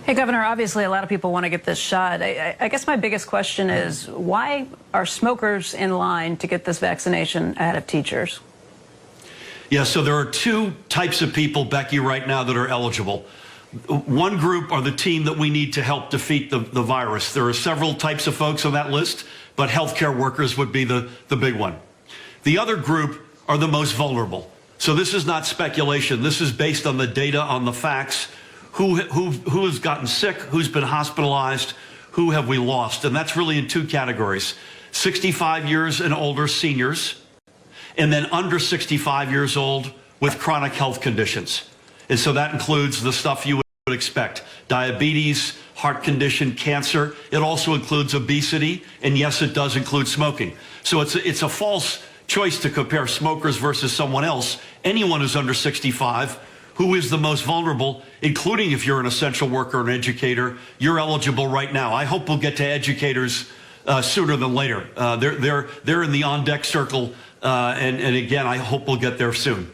Hey, Governor, obviously a lot of people want to get this shot. I guess my biggest question is, why are smokers in line to get this vaccination ahead of teachers? Yeah, so there are two types of people, Becky, right now that are eligible. One group are the team that we need to help defeat the virus. There are several types of folks on that list, but healthcare workers would be the big one. The other group are the most vulnerable. So this is not speculation. This is based on the data, on the facts. Who has gotten sick, who's been hospitalized, who have we lost? And that's really in two categories: 65 years and older seniors, and then under 65 years old with chronic health conditions. And so that includes the stuff you would expect: diabetes, heart condition, cancer. It also includes obesity, and yes, it does include smoking. So it's a false choice to compare smokers versus someone else. Anyone who's under 65 who is the most vulnerable, including if you're an essential worker or an educator, you're eligible right now. I hope we'll get to educators sooner than later. They're in the on-deck circle, and again, I hope we'll get there soon.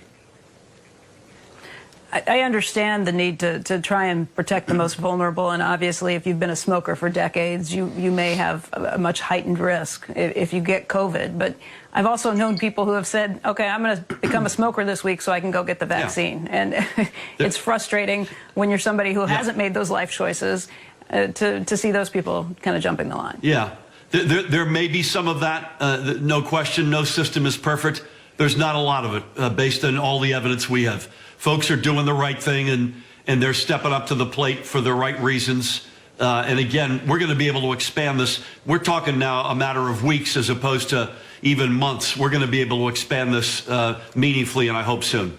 I understand the need to try and protect the most vulnerable, and obviously if you've been a smoker for decades, you may have a much heightened risk if you get COVID. But I've also known people who have said, okay, I'm going to become a smoker this week so I can go get the vaccine. Yeah. And it's frustrating when you're somebody who hasn't made those life choices to see those people kind of jumping the line. Yeah, there may be some of that, no question. No system is perfect. There's not a lot of it based on all the evidence we have. Folks are doing the right thing, and they're stepping up to the plate for the right reasons. And again, we're going to be able to expand this. We're talking now a matter of weeks as opposed to even months. We're going to be able to expand this meaningfully, and I hope soon.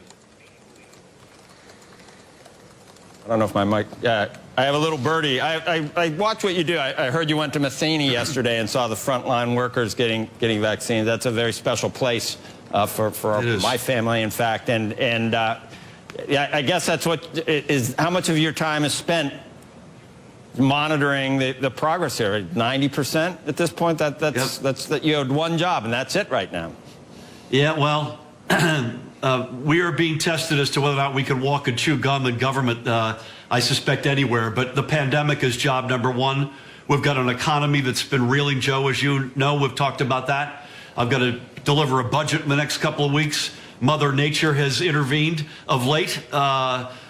I don't know if my mic... I have a little birdie. I watch what you do. I heard you went to Matheny yesterday and saw the frontline workers getting vaccines. That's a very special place for my family, in fact. And yeah, I guess that's what is. How much of your time is spent monitoring the progress here? 90% at this point. That's you had one job, and that's it right now. Yeah, well, we are being tested as to whether or not we can walk and chew gum in government. I suspect anywhere, but the pandemic is job number one. We've got an economy that's been reeling, Joe, as you know. We've talked about that. I've got to deliver a budget in the next couple of weeks. Mother Nature has intervened of late.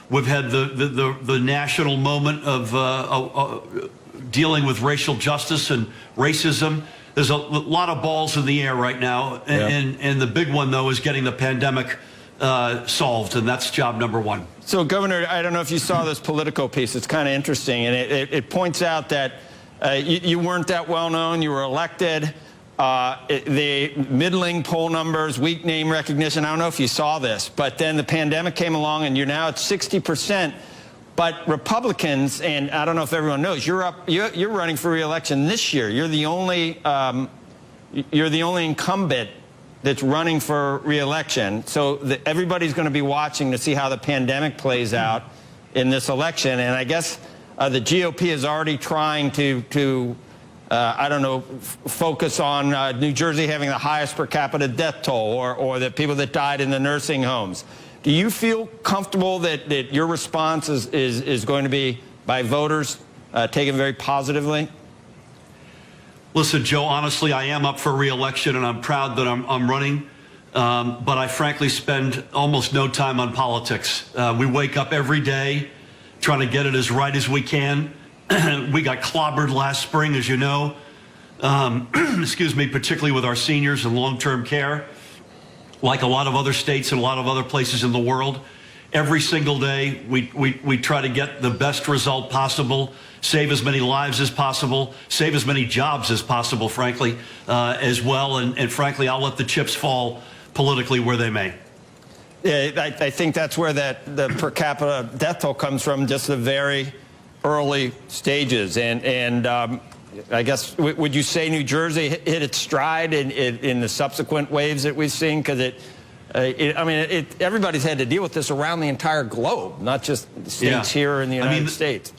We've had the national moment of dealing with racial justice and racism. There's a lot of balls in the air right now, and the big one, though, is getting the pandemic solved, and that's job number one. So, Governor, I don't know if you saw this Politico piece. It's kind of interesting, and it points out that you weren't that well known. You were elected. The middling poll numbers, weak name recognition. I don't know if you saw this, but then the pandemic came along, and you're now at 60%. But Republicans, and I don't know if everyone knows, you're running for re-election this year. You're the only incumbent that's running for re-election. So everybody's going to be watching to see how the pandemic plays out in this election. And I guess the GOP is already trying to I don't know, focus on New Jersey having the highest per capita death toll, or the people that died in the nursing homes. Do you feel comfortable that your response is going to be, by voters, taken very positively? Listen, Joe, honestly, I am up for re-election, and I'm proud that I'm running. But I frankly spend almost no time on politics. We wake up every day trying to get it as right as we can. We got clobbered last spring, as you know, excuse me, particularly with our seniors and long-term care, like a lot of other states and a lot of other places in the world. Every single day, we try to get the best result possible, save as many lives as possible, save as many jobs as possible, frankly, as well. And frankly, I'll let the chips fall politically where they may. Yeah, I think that's where the per capita death toll comes from, just the very early stages. And I guess, would you say New Jersey hit its stride in the subsequent waves that we've seen? Because everybody's had to deal with this around the entire globe, not just states here in the United States.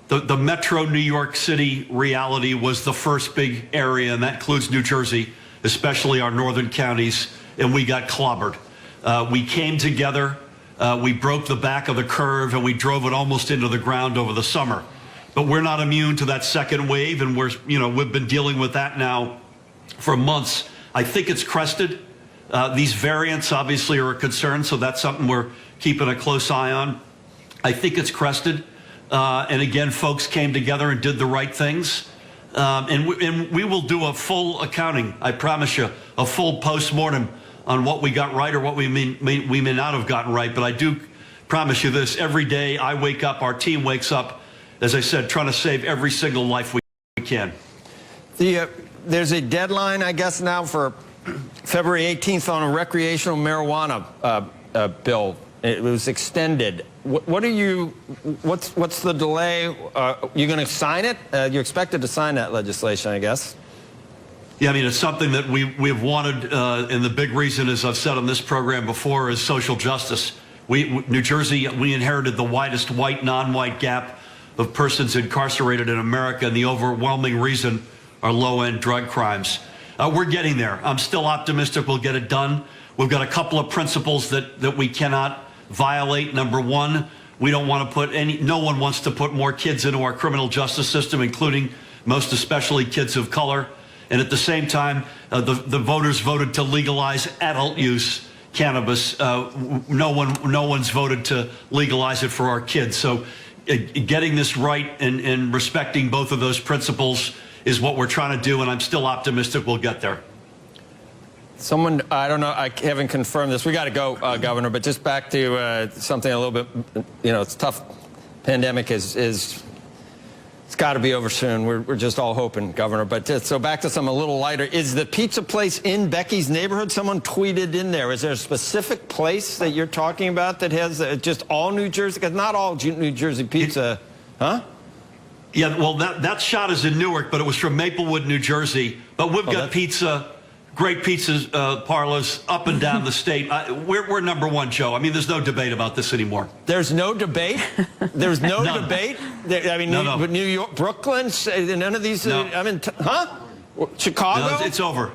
The metro New York City reality was the first big area, and that includes New Jersey, especially our northern counties, and we got clobbered. We came together. we broke the back of the curve and we drove it almost into the ground over the summer. But we're not immune to that second wave, and we've been dealing with that now for months. I think it's crested. These variants obviously are a concern, so that's something we're keeping a close eye on. I think it's crested. And again, folks came together and did the right things. And we will do a full accounting, I promise you, a full postmortem on what we got right or what we may not have gotten right. But I do promise you this, every day I wake up, our team wakes up, as I said, trying to save every single life we can. There's a deadline, I guess, now for February 18th on a recreational marijuana bill. It was extended. What's the delay? You going to sign it? You're expected to sign that legislation, I guess. Yeah, I mean, it's something that we've wanted, and the big reason, as I've said on this program before, is social justice. New Jersey, we inherited the widest white, non-white gap of persons incarcerated in America, and the overwhelming reason are low-end drug crimes. We're getting there. I'm still optimistic we'll get it done. We've got a couple of principles that we cannot violate. Number one, we don't want to put no one wants to put more kids into our criminal justice system, including most especially kids of color. And at the same time, the voters voted to legalize adult use cannabis. No one's voted to legalize it for our kids. So getting this right and respecting both of those principles is what we're trying to do, and I'm still optimistic we'll get there. Someone, I don't know, I haven't confirmed this. We got to go, Governor, but just back to something a little bit, it's tough. Pandemic it's got to be over soon. We're just all hoping, Governor. But so back to something a little lighter. Is the pizza place in Becky's neighborhood? Someone tweeted in there. Is there a specific place that you're talking about that has just all New Jersey? Because not all New Jersey pizza, huh? Yeah, well, that shot is in Newark, but it was from Maplewood, New Jersey. But we've got pizza, great pizza parlors up and down the state. We're number one, Joe. I mean, there's no debate about this anymore. There's no debate? There's no debate? I mean, but New York, Brooklyn, none of these, I mean, huh? Chicago? No, it's over.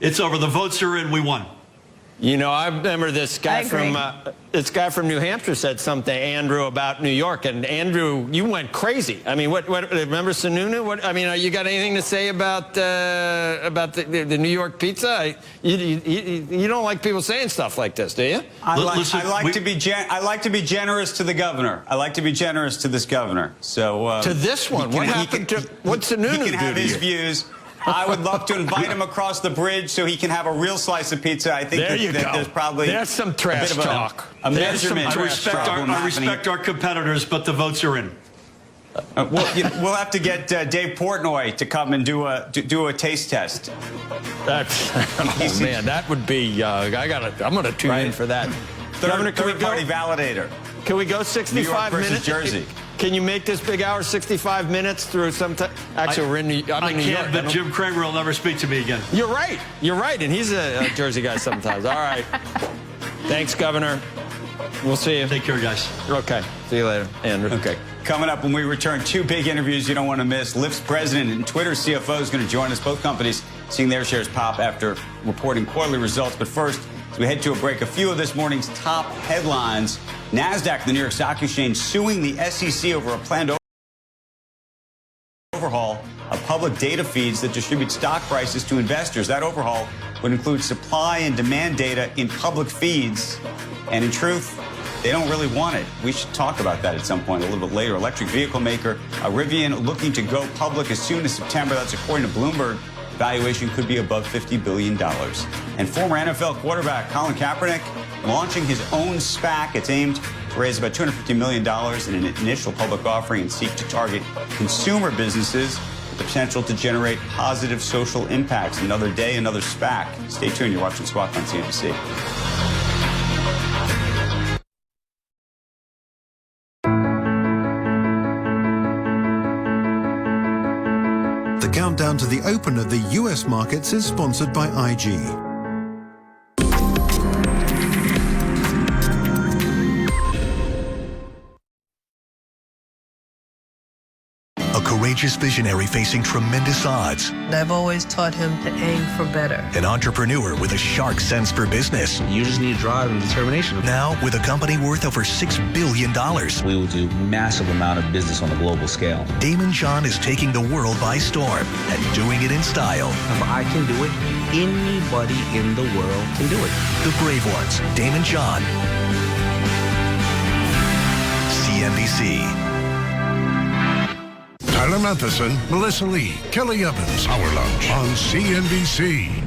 It's over. The votes are in. We won. You know, I remember this guy from New Hampshire said something, Andrew, about New York, and Andrew, you went crazy. I mean, what remember Sununu? I mean, you got anything to say about the New York pizza? You don't like people saying stuff like this, do you? I like to be generous to the governor. I like to be generous to this governor. So to this one, what happened to what's Sununu do? He can have his views. I would love to invite him across the bridge so he can have a real slice of pizza. I think that there's probably some trash talk. A measurement. I respect our competitors, but the votes are in. We'll have to get Dave Portnoy to come and do a taste test. Man, that would be. I'm going to tune in for that. Third-party validator. Can we go 65 New York versus minutes? Jersey. Can you make this big hour 65 minutes through some time? Actually, I'm in New York. I can't, but Jim Cramer will never speak to me again. You're right. You're right. And he's a Jersey guy sometimes. All right. Thanks, Governor. We'll see you. Take care, guys. Okay. See you later, Andrew. Okay. Coming up when we return, two big interviews you don't want to miss. Lyft's president and Twitter's CFO is going to join us. Both companies seeing their shares pop after reporting quarterly results. But first, as we head to a break, a few of this morning's top headlines. NASDAQ, the New York Stock Exchange, suing the SEC over a planned overhaul of public data feeds that distribute stock prices to investors. That overhaul would include supply and demand data in public feeds. And in truth, they don't really want it. We should talk about that at some point a little bit later. Electric vehicle maker Rivian looking to go public as soon as September. That's according to Bloomberg. Valuation could be above $50 billion. And former NFL quarterback Colin Kaepernick launching his own SPAC. It's aimed to raise about $250 million in an initial public offering and seek to target consumer businesses with the potential to generate positive social impacts. Another day, another SPAC. Stay tuned. You're watching Squawk on CNBC. The countdown to the open of the US markets is sponsored by IG. A courageous visionary facing tremendous odds. I've always taught him to aim for better. An entrepreneur with a sharp sense for business. You just need drive and determination. Now, with a company worth over $6 billion. We will do massive amount of business on a global scale. Damon John is taking the world by storm and doing it in style. If I can do it, anybody in the world can do it. The brave ones, Damon John. CNBC. Tyler Matheson, Melissa Lee, Kelly Evans, Our Lunch on CNBC.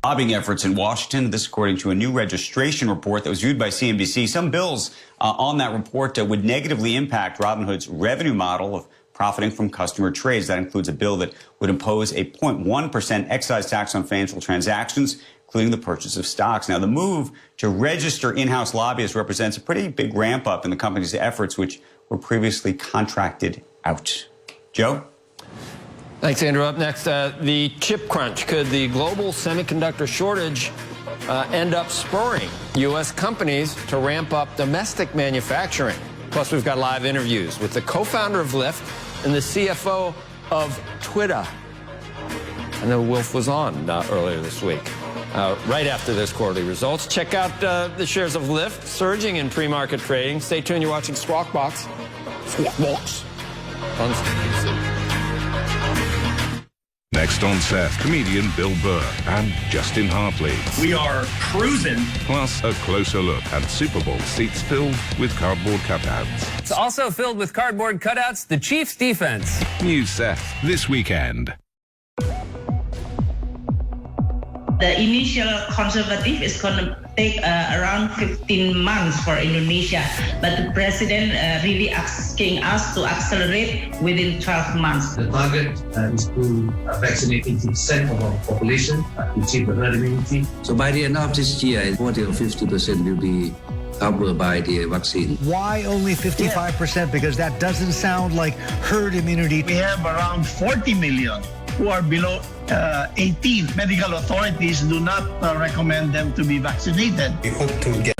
Lobbying efforts in Washington. This according to a new registration report that was viewed by CNBC. Some bills on that report would negatively impact Robinhood's revenue model of profiting from customer trades. That includes a bill that would impose a 0.1% excise tax on financial transactions, including the purchase of stocks. Now, the move to register in-house lobbyists represents a pretty big ramp up in the company's efforts, which were previously contracted out. Joe? Thanks, Andrew. Up next, the chip crunch. Could the global semiconductor shortage end up spurring U.S. companies to ramp up domestic manufacturing? Plus, we've got live interviews with the co-founder of Lyft and the CFO of Twitter. I know Wilf was on earlier this week. Right after this quarterly results, check out the shares of Lyft surging in pre-market trading. Stay tuned. You're watching Squawk Box. Squawk Box on CNBC. Next on set, comedian Bill Burr and Justin Hartley. We are cruising. Plus, a closer look at Super Bowl seats filled with cardboard cutouts. It's also filled with cardboard cutouts, the Chiefs' defense. New set this weekend. The initial conservative is going to take around 15 months for Indonesia, but the president really asking us to accelerate within 12 months. The target is to vaccinate 80% of our population to achieve the herd immunity. So by the end of this year, 40 or 50% will be covered by the vaccine. Why only 55%? Because that doesn't sound like herd immunity. We have around 40 million who are below 18. Medical authorities do not recommend them to be vaccinated. We hope to get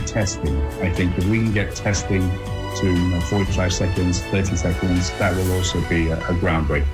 testing. I think if we can get testing to 45 seconds, 30 seconds, that will also be a groundbreaker.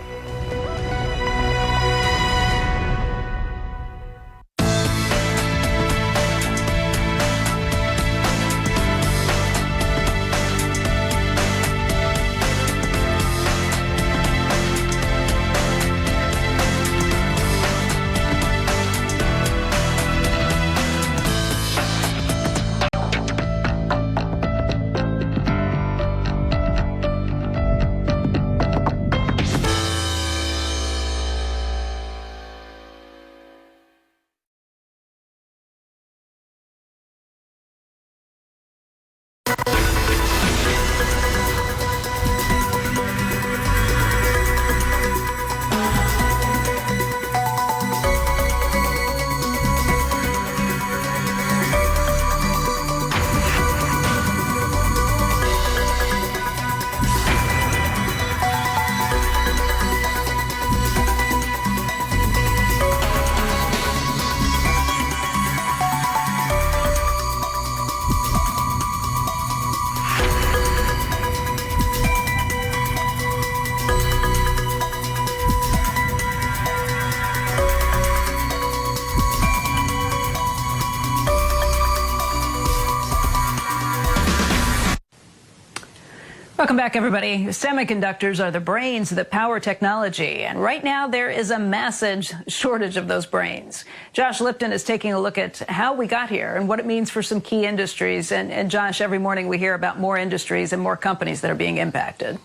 Welcome back, everybody. Semiconductors are the brains that power technology, and right now there is a massive shortage of those brains. Josh Lipton is taking a look at how we got here and what it means for some key industries. And Josh, every morning we hear about more industries and more companies that are being impacted.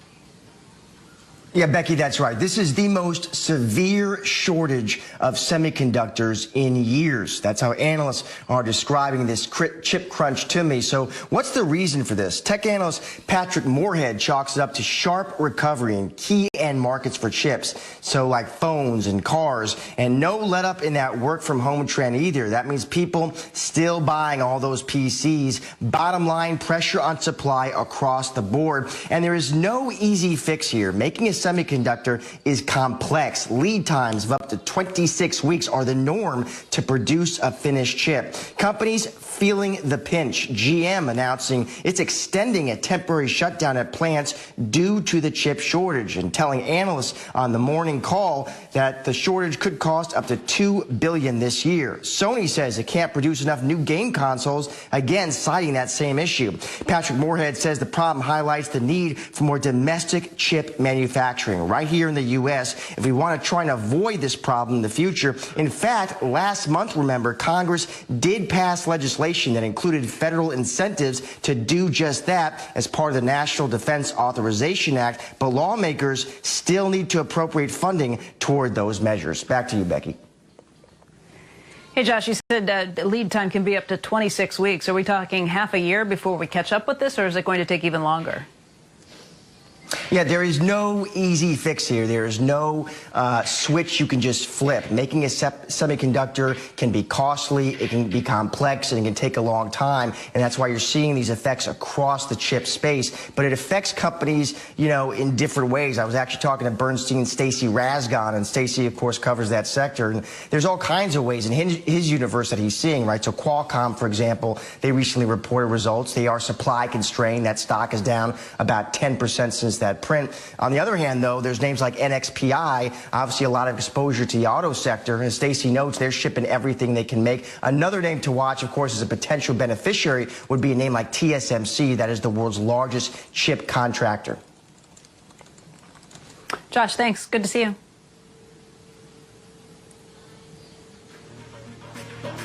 Yeah, Becky, that's right. This is the most severe shortage of semiconductors in years. That's how analysts are describing this chip crunch to me. So what's the reason for this? Tech analyst Patrick Moorhead chalks it up to sharp recovery in key end markets for chips. So like phones and cars, and no let up in that work from home trend either. That means people still buying all those PCs. Bottom line, pressure on supply across the board. And there is no easy fix here. Making a semiconductor is complex. Lead times of up to 26 weeks are the norm to produce a finished chip. Companies feeling the pinch. GM announcing it's extending a temporary shutdown at plants due to the chip shortage, and telling analysts on the morning call that the shortage could cost up to $2 billion this year. Sony says it can't produce enough new game consoles, again citing that same issue. Patrick Moorhead says the problem highlights the need for more domestic chip manufacturing right here in the U.S. if we want to try and avoid this problem in the future. In fact, last month, remember, Congress did pass legislation that included federal incentives to do just that as part of the National Defense Authorization Act, but lawmakers still need to appropriate funding toward those measures. Back to you, Becky. Hey, Josh, you said lead time can be up to 26 weeks. Are we talking half a year before we catch up with this, or is it going to take even longer? Yeah, there is no easy fix here. There is no switch you can just flip. Making a semiconductor can be costly, it can be complex, and it can take a long time. And that's why you're seeing these effects across the chip space. But it affects companies, you know, in different ways. I was actually talking to Bernstein's Stacy Rasgon, and Stacy, of course, covers that sector. And there's all kinds of ways in his universe that he's seeing, right? So Qualcomm, for example, they recently reported results. They are supply constrained. That stock is down about 10% since that print. On the other hand, though, there's names like NXPI, obviously a lot of exposure to the auto sector. As Stacy notes, they're shipping everything they can make. Another name to watch, of course, as a potential beneficiary would be a name like TSMC, that is the world's largest chip contractor. Josh, thanks. Good to see you.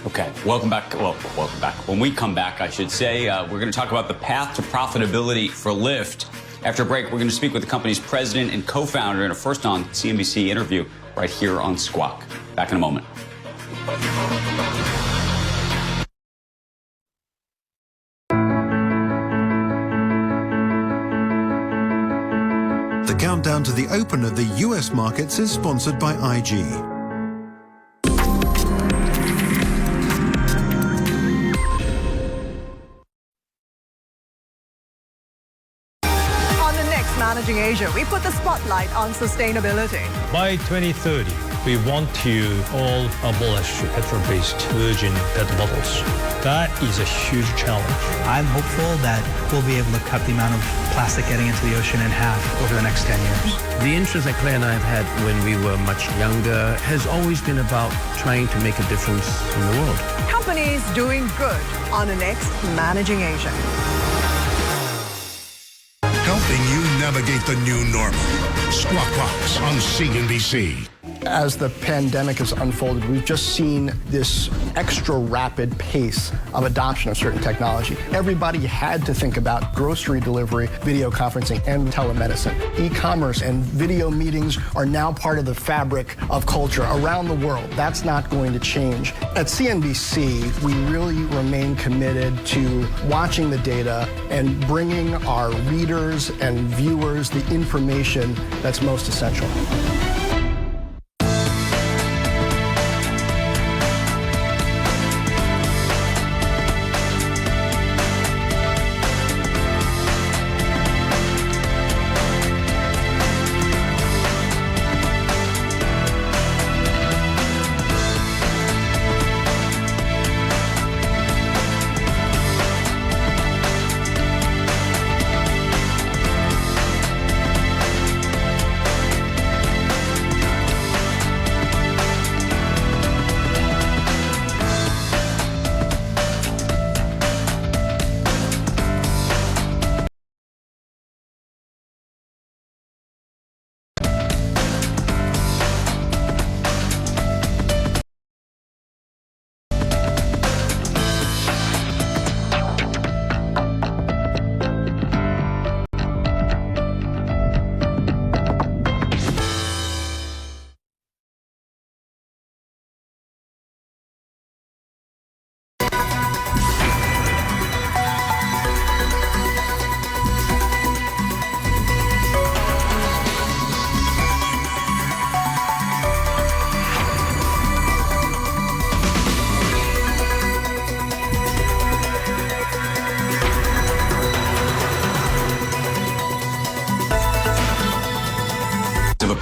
Okay, welcome back. Well, welcome back. When we come back, I should say, we're going to talk about the path to profitability for Lyft. After a break, we're going to speak with the company's president and co-founder in a first on CNBC interview right here on Squawk. Back in a moment. The countdown to the open of the US markets is sponsored by IG. Managing Asia, we put the spotlight on sustainability. By 2030, we want to all abolish petrol-based virgin PET bottles. That is a huge challenge. I'm hopeful that we'll be able to cut the amount of plastic getting into the ocean in half over the next 10 years. The interest that Claire and I have had when we were much younger has always been about trying to make a difference in the world. Companies doing good on the next Managing Asia. Helping you navigate the new normal. Squawk Box on CNBC. As the pandemic has unfolded, we've just seen this extra rapid pace of adoption of certain technology. Everybody had to think about grocery delivery, video conferencing, and telemedicine. E-commerce and video meetings are now part of the fabric of culture around the world. That's not going to change. At CNBC, we really remain committed to watching the data and bringing our readers and viewers the information that's most essential.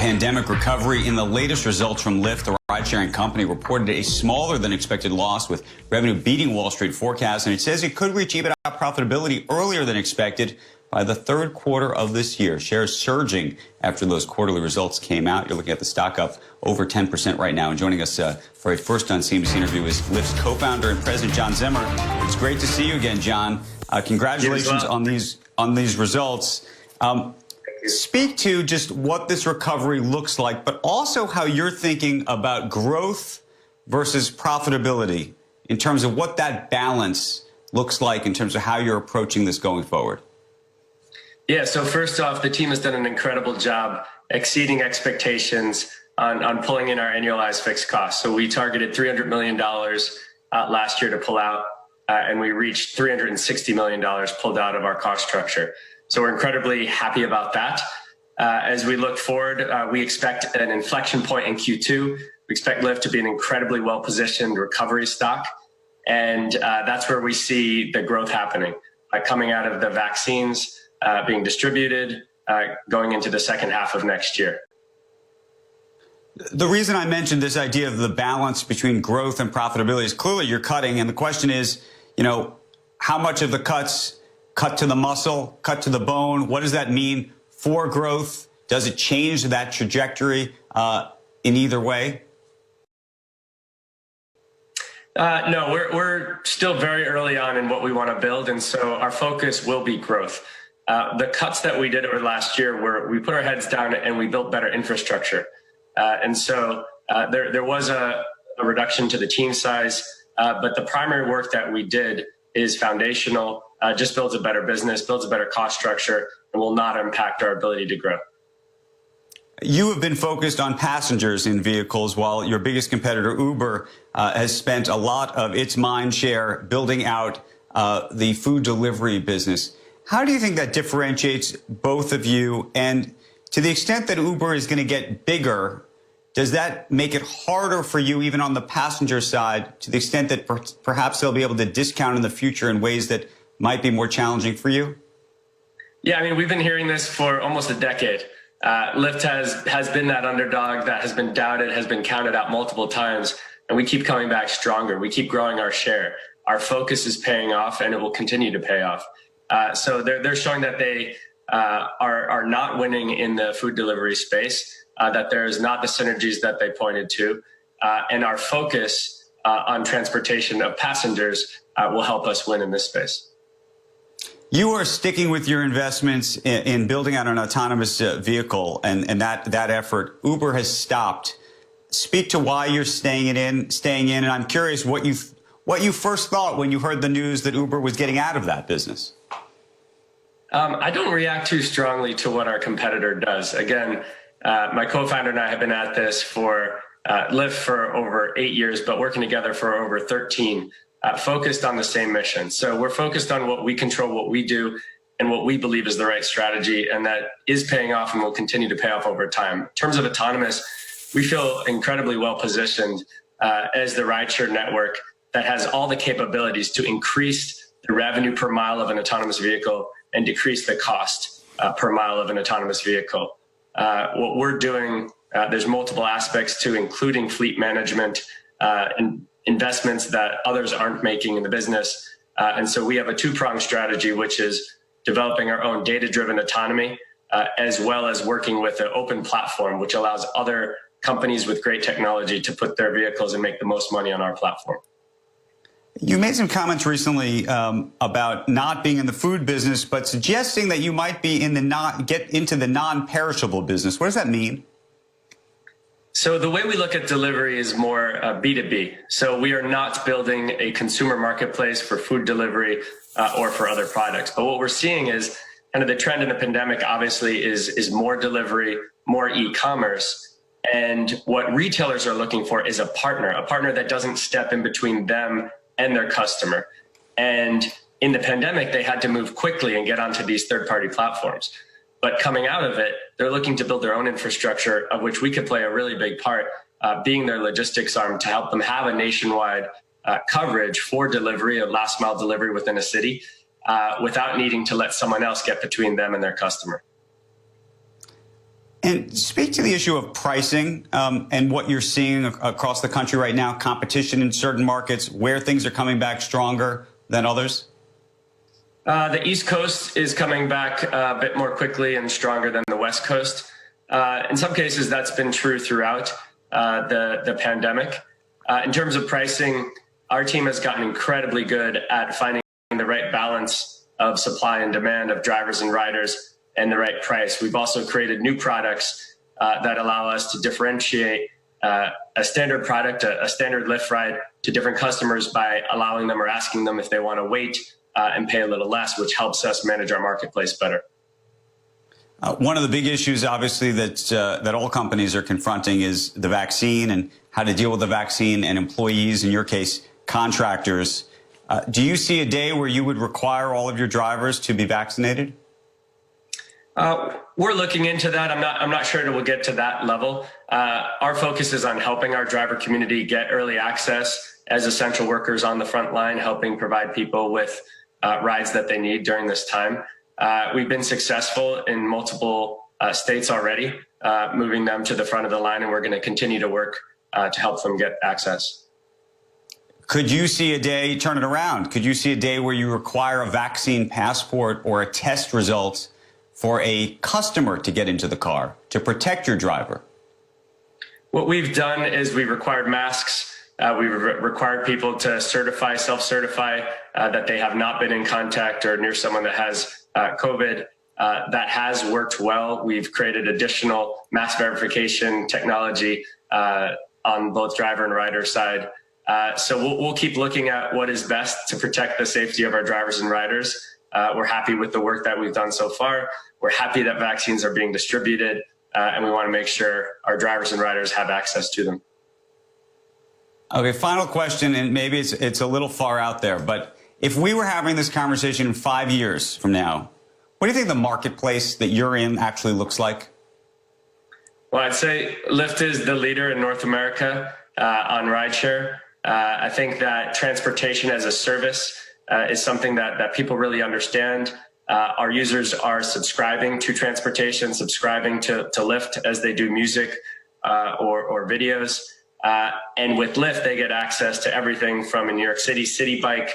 pandemic recovery. In the latest results from Lyft, the ride-sharing company reported a smaller than expected loss, with revenue beating Wall Street forecasts, and it says it could reach EBITDA profitability earlier than expected by the third quarter of this year. Shares surging after those quarterly results came out. You're looking at the stock up over 10% right now. And joining us for a first on CNBC interview is Lyft's co-founder and president, John Zimmer. It's great to see you again, John. Congratulations on these results. Speak to just what this recovery looks like, but also how you're thinking about growth versus profitability in terms of what that balance looks like in terms of how you're approaching this going forward. Yeah, so first off, the team has done an incredible job exceeding expectations on pulling in our annualized fixed costs. So we targeted $300 million last year to pull out, and we reached $360 million pulled out of our cost structure. So we're incredibly happy about that. As we look forward, we expect an inflection point in Q2. We expect Lyft to be an incredibly well-positioned recovery stock. And that's where we see the growth happening, coming out of the vaccines being distributed, going into the second half of next year. The reason I mentioned this idea of the balance between growth and profitability is clearly you're cutting. And the question is, how much of the cuts cut to the muscle, cut to the bone? What does that mean for growth? Does it change that trajectory in either way? No, we're still very early on in what we want to build. And so our focus will be growth. The cuts that we did over last year were we put our heads down and we built better infrastructure. And so there was a reduction to the team size, but the primary work that we did is foundational, just builds a better business, builds a better cost structure, and will not impact our ability to grow. You have been focused on passengers in vehicles, while your biggest competitor, Uber, has spent a lot of its mind share building out the food delivery business. How do you think that differentiates both of you? And to the extent that Uber is going to get bigger, does that make it harder for you, even on the passenger side, to the extent that perhaps they'll be able to discount in the future in ways that might be more challenging for you? Yeah, I mean, we've been hearing this for almost a decade. Lyft has been that underdog that has been doubted, has been counted out multiple times, and we keep coming back stronger. We keep growing our share. Our focus is paying off, and it will continue to pay off. So they're showing that they are not winning in the food delivery space, that there is not the synergies that they pointed to, and our focus on transportation of passengers will help us win in this space. You are sticking with your investments in building out an autonomous vehicle and that effort. Uber has stopped. Speak to why you're staying in, and I'm curious what you first thought when you heard the news that Uber was getting out of that business. I don't react too strongly to what our competitor does. Again, my co-founder and I have been at this for Lyft for over 8 years, but working together for over 13, focused on the same mission. So we're focused on what we control, what we do, and what we believe is the right strategy, and that is paying off and will continue to pay off over time. In terms of autonomous, we feel incredibly well positioned as the rideshare network that has all the capabilities to increase the revenue per mile of an autonomous vehicle and decrease the cost per mile of an autonomous vehicle. What we're doing, there's multiple aspects to, including fleet management and investments that others aren't making in the business. And so we have a two-pronged strategy, which is developing our own data-driven autonomy, as well as working with an open platform, which allows other companies with great technology to put their vehicles and make the most money on our platform. You made some comments recently about not being in the food business, but suggesting that you might be in the get into the non-perishable business. What does that mean? So the way we look at delivery is more B2B. So we are not building a consumer marketplace for food delivery or for other products. But what we're seeing is kind of the trend in the pandemic, obviously, is more delivery, more e-commerce. And what retailers are looking for is a partner that doesn't step in between them and their customer. And in the pandemic, they had to move quickly and get onto these third-party platforms. But coming out of it, they're looking to build their own infrastructure, of which we could play a really big part, being their logistics arm to help them have a nationwide coverage for delivery, a last mile delivery within a city, without needing to let someone else get between them and their customer. And speak to the issue of pricing and what you're seeing across the country right now, competition in certain markets, where things are coming back stronger than others. The East Coast is coming back a bit more quickly and stronger than the West Coast. In some cases, that's been true throughout the pandemic. In terms of pricing, our team has gotten incredibly good at finding the right balance of supply and demand of drivers and riders and the right price. We've also created new products that allow us to differentiate a standard product, a standard Lyft ride, to different customers by allowing them or asking them if they want to wait and pay a little less, which helps us manage our marketplace better. One of the big issues, obviously, that all companies are confronting is the vaccine and how to deal with the vaccine and employees, in your case, contractors. Do you see a day where you would require all of your drivers to be vaccinated? We're looking into that. I'm not sure it will get to that level. Our focus is on helping our driver community get early access as essential workers on the front line, helping provide people with rides that they need during this time. We've been successful in multiple states already, moving them to the front of the line, and we're going to continue to work to help them get access. Could you see a day, turn it around, could you see a day where you require a vaccine passport or a test result for a customer to get into the car to protect your driver? What we've done is we've required masks. We've required people to self-certify that they have not been in contact or near someone that has COVID. That has worked well. We've created additional mass verification technology on both driver and rider side. So we'll keep looking at what is best to protect the safety of our drivers and riders. We're happy with the work that we've done so far. We're happy that vaccines are being distributed, and we want to make sure our drivers and riders have access to them. Okay, final question, and maybe it's a little far out there, but if we were having this conversation in 5 years from now, what do you think the marketplace that you're in actually looks like? Well, I'd say Lyft is the leader in North America on rideshare. I think that transportation as a service is something that people really understand. Our users are subscribing to transportation, subscribing to Lyft as they do music or videos. And with Lyft, they get access to everything from in New York City, City Bike,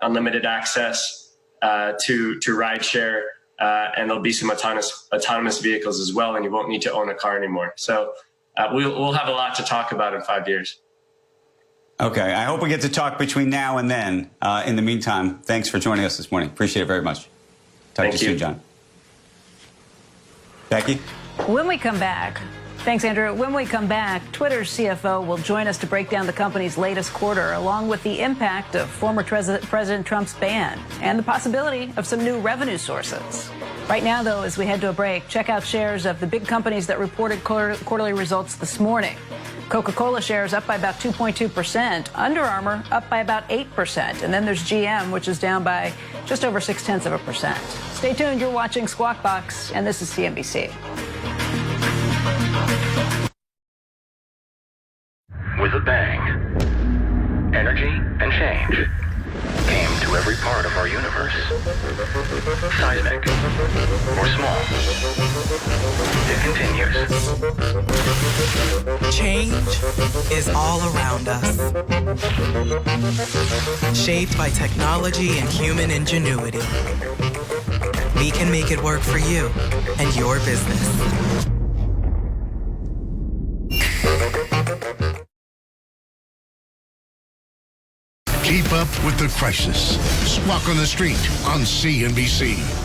unlimited access to rideshare, and there'll be some autonomous vehicles as well, and you won't need to own a car anymore. So we'll have a lot to talk about in 5 years. Okay, I hope we get to talk between now and then. In the meantime, thanks for joining us this morning. Appreciate it very much. Talk to you soon, John. Becky? When we come back, thanks, Andrew. When we come back, Twitter's CFO will join us to break down the company's latest quarter, along with the impact of former President Trump's ban and the possibility of some new revenue sources. Right now, though, as we head to a break, check out shares of the big companies that reported quarterly results this morning. Coca-Cola shares up by about 2.2%, Under Armour up by about 8%, and then there's GM, which is down by just over 0.6%. Stay tuned. You're watching Squawk Box, and this is CNBC. With a bang, energy and change came to every part of our universe. Seismic or small, it continues. Change is all around us. Shaped by technology and human ingenuity. We can make it work for you and your business. Keep up with the crisis. Squawk on the Street on CNBC.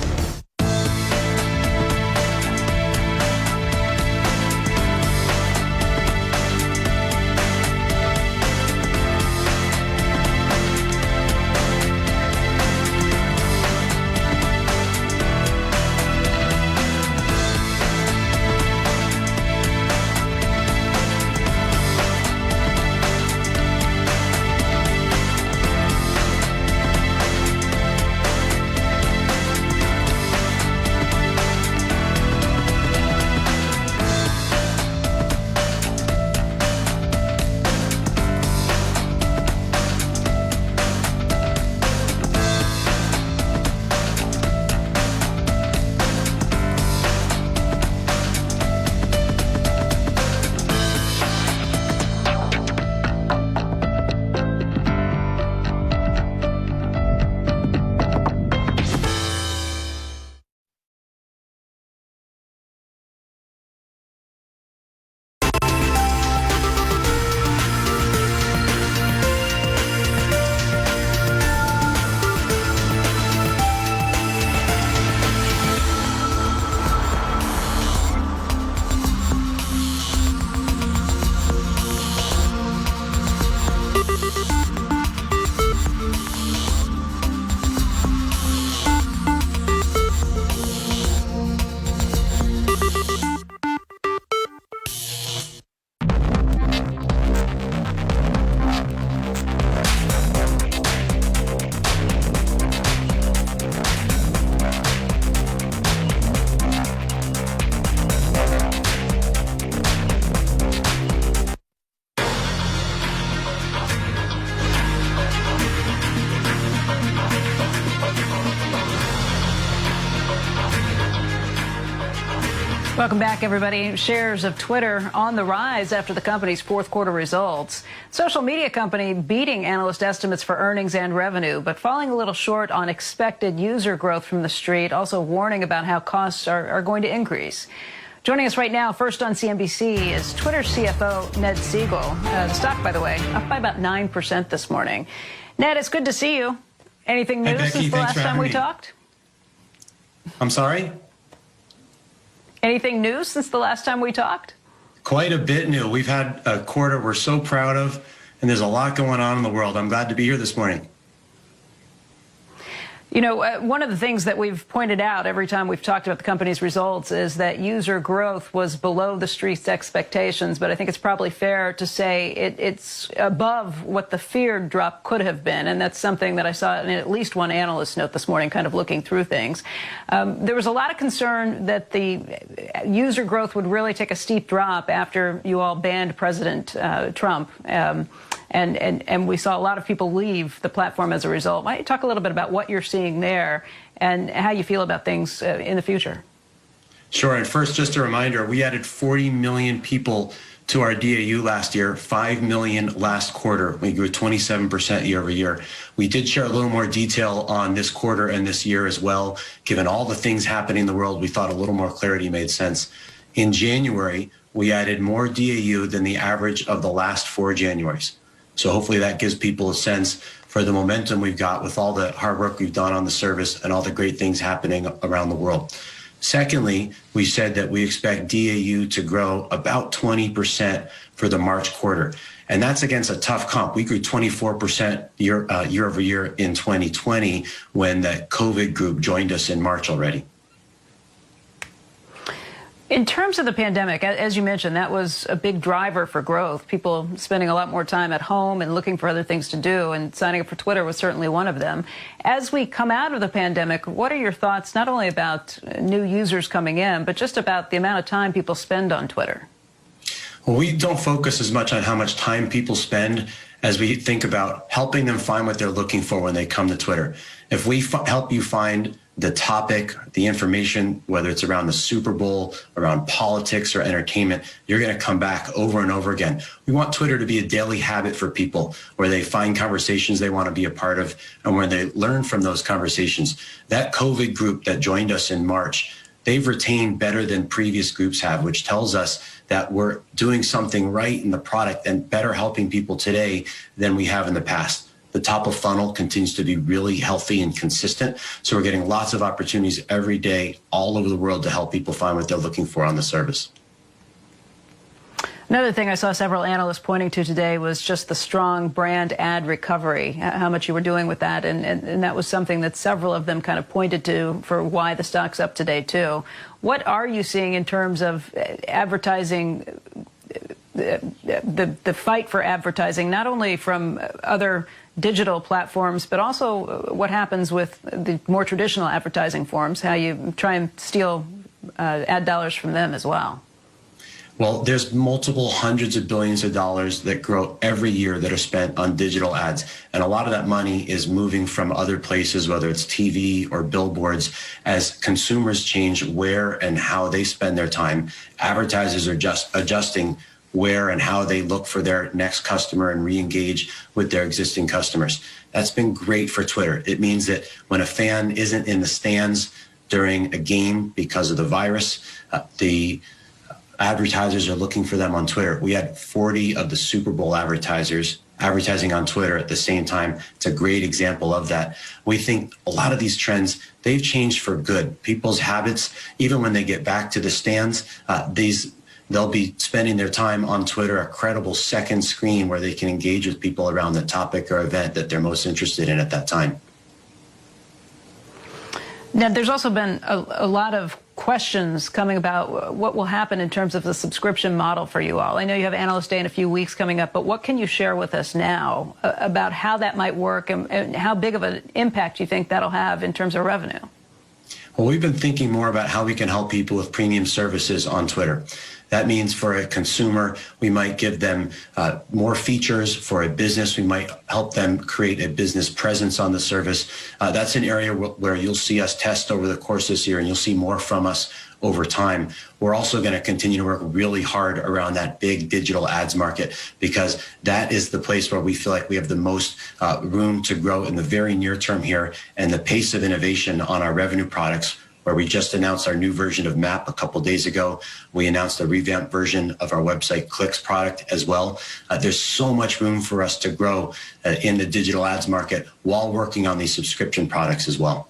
Welcome back, everybody. Shares of Twitter on the rise after the company's fourth quarter results. Social media company beating analyst estimates for earnings and revenue, but falling a little short on expected user growth from the street, also warning about how costs are going to increase. Joining us right now, first on CNBC, is Twitter CFO Ned Siegel. The stock, by the way, up by about 9% this morning. Ned, it's good to see you. Anything new since the last time we talked? I'm sorry? Anything new since the last time we talked? Quite a bit new. We've had a quarter we're so proud of, and there's a lot going on in the world. I'm glad to be here this morning. You know, one of the things that we've pointed out every time we've talked about the company's results is that user growth was below the street's expectations, but I think it's probably fair to say it's above what the feared drop could have been, and that's something that I saw in at least one analyst note this morning, kind of looking through things. There was a lot of concern that the user growth would really take a steep drop after you all banned President Trump. And we saw a lot of people leave the platform as a result. Why don't you talk a little bit about what you're seeing there and how you feel about things in the future? Sure. And first, just a reminder, we added 40 million people to our DAU last year, 5 million last quarter. We grew 27% year over year. We did share a little more detail on this quarter and this year as well. Given all the things happening in the world, we thought a little more clarity made sense. In January, we added more DAU than the average of the last 4 Januaries. So hopefully that gives people a sense for the momentum we've got with all the hard work we've done on the service and all the great things happening around the world. Secondly, we said that we expect DAU to grow about 20% for the March quarter. And that's against a tough comp. We grew 24% year over year in 2020 when the COVID group joined us in March already. In terms of the pandemic, as you mentioned, that was a big driver for growth. People spending a lot more time at home and looking for other things to do, and signing up for Twitter was certainly one of them. As we come out of the pandemic, what are your thoughts not only about new users coming in, but just about the amount of time people spend on Twitter? Well, we don't focus as much on how much time people spend as we think about helping them find what they're looking for when they come to Twitter. If we help you find the topic, the information, whether it's around the Super Bowl, around politics or entertainment, you're going to come back over and over again. We want Twitter to be a daily habit for people where they find conversations they want to be a part of and where they learn from those conversations. That COVID group that joined us in March, they've retained better than previous groups have, which tells us that we're doing something right in the product and better helping people today than we have in the past. The top of funnel continues to be really healthy and consistent. So we're getting lots of opportunities every day all over the world to help people find what they're looking for on the service. Another thing I saw several analysts pointing to today was just the strong brand ad recovery, how much you were doing with that. And that was something that several of them kind of pointed to for why the stock's up today, too. What are you seeing in terms of advertising, the fight for advertising, not only from other digital platforms, but also what happens with the more traditional advertising forms, how you try and steal ad dollars from them as well? Well, there's multiple hundreds of billions of dollars that grow every year that are spent on digital ads. And a lot of that money is moving from other places, whether it's TV or billboards. As consumers change where and how they spend their time, advertisers are just adjusting where and how they look for their next customer and re-engage with their existing customers. That's been great for Twitter. It means that when a fan isn't in the stands during a game because of the virus, the advertisers are looking for them on Twitter. We had 40 of the Super Bowl advertisers advertising on Twitter at the same time. It's a great example of that. We think a lot of these trends, they've changed for good. People's habits, even when they get back to the stands, they'll be spending their time on Twitter, a credible second screen where they can engage with people around the topic or event that they're most interested in at that time. Now, there's also been a lot of questions coming about what will happen in terms of the subscription model for you all. I know you have Analyst Day in a few weeks coming up, but what can you share with us now about how that might work and how big of an impact you think that'll have in terms of revenue? Well, we've been thinking more about how we can help people with premium services on Twitter. That means for a consumer, we might give them more features. For a business, we might help them create a business presence on the service. That's an area where you'll see us test over the course this year, and you'll see more from us over time. We're also going to continue to work really hard around that big digital ads market, because that is the place where we feel like we have the most room to grow in the very near term here, and the pace of innovation on our revenue products, where we just announced our new version of MAP a couple days ago. We announced a revamped version of our website Clicks product as well. There's so much room for us to grow in the digital ads market while working on these subscription products as well.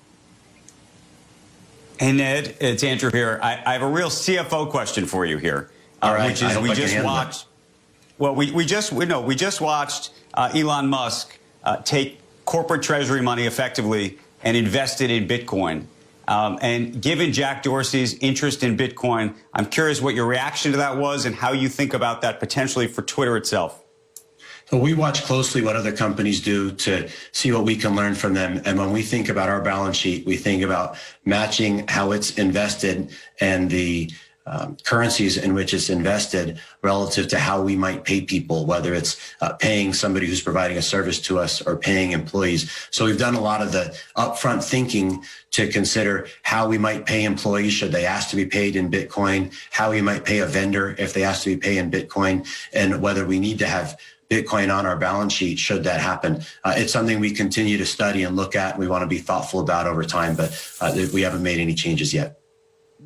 Hey, Ned, it's Andrew here. I have a real CFO question for you here. All right. Which is we just watched. Well, we just watched Elon Musk take corporate treasury money effectively and invest it in Bitcoin. And given Jack Dorsey's interest in Bitcoin, I'm curious what your reaction to that was and how you think about that potentially for Twitter itself. So we watch closely what other companies do to see what we can learn from them. And when we think about our balance sheet, we think about matching how it's invested and the currencies in which it's invested relative to how we might pay people, whether it's paying somebody who's providing a service to us or paying employees. So we've done a lot of the upfront thinking to consider how we might pay employees should they ask to be paid in Bitcoin, how we might pay a vendor if they ask to be paid in Bitcoin, and whether we need to have Bitcoin on our balance sheet should that happen. It's something we continue to study and look at, and we want to be thoughtful about over time, but we haven't made any changes yet.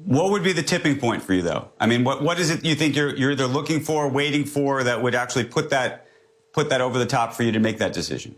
What would be the tipping point for you, though? I mean, what is it you think you're either looking for, waiting for, that would actually put that over the top for you to make that decision?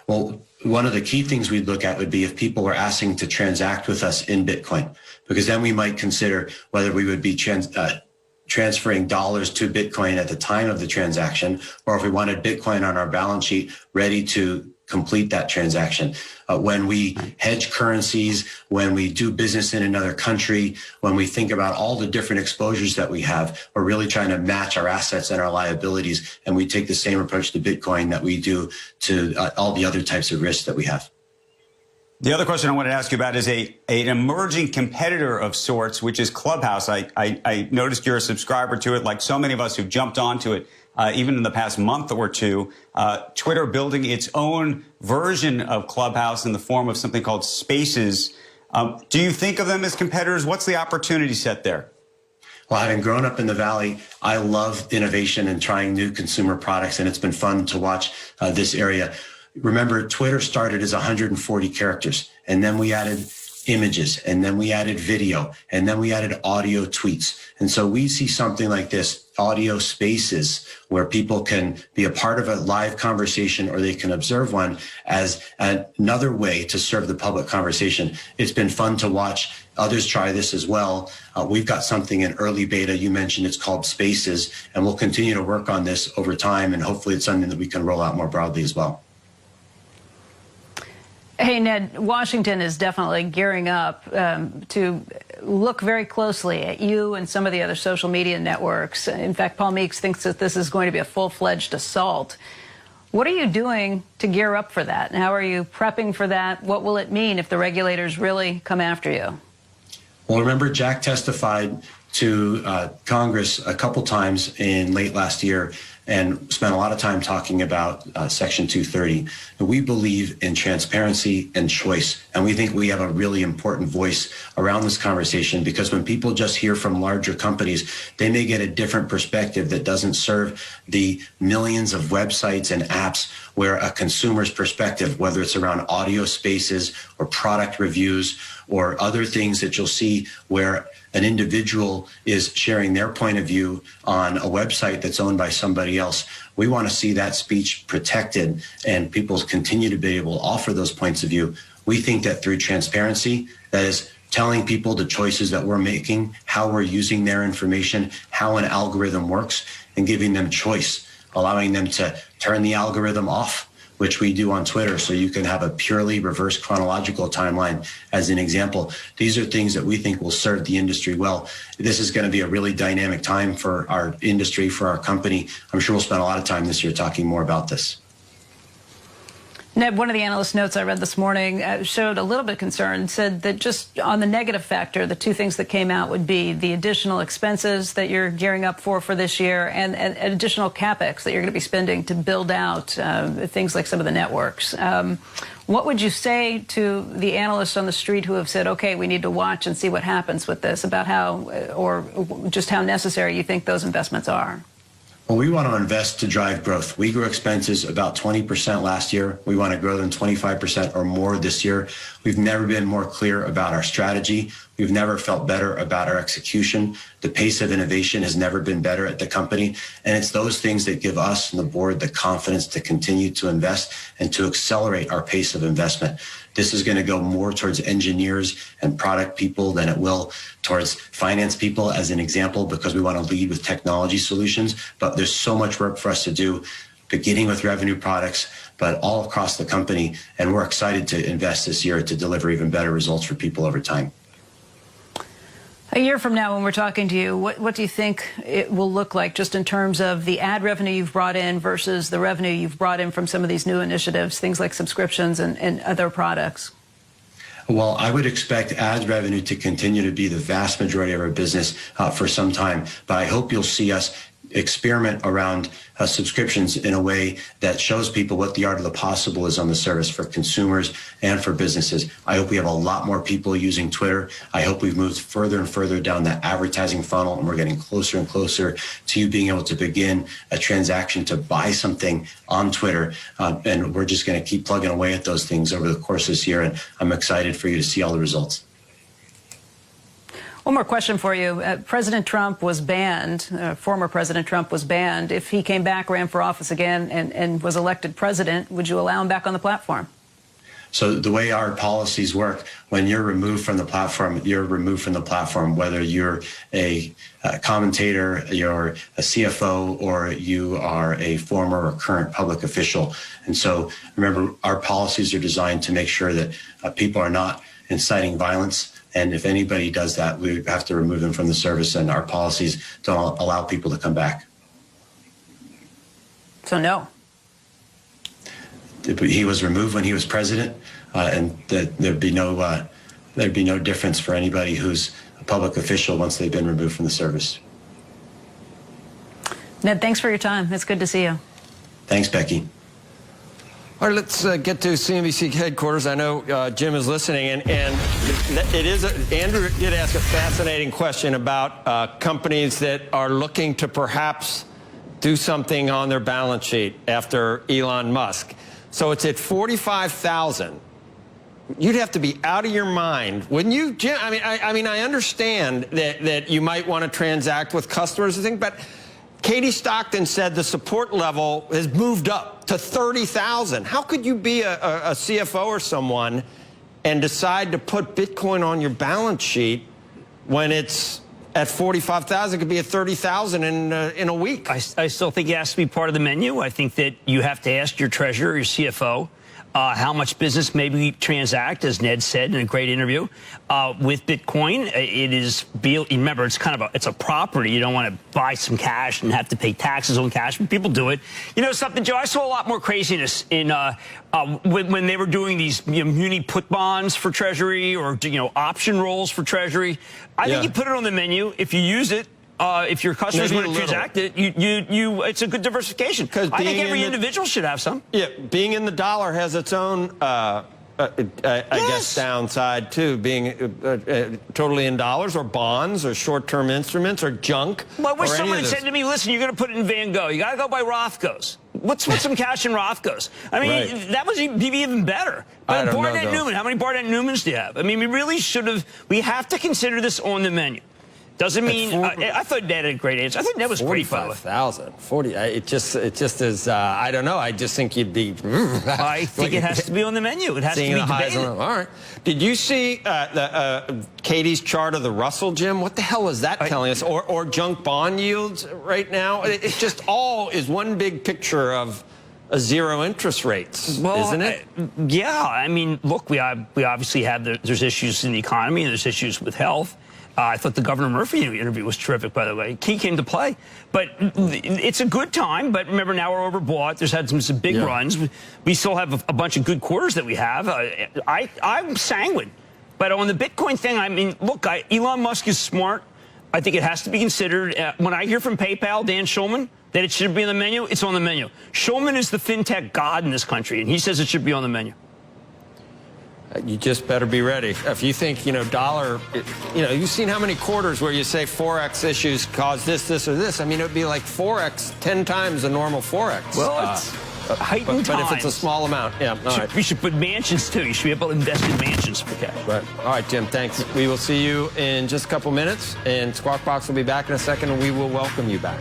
Well, one of the key things we'd look at would be if people were asking to transact with us in Bitcoin, because then we might consider whether we would be transferring dollars to Bitcoin at the time of the transaction, or if we wanted Bitcoin on our balance sheet ready to complete that transaction. When we hedge currencies, when we do business in another country, when we think about all the different exposures that we have, we're really trying to match our assets and our liabilities. And we take the same approach to Bitcoin that we do to all the other types of risks that we have. The other question I wanted to ask you about is an emerging competitor of sorts, which is Clubhouse. I noticed you're a subscriber to it, like so many of us who've jumped onto it, even in the past month or two. Twitter building its own version of Clubhouse in the form of something called Spaces. Do you think of them as competitors? What's the opportunity set there? Well, having grown up in the Valley, I love innovation and trying new consumer products, and it's been fun to watch this area. Remember, Twitter started as 140 characters, and then we added images, and then we added video, and then we added audio tweets. And so we see something like this, audio spaces, where people can be a part of a live conversation or they can observe one, as another way to serve the public conversation. It's been fun to watch others try this as well. We've got something in early beta. You mentioned it's called Spaces, and we'll continue to work on this over time, and hopefully it's something that we can roll out more broadly as well. Hey, Ned, Washington is definitely gearing up to look very closely at you and some of the other social media networks. In fact, Paul Meeks thinks that this is going to be a full-fledged assault. What are you doing to gear up for that? And how are you prepping for that? What will it mean if the regulators really come after you? Well, remember, Jack testified to Congress a couple times in late last year and spent a lot of time talking about Section 230. And we believe in transparency and choice. And we think we have a really important voice around this conversation, because when people just hear from larger companies, they may get a different perspective that doesn't serve the millions of websites and apps where a consumer's perspective, whether it's around audio spaces or product reviews or other things that you'll see where an individual is sharing their point of view on a website that's owned by somebody else. We want to see that speech protected and people continue to be able to offer those points of view. We think that through transparency, that is telling people the choices that we're making, how we're using their information, how an algorithm works, and giving them choice, allowing them to turn the algorithm off, which we do on Twitter, so you can have a purely reverse chronological timeline as an example. These are things that we think will serve the industry well. This is going to be a really dynamic time for our industry, for our company. I'm sure we'll spend a lot of time this year talking more about this. Ned, one of the analyst notes I read this morning showed a little bit of concern, said that just on the negative factor, the two things that came out would be the additional expenses that you're gearing up for this year and additional CapEx that you're going to be spending to build out things like some of the networks. What would you say to the analysts on the street who have said, okay, we need to watch and see what happens with this, about how, or just how necessary you think those investments are? Well, we want to invest to drive growth. We grew expenses about 20% last year. We want to grow them 25% or more this year. We've never been more clear about our strategy. We've never felt better about our execution. The pace of innovation has never been better at the company. And it's those things that give us and the board the confidence to continue to invest and to accelerate our pace of investment. This is going to go more towards engineers and product people than it will towards finance people, as an example, because we want to lead with technology solutions. But there's so much work for us to do, beginning with revenue products, but all across the company. And we're excited to invest this year to deliver even better results for people over time. A year from now, when we're talking to you, what do you think it will look like, just in terms of the ad revenue you've brought in versus the revenue you've brought in from some of these new initiatives, things like subscriptions and other products? Well, I would expect ad revenue to continue to be the vast majority of our business for some time, but I hope you'll see us experiment around subscriptions in a way that shows people what the art of the possible is on the service for consumers and for businesses. I hope we have a lot more people using Twitter. I hope we've moved further and further down that advertising funnel, and we're getting closer and closer to you being able to begin a transaction to buy something on Twitter. And we're just going to keep plugging away at those things over the course of this year, and I'm excited for you to see all the results. One more question for you. President Trump was banned, former President Trump was banned. If he came back, ran for office again, and was elected president, would you allow him back on the platform? So the way our policies work, when you're removed from the platform, you're removed from the platform, whether you're a commentator, you're a CFO, or you are a former or current public official. And so remember, our policies are designed to make sure that people are not inciting violence. And if anybody does that, we have to remove them from the service, and our policies don't allow people to come back. So no. He was removed when he was president, and there'd be no difference for anybody who's a public official once they've been removed from the service. Ned, thanks for your time. It's good to see you. Thanks, Becky. All right, let's get to CNBC headquarters. I know Jim is listening, and it is Andrew did ask a fascinating question about companies that are looking to perhaps do something on their balance sheet after Elon Musk. So it's at 45,000. You'd have to be out of your mind, wouldn't you, Jim? I mean, I understand that you might want to transact with customers and things, but Katie Stockton said the support level has moved up to 30,000. How could you be a CFO or someone and decide to put Bitcoin on your balance sheet when it's at 45,000? It could be at 30,000 in a week. I still think it has to be part of the menu. I think that you have to ask your treasurer, your CFO, how much business maybe transact, as Ned said in a great interview, with Bitcoin. It is, remember, it's kind of it's a property. You don't want to buy some cash and have to pay taxes on cash, but people do it. You know something, Joe? I saw a lot more craziness in when they were doing these muni put bonds for Treasury, or option rolls for Treasury. I think you put it on the menu. If you use it, if your customers want to transact it, it's a good diversification. I think every individual should have some. Yeah, being in the dollar has its own, I guess, downside too. Being totally in dollars or bonds or short-term instruments or junk. Well, I wish someone said to me, "Listen, you're going to put it in Van Gogh. You got to go buy Rothkos. Let's put some cash in Rothkos." I mean, that would be even better. But Barnett Newman, how many Barnett Newmans do you have? I mean, we really should have. We have to consider this on the menu. Doesn't mean I thought Ned had a great answer. I think Ned was great. 45,000, 40. It just is. I don't know. I just think you'd be. I think it has to be on the menu. It has to be debated. All right. Did you see Katie's chart of the Russell, Jim? What the hell is that telling us? Or junk bond yields right now? It just all is one big picture of zero interest rates, isn't it? Yeah. I mean, look, we obviously have there's issues in the economy and there's issues with health. I thought the Governor Murphy interview was terrific, by the way. He came to play. But it's a good time. But remember, now we're overbought. There's had some big runs. We still have a bunch of good quarters that we have. I'm sanguine. But on the Bitcoin thing, I mean, look, Elon Musk is smart. I think it has to be considered. When I hear from PayPal, Dan Schulman, that it should be on the menu, it's on the menu. Schulman is the fintech god in this country, and he says it should be on the menu. You just better be ready. If you think, dollar, you've seen how many quarters where you say Forex issues cause this, or this. I mean, it would be like 4X, 10 times the normal Forex. Well, it's heightened but if it's a small amount, all right. We should put mansions, too. You should be able to invest in mansions for cash. Right. All right, Jim, thanks. We will see you in just a couple minutes, and Squawk Box will be back in a second, and we will welcome you back.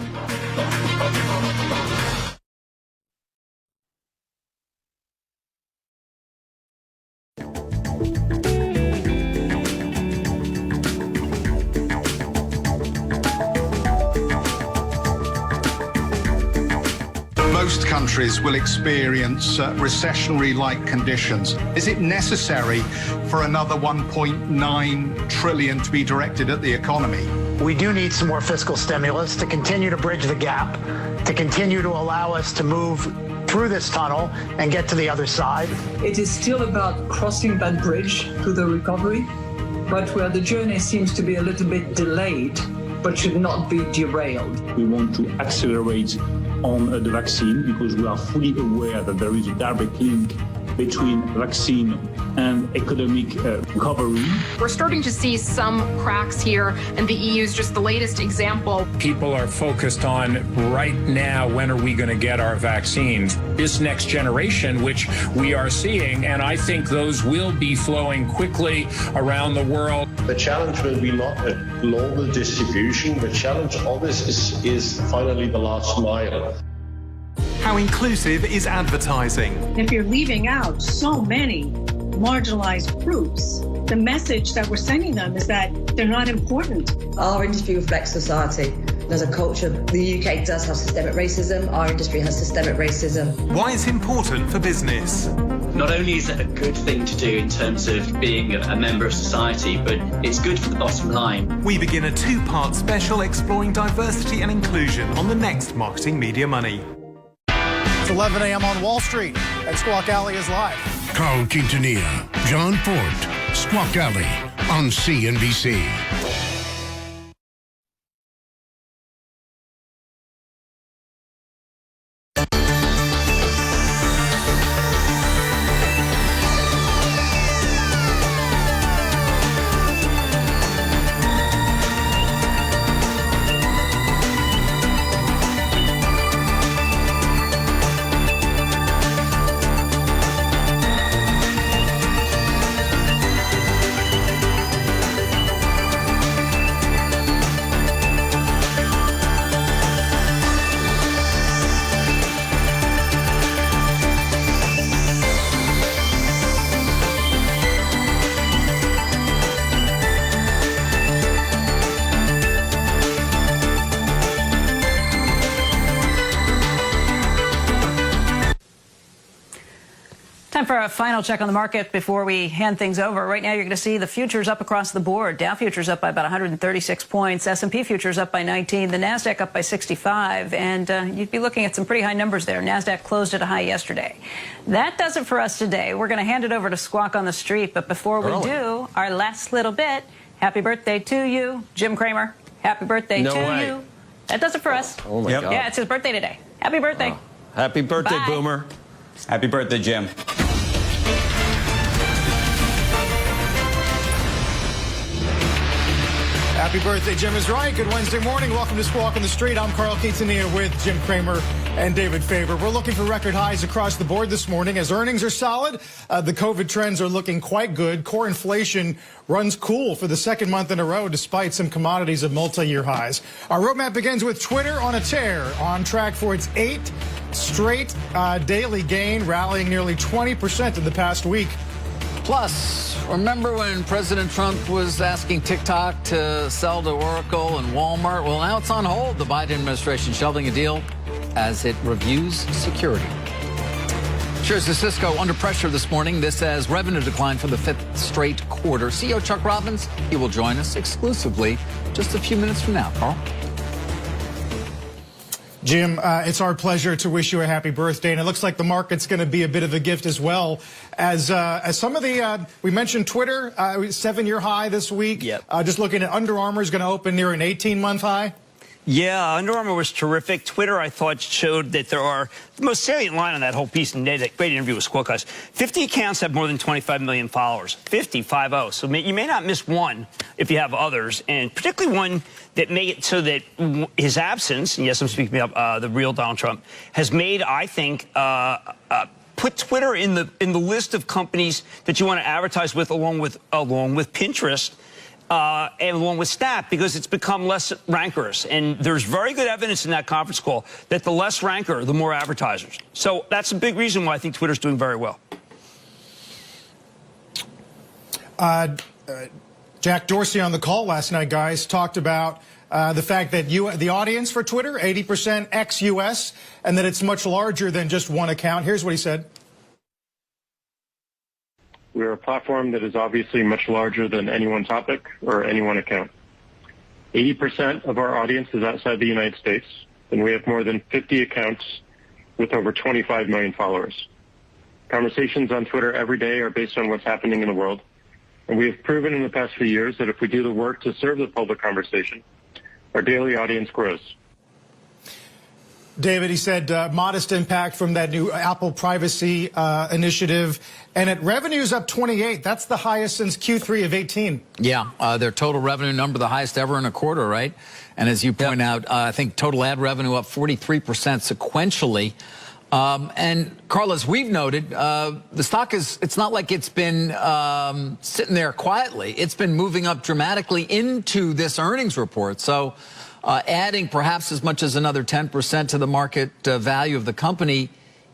Most countries will experience recessionary-like conditions. Is it necessary for another 1.9 trillion to be directed at the economy? We do need some more fiscal stimulus to continue to bridge the gap, to continue to allow us to move through this tunnel and get to the other side. It is still about crossing that bridge to the recovery, but where the journey seems to be a little bit delayed, but should not be derailed. We want to accelerate on the vaccine because we are fully aware that there is a direct link between vaccine and economic recovery. We're starting to see some cracks here, and the EU is just the latest example. People are focused on right now, when are we going to get our vaccines? This next generation, which we are seeing, and I think those will be flowing quickly around the world. The challenge will be not a global distribution. The challenge always is finally the last mile. How inclusive is advertising? If you're leaving out so many marginalized groups, the message that we're sending them is that they're not important. Our industry reflects society. There's a culture. The UK does have systemic racism. Our industry has systemic racism. Why it's important for business? Not only is it a good thing to do in terms of being a member of society, but it's good for the bottom line. We begin a two-part special exploring diversity and inclusion on the next Marketing Media Money. It's 11 a.m. on Wall Street, and Squawk Alley is live. Carl Quintanilla, John Fort, Squawk Alley on CNBC. Time for a final check on the market before we hand things over. Right now, you're going to see the futures up across the board. Dow futures up by about 136 points. S&P futures up by 19. The NASDAQ up by 65. And you'd be looking at some pretty high numbers there. NASDAQ closed at a high yesterday. That does it for us today. We're going to hand it over to Squawk on the Street. But before we do, our last little bit, happy birthday to you, Jim Cramer. Happy birthday to you. That does it for us. Oh, my God. Yeah, it's his birthday today. Happy birthday. Happy birthday, Bye. Boomer. Happy birthday, Jim. Happy birthday, Jim is right. Good Wednesday morning. Welcome to Squawk on the Street. I'm Carl Quintanilla with Jim Cramer and David Faber. We're looking for record highs across the board this morning as earnings are solid. The COVID trends are looking quite good. Core inflation runs cool for the second month in a row despite some commodities at multi-year highs. Our roadmap begins with Twitter on a tear, on track for its 8th straight daily gain, rallying nearly 20% in the past week. Plus, remember when President Trump was asking TikTok to sell to Oracle and Walmart? Well, now it's on hold. The Biden administration shelving a deal as it reviews security. Shares of Cisco under pressure this morning. This as revenue decline for the 5th straight quarter. CEO Chuck Robbins, he will join us exclusively just a few minutes from now. Carl? Jim, it's our pleasure to wish you a happy birthday, and it looks like the market's going to be a bit of a gift as well. As some of the, we mentioned Twitter, 7-year high this week. Yep. Just looking at Under Armour is going to open near an 18-month high. Yeah, Under Armour was terrific. Twitter, I thought, showed that there are the most salient line on that whole piece today. That great interview with Squawk Guys. 50 accounts have more than 25 million followers. 50. So you may not miss one if you have others, and particularly one that made it so that his absence, and yes, I'm speaking about the real Donald Trump, has made, I think, put Twitter in the list of companies that you want to advertise with, along with Pinterest. And along with Snap, because it's become less rancorous. And there's very good evidence in that conference call that the less rancor, the more advertisers. So that's a big reason why I think Twitter's doing very well. Jack Dorsey on the call last night, guys, talked about the fact that the audience for Twitter, 80% ex-US, and that it's much larger than just one account. Here's what he said. We're a platform that is obviously much larger than any one topic or any one account. 80% of our audience is outside the United States, and we have more than 50 accounts with over 25 million followers. Conversations on Twitter every day are based on what's happening in the world, and we have proven in the past few years that if we do the work to serve the public conversation, our daily audience grows. David, he said modest impact from that new Apple privacy initiative. And at revenue's up 28. That's the highest since Q3 of 18. Yeah, their total revenue number, the highest ever in a quarter, right? And as you point out, I think total ad revenue up 43% sequentially. And Carl, as we've noted, the stock it's not like it's been sitting there quietly. It's been moving up dramatically into this earnings report. So adding perhaps as much as another 10% to the market value of the company,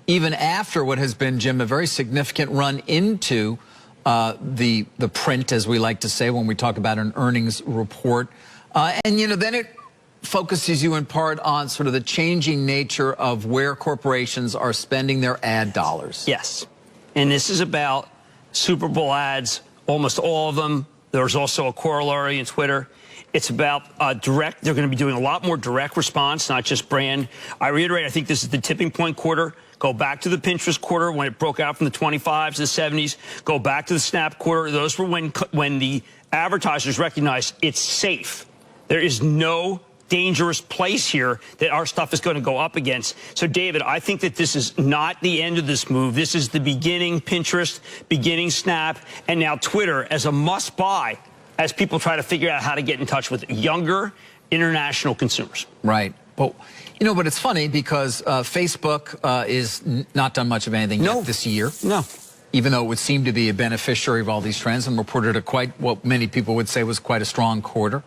even after what has been, Jim, a very significant run into the print, as we like to say when we talk about an earnings report. And, you know, then it focuses you in part on sort of the changing nature of where corporations are spending their ad dollars. Yes. And this is about Super Bowl ads, almost all of them. There's also a corollary in Twitter. It's about direct. They're going to be doing a lot more direct response, not just brand. I think this is the tipping point quarter. Go back to the Pinterest quarter when it broke out from the 25s to the 70s. Go back to the Snap quarter. Those were when the advertisers recognized it's safe. There is no dangerous place here that our stuff is going to go up against. So, David, I think that this is not the end of this move. This is the beginning Pinterest, beginning Snap, and now Twitter as a must-buy as people try to figure out how to get in touch with younger international consumers. Right. Well, you know, but it's funny because Facebook is not done much of anything yet this year. No. Even though it would seem to be a beneficiary of all these trends and reported what many people would say was quite a strong quarter.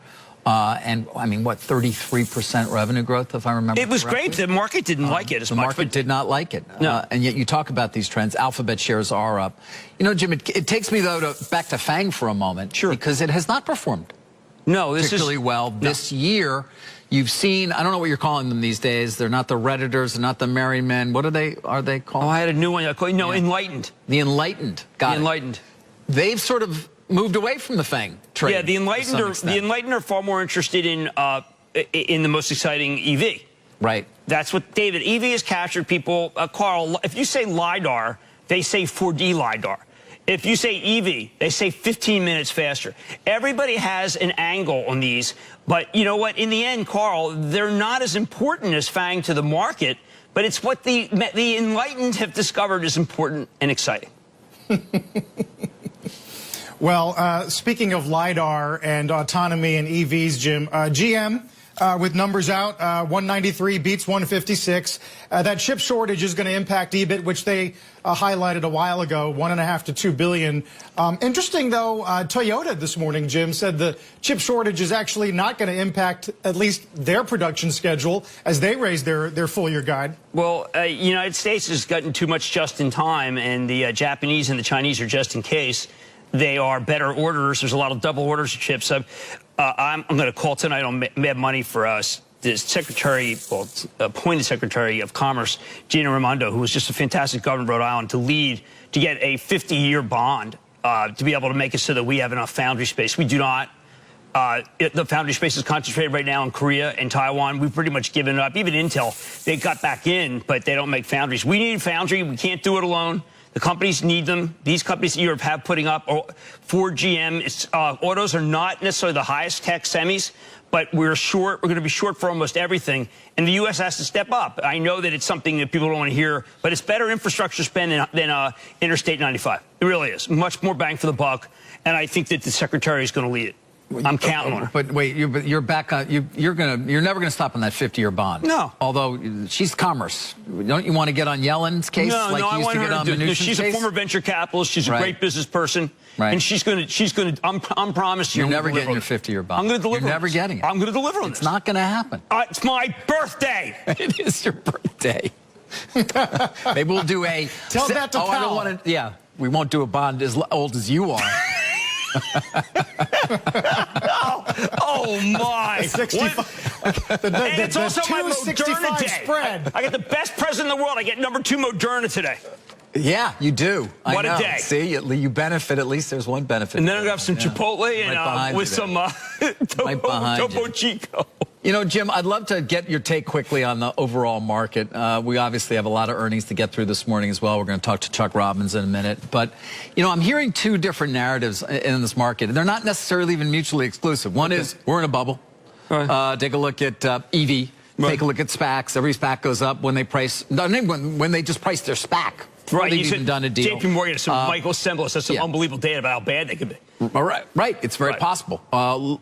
And, I mean, what, 33% revenue growth, if I remember It was correctly? great. The market didn't like it as much. The market did not like it. No. And yet you talk about these trends. Alphabet shares are up. You know, Jim, it takes me, though, back to FANG for a moment. Sure. Because it has not performed particularly well this year. You've seen, I don't know what you're calling them these days. They're not the Redditors, they're not the Merry Men. What are they called? Oh, I had a new one. Enlightened. The Enlightened. Got it. Enlightened. They've sort of moved away from the FANG trade. Yeah, the Enlightened are far more interested in the most exciting EV. Right. That's what, David, EV has captured people. Carl, if you say LiDAR, they say 4D LiDAR. If you say EV, they say 15 minutes faster. Everybody has an angle on these, but you know what? In the end, Carl, they're not as important as FANG to the market, but it's what the Enlightened have discovered is important and exciting. Well, speaking of LiDAR and autonomy and EVs, Jim, GM with numbers out, 193 beats 156. That chip shortage is going to impact EBIT, which they highlighted a while ago, $1.5 to $2 billion. Interesting, though, Toyota this morning, Jim, said the chip shortage is actually not going to impact at least their production schedule as they raise their full-year guide. Well, United States has gotten too much just in time, and the Japanese and the Chinese are just in case. They are better orders. There's a lot of double orders of chips. I'm going to call tonight on Mad Money for us. the secretary, well, appointed Secretary of Commerce, Gina Raimondo, who was just a fantastic governor of Rhode Island, to get a 50-year bond to be able to make it so that we have enough foundry space. We do not. The foundry space is concentrated right now in Korea and Taiwan. We've pretty much given it up. Even Intel, they got back in, but they don't make foundries. We need a foundry. We can't do it alone. The companies need them. These companies that Europe have putting up, Ford, GM, autos are not necessarily the highest tech semis, but we're short. We're going to be short for almost everything. And the U.S. has to step up. I know that it's something that people don't want to hear, but it's better infrastructure spend than Interstate 95. It really is. Much more bang for the buck. And I think that the Secretary is going to lead it. I'm counting on her. But wait, you're back on. You're never gonna stop on that 50-year bond. No. Although she's commerce, don't you want to get on Yellen's case? No, like no, you used I want to her get on to do. Mnuchin's She's case? a former venture capitalist. She's a great business person, and she's gonna. I'm promised you're never getting your 50-year bond. I'm gonna deliver. You're never getting it. I'm gonna deliver on this. It's not gonna happen. It's my birthday. It is your birthday. Maybe we'll do a. Tell that to I don't want to. Yeah, we won't do a bond as old as you are. Oh my! 65. And it's also my Moderna day. Spread. I get the best president in the world. I get #2 Moderna today. Yeah, you do. What I know. a day! See, you benefit. At least there's one benefit. And then I'm gonna have some Chipotle and with some Topo Chico. You know, Jim, I'd love to get your take quickly on the overall market. We obviously have a lot of earnings to get through this morning as well. We're going to talk to Chuck Robbins in a minute. But, you know, I'm hearing two different narratives in this market, and they're not necessarily even mutually exclusive. One is we're in a bubble. Take a look at EV. Take a look at SPACs. Every SPAC goes up when they price, when they just price their SPAC. Right, they've even done a deal. JP Morgan has some Michael Semblis has some unbelievable data about how bad they could be. All right, it's very possible.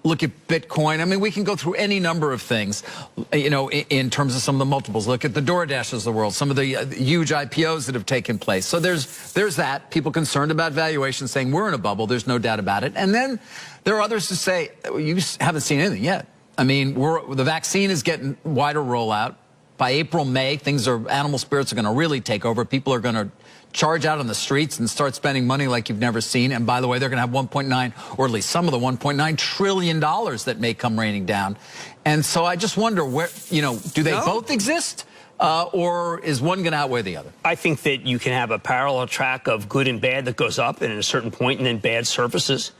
Look at Bitcoin. I mean, we can go through any number of things, you know, in terms of some of the multiples. Look at the DoorDashes of the world, some of the huge IPOs that have taken place. So there's that. People concerned about valuation saying we're in a bubble. There's no doubt about it. And then there are others who say, you haven't seen anything yet. I mean, the vaccine is getting wider rollout. By April, May, animal spirits are going to really take over. People are going to charge out on the streets and start spending money like you've never seen. And by the way, they're going to have 1.9, or at least some of the $1.9 trillion that may come raining down. And so I just wonder where, you know, do they both exist? Or is one going to outweigh the other? I think that you can have a parallel track of good and bad that goes up, and at a certain point, and then bad surfaces.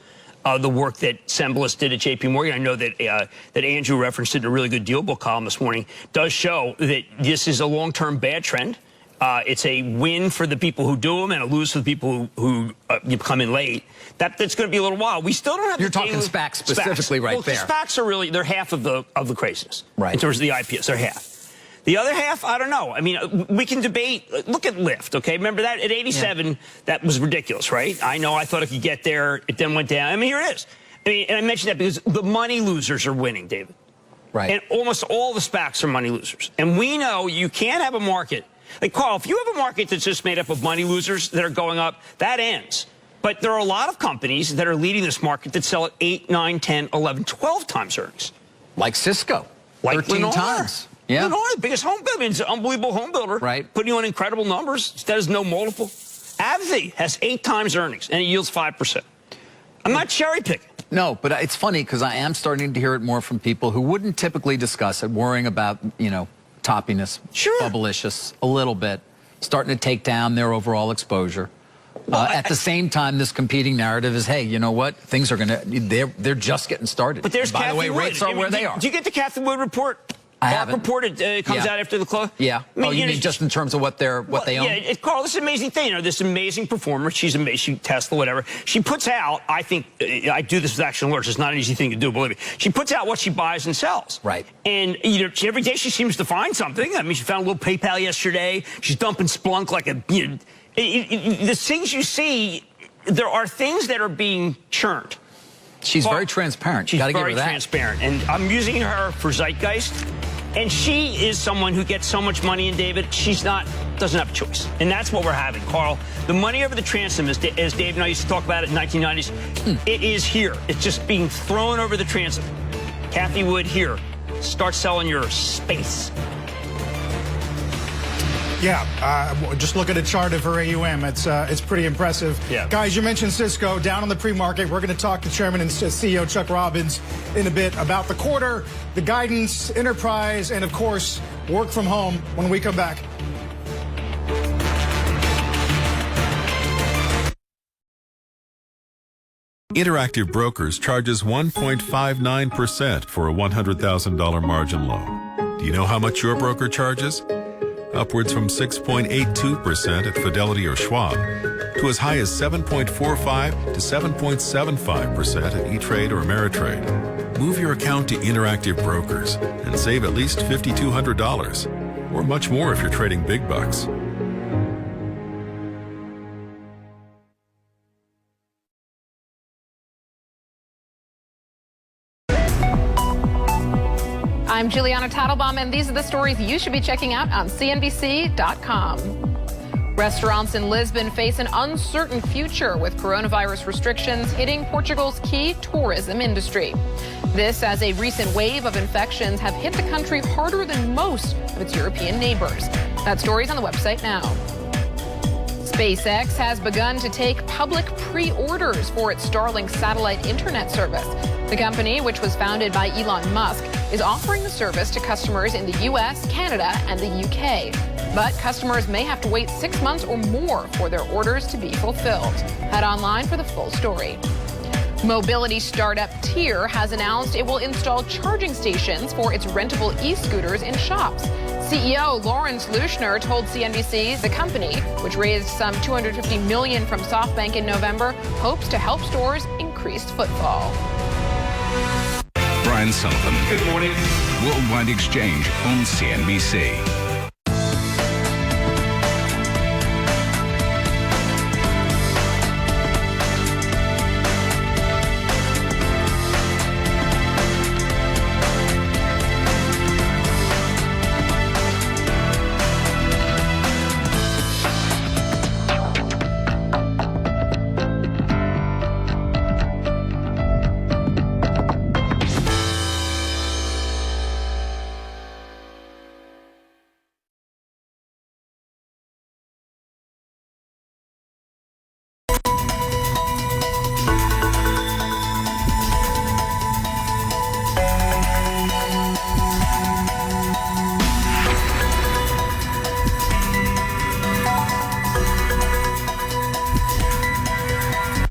The work that Semblis did at JP Morgan, I know that that Andrew referenced it in a really good deal book column this morning, does show that this is a long-term bad trend. It's a win for the people who do them and a lose for the people who come in late. That's going to be a little while. We still don't have. You're talking SPACs specifically, right there. The SPACs are really, they're half of the craziness, right? In terms of the IPOs, they're half. The other half, I don't know. I mean, we can debate. Look at Lyft, okay? Remember that? At 87, that was ridiculous, right? I know I thought it could get there. It then went down. I mean, here it is. I mean, and I mentioned that because the money losers are winning, David. Right. And almost all the SPACs are money losers. And we know you can't have a market. Like, Carl, if you have a market that's just made up of money losers that are going up, that ends. But there are a lot of companies that are leading this market that sell at 8, 9, 10, 11, 12 times earnings. Like Cisco. Like 13 Lennar. times. Yeah. Lennar, the biggest home builder. I mean, it's an unbelievable home builder. Right. Putting on incredible numbers. That is no multiple. AbbVie has 8 times earnings, and it yields 5%. I'm not cherry picking. No, but it's funny because I am starting to hear it more from people who wouldn't typically discuss it, worrying about, you know, toppiness, bubblicious, a little bit, starting to take down their overall exposure. At the same time, this competing narrative is, hey, you know what? Things are going to, they're just getting started. But there's by the way, rates are where they are. Do you get the Cathy Wood report? I haven't. Report it comes out after the close. Yeah. I mean, you mean just in terms of what they own? Yeah, Carl, this is an amazing thing. You know, this amazing performer. She's amazing. Tesla, whatever. She puts out. I think I do this with Action Alerts. It's not an easy thing to do, believe me. She puts out what she buys and sells. Right. And every day she seems to find something. I mean, she found a little PayPal yesterday. She's dumping Splunk like a. The things you see, there are things that are being churned. She's very transparent. She's Gotta give her very that. transparent, and I'm using her for zeitgeist. And she is someone who gets so much money in, David, doesn't have a choice. And that's what we're having, Carl. The money over the transom, as Dave and I used to talk about it in the 1990s, it is here. It's just being thrown over the transom. Cathy Wood here. Start selling your space. Yeah, just look at a chart of her AUM. It's pretty impressive. Yeah. Guys, you mentioned Cisco down on the pre-market. We're going to talk to Chairman and CEO Chuck Robbins in a bit about the quarter, the guidance, enterprise, and of course, work from home when we come back. Interactive Brokers charges 1.59% for a $100,000 margin loan. Do you know how much your broker charges? Upwards from 6.82% at Fidelity or Schwab to as high as 7.45 to 7.75% at E-Trade or Ameritrade. Move your account to Interactive Brokers and save at least $5,200 or much more if you're trading big bucks. I'm Juliana Tattlebaum, and these are the stories you should be checking out on CNBC.com. Restaurants in Lisbon face an uncertain future with coronavirus restrictions hitting Portugal's key tourism industry. This as a recent wave of infections have hit the country harder than most of its European neighbors. That story's on the website now. SpaceX has begun to take public pre-orders for its Starlink satellite internet service. The company, which was founded by Elon Musk, is offering the service to customers in the U.S., Canada, and the U.K. But customers may have to wait 6 months or more for their orders to be fulfilled. Head online for the full story. Mobility startup Tier has announced it will install charging stations for its rentable e-scooters in shops. CEO Lawrence Lushner told CNBC the company, which raised some $250 million from SoftBank in November, hopes to help stores increase footfall. Brian Sullivan. Good morning. Worldwide Exchange on CNBC.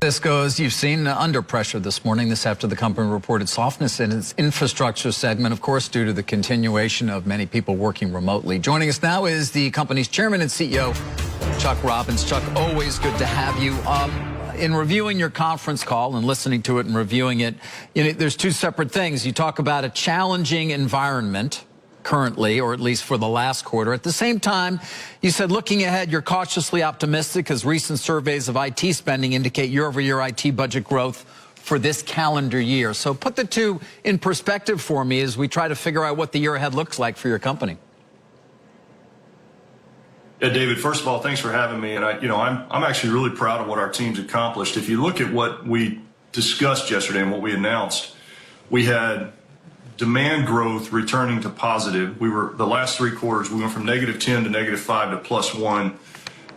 Cisco, as you've seen, under pressure this morning. This after the company reported softness in its infrastructure segment, of course, due to the continuation of many people working remotely. Joining us now is the company's chairman and CEO, Chuck Robbins. Chuck, always good to have you. In reviewing your conference call and listening to it and reviewing it, there's two separate things. You talk about a challenging environment currently, or at least for the last quarter. At the same time, you said looking ahead, you're cautiously optimistic as recent surveys of IT spending indicate year-over-year IT budget growth for this calendar year. So put the two in perspective for me as we try to figure out what the year ahead looks like for your company. Yeah, David, first of all, thanks for having me. And I'm actually really proud of what our team's accomplished. If you look at what we discussed yesterday and what we announced, we had demand growth returning to positive. The last 3 quarters, we went from -10 to -5 to +1,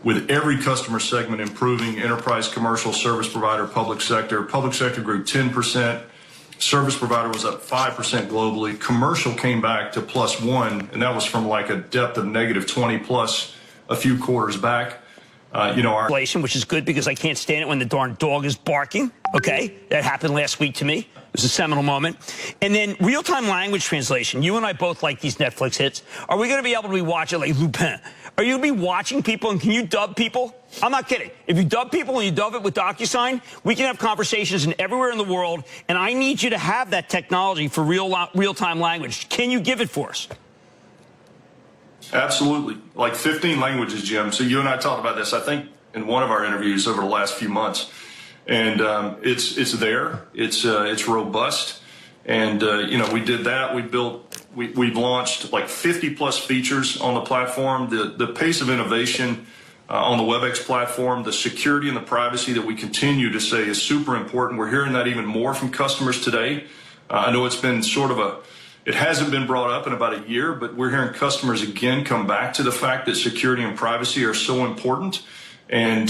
with every customer segment improving: enterprise, commercial, service provider, public sector. Public sector grew 10%. Service provider was up 5% globally. Commercial came back to +1, and that was from like a depth of -20 plus a few quarters back. Our inflation, which is good because I can't stand it when the darn dog is barking. Okay, that happened last week to me. It was a seminal moment. And then real-time language translation. You and I both like these Netflix hits. Are we going to be able to be watching like Lupin? Are you going to be watching people, and can you dub people? I'm not kidding. If you dub people and you dub it with DocuSign, we can have conversations everywhere in the world, and I need you to have that technology for real-time language. Can you give it for us? Absolutely. Like 15 languages, Jim. So you and I talked about this, I think, in one of our interviews over the last few months. And it's there. It's robust. And, we did that. We've launched like 50 plus features on the platform. The pace of innovation on the WebEx platform, the security and the privacy that we continue to say is super important. We're hearing that even more from customers today. I know it's been sort of It hasn't been brought up in about a year, but we're hearing customers again come back to the fact that security and privacy are so important. And,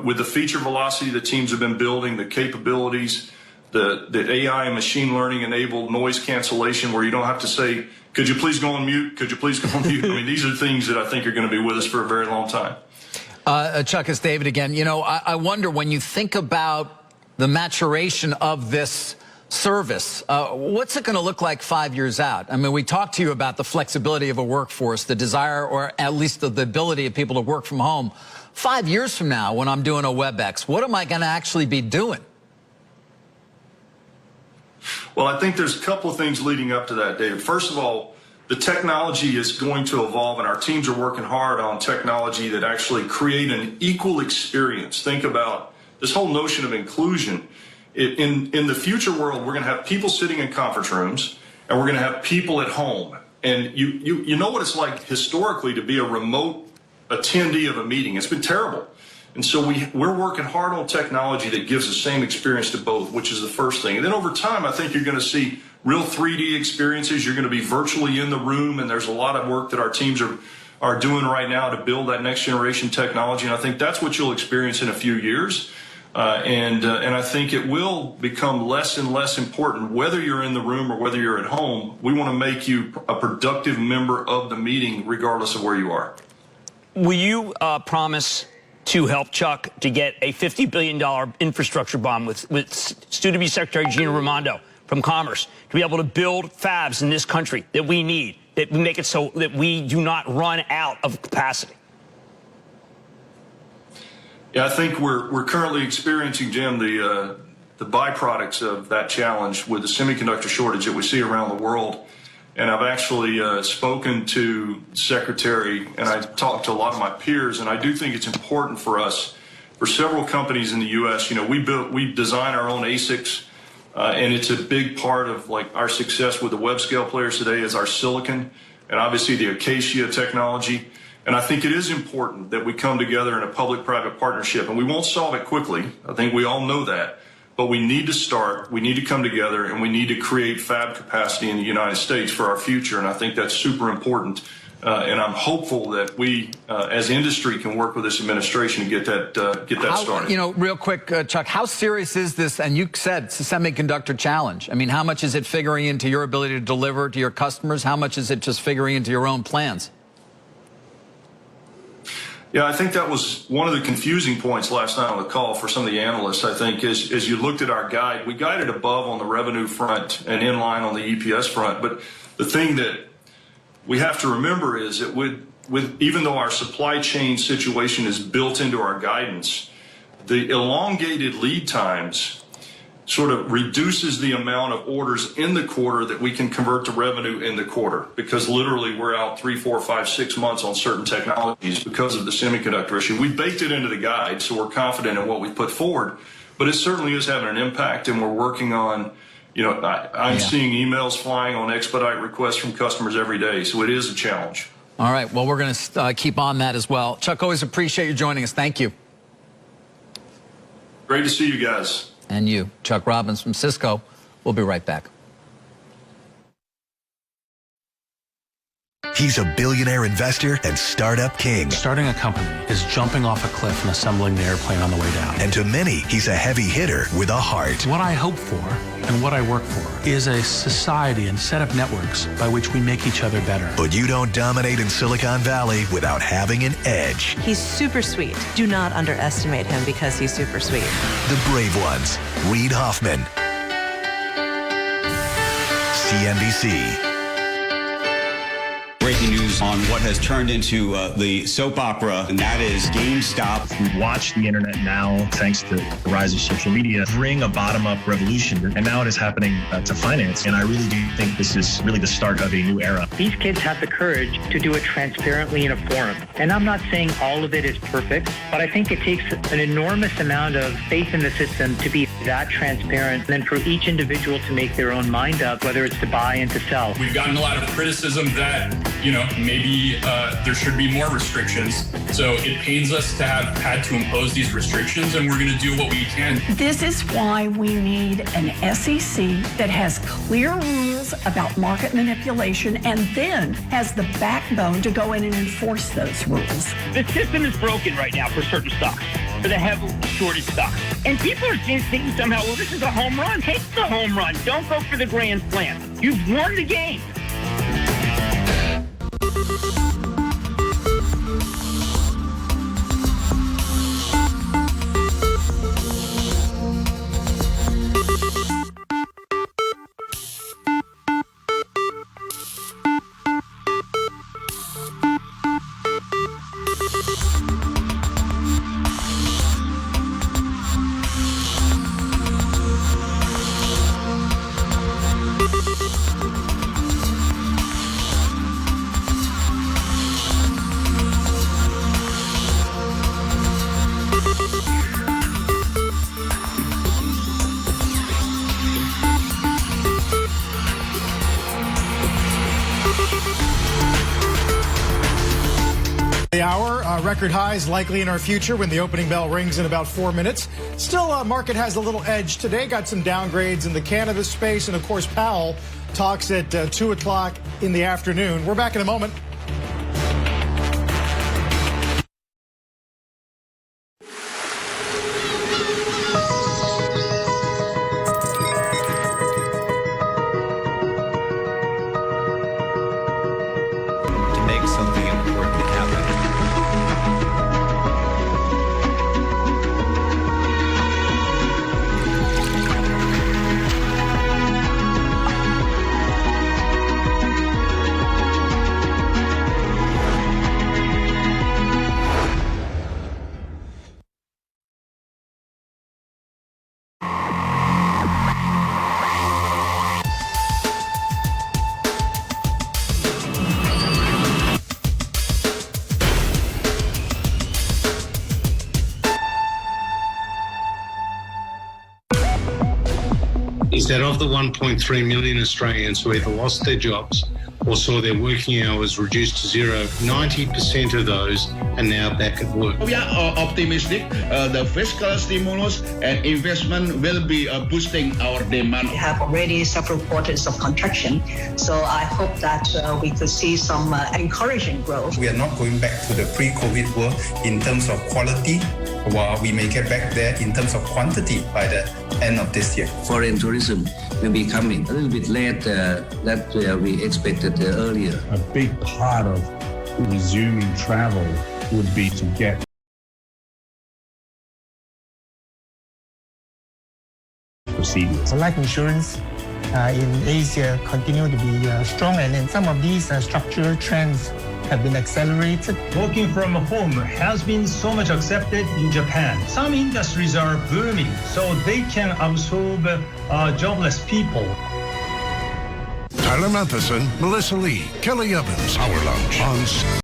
with the feature velocity the teams have been building, the capabilities, the AI and machine learning enabled noise cancellation where you don't have to say, could you please go on mute? Could you please go on mute? I mean, these are things that I think are going to be with us for a very long time. Chuck, it's David again. I wonder, when you think about the maturation of this service, what's it going to look like 5 years out? I mean, we talked to you about the flexibility of a workforce, the desire, or at least the ability of people to work from home. 5 years from now, when I'm doing a WebEx, what am I going to actually be doing? Well, I think there's a couple of things leading up to that, David. First of all, the technology is going to evolve, and our teams are working hard on technology that actually create an equal experience. Think about this whole notion of inclusion. In the future world, we're going to have people sitting in conference rooms, and we're going to have people at home. And you know what it's like historically to be a remote attendee of a meeting. It's been terrible. And so we're working hard on technology that gives the same experience to both, which is the first thing. And then over time, I think you're going to see real 3D experiences. You're going to be virtually in the room, and there's a lot of work that our teams are doing right now to build that next generation technology. And I think that's what you'll experience in a few years. And I think it will become less and less important whether you're in the room or whether you're at home. We want to make you a productive member of the meeting regardless of where you are. Will you promise to help Chuck to get a $50 billion infrastructure bond with soon-to-be Secretary Gina Raimondo from Commerce to be able to build fabs in this country that we need, that we make it so that we do not run out of capacity? Yeah, I think we're currently experiencing, Jim, the byproducts of that challenge with the semiconductor shortage that we see around the world. And I've actually spoken to the Secretary, and I've talked to a lot of my peers, and I do think it's important for us, for several companies in the U.S. We design our own ASICs, and it's a big part of our success with the web scale players today is our silicon, and obviously the Acacia technology. And I think it is important that we come together in a public-private partnership, and we won't solve it quickly. I think we all know that. But we need to start, we need to come together, and we need to create fab capacity in the United States for our future, and I think that's super important. And I'm hopeful that we, as industry, can work with this administration to get that started. Real quick, Chuck, how serious is this? And you said it's a semiconductor challenge. I mean, how much is it figuring into your ability to deliver to your customers? How much is it just figuring into your own plans? Yeah, I think that was one of the confusing points last night on the call for some of the analysts. I think as you looked at our guide, we guided above on the revenue front and in line on the EPS front. But the thing that we have to remember is that even though our supply chain situation is built into our guidance, the elongated lead times sort of reduces the amount of orders in the quarter that we can convert to revenue in the quarter, because literally we're out 3, 4, 5, 6 months on certain technologies because of the semiconductor issue. We baked it into the guide, so we're confident in what we put forward, but it certainly is having an impact, and we're working on, I'm seeing emails flying on expedite requests from customers every day, so it is a challenge. All right, well, we're going to keep on that as well. Chuck, always appreciate you joining us. Thank you. Great to see you guys. And you, Chuck Robbins from Cisco. We'll be right back. He's a billionaire investor and startup king. Starting a company is jumping off a cliff and assembling the airplane on the way down. And to many, he's a heavy hitter with a heart. What I hope for and what I work for is a society and set of networks by which we make each other better. But you don't dominate in Silicon Valley without having an edge. He's super sweet. Do not underestimate him because he's super sweet. The brave ones. Reid Hoffman. CNBC. Breaking news on what has turned into the soap opera, and that is GameStop. We watch the internet now, thanks to the rise of social media, bring a bottom-up revolution, and now it is happening to finance. And I really do think this is really the start of a new era. These kids have the courage to do it transparently in a forum. And I'm not saying all of it is perfect, but I think it takes an enormous amount of faith in the system to be that transparent than for each individual to make their own mind up, whether it's to buy and to sell. We've gotten a lot of criticism that, maybe there should be more restrictions. So it pains us to have had to impose these restrictions, and we're going to do what we can. This is why we need an SEC that has clear rules about market manipulation and then has the backbone to go in and enforce those rules. The system is broken right now for certain stocks, for the heavily shorted stocks. And people are thinking somehow, well, this is a home run. Take the home run. Don't go for the grand slam. You've won the game. The hour, record highs likely in our future when the opening bell rings in about 4 minutes. Still, market has a little edge today. Got some downgrades in the cannabis space. And, of course, Powell talks at 2 o'clock in the afternoon. We're back in a moment. To make something important happen. Instead of the 1.3 million Australians who either lost their jobs or saw their working hours reduced to zero, 90% of those are now back at work. We are optimistic. The fiscal stimulus and investment will be boosting our demand. We have already several quarters of contraction, so I hope that we could see some encouraging growth. We are not going back to the pre-COVID world in terms of quality, while we may get back there in terms of quantity by the end of this year. Foreign tourism will be coming a little bit later than we expected earlier. A big part of resuming travel would be to get procedures. Life insurance in Asia continue to be strong, and then some of these structural trends have been accelerated. Working from home has been so much accepted in Japan. Some industries are booming, so they can absorb jobless people. Tyler Matheson, Melissa Lee, Kelly Evans, Our Lunch on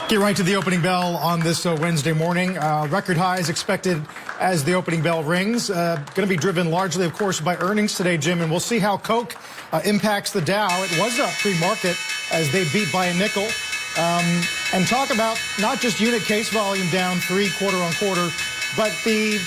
Get right to the opening bell on this Wednesday morning. Record highs expected as the opening bell rings. Going to be driven largely, of course, by earnings today, Jim, and we'll see how Coke impacts the Dow. It was up pre-market as they beat by a nickel. And talk about not just unit case volume down 3 quarter on quarter, but the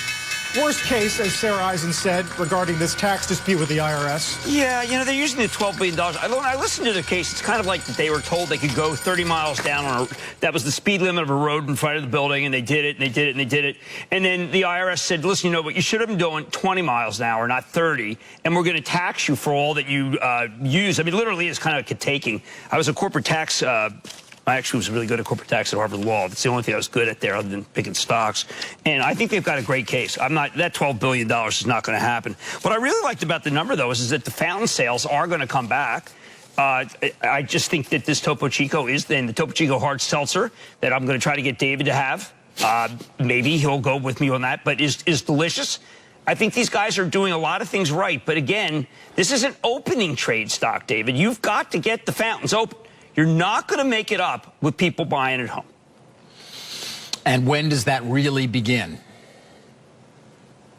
worst case, as Sarah Eisen said, regarding this tax dispute with the IRS? Yeah, you know, they're using the $12 billion. When I listened to the case, it's kind of like they were told they could go 30 miles down on that was the speed limit of a road in front of the building, and they did it, and they did it, and they did it. And then the IRS said, listen, you know what, you should have been doing 20 miles an hour, not 30, and we're going to tax you for all that you use. I mean, literally, it's kind of like a taking. I was a corporate tax I actually was really good at corporate tax at Harvard Law. That's the only thing I was good at there other than picking stocks. And I think they've got a great case. That $12 billion is not going to happen. What I really liked about the number, though, is that the fountain sales are going to come back. I just think that this Topo Chico is then the Topo Chico hard seltzer that I'm going to try to get David to have. Maybe he'll go with me on that, but is delicious. I think these guys are doing a lot of things right. But again, this is an opening trade stock, David. You've got to get the fountains open. You're not going to make it up with people buying at home. And when does that really begin?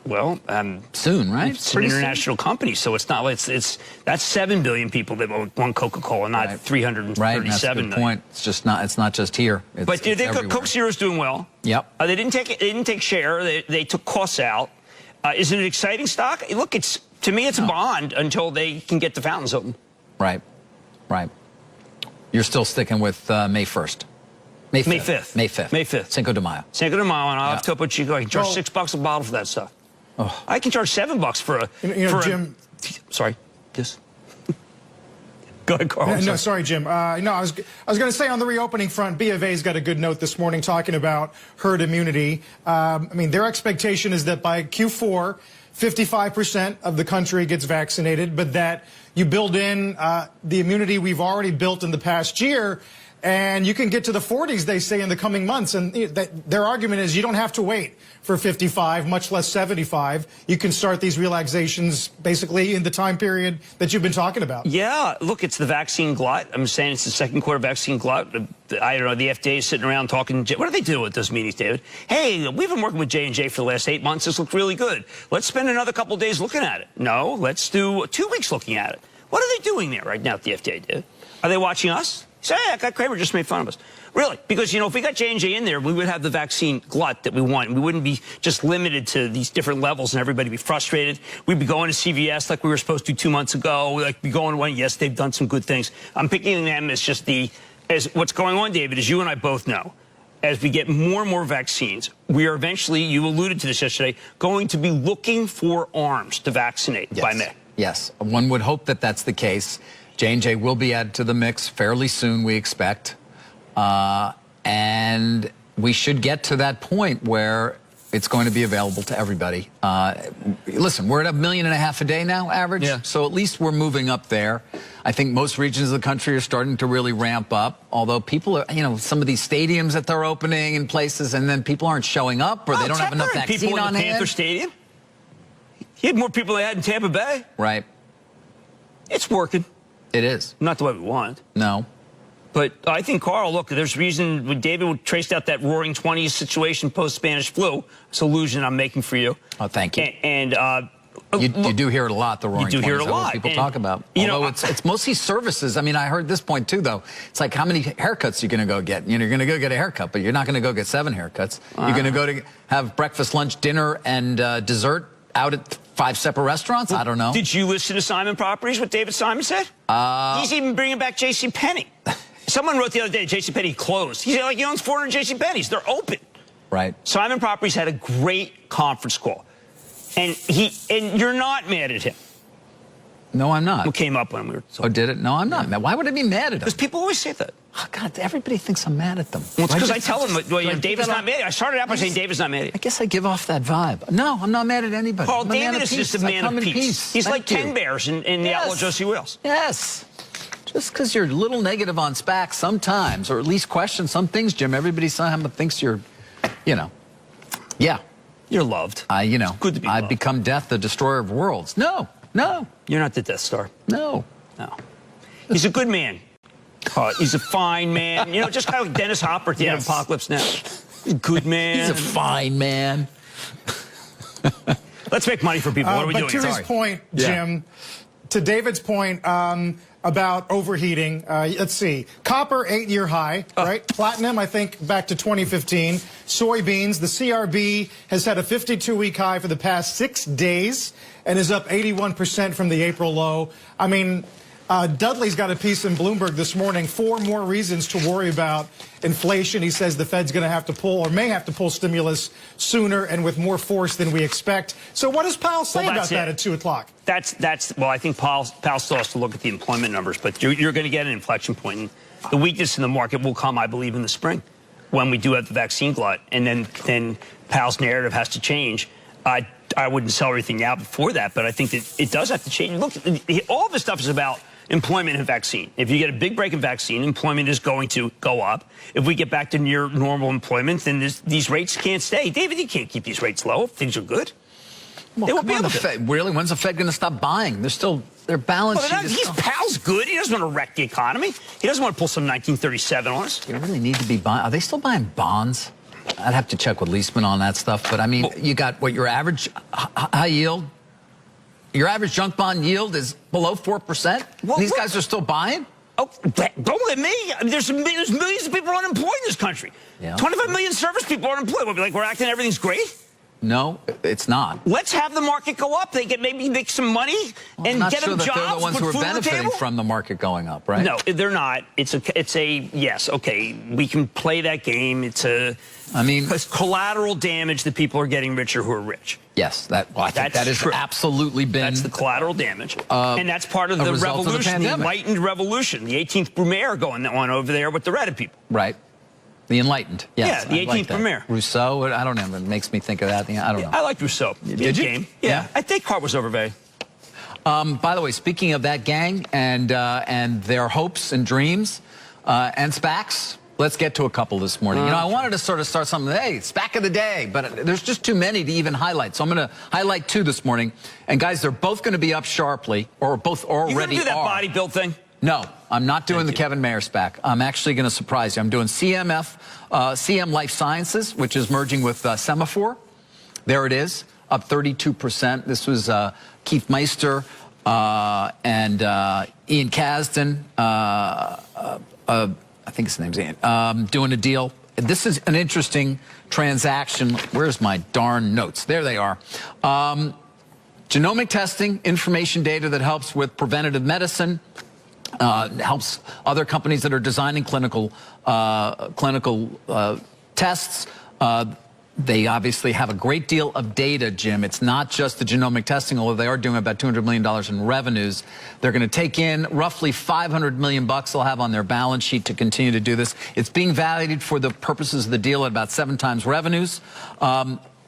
Well, soon, right? It's an international company, so it's not. That's 7 billion people that want Coca-Cola, not 337. Right, that's a good point. It's just not. It's not just here. But they've got Coke Zero's doing well. Yep. They didn't take share. They took costs out. Is it an exciting stock? Look, to me, it's a bond until they can get the fountains open. Right. Right. You're still sticking with May 1st. May 5th. May 5th. May 5th. Cinco de Mayo. Cinco de Mayo, and I'll have Topo Chico. I can charge $6 a bottle for that stuff. Oh. I can charge $7 for a... Jim... Sorry. Yes. Go ahead, Carl. No, sorry, Jim. I was going to say on the reopening front, B of A's got a good note this morning talking about herd immunity. I mean, their expectation is that by Q4, 55% of the country gets vaccinated, but that you build in the immunity we've already built in the past year, and you can get to the 40s, they say, in the coming months. And their argument is you don't have to wait for 55, much less 75. You can start these relaxations basically in the time period that you've been talking about. Yeah, look, it's the vaccine glut. I'm saying it's the second quarter vaccine glut. I don't know, the FDA is sitting around talking. What do they do at those meetings, David? Hey, we've been working with J&J for the last 8 months. This looked really good. Let's spend another couple of days looking at it. No, let's do 2 weeks looking at it. What are they doing there right now at the FDA, David? Are they watching us? Say, hey, that guy Kramer just made fun of us. Really? Because, you know, if we got J&J in there, we would have the vaccine glut that we want. We wouldn't be just limited to these different levels and everybody be frustrated. We'd be going to CVS like we were supposed to 2 months ago. Like, be going to yes, they've done some good things. I'm picking them as just as what's going on, David, as you and I both know. As we get more and more vaccines, we are eventually, you alluded to this yesterday, going to be looking for arms to vaccinate by May. Yes. One would hope that that's the case. J&J will be added to the mix fairly soon, we expect. And we should get to that point where it's going to be available to everybody. Listen, we're at 1.5 million a day now, average. Yeah. So at least we're moving up there. I think most regions of the country are starting to really ramp up. Although people are, you know, some of these stadiums that they're opening in places, and then people aren't showing up, or they don't have enough vaccine people on in the hand. Panther Stadium. He had more people than they had in Tampa Bay. Right. It's working. It is. Not the way we want. No. But I think, Carl, look, there's reason when David traced out that roaring 20s situation post-Spanish flu. It's an illusion I'm making for you. Oh, thank you. And you do hear it a lot, the roaring 20s. You do hear it a lot. People talk about. Although it's mostly services. I mean, I heard this point, too, though. It's like, how many haircuts are you going to go get? You know, you're going to go get a haircut, but you're not going to go get 7 haircuts. You're going to go to have breakfast, lunch, dinner, and dessert out at 5 separate restaurants? I don't know. Did you listen to Simon Properties, what David Simon said? He's even bringing back JCPenney. Someone wrote the other day JCPenney closed. He owns 400 JCPenney's. They're open. Right. Simon Properties had a great conference call. And you're not mad at him. No, I'm not. Who came up when we were talking. Oh, did it? No, I'm not mad. Why would I be mad at him? Because people always say that. Oh, God, everybody thinks I'm mad at them. Well, it's because I tell them, David's not mad at you. I started out by saying David's not mad at you. I guess I give off that vibe. No, I'm not mad at anybody. Paul, David is just a man of peace. He's like Ken Bears in the Outlaw Josie Wales. Yes. Just because you're a little negative on SPAC sometimes, or at least question some things, Jim, everybody somehow thinks you're, you know, yeah. You're loved. You know, good to be I've loved. Become Death, the destroyer of worlds. No. You're not the Death Star. No. He's a good man. He's a fine man. You know, just kind of like Dennis Hopper at the end of Apocalypse Now. He's a good man. He's a fine man. Let's make money for people. What are we doing? To his point, Jim, to David's point, about overheating. Let's see. Copper, 8-year high, right? Platinum, I think, back to 2015. Soybeans, the CRB has had a 52-week high for the past 6 days and is up 81% from the April low. I mean, Dudley's got a piece in Bloomberg this morning, 4 more reasons to worry about inflation. He says the Fed's going to have to pull or may have to pull stimulus sooner and with more force than we expect. So what does Powell say about that at 2 o'clock? Well, I think Powell still has to look at the employment numbers, but you're going to get an inflection point. And the weakness in the market will come, I believe, in the spring when we do have the vaccine glut. And then Powell's narrative has to change. I wouldn't sell everything now before that, but I think that it does have to change. Look, all of this stuff is about employment and vaccine. If you get a big break in vaccine, employment is going to go up. If we get back to near normal employment, then these rates can't stay. David, you can't keep these rates low if things are good. Well, they won't be able to. Fed, really? When's the Fed going to stop buying? Their balance sheet is still... Powell's good. He doesn't want to wreck the economy. He doesn't want to pull some 1937 on us. You really need to be buying. Are they still buying bonds? I'd have to check with Leisman on that stuff. But, I mean, you got what your average high yield... Your average junk bond yield is below 4%. Well, these guys are still buying? Oh, don't let me. I mean, there's millions of people unemployed in this country. Yeah. 25 million service people are unemployed. We'll be like, we're acting everything's great? No, it's not. Let's have the market go up. They can maybe make some money and get them jobs. They're the ones who are benefiting from the market going up, right? No, they're not. It's a yes, okay, we can play that game. It's collateral damage that people are getting richer who are rich. Yes, I think that has absolutely been... That's the collateral damage. And that's part of the revolution, the enlightened revolution. The 18th Brumaire going on over there with the Reddit people. Right. The Enlightened, yes. Yeah, the 18th Brumaire. Rousseau, I don't know, it makes me think of that. I don't know. I liked Rousseau. Did you? Game. Yeah, I think Descartes was overvalued. By the way, speaking of that gang and their hopes and dreams and SPACs, let's get to a couple this morning. You know, I wanted to sort of start something, hey, SPAC of the day, but there's just too many to even highlight. So I'm going to highlight 2 this morning. And guys, they're both going to be up sharply, or both already are. You going to do that body build thing? No, I'm not doing the Kevin Mayer SPAC. I'm actually going to surprise you. I'm doing CM Life Sciences, which is merging with Semaphore. There it is, up 32%. This was Keith Meister and Ian Kasdan. I think his name's Ian. Doing a deal. This is an interesting transaction. Where's my darn notes? There they are. Genomic testing, information data that helps with preventative medicine. Helps other companies that are designing clinical tests. They obviously have a great deal of data, Jim. It's not just the genomic testing, although they are doing about $200 million in revenues. They're going to take in roughly $500 million they'll have on their balance sheet to continue to do this. It's being valued for the purposes of the deal at about 7 times revenues.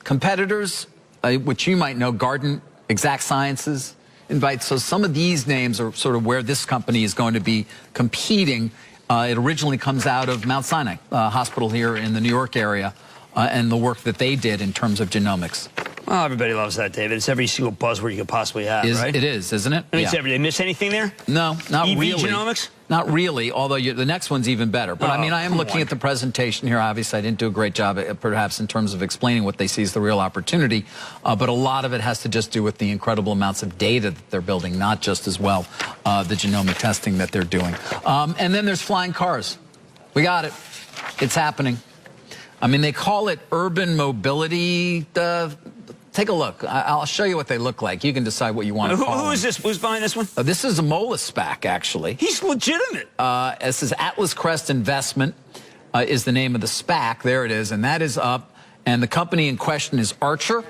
Competitors, which you might know, Guardant, Exact Sciences, Invite. So some of these names are sort of where this company is going to be competing. It originally comes out of Mount Sinai Hospital here in the New York area and the work that they did in terms of genomics. Well, everybody loves that, David. It's every single buzzword you could possibly have, right? It is, isn't it? I mean, it's every day. Miss anything there? No, not EV really. genomics? Not really, although the next one's even better. But, I mean, I am looking at the presentation here. Obviously, I didn't do a great job, perhaps, in terms of explaining what they see as the real opportunity. But a lot of it has to just do with the incredible amounts of data that they're building, not just as well the genomic testing that they're doing. And then there's flying cars. We got it. It's happening. I mean, they call it urban mobility. Take a look. I'll show you what they look like. You can decide what you want to call them. Who is this? Who's buying this one? This is a Mola SPAC, actually. He's legitimate. This is Atlas Crest Investment is the name of the SPAC. There it is, and that is up. And the company in question is Archer.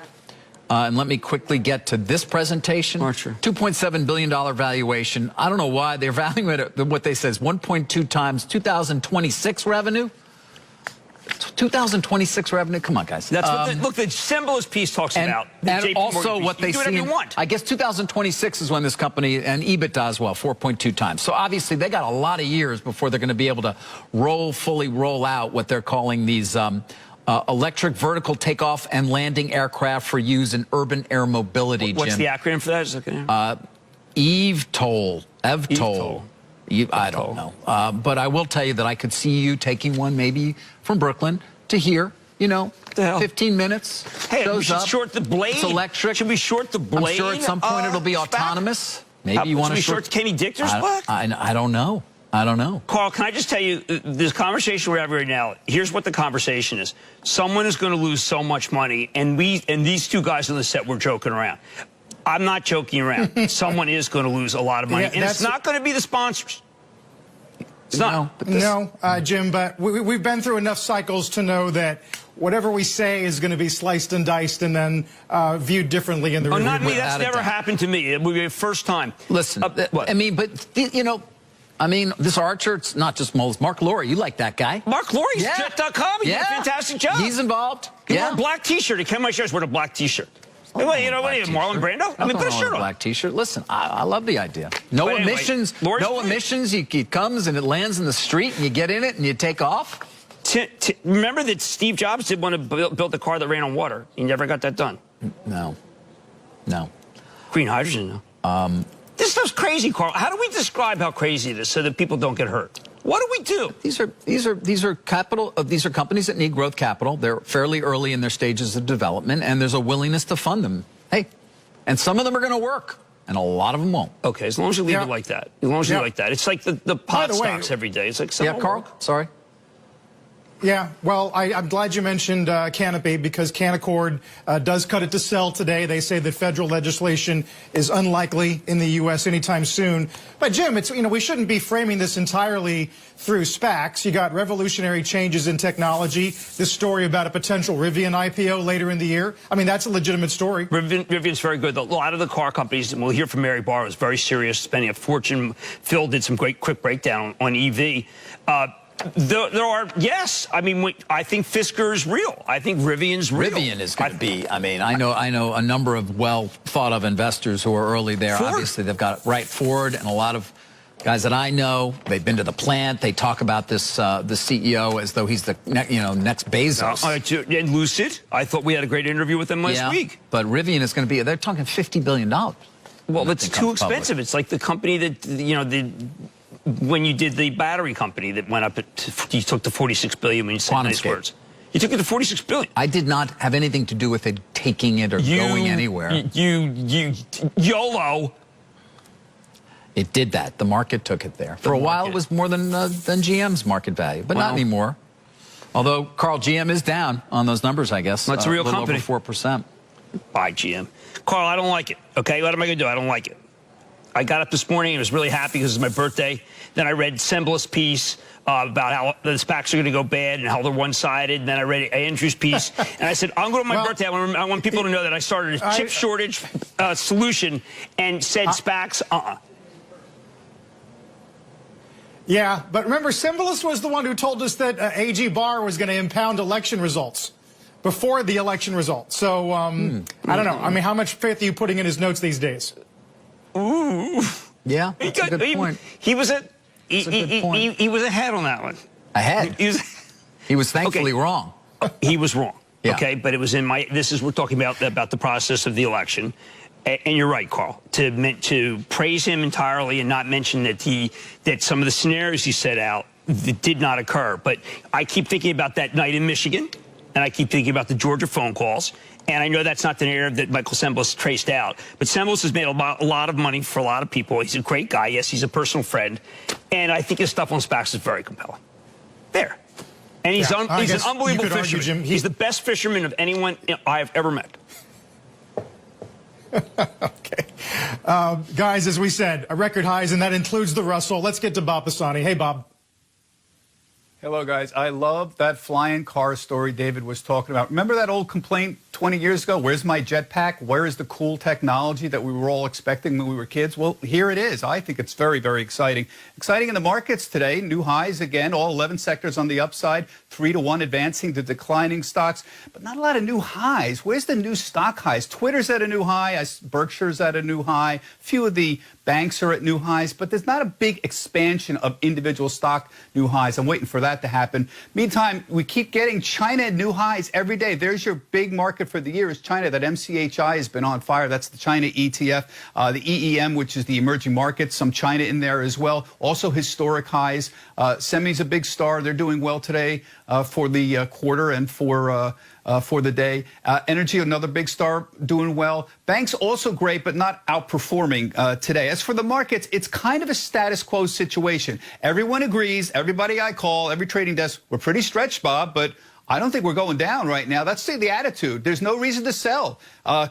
And let me quickly get to this presentation. Archer. $2.7 billion valuation. I don't know why. They're valuing it at what they say is 1.2 times 2026 revenue. 2026 revenue. Come on, guys. That's what look. The symbolist piece talks about. And also what they see. You want. I guess 2026 is when this company and EBITDA as well, 4.2 times. So obviously they got a lot of years before they're going to be able to fully roll out what they're calling these electric vertical takeoff and landing aircraft for use in urban air mobility. What's the acronym for that? EVTOL. EVTOL. I don't know. But I will tell you that I could see you taking one maybe from Brooklyn to here, 15 minutes. Hey, we should short the blade. It's electric. Should we short the blade? I'm sure at some point it'll be autonomous. Maybe you want to short Kenny Dichter's stock? I don't know. I don't know. Carl, can I just tell you, this conversation we're having right now, here's what the conversation is. Someone is going to lose so much money, and these two guys on the set were joking around. I'm not joking around. Someone is going to lose a lot of money, and it's not going to be the sponsors. It's not. No, Jim, but we've been through enough cycles to know that whatever we say is going to be sliced and diced and then viewed differently in the review. Not me. That's never happened to me. It would be the first time. Listen, I mean, but, you know, this Archer, it's not just Moles. Mark Laurie, you like that guy. Mark Laurie's Jet.com. He did a fantastic job. He's involved. He wore a black T-shirt. He came to my shows wearing a black T-shirt. You know what are you, Marlon Brando? I mean, put a shirt on. Black T-shirt. Listen, I love the idea. No emissions. No emissions. It comes and it lands in the street, and you get in it and you take off. Remember that Steve Jobs did want to build a car that ran on water. He never got that done. No. Green hydrogen, no. This stuff's crazy, Carl. How do we describe how crazy it is so that people don't get hurt? What do we do? These are companies that need growth capital. They're fairly early in their stages of development, and there's a willingness to fund them. Hey, and some of them are going to work, and a lot of them won't. Okay, as long as you leave it like that. As long as you like that. It's like the pot stocks every day. It's like Carl. Sorry. Yeah, well, I'm glad you mentioned Canopy, because Canaccord does cut it to sell today. They say that federal legislation is unlikely in the U.S. anytime soon. But, Jim, we shouldn't be framing this entirely through SPACs. You got revolutionary changes in technology, this story about a potential Rivian IPO later in the year. I mean, that's a legitimate story. Rivian's very good. A lot of the car companies, and we'll hear from Mary Barr, was very serious, spending a fortune. Phil did some quick breakdown on EV. There are, yes. I mean, I think Fisker is real. I think Rivian's real. Rivian is going to be. I mean, I know a number of well thought of investors who are early there. Ford. Obviously, they've got Ford, and a lot of guys that I know. They've been to the plant. They talk about this the CEO as though he's the next Bezos. And Lucid. I thought we had a great interview with them last week. But Rivian is going to be. They're talking $50 billion. Well, that's too expensive. It's like the company that when you did the battery company that went up, you took the $46 billion when you said nice words. You took it to $46 billion. I did not have anything to do with it taking it or going anywhere. You YOLO. It did that. The market took it there. For a while, it was more than GM's market value, but not anymore. Although, Carl, GM is down on those numbers, I guess. That's a real company. Over 4%. Buy GM. Carl, I don't like it. Okay, what am I going to do? I don't like it. I got up this morning and was really happy because it's my birthday. Then I read Sembla's piece about how the SPACs are going to go bad and how they're one-sided. And then I read Andrew's piece. And I said, I'm going to my birthday. I want people to know that I started a chip shortage solution and said SPACs, Yeah, but remember, Sembla was the one who told us that AG Barr was going to impound election results before the election results. So, I don't know. I mean, how much faith are you putting in his notes these days? Ooh. Yeah, that's a good point. He was ahead on that one. Ahead? He was thankfully wrong. He was wrong. Yeah. Okay, but it was in my, we're talking about the process of the election. And you're right, Carl, to praise him entirely and not mention that some of the scenarios he set out did not occur. But I keep thinking about that night in Michigan, and I keep thinking about the Georgia phone calls. And I know that's not the narrative that Michael Sembla traced out. But Sembla has made a lot of money for a lot of people. He's a great guy. Yes, he's a personal friend. And I think his stuff on SPACs is very compelling. There. And he's an unbelievable fisherman. He's the best fisherman of anyone I have ever met. Okay. Guys, as we said, record highs, and that includes the Russell. Let's get to Bob Pisani. Hey, Bob. Hello, guys. I love that flying car story David was talking about. Remember that old complaint 20 years ago? Where's my jetpack? Where is the cool technology that we were all expecting when we were kids? Well, here it is. I think it's very, very exciting. Exciting in the markets today. New highs again. All 11 sectors on the upside. 3-to-1 advancing to declining stocks. But not a lot of new highs. Where's the new stock highs? Twitter's at a new high. Berkshire's at a new high. Few of the banks are at new highs, but there's not a big expansion of individual stock new highs. I'm waiting for that to happen. Meantime, we keep getting China at new highs every day. There's your big market market for the year is China. That MCHI has been on fire. That's the China ETF. The EEM, which is the emerging markets, some China in there as well. Also historic highs. Semi's a big star. They're doing well today for the quarter and for the day. Energy, another big star, doing well. Banks also great, but not outperforming today. As for the markets, it's kind of a status quo situation. Everyone agrees, everybody I call, every trading desk, we're pretty stretched, Bob, but I don't think we're going down right now. That's the attitude. There's no reason to sell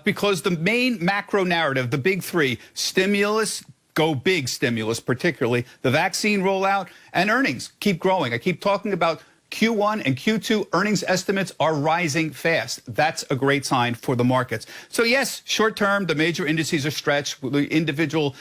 because the main macro narrative, the big three, stimulus, go big stimulus particularly, the vaccine rollout, and earnings keep growing. I keep talking about Q1 and Q2 earnings estimates are rising fast. That's a great sign for the markets. So yes, short term, the major indices are stretched. The individual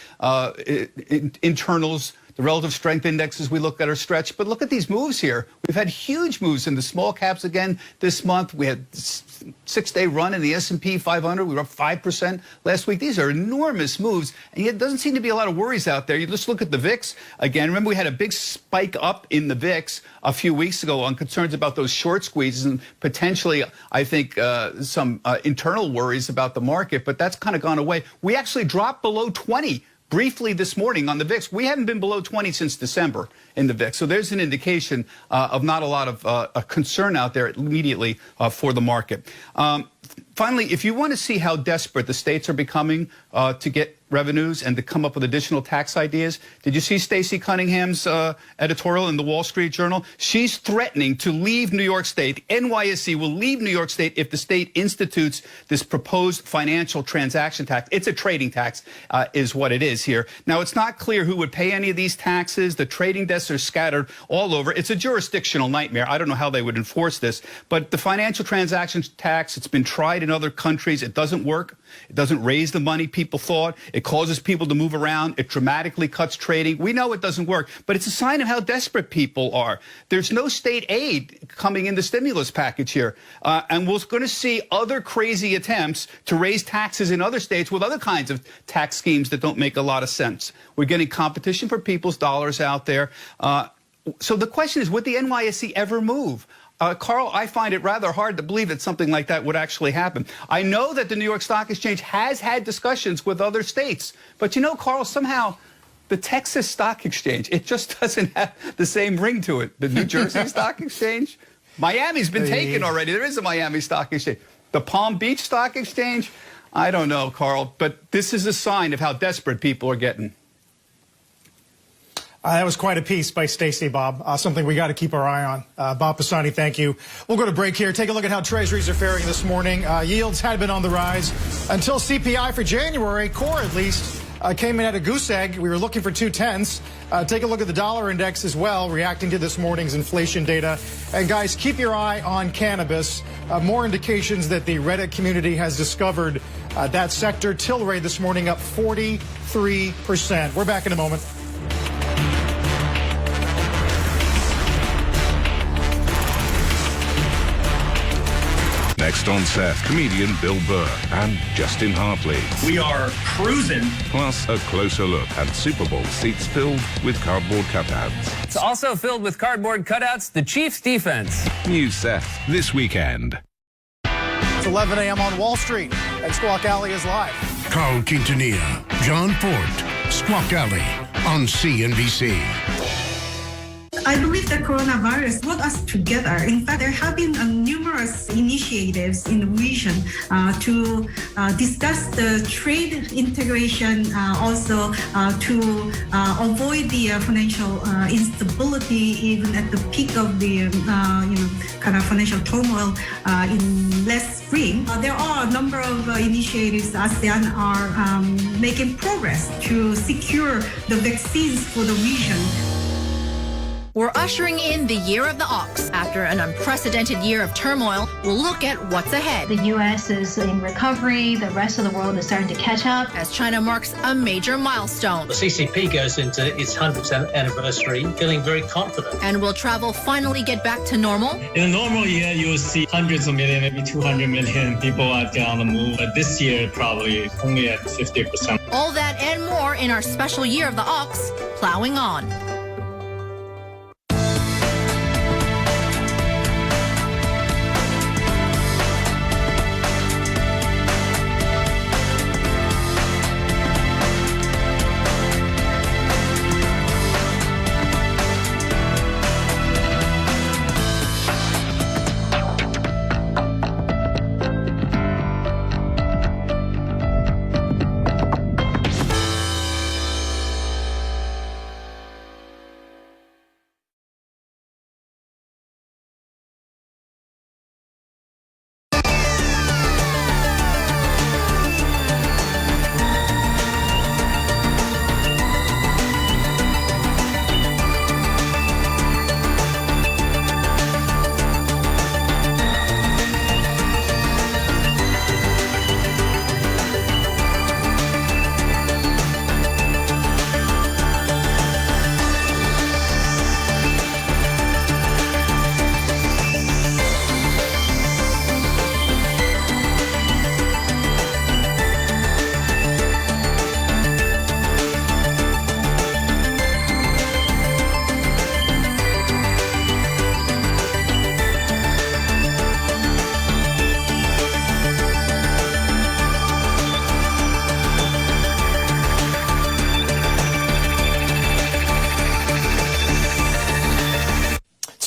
internals, the relative strength indexes we look at are stretched. But look at these moves here. We've had huge moves in the small caps again this month. We had 6-day run in the S&P 500. We were up 5% last week. These are enormous moves, and yet it doesn't seem to be a lot of worries out there. You just look at the VIX. Again, remember we had a big spike up in the VIX a few weeks ago on concerns about those short squeezes and potentially, I think, some internal worries about the market, but that's kind of gone away. We actually dropped below 20 briefly this morning on the VIX. We haven't been below 20 since December in the VIX. So there's an indication of not a lot of concern out there immediately for the market. Finally, if you want to see how desperate the states are becoming to get revenues and to come up with additional tax ideas, did you see Stacey Cunningham's editorial in the Wall Street Journal? She's threatening to leave New York State. NYSE will leave New York State if the state institutes this proposed financial transaction tax. It's a trading tax, is what it is here. Now, it's not clear who would pay any of these taxes. The trading desks are scattered all over. It's a jurisdictional nightmare. I don't know how they would enforce this, but the financial transaction tax, it's been tried in other countries. It doesn't work. It doesn't raise the money people thought. It causes people to move around. It dramatically cuts trading. We know it doesn't work, but it's a sign of how desperate people are. There's no state aid coming in the stimulus package here. And we're going to see other crazy attempts to raise taxes in other states with other kinds of tax schemes that don't make a lot of sense. We're getting competition for people's dollars out there. So the question is, would the NYSE ever move? Carl, I find it rather hard to believe that something like that would actually happen. I know that the New York Stock Exchange has had discussions with other states, but you know, Carl, somehow the Texas Stock Exchange, it just doesn't have the same ring to it. The New Jersey Stock Exchange, Miami's been taken already. There is a Miami Stock Exchange. The Palm Beach Stock Exchange, I don't know, Carl, but this is a sign of how desperate people are getting. That was quite a piece by Stacey, Bob. Something we got to keep our eye on. Bob Pisani, thank you. We'll go to break here. Take a look at how treasuries are faring this morning. Yields had been on the rise until CPI for January, core at least, came in at a goose egg. We were looking for 2/10. Take a look at the dollar index as well, reacting to this morning's inflation data. And guys, keep your eye on cannabis. More indications that the Reddit community has discovered that sector. Tilray this morning up 43%. We're back in a moment. Next on set, comedian Bill Burr and Justin Hartley. We are cruising. Plus, a closer look at Super Bowl seats filled with cardboard cutouts. It's also filled with cardboard cutouts, the Chiefs' defense. New set this weekend. It's 11 a.m. on Wall Street, and Squawk Alley is live. Carl Quintanilla, John Fort, Squawk Alley on CNBC. I believe the coronavirus brought us together. In fact, there have been numerous initiatives in the region to discuss the trade integration, also to avoid the financial instability even at the peak of the kind of financial turmoil in last spring. There are a number of initiatives ASEAN are making progress to secure the vaccines for the region. We're ushering in the year of the ox. After an unprecedented year of turmoil, we'll look at what's ahead. The U.S. is in recovery. The rest of the world is starting to catch up. As China marks a major milestone. The CCP goes into its 100th anniversary feeling very confident. And will travel finally get back to normal? In a normal year, you will see hundreds of millions, maybe 200 million people out there on the move. But this year, probably only at 50%. All that and more in our special year of the ox, Plowing On.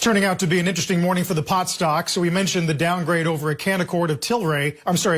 turning out to be an interesting morning for the pot stock. So we mentioned the downgrade over at Canaccord of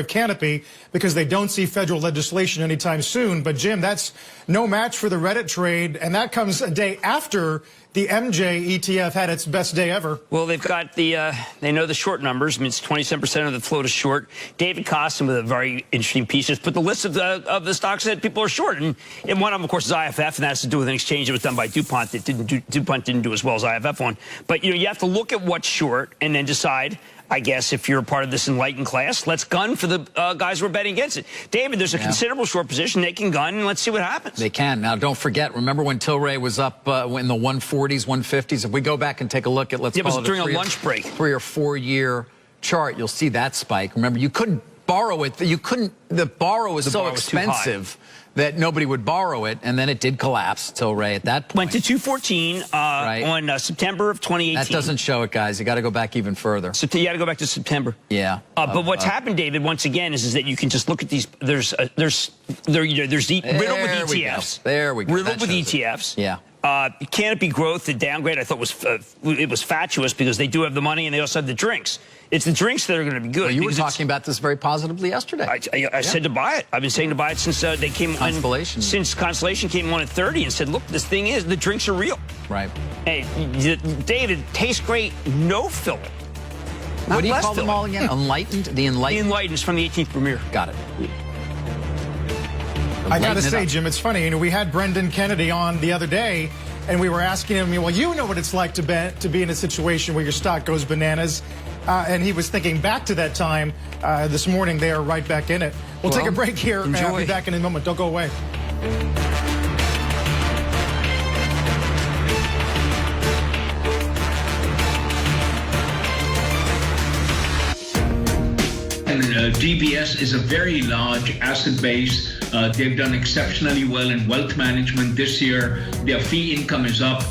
Canopy, because they don't see federal legislation anytime soon. But Jim, that's no match for the Reddit trade, and that comes a day after the MJ ETF had its best day ever. Well, they've got the, they know the short numbers. I mean, it's 27% of the float is short. David Costin with a very interesting piece just put the list of the stocks that people are short. And one of them, of course, is IFF, and that has to do with an exchange that was done by DuPont that DuPont didn't do as well as IFF one. But, you know, you have to look at what's short and then decide, I guess, if you're a part of this enlightened class, let's gun for the guys who are betting against it. David, there's a considerable short position. They can gun, and let's see what happens. They can. Now, don't forget, remember when Tilray was up in the 140s, 150s? If we go back and take a look at, let's call it during a lunch break. 3 or 4 year chart, you'll see that spike. Remember, you couldn't borrow it. The borrow was so expensive that nobody would borrow it, and then it did collapse. Tilray at that point went to 214 on September of 2018. That doesn't show it, guys. You got to go back even further. So you got to go back to September. Yeah. But what's happened, David, once again, is that you can just look at these. There's riddled with ETFs. There we go. Riddled with ETFs. Yeah. Canopy Growth, the downgrade, I thought was fatuous because they do have the money and they also have the drinks. It's the drinks that are going to be good. Well, you were talking about this very positively yesterday. I said to buy it. I've been saying to buy it since they came Constellation. Since Constellation came on at 30 and said, look, this thing is, the drinks are real. Right. Hey, David, tastes great, no filling. What do you call them all again? Enlightened? The Enlightened? The Enlightened is from the 18th Premier. Got it. I got to say, Jim, it's funny. You know, we had Brendan Kennedy on the other day, and we were asking him, well, you know what it's like to be in a situation where your stock goes bananas. And he was thinking back to that time this morning. They are right back in it. We'll take a break here. And I'll be back in a moment. Don't go away. DBS is a very large asset base. They've done exceptionally well in wealth management this year. Their fee income is up.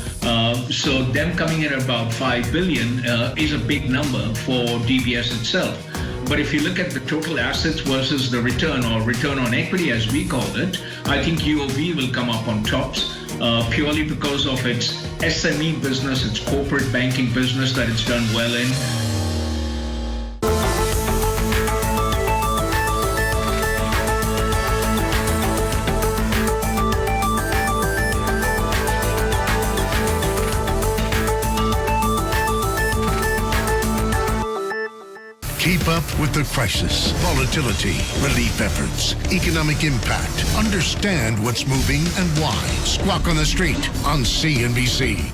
So them coming in at about $5 billion is a big number for DBS itself. But if you look at the total assets versus the return, or return on equity as we call it, I think UOB will come up on tops. Purely because of its SME business, its corporate banking business that it's done well in. Keep up with the crisis, volatility, relief efforts, economic impact. Understand what's moving and why. Squawk on the Street on CNBC.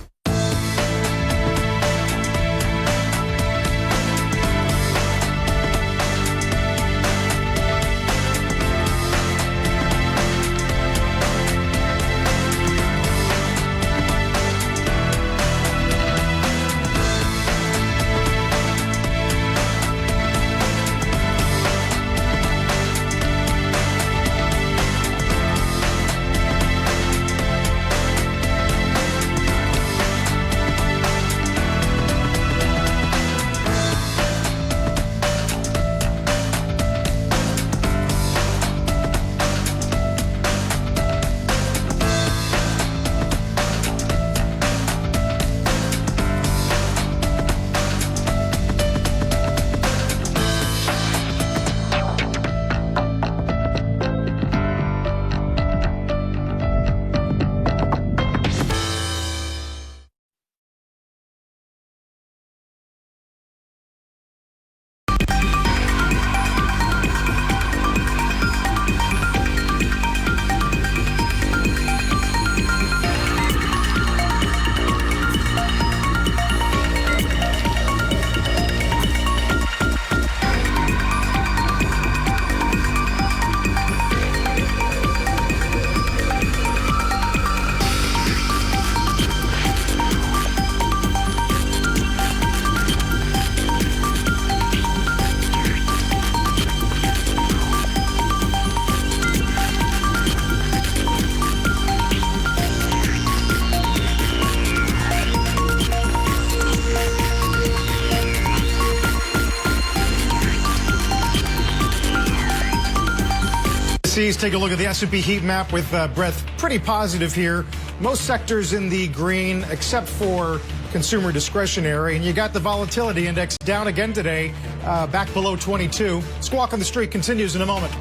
Take a look at the S&P heat map with breadth pretty positive here. most sectors in the green except for consumer discretionary. And you got the volatility index down again today, back below 22. Squawk on the Street continues in a moment.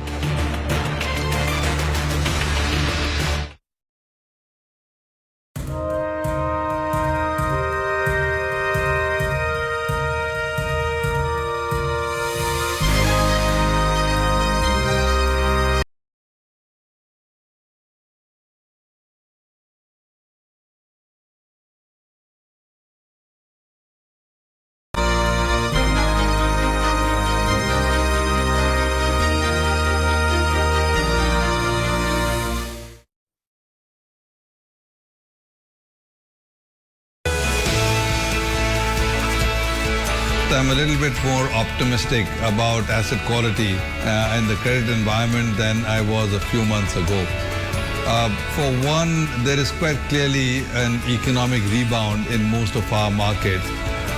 I'm a little bit more optimistic about asset quality and the credit environment than I was a few months ago. For one, there is quite clearly an economic rebound in most of our markets.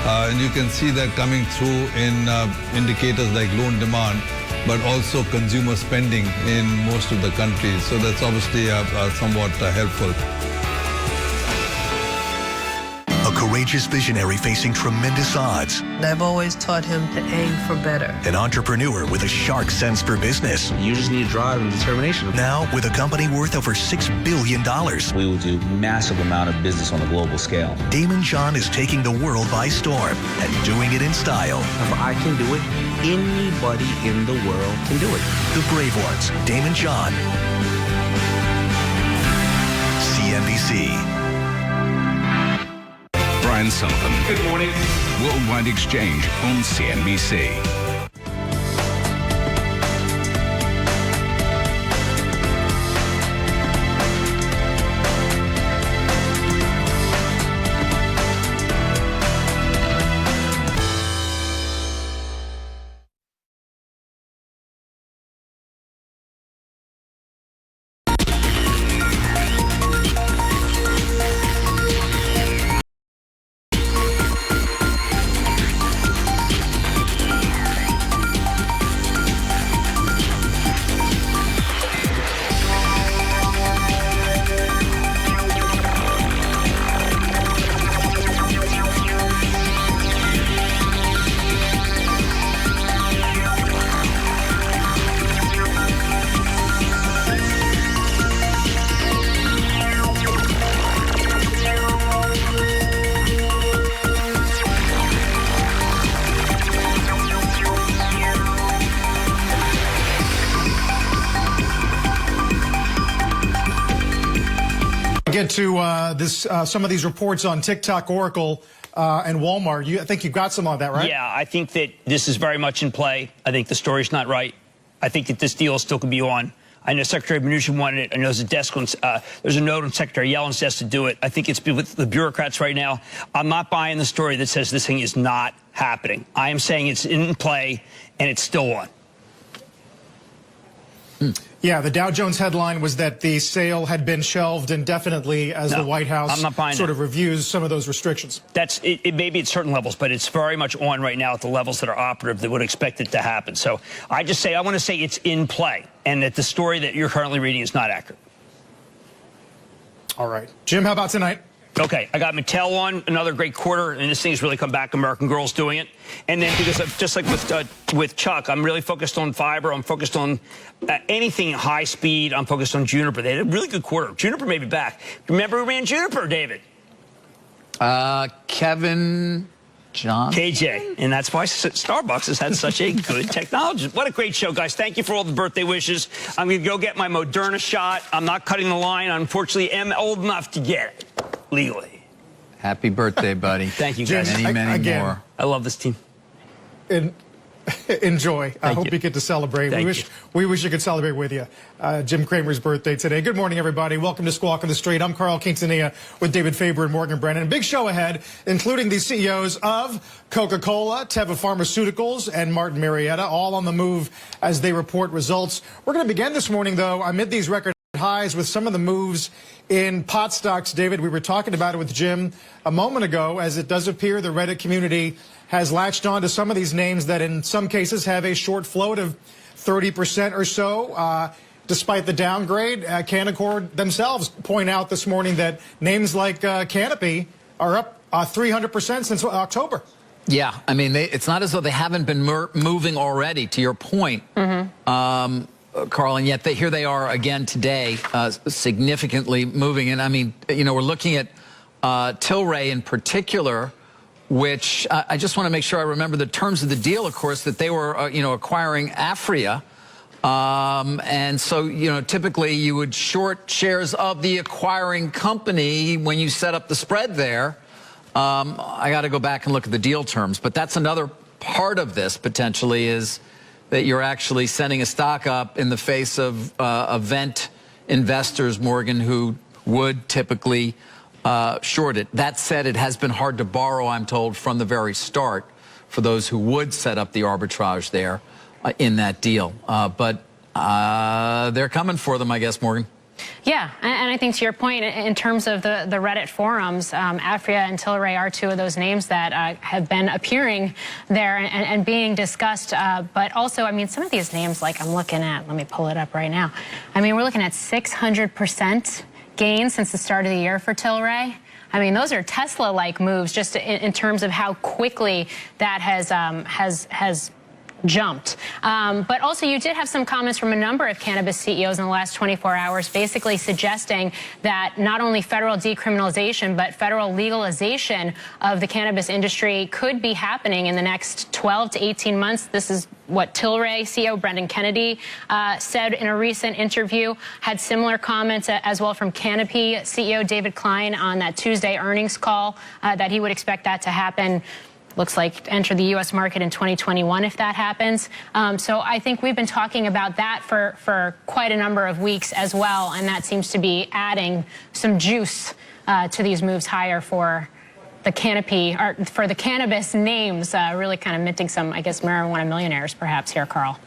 And you can see that coming through in indicators like loan demand, but also consumer spending in most of the countries. So that's obviously somewhat helpful. A courageous visionary facing tremendous odds. I've always taught him to aim for better. An entrepreneur with a sharp sense for business. You just need drive and determination. Now with a company worth over $6 billion. We will do massive amount of business on a global scale. Damon John is taking the world by storm and doing it in style. If I can do it, anybody in the world can do it. The Brave Ones, Damon John. CNBC. Brian Sullivan. Good morning. Worldwide Exchange on CNBC. Get to some of these reports on TikTok, Oracle, and Walmart. I think you've got some on that, right? Yeah, I think that this is very much in play. I think the story's not right. I think that this deal still could be on. I know Secretary Mnuchin wanted it. I know there's a note on Secretary Yellen's desk to do it. I think it's with the bureaucrats right now. I'm not buying the story that says this thing is not happening. I am saying it's in play and it's still on. Yeah, the Dow Jones headline was that the sale had been shelved indefinitely as the White House sort of reviews some of those restrictions. It may be at certain levels, but it's very much on right now at the levels that are operative that would expect it to happen. So I want to say it's in play and that the story that you're currently reading is not accurate. All right. Jim, how about tonight? Okay, I got Mattel on, another great quarter, and this thing's really come back. American Girl's doing it. And then because just like with Chuck, I'm really focused on fiber. I'm focused on anything high speed. I'm focused on Juniper. They had a really good quarter. Juniper may be back. Remember who ran Juniper, David? Kevin John. KJ. And that's why Starbucks has had such a good technology. What a great show, guys. Thank you for all the birthday wishes. I'm going to go get my Moderna shot. I'm not cutting the line. I unfortunately am old enough to get it. Legally. Happy birthday, buddy. Thank you, guys. Many more. I love this team. Enjoy. I hope you get to celebrate. We wish you could celebrate with you. Jim Cramer's birthday today. Good morning, everybody. Welcome to Squawk on the Street. I'm Carl Quintanilla with David Faber and Morgan Brennan. Big show ahead, including the CEOs of Coca-Cola, Teva Pharmaceuticals, and Martin Marietta, all on the move as they report results. We're going to begin this morning, though, amid these record highs with some of the moves in pot stocks. David, we were talking about it with Jim a moment ago, as it does appear the Reddit community has latched on to some of these names that in some cases have a short float of 30% or so. despite the downgrade. Canaccord themselves point out this morning that names like Canopy are up 300% since October. Yeah, I mean, it's not as though they haven't been moving already, to your point, Carl, and yet here they are again today, significantly moving. And I mean, you know, we're looking at Tilray in particular, which I just want to make sure I remember the terms of the deal, of course, that they were, you know, acquiring Afria. And so, you know, typically you would short shares of the acquiring company when you set up the spread there. I got to go back and look at the deal terms, but that's another part of this potentially, is that you're actually sending a stock up in the face of event investors, Morgan, who would typically short it. That said, it has been hard to borrow, I'm told, from the very start for those who would set up the arbitrage there in that deal. But they're coming for them, I guess, Morgan. Yeah, and I think to your point, in terms of the Reddit forums, Afria and Tilray are two of those names that have been appearing there and being discussed. But also, I mean, some of these names, like I'm looking at, let me pull it up right now. I mean, we're looking at 600% gains since the start of the year for Tilray. I mean, those are Tesla-like moves, just in terms of how quickly that has jumped. But also, you did have some comments from a number of cannabis CEOs in the last 24 hours, basically suggesting that not only federal decriminalization, but federal legalization of the cannabis industry could be happening in the next 12 to 18 months. This is what Tilray CEO Brendan Kennedy said in a recent interview. Had similar comments as well from Canopy CEO David Klein on that Tuesday earnings call, that he would expect that to happen. Looks like enter the U.S. market in 2021 if that happens. So I think we've been talking about that for quite a number of weeks as well, and that seems to be adding some juice to these moves higher for the Canopy, or for the cannabis names, really kind of minting some, I guess, marijuana millionaires perhaps here, Carl.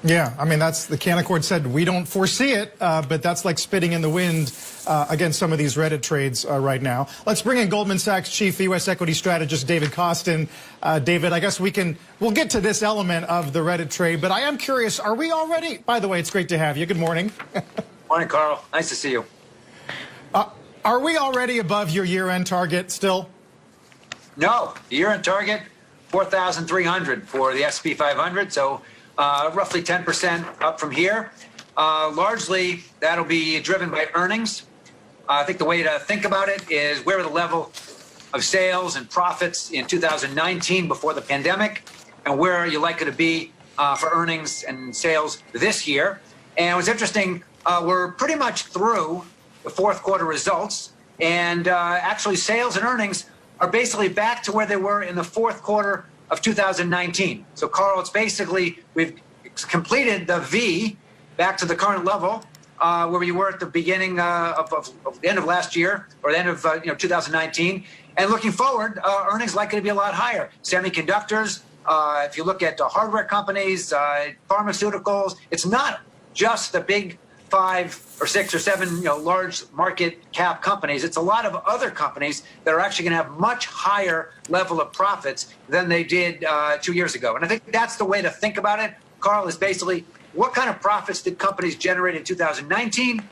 Yeah, I mean, that's the Canaccord said we don't foresee it, but that's like spitting in the wind against some of these Reddit trades right now. Let's bring in Goldman Sachs Chief U.S. Equity Strategist David Kostin. David, I guess we'll get to this element of the Reddit trade, but I am curious, are we already, by the way, it's great to have you. Good morning. Morning, Carl. Nice to see you. Are we already above your year-end target still? No, the year-end target, 4,300 for the S&P 500, so roughly 10% up from here. Largely, that'll be driven by earnings. I think the way to think about it is where were the level of sales and profits in 2019 before the pandemic, and where are you likely to be for earnings and sales this year. And it was interesting, we're pretty much through the fourth quarter results, and actually sales and earnings are basically back to where they were in the fourth quarter of 2019. So, Carl, it's basically we've completed the V back to the current level where we were at the beginning of the end of last year, or the end of 2019. And looking forward, earnings likely to be a lot higher. Semiconductors, if you look at hardware companies, pharmaceuticals, it's not just the big 5 or 6 or 7 large market cap companies. It's a lot of other companies that are actually going to have much higher level of profits than they did 2 years ago. And I think that's the way to think about it, Carl, is basically what kind of profits did companies generate in 2019?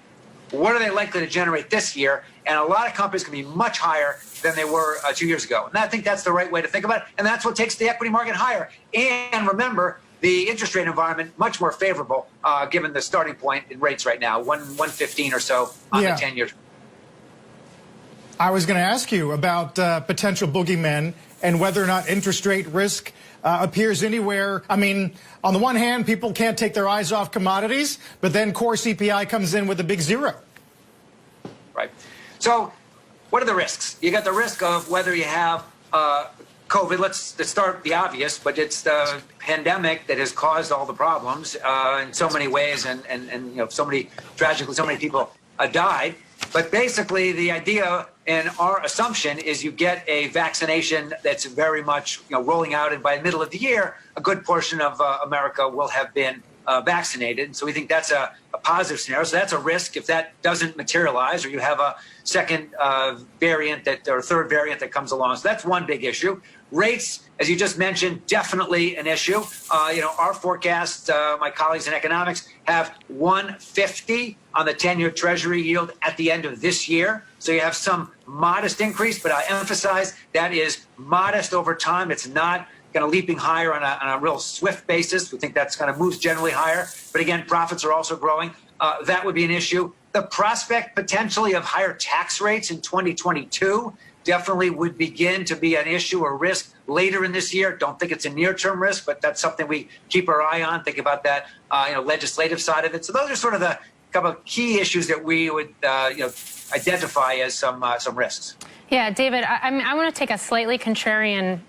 What are they likely to generate this year? And a lot of companies can be much higher than they were 2 years ago. And I think that's the right way to think about it. And that's what takes the equity market higher. And remember, the interest rate environment much more favorable given the starting point in rates right now, 115 or so on the 10 years. I was going to ask you about potential boogeymen and whether or not interest rate risk appears anywhere. I mean, on the one hand, people can't take their eyes off commodities, but then core CPI comes in with a big zero. Right. So what are the risks? You got the risk of whether you have COVID. Let's start the obvious, but it's the pandemic that has caused all the problems in so many ways, and tragically, so many people died. But basically, the idea and our assumption is you get a vaccination that's very much rolling out, and by the middle of the year, a good portion of America will have been vaccinated. So we think that's a a positive scenario. So that's a risk if that doesn't materialize, or you have a second variant or third variant that comes along. So that's one big issue. Rates, as you just mentioned, definitely an issue. Our forecast, my colleagues in economics, have 150 on the 10-year Treasury yield at the end of this year. So you have some modest increase, but I emphasize that is modest over time. It's not kind of leaping higher on a real swift basis. We think that's kind of moves generally higher. But again, profits are also growing. That would be an issue. The prospect potentially of higher tax rates in 2022 definitely would begin to be an issue or risk later in this year. Don't think it's a near-term risk, but that's something we keep our eye on. Think about that, legislative side of it. So those are sort of the couple of key issues that we would, identify as some risks. Yeah, David, I want to take a slightly contrarian,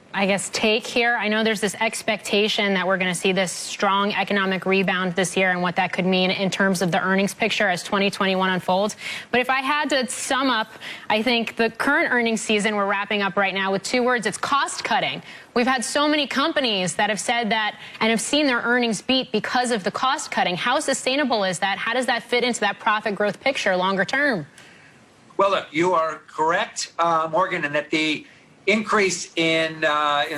take here. I know there's this expectation that we're going to see this strong economic rebound this year and what that could mean in terms of the earnings picture as 2021 unfolds. But if I had to sum up, I think the current earnings season we're wrapping up right now with two words, it's cost cutting. We've had so many companies that have said that and have seen their earnings beat because of the cost cutting. How sustainable is that? How does that fit into that profit growth picture longer term? Well, look, you are correct, Morgan, in that the increase in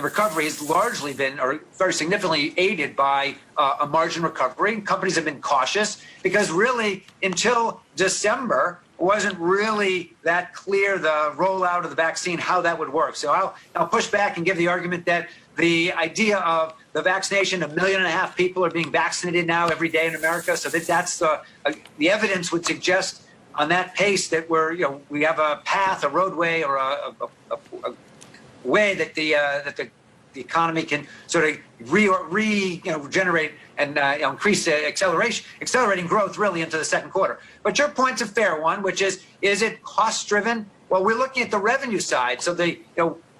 recovery has largely been, or very significantly aided by a margin recovery. Companies have been cautious because really until December it wasn't really that clear, the rollout of the vaccine, how that would work. So I'll push back and give the argument that the idea of the vaccination, 1.5 million people are being vaccinated now every day in America. So that's the evidence would suggest on that pace that we have a path, a roadway, or a way that the economy can sort of regenerate and increase accelerating growth really into the second quarter. But your point's a fair one, which is it cost driven? Well, we're looking at the revenue side. So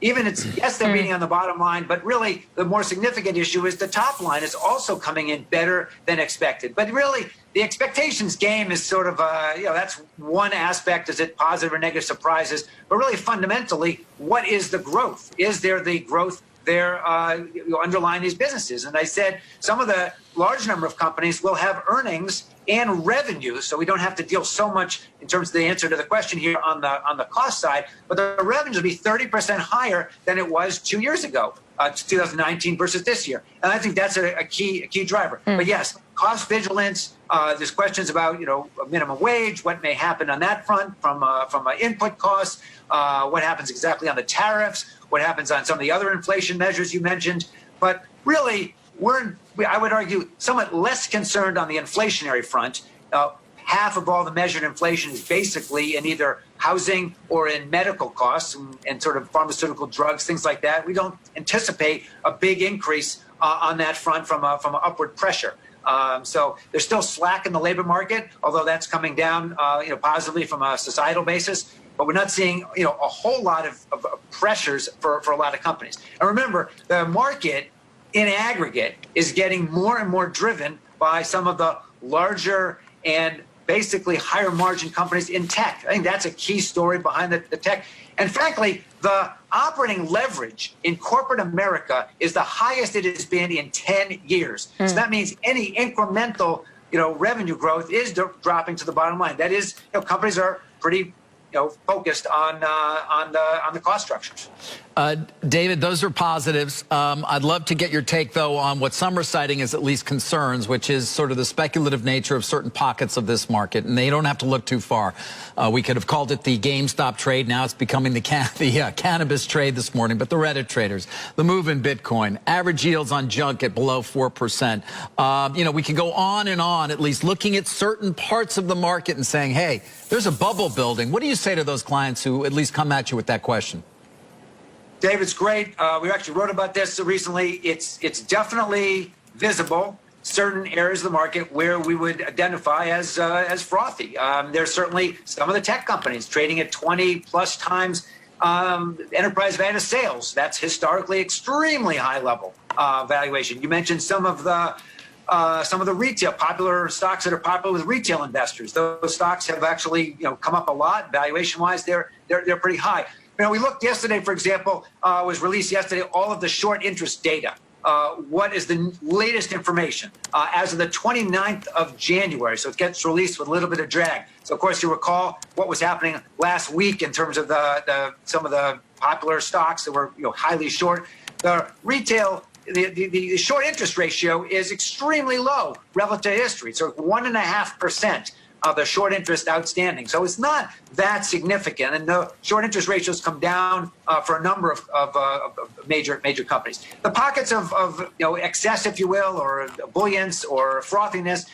yes, they're beating on the bottom line, but really the more significant issue is the top line is also coming in better than expected. But really, the expectations game is sort of, that's one aspect. Is it positive or negative surprises? But really, fundamentally, what is the growth? Is there the growth there underlying these businesses? And I said some of the large number of companies will have earnings and revenue, so we don't have to deal so much in terms of the answer to the question here on the cost side, but the revenues will be 30% higher than it was 2 years ago, 2019 versus this year. And I think that's a key driver. But yes, cost vigilance, there's questions about, a minimum wage, what may happen on that front from input costs, what happens exactly on the tariffs, what happens on some of the other inflation measures you mentioned. But really, I would argue, somewhat less concerned on the inflationary front. Half of all the measured inflation is basically in either housing or in medical costs and sort of pharmaceutical drugs, things like that. We don't anticipate a big increase on that front from upward pressure. So there's still slack in the labor market, although that's coming down, positively from a societal basis. But we're not seeing, a whole lot of pressures for a lot of companies. And remember, the market in aggregate is getting more and more driven by some of the larger and basically higher margin companies in tech. I think that's a key story behind the tech. And frankly, the operating leverage in corporate America is the highest it has been in 10 years. So that means any incremental, revenue growth is dropping to the bottom line. That is, companies are pretty focused on the cost structures. David, those are positives. I'd love to get your take, though, on what some are citing as at least concerns, which is sort of the speculative nature of certain pockets of this market. And they don't have to look too far. We could have called it the GameStop trade. Now it's becoming the cannabis trade this morning. But the Reddit traders, the move in Bitcoin, average yields on junk at below 4%. We could go on and on, at least looking at certain parts of the market and saying, hey, there's a bubble building. What do you say to those clients who at least come at you with that question? David's great. We actually wrote about this recently. It's definitely visible, certain areas of the market where we would identify as frothy. There's certainly some of the tech companies trading at 20+ times enterprise value to sales. That's historically extremely high level valuation. You mentioned some of the retail popular stocks that are popular with retail investors. Those stocks have actually come up a lot valuation wise. They're pretty high. We looked yesterday, for example, was released yesterday, all of the short interest data. what is the latest information as of the 29th of January. So it gets released with a little bit of drag. So, of course, you recall what was happening last week in terms of some of the popular stocks that were highly short. The retail, the short interest ratio is extremely low relative to history. So 1.5% of the short interest outstanding. So it's not that significant. And the short interest ratios come down for a number of major companies. The pockets of excess, if you will, or bulliance or frothiness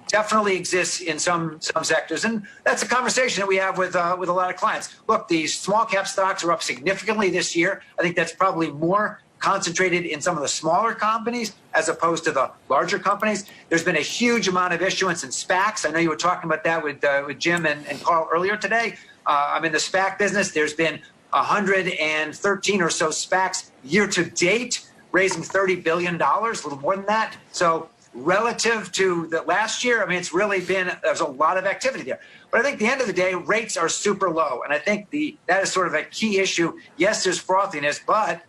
definitely exists in some sectors. And that's a conversation that we have with a lot of clients. Look, these small cap stocks are up significantly this year. I think that's probably more concentrated in some of the smaller companies as opposed to the larger companies. There's been a huge amount of issuance in SPACs. I know you were talking about that with Jim and Carl earlier today. I'm in the SPAC business. There's been 113 or so SPACs year to date, raising $30 billion, a little more than that. So relative to the last year, I mean, it's really been, there's a lot of activity there. But I think at the end of the day, rates are super low. And I think that is sort of a key issue. Yes, there's frothiness, but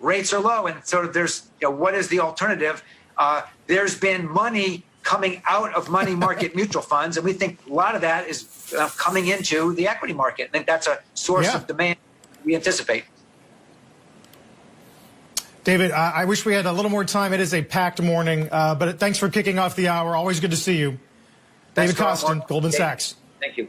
rates are low, and so there's, what is the alternative? There's been money coming out of money market mutual funds, and we think a lot of that is coming into the equity market. I think that's a source of demand we anticipate. David, I wish we had a little more time. It is a packed morning, but thanks for kicking off the hour. Always good to see you. David Kostin, Goldman Sachs. Thank you.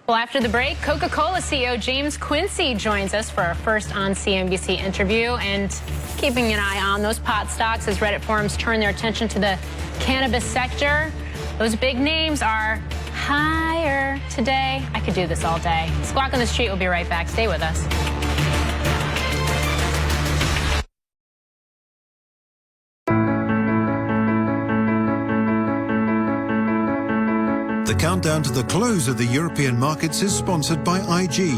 Well, after the break, Coca-Cola CEO James Quincy joins us for our first on CNBC interview, and keeping an eye on those pot stocks as Reddit forums turn their attention to the cannabis sector. Those big names are higher today. I could do this all day. Squawk on the Street will be right back. Stay with us. The countdown to the close of the European markets is sponsored by IG.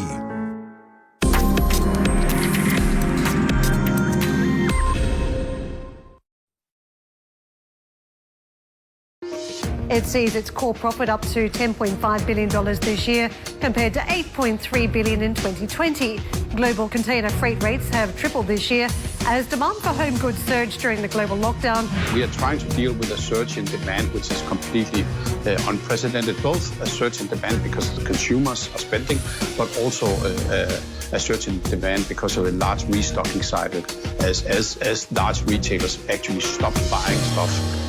It sees its core profit up to $10.5 billion this year, compared to $8.3 billion in 2020. Global container freight rates have tripled this year as demand for home goods surged during the global lockdown. We are trying to deal with a surge in demand, which is completely unprecedented, both a surge in demand because the consumers are spending, but also a surge in demand because of a large restocking cycle as large retailers actually stop buying stuff.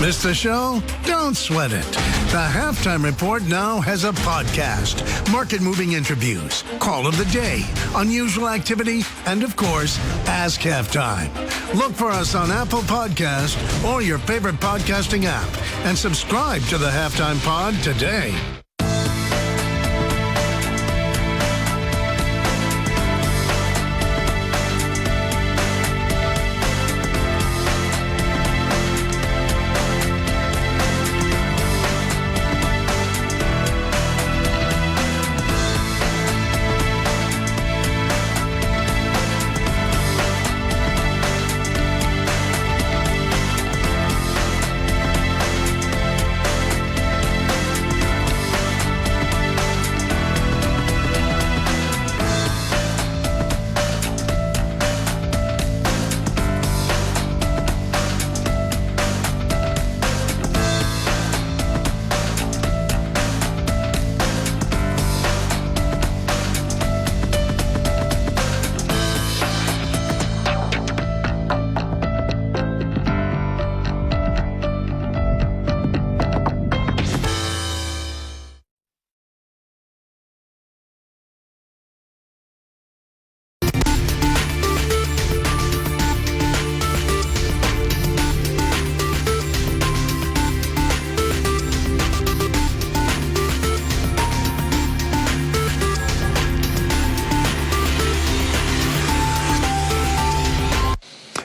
Missed the show? Don't sweat it. The Halftime Report now has a podcast. Market-moving interviews, call of the day, unusual activity, and, of course, Ask Halftime. Look for us on Apple Podcast or your favorite podcasting app, and subscribe to the Halftime Pod today.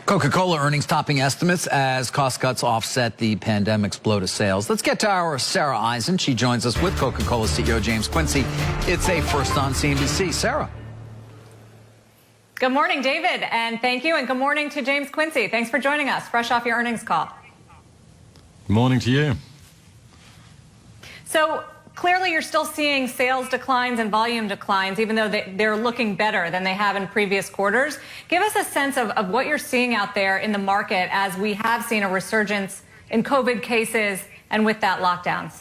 Coca-Cola earnings topping estimates as cost cuts offset the pandemic's blow to sales. Let's get to our Sarah Eisen. She joins us with Coca-Cola CEO James Quincy. It's a first on CNBC. Sarah. Good morning, David, and thank you, and good morning to James Quincy. Thanks for joining us, fresh off your earnings call. Good morning to you. So clearly you're still seeing sales declines and volume declines, even though they're looking better than they have in previous quarters. Give us a sense of what you're seeing out there in the market as we have seen a resurgence in COVID cases and with that lockdowns.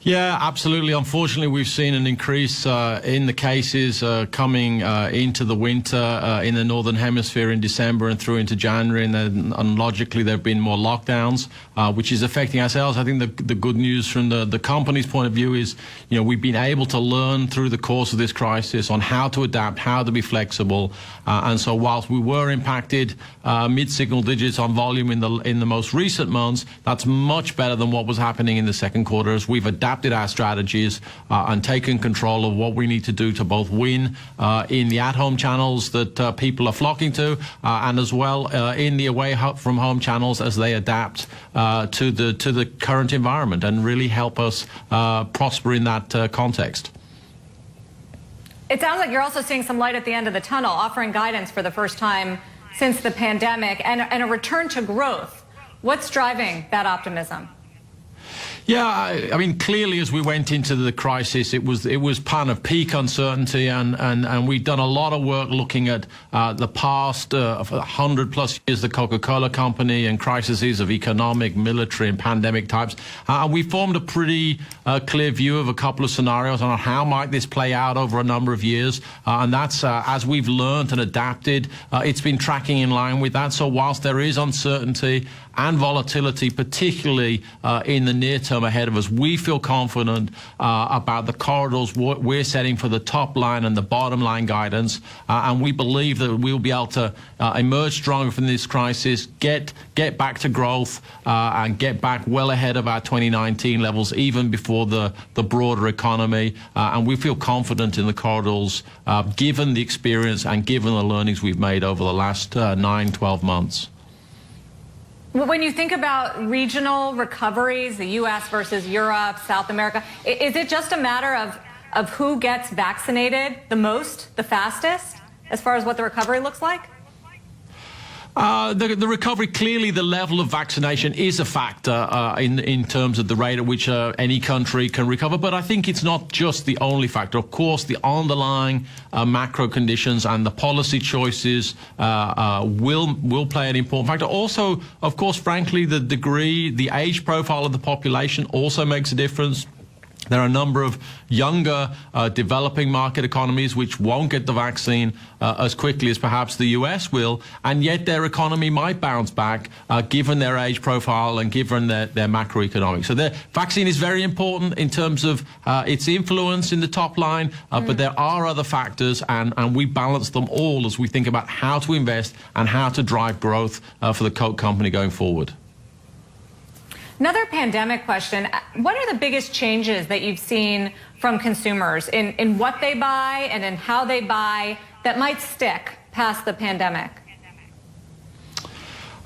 Yeah, absolutely. Unfortunately, we've seen an increase in the cases coming into the winter in the Northern Hemisphere in December and through into January. And then, logically, there have been more lockdowns, which is affecting our sales. I think the good news from the company's point of view is, we've been able to learn through the course of this crisis on how to adapt, how to be flexible. And so whilst we were impacted mid-single digits on volume in the most recent months, that's much better than what was happening in the second quarter as we've adapted our strategies and taken control of what we need to do to both win in the at-home channels that people are flocking to and as well in the away-from-home channels as they adapt to the current environment and really help us prosper in that context. It sounds like you're also seeing some light at the end of the tunnel, offering guidance for the first time since the pandemic and a return to growth. What's driving that optimism? Yeah, I mean, clearly, as we went into the crisis, it was kind of peak uncertainty, and we've done a lot of work looking at the past 100+ years, the Coca-Cola Company and crises of economic, military, and pandemic types. And we formed a pretty clear view of a couple of scenarios on how might this play out over a number of years. And that's as we've learned and adapted, it's been tracking in line with that. So whilst there is uncertainty and volatility, particularly in the near term ahead of us, we feel confident about the corridors we're setting for the top line and the bottom line guidance, and we believe that we'll be able to emerge stronger from this crisis, get back to growth, and get back well ahead of our 2019 levels, even before the broader economy. And we feel confident in the corridors, given the experience and given the learnings we've made over the last 9-12 months. When you think about regional recoveries, the U.S. versus Europe, South America, is it just a matter of who gets vaccinated the most, the fastest, as far as what the recovery looks like? The recovery, clearly the level of vaccination is a factor in terms of the rate at which any country can recover. But I think it's not just the only factor. Of course, the underlying macro conditions and the policy choices will play an important factor. Also, of course, frankly, the age profile of the population also makes a difference. There are a number of younger developing market economies which won't get the vaccine as quickly as perhaps the U.S. will, and yet their economy might bounce back given their age profile and given their macroeconomics. So the vaccine is very important in terms of its influence in the top line, but there are other factors, and we balance them all as we think about how to invest and how to drive growth for the Coke company going forward. Another pandemic question. What are the biggest changes that you've seen from consumers in what they buy and in how they buy that might stick past the pandemic?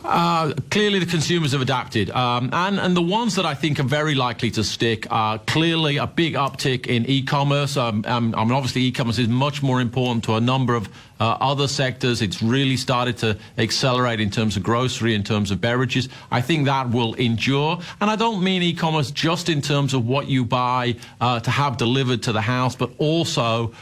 Clearly, the consumers have adapted, and the ones that I think are very likely to stick are clearly a big uptick in e-commerce. I mean, obviously, e-commerce is much more important to a number of other sectors. It's really started to accelerate in terms of grocery, in terms of beverages. I think that will endure, and I don't mean e-commerce just in terms of what you buy to have delivered to the house, but also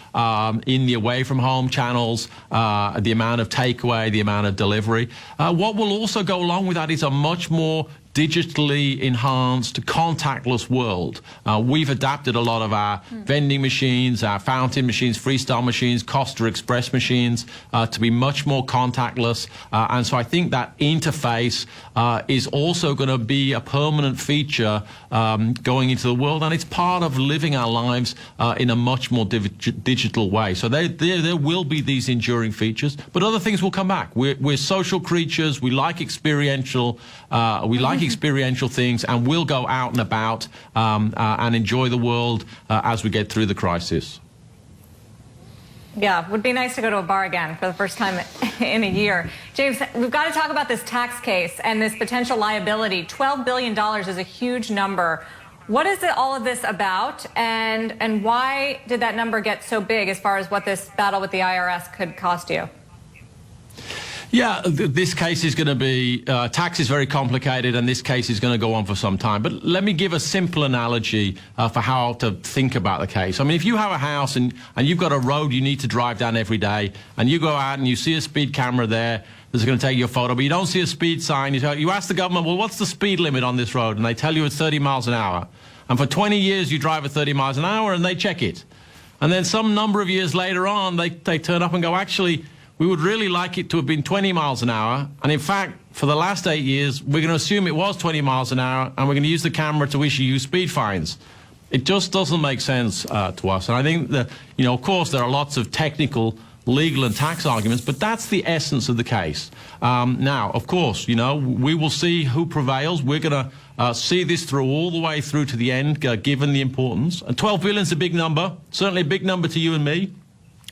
in the away-from-home channels, the amount of takeaway, the amount of delivery. What will also go along with that is a much more digitally enhanced, contactless world. We've adapted a lot of our vending machines, our fountain machines, freestyle machines, Costa Express machines to be much more contactless. And so I think that interface is also going to be a permanent feature going into the world. And it's part of living our lives in a much more digital way. So there will be these enduring features, but other things will come back. We're social creatures. We like experiential things, and we'll go out and about and enjoy the world as we get through the crisis. Yeah, it would be nice to go to a bar again for the first time in a year. James, we've got to talk about this tax case and this potential liability. $12 billion is a huge number. What is all of this about, and why did that number get so big as far as what this battle with the IRS could cost you? Yeah, this case is going to be, tax is very complicated, and this case is going to go on for some time. But let me give a simple analogy for how to think about the case. I mean, if you have a house and you've got a road you need to drive down every day, and you go out and you see a speed camera there that's going to take your photo, but you don't see a speed sign, you ask the government, well, what's the speed limit on this road? And they tell you it's 30 miles an hour. And for 20 years, you drive at 30 miles an hour, and they check it. And then some number of years later on, they turn up and go, actually, we would really like it to have been 20 miles an hour. And in fact, for the last 8 years, we're going to assume it was 20 miles an hour, and we're going to use the camera to issue you speed fines. It just doesn't make sense to us. And I think that, of course, there are lots of technical, legal and tax arguments, but that's the essence of the case. Now, of course, we will see who prevails. We're going to see this through all the way through to the end, given the importance. And 12 billion is a big number, certainly a big number to you and me.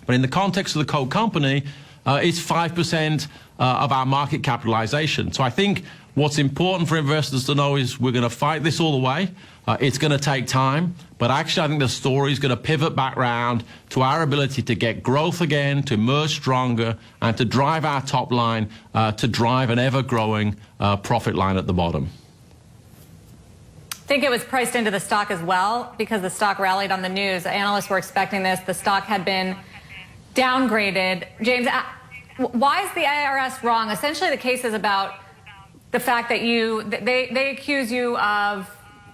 But in the context of the Coke company, it's 5% of our market capitalization. So I think what's important for investors to know is we're going to fight this all the way. It's going to take time, but actually I think the story is going to pivot back round to our ability to get growth again, to emerge stronger, and to drive our top line, to drive an ever-growing profit line at the bottom. I think it was priced into the stock as well because the stock rallied on the news. Analysts were expecting this. The stock had been downgraded. James, why is the IRS wrong? Essentially, the case is about the fact that they accuse you of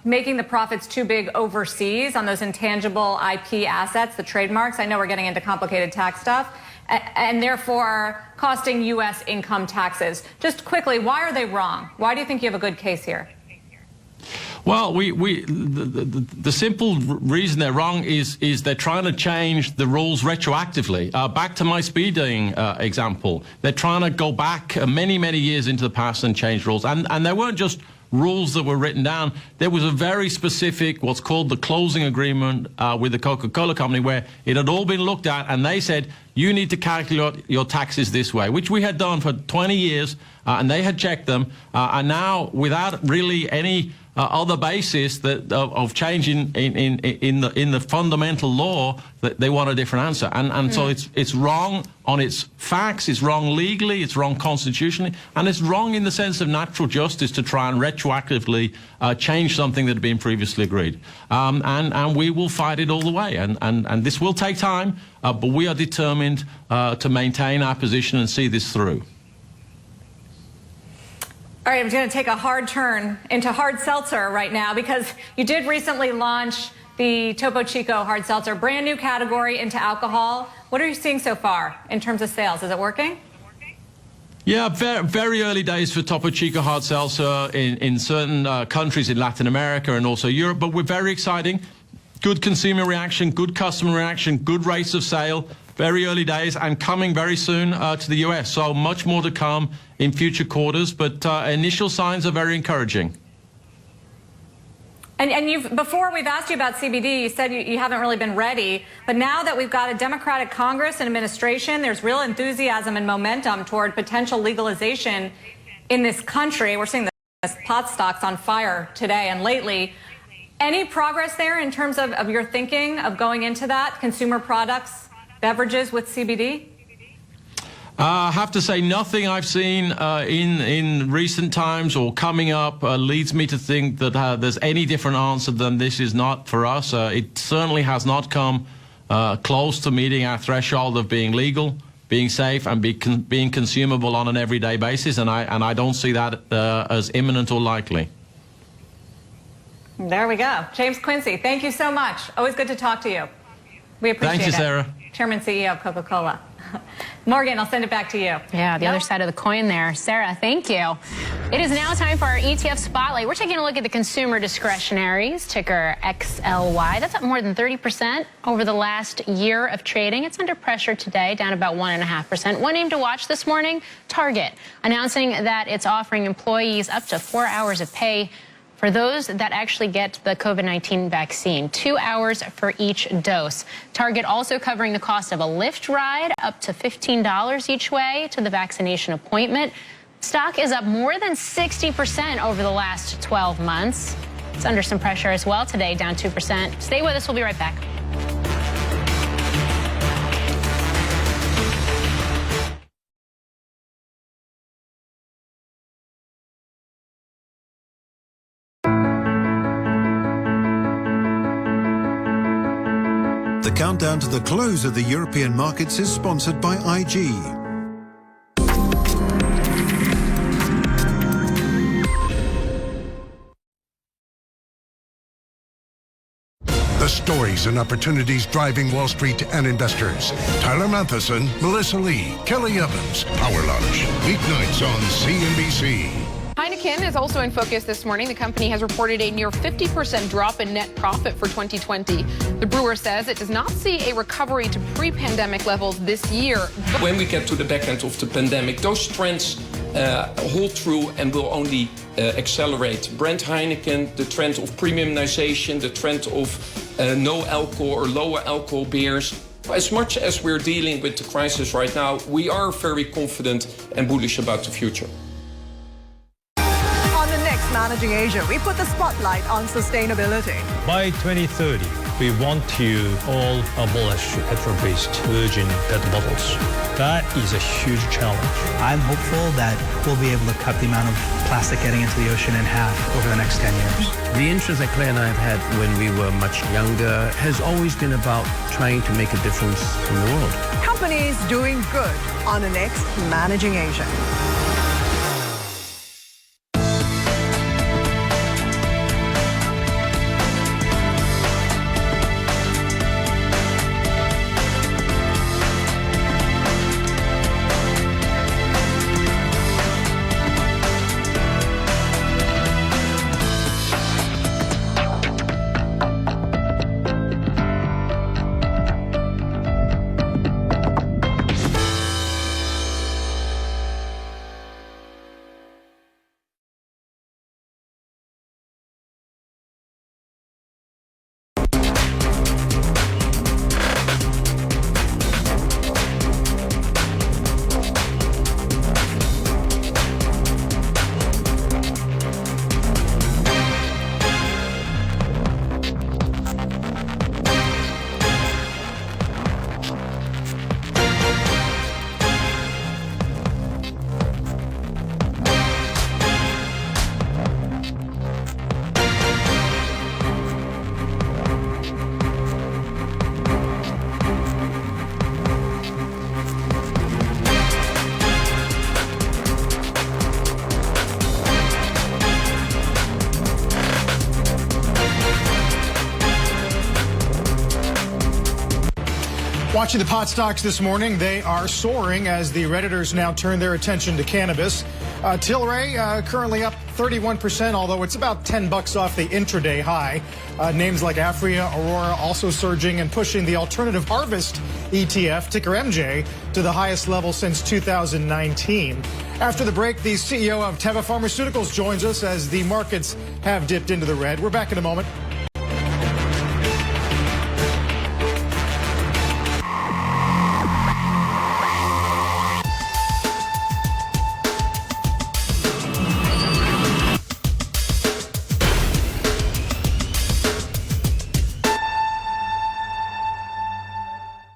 making the profits too big overseas on those intangible IP assets, the trademarks. I know we're getting into complicated tax stuff, and therefore costing U.S. income taxes. Just quickly, why are they wrong? Why do you think you have a good case here? Well, the simple reason they're wrong is they're trying to change the rules retroactively. Back to my speeding example, they're trying to go back many, many years into the past and change rules. And there weren't just rules that were written down. There was a very specific, what's called the closing agreement with the Coca-Cola company, where it had all been looked at, and they said, you need to calculate your taxes this way, which we had done for 20 years, and they had checked them. And now, without really any other basis of changing in the fundamental law, that they want a different answer, and so it's wrong on its facts, it's wrong legally, it's wrong constitutionally, and it's wrong in the sense of natural justice to try and retroactively change something that had been previously agreed. And we will fight it all the way, and this will take time, but we are determined to maintain our position and see this through. All right, I'm going to take a hard turn into hard seltzer right now because you did recently launch the Topo Chico hard seltzer, brand new category into alcohol. What are you seeing so far in terms of sales? Is it working? Yeah, very early days for Topo Chico hard seltzer in certain countries in Latin America and also Europe, but we're very exciting. Good consumer reaction, good customer reaction, good rates of sale. Very early days and coming very soon to the US. So much more to come in future quarters, but initial signs are very encouraging. And before we've asked you about CBD, you said you haven't really been ready. But now that we've got a Democratic Congress and administration, there's real enthusiasm and momentum toward potential legalization in this country. We're seeing the pot stocks on fire today and lately. Any progress there in terms of your thinking of going into that, consumer products, beverages with CBD? I have to say nothing I've seen in recent times or coming up leads me to think that there's any different answer than this is not for us. It certainly has not come close to meeting our threshold of being legal, being safe, and being consumable on an everyday basis, and I don't see that as imminent or likely. There we go. James Quincy, thank you so much. Always good to talk to you. We appreciate it. Thank you, Sarah. Chairman CEO of Coca-Cola. Morgan, I'll send it back to you. Yeah, the other side of the coin there. Sarah, thank you. It is now time for our ETF Spotlight. We're taking a look at the consumer discretionaries, ticker XLY. That's up more than 30% over the last year of trading. It's under pressure today, down about 1.5%. One name to watch this morning, Target, announcing that it's offering employees up to 4 hours of pay for those that actually get the COVID-19 vaccine, 2 hours for each dose. Target also covering the cost of a Lyft ride, up to $15 each way to the vaccination appointment. Stock is up more than 60% over the last 12 months. It's under some pressure as well today, down 2%. Stay with us. We'll be right back. The countdown to the close of the European markets is sponsored by IG. The stories and opportunities driving Wall Street and investors. Tyler Matheson, Melissa Lee, Kelly Evans. Power Lunch. Weeknights on CNBC. Heineken is also in focus this morning. The company has reported a near 50% drop in net profit for 2020. The brewer says it does not see a recovery to pre-pandemic levels this year. When we get to the back end of the pandemic, those trends hold true and will only accelerate. Brand Heineken, the trend of premiumization, the trend of no alcohol or lower alcohol beers. As much as we're dealing with the crisis right now, we are very confident and bullish about the future. Managing Asia, we put the spotlight on sustainability. By 2030, we want to all abolish petrol-based virgin PET bottles. That is a huge challenge. I'm hopeful that we'll be able to cut the amount of plastic getting into the ocean in half over the next 10 years. The interest that Claire and I have had when we were much younger has always been about trying to make a difference in the world. Companies doing good on the next Managing Asia. Watching the pot stocks this morning, they are soaring as the Redditors now turn their attention to cannabis. Tilray currently up 31%, although it's about $10 off the intraday high. Names like Afria, Aurora also surging and pushing the Alternative Harvest ETF, ticker MJ, to the highest level since 2019. After the break, the CEO of Teva Pharmaceuticals joins us as the markets have dipped into the red. We're back in a moment.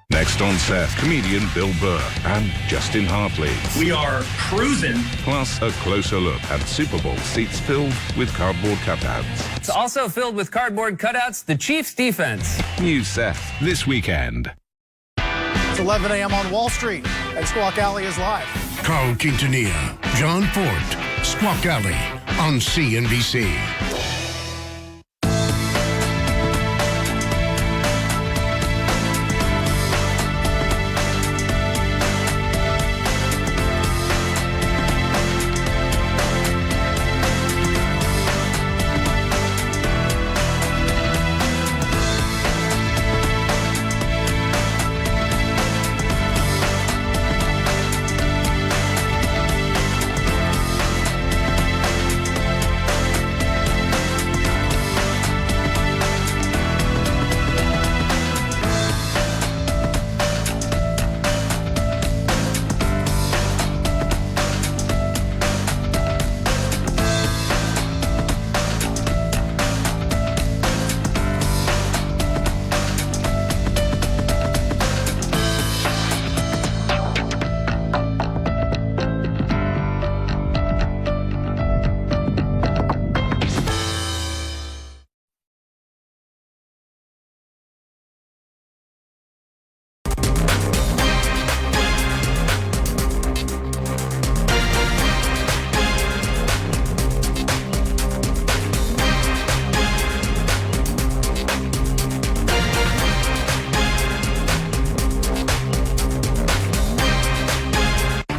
Next on set, comedian Bill Burr and Justin Hartley. We are cruising. Plus, a closer look at Super Bowl seats filled with cardboard cutouts. It's also filled with cardboard cutouts, the Chiefs' defense. New set this weekend. It's 11 a.m. on Wall Street, and Squawk Alley is live. Carl Quintanilla, John Fort, Squawk Alley on CNBC.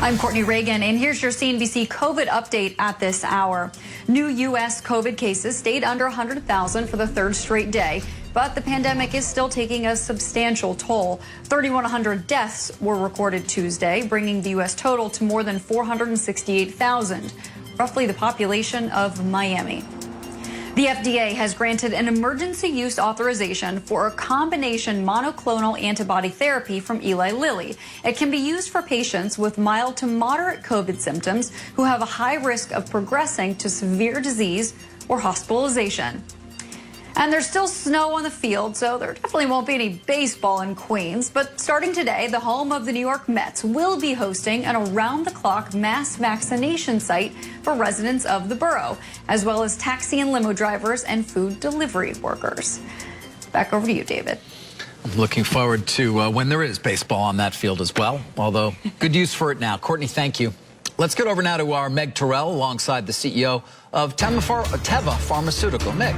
I'm Courtney Reagan, and here's your CNBC COVID update at this hour. New U.S. COVID cases stayed under 100,000 for the third straight day, but the pandemic is still taking a substantial toll. 3,100 deaths were recorded Tuesday, bringing the U.S. total to more than 468,000, roughly the population of Miami. The FDA has granted an emergency use authorization for a combination monoclonal antibody therapy from Eli Lilly. It can be used for patients with mild to moderate COVID symptoms who have a high risk of progressing to severe disease or hospitalization. And there's still snow on the field, so there definitely won't be any baseball in Queens. But starting today, the home of the New York Mets will be hosting an around-the-clock mass vaccination site for residents of the borough, as well as taxi and limo drivers and food delivery workers. Back over to you, David. I'm looking forward to when there is baseball on that field as well, although good use for it now. Courtney, thank you. Let's get over now to our Meg Terrell alongside the CEO of Teva Pharmaceutical. Meg.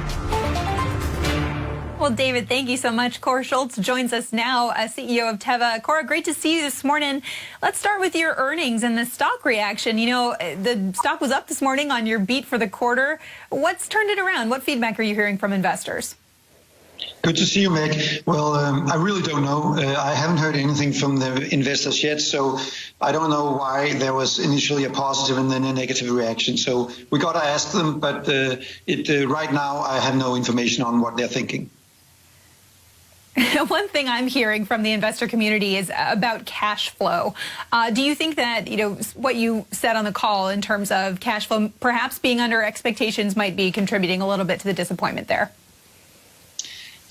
Well, David, thank you so much. Cora Schultz joins us now, CEO of Teva. Cora, great to see you this morning. Let's start with your earnings and the stock reaction. You know, the stock was up this morning on your beat for the quarter. What's turned it around? What feedback are you hearing from investors? Good to see you, Meg. Well, I really don't know. I haven't heard anything from the investors yet, so I don't know why there was initially a positive and then a negative reaction. So we got to ask them, but right now I have no information on what they're thinking. One thing I'm hearing from the investor community is about cash flow. Do you think that, you know, what you said on the call in terms of cash flow perhaps being under expectations might be contributing a little bit to the disappointment there?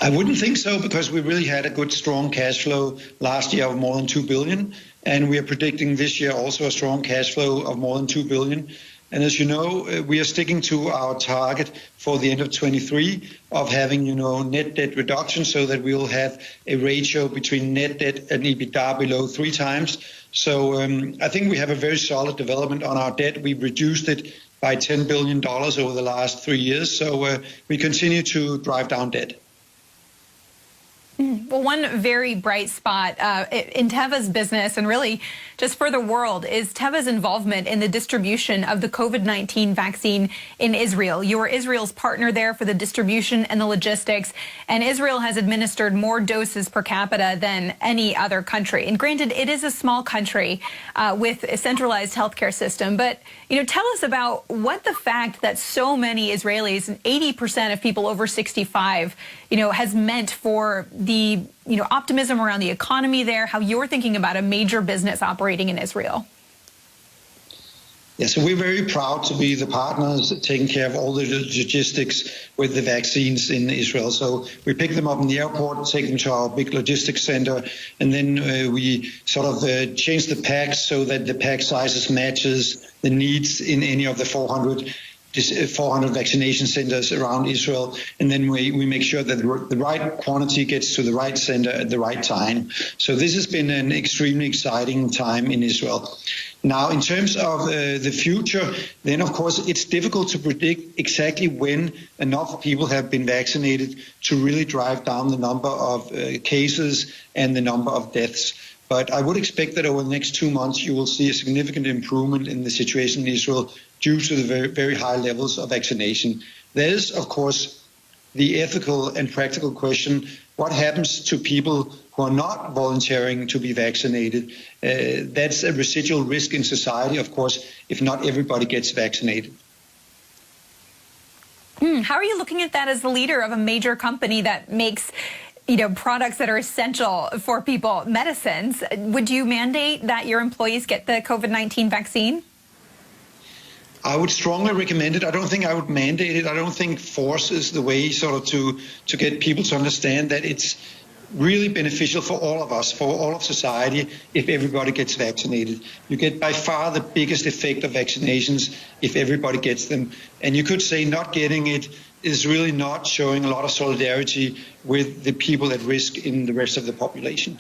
I wouldn't think so, because we really had a good, strong cash flow last year of more than $2 billion. And we are predicting this year also a strong cash flow of more than $2 billion. And as you know, we are sticking to our target for the end of 23 of having, net debt reduction, so that we will have a ratio between net debt and EBITDA below 3 times. So I think we have a very solid development on our debt. We've reduced it by $10 billion over the last 3 years. So we continue to drive down debt. Well, one very bright spot in Teva's business, and really just for the world, is Teva's involvement in the distribution of the COVID-19 vaccine in Israel. You are Israel's partner there for the distribution and the logistics, and Israel has administered more doses per capita than any other country. And granted, it is a small country with a centralized healthcare system, but tell us about what the fact that so many Israelis, 80% of people over 65, has meant for the optimism around the economy there, how you're thinking about a major business operating in Israel. Yeah, so we're very proud to be the partners taking care of all the logistics with the vaccines in Israel. So we pick them up in the airport, take them to our big logistics center, and then we sort of change the packs so that the pack sizes matches the needs in any of the 400 vaccination centers around Israel, and then we make sure that the right quantity gets to the right center at the right time. So this has been an extremely exciting time in Israel. Now, in terms of the future, then of course it's difficult to predict exactly when enough people have been vaccinated to really drive down the number of cases and the number of deaths. But I would expect that over the next 2 months, you will see a significant improvement in the situation in Israel due to the very, very high levels of vaccination. There is, of course, the ethical and practical question: what happens to people who are not volunteering to be vaccinated? That's a residual risk in society, of course, if not everybody gets vaccinated. How are you looking at that as the leader of a major company that makes products that are essential for people, medicines? Would you mandate that your employees get the COVID-19 vaccine? I would strongly recommend it. I don't think I would mandate it. I don't think force is the way sort of to get people to understand that it's really beneficial for all of us, for all of society, if everybody gets vaccinated. You get by far the biggest effect of vaccinations if everybody gets them. And you could say not getting it is really not showing a lot of solidarity with the people at risk in the rest of the population.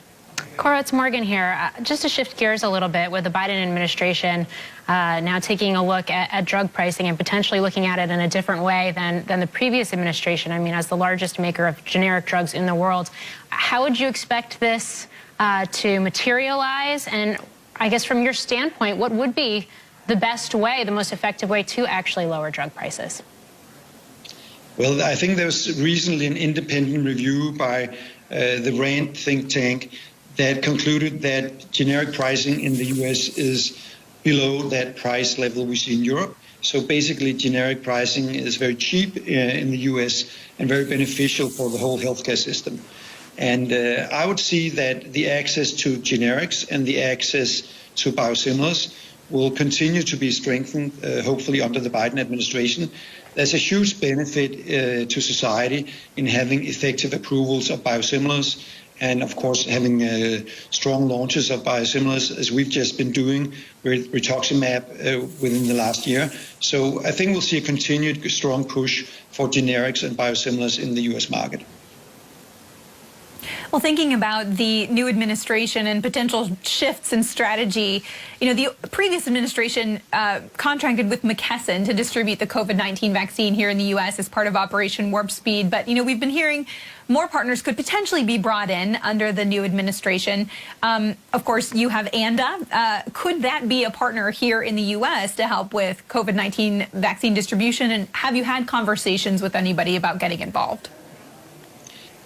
Cora, it's Morgan here. Just to shift gears a little bit, with the Biden administration now taking a look at drug pricing and potentially looking at it in a different way than the previous administration. I mean, as the largest maker of generic drugs in the world, how would you expect this to materialize? And I guess from your standpoint, what would be the best way, the most effective way to actually lower drug prices? Well, I think there was recently an independent review by the RAND think tank that concluded that generic pricing in the US is below that price level we see in Europe. So basically, generic pricing is very cheap in the US and very beneficial for the whole healthcare system. And I would see that the access to generics and the access to biosimilars will continue to be strengthened, hopefully under the Biden administration. There's a huge benefit to society in having effective approvals of biosimilars and, of course, having strong launches of biosimilars, as we've just been doing with rituximab within the last year. So I think we'll see a continued strong push for generics and biosimilars in the U.S. market. Well, thinking about the new administration and potential shifts in strategy, you know, the previous administration contracted with McKesson to distribute the COVID-19 vaccine here in the U.S. as part of Operation Warp Speed. But, you know, we've been hearing more partners could potentially be brought in under the new administration. Of course, you have ANDA. Could that be a partner here in the U.S. to help with COVID-19 vaccine distribution? And have you had conversations with anybody about getting involved?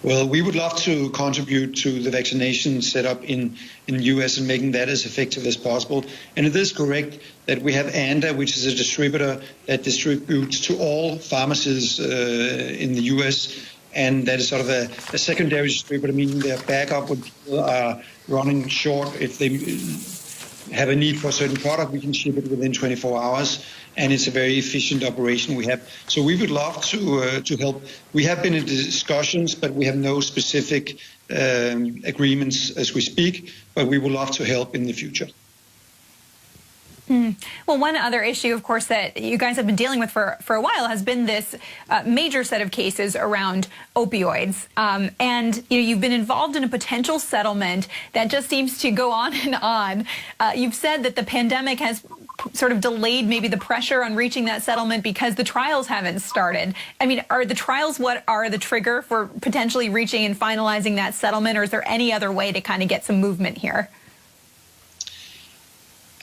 Well, we would love to contribute to the vaccination setup in the U.S. and making that as effective as possible. And it is correct that we have ANDA, which is a distributor that distributes to all pharmacies in the U.S. And that is sort of a secondary distributor, meaning their backup when people are running short. If they have a need for a certain product, we can ship it within 24 hours. And it's a very efficient operation we have. So we would love to help. We have been in discussions, but we have no specific agreements as we speak. But we would love to help in the future. Well, one other issue, of course, that you guys have been dealing with for a while has been this major set of cases around opioids. And you know, you've been involved in a potential settlement that just seems to go on and on. You've said that the pandemic has sort of delayed maybe the pressure on reaching that settlement because the trials haven't started. I mean, are the trials what are the trigger for potentially reaching and finalizing that settlement, or is there any other way to kind of get some movement here?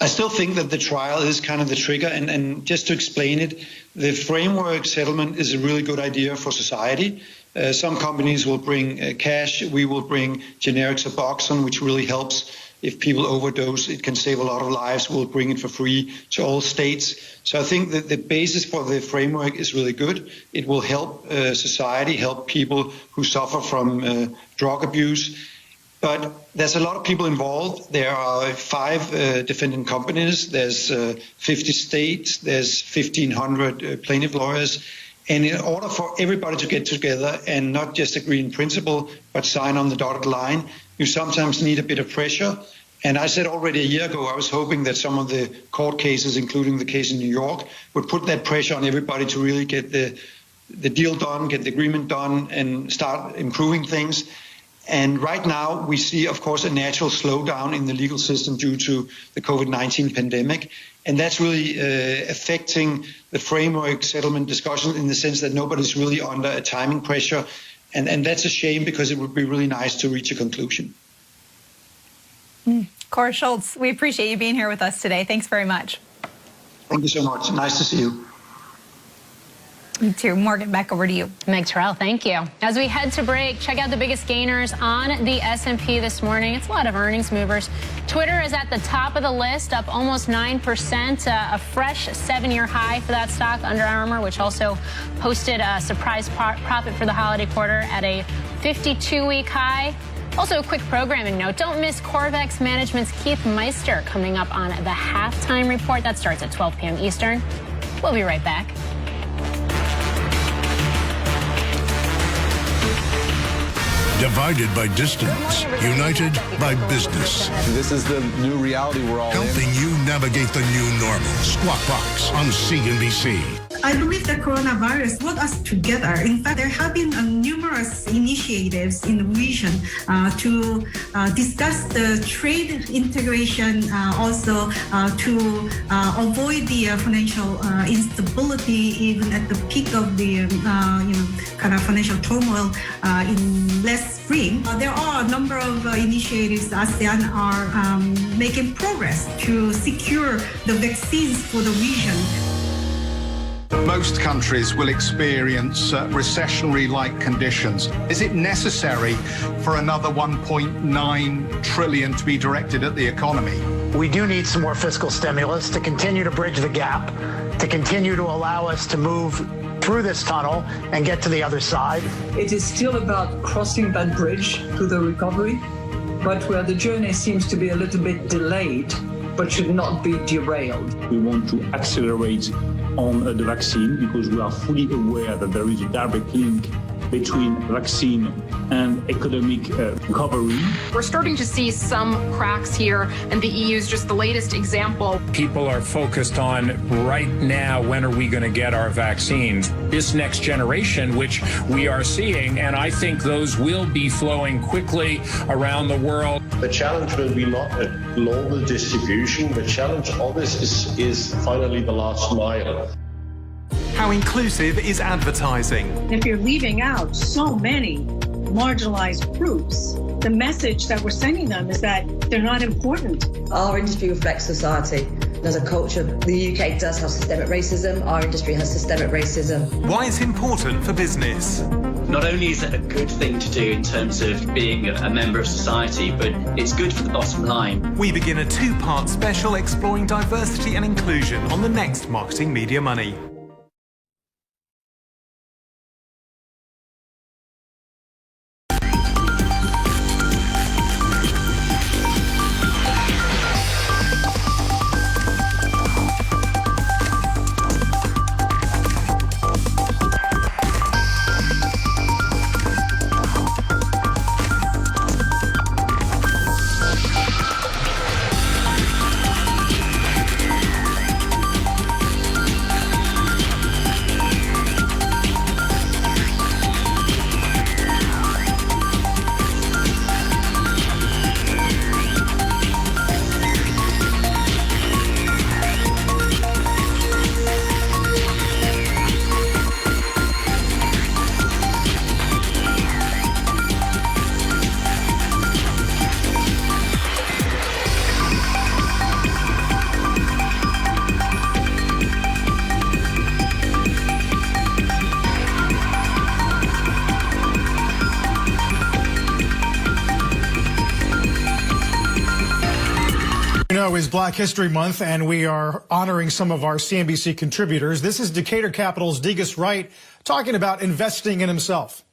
I still think that the trial is kind of the trigger. And just to explain it, the framework settlement is a really good idea for society. Some companies will bring cash. We will bring generic Suboxone, which really helps. If people overdose, it can save a lot of lives. We'll bring it for free to all states. So I think that the basis for the framework is really good. It will help society, help people who suffer from drug abuse. But there's a lot of people involved. There are 5 defendant companies. There's 50 states. There's 1,500 plaintiff lawyers. And in order for everybody to get together and not just agree in principle, but sign on the dotted line, you sometimes need a bit of pressure. And I said already a year ago, I was hoping that some of the court cases, including the case in New York, would put that pressure on everybody to really get the deal done, get the agreement done, and start improving things. And right now, we see, of course, a natural slowdown in the legal system due to the COVID-19 pandemic. And that's really affecting the framework settlement discussion in the sense that nobody's really under a timing pressure. And that's a shame because it would be really nice to reach a conclusion. Cora Schultz, we appreciate you being here with us today. Thanks very much. Thank you so much. Nice to see you. You too. Morgan, back over to you. Meg Terrell, thank you. As we head to break, check out the biggest gainers on the S&P this morning. It's a lot of earnings movers. Twitter is at the top of the list, up almost 9%, a fresh 7-year high for that stock. Under Armour, which also posted a surprise profit for the holiday quarter at a 52-week high. Also, a quick programming note. Don't miss Corvex Management's Keith Meister coming up on the halftime report. That starts at 12 p.m. Eastern. We'll be right back. Divided by distance, united by business. This is the new reality we're all in. Helping you navigate the new normal. Squawk Box on CNBC. I believe the coronavirus brought us together. In fact, there have been numerous initiatives in the region to discuss the trade integration, also to avoid the financial instability even at the peak of the kind of financial turmoil in last spring. There are a number of initiatives ASEAN are making progress to secure the vaccines for the region. Most countries will experience recessionary-like conditions. Is it necessary for another 1.9 trillion to be directed at the economy? We do need some more fiscal stimulus to continue to bridge the gap, to continue to allow us to move through this tunnel and get to the other side. It is still about crossing that bridge to the recovery, but where the journey seems to be a little bit delayed, but should not be derailed. We want to accelerate on the vaccine because we are fully aware that there is a direct link between vaccine and economic recovery. We're starting to see some cracks here, and the EU is just the latest example. People are focused on right now, when are we going to get our vaccines? This next generation, which we are seeing, and I think those will be flowing quickly around the world. The challenge will be not a global distribution. The challenge always is finally the last mile. How inclusive is advertising? If you're leaving out so many marginalized groups, the message that we're sending them is that they're not important. Our industry reflects society. As a culture, the UK does have systemic racism. Our industry has systemic racism. Why it's important for business? Not only is it a good thing to do in terms of being a member of society, but it's good for the bottom line. We begin a two-part special exploring diversity and inclusion on the next Marketing Media Money. Is Black History Month, and we are honoring some of our CNBC contributors. This is Decatur Capital's Degas Wright talking about investing in himself.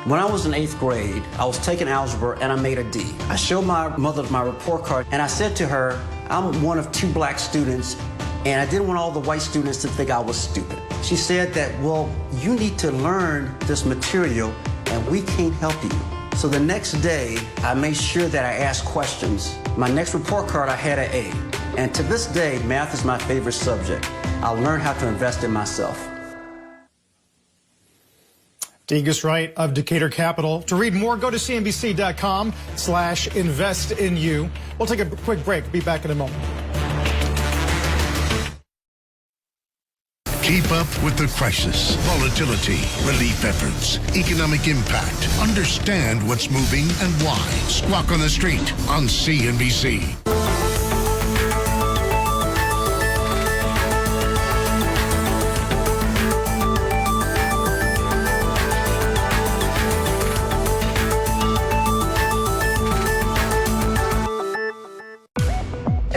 When I was in 8th grade, I was taking algebra and I made a D. I showed my mother my report card and I said to her, I'm one of 2 black students and I didn't want all the white students to think I was stupid. She said that, well, you need to learn this material and we can't help you. So the next day, I made sure that I asked questions. My next report card, I had an A. And to this day, math is my favorite subject. I learned how to invest in myself. Degas Wright of Decatur Capital. To read more, go to cnbc.com/investin.you. We'll take a quick break. Be back in a moment. Keep up with the crisis, volatility, relief efforts, economic impact. Understand what's moving and why. Squawk on the Street on CNBC.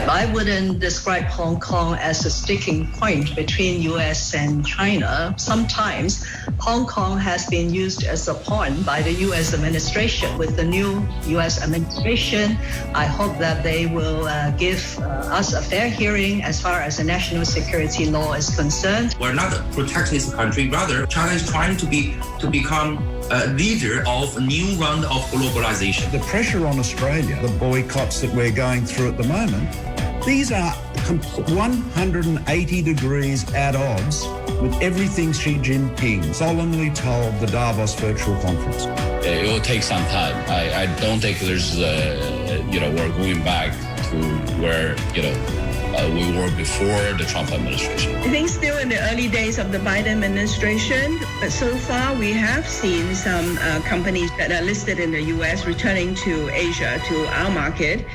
I wouldn't describe Hong Kong as a sticking point between U.S. and China. Sometimes Hong Kong has been used as a pawn by the U.S. administration. With the new U.S. administration, I hope that they will give us a fair hearing as far as the national security law is concerned. We're not a protectionist country. Rather, China is trying to become a leader of a new round of globalization. The pressure on Australia, the boycotts that we're going through at the moment, these are 180 degrees at odds with everything Xi Jinping solemnly told the Davos virtual conference. It will take some time. I don't think there's, we're going back to where, we were before the Trump administration. I think still in the early days of the Biden administration, but so far we have seen some companies that are listed in the U.S. returning to Asia, to our market.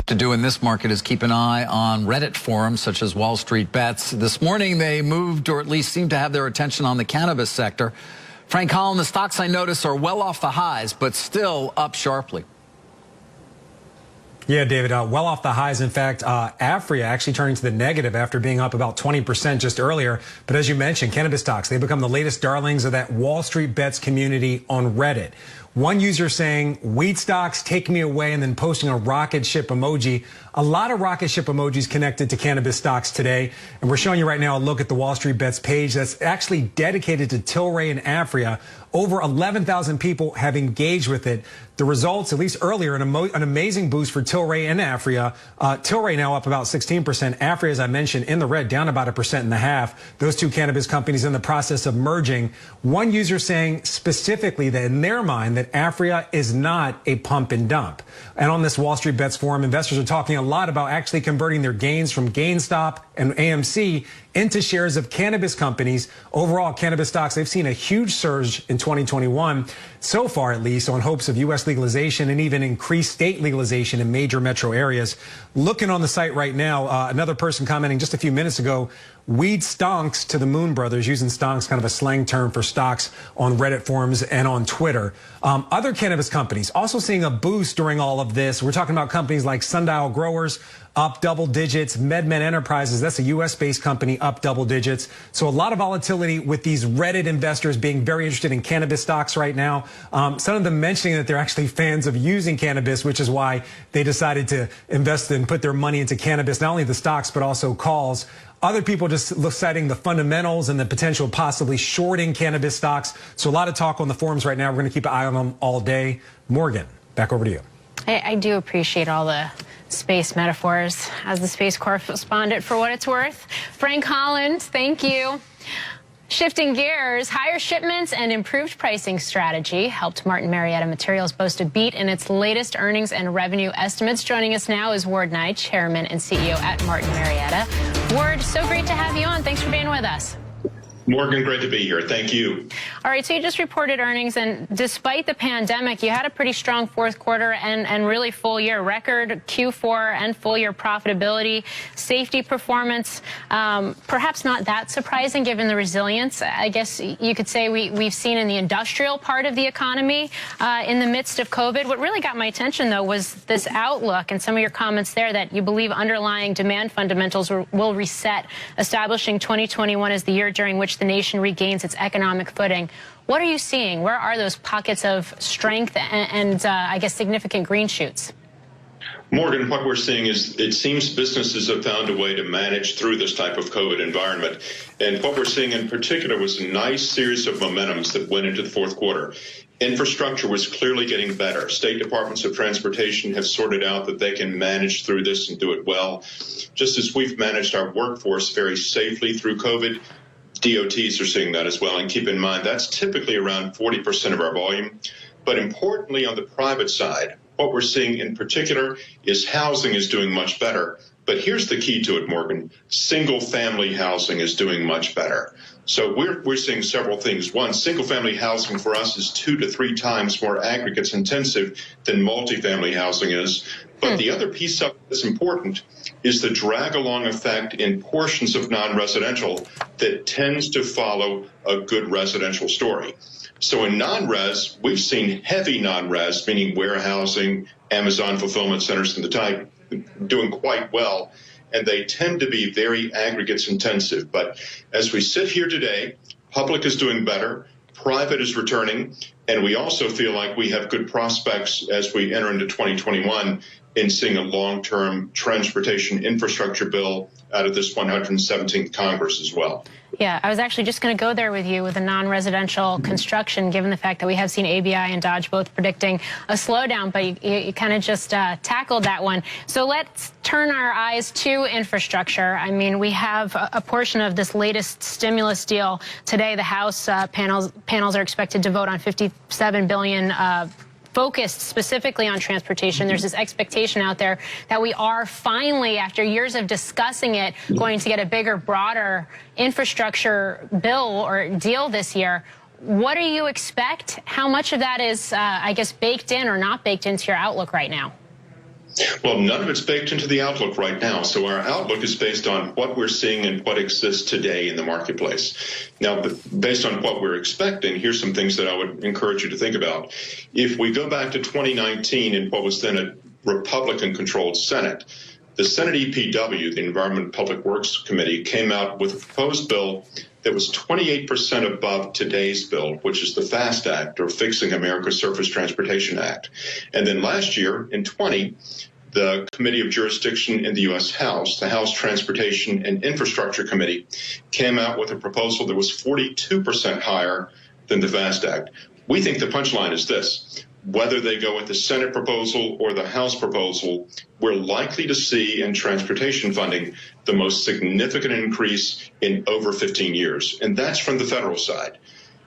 To do in this market is keep an eye on Reddit forums such as Wall Street Bets. This morning they moved, or at least seemed to have their attention on the cannabis sector. Frank Holland, the stocks I notice are well off the highs, but still up sharply. Yeah, David, well off the highs. In fact, Afria actually turning to the negative after being up about 20% just earlier. But as you mentioned, cannabis stocks, they've become the latest darlings of that Wall Street Bets community on Reddit. One user saying, weed stocks take me away, and then posting a rocket ship emoji. A lot of rocket ship emojis connected to cannabis stocks today. And we're showing you right now a look at the Wall Street Bets page that's actually dedicated to Tilray and Afria. Over 11,000 people have engaged with it. The results, at least earlier, an amazing boost for Tilray and Afria. Tilray now up about 16%. Afria, as I mentioned, in the red, down about 1.5%. Those two cannabis companies in the process of merging. One user saying specifically that in their mind that Afria is not a pump and dump. And on this Wall Street Bets forum, investors are talking a lot about actually converting their gains from GameStop and AMC into shares of cannabis companies. Overall, cannabis stocks, they've seen a huge surge in 2021, so far at least, on hopes of U.S. legalization and even increased state legalization in major metro areas. Looking on the site right now, another person commenting just a few minutes ago, weed stonks to the Moon Brothers, using stonks, kind of a slang term for stocks on Reddit forums and on Twitter. Other cannabis companies also seeing a boost during all of this. We're talking about companies like Sundial Growers, up double digits. MedMen Enterprises, that's a U.S.-based company, up double digits. So a lot of volatility with these Reddit investors being very interested in cannabis stocks right now. Some of them mentioning that they're actually fans of using cannabis, which is why they decided to invest and put their money into cannabis, not only the stocks, but also calls. Other people just citing the fundamentals and the potential possibly shorting cannabis stocks. So a lot of talk on the forums right now. We're going to keep an eye on them all day. Morgan, back over to you. I do appreciate all the space metaphors as the Space correspondent, for what it's worth. Frank Holland, thank you. Shifting gears, higher shipments and improved pricing strategy helped Martin Marietta Materials boast a beat in its latest earnings and revenue estimates. Joining us now is Ward Nye, Chairman and CEO at Martin Marietta. Ward, so great to have you on. Thanks for being with us. Morgan, great to be here. Thank you. All right, so you just reported earnings, and despite the pandemic, you had a pretty strong fourth quarter and really full year record Q4 and full year profitability, safety performance. Perhaps not that surprising given the resilience, I guess you could say, we've seen in the industrial part of the economy in the midst of COVID. What really got my attention, though, was this outlook and some of your comments there that you believe underlying demand fundamentals will reset, establishing 2021 as the year during which the nation regains its economic footing. What are you seeing? Where are those pockets of strength and I guess, significant green shoots? Morgan, what we're seeing is it seems businesses have found a way to manage through this type of COVID environment. And what we're seeing in particular was a nice series of momentums that went into the fourth quarter. Infrastructure was clearly getting better. State departments of transportation have sorted out that they can manage through this and do it well. Just as we've managed our workforce very safely through COVID, DOTs are seeing that as well. And keep in mind, that's typically around 40% of our volume. But importantly, on the private side, what we're seeing in particular is housing is doing much better. But here's the key to it, Morgan. Single-family housing is doing much better. So we're seeing several things. One, single-family housing for us is 2 to 3 times more aggregates intensive than multifamily housing is. But the other piece of that's important is the drag-along effect in portions of non-residential that tends to follow a good residential story. So in non-res, we've seen heavy non-res, meaning warehousing, Amazon fulfillment centers and the type, doing quite well. And they tend to be very aggregates intensive. But as we sit here today, public is doing better, private is returning, and we also feel like we have good prospects as we enter into 2021 in seeing a long-term transportation infrastructure bill out of this 117th Congress as well. Yeah, I was actually just going to go there with you with the non-residential construction, given the fact that we have seen ABI and Dodge both predicting a slowdown, but you kind of just tackled that one. So let's turn our eyes to infrastructure. I mean, we have a portion of this latest stimulus deal today. The House panels are expected to vote on $57 billion focused specifically on transportation. There's this expectation out there that we are finally, after years of discussing it, going to get a bigger, broader infrastructure bill or deal this year. What do you expect? How much of that is, I guess, baked in or not baked into your outlook right now? Well, none of it's baked into the outlook right now. So our outlook is based on what we're seeing and what exists today in the marketplace. Now, based on what we're expecting, here's some things that I would encourage you to think about. If we go back to 2019 and what was then a Republican-controlled Senate, the Senate EPW, the Environment and Public Works Committee, came out with a proposed bill that was 28% above today's bill, which is the FAST Act, or Fixing America's Surface Transportation Act. And then last year, in 20, the Committee of Jurisdiction in the U.S. House, the House Transportation and Infrastructure Committee, came out with a proposal that was 42% higher than the FAST Act. We think the punchline is this. Whether they go with the Senate proposal or the House proposal, we're likely to see in transportation funding the most significant increase in over 15 years, and that's from the federal side.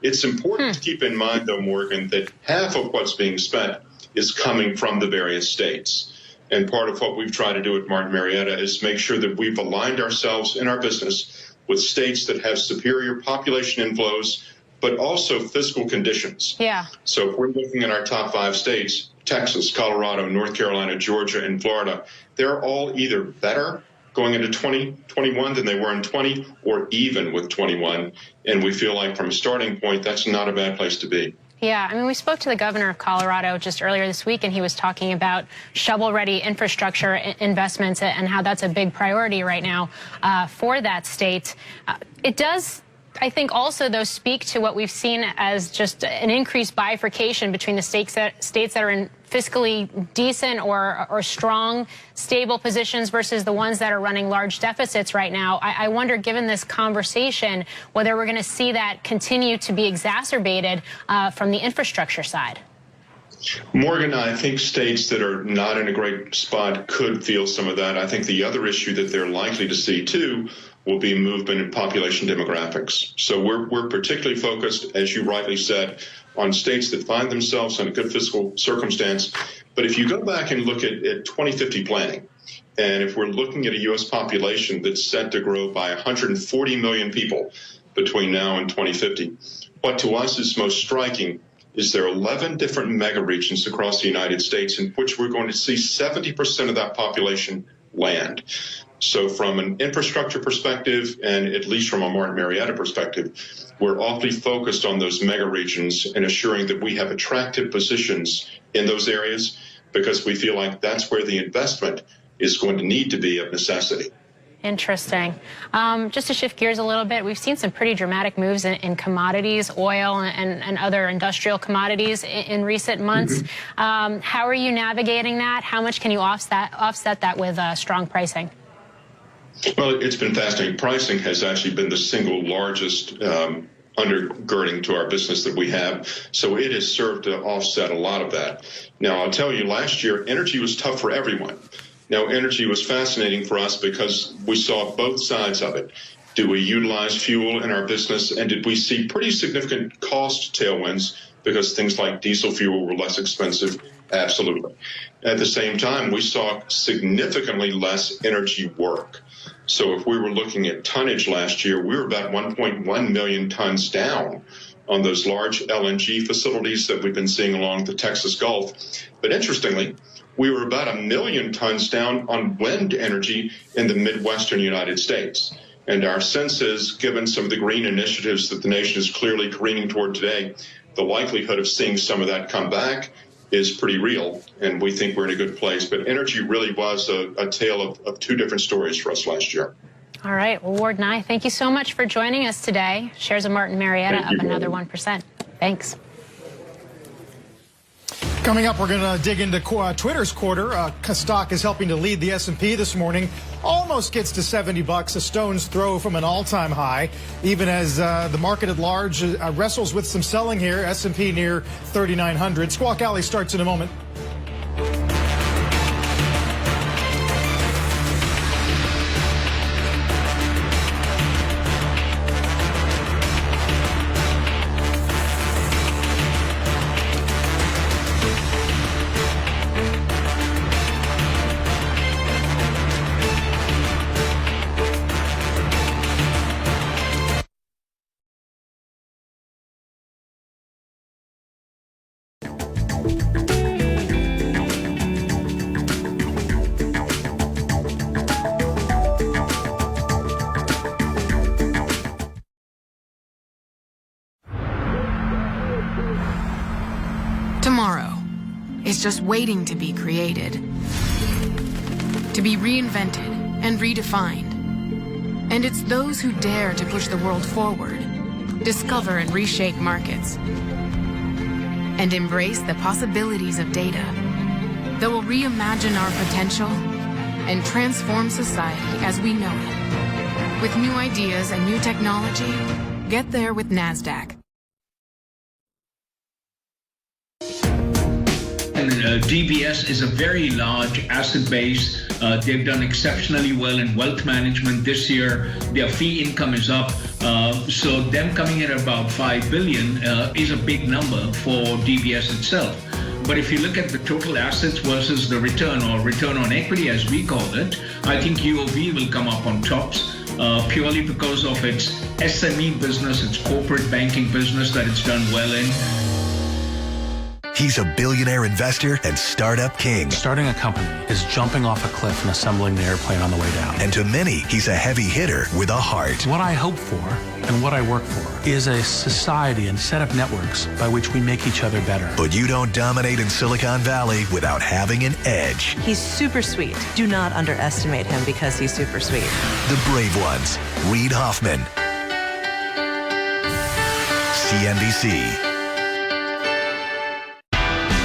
It's important to keep in mind, though, Morgan, that half of what's being spent is coming from the various states. And part of what we've tried to do at Martin Marietta is make sure that we've aligned ourselves in our business with states that have superior population inflows, but also fiscal conditions. Yeah. So if we're looking at our top 5 states, Texas, Colorado, North Carolina, Georgia, and Florida, they're all either better going into 2021 than they were in 20, or even with 21. And we feel like from a starting point, that's not a bad place to be. Yeah, I mean, we spoke to the governor of Colorado just earlier this week, and he was talking about shovel-ready infrastructure investments and how that's a big priority right now for that state. It does, I think, also, though, speak to what we've seen as just an increased bifurcation between the states that are in fiscally decent or strong, stable positions versus the ones that are running large deficits right now. I wonder, given this conversation, whether we're going to see that continue to be exacerbated from the infrastructure side. Morgan, I think states that are not in a great spot could feel some of that. I think the other issue that they're likely to see, too, will be movement in population demographics. So we're particularly focused, as you rightly said, on states that find themselves in a good fiscal circumstance. But if you go back and look at 2050 planning, and if we're looking at a U.S. population that's set to grow by 140 million people between now and 2050, what to us is most striking is there are 11 different mega regions across the United States in which we're going to see 70% of that population land. So from an infrastructure perspective, and at least from a Martin Marietta perspective, we're awfully focused on those mega regions and assuring that we have attractive positions in those areas, because we feel like that's where the investment is going to need to be of necessity. Interesting. Just to shift gears a little bit, we've seen some pretty dramatic moves in commodities, oil and other industrial commodities in recent months. How are you navigating that? How much can you offset that with strong pricing? Well, it's been fascinating. Pricing has actually been the single largest undergirding to our business that we have. So it has served to offset a lot of that. Now, I'll tell you, last year, energy was tough for everyone. Now, energy was fascinating for us because we saw both sides of it. Do we utilize fuel in our business? And did we see pretty significant cost tailwinds because things like diesel fuel were less expensive? Absolutely. At the same time, we saw significantly less energy work. So if we were looking at tonnage last year, we were about 1.1 million tons down on those large LNG facilities that we've been seeing along the Texas Gulf. But interestingly, we were about 1 million tons down on wind energy in the Midwestern United States. And our sense is, given some of the green initiatives that the nation is clearly careening toward today, the likelihood of seeing some of that come back is pretty real, and we think we're in a good place. But energy really was a tale of two different stories for us last year. All right. Well, Ward Nye, thank you so much for joining us today. Shares of Martin Marietta up another 1%. Thanks. Coming up, we're going to dig into Twitter's quarter. Stock is helping to lead the S&P this morning. Almost gets to $70, a stone's throw from an all-time high. Even as the market at large wrestles with some selling here, S&P near 3,900. Squawk Alley starts in a moment. Tomorrow is just waiting to be created, to be reinvented and redefined. And it's those who dare to push the world forward, discover and reshape markets, and embrace the possibilities of data that will reimagine our potential and transform society as we know it. With new ideas and new technology, get there with NASDAQ. DBS is a very large asset base. They've done exceptionally well in wealth management this year. Their fee income is up. So them coming in at about $5 billion is a big number for DBS itself. But if you look at the total assets versus the return or return on equity, as we call it, I think UOB will come up on tops. Purely because of its SME business, its corporate banking business that it's done well in. He's a billionaire investor and startup king. Starting a company is jumping off a cliff and assembling the airplane on the way down. And to many, he's a heavy hitter with a heart. What I hope for and what I work for is a society and set of networks by which we make each other better. But you don't dominate in Silicon Valley without having an edge. He's super sweet. Do not underestimate him because he's super sweet. The brave ones. Reid Hoffman. CNBC.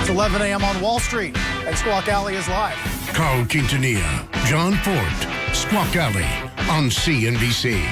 It's 11 a.m. on Wall Street, and Squawk Alley is live. Carl Quintanilla, John Fort, Squawk Alley on CNBC.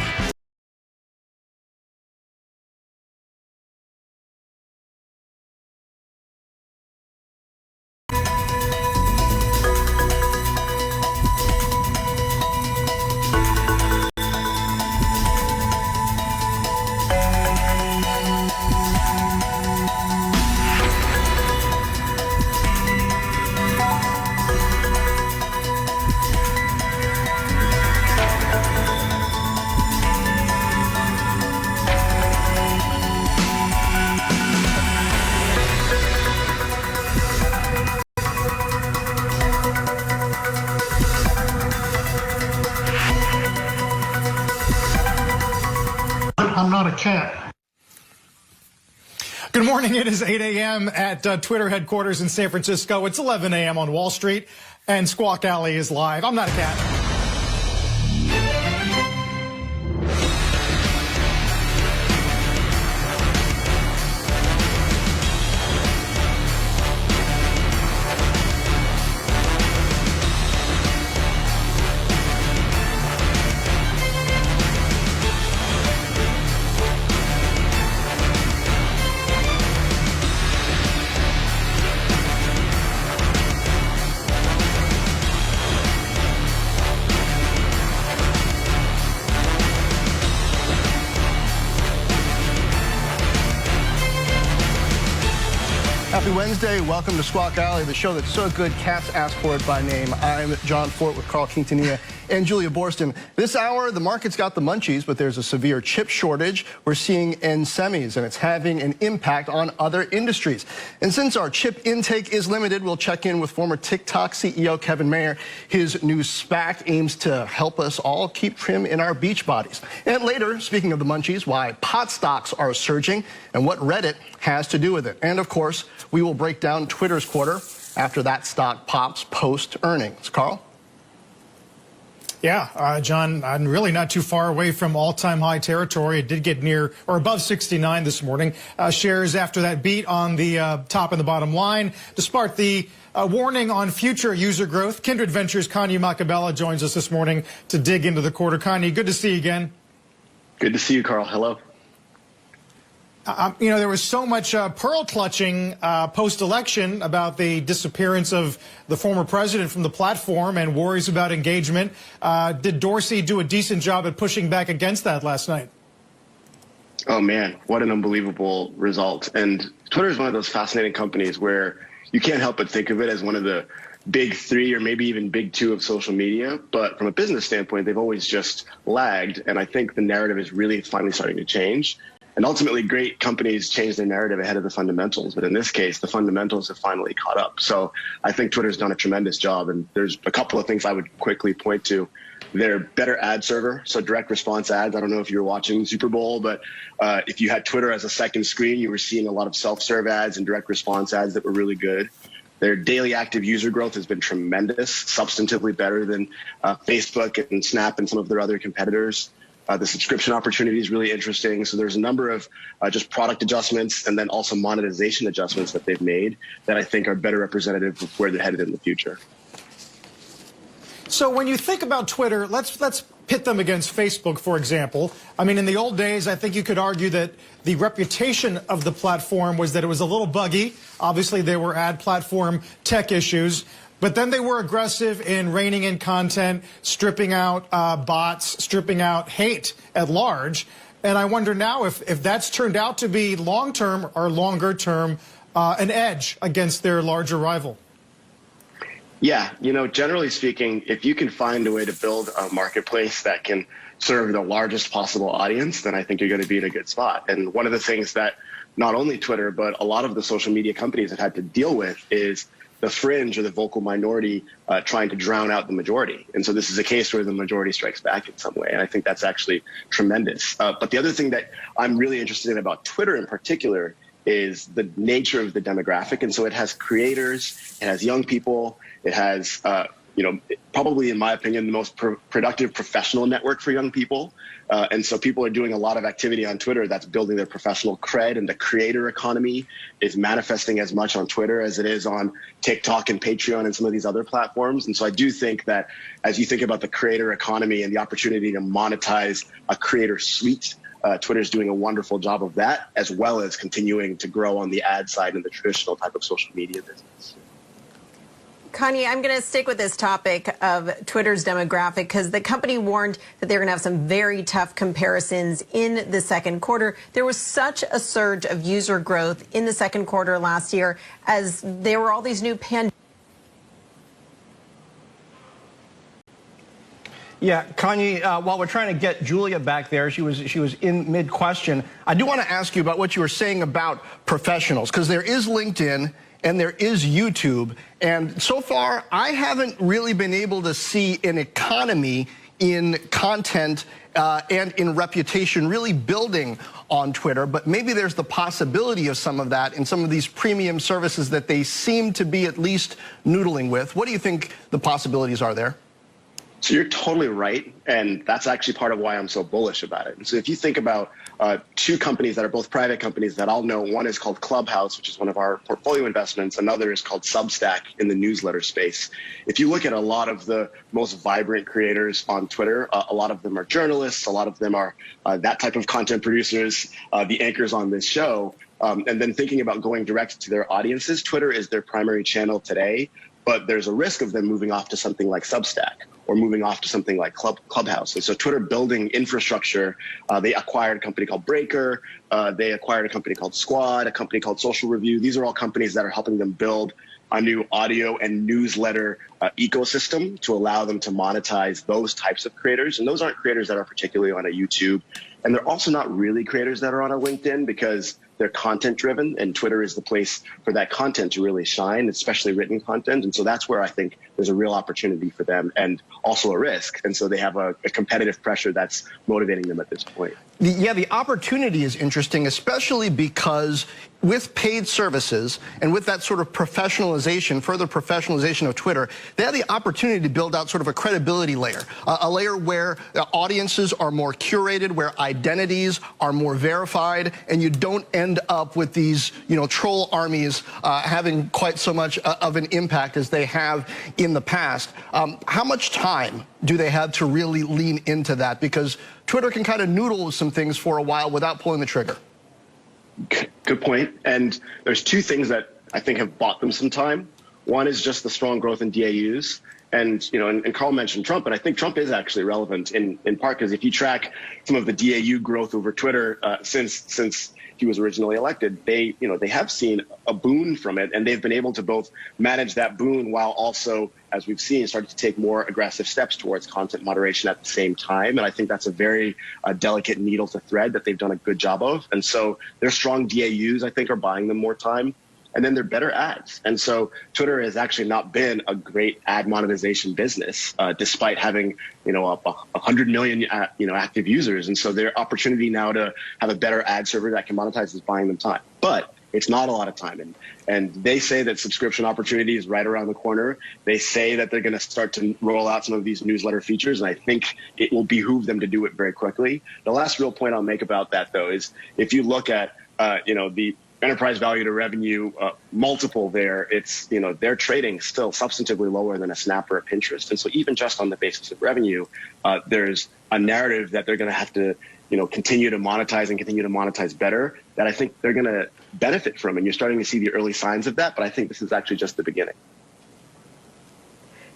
I'm not a cat. Good morning. It is 8 a.m. at Twitter headquarters in San Francisco. It's 11 a.m. on Wall Street, and Squawk Alley is live. I'm not a cat. Happy Wednesday. Welcome to Squawk Alley, the show that's so good cats ask for it by name. I'm John Fort with Carl Quintanilla and Julia Borston. This hour, the market's got the munchies, but there's a severe chip shortage we're seeing in semis, and it's having an impact on other industries. And since our chip intake is limited, we'll check in with former TikTok CEO Kevin Mayer. His new SPAC aims to help us all keep trim in our beach bodies. And later, speaking of the munchies, why pot stocks are surging and what Reddit has to do with it. And of course, we will break down Twitter's quarter after that stock pops post-earnings. Carl? Yeah, John, I'm really not too far away from all-time high territory. It did get near or above 69 this morning. Shares after that beat on the top and the bottom line. Despite the warning on future user growth, Kindred Ventures' Kanye Macabella joins us this morning to dig into the quarter. Kanye, good to see you again. Good to see you, Carl. Hello. You know, there was so much pearl clutching post-election about the disappearance of the former president from the platform and worries about engagement. Did Dorsey do a decent job at pushing back against that last night? Oh, man, what an unbelievable result. And Twitter is one of those fascinating companies where you can't help but think of it as one of the big three or maybe even big two of social media. But from a business standpoint, they've always just lagged. And I think the narrative is really finally starting to change. And ultimately, great companies change their narrative ahead of the fundamentals. But in this case, the fundamentals have finally caught up. So I think Twitter's done a tremendous job. And there's a couple of things I would quickly point to. Their better ad server, so direct response ads. I don't know if you were watching Super Bowl, but if you had Twitter as a second screen, you were seeing a lot of self-serve ads and direct response ads that were really good. Their daily active user growth has been tremendous, substantively better than Facebook and Snap and some of their other competitors. The subscription opportunity is really interesting. So there's a number of just product adjustments and then also monetization adjustments that they've made that I think are better representative of where they're headed in the future. So when you think about Twitter, let's pit them against Facebook, for example. I mean, in the old days, I think you could argue that the reputation of the platform was that it was a little buggy. Obviously, there were ad platform tech issues. But then they were aggressive in reining in content, stripping out bots, stripping out hate at large. And I wonder now if that's turned out to be long-term or longer-term an edge against their larger rival. Yeah, you know, generally speaking, if you can find a way to build a marketplace that can serve the largest possible audience, then I think you're going to be in a good spot. And one of the things that not only Twitter, but a lot of the social media companies have had to deal with is the fringe or the vocal minority trying to drown out the majority. And so this is a case where the majority strikes back in some way. And I think that's actually tremendous. But the other thing that I'm really interested in about Twitter in particular is the nature of the demographic. And so it has creators, it has young people, it has, probably, in my opinion, the most productive professional network for young people. And so people are doing a lot of activity on Twitter that's building their professional cred, and the creator economy is manifesting as much on Twitter as it is on TikTok and Patreon and some of these other platforms. And so I do think that as you think about the creator economy and the opportunity to monetize a creator suite, Twitter's doing a wonderful job of that, as well as continuing to grow on the ad side in the traditional type of social media business. Kanye, I'm going to stick with this topic of Twitter's demographic because the company warned that they're going to have some very tough comparisons in the second quarter. There was such a surge of user growth in the second quarter last year as there were all these new Yeah, Kanye, while we're trying to get Julia back there, she was in mid-question. I do want to ask you about what you were saying about professionals, because there is LinkedIn and there is YouTube. And so far, I haven't really been able to see an economy in content and in reputation really building on Twitter. But maybe there's the possibility of some of that in some of these premium services that they seem to be at least noodling with. What do you think the possibilities are there? So you're totally right, and that's actually part of why I'm so bullish about it. And so if you think about two companies that are both private companies that I'll know, one is called Clubhouse, which is one of our portfolio investments. Another is called Substack in the newsletter space. If you look at a lot of the most vibrant creators on Twitter, a lot of them are journalists, a lot of them are that type of content producers, the anchors on this show. And then thinking about going direct to their audiences, Twitter is their primary channel today, but there's a risk of them moving off to something like Substack or moving off to something like Clubhouse. And so Twitter building infrastructure, they acquired a company called Breaker, they acquired a company called Squad, a company called Social Review. These are all companies that are helping them build a new audio and newsletter ecosystem to allow them to monetize those types of creators. And those aren't creators that are particularly on a YouTube. And they're also not really creators that are on a LinkedIn because they're content driven, and Twitter is the place for that content to really shine, especially written content. And so that's where I think there's a real opportunity for them and also a risk. And so they have a competitive pressure that's motivating them at this point. The opportunity is interesting, especially because with paid services and with that sort of professionalization, further professionalization of Twitter, they have the opportunity to build out sort of a credibility layer, a layer where audiences are more curated, where identities are more verified, and you don't end up with these, troll armies having quite so much of an impact as they have in the past. How much time do they have to really lean into that? Because Twitter can kind of noodle with some things for a while without pulling the trigger. Good point. And there's two things that I think have bought them some time. One is just the strong growth in DAUs. And, and Carl mentioned Trump, and I think Trump is actually relevant in part because if you track some of the DAU growth over Twitter since he was originally elected, they have seen a boon from it, and they've been able to both manage that boon while also, as we've seen, starting to take more aggressive steps towards content moderation at the same time. And I think that's a very delicate needle to thread that they've done a good job of. And so their strong DAUs, I think, are buying them more time. And then they're better ads. And so Twitter has actually not been a great ad monetization business, despite having, 100 million, active users. And so their opportunity now to have a better ad server that can monetize is buying them time. But it's not a lot of time. And they say that subscription opportunity is right around the corner. They say that they're going to start to roll out some of these newsletter features. And I think it will behoove them to do it very quickly. The last real point I'll make about that, though, is if you look at, the enterprise value to revenue multiple there, it's, they're trading still substantively lower than a Snap or a Pinterest. And so even just on the basis of revenue, there's a narrative that they're going to have to, continue to monetize better that I think they're going to benefit from. And you're starting to see the early signs of that. But I think this is actually just the beginning.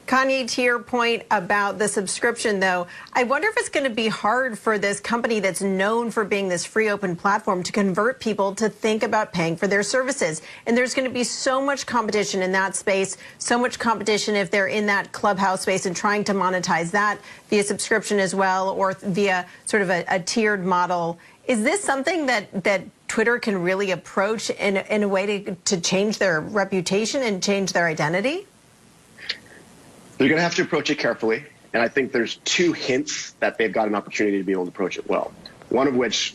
Kanye, to your point about the subscription, though, I wonder if it's going to be hard for this company that's known for being this free open platform to convert people to think about paying for their services. And there's going to be so much competition in that space, so much competition if they're in that Clubhouse space and trying to monetize that via subscription as well, or via sort of a tiered model. Is this something that Twitter can really approach in a way to change their reputation and change their identity? They're going to have to approach it carefully, and I think there's two hints that they've got an opportunity to be able to approach it well. One of which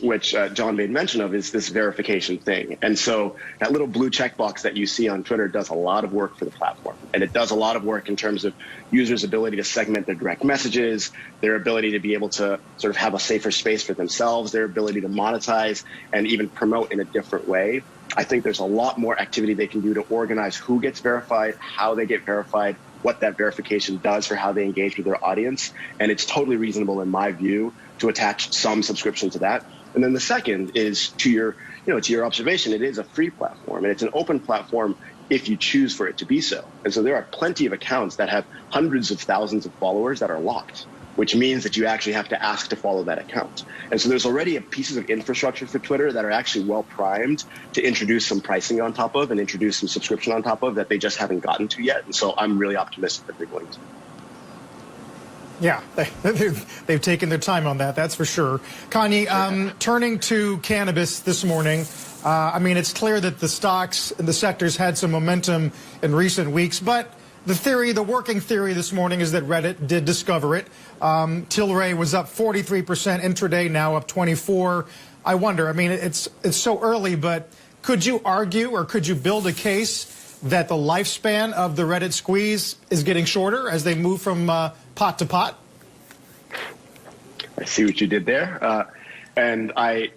John made mention of is this verification thing. And so that little blue checkbox that you see on Twitter does a lot of work for the platform, and it does a lot of work in terms of users' ability to segment their direct messages, their ability to be able to sort of have a safer space for themselves, their ability to monetize and even promote in a different way. I think there's a lot more activity they can do to organize who gets verified, how they get verified, what that verification does for how they engage with their audience. And it's totally reasonable, in my view, to attach some subscription to that. And then the second is to your observation, it is a free platform and it's an open platform if you choose for it to be so. And so there are plenty of accounts that have hundreds of thousands of followers that are locked, which means that you actually have to ask to follow that account. And so there's already pieces of infrastructure for Twitter that are actually well primed to introduce some pricing on top of and introduce some subscription on top of that they just haven't gotten to yet. And so I'm really optimistic that they're going to. Yeah, they've taken their time on that, that's for sure. Kanye, turning to cannabis this morning, I mean, it's clear that the stocks and the sectors had some momentum in recent weeks, but the working theory this morning is that Reddit did discover it. Tilray was up 43% intraday, now up 24%. I wonder, I mean, it's so early, but could you argue or could you build a case that the lifespan of the Reddit squeeze is getting shorter as they move from pot to pot? I see what you did there. And I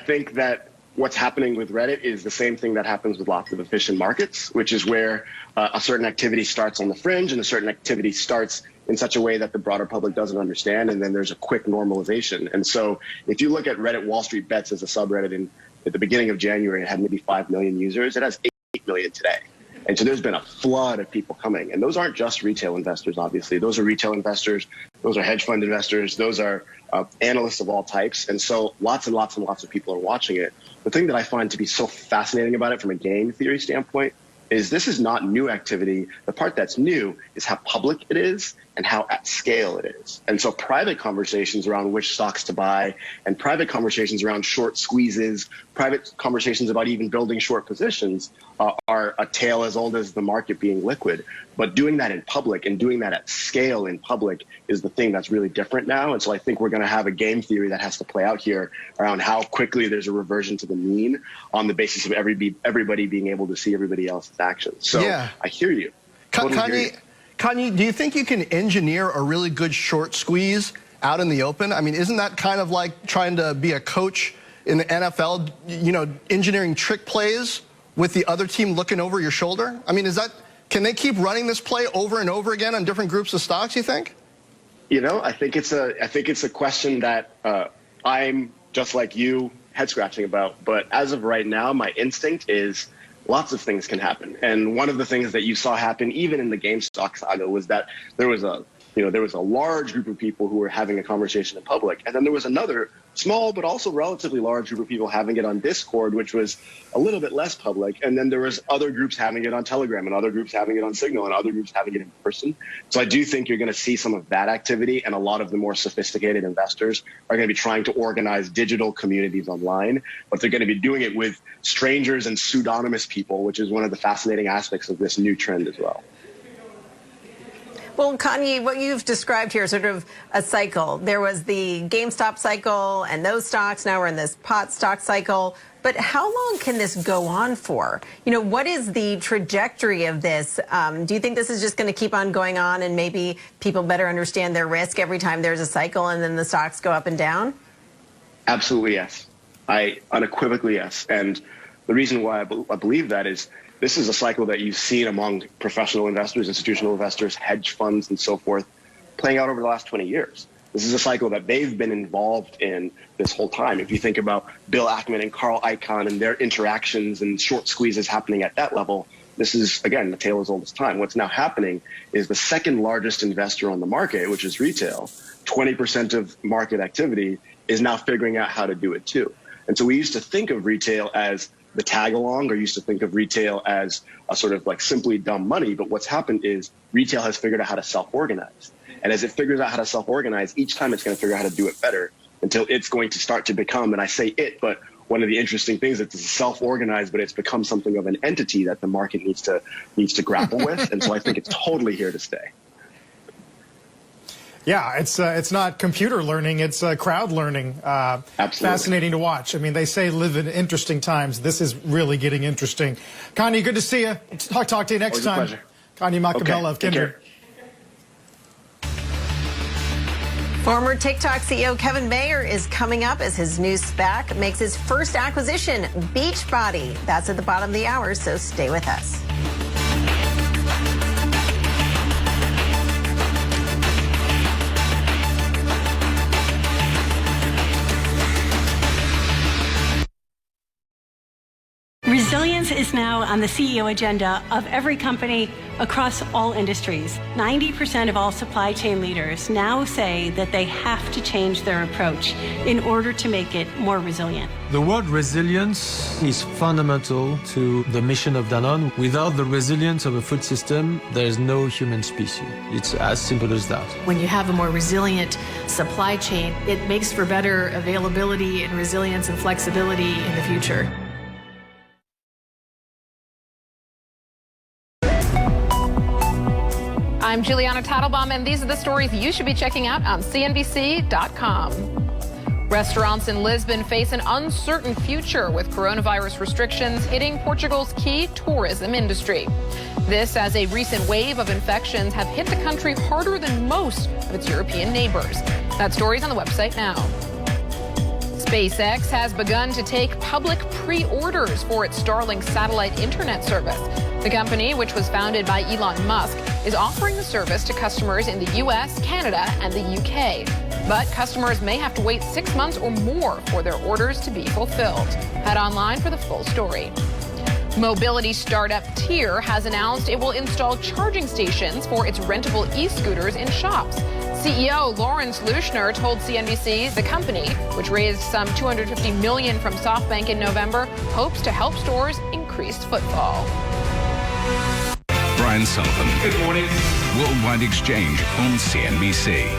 think that what's happening with Reddit is the same thing that happens with lots of efficient markets, which is where a certain activity starts on the fringe and a certain activity starts in such a way that the broader public doesn't understand, and then there's a quick normalization. And so if you look at Reddit Wall Street Bets as a subreddit at the beginning of January, it had maybe 5 million users. It has 8 million today. And so there's been a flood of people coming. And those aren't just retail investors, obviously. Those are retail investors. Those are hedge fund investors. Those are analysts of all types. And so lots and lots and lots of people are watching it. The thing that I find to be so fascinating about it from a game theory standpoint is this is not new activity. The part that's new is how public it is and how at scale it is. And so private conversations around which stocks to buy and private conversations around short squeezes, private conversations about even building short positions are a tale as old as the market being liquid. But doing that in public and doing that at scale in public is the thing that's really different now. And so I think we're going to have a game theory that has to play out here around how quickly there's a reversion to the mean on the basis of everybody being able to see everybody else's actions. So yeah. I hear you. Kanye, do you think you can engineer a really good short squeeze out in the open? I mean, isn't that kind of like trying to be a coach in the NFL, you know, engineering trick plays with the other team looking over your shoulder? I mean, can they keep running this play over and over again on different groups of stocks, you think? You know, I think it's a question that I'm just like you head scratching about. But as of right now, my instinct is lots of things can happen. And one of the things that you saw happen even in the GameStop saga was that there was a large group of people who were having a conversation in public. And then there was another small but also relatively large group of people having it on Discord, which was a little bit less public. And then there was other groups having it on Telegram and other groups having it on Signal and other groups having it in person. So I do think you're going to see some of that activity, and a lot of the more sophisticated investors are going to be trying to organize digital communities online, but they're going to be doing it with strangers and pseudonymous people, which is one of the fascinating aspects of this new trend as well. Well, Kanye, what you've described here is sort of a cycle. There was the GameStop cycle and those stocks. Now we're in this pot stock cycle. But how long can this go on for? You know, what is the trajectory of this? Do you think this is just going to keep on going on and maybe people better understand their risk every time there's a cycle and then the stocks go up and down? Absolutely, yes. Unequivocally, yes. And the reason why I believe that is this is a cycle that you've seen among professional investors, institutional investors, hedge funds, and so forth, playing out over the last 20 years. This is a cycle that they've been involved in this whole time. If you think about Bill Ackman and Carl Icahn and their interactions and short squeezes happening at that level, this is, again, the tale as old as time. What's now happening is the second largest investor on the market, which is retail, 20% of market activity, is now figuring out how to do it too. And so we used to think of retail as the tag along, or used to think of retail as a sort of like simply dumb money. But what's happened is retail has figured out how to self-organize. And as it figures out how to self-organize, each time it's going to figure out how to do it better until it's going to start to become, and I say it, but one of the interesting things is it's self-organized, but it's become something of an entity that the market needs to grapple with. And so I think it's totally here to stay. Yeah, it's not computer learning, it's crowd learning. Absolutely. Fascinating to watch. I mean, they say live in interesting times. This is really getting interesting. Kanye, good to see you. Talk to you next time. Pleasure. Kanye Macabella of Kindred. Former TikTok CEO Kevin Mayer is coming up as his new SPAC makes his first acquisition, Beachbody. That's at the bottom of the hour, so stay with us. Resilience is now on the CEO agenda of every company across all industries. 90% of all supply chain leaders now say that they have to change their approach in order to make it more resilient. The word resilience is fundamental to the mission of Danone. Without the resilience of a food system, there is no human species. It's as simple as that. When you have a more resilient supply chain, it makes for better availability and resilience and flexibility in the future. I'm Juliana Tattlebaum, and these are the stories you should be checking out on CNBC.com. Restaurants in Lisbon face an uncertain future with coronavirus restrictions hitting Portugal's key tourism industry. This as a recent wave of infections have hit the country harder than most of its European neighbors. That story's on the website now. SpaceX has begun to take public pre-orders for its Starlink satellite internet service. The company, which was founded by Elon Musk, is offering the service to customers in the U.S., Canada, and the U.K. But customers may have to wait 6 months or more for their orders to be fulfilled. Head online for the full story. Mobility startup Tier has announced it will install charging stations for its rentable e-scooters in shops. CEO Lawrence Lushner told CNBC the company, which raised some $250 million from SoftBank in November, hopes to help stores increase footfall. Brian Sullivan. Good morning. Worldwide Exchange on CNBC.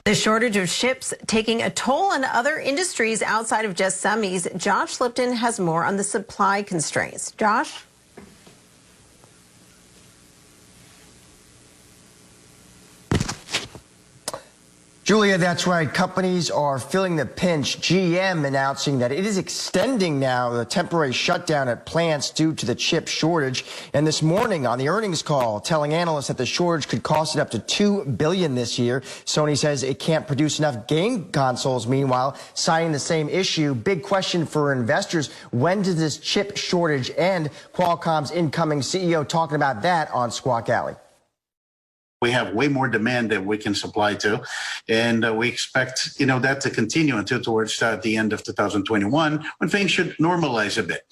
The shortage of chips taking a toll on other industries outside of just semis. Josh Lipton has more on the supply constraints. Josh? Julia, that's right. Companies are feeling the pinch. GM announcing that it is extending now the temporary shutdown at plants due to the chip shortage. And this morning on the earnings call, telling analysts that the shortage could cost it up to $2 billion this year. Sony says it can't produce enough game consoles, meanwhile, citing the same issue. Big question for investors. When does this chip shortage end? Qualcomm's incoming CEO talking about that on Squawk Alley. We have way more demand than we can supply to, and we expect, that to continue until towards the end of 2021, when things should normalize a bit.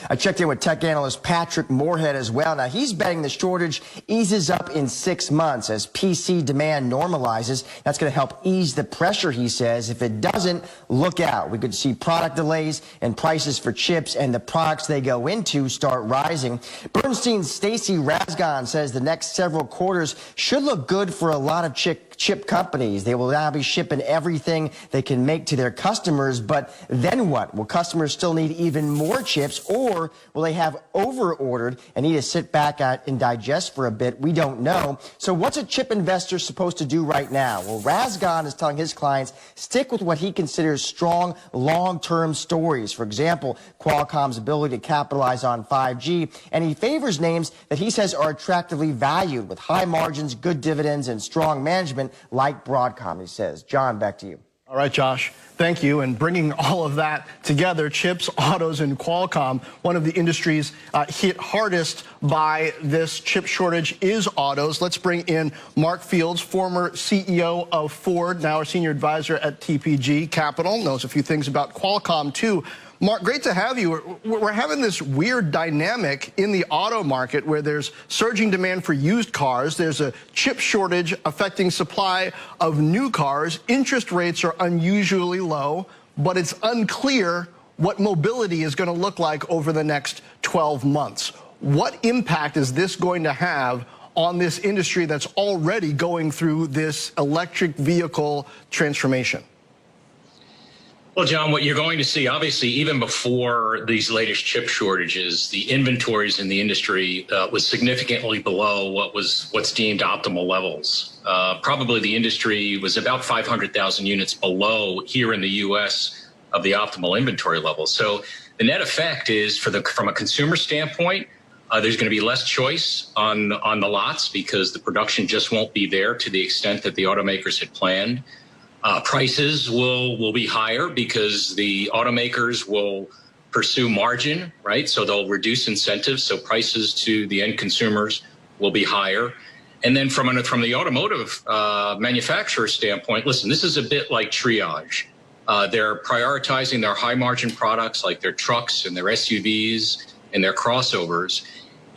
I checked in with tech analyst Patrick Moorhead as well. Now, he's betting the shortage eases up in 6 months as PC demand normalizes. That's going to help ease the pressure, he says. If it doesn't, look out. We could see product delays and prices for chips and the products they go into start rising. Bernstein's Stacy Rasgon says the next several quarters should look good for a lot of chip companies. They will now be shipping everything they can make to their customers. But then what? Will customers still need even more chips, or will they have over-ordered and need to sit back and digest for a bit? We don't know. So what's a chip investor supposed to do right now? Well, Rasgon is telling his clients stick with what he considers strong long-term stories. For example, Qualcomm's ability to capitalize on 5G. And he favors names that he says are attractively valued with high margins, good dividends, and strong management like Broadcom, he says. John, back to you. All right, Josh, thank you. And bringing all of that together, chips, autos, and Qualcomm, one of the industries hit hardest by this chip shortage is autos. Let's bring in Mark Fields, former CEO of Ford, now a senior advisor at TPG Capital, knows a few things about Qualcomm, too. Mark, great to have you. We're having this weird dynamic in the auto market where there's surging demand for used cars. There's a chip shortage affecting supply of new cars. Interest rates are unusually low, but it's unclear what mobility is going to look like over the next 12 months. What impact is this going to have on this industry that's already going through this electric vehicle transformation? Well, John, what you're going to see, obviously, even before these latest chip shortages, the inventories in the industry was significantly below what's deemed optimal levels. Probably the industry was about 500,000 units below here in the U.S. of the optimal inventory level. So the net effect is, from a consumer standpoint, there's going to be less choice on the lots because the production just won't be there to the extent that the automakers had planned. Prices will be higher because the automakers will pursue margin, right? So they'll reduce incentives. So prices to the end consumers will be higher. And then from the automotive manufacturer standpoint, listen, this is a bit like triage. They're prioritizing their high margin products like their trucks and their SUVs and their crossovers.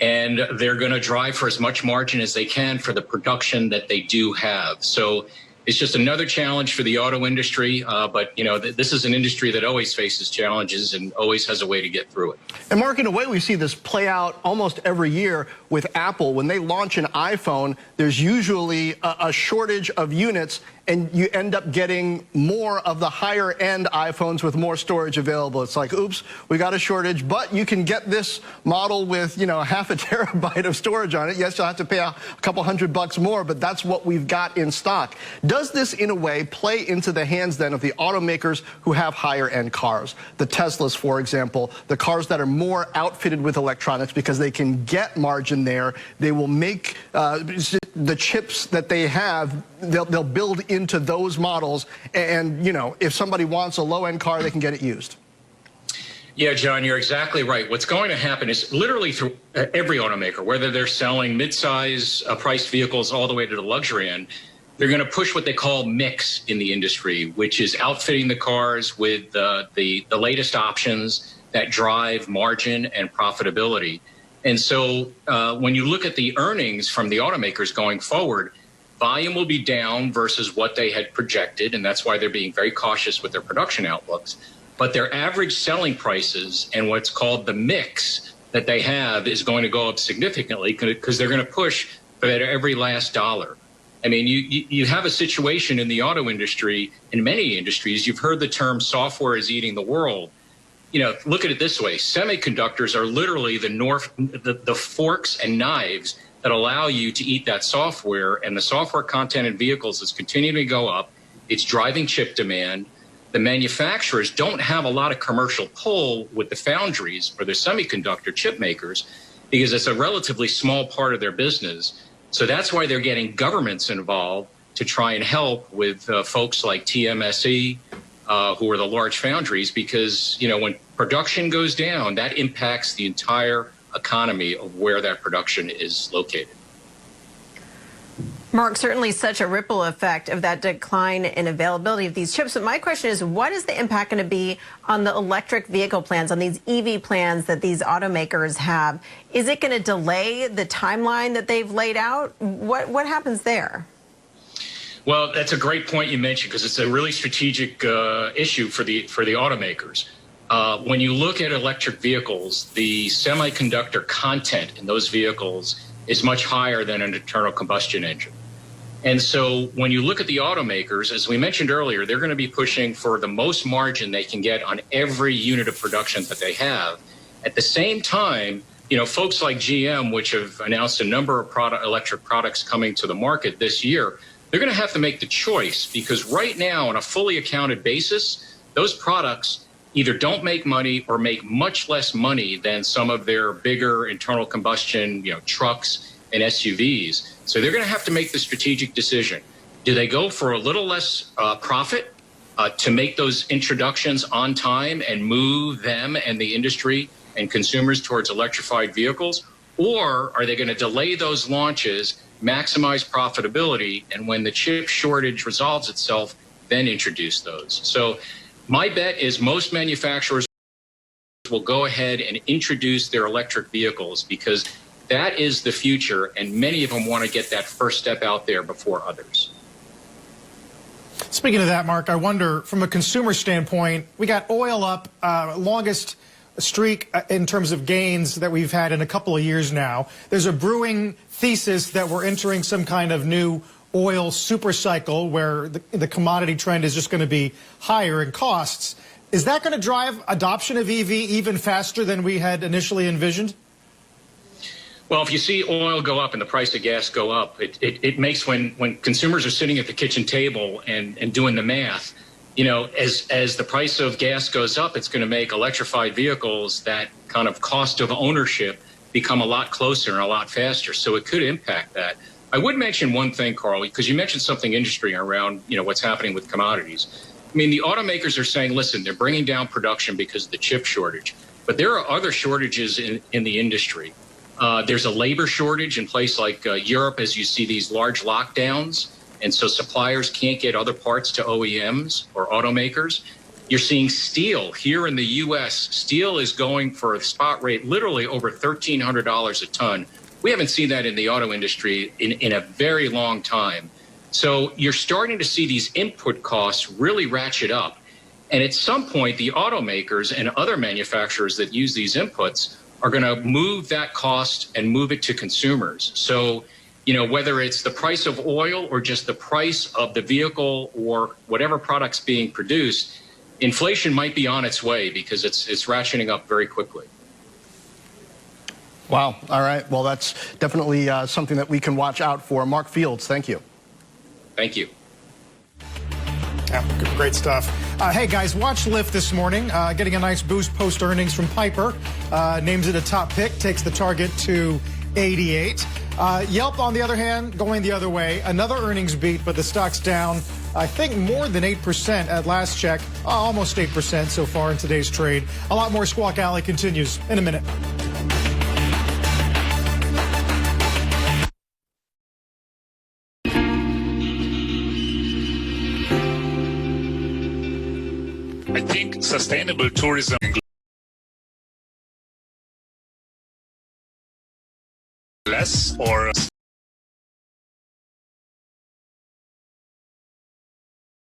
And they're going to drive for as much margin as they can for the production that they do have. So It's just another challenge for the auto industry. But, you know, this is an industry that always faces challenges and always has a way to get through it. And Mark, in a way, we see this play out almost every year with Apple. When they launch an iPhone, there's usually a shortage of units, and you end up getting more of the higher-end iPhones with more storage available. It's like, oops, we got a shortage, but you can get this model with, you know, half a terabyte of storage on it. Yes, you'll have to pay a couple $100 more, but that's what we've got in stock. Does this, in a way, play into the hands, then, of the automakers who have higher-end cars? The Teslas, for example, the cars that are more outfitted with electronics because they can get margin there. They will make the chips that they have, they'll build into those models. And, you know, if somebody wants a low-end car, they can get it used. Yeah, John, you're exactly right. What's going to happen is literally through every automaker, whether they're selling mid-size priced vehicles all the way to the luxury end, they're going to push what they call mix in the industry, which is outfitting the cars with the latest options that drive margin and profitability. And so when you look at the earnings from the automakers going forward, volume will be down versus what they had projected, and that's why they're being very cautious with their production outlooks. But their average selling prices and what's called the mix that they have is going to go up significantly because they're going to push for every last dollar. I mean, you have a situation in the auto industry, in many industries, you've heard the term software is eating the world. You know, look at it this way. Semiconductors are literally the forks and knives that allow you to eat that software, and the software content in vehicles is continuing to go up. It's driving chip demand. The manufacturers don't have a lot of commercial pull with the foundries or the semiconductor chip makers because it's a relatively small part of their business. So that's why they're getting governments involved to try and help with folks like TMSE, who are the large foundries, because, you know, when production goes down, that impacts the entire economy of where that production is located. Mark, certainly such a ripple effect of that decline in availability of these chips. But my question is, what is the impact going to be on the electric vehicle plans, on these EV plans that these automakers have? Is it going to delay the timeline that they've laid out? What happens there? Well, that's a great point you mentioned because it's a really strategic issue for the automakers. When you look at electric vehicles, the semiconductor content in those vehicles is much higher than an internal combustion engine. And so when you look at the automakers, as we mentioned earlier, they're going to be pushing for the most margin they can get on every unit of production that they have. At the same time, you know, folks like GM, which have announced a number of electric products coming to the market this year, they're going to have to make the choice because right now, on a fully accounted basis, those products either don't make money or make much less money than some of their bigger internal combustion, you know, trucks and SUVs. So they're going to have to make the strategic decision. Do they go for a little less profit to make those introductions on time and move them and the industry and consumers towards electrified vehicles? Or are they going to delay those launches, maximize profitability, and when the chip shortage resolves itself, then introduce those? So my bet is most manufacturers will go ahead and introduce their electric vehicles because that is the future, and many of them want to get that first step out there before others. Speaking of that, Mark, I wonder, from a consumer standpoint, we got oil up, longest streak in terms of gains that we've had in a couple of years now. There's a brewing thesis that we're entering some kind of new oil super cycle where the commodity trend is just going to be higher in costs. Is that going to drive adoption of EV even faster than we had initially envisioned? Well, if you see oil go up and the price of gas go up, it makes when consumers are sitting at the kitchen table and doing the math, you know, as the price of gas goes up, it's going to make electrified vehicles, that kind of cost of ownership, become a lot closer and a lot faster. So it could impact that. I would mention one thing, Carl, because you mentioned something interesting around, you know, what's happening with commodities. I mean, the automakers are saying, listen, they're bringing down production because of the chip shortage, but there are other shortages in the industry. There's a labor shortage in place like Europe, as you see these large lockdowns, and so suppliers can't get other parts to OEMs or automakers. You're seeing steel here in the U.S. Steel is going for a spot rate literally over $1,300 a ton. We haven't seen that in the auto industry in a very long time. So you're starting to see these input costs really ratchet up. And at some point, the automakers and other manufacturers that use these inputs are going to move that cost and move it to consumers. So, you know, whether it's the price of oil or just the price of the vehicle or whatever product's being produced, inflation might be on its way because it's ratcheting up very quickly. Wow. All right. Well, that's definitely something that we can watch out for. Mark Fields, thank you. Thank you. Yeah, great stuff. Hey, guys, watch Lyft this morning. Getting a nice boost post-earnings from Piper. Names it a top pick, takes the target to 88. Yelp, on the other hand, going the other way. Another earnings beat, but the stock's down, I think, more than 8% at last check. Almost 8% so far in today's trade. A lot more Squawk Alley continues in a minute. I think sustainable tourism less or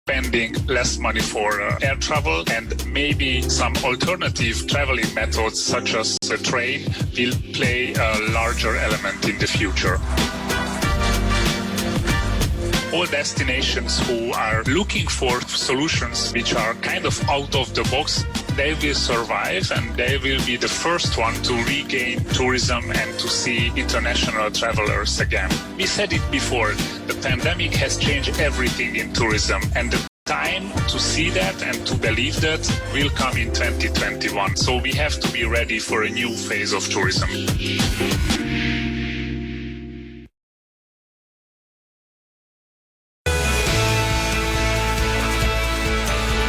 spending less money for air travel, and maybe some alternative traveling methods such as the train will play a larger element in the future. All destinations who are looking for solutions which are kind of out of the box, they will survive and they will be the first one to regain tourism and to see international travelers again. We said it before, the pandemic has changed everything in tourism, and the time to see that and to believe that will come in 2021. So we have to be ready for a new phase of tourism.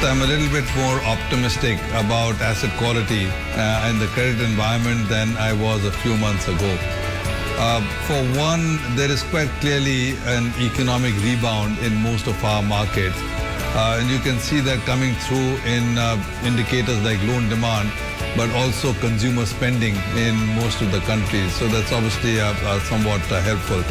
I'm a little bit more optimistic about asset quality and the credit environment than I was a few months ago. For one, there is quite clearly an economic rebound in most of our markets. And you can see that coming through in indicators like loan demand, but also consumer spending in most of the countries. So that's obviously somewhat helpful.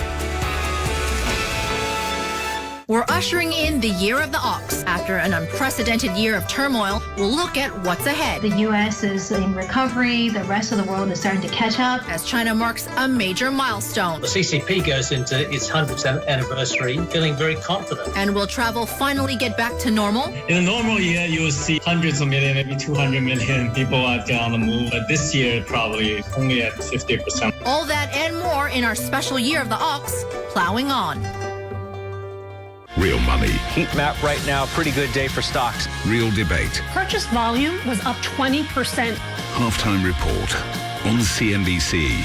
We're ushering in the year of the ox. After an unprecedented year of turmoil, we'll look at what's ahead. The U.S. is in recovery. The rest of the world is starting to catch up. As China marks a major milestone. The CCP goes into its 100th anniversary feeling very confident. And will travel finally get back to normal? In a normal year, you will see hundreds of millions, maybe 200 million people out there on the move. But this year, probably only at 50%. All that and more in our special year of the ox, Plowing On. Real money. Heat map right now, pretty good day for stocks. Real debate. Purchase volume was up 20%. Halftime report on CNBC.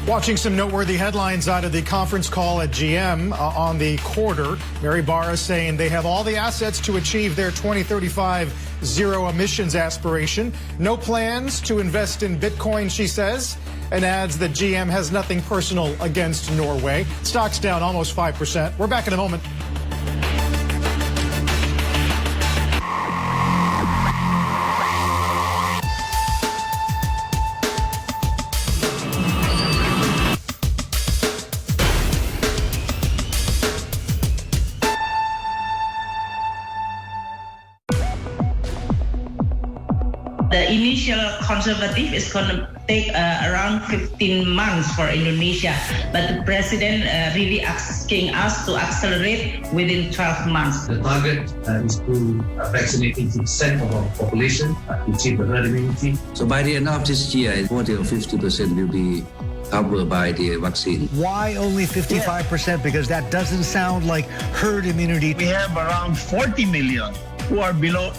Watching some noteworthy headlines out of the conference call at GM on the quarter. Mary Barra saying they have all the assets to achieve their 2035 zero emissions aspiration. No plans to invest in Bitcoin, she says, and adds that GM has nothing personal against Norway. Stocks down almost 5%. We're back in a moment. The initial conservative is going to take around 15 months for Indonesia, but the president really asking us to accelerate within 12 months. The target is to vaccinate 80% of our population to achieve the herd immunity. So by the end of this year, 40 or 50% will be covered by the vaccine. Why only 55%? Because that doesn't sound like herd immunity. We have around 40 million who are below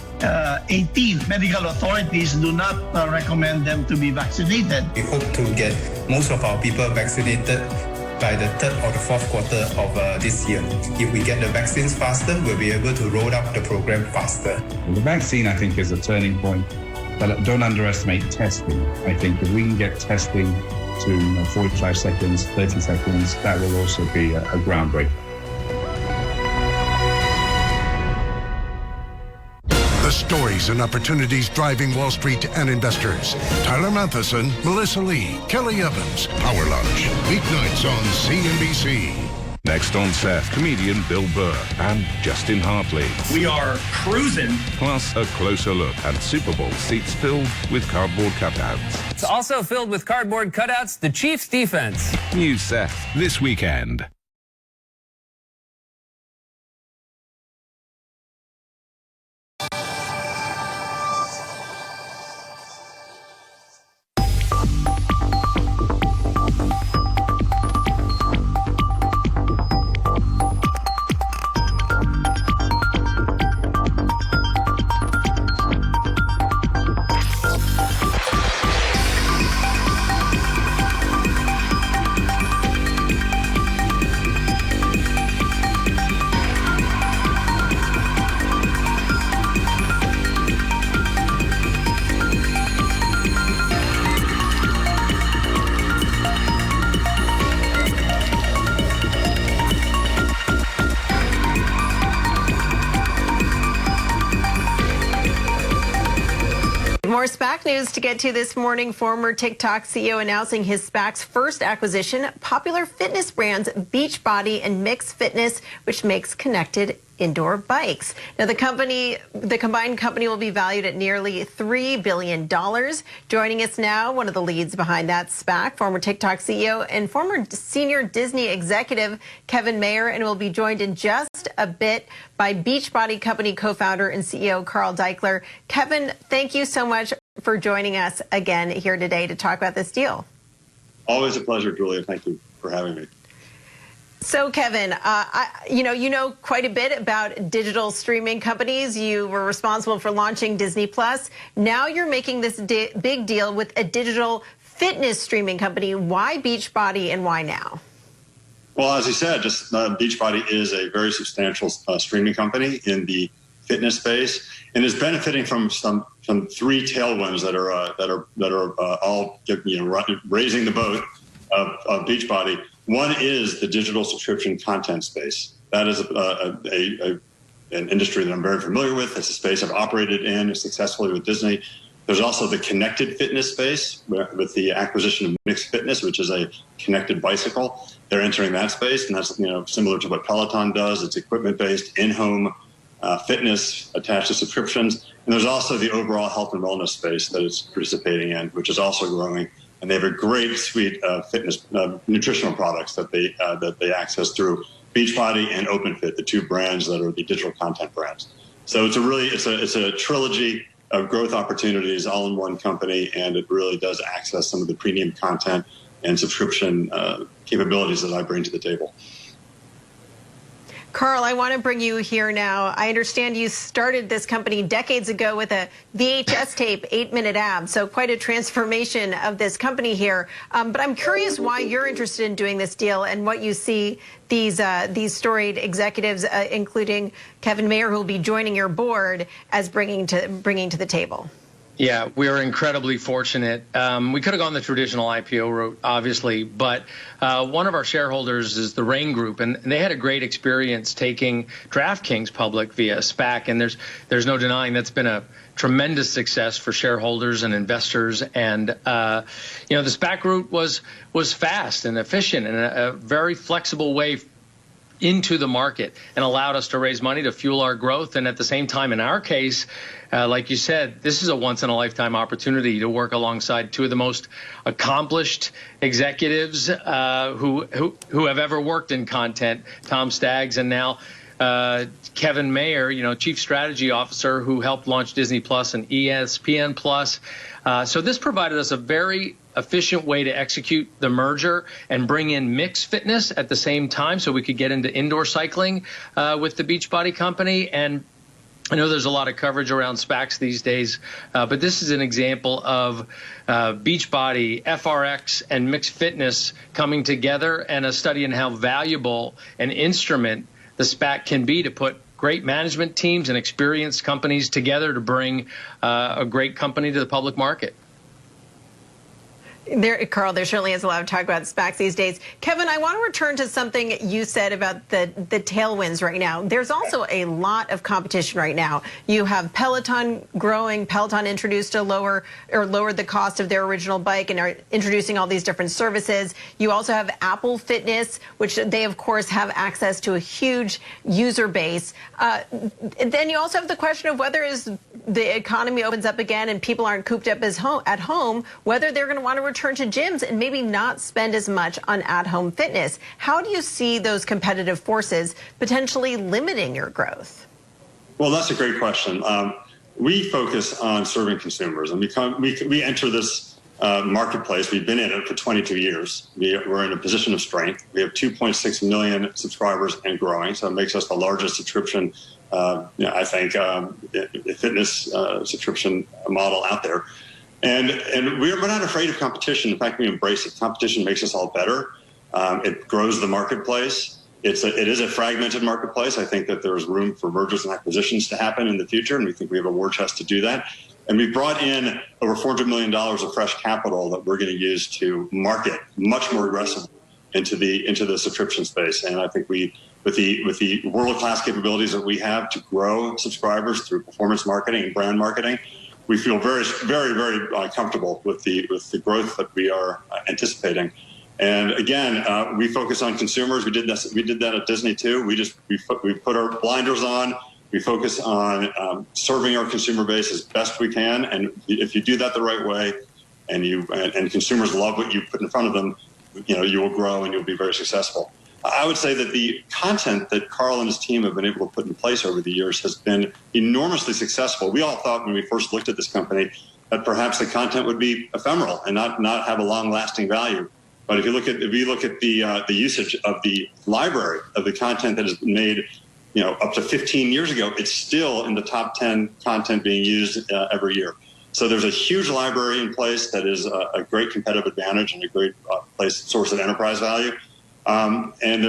18. Medical authorities do not recommend them to be vaccinated. We hope to get most of our people vaccinated by the third or the fourth quarter of this year. If we get the vaccines faster, we'll be able to roll out the program faster. The vaccine, I think, is a turning point, but don't underestimate testing. I think if we can get testing to 45 seconds, 30 seconds, that will also be a groundbreaker. The stories and opportunities driving Wall Street and investors. Tyler Matheson, Melissa Lee, Kelly Evans, Power Lunch. Weeknights on CNBC. Next on set, comedian Bill Burr and Justin Hartley. We are cruising. Plus a closer look at Super Bowl seats filled with cardboard cutouts. It's also filled with cardboard cutouts, the Chiefs' defense. New set this weekend. More SPAC news to get to this morning. Former TikTok CEO announcing his SPAC's first acquisition, popular fitness brands Beachbody and Mix Fitness, which makes connected indoor bikes. Now, the combined company will be valued at nearly $3 billion. Joining us now, one of the leads behind that SPAC, former TikTok CEO and former senior Disney executive Kevin Mayer, and will be joined in just a bit by Beachbody company co-founder and CEO Carl Daikeler. Kevin, thank you so much for joining us again here today to talk about this deal. Always a pleasure, Julia. Thank you for having me. So, Kevin, you know quite a bit about digital streaming companies. You were responsible for launching Disney Plus. Now you're making this big deal with a digital fitness streaming company. Why Beachbody and why now? Well, as you said, Beachbody is a very substantial streaming company in the fitness space and is benefiting from three tailwinds that are all raising the boat of Beachbody. One is the digital subscription content space. That is an industry that I'm very familiar with. It's a space I've operated in successfully with Disney. There's also the connected fitness space with the acquisition of Mix Fitness, which is a connected bicycle. They're entering that space, and that's similar to what Peloton does. It's equipment-based, in-home fitness attached to subscriptions. And there's also the overall health and wellness space that it's participating in, which is also growing. And they have a great suite of fitness nutritional products that they access through Beachbody and OpenFit, the two brands that are the digital content brands. So it's a trilogy of growth opportunities all in one company, and it really does access some of the premium content and subscription capabilities that I bring to the table. Carl, I want to bring you here now. I understand you started this company decades ago with a VHS tape, 8-minute ad, so quite a transformation of this company here. But I'm curious why you're interested in doing this deal and what you see these storied executives, including Kevin Mayer, who will be joining your board, as bringing to the table. Yeah, we are incredibly fortunate. We could have gone the traditional IPO route, obviously, but one of our shareholders is the Rain Group, and they had a great experience taking DraftKings public via SPAC, and there's no denying that's been a tremendous success for shareholders and investors. And the SPAC route was fast and efficient and a very flexible way into the market, and allowed us to raise money to fuel our growth. And at the same time, in our case, like you said, this is a once-in-a-lifetime opportunity to work alongside two of the most accomplished executives who have ever worked in content, Tom Staggs and now Kevin Mayer, Chief Strategy Officer, who helped launch Disney Plus and ESPN Plus. So this provided us a very efficient way to execute the merger and bring in mixed fitness at the same time so we could get into indoor cycling with the Beachbody company. And I know there's a lot of coverage around SPACs these days, but this is an example of Beachbody, FRX, and mixed fitness coming together, and a study in how valuable an instrument the SPAC can be to put great management teams and experienced companies together to bring a great company to the public market. Carl, there certainly is a lot of talk about SPACs these days. Kevin, I want to return to something you said about the tailwinds right now. There's also a lot of competition right now. You have Peloton growing. Peloton introduced lowered the cost of their original bike and are introducing all these different services. You also have Apple Fitness, which they, of course, have access to a huge user base. Then you also have the question of whether as the economy opens up again and people aren't cooped up at home, whether they're going to want to return to gyms and maybe not spend as much on at-home fitness. How do you see those competitive forces potentially limiting your growth? Well, that's a great question. We focus on serving consumers, and we enter this marketplace. We've been in it for 22 years. We're in a position of strength. We have 2.6 million subscribers and growing, so it makes us the largest subscription, I think, fitness subscription model out there. And we're not afraid of competition. In fact, we embrace it. Competition makes us all better. It grows the marketplace. It is a fragmented marketplace. I think that there's room for mergers and acquisitions to happen in the future, and we think we have a war chest to do that. And we brought in over $400 million of fresh capital that we're going to use to market much more aggressively into the subscription space. And I think with the world-class capabilities that we have to grow subscribers through performance marketing and brand marketing, we feel very, very, very comfortable with the growth that we are anticipating. And again, we focus on consumers. We did that at Disney too. We put our blinders on. We focus on serving our consumer base as best we can. And if you do that the right way, and consumers love what you put in front of them, you will grow and you'll be very successful. I would say that the content that Carl and his team have been able to put in place over the years has been enormously successful. We all thought when we first looked at this company that perhaps the content would be ephemeral and not have a long-lasting value. But if you look at the usage of the library of the content that has been made, up to 15 years ago, it's still in the top 10 content being used every year. So there's a huge library in place that is a great competitive advantage and a great source of enterprise value. And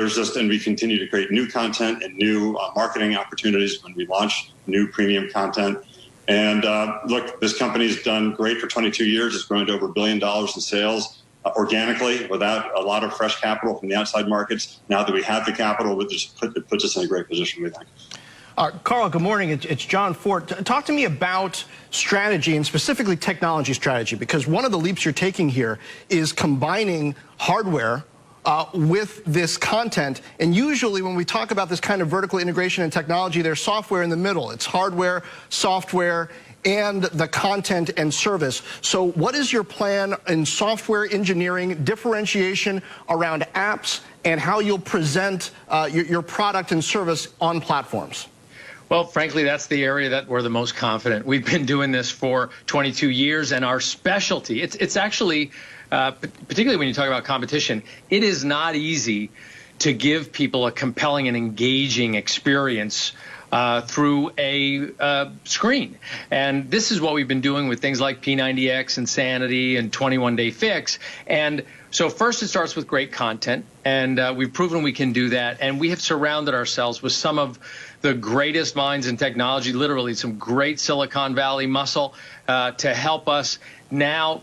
we continue to create new content and new marketing opportunities when we launch new premium content. And look, this company's done great for 22 years. It's grown to over $1 billion in sales organically without a lot of fresh capital from the outside markets. Now that we have the capital, it puts us in a great position, we think. Carl, good morning. It's John Ford. Talk to me about strategy and specifically technology strategy, because one of the leaps you're taking here is combining hardware with this content. And usually when we talk about this kind of vertical integration and technology, there's software in the middle. It's hardware, software, and the content and service. So what is your plan in software engineering, differentiation around apps, and how you'll present your product and service on platforms? Well, frankly, that's the area that we're the most confident. We've been doing this for 22 years, and our specialty, it's actually, particularly when you talk about competition, it is not easy to give people a compelling and engaging experience through a screen. And this is what we've been doing with things like P90X, Insanity, and 21 Day Fix. And so first it starts with great content, and we've proven we can do that. And we have surrounded ourselves with some of the greatest minds in technology, literally some great Silicon Valley muscle to help us now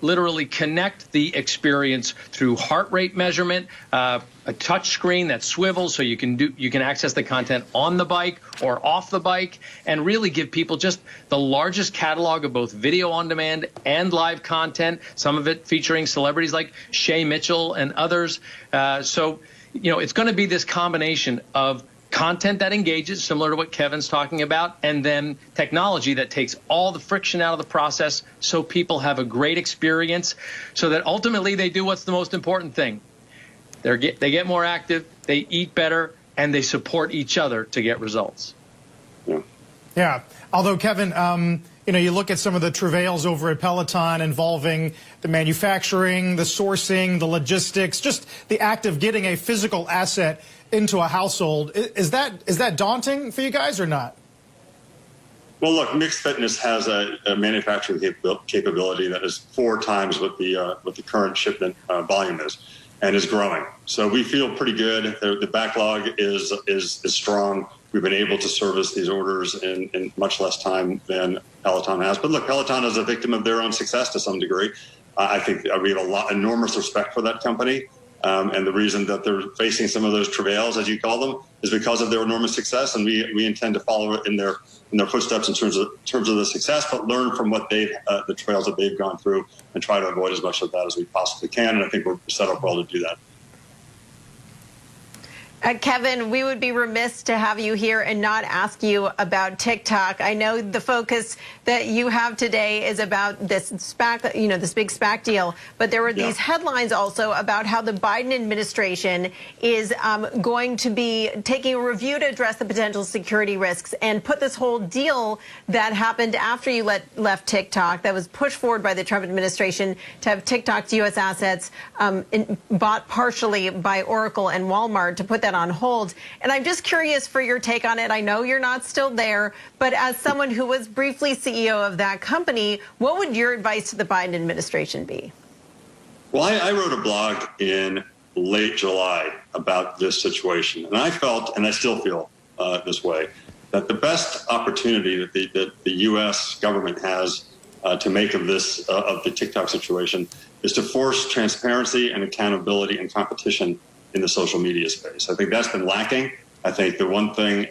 literally connect the experience through heart rate measurement, a touch screen that swivels so you can access the content on the bike or off the bike, and really give people just the largest catalog of both video on demand and live content, some of it featuring celebrities like Shay Mitchell and others. So, it's going to be this combination of content that engages, similar to what Kevin's talking about, and then technology that takes all the friction out of the process so people have a great experience, so that ultimately they do what's the most important thing. They get more active, they eat better, and they support each other to get results. Yeah. Although, Kevin, you look at some of the travails over at Peloton involving the manufacturing, the sourcing, the logistics, just the act of getting a physical asset into a household. Is that daunting for you guys or not? Well, look, Mixed Fitness has a manufacturing capability that is 4 times what the current shipment volume is, and is growing. So we feel pretty good. The backlog is strong. We've been able to service these orders in much less time than Peloton has. But look, Peloton is a victim of their own success to some degree. I think we have enormous respect for that company. And the reason that they're facing some of those travails, as you call them, is because of their enormous success. And we intend to follow in their footsteps in terms of the success, but learn from what the travails that they've gone through and try to avoid as much of that as we possibly can. And I think we're set up well to do that. Kevin, we would be remiss to have you here and not ask you about TikTok. I know the focus that you have today is about this SPAC, this big SPAC deal, but there were these headlines also about how the Biden administration is going to be taking a review to address the potential security risks and put this whole deal that happened after you left TikTok that was pushed forward by the Trump administration to have TikTok's U.S. assets bought partially by Oracle and Walmart to put that on hold. And I'm just curious for your take on it. I know you're not still there, but as someone who was briefly CEO of that company, what would your advice to the Biden administration be? Well, I wrote a blog in late July about this situation, and I felt, and I still feel this way, that the best opportunity that the U.S. government has to make of the TikTok situation is to force transparency and accountability and competition in the social media space. I think that's been lacking. I think the one thing,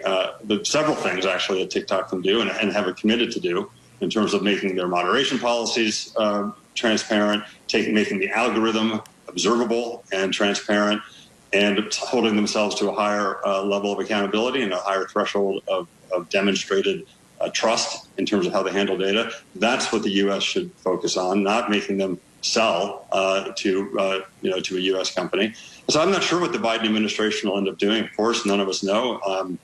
several things actually that TikTok can do and have committed to do in terms of making their moderation policies transparent, making the algorithm observable and transparent, and holding themselves to a higher level of accountability and a higher threshold of demonstrated trust in terms of how they handle data. That's what the U.S. should focus on, not making them sell to a U.S. company. So I'm not sure what the Biden administration will end up doing. Of course, none of us know.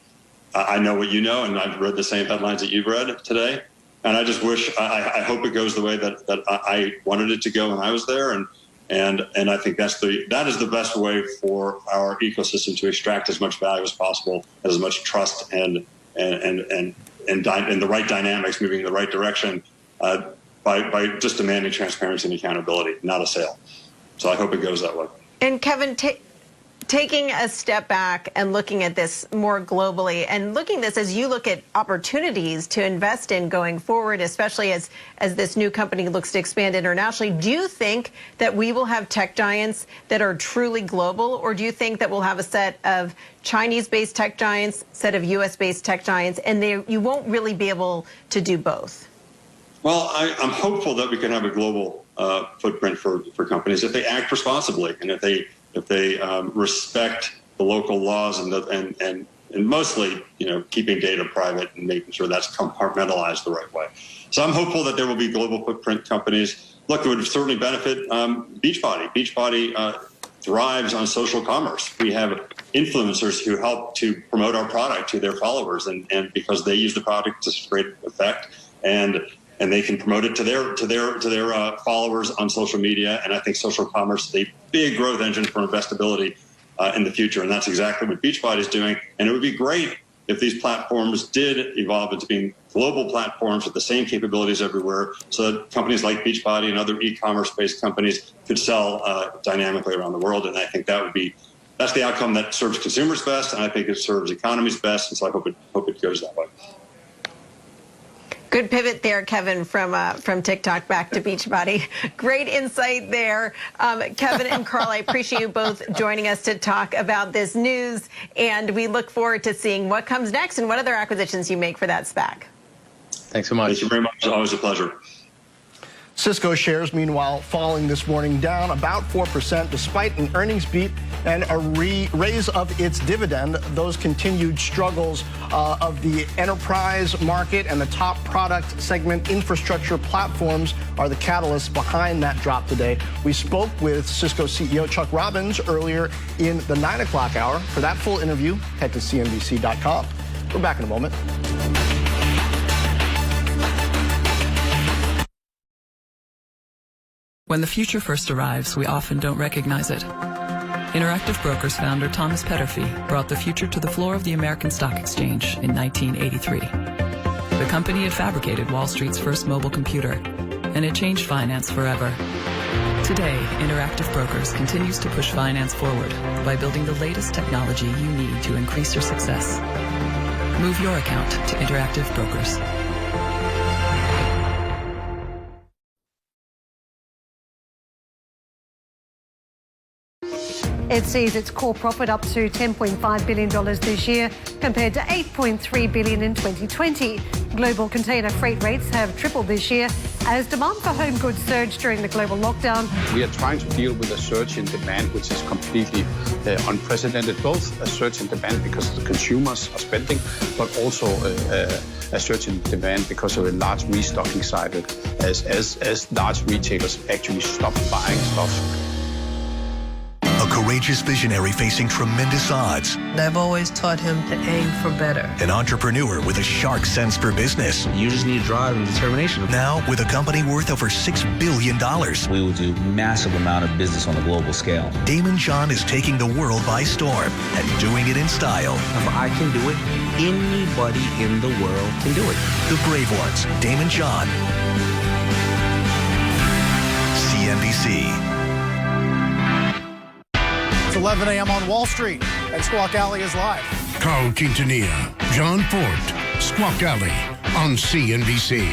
I know what you know, and I've read the same headlines that you've read today. And I just wish, I hope it goes the way that I wanted it to go when I was there. And I think that is the best way for our ecosystem to extract as much value as possible, as much trust and the right dynamics moving in the right direction by just demanding transparency and accountability, not a sale. So I hope it goes that way. And Kevin, taking a step back and looking at this more globally and looking at this as you look at opportunities to invest in going forward, especially as this new company looks to expand internationally, do you think that we will have tech giants that are truly global, or do you think that we'll have a set of Chinese-based tech giants, set of U.S.-based tech giants, and you won't really be able to do both? Well, I'm hopeful that we can have a global footprint for companies if they act responsibly and if they respect the local laws and mostly keeping data private and making sure that's compartmentalized the right way. So I'm hopeful that there will be global footprint companies. Look, it would certainly benefit Beachbody. Beachbody thrives on social commerce. We have influencers who help to promote our product to their followers, and because they use the product to great effect, and they can promote it to their followers on social media. And I think social commerce is a big growth engine for investability in the future. And that's exactly what Beachbody is doing. And it would be great if these platforms did evolve into being global platforms with the same capabilities everywhere, so that companies like Beachbody and other e-commerce-based companies could sell dynamically around the world. And I think that's the outcome that serves consumers best, and I think it serves economies best. And so I hope it goes that way. Good pivot there, Kevin, from TikTok back to Beachbody. Great insight there. Kevin and Carl, I appreciate you both joining us to talk about this news, and we look forward to seeing what comes next and what other acquisitions you make for that SPAC. Thanks so much. Thank you very much. It's always a pleasure. Cisco shares, meanwhile, falling this morning, down about 4%, despite an earnings beat and a raise of its dividend. Those continued struggles of the enterprise market and the top product segment infrastructure platforms are the catalysts behind that drop today. We spoke with Cisco CEO Chuck Robbins earlier in the 9 o'clock hour. For that full interview, head to CNBC.com. We're back in a moment. When the future first arrives, we often don't recognize it. Interactive Brokers founder Thomas Petterfy brought the future to the floor of the American Stock Exchange in 1983. The company had fabricated Wall Street's first mobile computer, and it changed finance forever. Today, Interactive Brokers continues to push finance forward by building the latest technology you need to increase your success. Move your account to Interactive Brokers. It sees its core profit up to $10.5 billion this year, compared to $8.3 billion in 2020. Global container freight rates have tripled this year as demand for home goods surged during the global lockdown. We are trying to deal with a surge in demand, which is completely unprecedented, both a surge in demand because the consumers are spending, but also a surge in demand because of a large restocking cycle as large retailers actually stop buying stuff. A courageous visionary facing tremendous odds. I've always taught him to aim for better. An entrepreneur with a sharp sense for business. You just need drive and determination. Now with a company worth over $6 billion. We will do massive amount of business on a global scale. Daymond John is taking the world by storm and doing it in style. If I can do it, anybody in the world can do it. The brave ones, Daymond John. CNBC. It's 11 a.m. on Wall Street, and Squawk Alley is live. Carl Quintanilla, John Fort, Squawk Alley on CNBC.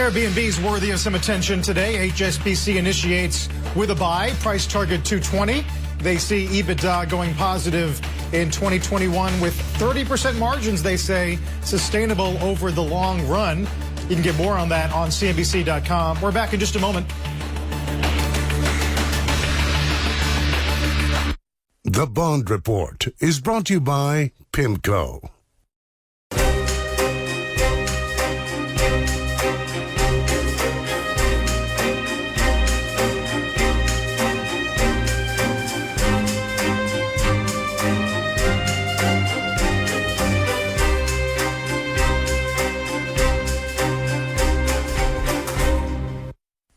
Airbnb's worthy of some attention today. HSBC initiates with a buy, price target 220. They see EBITDA going positive in 2021 with 30% margins, they say, sustainable over the long run. You can get more on that on CNBC.com. We're back in just a moment. The Bond Report is brought to you by PIMCO.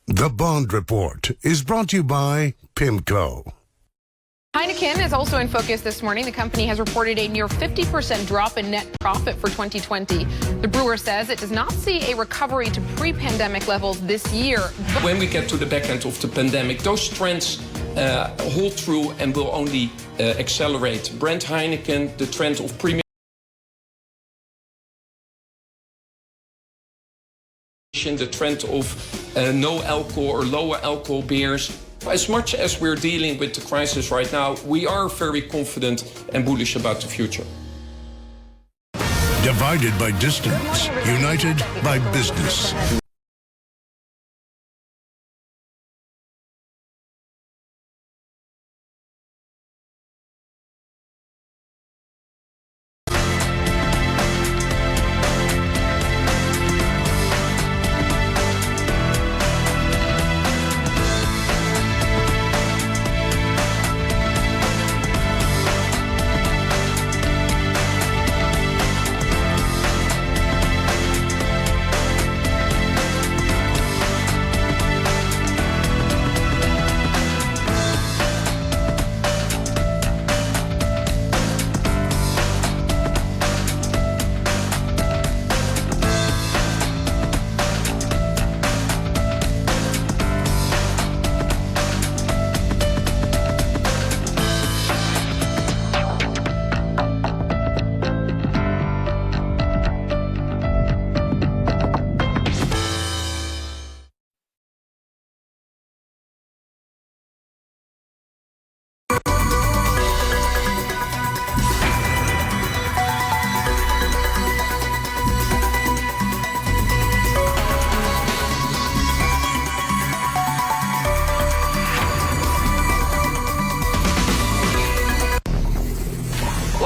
The Bond Report is brought to you by PIMCO. Heineken is also in focus this morning. The company has reported a near 50% drop in net profit for 2020. The brewer says it does not see a recovery to pre-pandemic levels this year. When we get to the back end of the pandemic, those trends hold true and will only accelerate. Brand Heineken, the trend of premium, the trend of no alcohol or lower alcohol beers. As much as we're dealing with the crisis right now, we are very confident and bullish about the future. Divided by distance, united by business.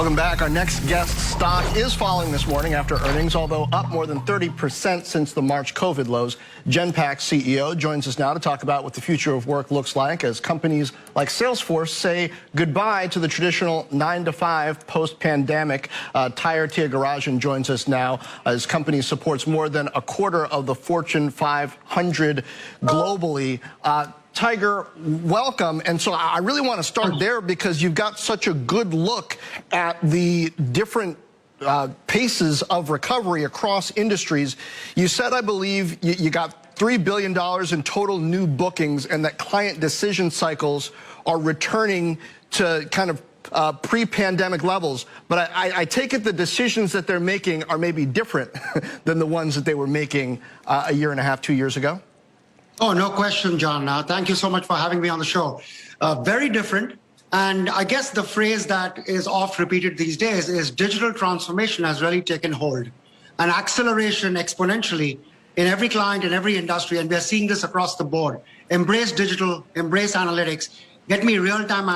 Welcome back. Our next guest stock is falling this morning after earnings, although up more than 30% since the March COVID lows. Genpact CEO joins us now to talk about what the future of work looks like as companies like Salesforce say goodbye to the traditional 9-to-5 post-pandemic. Tyre Thiagarajan joins us now as company supports more than a quarter of the Fortune 500 globally. Tiger, welcome. And so I really want to start there because you've got such a good look at the different paces of recovery across industries. You said, I believe, you got $3 billion in total new bookings and that client decision cycles are returning to kind of pre-pandemic levels. But I take it the decisions that they're making are maybe different than the ones that they were making a year and a half, 2 years ago? Oh, no question, John. Thank you so much for having me on the show. Very different. And I guess the phrase that is oft repeated these days is digital transformation has really taken hold. An acceleration exponentially in every client, in every industry. And we're seeing this across the board. Embrace digital, embrace analytics, get me real-time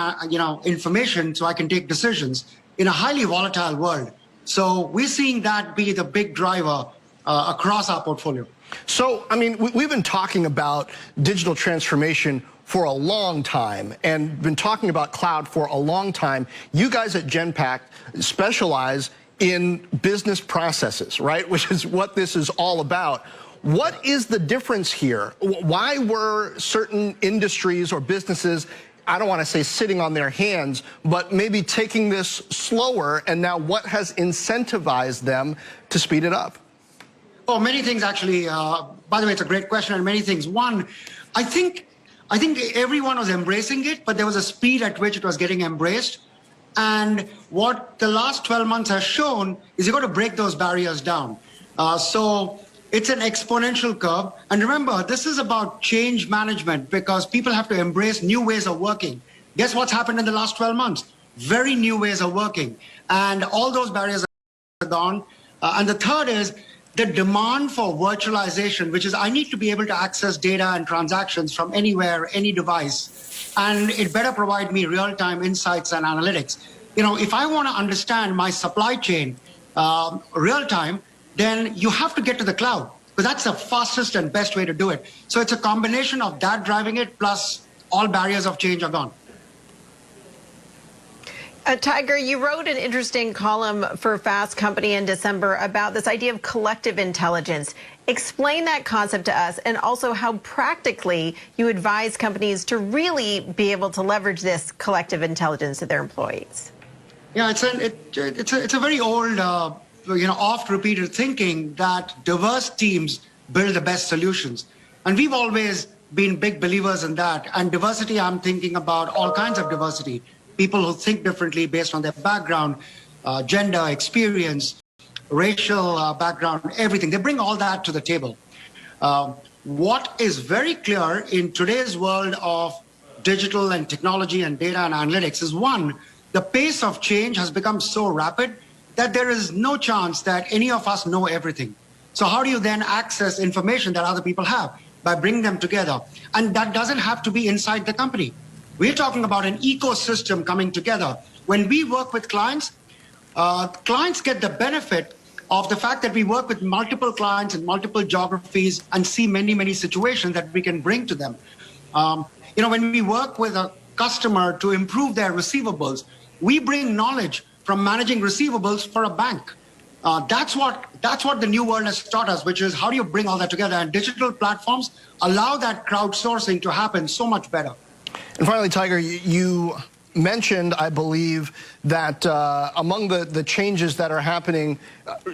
information so I can take decisions in a highly volatile world. So we're seeing that be the big driver across our portfolio. So, I mean, we've been talking about digital transformation for a long time and been talking about cloud for a long time. You guys at Genpact specialize in business processes, right? Which is what this is all about. What is the difference here? Why were certain industries or businesses, I don't want to say sitting on their hands, but maybe taking this slower, and now what has incentivized them to speed it up? Oh, many things actually. By the way, it's a great question, and many things. One, I think everyone was embracing it, but there was a speed at which it was getting embraced. And what the last 12 months has shown is you've got to break those barriers down. So it's an exponential curve. And remember, this is about change management because people have to embrace new ways of working. Guess what's happened in the last 12 months? Very new ways of working. And all those barriers are gone. And the third is the demand for virtualization, which is I need to be able to access data and transactions from anywhere, any device, and it better provide me real-time insights and analytics. You know, if I want to understand my supply chain real-time, then you have to get to the cloud, because that's the fastest and best way to do it. So it's a combination of that driving it, plus all barriers of change are gone. Tiger, you wrote an interesting column for Fast Company in December about this idea of collective intelligence. Explain that concept to us, and also how practically you advise companies to really be able to leverage this collective intelligence to their employees. Yeah, it's a very old, oft-repeated thinking that diverse teams build the best solutions, and we've always been big believers in that. And diversity, I'm thinking about all kinds of diversity. People who think differently based on their background, gender, experience, racial background, everything. They bring all that to the table. What is very clear in today's world of digital and technology and data and analytics is, one, the pace of change has become so rapid that there is no chance that any of us know everything. So how do you then access information that other people have? By bringing them together. And that doesn't have to be inside the company. We're talking about an ecosystem coming together. When we work with clients, clients get the benefit of the fact that we work with multiple clients in multiple geographies and see many, many situations that we can bring to them. When we work with a customer to improve their receivables, we bring knowledge from managing receivables for a bank. That's what the new world has taught us, which is how do you bring all that together? And digital platforms allow that crowdsourcing to happen so much better. And finally, Tiger, you mentioned, I believe, that among the changes that are happening,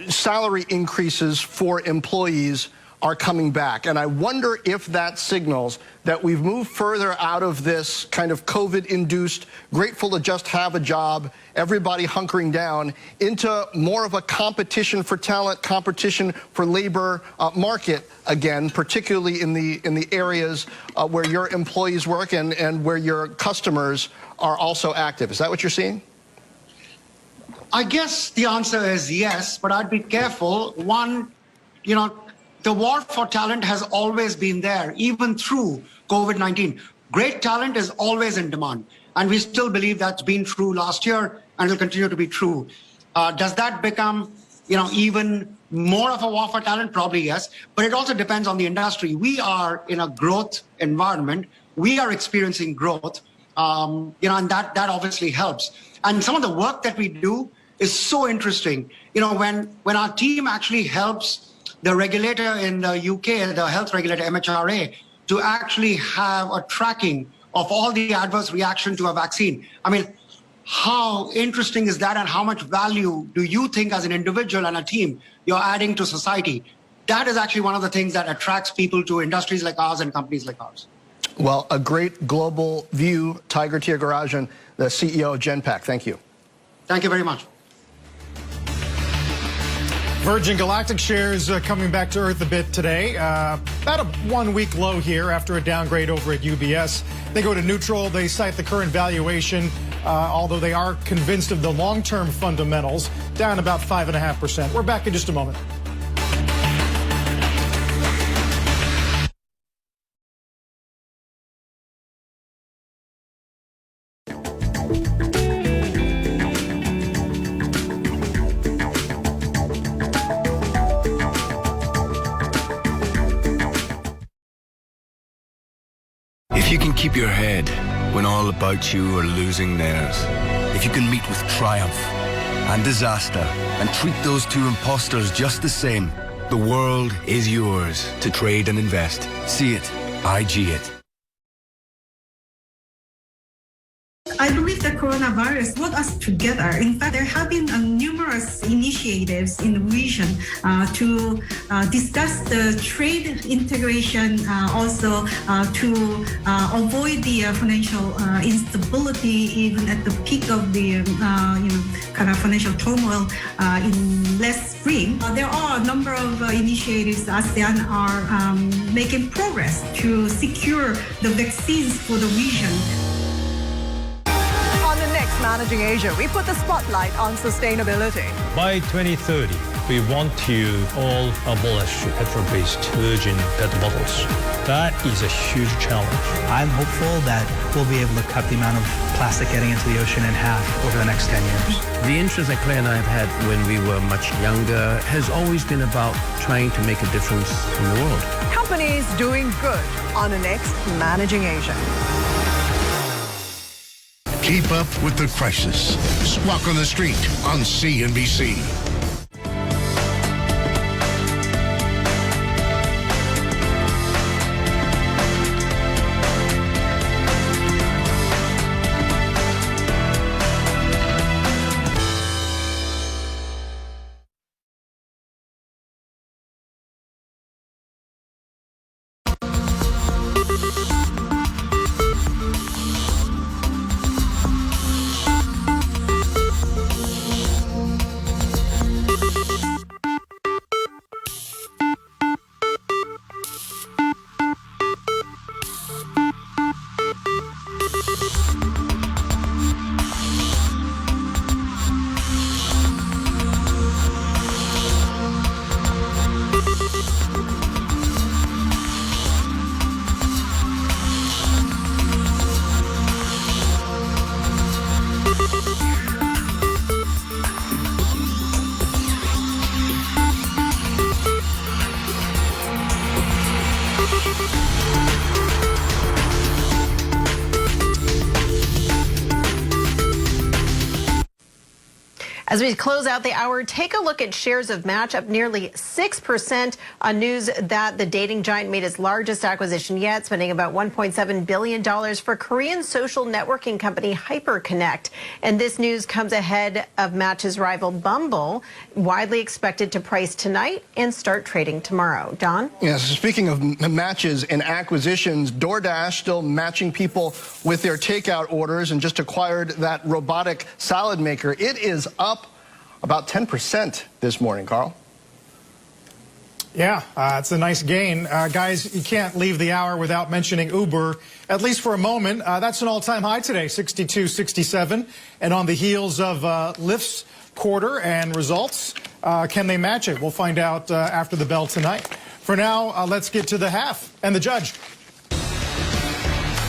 salary increases for employees are coming back. And I wonder if that signals that we've moved further out of this kind of COVID-induced, grateful to just have a job, everybody hunkering down, into more of a competition for talent, competition for labor market again, particularly in the areas where your employees work and where your customers are also active. Is that what you're seeing? I guess the answer is yes, but I'd be careful. One, the war for talent has always been there, even through COVID-19. Great talent is always in demand. And we still believe that's been true last year and will continue to be true. Does that become, even more of a war for talent? Probably yes. But it also depends on the industry. We are in a growth environment. We are experiencing growth, and that obviously helps. And some of the work that we do is so interesting. When our team actually helps the regulator in the UK, the health regulator, MHRA, to actually have a tracking of all the adverse reaction to a vaccine. I mean, how interesting is that, and how much value do you think as an individual and a team you're adding to society? That is actually one of the things that attracts people to industries like ours and companies like ours. Well, a great global view. Tiger Tyagarajan, the CEO of Genpact. Thank you. Thank you very much. Virgin Galactic shares coming back to earth a bit today. About a 1 week low here after a downgrade over at UBS. They go to neutral. They cite the current valuation, although they are convinced of the long-term fundamentals, down about 5.5%. We're back in just a moment. If you can keep your head when all about you are losing theirs, if you can meet with triumph and disaster and treat those two imposters just the same, the world is yours to trade and invest. See it, IG it. I believe the coronavirus brought us together. In fact, there have been numerous initiatives in the region to discuss the trade integration, also to avoid the financial instability even at the peak of the kind of financial turmoil in less spring. There are a number of initiatives ASEAN are making progress to secure the vaccines for the region. On the next Managing Asia, we put the spotlight on sustainability. By 2030, we want to all abolish petrol-based virgin PET bottles. That is a huge challenge. I'm hopeful that we'll be able to cut the amount of plastic getting into the ocean in half over the next 10 years. The interest that Claire and I have had when we were much younger has always been about trying to make a difference in the world. Companies doing good on the next Managing Asia. Keep up with the crisis. Squawk on the Street on CNBC. As we close out the hour, take a look at shares of Match, up nearly 6% on news that the dating giant made its largest acquisition yet, spending about $1.7 billion for Korean social networking company Hyperconnect. And this news comes ahead of Match's rival Bumble, widely expected to price tonight and start trading tomorrow. Don? Yes, speaking of matches and acquisitions, DoorDash still matching people with their takeout orders and just acquired that robotic salad maker. It is up about 10% this morning, Carl. Yeah, it's a nice gain. Guys, you can't leave the hour without mentioning Uber, at least for a moment. That's an all-time high today, 62.67. And on the heels of Lyft's quarter and results, can they match it? We'll find out after the bell tonight. For now, let's get to the half and the judge.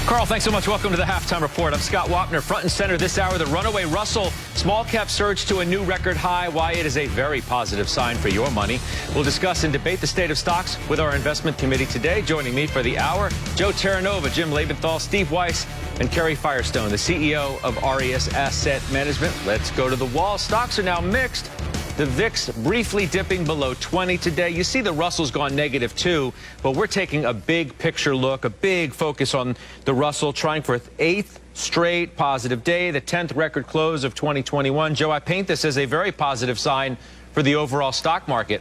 Carl, thanks so much. Welcome to the Halftime Report. I'm Scott Wapner. Front and center this hour, the runaway Russell small cap surge to a new record high. Why it is a very positive sign for your money. We'll discuss and debate the state of stocks with our investment committee today. Joining me for the hour, Joe Terranova, Jim Lebenthal, Steve Weiss, and Kerry Firestone, the CEO of Arias Asset Management. Let's go to the wall. Stocks are now mixed. The VIX briefly dipping below 20 today. You see the Russell's gone negative too, but we're taking a big picture look, a big focus on the Russell, trying for its 8th straight positive day, the 10th record close of 2021. Joe, I paint this as a very positive sign for the overall stock market.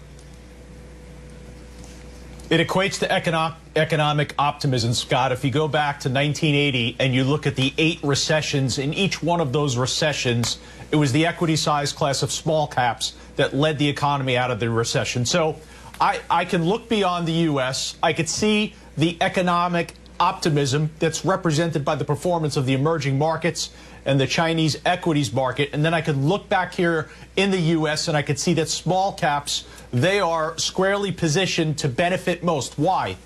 It equates to economic optimism, Scott. If you go back to 1980 and you look at the 8 recessions, in each one of those recessions, it was the equity size class of small caps that led the economy out of the recession. So I can look beyond the U.S. I could see the economic optimism that's represented by the performance of the emerging markets and the Chinese equities market. And then I could look back here in the U.S. and I could see that small caps, they are squarely positioned to benefit most. Why?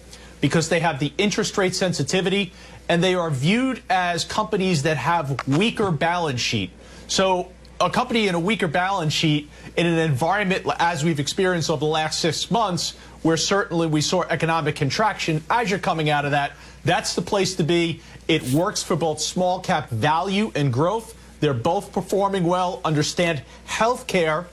Because they have the interest rate sensitivity and they are viewed as companies that have weaker balance sheet. So a company in a weaker balance sheet in an environment as we've experienced over the last 6 months, where certainly we saw economic contraction, as you're coming out of that, that's the place to be. It works for both small cap value and growth. They're both performing well. Understand healthcare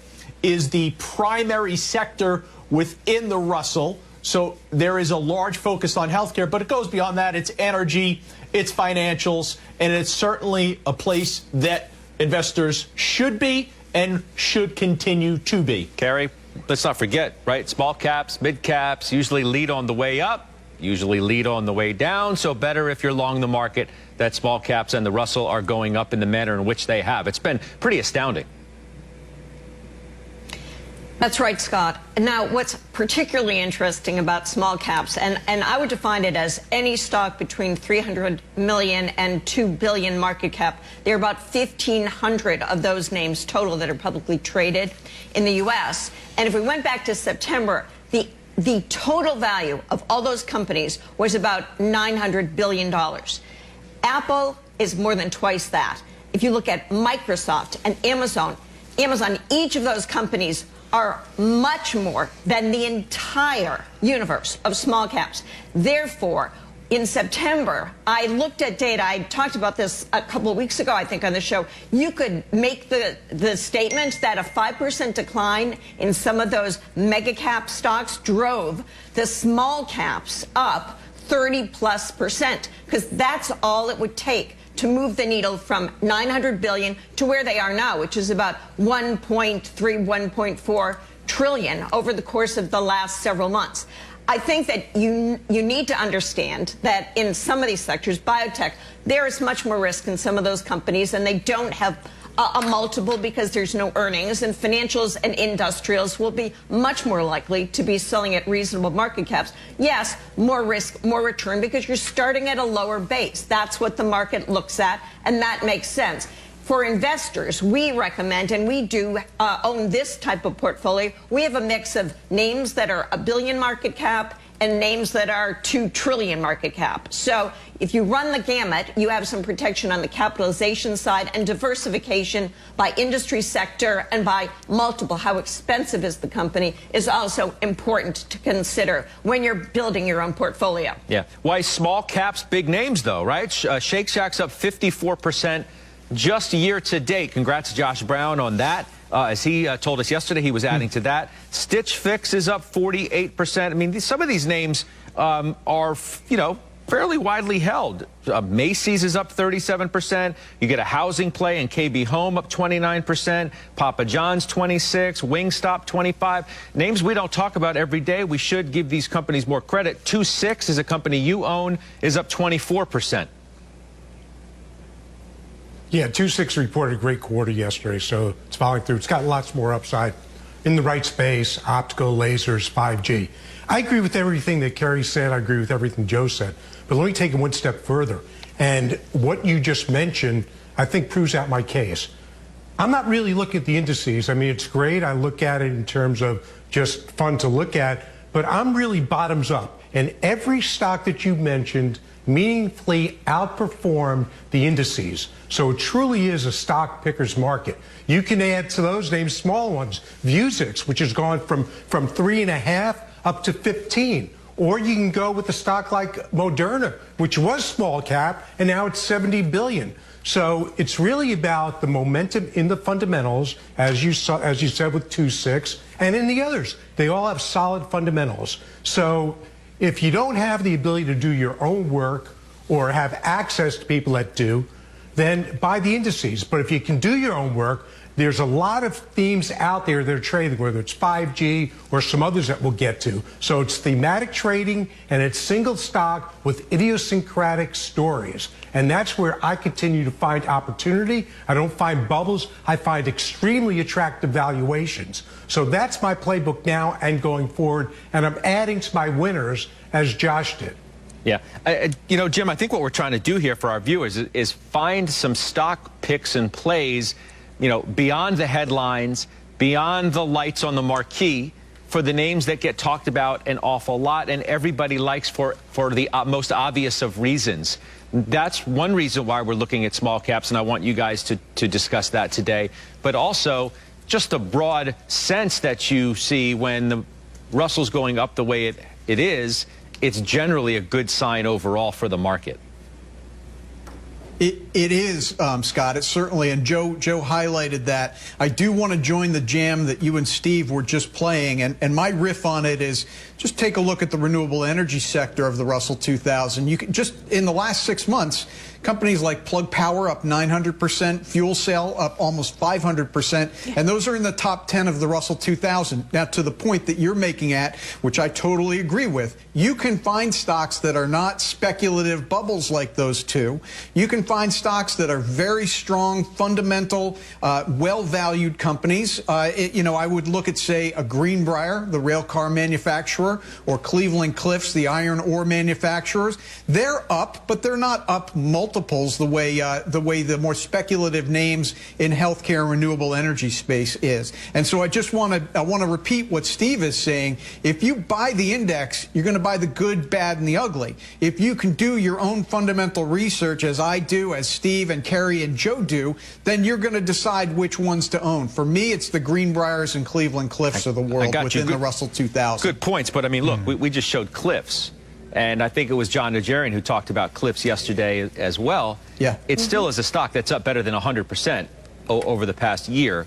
is the primary sector within the Russell. So there is a large focus on healthcare, but it goes beyond that. It's energy, it's financials, and it's certainly a place that investors should be and should continue to be. Kerry, let's not forget, right? Small caps, mid caps usually lead on the way up, usually lead on the way down. So better if you're long the market that small caps and the Russell are going up in the manner in which they have. It's been pretty astounding. That's right, Scott. Now, what's particularly interesting about small caps, and I would define it as any stock between 300 million and 2 billion market cap. There are about 1,500 of those names total that are publicly traded in the U.S. And if we went back to September, the total value of all those companies was about $900 billion. Apple is more than twice that. If you look at Microsoft and Amazon, each of those companies are much more than the entire universe of small caps. Therefore, in September, I looked at data. I talked about this a couple of weeks ago, I think, on the show. You could make the statement that a 5% decline in some of those mega cap stocks drove the small caps up 30+%, because that's all it would take to move the needle from 900 billion to where they are now, which is about 1.3, 1.4 trillion over the course of the last several months. I think that you need to understand that in some of these sectors, biotech, there is much more risk in some of those companies, and they don't have a multiple because there's no earnings, and financials and industrials will be much more likely to be selling at reasonable market caps. Yes, more risk, more return, because you're starting at a lower base. That's what the market looks at, and that makes sense. For investors, we recommend, and we do own this type of portfolio, we have a mix of names that are $1 billion market cap and names that are 2 trillion market cap. So if you run the gamut, you have some protection on the capitalization side, and diversification by industry sector and by multiple. How expensive is the company is also important to consider when you're building your own portfolio. Yeah. Why small caps, big names, though, right? Shake Shack's up 54% just year to date. Congrats, Josh Brown, on that. As he told us yesterday, he was adding to that. Stitch Fix is up 48%. I mean, some of these names are, fairly widely held. Macy's is up 37%. You get a housing play in KB Home up 29%. Papa John's 26%. Wingstop 25%. Names we don't talk about every day. We should give these companies more credit. 26 is a company you own, is up 24%. Yeah, 26 reported a great quarter yesterday, so it's following through. It's got lots more upside in the right space, optical, lasers, 5G. I agree with everything that Kerry said. I agree with everything Joe said. But let me take it one step further. And what you just mentioned, I think, proves out my case. I'm not really looking at the indices. I mean, it's great. I look at it in terms of just fun to look at. But I'm really bottoms up. and every stock that you mentioned meaningfully outperformed the indices. So it truly is a stock picker's market. You can add to those names small ones, Vuzix, which has gone from 3.5 up to 15. Or you can go with a stock like Moderna, which was small cap, and now it's 70 billion. So it's really about the momentum in the fundamentals, as you said with 2.6, and in the others. They all have solid fundamentals. So if you don't have the ability to do your own work or have access to people that do, then buy the indices. But if you can do your own work, there's a lot of themes out there that are trading, whether it's 5G or some others that we'll get to. So it's thematic trading, and it's single stock with idiosyncratic stories. And that's where I continue to find opportunity. I don't find bubbles. I find extremely attractive valuations. So that's my playbook now and going forward. And I'm adding to my winners, as Josh did. Yeah. You know, Jim, I think what we're trying to do here for our viewers is find some stock picks and plays, you know, beyond the headlines, beyond the lights on the marquee, for the names that get talked about an awful lot and everybody likes for the most obvious of reasons. That's one reason why we're looking at small caps, and I want you guys to discuss that today. But also just the broad sense that you see when the Russell's going up the way it is, it's generally a good sign overall for the market. It is, Scott. It's certainly, and Joe highlighted that. I do want to join the jam that you and Steve were just playing, and my riff on it is just take a look at the renewable energy sector of the Russell 2000. You can just, in the last 6 months, companies like Plug Power up 900%, Fuel Cell up almost 500%, and those are in the top 10 of the Russell 2000. Now, to the point that you're making at, which I totally agree with, you can find stocks that are not speculative bubbles like those two. You can find stocks that are very strong, fundamental, well-valued companies. You know, I would look at, say, a Greenbrier, the rail car manufacturer, or Cleveland Cliffs, the iron ore manufacturers. They're up, but they're not up multiples the way the more speculative names in healthcare and renewable energy space is. And so I want to repeat what Steve is saying. If you buy the index, you're going to buy the good, bad, and the ugly. If you can do your own fundamental research, as I do, as Steve and Kerry and Joe do, then you're going to decide which ones to own. For me, it's the Greenbriers and Cleveland Cliffs of the world within the Russell 2000. Good points, but I mean, look, we just showed Cliffs. And I think it was John Najarian who talked about Cliffs yesterday as well. Yeah. It still is a stock that's up better than 100% over the past year.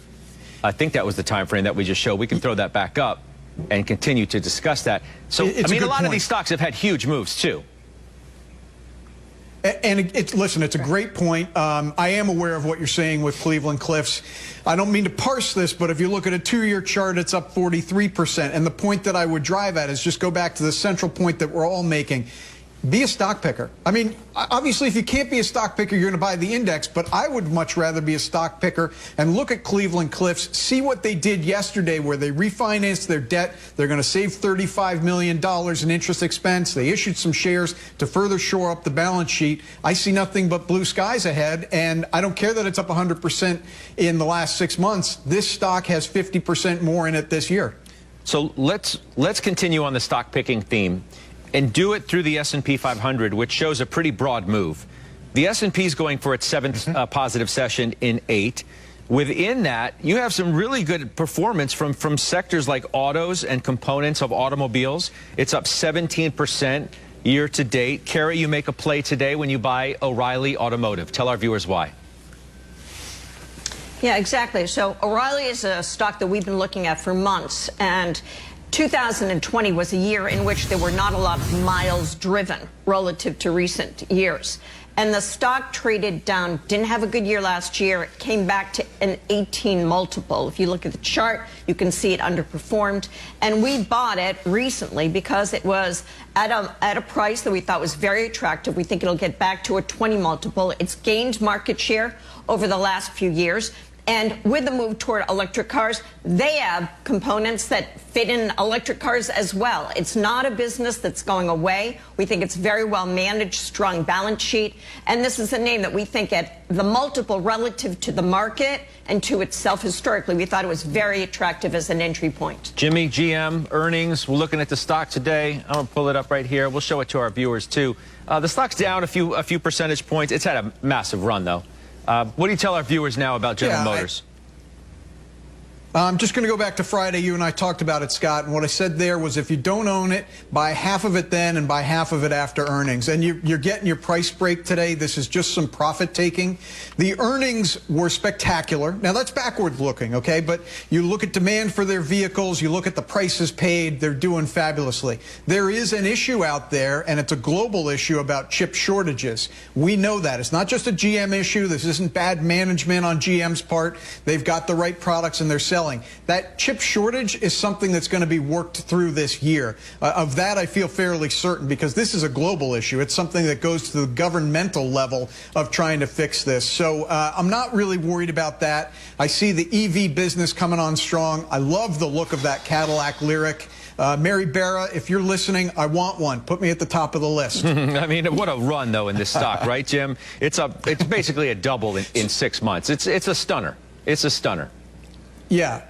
I think that was the time frame that we just showed. We can throw that back up and continue to discuss that. So, I mean, a lot of these stocks have had huge moves, too. And listen, it's a great point. I am aware of what you're saying with Cleveland Cliffs. I don't mean to parse this, but if you look at a 2-year chart, it's up 43%. And the point that I would drive at is just go back to the central point that we're all making. Be a stock picker. I mean, obviously, if you can't be a stock picker, you're going to buy the index, but I would much rather be a stock picker and look at Cleveland Cliffs, see what they did yesterday where they refinanced their debt. They're going to save $35 million in interest expense. They issued some shares to further shore up the balance sheet. I see nothing but blue skies ahead, and I don't care that it's up 100% in the last 6 months. This stock has 50% more in it this year. So let's continue on the stock picking theme. And do it through the S&P 500, which shows a pretty broad move. The S&P is going for its 7th positive session in 8. Within that, you have some really good performance from sectors like autos and components of automobiles. It's up 17% year to date. Kerry, you make a play today when you buy O'Reilly Automotive. Tell our viewers why. Yeah, exactly. So O'Reilly is a stock that we've been looking at for months, and 2020 was a year in which there were not a lot of miles driven relative to recent years. And the stock traded down, didn't have a good year last year. It came back to an 18 multiple. If you look at the chart, you can see it underperformed. And we bought it recently because it was at a price that we thought was very attractive. We think it'll get back to a 20 multiple. It's gained market share over the last few years. And with the move toward electric cars, they have components that fit in electric cars as well. It's not a business that's going away. We think it's very well managed, strong balance sheet. And this is a name that we think at the multiple relative to the market and to itself historically, we thought it was very attractive as an entry point. Jimmy, GM earnings, we're looking at the stock today. I'm going to pull it up right here. We'll show it to our viewers, too. The stock's down a few percentage points. It's had a massive run, though. What do you tell our viewers now about General Motors? I'm just going to go back to Friday. You and I talked about it, Scott, and what I said there was if you don't own it, buy half of it then and buy half of it after earnings. And you're getting your price break today. This is just some profit taking. The earnings were spectacular. Now, that's backward looking, okay? But you look at demand for their vehicles, you look at the prices paid, they're doing fabulously. There is an issue out there, and it's a global issue about chip shortages. We know that. It's not just a GM issue. This isn't bad management on GM's part. They've got the right products and they're selling. That chip shortage is something that's going to be worked through this year. Of that, I feel fairly certain because this is a global issue. It's something that goes to the governmental level of trying to fix this. So I'm not really worried about that. I see the EV business coming on strong. I love the look of that Cadillac Lyric. Mary Barra, if you're listening, I want one. Put me at the top of the list. I mean, what a run, though, in this stock, right, Jim? It's basically a double in 6 months. It's a stunner. It's a stunner. Yeah.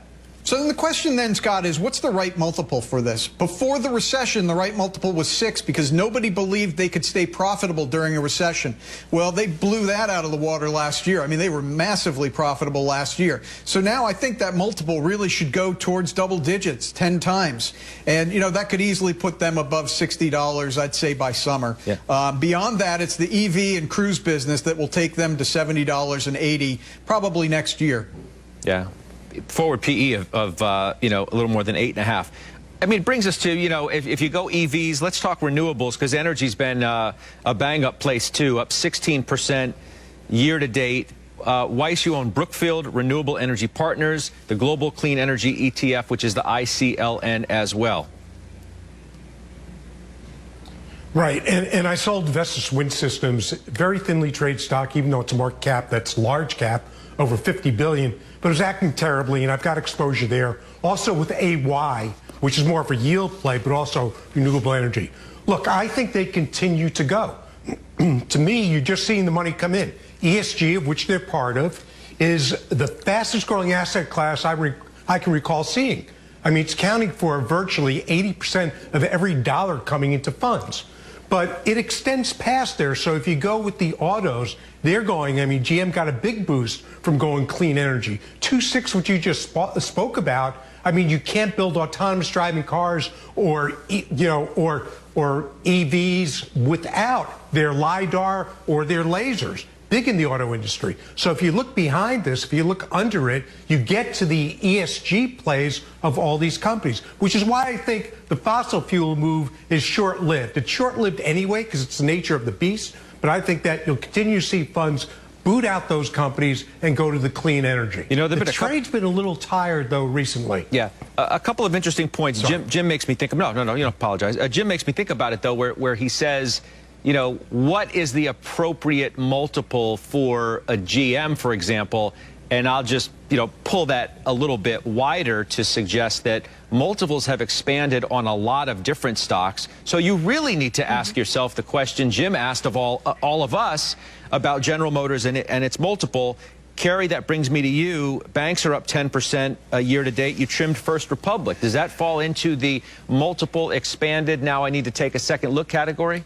So then the question then, Scott, is what's the right multiple for this? Before the recession, the right multiple was 6 because nobody believed they could stay profitable during a recession. Well, they blew that out of the water last year. I mean, they were massively profitable last year. So now I think that multiple really should go towards double digits, 10 times. And, you know, that could easily put them above $60, I'd say, by summer. Yeah. Beyond that, it's the EV and cruise business that will take them to $70 and $80 probably next year. Yeah. Forward PE of you know, a little more than 8.5. I mean, it brings us to, you know, if you go EVs, let's talk renewables because energy's been a bang-up place too, up 16% year to date. Weiss, you own Brookfield Renewable Energy Partners, the Global Clean Energy ETF, which is the ICLN as well. Right, and I sold Vestas Wind Systems, very thinly traded stock, even though it's a market cap that's large cap, over $50 billion, but it was acting terribly, and I've got exposure there. Also with AY, which is more of a yield play, but also renewable energy. Look, I think they continue to go. To me, you're just seeing the money come in. ESG, of which they're part of, is the fastest growing asset class I can recall seeing. I mean, it's accounting for virtually 80% of every dollar coming into funds. But it extends past there. So if you go with the autos, they're going, I mean, GM got a big boost from going clean energy. 2.6, which you just spoke about, I mean, you can't build autonomous driving cars or, you know, or EVs without their LiDAR or their lasers. Big in the auto industry. So if you look behind this, if you look under it, you get to the ESG plays of all these companies, which is why I think the fossil fuel move is short-lived. It's short-lived anyway because it's the nature of the beast, but I think that you'll continue to see funds boot out those companies and go to the clean energy. You know, the trade's been a little tired, though, recently. Yeah, a couple of interesting points. Jim makes me think, no, you don't apologize. Jim makes me think about it, though, where he says, you know, what is the appropriate multiple for a GM, for example? And I'll just, you know, pull that a little bit wider to suggest that multiples have expanded on a lot of different stocks. So you really need to ask yourself the question Jim asked of all of us about General Motors and its multiple. Kerry, that brings me to you. Banks are up 10% year to date. You trimmed First Republic. Does that fall into the multiple expanded, now I need to take a second look category?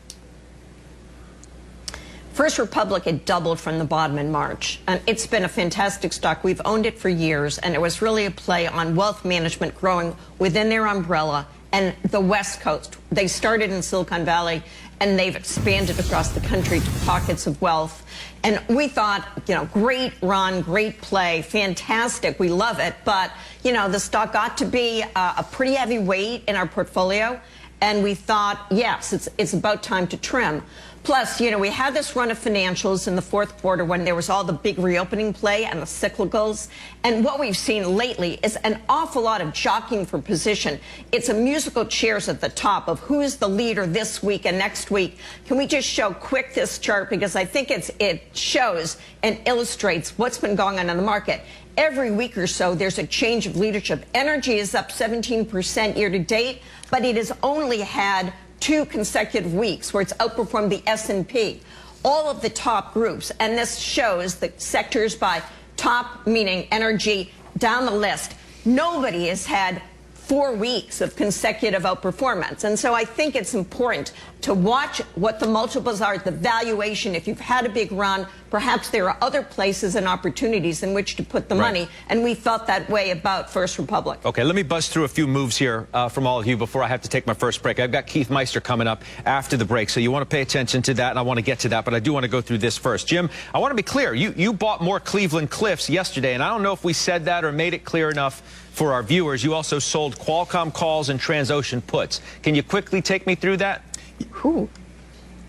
First Republic had doubled from the bottom in March, and it's been a fantastic stock. We've owned it for years, and it was really a play on wealth management growing within their umbrella and the West Coast. They started in Silicon Valley, and they've expanded across the country to pockets of wealth. And we thought, you know, great run, great play, fantastic. We love it. But, you know, the stock got to be a pretty heavy weight in our portfolio. And we thought, yes, it's about time to trim. Plus, you know, we had this run of financials in the fourth quarter when there was all the big reopening play and the cyclicals. And what we've seen lately is an awful lot of jockeying for position. It's a musical chairs at the top of who is the leader this week and next week. Can we just show quick this chart? Because I think it shows and illustrates what's been going on in the market. Every week or so, there's a change of leadership. Energy is up 17% year to date, but it has only had 2 consecutive weeks where it's outperformed the S&P, all of the top groups. And this shows the sectors by top, meaning energy, down the list. Nobody has had 4 weeks of consecutive outperformance. And so I think it's important to watch what the multiples are, the valuation. If you've had a big run, perhaps there are other places and opportunities in which to put the money. And we felt that way about First Republic. Okay, let me buzz through a few moves here from all of you before I have to take my first break. I've got Keith Meister coming up after the break, so you want to pay attention to that, and I want to get to that, but I do want to go through this first. Jim, I want to be clear. You bought more Cleveland Cliffs yesterday, and I don't know if we said that or made it clear enough for our viewers. You also sold Qualcomm calls and Transocean puts. Can you quickly take me through that?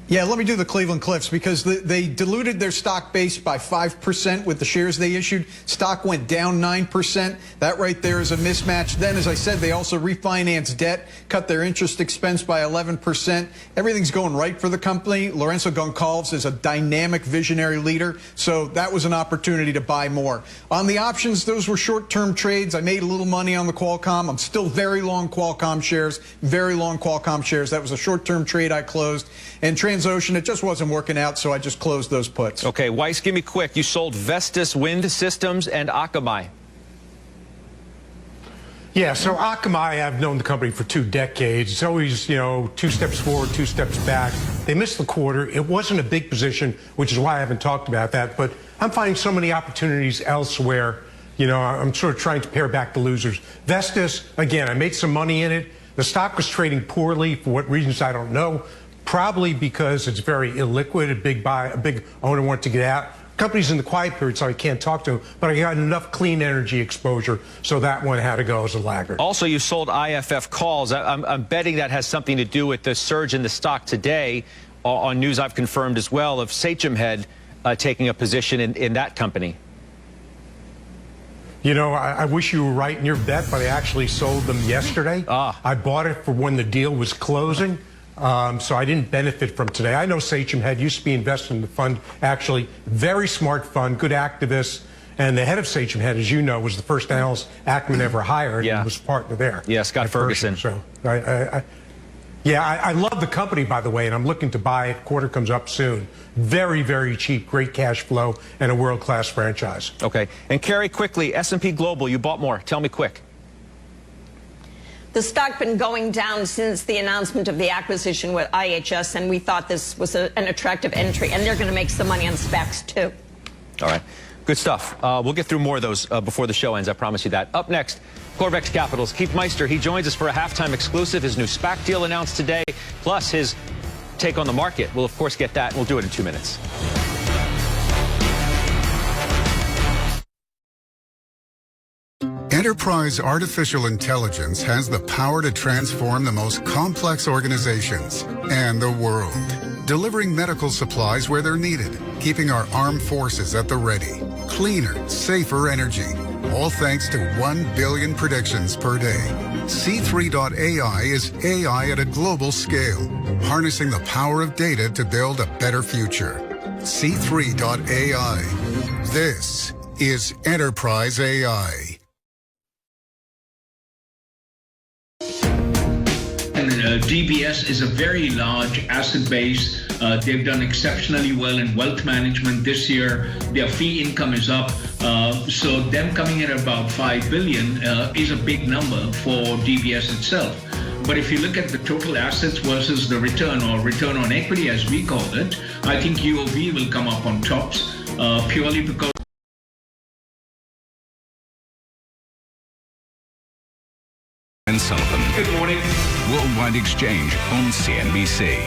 Yeah, let me do the Cleveland Cliffs because they diluted their stock base by 5% with the shares they issued. Stock went down 9%. That right there is a mismatch. Then, as I said, they also refinanced debt, cut their interest expense by 11%. Everything's going right for the company. Lorenzo Goncalves is a dynamic visionary leader, so that was an opportunity to buy more. On the options, those were short-term trades. I made a little money on the Qualcomm. I'm still very long Qualcomm shares, very long Qualcomm shares. That was a short-term trade I closed. And Transocean, it just wasn't working out, so I just closed those puts. Okay, Weiss, give me quick. You sold Vestas Wind Systems and Akamai. Yeah, so Akamai, I've known the company for 2 decades. It's always, 2 steps forward, 2 steps back. They missed the quarter. It wasn't a big position, which is why I haven't talked about that. But I'm finding so many opportunities elsewhere. I'm sort of trying to pare back the losers. Vestas, again, I made some money in it. The stock was trading poorly for what reasons I don't know. Probably because it's very illiquid. A big owner wanted to get out. Company's in the quiet period, so I can't talk to him. But I got enough clean energy exposure, so that one had to go as a laggard. Also, you sold IFF calls. I'm betting that has something to do with the surge in the stock today on news I've confirmed as well of Sachem Head taking a position in that company. I wish you were right in your bet, but I actually sold them yesterday. I bought it for when the deal was closing. So I didn't benefit from today. I know Sachem Head used to be invested in the fund, actually. Very smart fund, good activist. And the head of Sachem Head, as you know, was the first analyst Ackman ever hired and was partner there. Yeah, Scott Ferguson. So, I love the company, by the way, and I'm looking to buy it. Quarter comes up soon. Very, very cheap, great cash flow, and a world-class franchise. Okay. And Carrie, quickly, S&P Global, you bought more. Tell me quick. The stock been going down since the announcement of the acquisition with IHS, and we thought this was an attractive entry, and they're going to make some money on SPACs, too. All right. Good stuff. We'll get through more of those before the show ends. I promise you that. Up next, Corvex Capital's Keith Meister. He joins us for a halftime exclusive. His new SPAC deal announced today, plus his take on the market. We'll, of course, get that. We'll do it in 2 minutes. Enterprise Artificial Intelligence has the power to transform the most complex organizations and the world, delivering medical supplies where they're needed, keeping our armed forces at the ready, cleaner, safer energy, all thanks to 1 billion predictions per day. C3.ai is AI at a global scale, harnessing the power of data to build a better future. C3.ai. This is Enterprise AI. DBS is a very large asset base. They've done exceptionally well in wealth management this year. Their fee income is up. So them coming in at about $5 billion is a big number for DBS itself. But if you look at the total assets versus the return or return on equity, as we call it, I think UOB will come up on tops purely because and Sullivan. Good morning. Worldwide Exchange on CNBC.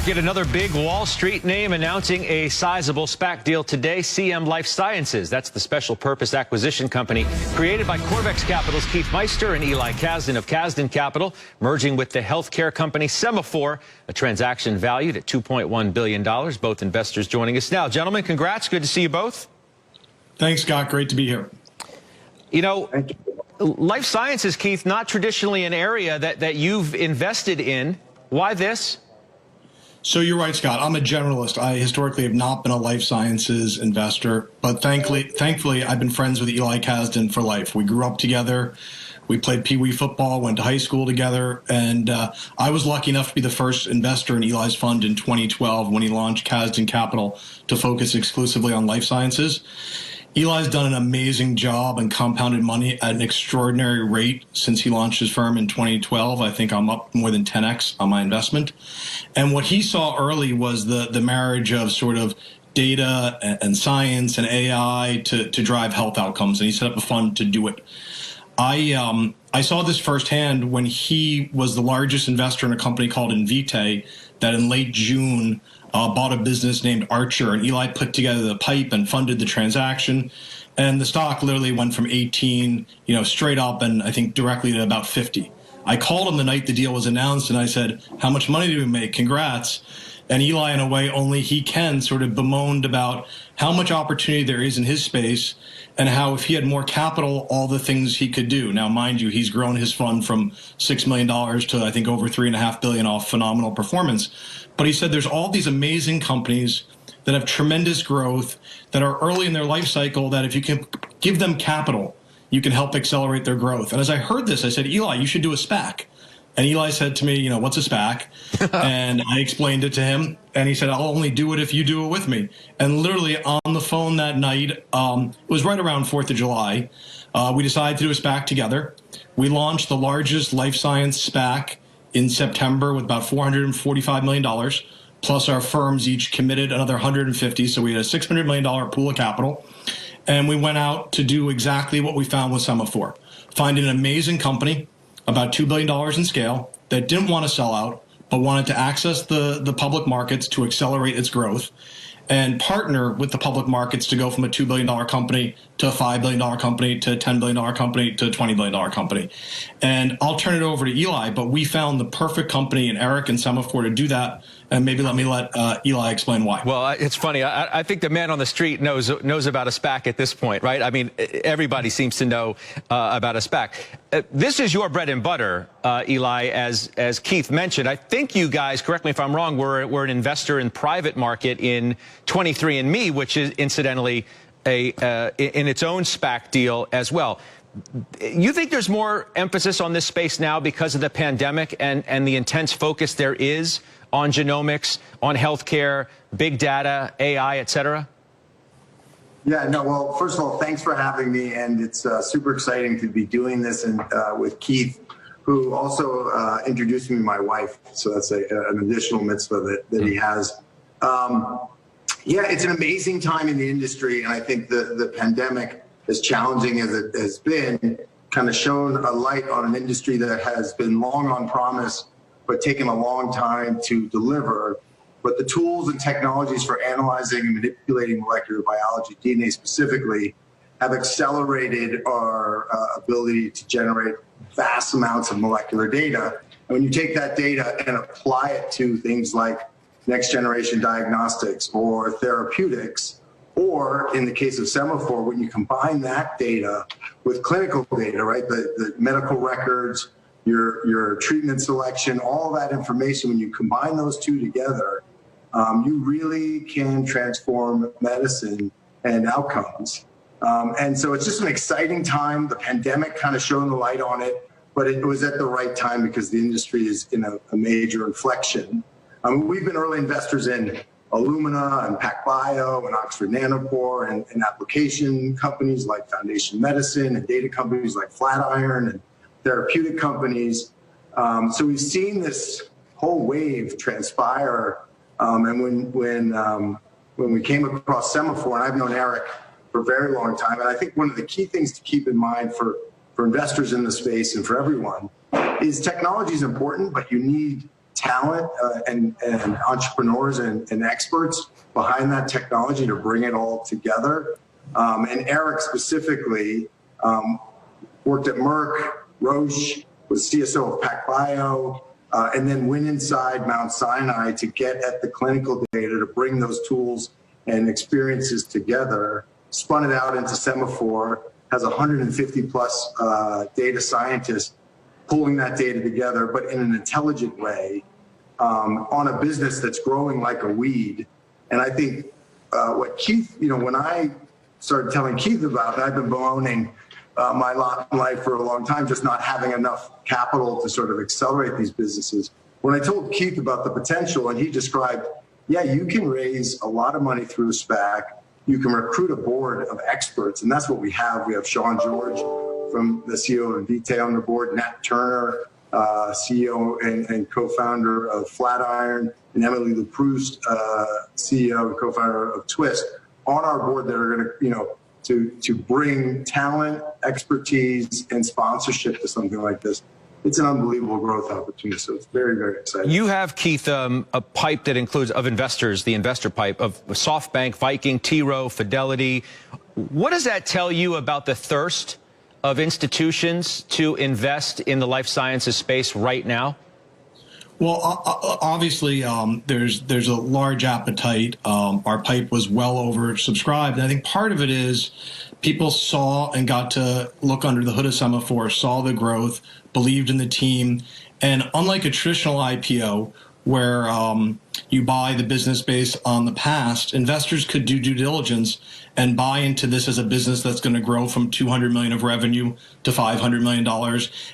Mark, yet another big Wall Street name announcing a sizable SPAC deal today. CM Life Sciences. That's the special purpose acquisition company created by Corvex Capital's Keith Meister and Eli Kasdan of Kasdan Capital, merging with the healthcare company Semaphore, a transaction valued at $2.1 billion. Both investors joining us now. Gentlemen, congrats. Good to see you both. Thanks, Scott. Great to be here. You know, life sciences, Keith, not traditionally an area that you've invested in. Why this? So you're right, Scott. I'm a generalist. I historically have not been a life sciences investor, but thankfully, I've been friends with Eli Kasdan for life. We grew up together. We played Pee-wee football, went to high school together, and I was lucky enough to be the first investor in Eli's fund in 2012 when he launched Kasdan Capital to focus exclusively on life sciences. Eli's done an amazing job and compounded money at an extraordinary rate since he launched his firm in 2012. I think I'm up more than 10x on my investment. And what he saw early was the marriage of sort of data and science and AI to drive health outcomes. And he set up a fund to do it. I saw this firsthand when he was the largest investor in a company called Invitae that in late June bought a business named Archer, and Eli put together the pipe and funded the transaction. And the stock literally went from 18, straight up, and I think directly to about 50. I called him the night the deal was announced, and I said, "How much money did we make? Congrats." And Eli, in a way only he can, sort of bemoaned about how much opportunity there is in his space and how if he had more capital, all the things he could do. Now, mind you, he's grown his fund from $6 million to, I think, over $3.5 billion off phenomenal performance. But he said there's all these amazing companies that have tremendous growth, that are early in their life cycle, that if you can give them capital, you can help accelerate their growth. And as I heard this, I said, Eli, you should do a SPAC. And Eli said to me, what's a SPAC? And I explained it to him. And he said, I'll only do it if you do it with me. And literally on the phone that night, it was right around 4th of July, we decided to do a SPAC together. We launched the largest life science SPAC in September with about $445 million, plus our firms each committed another 150. So we had a $600 million pool of capital. And we went out to do exactly what we found with Semaphore, find an amazing company, about $2 billion in scale, that didn't want to sell out, but wanted to access the public markets to accelerate its growth and partner with the public markets to go from a $2 billion company to a $5 billion company to a $10 billion company to a $20 billion company. And I'll turn it over to Eli, but we found the perfect company in Eric and Semaphore to do that. And maybe let Eli explain why. Well, it's funny. I think the man on the street knows about a SPAC at this point, right? I mean, everybody seems to know about a SPAC. This is your bread and butter, Eli, as Keith mentioned. I think you guys, correct me if I'm wrong, were an investor in private market in 23andMe, which is incidentally in its own SPAC deal as well. You think there's more emphasis on this space now because of the pandemic and the intense focus there is on genomics, on healthcare, big data, AI, et cetera? Yeah, no, well, first of all, thanks for having me. And it's super exciting to be doing this with Keith, who also introduced me to my wife. So that's an additional mitzvah that he has. Yeah, it's an amazing time in the industry. And I think the pandemic, as challenging as it has been, kind of shone a light on an industry that has been long on promise, but taken a long time to deliver. But the tools and technologies for analyzing and manipulating molecular biology, DNA specifically, have accelerated our ability to generate vast amounts of molecular data. And when you take that data and apply it to things like next generation diagnostics or therapeutics, or in the case of Semaphore, when you combine that data with clinical data, right, the medical records, your treatment selection, all that information, when you combine those two together, you really can transform medicine and outcomes. And so it's just an exciting time. The pandemic kind of shone the light on it, but it was at the right time because the industry is in a major inflection. We've been early investors in Illumina and PacBio and Oxford Nanopore and application companies like Foundation Medicine and data companies like Flatiron and therapeutic companies. So we've seen this whole wave transpire. And when we came across Semaphore, and I've known Eric for a very long time, and I think one of the key things to keep in mind for investors in the space and for everyone is technology is important, but you need talent and entrepreneurs and experts behind that technology to bring it all together. And Eric specifically worked at Merck, Roche, was CSO of PacBio, and then went inside Mount Sinai to get at the clinical data to bring those tools and experiences together, spun it out into Semaphore, has 150 plus data scientists pulling that data together, but in an intelligent way, on a business that's growing like a weed. And I think what Keith, when I started telling Keith about it, I've been bemoaning my lot in life for a long time, just not having enough capital to sort of accelerate these businesses. When I told Keith about the potential, and he described, yeah, you can raise a lot of money through a SPAC. You can recruit a board of experts, and that's what we have. We have Sean George, from the CEO of Invitae on the board, Nat Turner, CEO and co-founder of Flatiron, and Emily LaProust, CEO and co-founder of Twist, on our board that are going to bring talent, expertise, and sponsorship to something like this. It's an unbelievable growth opportunity, so it's very, very exciting. You have, Keith, a pipe that includes, of investors, the investor pipe of SoftBank, Viking, T. Rowe, Fidelity. What does that tell you about the thirst of institutions to invest in the life sciences space right now? Well, obviously, there's a large appetite. Our pipe was well oversubscribed. And I think part of it is people saw and got to look under the hood of Semaphore, saw the growth, believed in the team. And unlike a traditional IPO, where you buy the business based on the past, investors could do due diligence and buy into this as a business that's going to grow from $200 million of revenue to $500 million.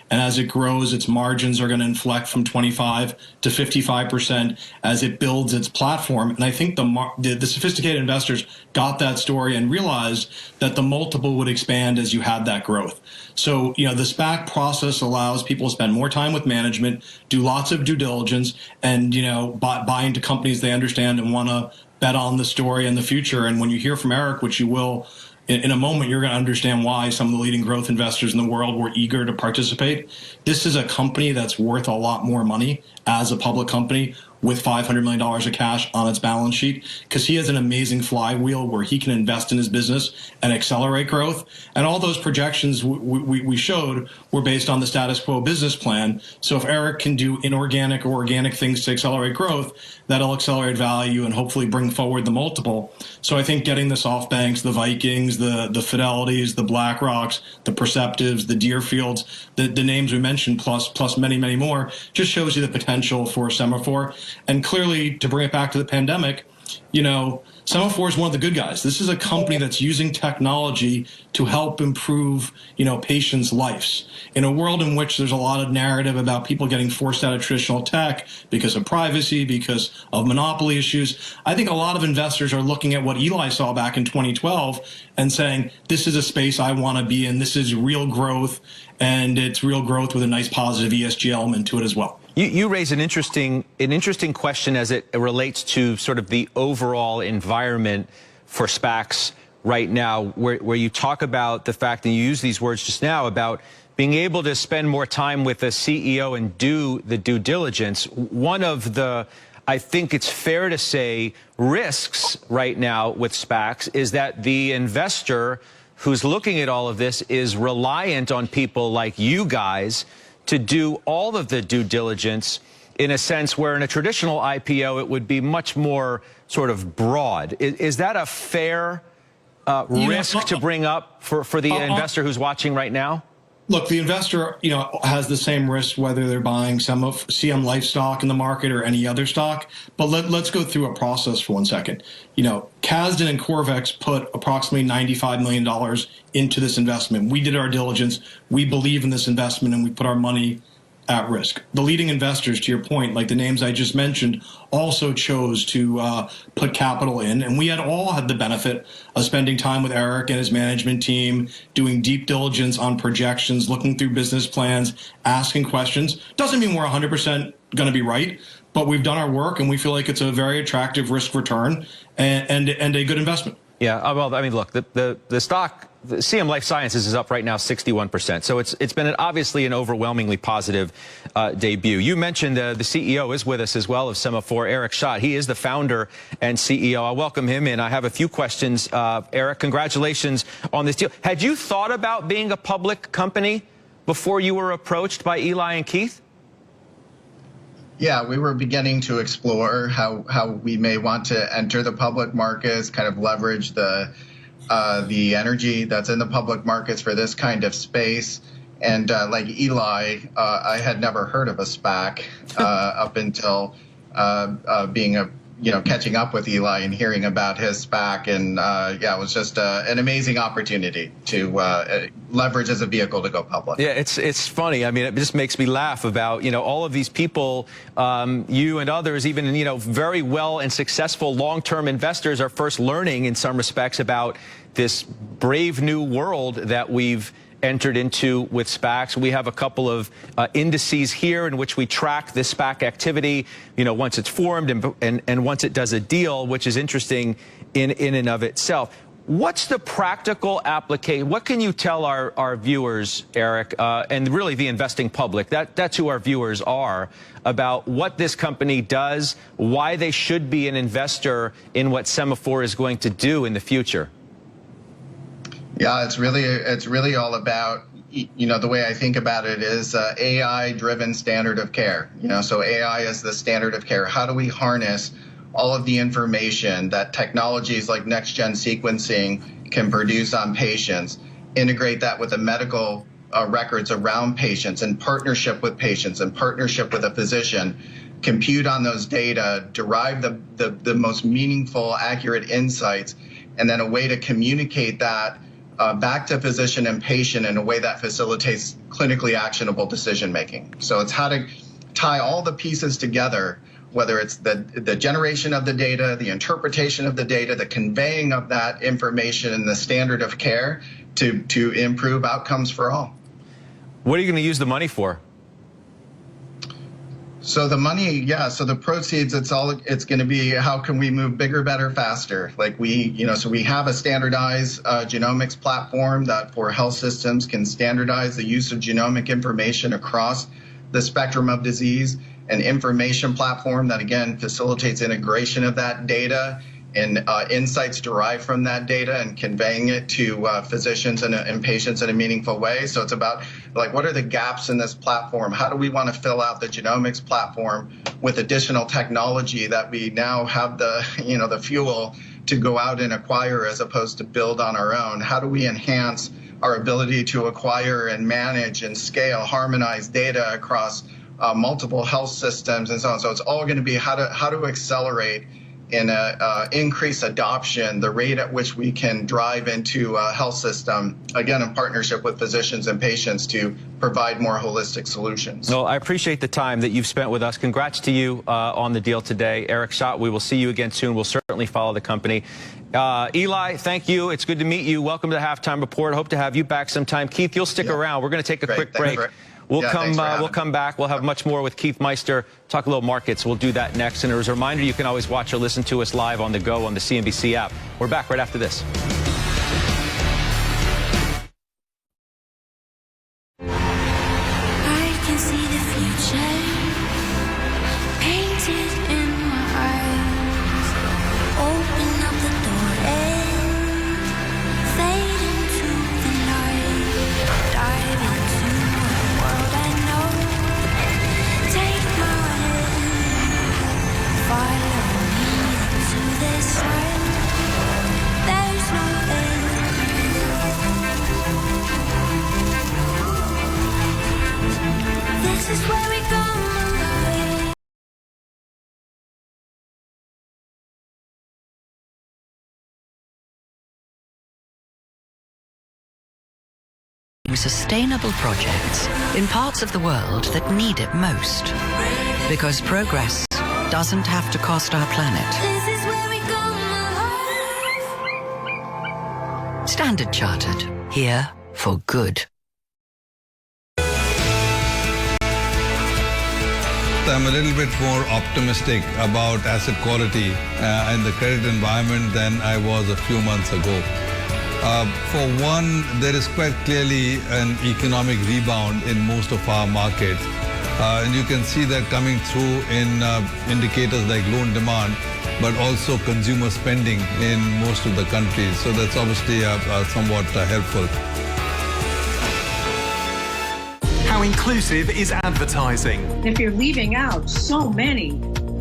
And as it grows, its margins are going to inflect from 25 to 55% as it builds its platform. And I think the sophisticated investors got that story and realized that the multiple would expand as you had that growth. So, the SPAC process allows people to spend more time with management, do lots of due diligence, and, buy into companies they understand and want to bet on the story and the future. And when you hear from Eric, which you will in a moment, you're going to understand why some of the leading growth investors in the world were eager to participate. This is a company that's worth a lot more money as a public company with $500 million of cash on its balance sheet, because he has an amazing flywheel where he can invest in his business and accelerate growth. And all those projections we showed were based on the status quo business plan. So if Eric can do inorganic or organic things to accelerate growth, that'll accelerate value and hopefully bring forward the multiple. So I think getting the SoftBanks, the Vikings, the Fidelities, the BlackRocks, the Perceptives, the Deerfields, the names we mentioned, plus many, many more, just shows you the potential for Semaphore. And clearly, to bring it back to the pandemic, Semaphore is one of the good guys. This is a company that's using technology to help improve, patients' lives. In a world in which there's a lot of narrative about people getting forced out of traditional tech because of privacy, because of monopoly issues, I think a lot of investors are looking at what Eli saw back in 2012 and saying, this is a space I want to be in. This is real growth, and it's real growth with a nice positive ESG element to it as well. You raise an interesting question as it relates to sort of the overall environment for SPACs right now, where you talk about the fact, and you use these words just now, about being able to spend more time with the CEO and do the due diligence. One of the, I think it's fair to say, risks right now with SPACs is that the investor who's looking at all of this is reliant on people like you guys to do all of the due diligence, in a sense where in a traditional IPO it would be much more sort of broad. Is that a fair risk to bring up for the investor who's watching right now? Look, the investor, has the same risk whether they're buying some of CM Life stock in the market or any other stock. But let's go through a process for 1 second. Kasdan and Corvex put approximately $95 million into this investment. We did our diligence. We believe in this investment, and we put our money at risk. The leading investors, to your point, like the names I just mentioned, also chose to put capital in. And we all had the benefit of spending time with Eric and his management team, doing deep diligence on projections, looking through business plans, asking questions. Doesn't mean we're 100% going to be right, but we've done our work, and we feel like it's a very attractive risk return and a good investment. Yeah, well, I mean, look, the stock the CM Life Sciences is up right now 61%. So it's been obviously an overwhelmingly positive debut. You mentioned the CEO is with us as well of Sema4, Eric Schott. He is the founder and CEO. I'll welcome him in. I have a few questions. Eric, congratulations on this deal. Had you thought about being a public company before you were approached by Eli and Keith? Yeah, we were beginning to explore how we may want to enter the public markets, kind of leverage the energy that's in the public markets for this kind of space. And like Eli, I had never heard of a SPAC up until catching up with Eli and hearing about his SPAC. And yeah, it was just an amazing opportunity to leverage as a vehicle to go public. Yeah, it's funny. I mean, it just makes me laugh about, all of these people, you and others, even, very well and successful long-term investors are first learning in some respects about this brave new world that we've entered into with SPACs. We have a couple of indices here in which we track this SPAC activity, once it's formed and once it does a deal, which is interesting in and of itself. What's the practical application? What can you tell our viewers, Eric, and really the investing public, that's who our viewers are, about what this company does, why they should be an investor in what Sema4 is going to do in the future? Yeah, it's really all about, the way I think about it is AI-driven standard of care. So AI is the standard of care. How do we harness all of the information that technologies like next-gen sequencing can produce on patients, integrate that with the medical records around patients in partnership with patients, in partnership with a physician, compute on those data, derive the most meaningful, accurate insights, and then a way to communicate that back to physician and patient in a way that facilitates clinically actionable decision-making. So it's how to tie all the pieces together, whether it's the generation of the data, the interpretation of the data, the conveying of that information, and the standard of care to improve outcomes for all. What are you going to use the money for? So the money, so the proceeds, it's going to be how can we move bigger, better, faster? Like so we have a standardized genomics platform that for health systems can standardize the use of genomic information across the spectrum of disease, an information platform that again facilitates integration of that data and insights derived from that data and conveying it to physicians and patients in a meaningful way. So it's about what are the gaps in this platform? How do we want to fill out the genomics platform with additional technology that we now have the fuel to go out and acquire as opposed to build on our own? How do we enhance our ability to acquire and manage and scale, harmonize data across multiple health systems and so on? So it's all going to be how to accelerate and increase adoption, the rate at which we can drive into a health system, again, in partnership with physicians and patients to provide more holistic solutions. Well, I appreciate the time that you've spent with us. Congrats to you on the deal today. Eric Schott, we will see you again soon. We'll certainly follow the company. Eli, thank you. It's good to meet you. Welcome to the Halftime Report. Hope to have you back sometime. Keith, you'll stick around. We're going to take a quick break. We'll come back. We'll have much more with Keith Meister, talk a little markets. We'll do that next. And as a reminder, you can always watch or listen to us live on the go on the CNBC app. We're back right after this. I can see the future painted in my eyes. Open up the door and fade into the night. Dive into world I know. Take my hand, follow me to the sun. There's no end. This is where we go. Sustainable projects in parts of the world that need it most. Because progress doesn't have to cost our planet. This is where we go. Standard Chartered, here for good. I'm a little bit more optimistic about asset quality and the credit environment than I was a few months ago. For one, there is quite clearly an economic rebound in most of our markets. And you can see that coming through in indicators like loan demand, but also consumer spending in most of the countries. So that's obviously somewhat helpful. How inclusive is advertising? If you're leaving out so many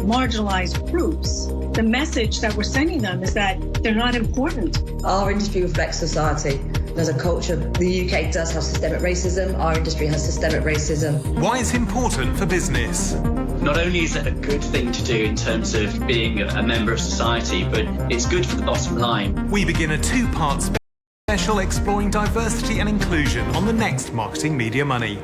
marginalized groups, the message that we're sending them is that they're not important. Our industry reflects society. There's a culture. The UK does have systemic racism. Our industry has systemic racism. Why it's important for business? Not only is it a good thing to do in terms of being a member of society, but it's good for the bottom line. We begin a two-part special exploring diversity and inclusion on the next Marketing Media Money.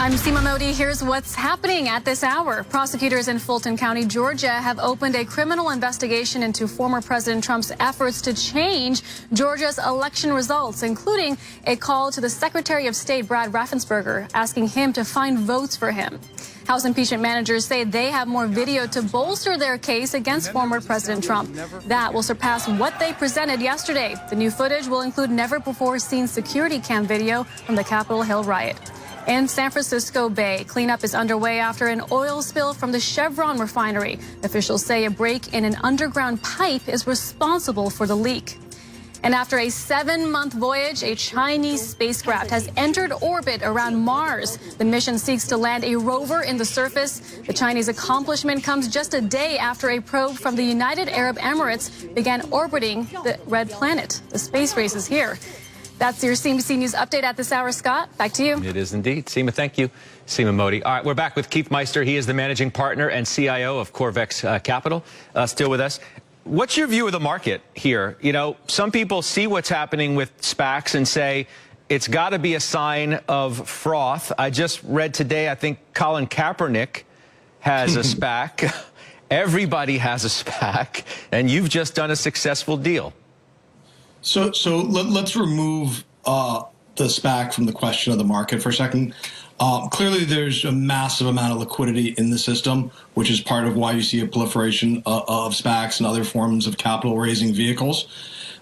I'm Seema Modi. Here's what's happening at this hour. Prosecutors in Fulton County, Georgia, have opened a criminal investigation into former President Trump's efforts to change Georgia's election results, including a call to the Secretary of State, Brad Raffensperger, asking him to find votes for him. House impeachment managers say they have more video to bolster their case against former President Trump. That will surpass what they presented yesterday. The new footage will include never-before-seen security cam video from the Capitol Hill riot. In San Francisco Bay, cleanup is underway after an oil spill from the Chevron refinery. Officials say a break in an underground pipe is responsible for the leak. And after a 7-month voyage, a Chinese spacecraft has entered orbit around Mars. The mission seeks to land a rover in the surface. The Chinese accomplishment comes just a day after a probe from the United Arab Emirates began orbiting the red planet. The space race is here. That's your CNBC News update at this hour. Scott, back to you. It is indeed. Seema, thank you. Seema Modi. All right, we're back with Keith Meister. He is the managing partner and CIO of Corvex Capital, still with us. What's your view of the market here? You know, some people see what's happening with SPACs and say it's got to be a sign of froth. I just read today, I think Colin Kaepernick has a SPAC. Everybody has a SPAC, and you've just done a successful deal. So let's remove the SPAC from the question of the market for a second. Clearly, there's a massive amount of liquidity in the system, which is part of why you see a proliferation of SPACs and other forms of capital-raising vehicles.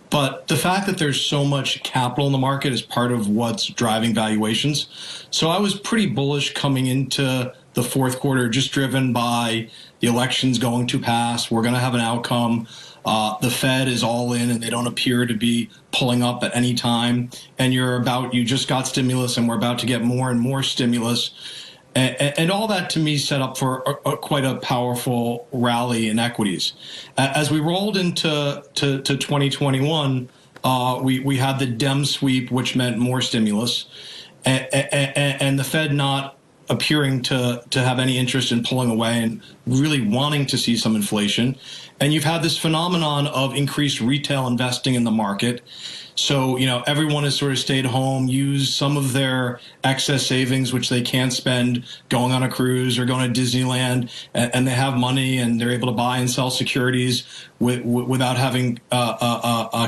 But the fact that there's so much capital in the market is part of what's driving valuations. So I was pretty bullish coming into the fourth quarter, just driven by the elections going to pass. We're going to have an outcome. The Fed is all in, and they don't appear to be pulling up at any time. And you just got stimulus, and we're about to get more and more stimulus. And all that, to me, set up for quite a powerful rally in equities. As we rolled into 2021, we had the Dem sweep, which meant more stimulus, and the Fed not appearing to have any interest in pulling away and really wanting to see some inflation. And you've had this phenomenon of increased retail investing in the market. So, everyone has sort of stayed home, used some of their excess savings, which they can't spend going on a cruise or going to Disneyland, and they have money and they're able to buy and sell securities without having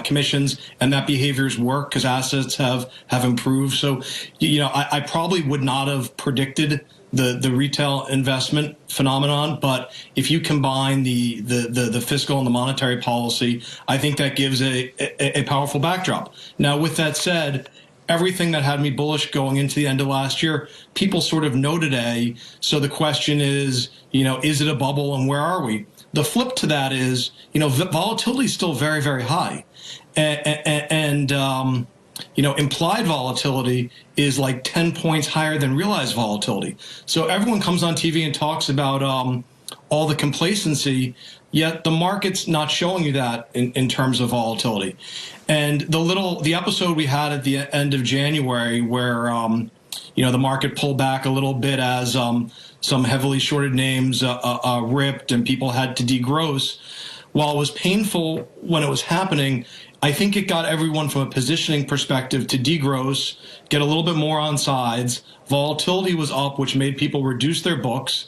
commissions. And that behavior's work because assets have improved. So, I probably would not have predicted the retail investment phenomenon, but if you combine the fiscal and the monetary policy, I think that gives a powerful backdrop. Now, with that said, everything that had me bullish going into the end of last year, people sort of know today. So the question is it a bubble and where are we? The flip to that is, volatility is still very, very high. And implied volatility is like 10 points higher than realized volatility. So everyone comes on TV and talks about all the complacency, yet the market's not showing you that in terms of volatility. And the episode we had at the end of January where, the market pulled back a little bit as some heavily shorted names ripped and people had to degross, while it was painful when it was happening, I think it got everyone from a positioning perspective to degross, get a little bit more on sides. Volatility was up, which made people reduce their books.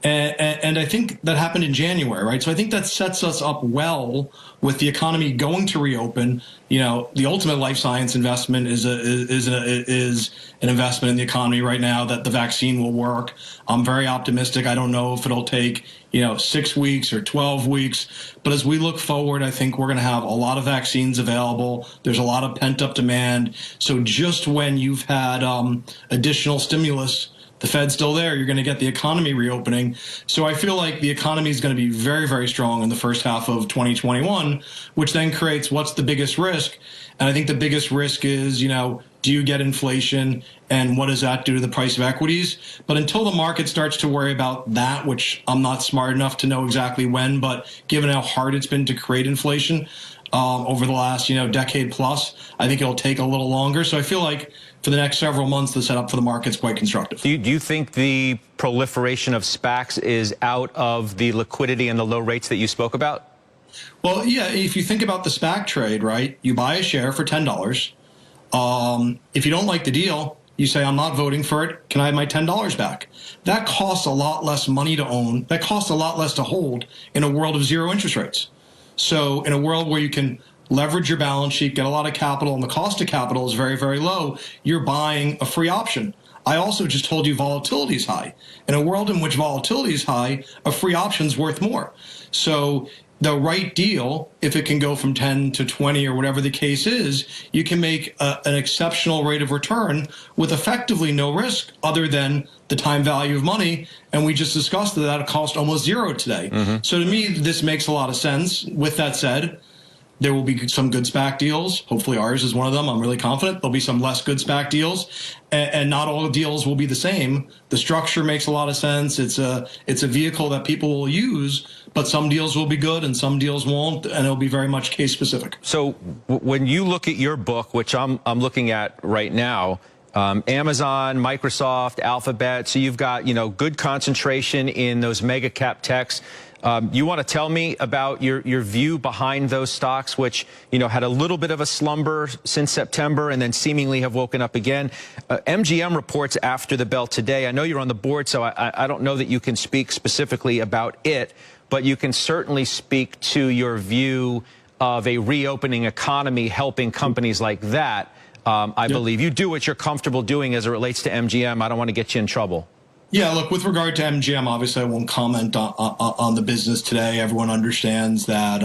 And I think that happened in January, right? So I think that sets us up well with the economy going to reopen. The ultimate life science investment is an investment in the economy right now that the vaccine will work. I'm very optimistic. I don't know if it'll take 6 weeks or 12 weeks, but as we look forward, I think we're going to have a lot of vaccines available. There's a lot of pent up demand. So just when you've had additional stimulus, the Fed's still there, you're going to get the economy reopening. So I feel like the economy is going to be very, very strong in the first half of 2021, which then creates what's the biggest risk. And I think the biggest risk is, do you get inflation and what does that do to the price of equities? But until the market starts to worry about that, which I'm not smart enough to know exactly when, but given how hard it's been to create inflation over the last, decade plus, I think it'll take a little longer. So I feel like for the next several months, the setup for the market's quite constructive. Do you think the proliferation of SPACs is out of the liquidity and the low rates that you spoke about? Well, yeah, if you think about the SPAC trade, right, you buy a share for $10. If you don't like the deal, you say, I'm not voting for it. Can I have my $10 back? That costs a lot less money to own. That costs a lot less to hold in a world of zero interest rates. So in a world where you can leverage your balance sheet, get a lot of capital, and the cost of capital is very, very low, you're buying a free option. I also just told you volatility is high. In a world in which volatility is high, a free option is worth more. So the right deal, if it can go from 10 to 20 or whatever the case is, you can make an exceptional rate of return with effectively no risk other than the time value of money. And we just discussed that it cost almost zero today. So to me, this makes a lot of sense. With that said, there will be some good SPAC deals. Hopefully ours is one of them. I'm really confident. There'll be some less good SPAC deals. And not all deals will be the same. The structure makes a lot of sense. It's a vehicle that people will use, but some deals will be good and some deals won't, and it'll be very much case specific. So when you look at your book, which I'm looking at right now, Amazon, Microsoft, Alphabet, so you've got, good concentration in those mega cap techs. You want to tell me about your view behind those stocks, which, had a little bit of a slumber since September and then seemingly have woken up again. MGM reports after the bell today. I know you're on the board, so I don't know that you can speak specifically about it, but you can certainly speak to your view of a reopening economy helping companies like that. I believe you do what you're comfortable doing as it relates to MGM. I don't want to get you in trouble. Yeah, look, with regard to MGM, obviously I won't comment on the business today. Everyone understands that,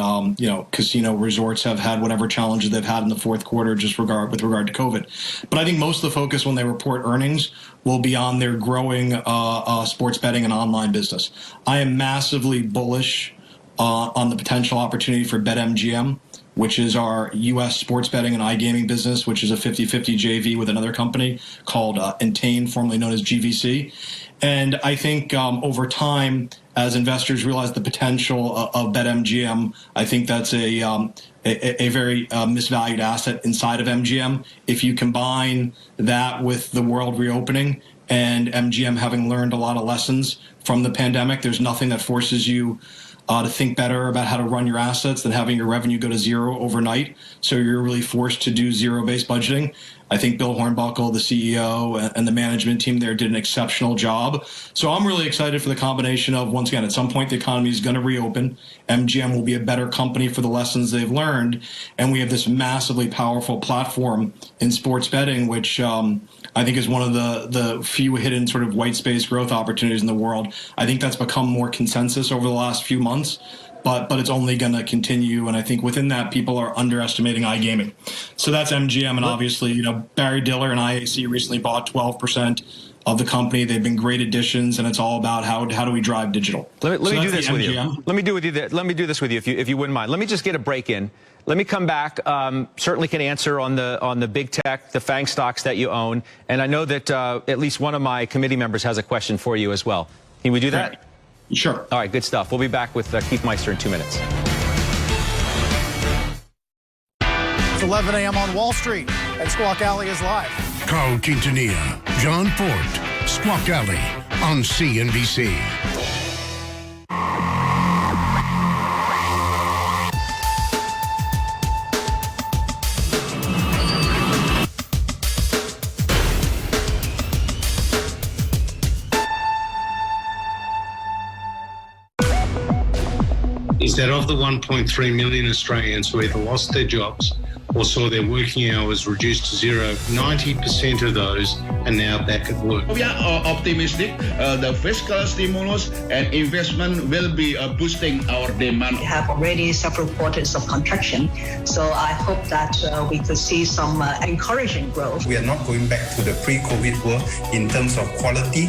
casino resorts have had whatever challenges they've had in the fourth quarter with regard to COVID. But I think most of the focus when they report earnings will be on their growing sports betting and online business. I am massively bullish on the potential opportunity for BetMGM, which is our U.S. sports betting and iGaming business, which is a 50-50 JV with another company called Entain, formerly known as GVC. And I think over time, as investors realize the potential of BetMGM, I think that's a very misvalued asset inside of MGM. If you combine that with the world reopening and MGM having learned a lot of lessons from the pandemic, there's nothing that forces you to think better about how to run your assets than having your revenue go to zero overnight. So you're really forced to do zero-based budgeting. I think Bill Hornbuckle, the CEO, and the management team there did an exceptional job. So I'm really excited for the combination of, once again, at some point the economy is going to reopen. MGM will be a better company for the lessons they've learned. And we have this massively powerful platform in sports betting, which I think is one of the few hidden sort of white space growth opportunities in the world. I think that's become more consensus over the last few months. But it's only going to continue, and I think within that, people are underestimating iGaming. So that's MGM, and obviously, Barry Diller and IAC recently bought 12% of the company. They've been great additions, and it's all about how do we drive digital. Let me do this with you. Let me do this with you, if you wouldn't mind. Let me just get a break in. Let me come back. Certainly can answer on the big tech, the FANG stocks that you own, and I know that at least one of my committee members has a question for you as well. Can we do that? Sure. All right, good stuff. We'll be back with Keith Meister in 2 minutes. It's 11 a.m. on Wall Street, and Squawk Alley is live. Carl Quintanilla, John Fort, Squawk Alley on CNBC. Is that of the 1.3 million Australians who either lost their jobs or saw their working hours reduced to zero, 90% of those are now back at work. We are optimistic. The fiscal stimulus and investment will be boosting our demand. We have already several quarters of contraction, so I hope that we could see some encouraging growth. We are not going back to the pre-COVID world in terms of quality,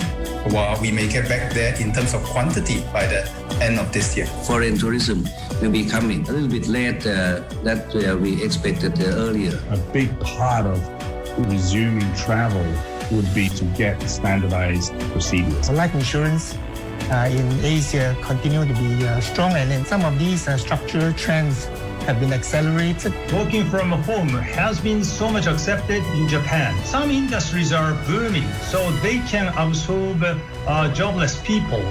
while we may get back there in terms of quantity by the end of this year. Foreign tourism will be coming a little bit late that we expected earlier. A big part of resuming travel would be to get standardized procedures. Life insurance in Asia continue to be strong, and then some of these structural trends have been accelerated. Working from home has been so much accepted in Japan. Some industries are booming, so they can absorb jobless people.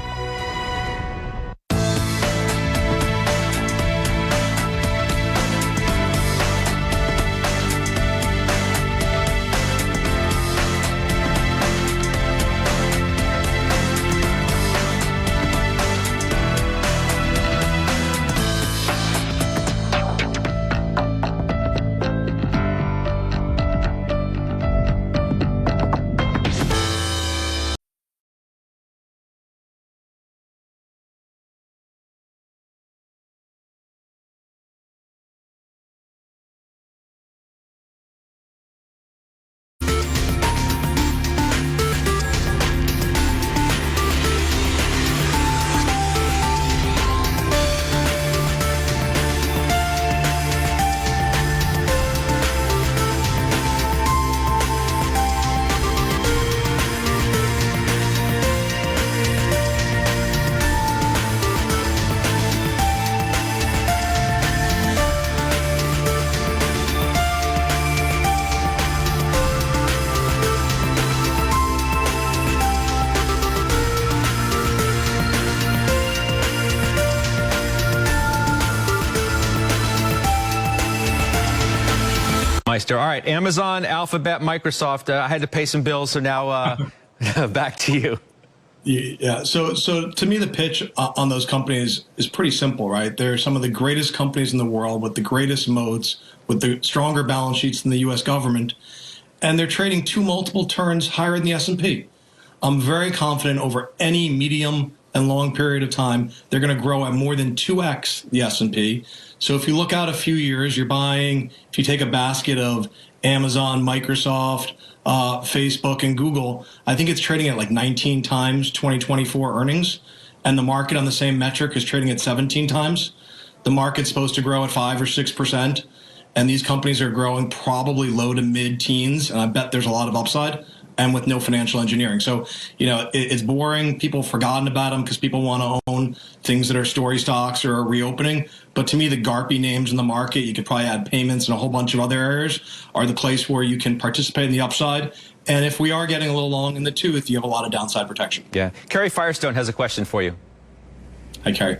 Meister. All right, Amazon, Alphabet, Microsoft. I had to pay some bills, so now back to you. Yeah. So to me, the pitch on those companies is pretty simple, right? They're some of the greatest companies in the world with the greatest moats, with the stronger balance sheets than the U.S. government, and they're trading 2 multiple turns higher than the S&P. I'm very confident over any medium and long period of time, they're going to grow at more than 2x the S&P. So if you look out a few years, you're buying, if you take a basket of Amazon, Microsoft, Facebook, and Google, I think it's trading at like 19 times 2024 earnings. And the market on the same metric is trading at 17 times. The market's supposed to grow at 5 or 6%. And these companies are growing probably low to mid teens. And I bet there's a lot of upside, and with no financial engineering. So, it's boring. People have forgotten about them because people want to own things that are story stocks or are reopening. But to me, the GARPy names in the market, you could probably add payments and a whole bunch of other areas, are the place where you can participate in the upside. And if we are getting a little long in the tooth, you have a lot of downside protection. Yeah. Carrie Firestone has a question for you. Hi, Carrie.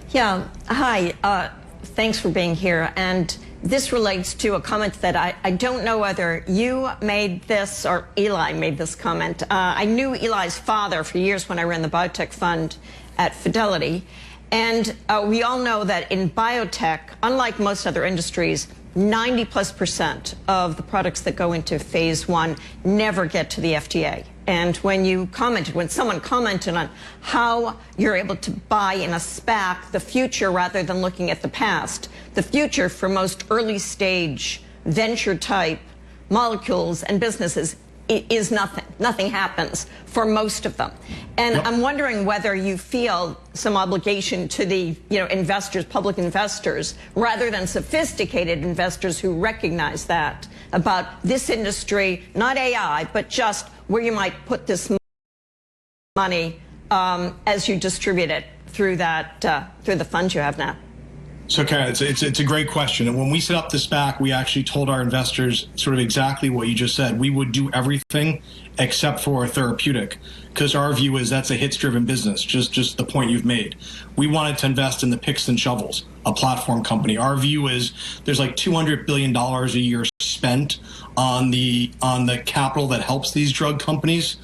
Yeah. Hi. Thanks for being here. And this relates to a comment that I don't know whether you made this or Eli made this comment. I knew Eli's father for years when I ran the biotech fund at Fidelity. And we all know that in biotech, unlike most other industries, 90+% of the products that go into phase 1 never get to the FDA. And when someone commented on how you're able to buy in a SPAC the future rather than looking at the past, the future for most early stage venture type molecules and businesses is nothing. Nothing happens for most of them. And I'm wondering whether you feel some obligation to the investors, public investors, rather than sophisticated investors who recognize that about this industry, not AI, but just where you might put this money as you distribute it through through the funds you have now? So, Karen, it's a great question. And when we set up the SPAC, we actually told our investors sort of exactly what you just said. We would do everything except for therapeutic, because our view is that's a hits-driven business, just the point you've made. We wanted to invest in the picks and shovels, a platform company. Our view is there's like $200 billion a year spent on the capital that helps these drug companies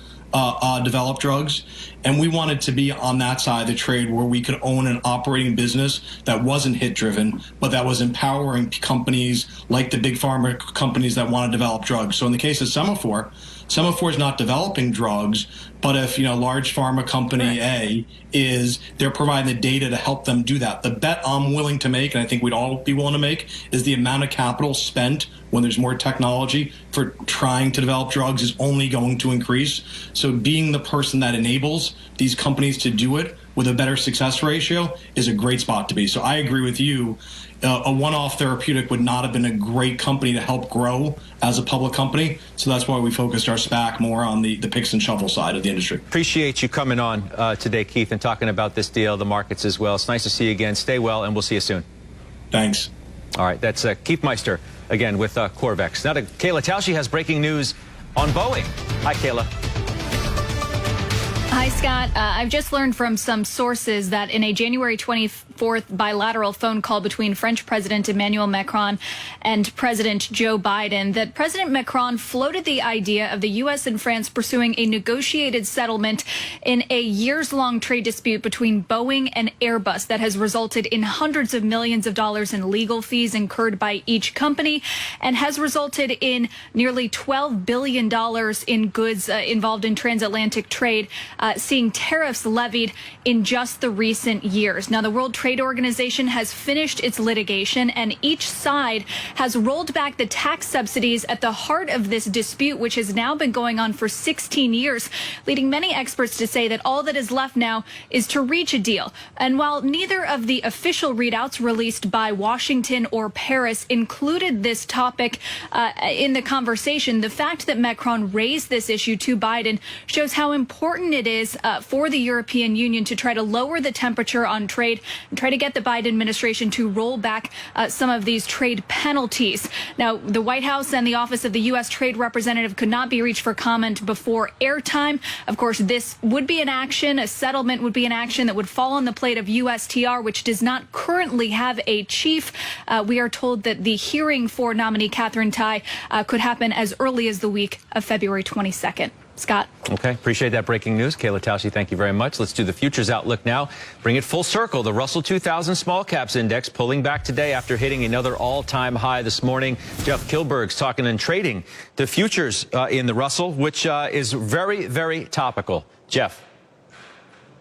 develop drugs, and we wanted to be on that side of the trade where we could own an operating business that wasn't hit driven, but that was empowering companies like the big pharma companies that want to develop drugs. So in the case of Semaphore is not developing drugs, but if large pharma company A they're providing the data to help them do that. The bet I'm willing to make, and I think we'd all be willing to make, is the amount of capital spent when there's more technology for trying to develop drugs is only going to increase. So being the person that enables these companies to do it with a better success ratio is a great spot to be. So I agree with you. A one-off therapeutic would not have been a great company to help grow as a public company. So that's why we focused our SPAC more on the picks and shovel side of the industry. Appreciate you coming on today, Keith, and talking about this deal, the markets as well. It's nice to see you again. Stay well, and we'll see you soon. Thanks. All right, that's Keith Meister again with Corvex. Now to Kayla Tausche has breaking news on Boeing. Hi, Kayla. Hi, Scott. I've just learned from some sources that in a January 24th bilateral phone call between French President Emmanuel Macron and President Joe Biden, that President Macron floated the idea of the U.S. and France pursuing a negotiated settlement in a years-long trade dispute between Boeing and Airbus that has resulted in hundreds of millions of dollars in legal fees incurred by each company and has resulted in nearly $12 billion in goods involved in transatlantic trade, seeing tariffs levied in just the recent years. Now, the World Trade Organization has finished its litigation, and each side has rolled back the tax subsidies at the heart of this dispute, which has now been going on for 16 years, leading many experts to say that all that is left now is to reach a deal. And while neither of the official readouts released by Washington or Paris included this topic in the conversation, the fact that Macron raised this issue to Biden shows how important it is for the European Union to try to lower the temperature on trade and try to get the Biden administration to roll back some of these trade penalties. Now, the White House and the Office of the U.S. Trade Representative could not be reached for comment before airtime. Of course, this would be an action, a settlement would be an action that would fall on the plate of USTR, which does not currently have a chief. We are told that the hearing for nominee Katherine Tai could happen as early as the week of February 22nd. Scott. Okay, appreciate that breaking news. Kayla Tausche, thank you very much. Let's do the futures outlook now. Bring it full circle. The Russell 2000 Small Caps Index pulling back today after hitting another all-time high this morning. Jeff Kilberg's talking and trading the futures in the Russell, which is very, very topical. Jeff.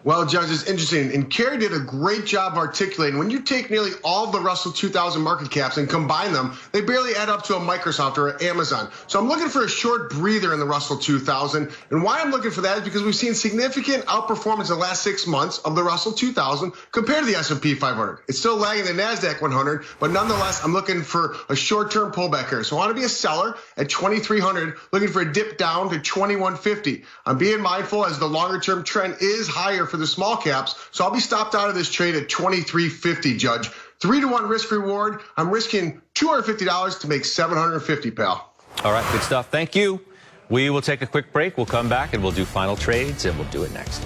Well, Judge, it's interesting, and Kerry did a great job articulating. When you take nearly all of the Russell 2000 market caps and combine them, they barely add up to a Microsoft or an Amazon. So I'm looking for a short breather in the Russell 2000, and why I'm looking for that is because we've seen significant outperformance in the last 6 months of the Russell 2000 compared to the S&P 500. It's still lagging the NASDAQ 100, but nonetheless, I'm looking for a short-term pullback here. So I want to be a seller at 2,300, looking for a dip down to 2,150. I'm being mindful as the longer-term trend is higher for the small caps, so I'll be stopped out of this trade at 2350, Judge. 3-to-1 risk reward. I'm risking $250 to make $750, pal. All right, good stuff. Thank you. We will take a quick break. We'll come back and we'll do final trades, and we'll do it next.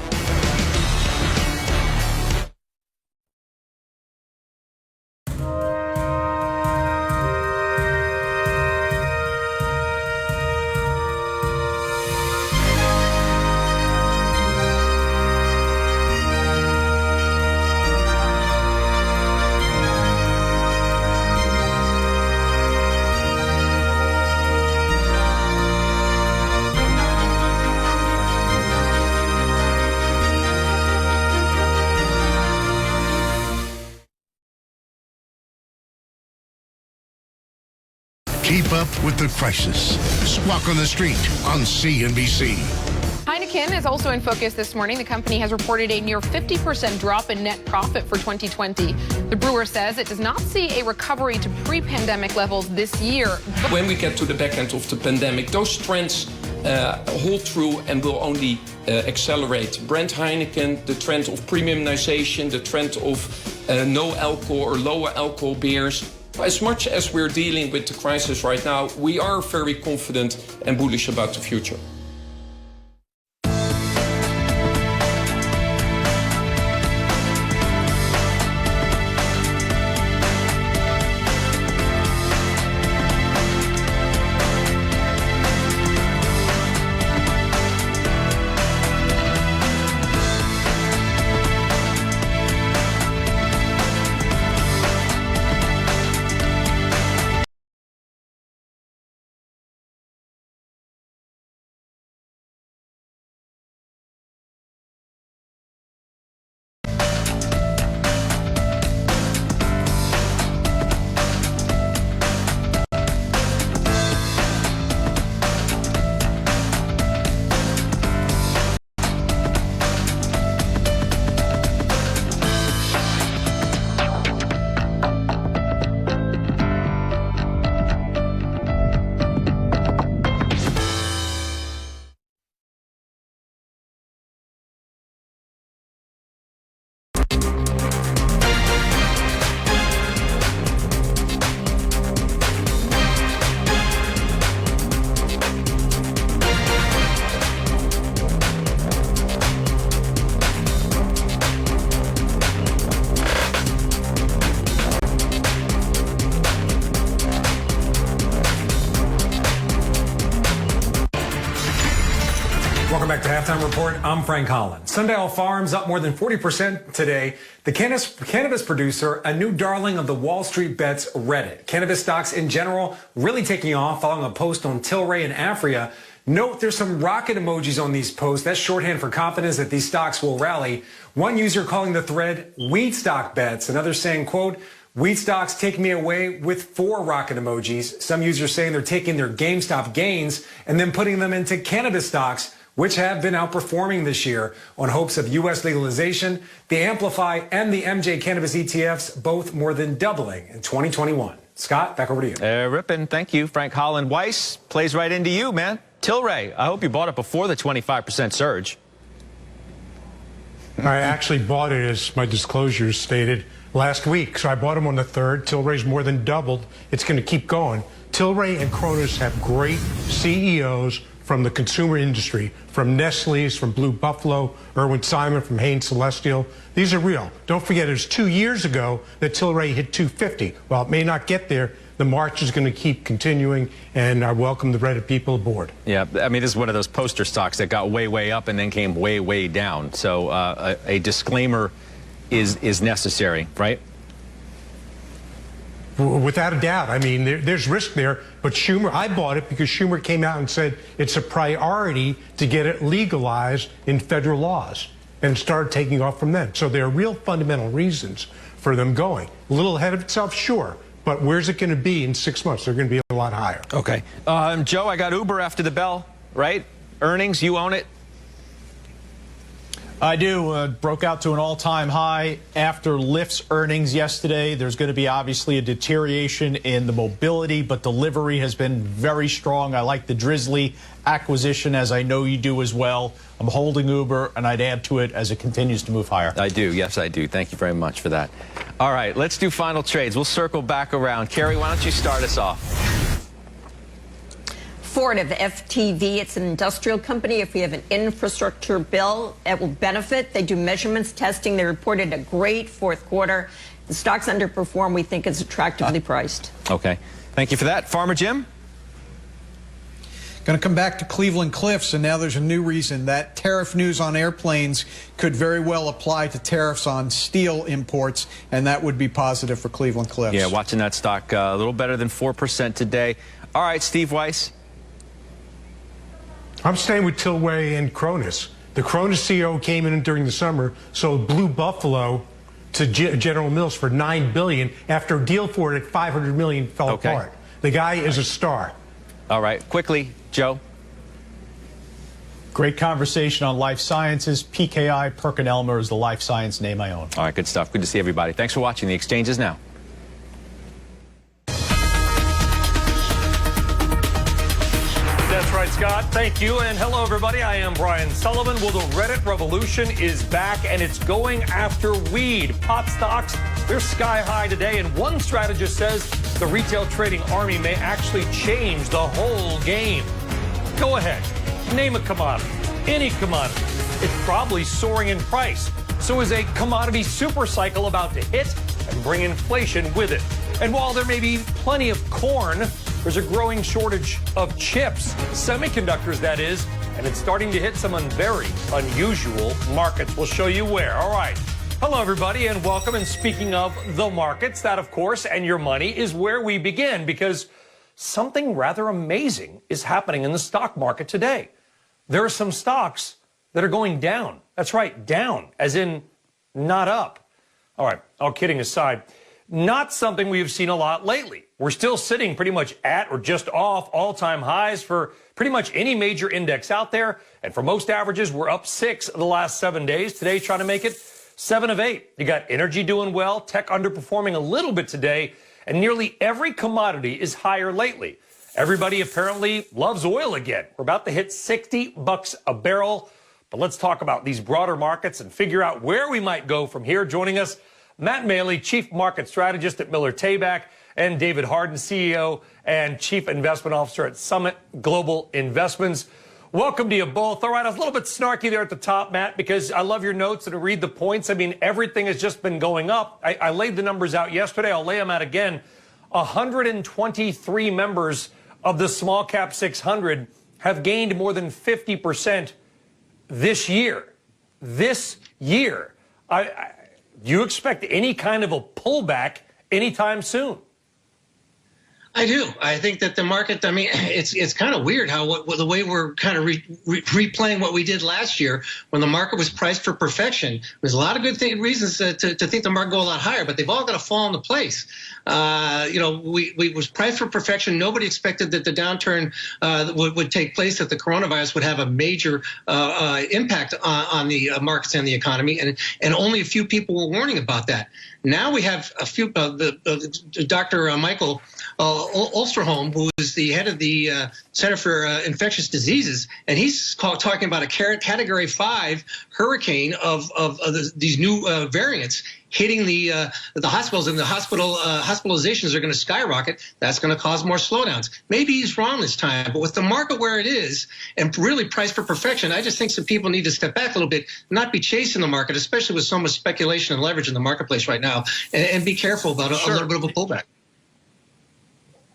Keep up with the crisis. Squawk on the Street on CNBC. Heineken is also in focus this morning. The company has reported a near 50% drop in net profit for 2020. The brewer says it does not see a recovery to pre-pandemic levels this year. When we get to the back end of the pandemic, those trends hold true and will only accelerate. Brand Heineken, the trend of premiumization, the trend of no alcohol or lower alcohol beers. As much as we're dealing with the crisis right now, we are very confident and bullish about the future. Welcome back to Halftime Report. I'm Frank Holland. Sundial Farms up more than 40% today. The cannabis producer, a new darling of the Wall Street bets Reddit. Cannabis stocks in general really taking off following a post on Tilray and Afria. Note there's some rocket emojis on these posts. That's shorthand for confidence that these stocks will rally. One user calling the thread weed stock bets. Another saying, quote, weed stocks take me away with 4 rocket emojis. Some users saying they're taking their GameStop gains and then putting them into cannabis stocks, which have been outperforming this year on hopes of U.S. legalization. The Amplify and the MJ Cannabis ETFs both more than doubling in 2021. Scott, back over to you. Rippin', thank you. Frank Holland. Weiss plays right into you, man. Tilray, I hope you bought it before the 25% surge. I actually bought it, as my disclosures stated, last week. So I bought them on the 3rd. Tilray's more than doubled. It's going to keep going. Tilray and Cronus have great CEOs from the consumer industry, from Nestle's, from Blue Buffalo, Irwin Simon, from Hain Celestial. These are real. Don't forget, it was 2 years ago that Tilray hit 250. While it may not get there, the march is going to keep continuing, and I welcome the Reddit people aboard. Yeah, I mean, this is one of those poster stocks that got way, way up and then came way, way down. So a disclaimer is necessary, right? Without a doubt. I mean, there's risk there, but Schumer, I bought it because Schumer came out and said it's a priority to get it legalized in federal laws and started taking off from then. So there are real fundamental reasons for them going. A little ahead of itself, sure, but where's it going to be in 6 months? They're going to be a lot higher. Okay. Joe, I got Uber after the bell, right? Earnings, you own it? I do. Broke out to an all-time high after Lyft's earnings yesterday. There's going to be obviously a deterioration in the mobility, but delivery has been very strong. I like the Drizzly acquisition, as I know you do as well. I'm holding Uber, and I'd add to it as it continues to move higher. I do. Yes, I do. Thank you very much for that. All right, let's do final trades. We'll circle back around. Carrie, why don't you start us off? Ford of FTV, it's an industrial company. If we have an infrastructure bill, it will benefit. They do measurements, testing. They reported a great 4th quarter. The stock's underperformed. We think it's attractively priced. Okay. Thank you for that. Farmer Jim? Going to come back to Cleveland Cliffs, and now there's a new reason. That tariff news on airplanes could very well apply to tariffs on steel imports, and that would be positive for Cleveland Cliffs. Yeah, watching that stock a little better than 4% today. All right, Steve Weiss. I'm staying with Tilray and Cronus. The Cronus CEO came in during the summer, sold Blue Buffalo to General Mills for $9 billion after a deal for it at $500 million fell apart. The guy is a star. All right, quickly, Joe. Great conversation on life sciences. PKI PerkinElmer is the life science name I own. All right, good stuff. Good to see everybody. Thanks for watching. The exchange is now. That's right, Scott. Scott. Thank you. And hello, everybody. I am Brian Sullivan. Well, the Reddit revolution is back, and it's going after weed. Pot stocks, they're sky high today, and one strategist says the retail trading army may actually change the whole game. Go ahead. Name a commodity. Any commodity. It's probably soaring in price. So is a commodity super cycle about to hit and bring inflation with it? And while there may be plenty of corn, there's a growing shortage of chips, semiconductors that is, and it's starting to hit some very unusual markets. We'll show you where. All right. Hello, everybody, and welcome. And speaking of the markets, that, of course, and your money is where we begin, because something rather amazing is happening in the stock market today. There are some stocks that are going down. That's right, down, as in not up. All right, all kidding aside, not something we have seen a lot lately. We're still sitting pretty much at or just off all-time highs for pretty much any major index out there. And for most averages, we're up 6 of the last 7 days. Today, trying to make it 7 of 8. You got energy doing well, tech underperforming a little bit today, and nearly every commodity is higher lately. Everybody apparently loves oil again. We're about to hit $60 a barrel. But let's talk about these broader markets and figure out where we might go from here. Joining us, Matt Maley, Chief Market Strategist at Miller Tabak, and David Harden, CEO and Chief Investment Officer at Summit Global Investments. Welcome to you both. All right, I was a little bit snarky there at the top, Matt, because I love your notes and to read the points. I mean, everything has just been going up. I laid the numbers out yesterday. I'll lay them out again. 123 members of the small cap 600 have gained more than 50% this year. This year. Do you expect any kind of a pullback anytime soon? I do. I think that the market, I mean, it's kind of weird how the way we're kind of replaying what we did last year when the market was priced for perfection. There's a lot of good reasons to think the market go a lot higher, but they've all got to fall into place. We was priced for perfection. Nobody expected that the downturn would take place, that the coronavirus would have a major impact on the markets and the economy, and only a few people were warning about that. Now we have a few, Dr. Michael Osterholm, who is the head of the Center for Infectious Diseases, and he's talking about a Category 5 hurricane of these new variants hitting the hospitals, and the hospitalizations are going to skyrocket. That's going to cause more slowdowns. Maybe he's wrong this time, but with the market where it is and really priced for perfection, I just think some people need to step back a little bit, not be chasing the market, especially with so much speculation and leverage in the marketplace right now, and be careful about a little bit of a pullback.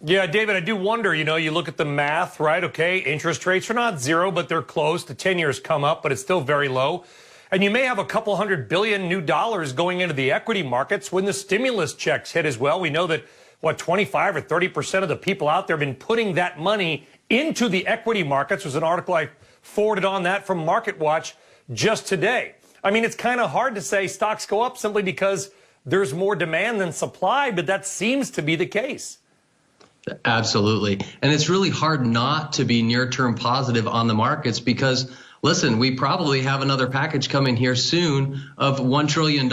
Yeah, David, I do wonder, you look at the math, right? Okay, interest rates are not zero, but they're close. The 10 years come up, but it's still very low. And you may have a couple $100 billion new dollars going into the equity markets when the stimulus checks hit as well. We know that, 25 or 30% of the people out there have been putting that money into the equity markets. There's an article I forwarded on that from MarketWatch just today. I mean, it's kind of hard to say stocks go up simply because there's more demand than supply, but that seems to be the case. Absolutely. And it's really hard not to be near-term positive on the markets because, listen, we probably have another package coming here soon of $1 trillion.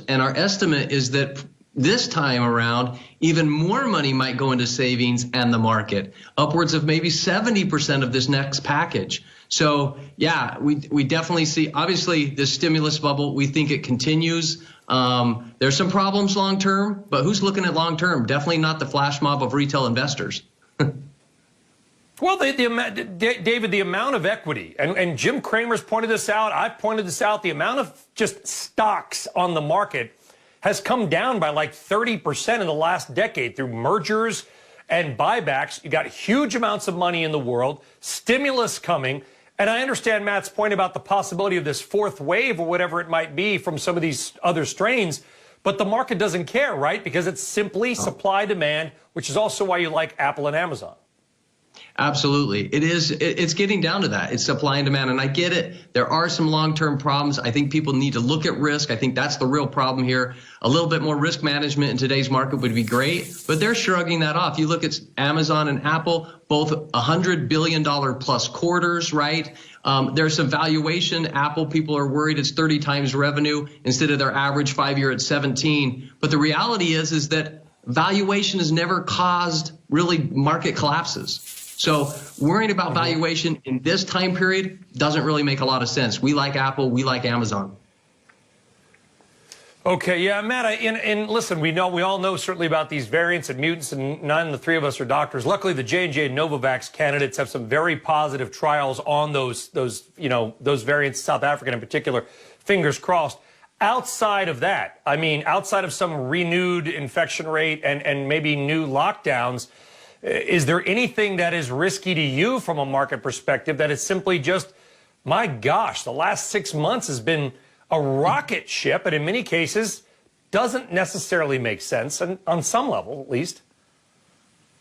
And our estimate is that this time around, even more money might go into savings and the market, upwards of maybe 70% of this next package. So, yeah, we definitely see, obviously, this stimulus bubble, we think it continues. There's some problems long term, but who's looking at long term? Definitely not the flash mob of retail investors. Well, David, the amount of equity, and Jim Cramer's pointed this out, I've pointed this out, the amount of just stocks on the market has come down by like 30% in the last decade through mergers and buybacks. You got huge amounts of money in the world, stimulus coming. And I understand Matt's point about the possibility of this fourth wave or whatever it might be from some of these other strains. But the market doesn't care, right? Because it's simply supply demand, which is also why you like Apple and Amazon. Absolutely. It is. It's getting down to that. It's supply and demand. And I get it. There are some long-term problems. I think people need to look at risk. I think that's the real problem here. A little bit more risk management in today's market would be great, but they're shrugging that off. You look at Amazon and Apple, both $100 billion plus quarters, right? There's some valuation. Apple, people are worried it's 30 times revenue instead of their average 5-year at 17. But the reality is that valuation has never caused really market collapses. So worrying about valuation in this time period doesn't really make a lot of sense. We like Apple. We like Amazon. Okay, yeah, Matt, and listen, we all know certainly about these variants and mutants, and none of the three of us are doctors. Luckily, the J&J and Novavax candidates have some very positive trials on those variants, South African in particular. Fingers crossed. Outside of that, I mean, outside of some renewed infection rate and maybe new lockdowns, is there anything that is risky to you from a market perspective that is simply just, my gosh, the last 6 months has been a rocket ship, and in many cases doesn't necessarily make sense, and on some level at least?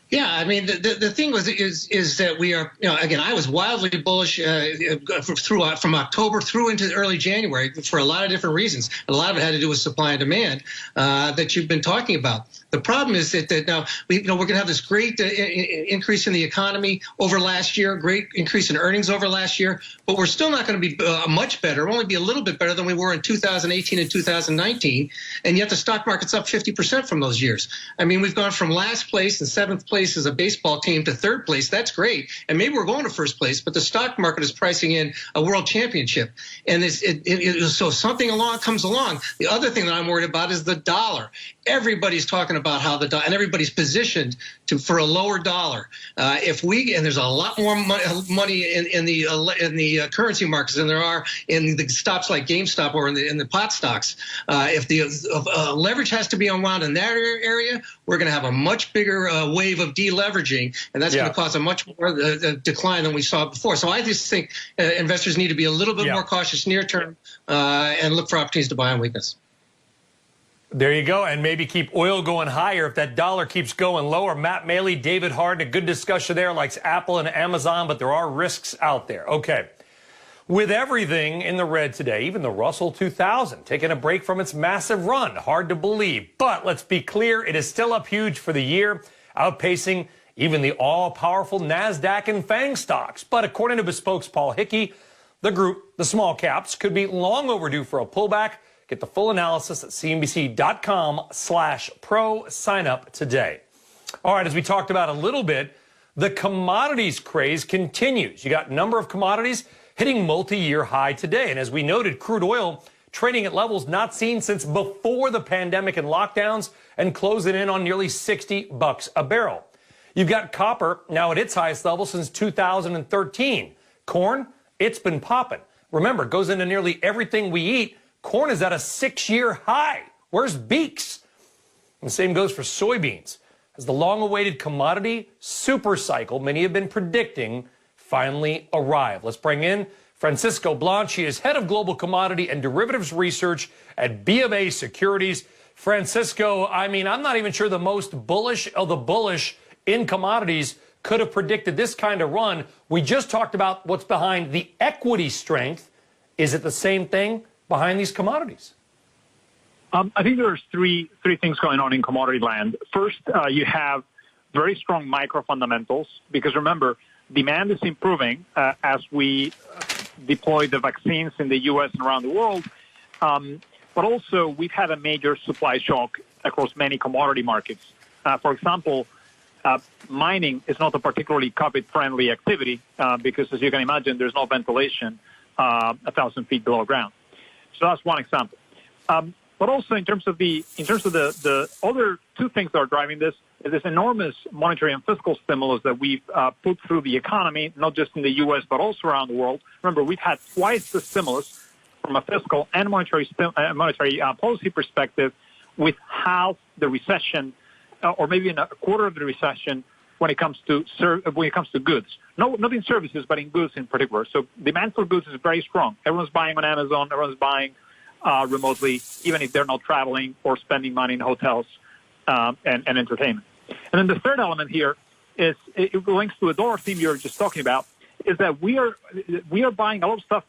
Yeah, I mean, the thing is that we are, again, I was wildly bullish from October through into early January for a lot of different reasons. And a lot of it had to do with supply and demand that you've been talking about. The problem is that now we're going to have this great increase in the economy over last year, great increase in earnings over last year, but we're still not going to be much better. We'll only be a little bit better than we were in 2018 and 2019, and yet the stock market's up 50% from those years. I mean, we've gone from last place and seventh place as a baseball team to third place. That's great, and maybe we're going to first place, but the stock market is pricing in a world championship, and so something comes along. The other thing that I'm worried about is the dollar. Everybody's talking about how and everybody's positioned for a lower dollar. And there's a lot more money in the currency markets than there are in the stocks like GameStop or in the pot stocks. If the leverage has to be unwound in that area, we're going to have a much bigger wave of deleveraging, and that's going to cause a much more decline than we saw before. So I just think investors need to be a little bit more cautious near term and look for opportunities to buy on weakness. There you go, and maybe keep oil going higher if that dollar keeps going lower. Matt Maley, David Harden, a good discussion there, likes Apple and Amazon, but there are risks out there. Okay, with everything in the red today, even the Russell 2000 taking a break from its massive run. Hard to believe, but let's be clear, it is still up huge for the year, outpacing even the all-powerful NASDAQ and FANG stocks. But according to Bespoke's Paul Hickey, the group, the small caps, could be long overdue for a pullback. Get the full analysis at cnbc.com/pro. Sign up today. All right, as we talked about a little bit, the commodities craze continues. You got a number of commodities hitting multi-year high today. And as we noted, crude oil trading at levels not seen since before the pandemic and lockdowns and closing in on nearly $60 a barrel. You've got copper now at its highest level since 2013. Corn, it's been popping. Remember, it goes into nearly everything we eat. Corn is at a 6-year high. Where's beaks? And the same goes for soybeans. As the long-awaited commodity super cycle many have been predicting finally arrived. Let's bring in Francisco Blanch. He is head of global commodity and derivatives research at BofA Securities. Francisco, I mean, I'm not even sure the most bullish of the bullish in commodities could have predicted this kind of run. We just talked about what's behind the equity strength. Is it the same thing behind these commodities? I think there's three things going on in commodity land. First, you have very strong micro fundamentals, because remember, demand is improving as we deploy the vaccines in the U.S. and around the world. But also, we've had a major supply shock across many commodity markets. For example, mining is not a particularly COVID-friendly activity because, as you can imagine, there's no ventilation 1,000 feet below ground. So that's one example. But also in terms of the other two things that are driving this is this enormous monetary and fiscal stimulus that we've put through the economy, not just in the U.S. but also around the world. Remember, we've had twice the stimulus from a fiscal and monetary policy perspective, with half the recession, or maybe in a quarter of the recession, when it comes to goods. Not in services, but in goods in particular. So demand for goods is very strong. Everyone's buying on Amazon. Everyone's buying remotely, even if they're not traveling or spending money in hotels and entertainment. And then the third element here is, it links to a dollar theme you were just talking about, is that we are buying a lot of stuff,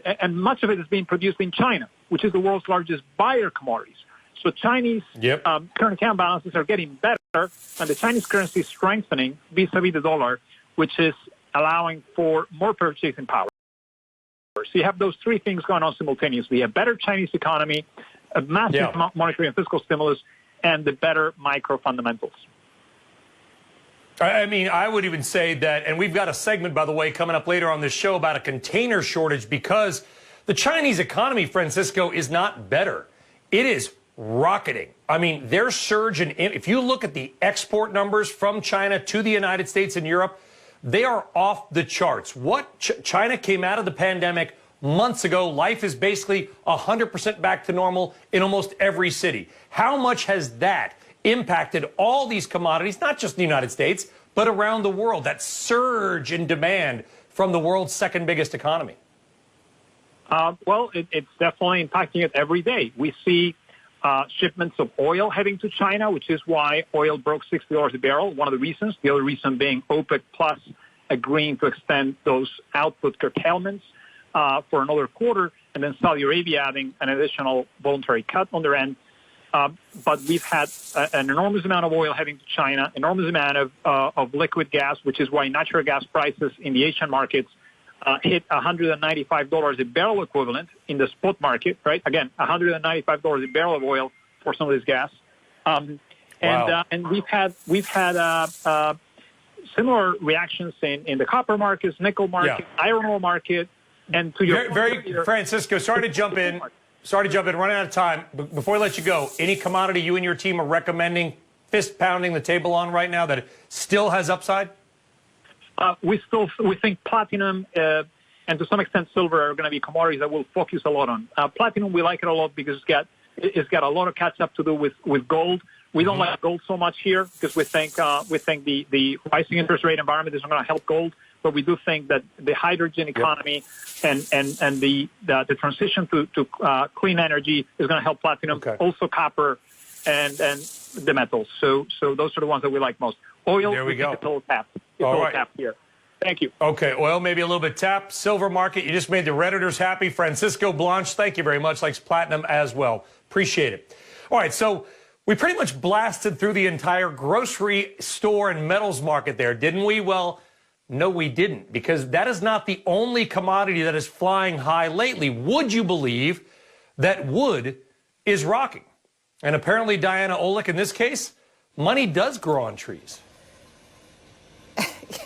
and much of it is being produced in China, which is the world's largest buyer of commodities. So Chinese current account balances are getting better, and the Chinese currency is strengthening vis-a-vis the dollar, which is allowing for more purchasing power. So you have those three things going on simultaneously: a better Chinese economy, a massive monetary and fiscal stimulus, and the better micro fundamentals. I mean, I would even say that, and we've got a segment, by the way, coming up later on this show about a container shortage because the Chinese economy, Francisco, is not better. It is rocketing. I mean, their surge in, if you look at the export numbers from China to the United States and Europe, they are off the charts. What China came out of the pandemic months ago, life is basically 100% back to normal in almost every city. How much has that impacted all these commodities, not just in the United States, but around the world, that surge in demand from the world's second biggest economy? Well, it's definitely impacting it every day. We see shipments of oil heading to China, which is why oil broke $60 a barrel, one of the reasons. The other reason being OPEC Plus agreeing to extend those output curtailments for another quarter, and then Saudi Arabia adding an additional voluntary cut on their end. But we've had an enormous amount of oil heading to China, enormous amount of liquid gas, which is why natural gas prices in the Asian markets hit $195 a barrel equivalent in the spot market, right? Again, $195 a barrel of oil for some of this gas. And we've had similar reactions in the copper markets, nickel market, iron ore market, and to your Francisco, sorry to jump in. Running out of time. Before I let you go, any commodity you and your team are recommending, fist pounding the table on right now that still has upside? We think platinum and to some extent silver are going to be commodities that we'll focus a lot on. Platinum, we like it a lot because it's got a lot of catch up to do with gold. We don't like gold so much here because we think the rising interest rate environment is not going to help gold. But we do think that the hydrogen economy and the transition to clean energy is going to help platinum, also copper and the metals. So those are the ones that we like most. Oil, there we go. It's a little tapped. It's all a little right. tapped here. Thank you. Okay, oil maybe a little bit tapped. Silver market, you just made the Redditors happy. Francisco Blanche, thank you very much. Likes platinum as well. Appreciate it. All right, so we pretty much blasted through the entire grocery store and metals market there, didn't we? Well, no, we didn't, because that is not the only commodity that is flying high lately. Would you believe that wood is rocking? And apparently, Diana Olick, in this case, money does grow on trees.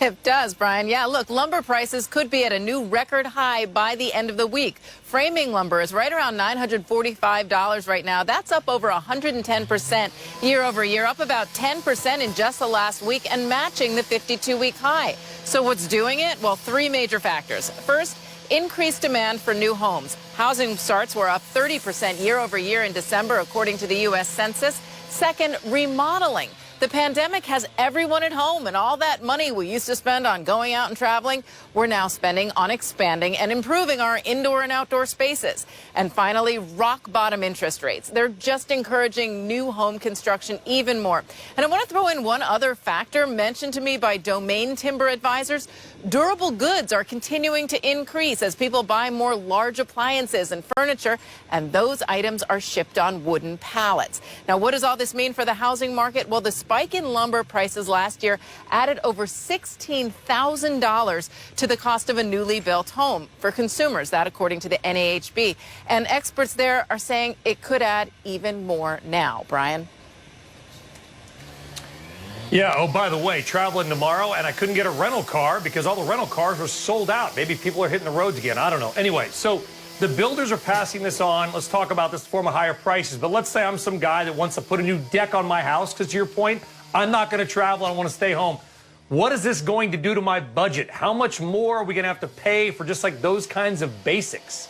It does, Brian. Yeah, look, lumber prices could be at a new record high by the end of the week. Framing lumber is right around $945 right now. That's up over 110% year over year, up about 10% in just the last week and matching the 52-week high. So what's doing it? Well, three major factors. First, increased demand for new homes. Housing starts were up 30% year over year in December, according to the U.S. Census. Second, remodeling. The pandemic has everyone at home, and all that money we used to spend on going out and traveling, we're now spending on expanding and improving our indoor and outdoor spaces. And finally, rock bottom interest rates. They're just encouraging new home construction even more. And I want to throw in one other factor mentioned to me by Domain Timber Advisors. Durable goods are continuing to increase as people buy more large appliances and furniture, and those items are shipped on wooden pallets. Now, what does all this mean for the housing market? Well, the spike in lumber prices last year added over $16,000 to the cost of a newly built home for consumers, that according to the NAHB. And experts there are saying it could add even more now. Brian? Yeah, oh, by the way, traveling tomorrow, and I couldn't get a rental car because all the rental cars were sold out. Maybe people are hitting the roads again. I don't know. Anyway, so the builders are passing this on. Let's talk about this form of higher prices. But let's say I'm some guy that wants to put a new deck on my house because, to your point, I'm not going to travel. I want to stay home. What is this going to do to my budget? How much more are we going to have to pay for just like those kinds of basics?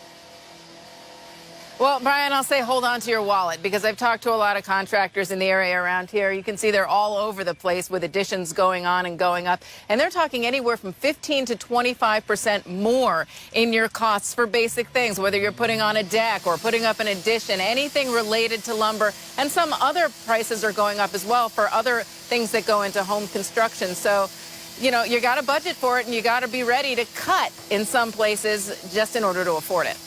Well, Brian, I'll say hold on to your wallet because I've talked to a lot of contractors in the area around here. You can see they're all over the place with additions going on and going up. And they're talking anywhere from 15 to 25% more in your costs for basic things, whether you're putting on a deck or putting up an addition, anything related to lumber. And some other prices are going up as well for other things that go into home construction. So, you know, you got to budget for it and you got to be ready to cut in some places just in order to afford it.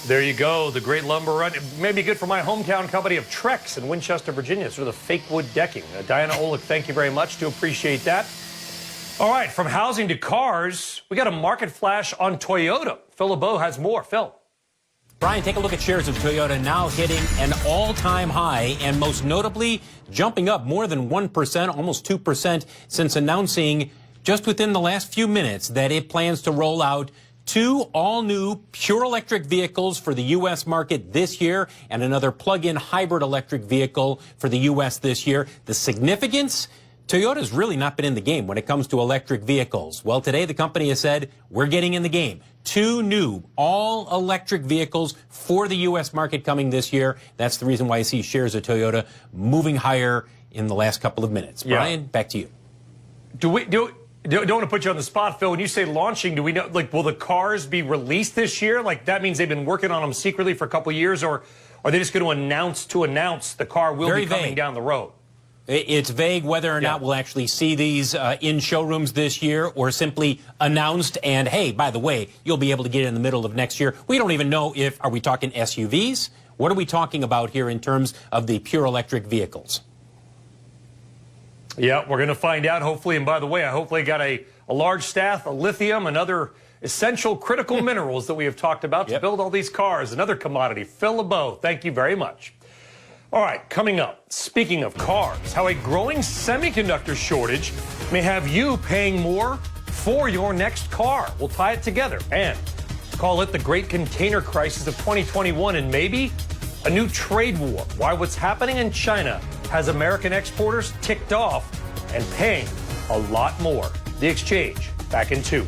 There you go, the great lumber run. It may be good for my hometown company of Trex in Winchester, Virginia, sort of the fake wood decking. Diana Olick, thank you very much. Do appreciate that. All right, from housing to cars, we got a market flash on Toyota. Phil LeBeau has more. Phil. Brian, take a look at shares of Toyota now hitting an all-time high and most notably jumping up more than 1%, almost 2% since announcing just within the last few minutes that it plans to roll out 2 all-new pure electric vehicles for the U.S. market this year and another plug-in hybrid electric vehicle for the U.S. this year. The significance? Toyota's really not been in the game when it comes to electric vehicles. Well, today the company has said, we're getting in the game. 2 new all-electric vehicles for the U.S. market coming this year. That's the reason why I see shares of Toyota moving higher in the last couple of minutes. Yeah. Brian, back to you. Don't want to put you on the spot, Phil. When you say launching, do we know, like, will the cars be released this year? Like, that means they've been working on them secretly for a couple of years, or are they just going to announce the car will be coming down the road? It's vague whether or not we'll actually see these in showrooms this year or simply announced and, hey, by the way, you'll be able to get it in the middle of next year. We don't even know if, are we talking SUVs? What are we talking about here in terms of the pure electric vehicles? Yeah, we're going to find out, hopefully. And by the way, I hopefully got a large staff of lithium and other essential critical minerals that we have talked about to build all these cars. Another commodity. Phil LeBeau, thank you very much. All right, coming up, speaking of cars, how a growing semiconductor shortage may have you paying more for your next car. We'll tie it together and call it the Great Container Crisis of 2021 and maybe a new trade war. Why what's happening in China has American exporters ticked off and paying a lot more. The Exchange, back in 2.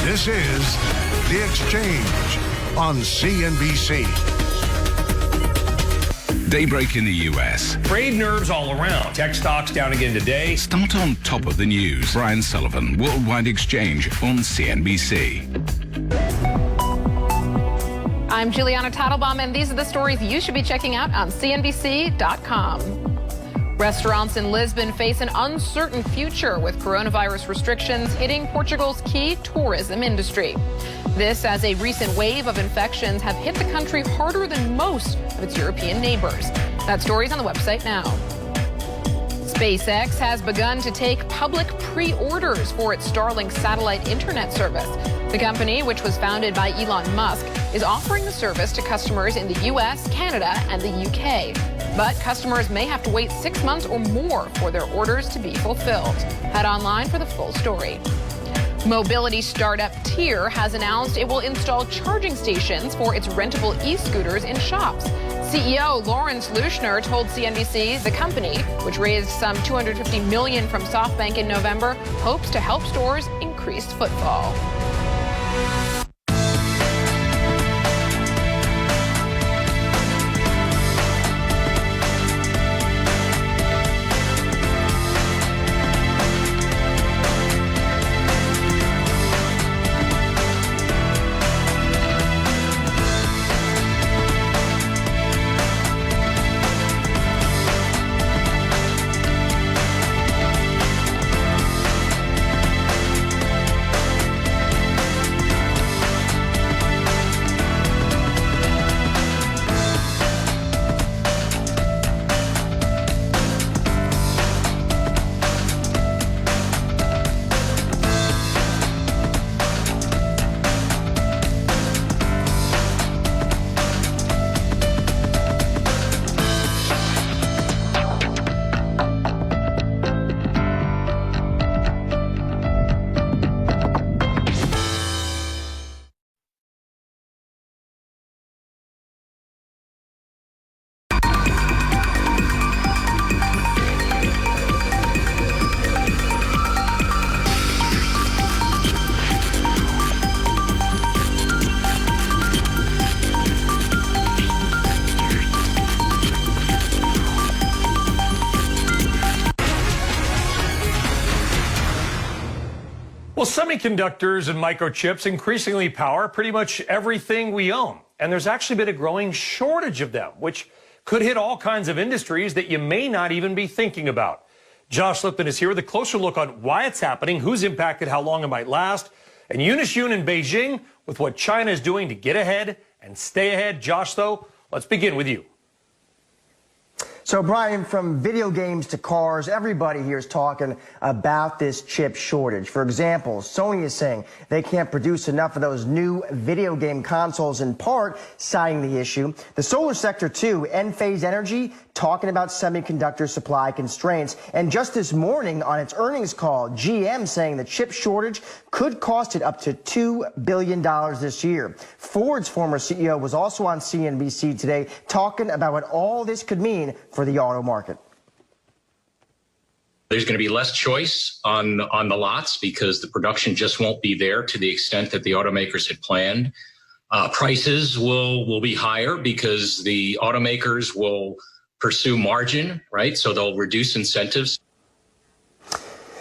This is The Exchange on CNBC. Daybreak in the U.S. Trade nerves all around. Tech stocks down again today. Start on top of the news. Brian Sullivan, Worldwide Exchange on CNBC. I'm Juliana Tattlebaum, and these are the stories you should be checking out on CNBC.com. Restaurants in Lisbon face an uncertain future with coronavirus restrictions hitting Portugal's key tourism industry. This as a recent wave of infections have hit the country harder than most of its European neighbors. That story's on the website now. SpaceX has begun to take public pre-orders for its Starlink satellite internet service. The company, which was founded by Elon Musk, is offering the service to customers in the U.S., Canada, and the U.K. But customers may have to wait 6 months or more for their orders to be fulfilled. Head online for the full story. Mobility startup Tier has announced it will install charging stations for its rentable e-scooters in shops. CEO Lawrence Lushner told CNBC the company, which raised some $250 million from SoftBank in November, hopes to help stores increase footfall. Well, semiconductors and microchips increasingly power pretty much everything we own. And there's actually been a growing shortage of them, which could hit all kinds of industries that you may not even be thinking about. Josh Lipton is here with a closer look on why it's happening, who's impacted, how long it might last, and Eunice Yoon in Beijing with what China is doing to get ahead and stay ahead. Josh, though, let's begin with you. So, Brian, from video games to cars, everybody here is talking about this chip shortage. For example, Sony is saying they can't produce enough of those new video game consoles, in part citing the issue. The solar sector, too, Enphase Energy, talking about semiconductor supply constraints. And just this morning on its earnings call, GM saying the chip shortage could cost it up to $2 billion this year. Ford's former CEO was also on CNBC today talking about what all this could mean for the auto market. There's going to be less choice on the lots because the production just won't be there to the extent that the automakers had planned. Prices will be higher because the automakers will pursue margin, right? So they'll reduce incentives.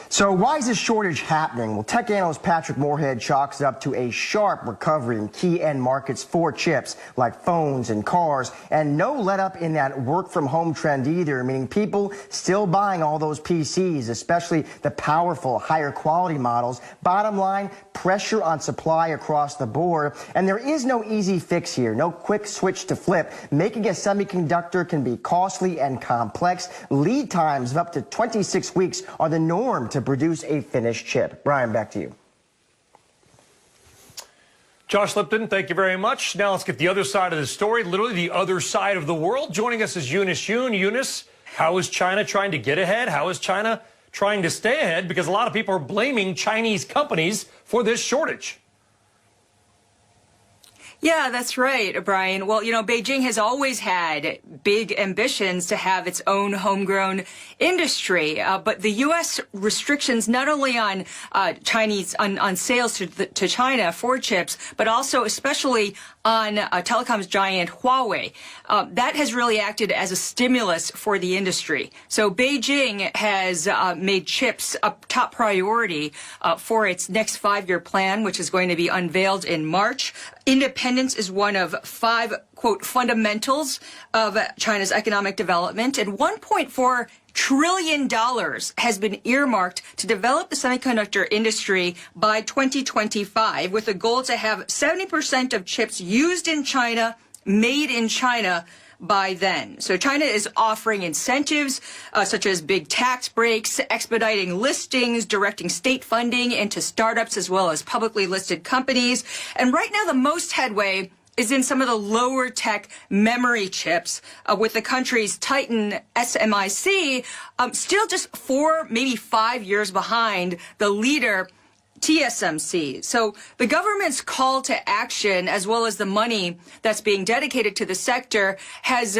So why is this shortage happening? Well, tech analyst Patrick Moorhead chalks it up to a sharp recovery in key end markets for chips like phones and cars, and no let up in that work from home trend either, meaning people still buying all those PCs, especially the powerful, higher quality models. Bottom line, pressure on supply across the board, and there is no easy fix here, no quick switch to flip. Making a semiconductor can be costly and complex. Lead times of up to 26 weeks are the norm to produce a finished chip. Brian, back to you. Josh Lipton, thank you very much. Now let's get the other side of the story, literally the other side of the world. Joining us is Eunice Yoon. Eunice, how is China trying to get ahead? How is China trying to stay ahead? Because a lot of people are blaming Chinese companies for this shortage. Yeah, that's right, Brian. Well, you know, Beijing has always had big ambitions to have its own homegrown industry. But the U.S. restrictions not only on on sales to China for chips, but also especially on telecoms giant Huawei. That has really acted as a stimulus for the industry. So Beijing has made chips a top priority for its next 5-year plan, which is going to be unveiled in March. Independence is one of 5, quote, fundamentals of China's economic development, and $1.4 trillion has been earmarked to develop the semiconductor industry by 2025, with a goal to have 70% of chips used in China, made in China by then. So China is offering incentives such as big tax breaks, expediting listings, directing state funding into startups as well as publicly listed companies. And right now, the most headway is in some of the lower tech memory chips, with the country's Titan SMIC still just 4, maybe 5 years behind the leader TSMC. So the government's call to action, as well as the money that's being dedicated to the sector, has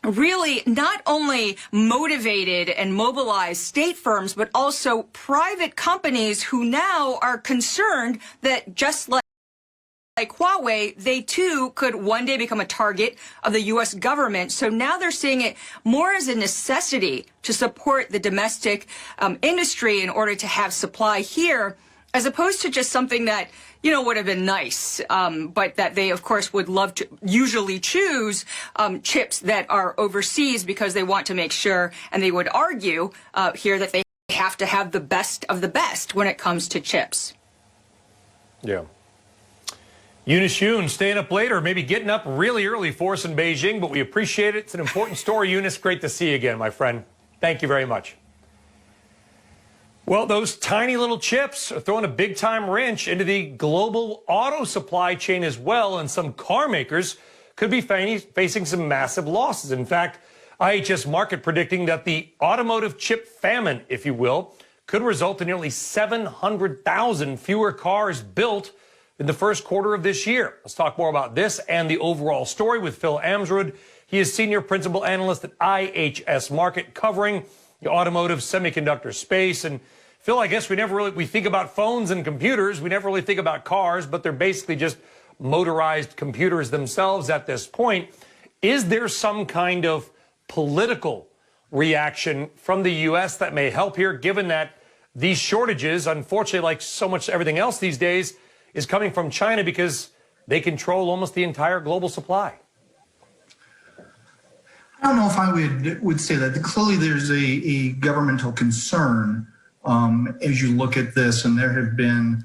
really not only motivated and mobilized state firms, but also private companies who now are concerned that just like Huawei, they too could one day become a target of the U.S. government. So now they're seeing it more as a necessity to support the domestic industry in order to have supply here, as opposed to just something that, you know, would have been nice, but that they, of course, would love to usually choose chips that are overseas because they want to make sure, and they would argue here, that they have to have the best of the best when it comes to chips. Yeah. Eunice Yoon staying up later, maybe getting up really early for us in Beijing, but we appreciate it. It's an important story, Eunice. Great to see you again, my friend. Thank you very much. Well, those tiny little chips are throwing a big-time wrench into the global auto supply chain as well, and some car makers could be facing some massive losses. In fact, IHS Markit predicting that the automotive chip famine, if you will, could result in nearly 700,000 fewer cars built in the first quarter of this year. Let's talk more about this and the overall story with Phil Amsrud. He is Senior Principal Analyst at IHS Markit, covering the automotive semiconductor space. And Phil, I guess we think about phones and computers. We never really think about cars, but they're basically just motorized computers themselves at this point. Is there some kind of political reaction from the U.S. that may help here, given that these shortages, unfortunately, like so much everything else these days, is coming from China because they control almost the entire global supply? I don't know if I would say that. Clearly, there's a governmental concern as you look at this, and there have been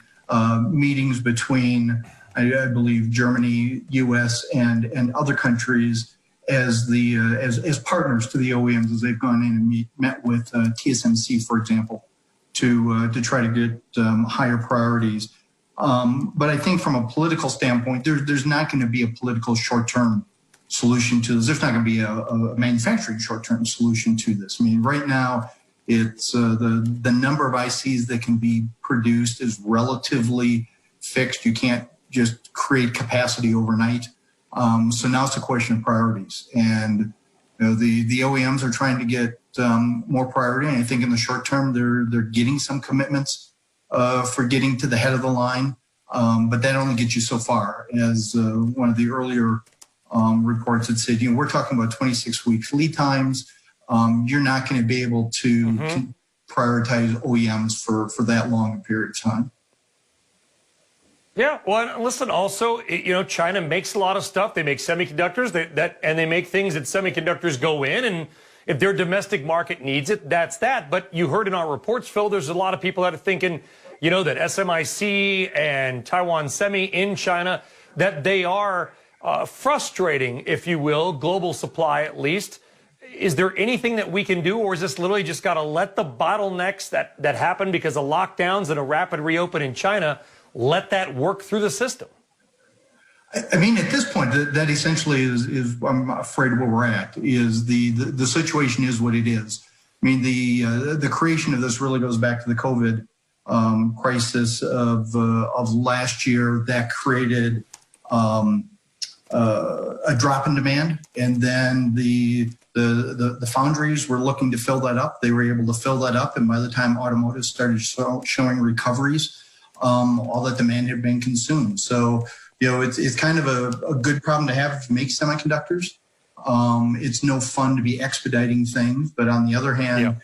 meetings between, I believe, Germany, U.S., and other countries as partners to the OEMs as they've gone in and met with TSMC, for example, to try to get higher priorities. But I think from a political standpoint, there's not going to be a political short-term solution to this. There's not going to be a manufacturing short-term solution to this. I mean, right now, it's the number of ICs that can be produced is relatively fixed. You can't just create capacity overnight. So now it's a question of priorities. And the OEMs are trying to get more priority. And I think in the short term, they're getting some commitments for getting to the head of the line. But that only gets you so far. As one of the earlier reports had said, we're talking about 26 weeks lead times. You're not going to be able to prioritize OEMs for that long a period of time. Yeah, well, listen, also, China makes a lot of stuff. They make semiconductors and they make things that semiconductors go in. And if their domestic market needs it, that's that. But you heard in our reports, Phil, there's a lot of people that are thinking, that SMIC and Taiwan Semi in China, that they are frustrating, if you will, global supply at least. Is there anything that we can do, or is this literally just got to let the bottlenecks that happen because of lockdowns and a rapid reopen in China, let that work through the system? I mean, at this point, that essentially is I'm afraid where we're at, is the situation is what it is. I mean, the creation of this really goes back to the COVID crisis of last year that created a drop in demand, and then the foundries were looking to fill that up. They were able to fill that up, and by the time automotive started showing recoveries, all that demand had been consumed. So, it's kind of a good problem to have if you make semiconductors. It's no fun to be expediting things, but on the other hand,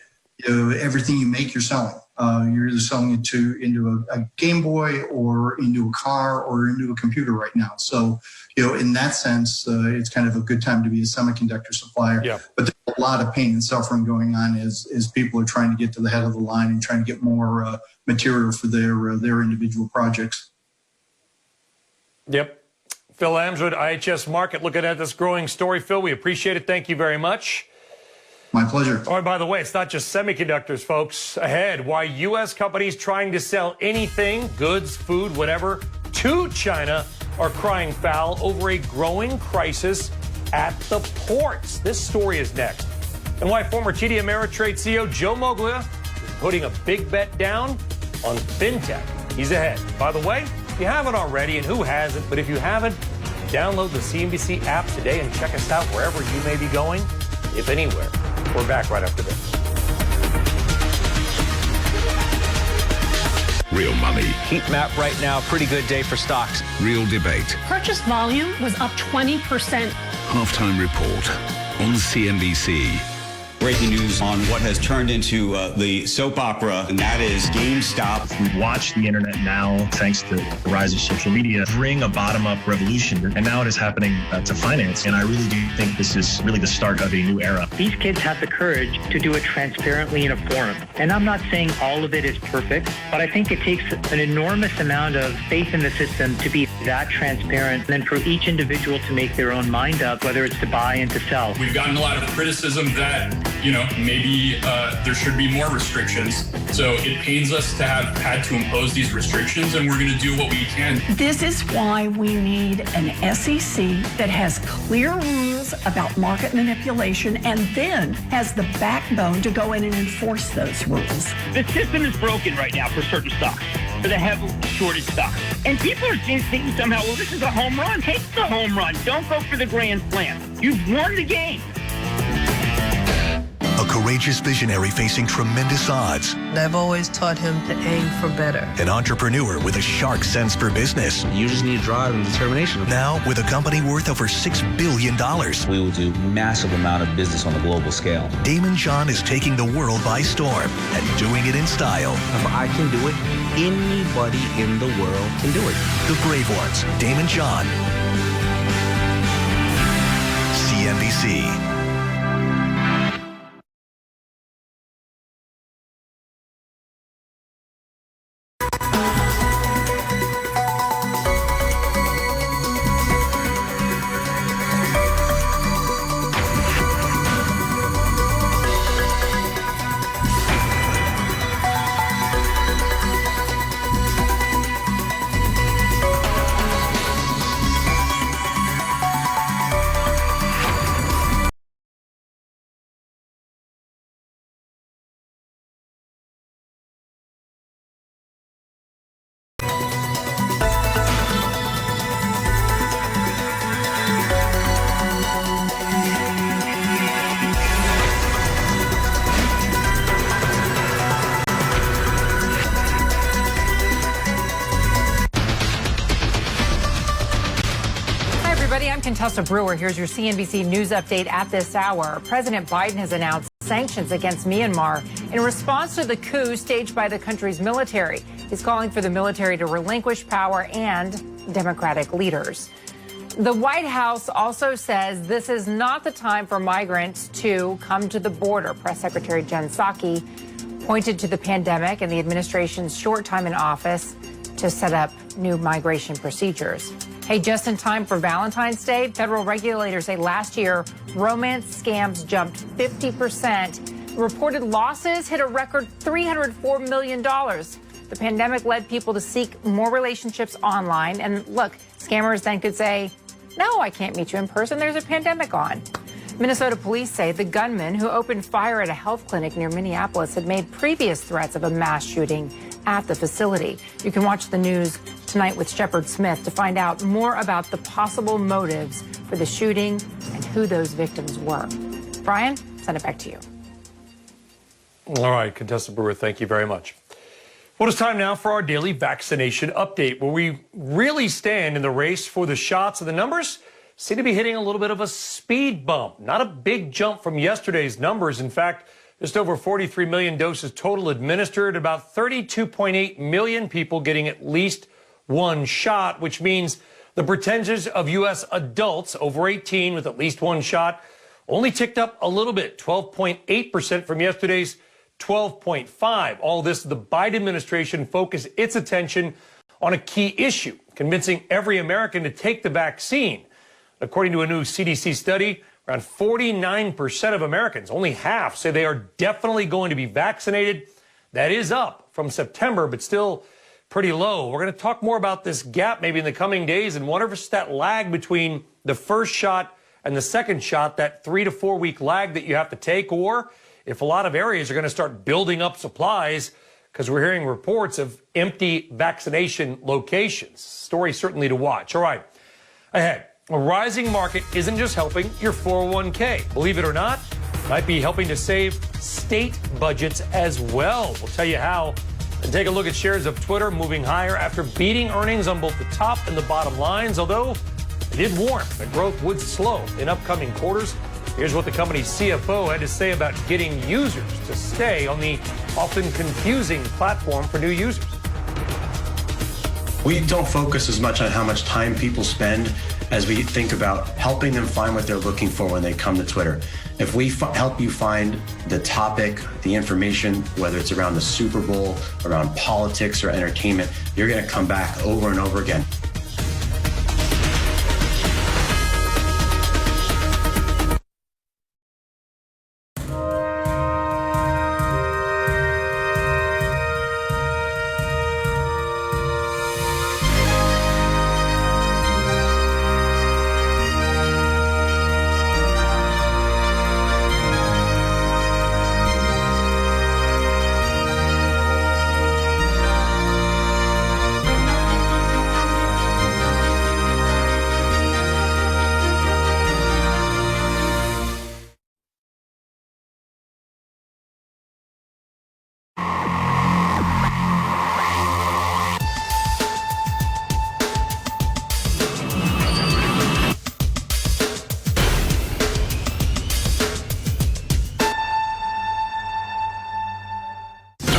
everything you make, you're selling. You're either selling it into a Game Boy or into a car or into a computer right now. So, in that sense, it's kind of a good time to be a semiconductor supplier. Yeah. But there's a lot of pain and suffering going on as people are trying to get to the head of the line and trying to get more material for their individual projects. Yep. Phil Amswood, IHS Markit, looking at this growing story. Phil, we appreciate it. Thank you very much. My pleasure. Oh, and by the way, it's not just semiconductors, folks. Ahead, why U.S. companies trying to sell anything, goods, food, whatever, to China are crying foul over a growing crisis at the ports. This story is next. And why former TD Ameritrade CEO Joe Moglia is putting a big bet down on fintech. He's ahead. By the way, if you haven't already, and who hasn't, but if you haven't, download the CNBC app today and check us out wherever you may be going, if anywhere. We're back right after this. Real money. Heat map right now. Pretty good day for stocks. Real debate. Purchase volume was up 20%. Halftime report on CNBC. Breaking news on what has turned into the soap opera, and that is GameStop. We watch the internet now, thanks to the rise of social media, bring a bottom-up revolution. And now it is happening to finance. And I really do think this is really the start of a new era. These kids have the courage to do it transparently in a forum. And I'm not saying all of it is perfect, but I think it takes an enormous amount of faith in the system to be that transparent, and then for each individual to make their own mind up, whether it's to buy and to sell. We've gotten a lot of criticism that, maybe there should be more restrictions. So it pains us to have had to impose these restrictions, and we're going to do what we can. This is why we need an SEC that has clear rules about market manipulation and then has the backbone to go in and enforce those rules. The system is broken right now for certain stocks, for the heavily shorted stocks. And people are thinking somehow, well, this is a home run. Take the home run. Don't go for the grand slam. You've won the game. A courageous visionary facing tremendous odds. I've always taught him to aim for better. An entrepreneur with a sharp sense for business. You just need drive and determination. Now with a company worth over $6 billion. We will do massive amount of business on a global scale. Damon John is taking the world by storm and doing it in style. If I can do it, anybody in the world can do it. The Brave Ones, Damon John. CNBC. Contessa Brewer, here's your CNBC News update at this hour. President Biden has announced sanctions against Myanmar in response to the coup staged by the country's military. He's calling for the military to relinquish power and democratic leaders. The White House also says this is not the time for migrants to come to the border. Press Secretary Jen Psaki pointed to the pandemic and the administration's short time in office to set up new migration procedures. Hey, just in time for Valentine's Day, federal regulators say last year romance scams jumped 50%. Reported losses hit a record $304 million. The pandemic led people to seek more relationships online. And look, scammers then could say, no, I can't meet you in person. There's a pandemic on. Minnesota police say the gunman who opened fire at a health clinic near Minneapolis had made previous threats of a mass shooting at the facility. You can watch the news tonight with Shepard Smith to find out more about the possible motives for the shooting and who those victims were. Brian, send it back to you. All right, Contessa Brewer, thank you very much. Well, it's time now for our daily vaccination update, where we really stand in the race for the shots, and the numbers seem to be hitting a little bit of a speed bump. Not a big jump from yesterday's numbers. In fact, just over 43 million doses total administered, about 32.8 million people getting at least one shot, which means the percentage of U.S. adults over 18 with at least one shot only ticked up a little bit, 12.8% from yesterday's 12.5%. All this, the Biden administration focused its attention on a key issue, convincing every American to take the vaccine. According to a new CDC study, around 49% of Americans, only half, say they are definitely going to be vaccinated. That is up from September, but still pretty low. We're going to talk more about this gap maybe in the coming days and wonder if it's that lag between the first shot and the second shot, that 3 to 4 week lag that you have to take, or if a lot of areas are going to start building up supplies, because we're hearing reports of empty vaccination locations. Story certainly to watch. All right, ahead. A rising market isn't just helping your 401k. Believe it or not, might be helping to save state budgets as well. We'll tell you how. And take a look at shares of Twitter moving higher after beating earnings on both the top and the bottom lines, although it did warn that growth would slow in upcoming quarters. Here's what the company's CFO had to say about getting users to stay on the often confusing platform for new users. We don't focus as much on how much time people spend as we think about helping them find what they're looking for when they come to Twitter. If we help you find the topic, the information, whether it's around the Super Bowl, around politics or entertainment, you're going to come back over and over again.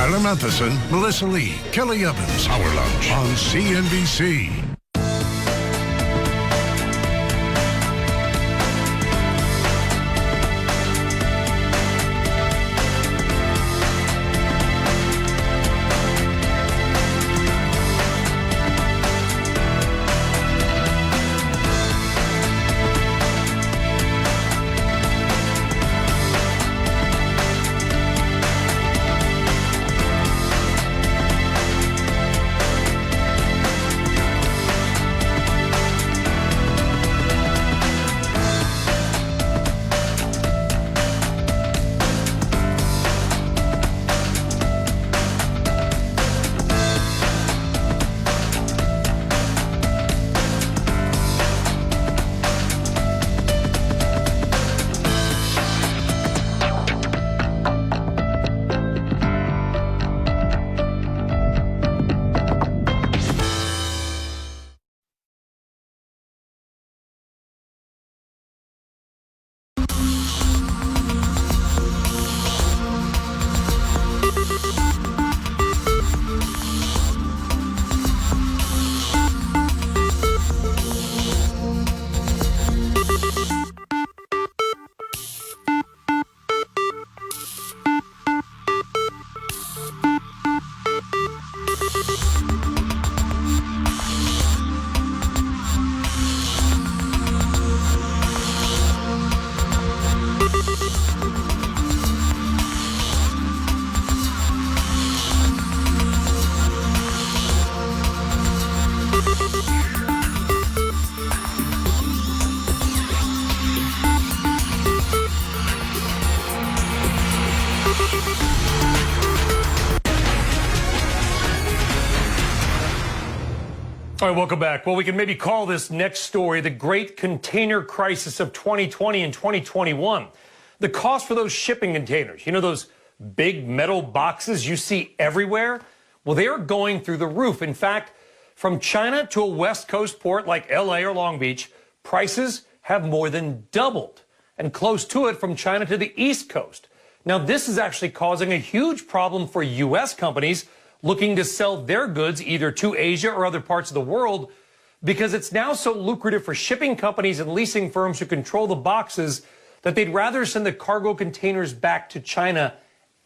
Tyler Matheson, Melissa Lee, Kelly Evans, Power Lunch on CNBC. All right, welcome back. Well, we can maybe call this next story the Great Container Crisis of 2020 and 2021. The cost for those shipping containers, you know, those big metal boxes you see everywhere, well, they are going through the roof. In fact, from China to a West Coast port like LA or Long Beach, prices have more than doubled, and close to it from China to the East Coast. Now, this is actually causing a huge problem for U.S. companies looking to sell their goods either to Asia or other parts of the world, because it's now so lucrative for shipping companies and leasing firms who control the boxes that they'd rather send the cargo containers back to China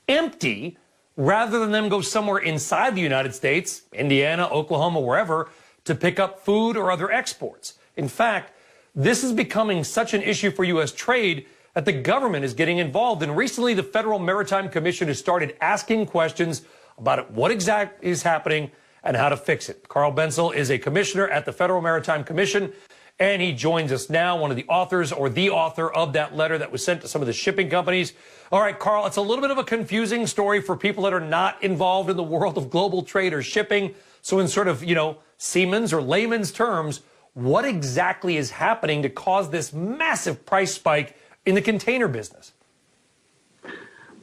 empty rather than them go somewhere inside the United States, Indiana, Oklahoma, wherever, to pick up food or other exports. In fact, this is becoming such an issue for U.S. trade that the government is getting involved. And recently, the Federal Maritime Commission has started asking questions about what exactly is happening and how to fix it. Carl Benzel is a commissioner at the Federal Maritime Commission, and he joins us now, one of the authors or the author of that letter that was sent to some of the shipping companies. All right, Carl, it's a little bit of a confusing story for people that are not involved in the world of global trade or shipping. So in sort of, you know, seaman's or layman's terms, what exactly is happening to cause this massive price spike in the container business?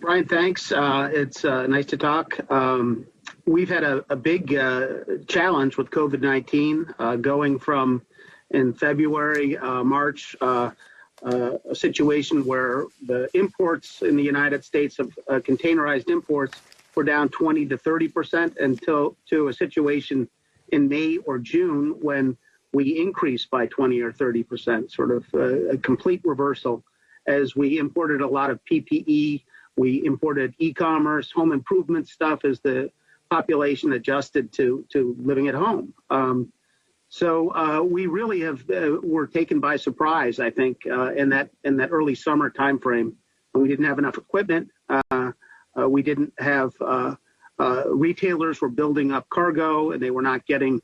Brian, thanks. It's nice to talk. We've had a big challenge with COVID-19 going from in February, March, a situation where the imports in the United States of containerized imports were down 20 to 30% until to a situation in May or June when we increased by 20 or 30%, sort of a complete reversal as we imported a lot of PPE. We imported e-commerce, home improvement stuff as the population adjusted to living at home. So we really were taken by surprise, I think, in that early summer timeframe. We didn't have enough equipment. We didn't have retailers were building up cargo, and they were not getting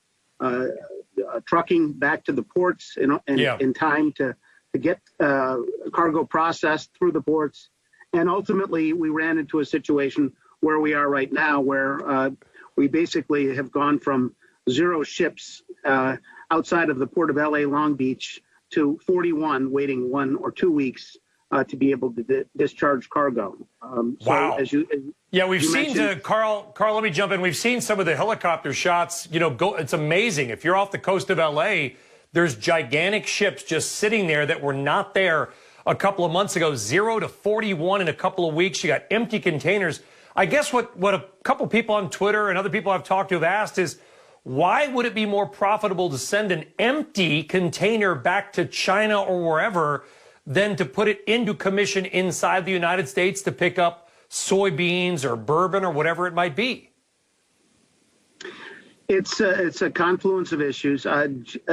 trucking back to the ports in time to get cargo processed through the ports. And ultimately, we ran into a situation where we are right now, where we basically have gone from 0 ships outside of the port of LA Long Beach to 41 waiting 1 or 2 weeks to be able to discharge cargo. Wow. We've seen, Carl, let me jump in. We've seen some of the helicopter shots, you know, it's amazing. If you're off the coast of LA, there's gigantic ships just sitting there that were not there a couple of months ago, 0 to 41 in a couple of weeks. You got empty containers. I guess what a couple people on Twitter and other people I've talked to have asked is, why would it be more profitable to send an empty container back to China or wherever than to put it into commission inside the United States to pick up soybeans or bourbon or whatever it might be? It's a confluence of issues.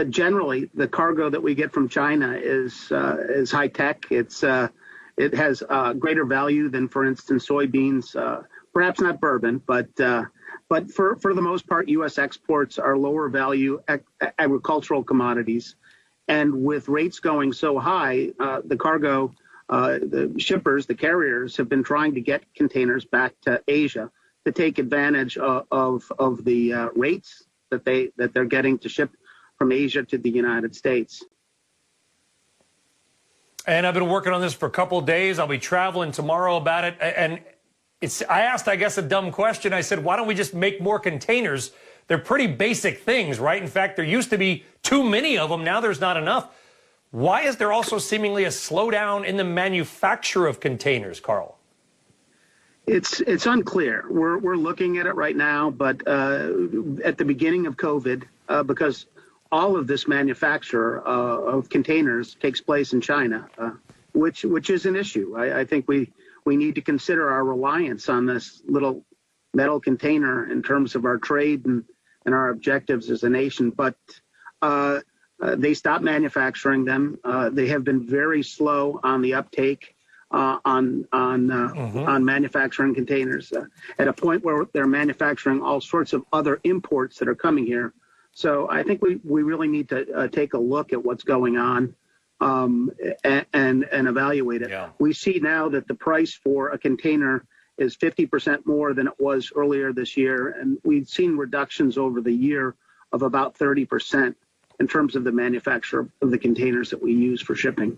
Generally, the cargo that we get from China is high tech. It has greater value than, for instance, soybeans. Perhaps not bourbon, but for the most part, U.S. exports are lower value agricultural commodities. And with rates going so high, the shippers, the carriers, have been trying to get containers back to Asia to take advantage of the rates that they're getting to ship from Asia to the United States. And I've been working on this for a couple of days. I'll be traveling tomorrow about it. And I asked, I guess, a dumb question. I said, why don't we just make more containers? They're pretty basic things, right? In fact, there used to be too many of them. Now there's not enough. Why is there also seemingly a slowdown in the manufacture of containers, Carl? It's unclear. We're looking at it right now, but at the beginning of COVID, because all of this manufacture of containers takes place in China, which is an issue. I think we need to consider our reliance on this little metal container in terms of our trade and our objectives as a nation. But they stopped manufacturing them. They have been very slow on the uptake on manufacturing containers at a point where they're manufacturing all sorts of other imports that are coming here. So I think we really need to take a look at what's going on and evaluate it. Yeah. We see now that the price for a container is 50% more than it was earlier this year, and we've seen reductions over the year of about 30% in terms of the manufacture of the containers that we use for shipping.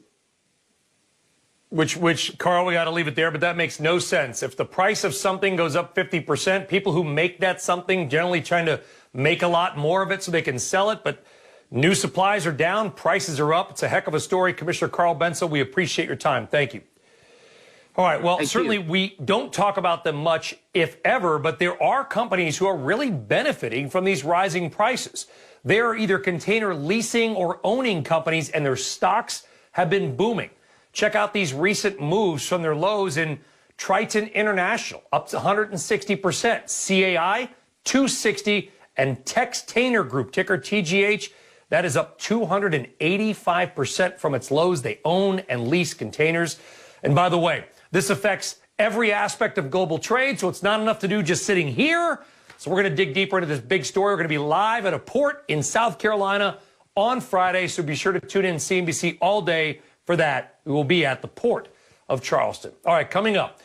Which, Carl, we got to leave it there, but that makes no sense. If the price of something goes up 50%, people who make that something generally trying to make a lot more of it so they can sell it, but new supplies are down, prices are up. It's a heck of a story. Commissioner Carl Bensel, we appreciate your time. Thank you. All right, well, certainly we don't talk about them much, if ever, but there are companies who are really benefiting from these rising prices. They are either container leasing or owning companies, and their stocks have been booming. Check out these recent moves from their lows in Triton International, up to 160%, CAI, 260, and Textainer Group, ticker TGH, that is up 285% from its lows. They own and lease containers. And by the way, this affects every aspect of global trade, so it's not enough to do just sitting here. So we're going to dig deeper into this big story. We're going to be live at a port in South Carolina on Friday, so be sure to tune in CNBC all day for that. We will be at the port of Charleston. All right, coming up,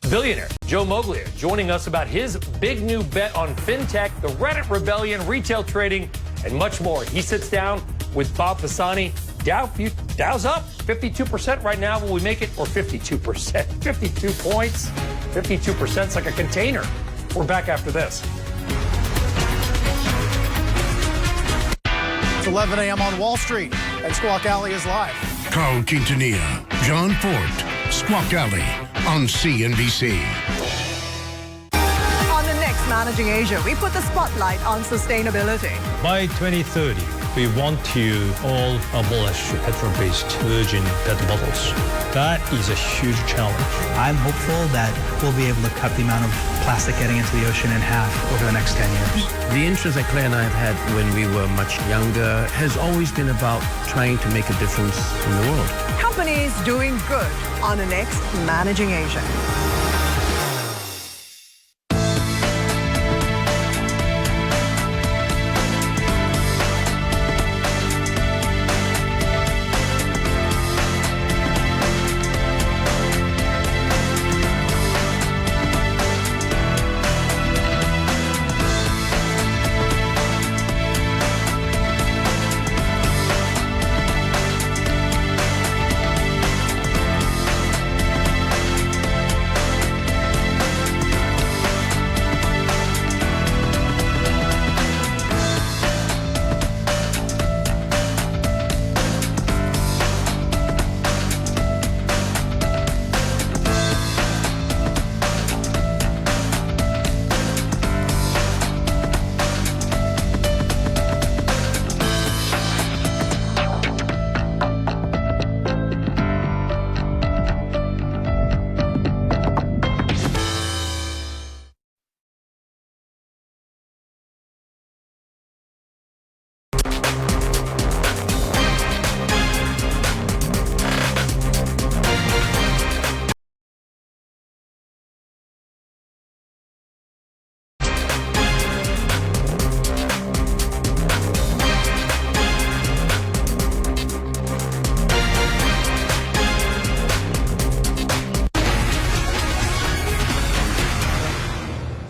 billionaire Joe Moglia joining us about his big new bet on fintech, the Reddit rebellion, retail trading, and much more. He sits down with Bob Pisani. Dow's up 52% right now. Will we make it? Or 52%? 52 points? 52% is like a container. We're back after this. It's 11 a.m. on Wall Street, and Squawk Alley is live. Carl Quintanilla, John Fort, Squawk Alley on CNBC. On the next Managing Asia, we put the spotlight on sustainability. By 2030, we want to all abolish petrol-based virgin PET bottles. That is a huge challenge. I'm hopeful that we'll be able to cut the amount of plastic getting into the ocean in half over the next 10 years. The interest that Claire and I have had when we were much younger has always been about trying to make a difference in the world. Companies doing good on the next Managing Asia.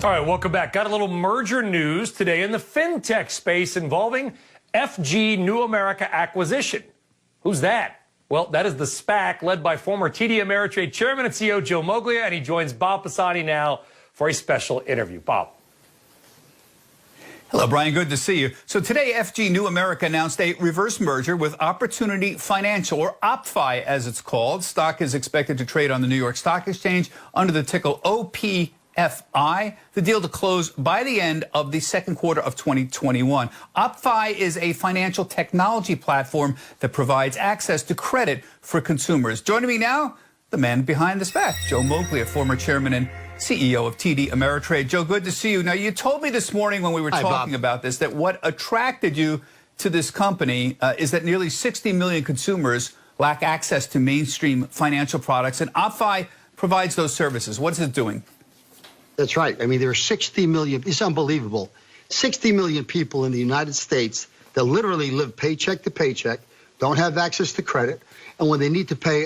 All right, welcome back. Got a little merger news today in the fintech space involving FG New America acquisition. Who's that? Well, that is the SPAC led by former TD Ameritrade Chairman and CEO Joe Moglia, and he joins Bob Pisani now for a special interview. Bob. Hello, Brian. Good to see you. So today, FG New America announced a reverse merger with Opportunity Financial, or OppFi as it's called. Stock is expected to trade on the New York Stock Exchange under the ticker OPFI. The deal to close by the end of the second quarter of 2021. OppFi is a financial technology platform that provides access to credit for consumers. Joining me now, the man behind the SPAC, Joe Moglia, former chairman and CEO of TD Ameritrade. Joe, good to see you. Now, you told me this morning when we were talking about this that what attracted you to this company is that nearly 60 million consumers lack access to mainstream financial products, and OppFi provides those services. What is it doing? That's right. I mean, there are 60 million. It's unbelievable. 60 million people in the United States that literally live paycheck to paycheck, don't have access to credit, and when they need to pay,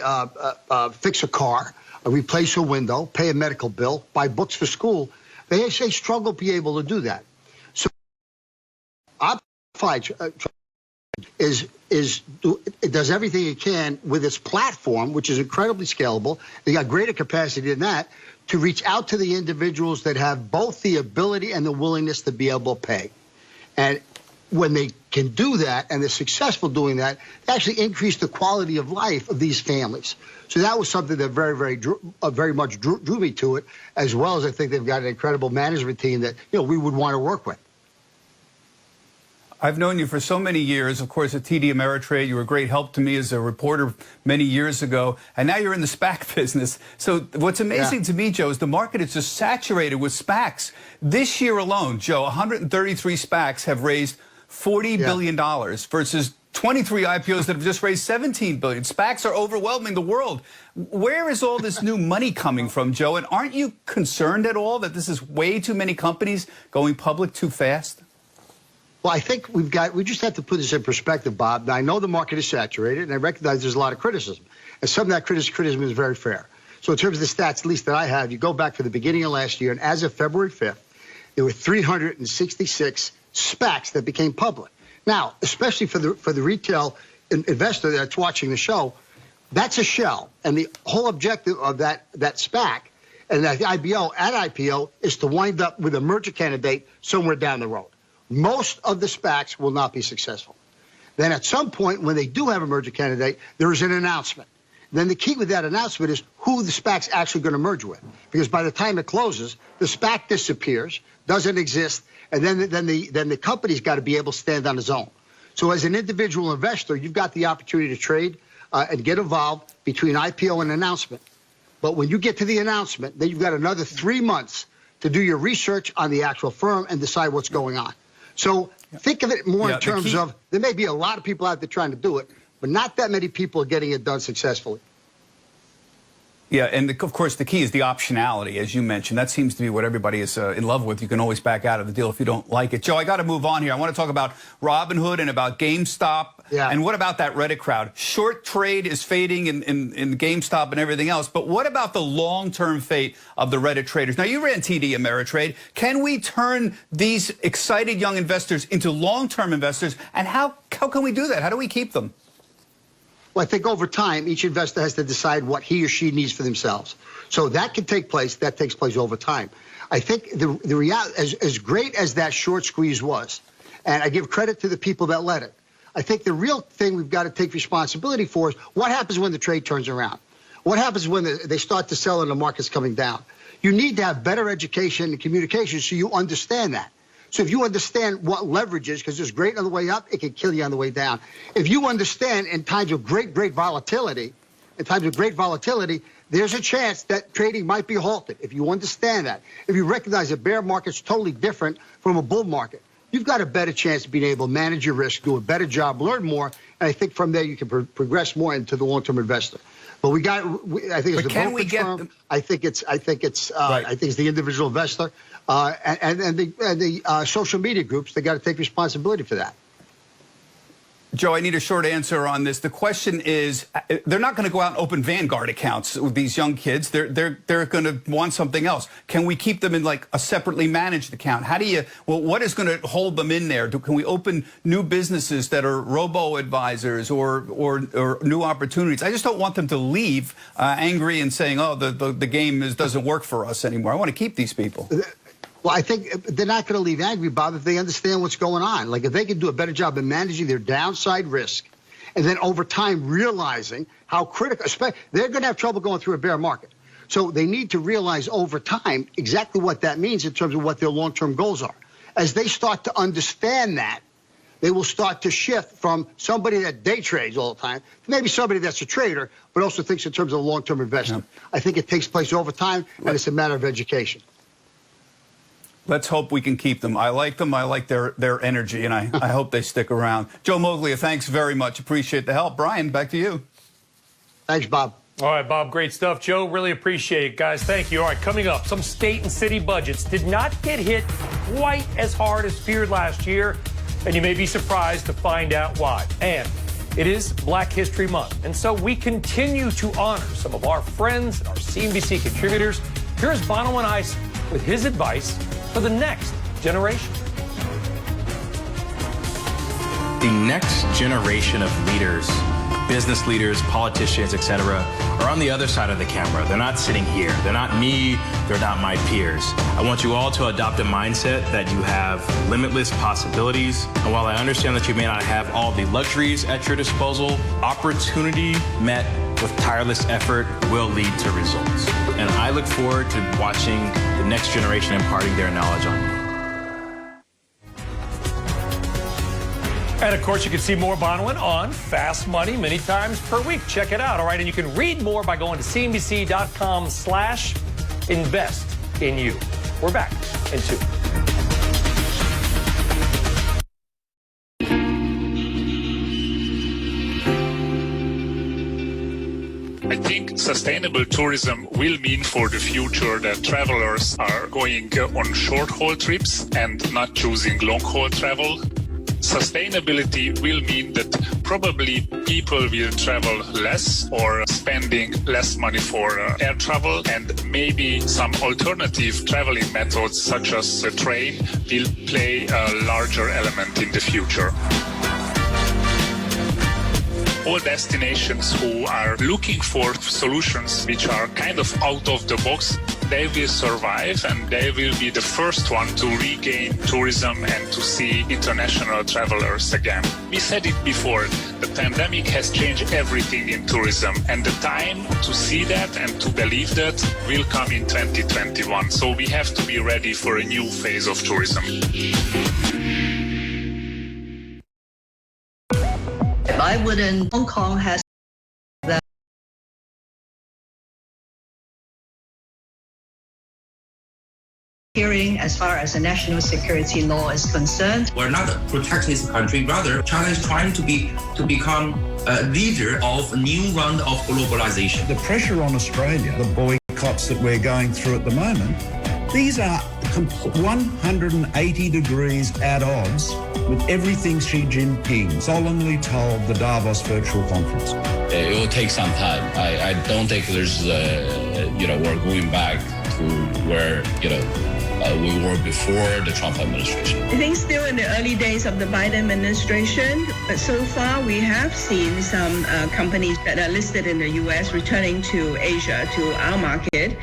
fix a car, replace a window, pay a medical bill, buy books for school, they struggle to be able to do that. So it does everything it can with its platform, which is incredibly scalable. They got greater capacity than that to reach out to the individuals that have both the ability and the willingness to be able to pay. And when they can do that and they're successful doing that, they actually increase the quality of life of these families. So that was something that very much drew me to it, as well as I think they've got an incredible management team that we would want to work with. I've known you for so many years. Of course, at TD Ameritrade, you were a great help to me as a reporter many years ago. And now you're in the SPAC business. So what's amazing to me, Joe, is the market is just saturated with SPACs. This year alone, Joe, 133 SPACs have raised $40 billion versus 23 IPOs that have just raised $17 billion. SPACs are overwhelming the world. Where is all this new money coming from, Joe? And aren't you concerned at all that this is way too many companies going public too fast? Well, I think we just have to put this in perspective, Bob. Now, I know the market is saturated, and I recognize there's a lot of criticism. And some of that criticism is very fair. So in terms of the stats, at least that I have, you go back to the beginning of last year, and as of February 5th, there were 366 SPACs that became public. Now, especially for the retail investor that's watching the show, that's a shell. And the whole objective of that SPAC and that IPO is to wind up with a merger candidate somewhere down the road. Most of the SPACs will not be successful. Then at some point, when they do have a merger candidate, there is an announcement. Then the key with that announcement is who the SPAC's actually going to merge with. Because by the time it closes, the SPAC disappears, doesn't exist, and then the company's got to be able to stand on its own. So as an individual investor, you've got the opportunity to trade and get involved between IPO and announcement. But when you get to the announcement, then you've got another 3 months to do your research on the actual firm and decide what's going on. So think of it more in terms of there may be a lot of people out there trying to do it, but not that many people are getting it done successfully. Yeah, and of course the key is the optionality, as you mentioned. That seems to be what everybody is in love with. You can always back out of the deal if you don't like it. Joe, I got to move on here. I want to talk about Robinhood and about GameStop. Yeah. And what about that Reddit crowd? Short trade is fading in GameStop and everything else. But what about the long-term fate of the Reddit traders? Now, you ran TD Ameritrade. Can we turn these excited young investors into long-term investors? And how can we do that? How do we keep them? Well, I think over time, each investor has to decide what he or she needs for themselves. So that can take place. That takes place over time. I think the reality, as great as that short squeeze was, and I give credit to the people that led it, I think the real thing we've got to take responsibility for is what happens when the trade turns around. What happens when they start to sell and the market's coming down? You need to have better education and communication so you understand that. So if you understand what leverage is, because it's great on the way up, it can kill you on the way down. If you understand in times of great volatility, there's a chance that trading might be halted. If you understand that, if you recognize a bear market's totally different from a bull market, you've got a better chance of being able to manage your risk, do a better job, learn more, and I think from there you can progress more into the long-term investor. But I think it's the brokerage firm. I think it's the individual investor and the social media groups. They got to take responsibility for that. Joe, I need a short answer on this. The question is, they're not going to go out and open Vanguard accounts with these young kids. They're going to want something else. Can we keep them in like a separately managed account? What is going to hold them in there? Can we open new businesses that are robo-advisors or new opportunities? I just don't want them to leave angry and saying, oh, the game doesn't work for us anymore. I want to keep these people. Well, I think they're not going to leave angry, Bob, if they understand what's going on. Like if they can do a better job in managing their downside risk and then over time realizing how critical, they're going to have trouble going through a bear market. So they need to realize over time exactly what that means in terms of what their long-term goals are. As they start to understand that, they will start to shift from somebody that day trades all the time to maybe somebody that's a trader, but also thinks in terms of a long-term investment. Yeah. I think it takes place over time, and it's a matter of education. Let's hope we can keep them. I like them. I like their energy, and I hope they stick around. Joe Moglia, thanks very much. Appreciate the help. Brian, back to you. Thanks, Bob. All right, Bob, great stuff. Joe, really appreciate it, guys. Thank you. All right, coming up, some state and city budgets did not get hit quite as hard as feared last year, and you may be surprised to find out why. And it is Black History Month, and so we continue to honor some of our friends and our CNBC contributors. Here's Bono and Ice with his advice for the next generation. The next generation of leaders, business leaders, politicians, etc., are on the other side of the camera. They're not sitting here. They're not me. They're not my peers. I want you all to adopt a mindset that you have limitless possibilities. And while I understand that you may not have all the luxuries at your disposal, opportunity met with tireless effort will lead to results. And I look forward to watching the next generation imparting their knowledge on you. And of course, you can see more Bonwin on Fast Money many times per week. Check it out. All right. And you can read more by going to cnbc.com/invest in you. We're back in 2. I think sustainable tourism will mean for the future that travelers are going on short-haul trips and not choosing long-haul travel. Sustainability will mean that probably people will travel less or spending less money for air travel, and maybe some alternative traveling methods such as the train will play a larger element in the future. All destinations who are looking for solutions which are kind of out of the box, they will survive and they will be the first one to regain tourism and to see international travelers again. We said it before, the pandemic has changed everything in tourism, and the time to see that and to believe that will come in 2021. So we have to be ready for a new phase of tourism. Why wouldn't Hong Kong has that hearing as far as the national security law is concerned? We're not a protectionist country. Rather, China is trying to become a leader of a new round of globalization. The pressure on Australia, the boycotts that we're going through at the moment, these are 180 degrees at odds with everything Xi Jinping solemnly told the Davos virtual conference. It will take some time. I don't think there's, we're going back to where, we were before the Trump administration. I think still in the early days of the Biden administration, but so far we have seen some companies that are listed in the U.S. returning to Asia, to our market.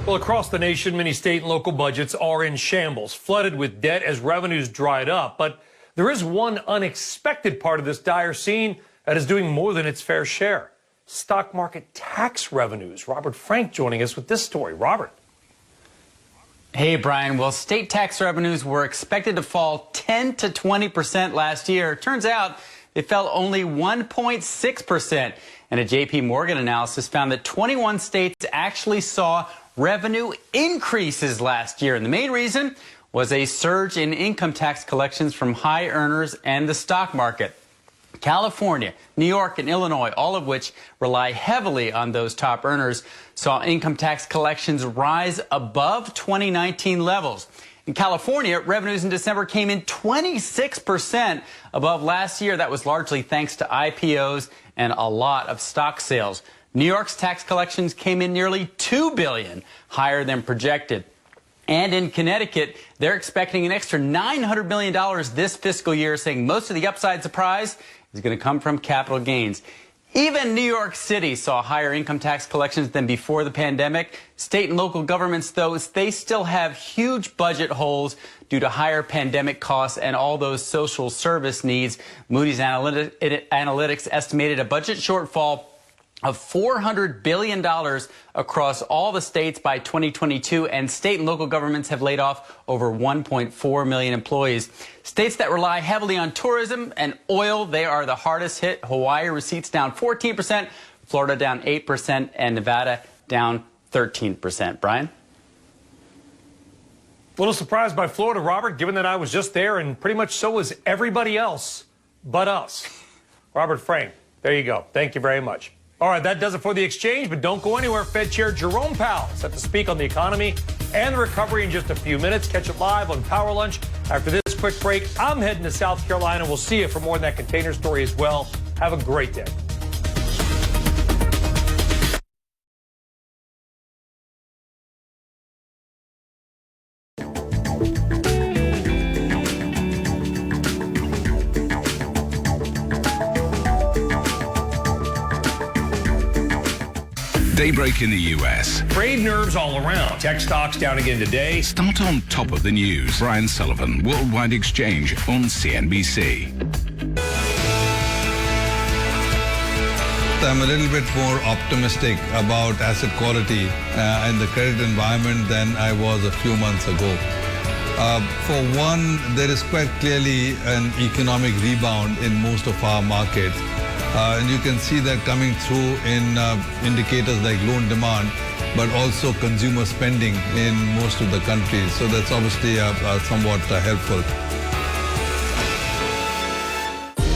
Well, across the nation, many state and local budgets are in shambles, flooded with debt as revenues dried up. But there is one unexpected part of this dire scene that is doing more than its fair share. Stock market tax revenues. Robert Frank joining us with this story. Robert. Hey, Brian. Well, state tax revenues were expected to fall 10 to 20% last year. Turns out they fell only 1.6%. And a J.P. Morgan analysis found that 21 states actually saw revenue increases last year. And the main reason was a surge in income tax collections from high earners and the stock market. California, New York, and Illinois, all of which rely heavily on those top earners, saw income tax collections rise above 2019 levels. In California, revenues in December came in 26% above last year. That was largely thanks to IPOs and a lot of stock sales. New York's tax collections came in nearly $2 billion, higher than projected. And in Connecticut, they're expecting an extra $900 million this fiscal year, saying most of the upside surprise is going to come from capital gains. Even New York City saw higher income tax collections than before the pandemic. State and local governments, though, they still have huge budget holes due to higher pandemic costs and all those social service needs. Moody's Analytics estimated a budget shortfall of $400 billion across all the states by 2022, and state and local governments have laid off over 1.4 million employees. States that rely heavily on tourism and oil, they are the hardest hit. Hawaii receipts down 14%, Florida down 8%, and Nevada down 13%. Brian? A little surprised by Florida, Robert, given that I was just there, and pretty much so was everybody else but us. Robert Frame, there you go. Thank you very much. All right, that does it for the exchange, but don't go anywhere. Fed Chair Jerome Powell set to speak on the economy and the recovery in just a few minutes. Catch it live on Power Lunch. After this quick break, I'm heading to South Carolina. We'll see you for more on that container story as well. Have a great day. Daybreak in the U.S. Trade nerves all around. Tech stocks down again today. Start on top of the news. Brian Sullivan, Worldwide Exchange on CNBC. I'm a little bit more optimistic about asset quality and the credit environment than I was a few months ago. For one, there is quite clearly an economic rebound in most of our markets. And you can see that coming through in indicators like loan demand, but also consumer spending in most of the countries. So that's obviously somewhat helpful.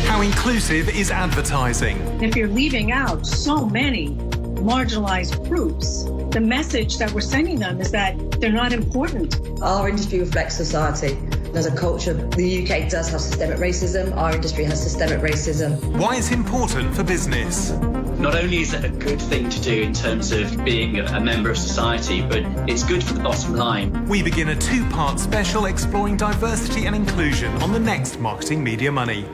How inclusive is advertising? If you're leaving out so many marginalized groups, the message that we're sending them is that they're not important. Our industry reflects society. There's a culture. The UK does have systemic racism. Our industry has systemic racism. Why it's important for business? Not only is it a good thing to do in terms of being a member of society, but it's good for the bottom line. We begin a two-part special exploring diversity and inclusion on the next Marketing Media Money.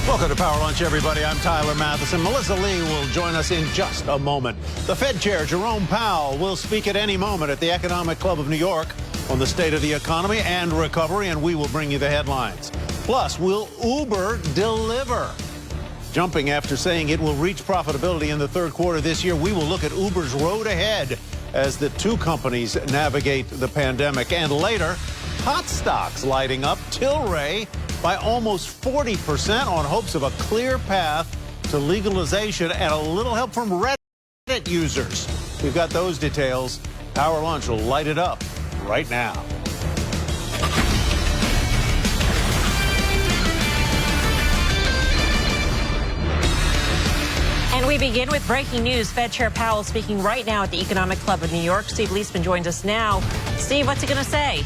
Welcome to Power Lunch, everybody. I'm Tyler Mathisen. Melissa Lee will join us in just a moment. The Fed Chair, Jerome Powell, will speak at any moment at the Economic Club of New York on the state of the economy and recovery, and we will bring you the headlines. Plus, will Uber deliver? Jumping after saying it will reach profitability in the third quarter this year, we will look at Uber's road ahead as the two companies navigate the pandemic. And later, hot stocks lighting up. Tilray by almost 40% on hopes of a clear path to legalization and a little help from Reddit users. We've got those details. Power Lunch will light it up right now. And we begin with breaking news. Fed Chair Powell speaking right now at the Economic Club of New York. Steve Leisman joins us now. Steve, what's he going to say?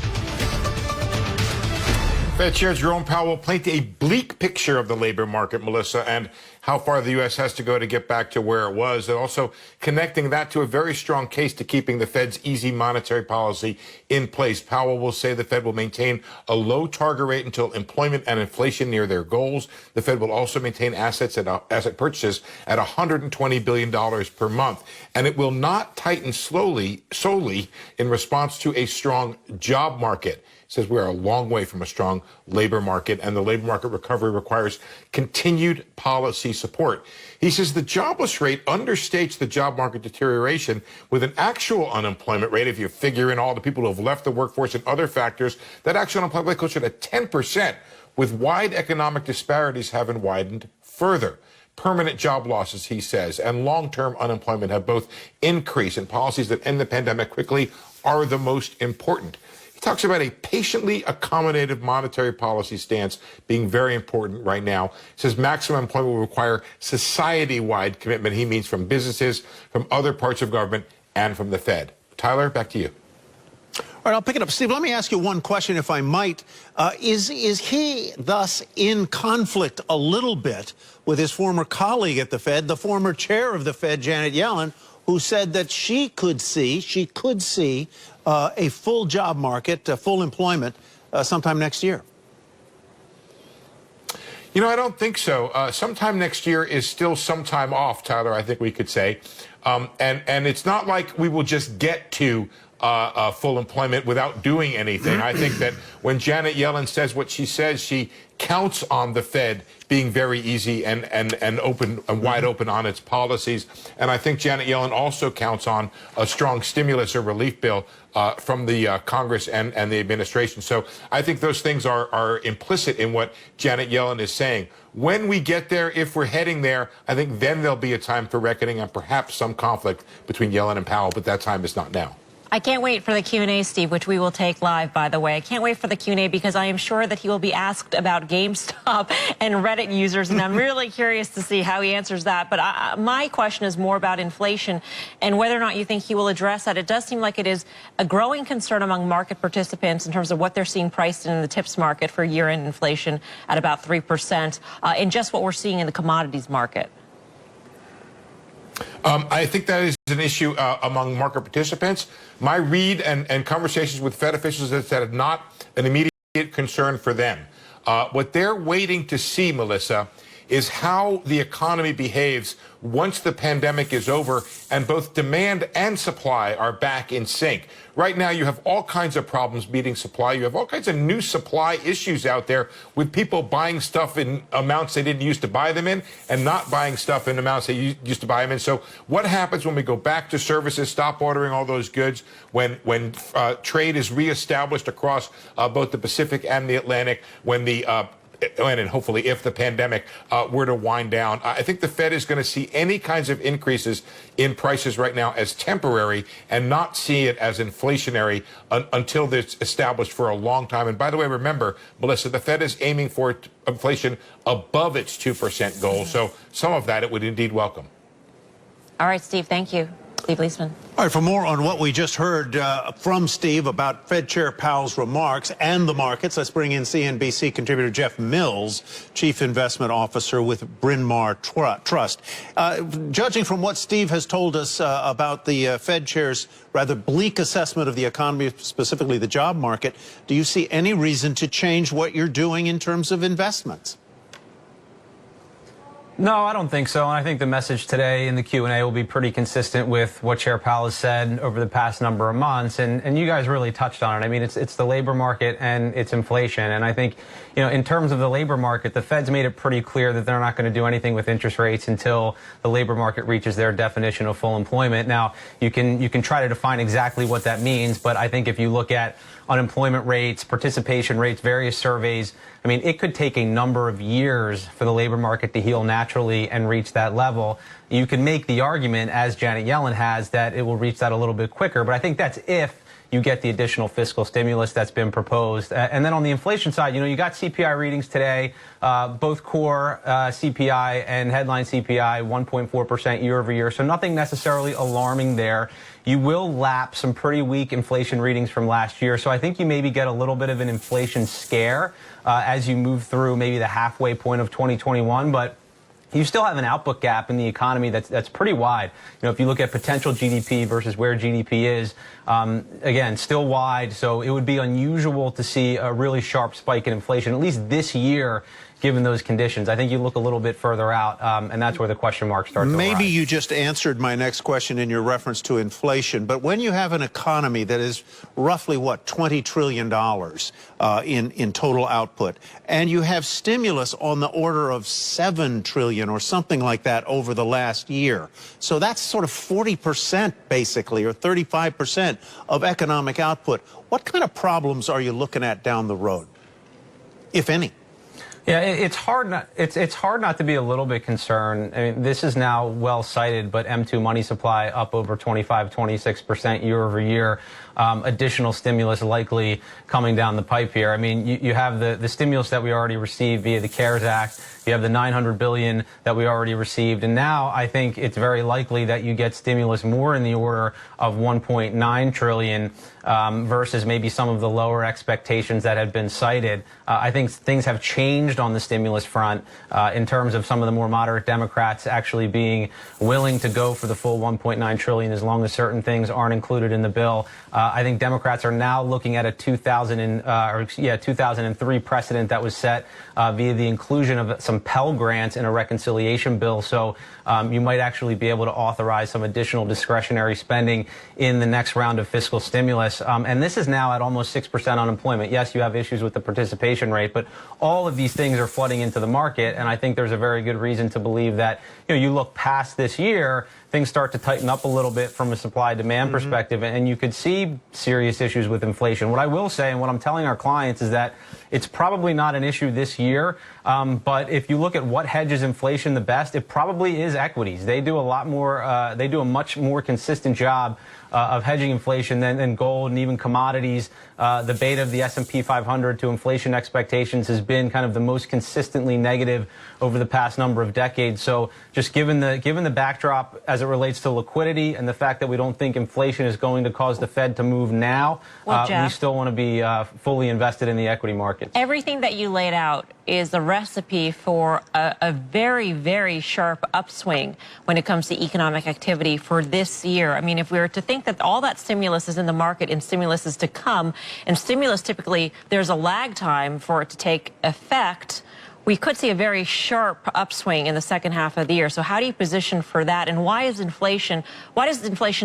Fed Chair Jerome Powell painted a bleak picture of the labor market, Melissa, and how far the U.S. has to go to get back to where it was, and also connecting that to a very strong case to keeping the Fed's easy monetary policy in place. Powell will say the Fed will maintain a low target rate until employment and inflation near their goals. The Fed will also maintain asset purchases at $120 billion per month, and it will not tighten solely in response to a strong job market. Says we are a long way from a strong labor market, and the labor market recovery requires continued policy support. He says the jobless rate understates the job market deterioration, with an actual unemployment rate, if you figure in all the people who have left the workforce and other factors, that actual unemployment rate closer to 10%, with wide economic disparities having widened further. Permanent job losses, he says, and long-term unemployment have both increased, and policies that end the pandemic quickly are the most important. He talks about a patiently accommodative monetary policy stance being very important right now. He says maximum employment will require society-wide commitment. He means from businesses, from other parts of government, and from the Fed. Tyler, back to you. All right, I'll pick it up. Steve, let me ask you one question, if I might. Is he thus in conflict a little bit with his former colleague at the Fed, the former chair of the Fed, Janet Yellen, who said that she could see a full job market, full employment sometime next year? You know, I don't think so. Sometime next year is still some time off, Tyler, I think we could say. And it's not like we will just get to full employment without doing anything. I think that when Janet Yellen says what she says, she counts on the Fed being very easy and open and wide open on its policies. And I think Janet Yellen also counts on a strong stimulus or relief bill from the Congress and the administration. So I think those things are implicit in what Janet Yellen is saying. When we get there, if we're heading there, I think then there'll be a time for reckoning and perhaps some conflict between Yellen and Powell, but that time is not now. I can't wait for the Q&A, Steve, which we will take live, by the way. I can't wait for the Q&A because I am sure that he will be asked about GameStop and Reddit users, and I'm really curious to see how he answers that. But my question is more about inflation and whether or not you think he will address that. It does seem like it is a growing concern among market participants in terms of what they're seeing priced in the tips market for year-end inflation at about 3%, and just what we're seeing in the commodities market. I think that is an issue among market participants. My read and conversations with Fed officials is that it's not an immediate concern for them. What they're waiting to see, Melissa, is how the economy behaves once the pandemic is over and both demand and supply are back in sync. Right now, you have all kinds of problems meeting supply. You have all kinds of new supply issues out there with people buying stuff in amounts they didn't used to buy them in and not buying stuff in amounts they used to buy them in. So what happens when we go back to services, stop ordering all those goods, when trade is reestablished across both the Pacific and the Atlantic, when the and hopefully if the pandemic were to wind down, I think the Fed is going to see any kinds of increases in prices right now as temporary and not see it as inflationary until it's established for a long time. And by the way, remember, Melissa, the Fed is aiming for inflation above its 2% goal. So some of that it would indeed welcome. All right, Steve, thank you. Steve Leisman. All right, for more on what we just heard from Steve about Fed Chair Powell's remarks and the markets, let's bring in CNBC contributor Jeff Mills, Chief Investment Officer with Bryn Mawr Trust. Judging from what Steve has told us about the Fed Chair's rather bleak assessment of the economy, specifically the job market, do you see any reason to change what you're doing in terms of investments? No, I don't think so. And I think the message today in the Q&A will be pretty consistent with what Chair Powell has said over the past number of months. And you guys really touched on it. I mean, it's the labor market and it's inflation. And I think, you know, in terms of the labor market, the Fed's made it pretty clear that they're not going to do anything with interest rates until the labor market reaches their definition of full employment. Now, you can try to define exactly what that means. But I think if you look at unemployment rates, participation rates, various surveys, I mean, it could take a number of years for the labor market to heal naturally and reach that level. You can make the argument, as Janet Yellen has, that it will reach that a little bit quicker. But I think that's if you get the additional fiscal stimulus that's been proposed. And then on the inflation side, you know, you got CPI readings today, both core CPI and headline CPI, 1.4% year over year. So nothing necessarily alarming there. You will lap some pretty weak inflation readings from last year. So I think you maybe get a little bit of an inflation scare as you move through maybe the halfway point of 2021. But you still have an output gap in the economy that's pretty wide. You know, if you look at potential GDP versus where GDP is, again, still wide. So it would be unusual to see a really sharp spike in inflation, at least this year, given those conditions. I think you look a little bit further out, and that's where the question marks start to Maybe arise. you just answered my next question in your reference to inflation, but when you have an economy that is roughly, what, $20 trillion in total output, and you have stimulus on the order of $7 trillion or something like that over the last year, so that's sort of 40% basically, or 35% of economic output. What kind of problems are you looking at down the road, if any? Yeah, it's hard not to be a little bit concerned. I mean, this is now well cited, but M2 money supply up over 26% year over year. Additional stimulus likely coming down the pipe here. I mean, you have the stimulus that we already received via the CARES Act. You have the $900 billion that we already received. And now I think it's very likely that you get stimulus more in the order of $1.9 trillion versus maybe some of the lower expectations that had been cited. I think things have changed on the stimulus front in terms of some of the more moderate Democrats actually being willing to go for the full $1.9 trillion as long as certain things aren't included in the bill. I think Democrats are now looking at a 2003 precedent that was set via the inclusion of some Pell Grants in a reconciliation bill. So you might actually be able to authorize some additional discretionary spending in the next round of fiscal stimulus. And this is now at almost 6% unemployment. Yes, you have issues with the participation rate, but all of these things are flooding into the market. And I think there's a very good reason to believe that, you know, you look past this year, things start to tighten up a little bit from a supply-demand perspective, and you could see serious issues with inflation. What I will say, and what I'm telling our clients, is that it's probably not an issue this year, but if you look at what hedges inflation the best, it probably is equities. They do a lot more, they do a much more consistent job of hedging inflation than gold and even commodities. The beta of the S&P 500 to inflation expectations has been kind of the most consistently negative over the past number of decades. So just given the backdrop as it relates to liquidity and the fact that we don't think inflation is going to cause the Fed to move now, we still want to be fully invested in the equity markets. Everything that you laid out is the recipe for a very, very sharp upswing when it comes to economic activity for this year. I mean, if we were to think that all that stimulus is in the market and stimulus is to come, and stimulus typically, there's a lag time for it to take effect, we could see a very sharp upswing in the second half of the year. So how do you position for that? And why does inflation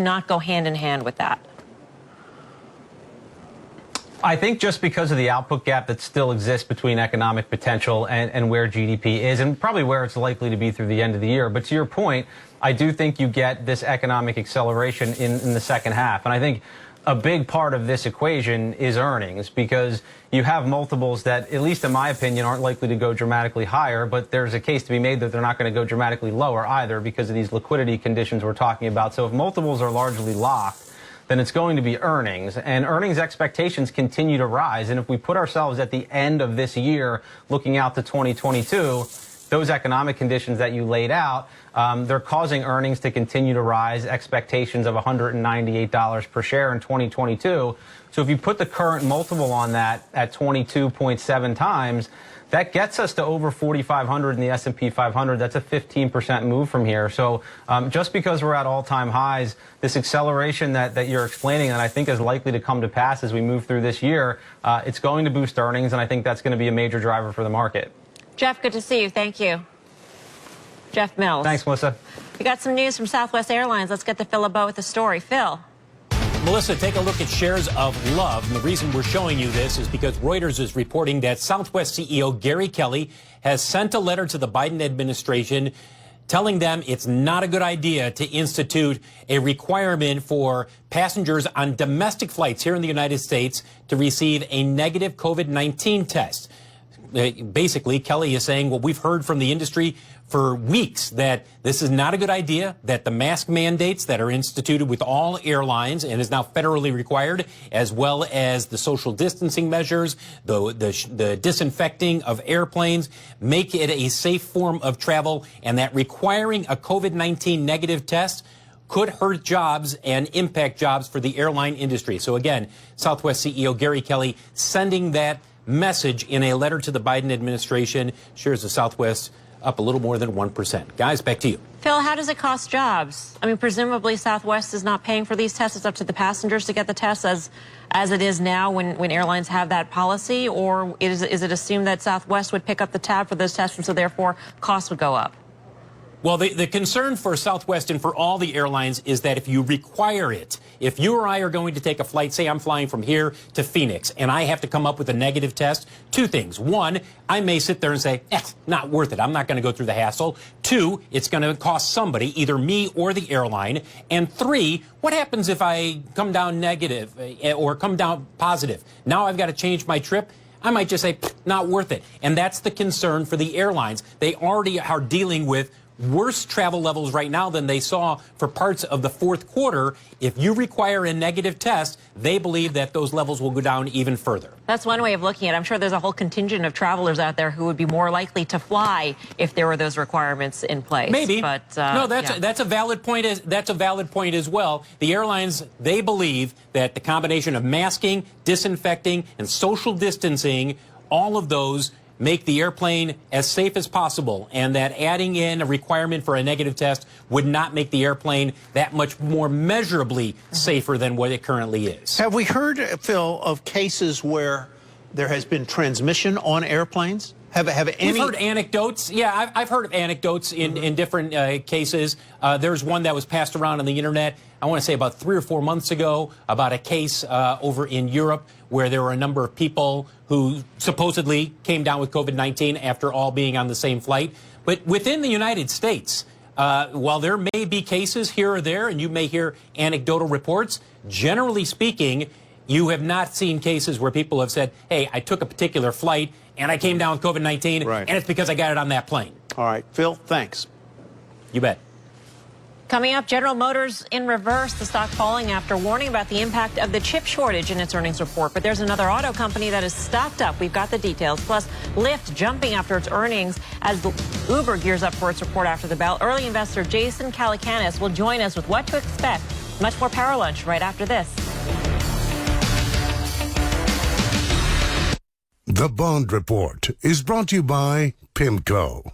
not go hand in hand with that? I think just because of the output gap that still exists between economic potential and where GDP is, and probably where it's likely to be through the end of the year. But to your point, I do think you get this economic acceleration in the second half. And I think a big part of this equation is earnings, because you have multiples that, at least in my opinion, aren't likely to go dramatically higher, but there's a case to be made that they're not going to go dramatically lower either because of these liquidity conditions we're talking about. So if multiples are largely locked, then it's going to be earnings, and earnings expectations continue to rise. And if we put ourselves at the end of this year, looking out to 2022, those economic conditions that you laid out, they're causing earnings to continue to rise, expectations of $198 per share in 2022. So if you put the current multiple on that at 22.7 times, that gets us to over 4,500 in the S&P 500. That's a 15% move from here. So just because we're at all-time highs, this acceleration that you're explaining, and I think is likely to come to pass as we move through this year, it's going to boost earnings, and I think that's going to be a major driver for the market. Jeff, good to see you. Thank you. Jeff Mills. Thanks, Melissa. We got some news from Southwest Airlines. Let's get to Phil LeBeau with the story. Phil. Melissa, take a look at shares of Love. And the reason we're showing you this is because Reuters is reporting that Southwest CEO Gary Kelly has sent a letter to the Biden administration telling them it's not a good idea to institute a requirement for passengers on domestic flights here in the United States to receive a negative COVID-19 test. Basically, Kelly is saying what we've heard from the industry for weeks, that this is not a good idea, that the mask mandates that are instituted with all airlines and is now federally required, as well as the social distancing measures, the disinfecting of airplanes, make it a safe form of travel, and that requiring a COVID-19 negative test could hurt jobs and impact jobs for the airline industry. So again, Southwest CEO Gary Kelly sending that message in a letter to the Biden administration. Shares of Southwest up a little more than 1%. Guys, back to you. Phil, how does it cost jobs? I mean, presumably Southwest is not paying for these tests. It's up to the passengers to get the tests as it is now when airlines have that policy, or is it assumed that Southwest would pick up the tab for those tests and so therefore costs would go up? Well, the concern for Southwest and for all the airlines is that if you require it, if you or I are going to take a flight, say I'm flying from here to Phoenix, and I have to come up with a negative test, two things. One, I may sit there and say, not worth it. I'm not going to go through the hassle. Two, it's going to cost somebody, either me or the airline. And three, what happens if I come down negative or come down positive? Now I've got to change my trip. I might just say, not worth it. And that's the concern for the airlines. They already are dealing with worse travel levels right now than they saw for parts of the fourth quarter. If you require a negative test, they believe that those levels will go down even further. That's one way of looking at it. I'm sure there's a whole contingent of travelers out there who would be more likely to fly if there were those requirements in place. Maybe. But no, that's a valid point. That's a valid point as well. The airlines, they believe that the combination of masking, disinfecting, and social distancing, all of those make the airplane as safe as possible, and that adding in a requirement for a negative test would not make the airplane that much more measurably safer than what it currently is. Have we heard, Phil, of cases where there has been transmission on airplanes? Have any? We've heard anecdotes. Yeah, I've heard of anecdotes in different cases. There's one that was passed around on the internet, I want to say about 3 or 4 months ago, about a case over in Europe where there were a number of people who supposedly came down with COVID-19 after all being on the same flight. But within the United States, while there may be cases here or there, and you may hear anecdotal reports, generally speaking, you have not seen cases where people have said, hey, I took a particular flight and I came down with COVID-19, and it's because I got it on that plane. All right, Phil, thanks. You bet. Coming up, General Motors in reverse, the stock falling after warning about the impact of the chip shortage in its earnings report. But there's another auto company that is stocked up. We've got the details. Plus, Lyft jumping after its earnings as Uber gears up for its report after the bell. Early investor Jason Calacanis will join us with what to expect. Much more Power Lunch right after this. The Bond Report is brought to you by PIMCO.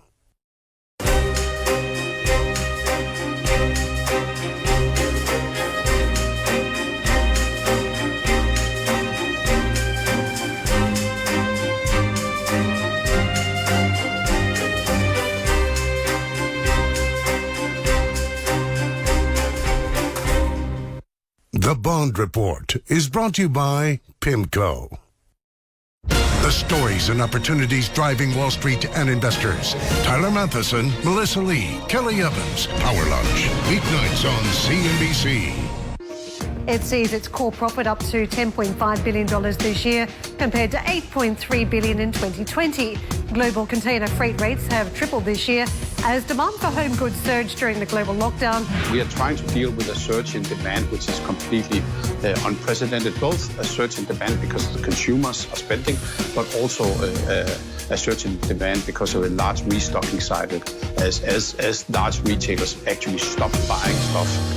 The Bond Report is brought to you by PIMCO. The stories and opportunities driving Wall Street and investors. Tyler Matheson, Melissa Lee, Kelly Evans. Power Lunch. Weeknights on CNBC. It sees its core profit up to $10.5 billion this year, compared to $8.3 billion in 2020. Global container freight rates have tripled this year as demand for home goods surged during the global lockdown. We are trying to deal with a surge in demand, which is completely unprecedented, both a surge in demand because the consumers are spending, but also a surge in demand because of a large restocking cycle as large retailers actually stop buying stuff.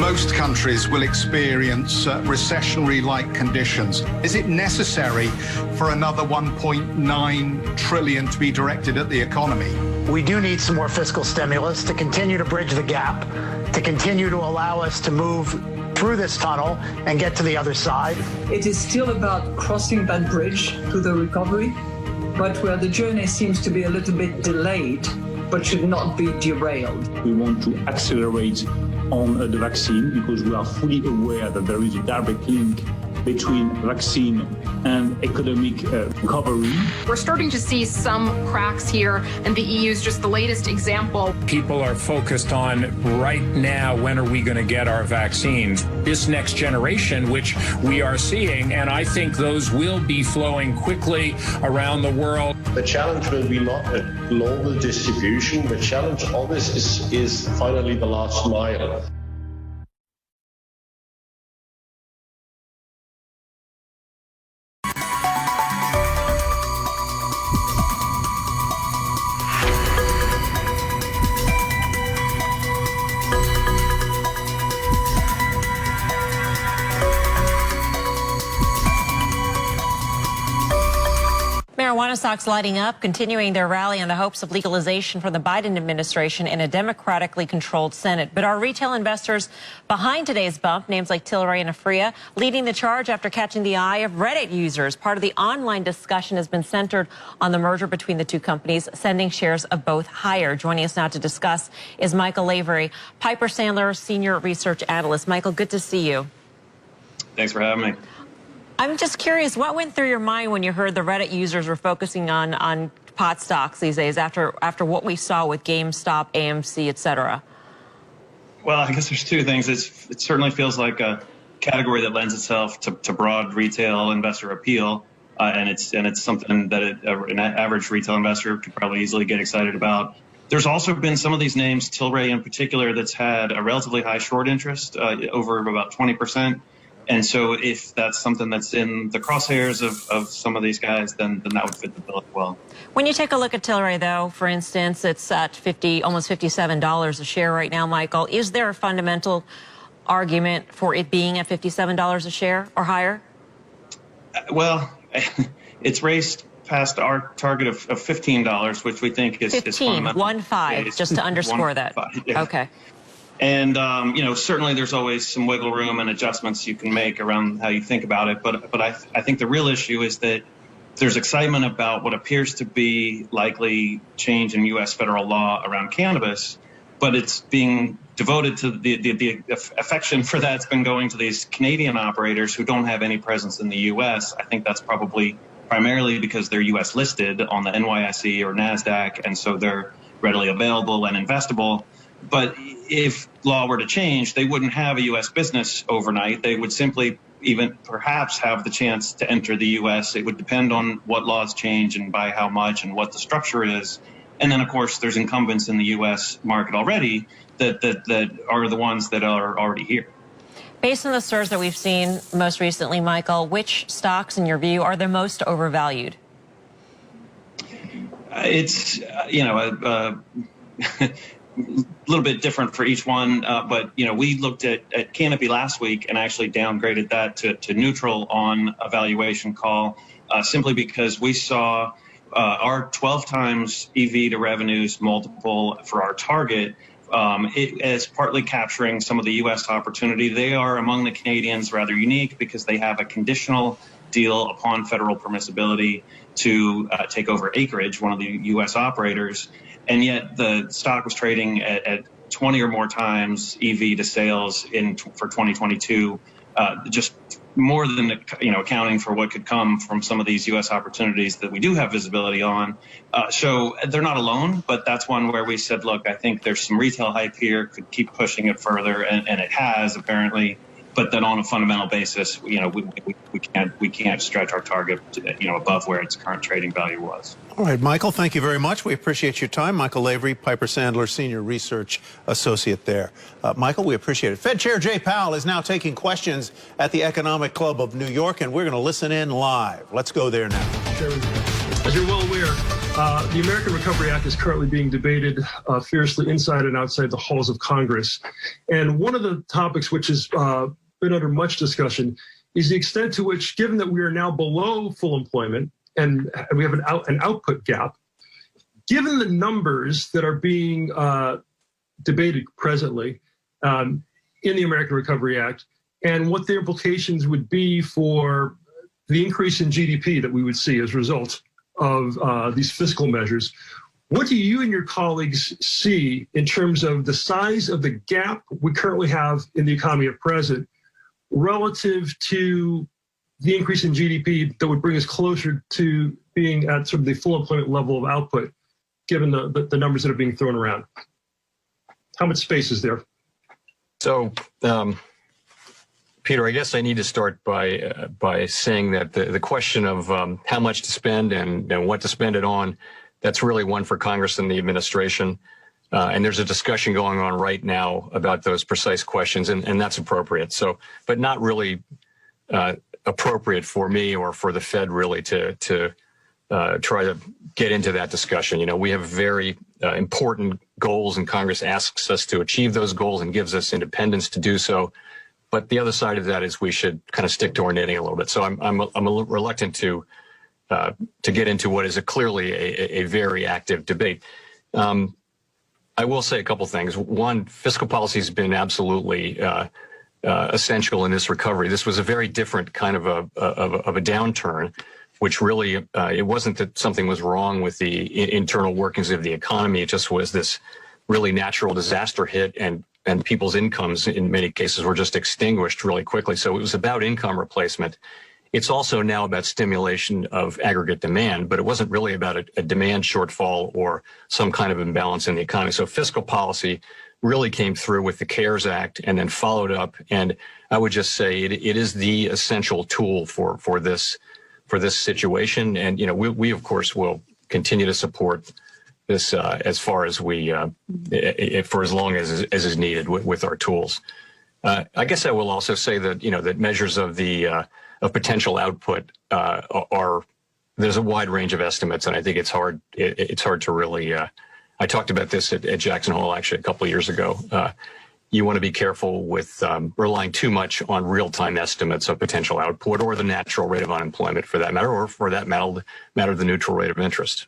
Most countries will experience recessionary-like conditions. Is it necessary for another $1.9 trillion to be directed at the economy? We do need some more fiscal stimulus to continue to bridge the gap, to continue to allow us to move through this tunnel and get to the other side. It is still about crossing that bridge to the recovery, but where the journey seems to be a little bit delayed, but should not be derailed. We want to accelerate on the vaccine because we are fully aware that there is a direct link between vaccine and economic recovery. We're starting to see some cracks here, and the EU is just the latest example. People are focused on right now, when are we going to get our vaccines? This next generation, which we are seeing, and I think those will be flowing quickly around the world. The challenge will be not a global distribution. The challenge always is finally the last mile. Marijuana China stocks lighting up, continuing their rally in the hopes of legalization for the Biden administration in a democratically controlled Senate. But are retail investors behind today's bump? Names like Tilray and Afria leading the charge after catching the eye of Reddit users. Part of the online discussion has been centered on the merger between the two companies, sending shares of both higher. Joining us now to discuss is Michael Lavery, Piper Sandler Senior Research Analyst. Michael, good to see you. Thanks for having me. I'm just curious, what went through your mind when you heard the Reddit users were focusing on pot stocks these days after what we saw with GameStop, AMC, et cetera? Well, I guess there's two things. It certainly feels like a category that lends itself to broad retail investor appeal, and it's something that an average retail investor could probably easily get excited about. There's also been some of these names, Tilray in particular, that's had a relatively high short interest, over about 20%. And so if that's something that's in the crosshairs of some of these guys, then that would fit the bill as well. When you take a look at Tilray, though, for instance, it's at almost $57 a share right now, Michael. Is there a fundamental argument for it being at $57 a share or higher? Well, it's raced past our target of $15, which we think is 15, 1-5, just to underscore that. Yeah. Okay. And, certainly there's always some wiggle room and adjustments you can make around how you think about it. But I think the real issue is that there's excitement about what appears to be likely change in U.S. federal law around cannabis, but it's being devoted to the affection for that's been going to these Canadian operators who don't have any presence in the U.S. I think that's probably primarily because they're U.S. listed on the NYSE or NASDAQ, and so they're readily available and investable. But if law were to change, they wouldn't have a U.S. business overnight. They would simply even perhaps have the chance to enter the U.S. It would depend on what laws change and by how much and what the structure is. And then, of course, there's incumbents in the U.S. market already that are the ones that are already here. Based on the surge that we've seen most recently, Michael, which stocks, in your view, are the most overvalued? It's, a little bit different for each one, but we looked at Canopy last week and actually downgraded that to neutral on a valuation call, simply because we saw our 12 times EV to revenues multiple for our target as partly capturing some of the U.S. opportunity. They are among the Canadians rather unique because they have a conditional deal upon federal permissibility to take over Acreage, one of the U.S. operators. And yet the stock was trading at 20 or more times EV to sales for 2022, just more than accounting for what could come from some of these U.S. opportunities that we do have visibility on. So they're not alone, but that's one where we said, look, I think there's some retail hype here, could keep pushing it further, and it has apparently. But then on a fundamental basis, we can't stretch our target above where its current trading value was. All right, Michael, thank you very much. We appreciate your time. Michael Lavery, Piper Sandler Senior Research Associate there. Michael, we appreciate it. Fed Chair Jay Powell is now taking questions at the Economic Club of New York, and we're going to listen in live. Let's go there now. As you're well aware, the American Recovery Act is currently being debated fiercely inside and outside the halls of Congress. And one of the topics which has been under much discussion is the extent to which, given that we are now below full employment and we have an output gap, given the numbers that are being debated presently in the American Recovery Act and what the implications would be for the increase in GDP that we would see as a result of these fiscal measures, what do you and your colleagues see in terms of the size of the gap we currently have in the economy at present relative to the increase in GDP that would bring us closer to being at sort of the full employment level of output, given the numbers that are being thrown around? How much space is there? So, Peter, I guess I need to start by saying that the question of how much to spend and what to spend it on, that's really one for Congress and the administration. And there's a discussion going on right now about those precise questions, and that's appropriate. So, but not really appropriate for me or for the Fed really to try to get into that discussion. We have very important goals, and Congress asks us to achieve those goals and gives us independence to do so. But the other side of that is we should kind of stick to our knitting a little bit. So I'm reluctant to get into what is clearly a very active debate. I will say a couple things. One, fiscal policy has been absolutely essential in this recovery. This was a very different kind of a downturn, which really it wasn't that something was wrong with the internal workings of the economy. It just was this really natural disaster hit, and people's incomes in many cases were just extinguished really quickly. So it was about income replacement. It's also now about stimulation of aggregate demand, but it wasn't really about a demand shortfall or some kind of imbalance in the economy. So fiscal policy really came through with the CARES Act and then followed up. And I would just say it is the essential tool for this situation. And, you know, we of course will continue to support this as far as for as long as is needed with our tools. I guess I will also say that, you know, that measures of the of potential output there's a wide range of estimates, and I think it's hard to really. I talked about this at Jackson Hole actually a couple of years ago. You want to be careful with relying too much on real-time estimates of potential output or the natural rate of unemployment, for that matter, or for that matter the neutral rate of interest.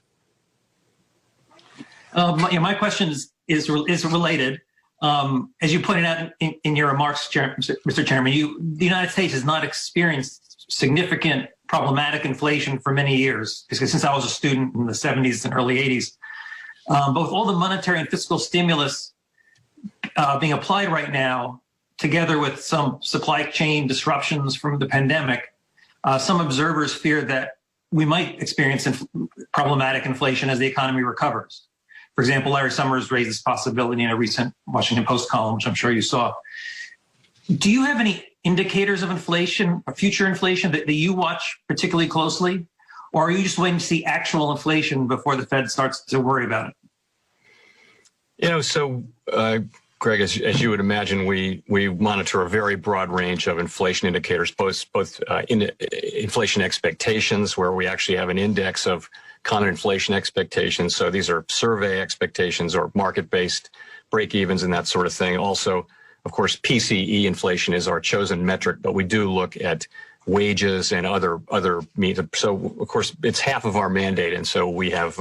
My question is related. As you pointed out in your remarks, Mr. Chairman, the United States has not experienced significant problematic inflation for many years, because since I was a student in the 70s and early 80s. Both all the monetary and fiscal stimulus being applied right now, together with some supply chain disruptions from the pandemic, some observers fear that we might experience problematic inflation as the economy recovers. For example, Larry Summers raised this possibility in a recent Washington Post column, which I'm sure you saw. Do you have any indicators of inflation or future inflation that you watch particularly closely? Or are you just waiting to see actual inflation before the Fed starts to worry about it? You know, so, Greg, as you would imagine, we monitor a very broad range of inflation indicators, both inflation expectations, where we actually have an index of common inflation expectations. So these are survey expectations or market-based break-evens and that sort of thing. Also, of course, PCE inflation is our chosen metric, but we do look at wages and other means. So, of course, it's half of our mandate, and so we have,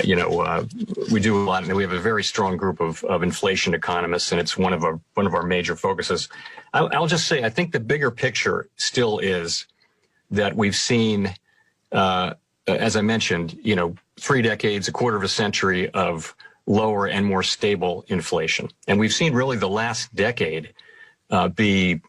we do a lot, and we have a very strong group of inflation economists, and it's one of our major focuses. I'll just say, I think the bigger picture still is that we've seen, as I mentioned, 3 decades, a quarter of a century of lower and more stable inflation, and we've seen really the last decade be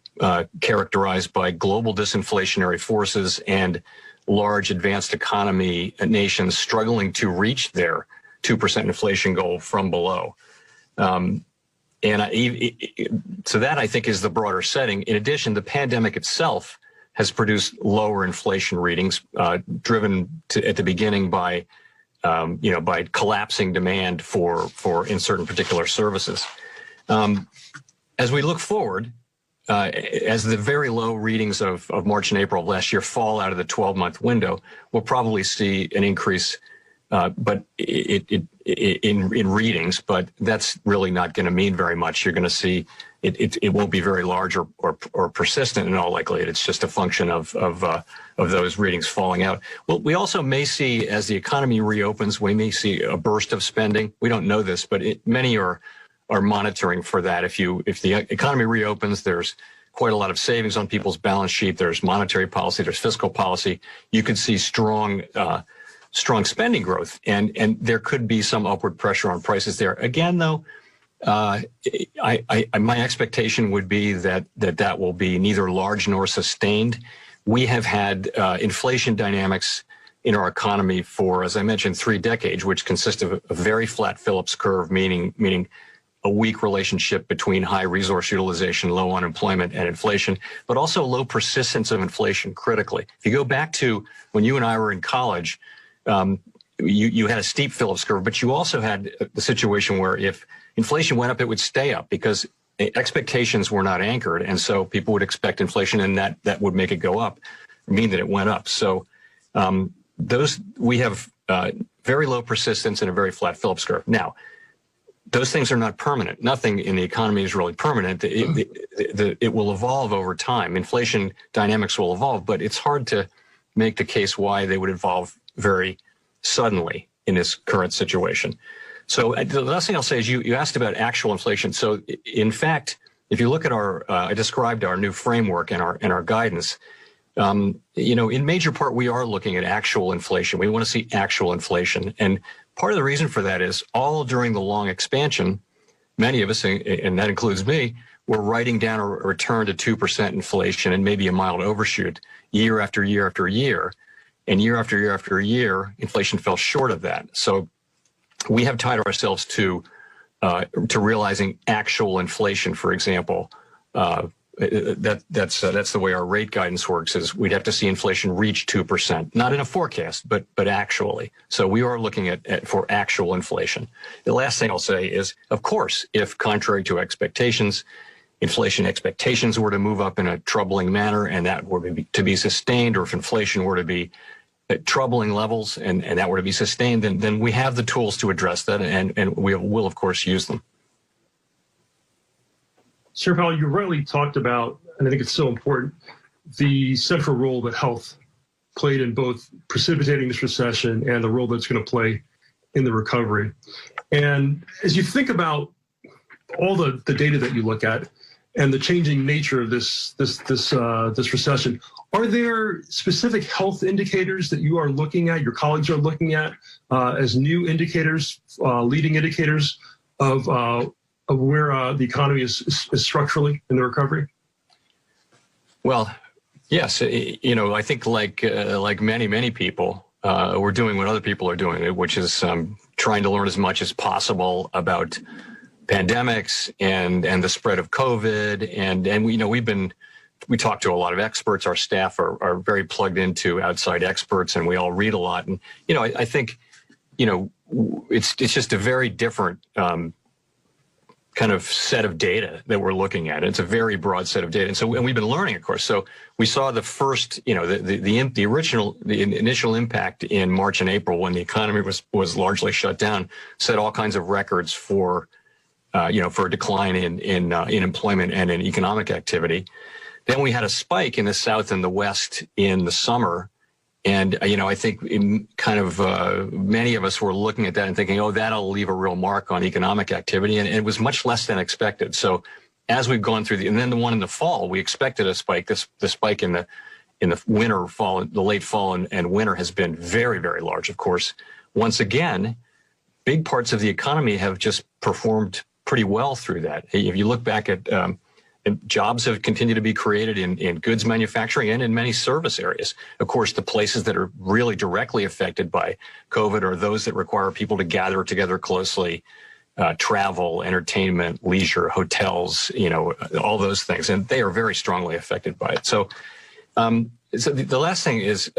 characterized by global disinflationary forces and large advanced economy nations struggling to reach their 2% inflation goal from below. So that, I think, is the broader setting. In addition, the pandemic itself has produced lower inflation readings, driven at the beginning by collapsing demand for in certain particular services. As we look forward, as the very low readings of March and April of last year fall out of the 12-month window, we'll probably see an increase, but in readings. But that's really not going to mean very much. You're going to see it won't be very large or persistent in all likelihood. It's just a function of those readings falling out. Well, we also may see, as the economy reopens, we may see a burst of spending. We don't know this, but many are monitoring for that. If the economy reopens, there's quite a lot of savings on people's balance sheet. There's monetary policy, there's fiscal policy. You could see strong spending growth, and there could be some upward pressure on prices there. Again, though, my expectation would be that will be neither large nor sustained. We have had inflation dynamics in our economy for, as I mentioned, 3 decades, which consist of a very flat Phillips curve, meaning a weak relationship between high resource utilization, low unemployment, and inflation, but also low persistence of inflation critically. If you go back to when you and I were in college, you had a steep Phillips curve, but you also had the situation where if inflation went up, it would stay up because expectations were not anchored, and so people would expect inflation, and that would make it go up, mean that it went up. So we have very low persistence and a very flat Phillips curve. Now, those things are not permanent. Nothing in the economy is really permanent. It will evolve over time. Inflation dynamics will evolve, but it's hard to make the case why they would evolve very suddenly in this current situation. So the last thing I'll say is you asked about actual inflation. So in fact, if you look at I described our new framework and our guidance, in major part, we are looking at actual inflation. We want to see actual inflation. And part of the reason for that is all during the long expansion, many of us, and that includes me, were writing down a return to 2% inflation and maybe a mild overshoot year after year after year. And year after year after year, inflation fell short of that. So we have tied ourselves to realizing actual inflation, for example. That's the way our rate guidance works. Is we'd have to see inflation reach 2%, not in a forecast, but actually. So we are looking at for actual inflation. The last thing I'll say is, of course, if contrary to expectations, inflation expectations were to move up in a troubling manner, and that were to be sustained, or if inflation were to be at troubling levels and that were to be sustained, then we have the tools to address that, and we will, of course, use them. Chair Powell, you rightly talked about, and I think it's so important, the central role that health played in both precipitating this recession and the role that it's going to play in the recovery. And as you think about all the data that you look at and the changing nature of this recession, are there specific health indicators that you are looking at, your colleagues are looking at, as new indicators, leading indicators of where the economy is structurally in the recovery? Well, yes. I think like many people, we're doing what other people are doing, which is trying to learn as much as possible about pandemics and the spread of COVID. And we talk to a lot of experts. Our staff are very plugged into outside experts, and we all read a lot. And, I think, it's just a very different kind of set of data that we're looking at. It's a very broad set of data. And we've been learning, of course. So we saw the first, the initial impact in March and April when the economy was largely shut down, set all kinds of records for a decline in employment and in economic activity. Then we had a spike in the South and the West in the summer. And, I think many of us were looking at that and thinking, that'll leave a real mark on economic activity. And it was much less than expected. So as we've gone through and then the one in the fall, we expected a spike. The spike in the winter, fall, the late fall and winter has been very, very large, of course. Once again, big parts of the economy have just performed pretty well through that. If you look back at jobs have continued to be created in goods manufacturing and in many service areas. Of course, the places that are really directly affected by COVID are those that require people to gather together closely, travel, entertainment, leisure, hotels, all those things. And they are very strongly affected by it. So, the last thing is,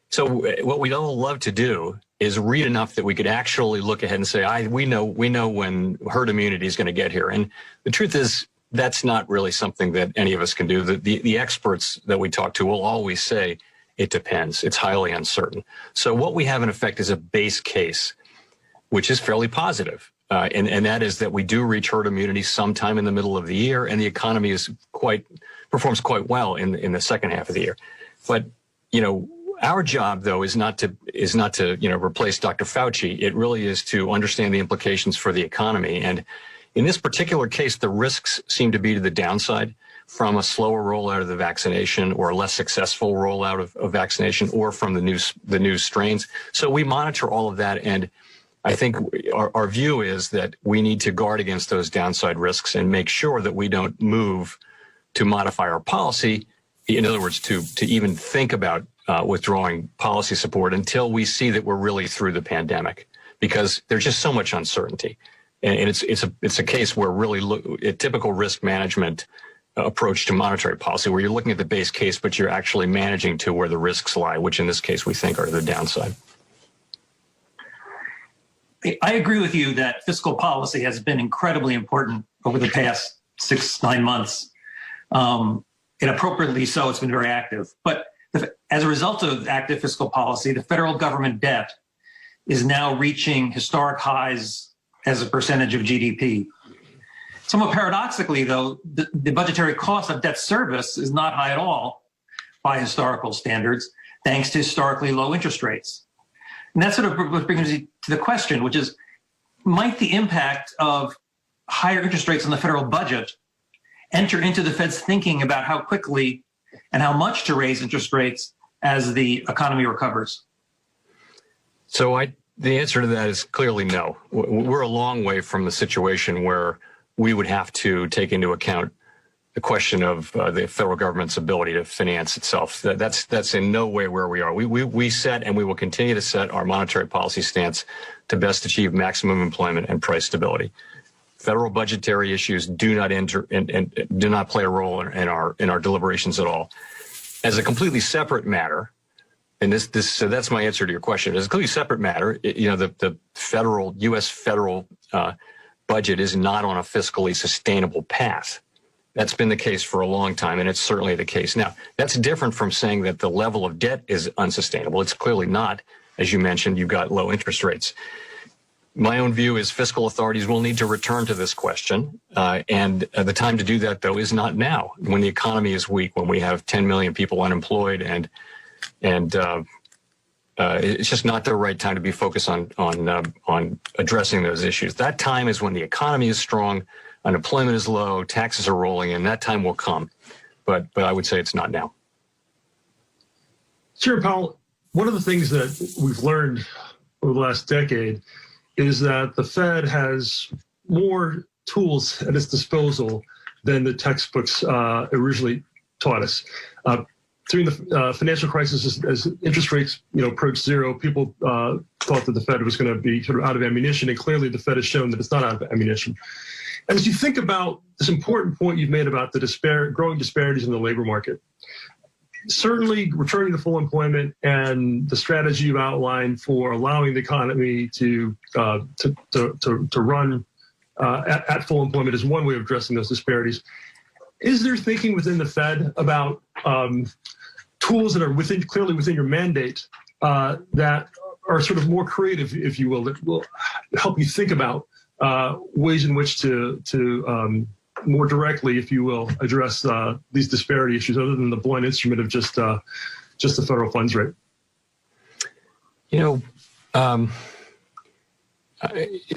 so what we'd all love to do is read enough that we could actually look ahead and say, we know when herd immunity is going to get here. And the truth is, that's not really something that any of us can do. The experts that we talk to will always say it depends. It's highly uncertain. So what we have in effect is a base case, which is fairly positive. And that is that we do reach herd immunity sometime in the middle of the year, and the economy performs quite well in the second half of the year. But, our job, though, is not to replace Dr. Fauci. It really is to understand the implications for the economy. And in this particular case, the risks seem to be to the downside from a slower rollout of the vaccination or a less successful rollout of vaccination or from the new strains. So we monitor all of that. And I think our view is that we need to guard against those downside risks and make sure that we don't move to modify our policy. In other words, to even think about withdrawing policy support until we see that we're really through the pandemic, because there's just so much uncertainty. And it's a case where really a typical risk management approach to monetary policy, where you're looking at the base case, but you're actually managing to where the risks lie, which in this case we think are the downside. I agree with you that fiscal policy has been incredibly important over the past 6-9 months. And appropriately so, it's been very active. But as a result of active fiscal policy, the federal government debt is now reaching historic highs as a percentage of GDP. Somewhat paradoxically, though, the budgetary cost of debt service is not high at all by historical standards, thanks to historically low interest rates. And that sort of what brings me to the question, which is, might the impact of higher interest rates on the federal budget enter into the Fed's thinking about how quickly and how much to raise interest rates as the economy recovers? So the answer to that is clearly no. We're a long way from the situation where we would have to take into account the question of the federal government's ability to finance itself. That's in no way where we are. We set and we will continue to set our monetary policy stance to best achieve maximum employment and price stability. Federal budgetary issues do not enter and do not play a role in our deliberations at all. As a completely separate matter, and so that's my answer to your question. As a completely separate matter, the U.S. federal budget is not on a fiscally sustainable path. That's been the case for a long time, and it's certainly the case now. That's different from saying that the level of debt is unsustainable. It's clearly not. As you mentioned, you've got low interest rates. My own view is fiscal authorities will need to return to this question, and the time to do that, though, is not now, when the economy is weak, when we have 10 million people unemployed, and it's just not the right time to be focused on addressing those issues. That time is when the economy is strong, unemployment is low, taxes are rolling in. That time will come, but I would say it's not now. Chair Powell, one of the things that we've learned over the last decade is that the Fed has more tools at its disposal than the textbooks originally taught us. During the financial crisis, as interest rates approached zero, people thought that the Fed was going to be sort of out of ammunition, and clearly the Fed has shown that it's not out of ammunition. And as you think about this important point you've made about the growing disparities in the labor market, certainly returning to full employment and the strategy you've outlined for allowing the economy to run at full employment is one way of addressing those disparities. Is there thinking within the Fed about tools that are clearly within your mandate that are sort of more creative, if you will, that will help you think about ways in which to more directly, if you will, address these disparity issues, other than the blunt instrument of just the federal funds rate?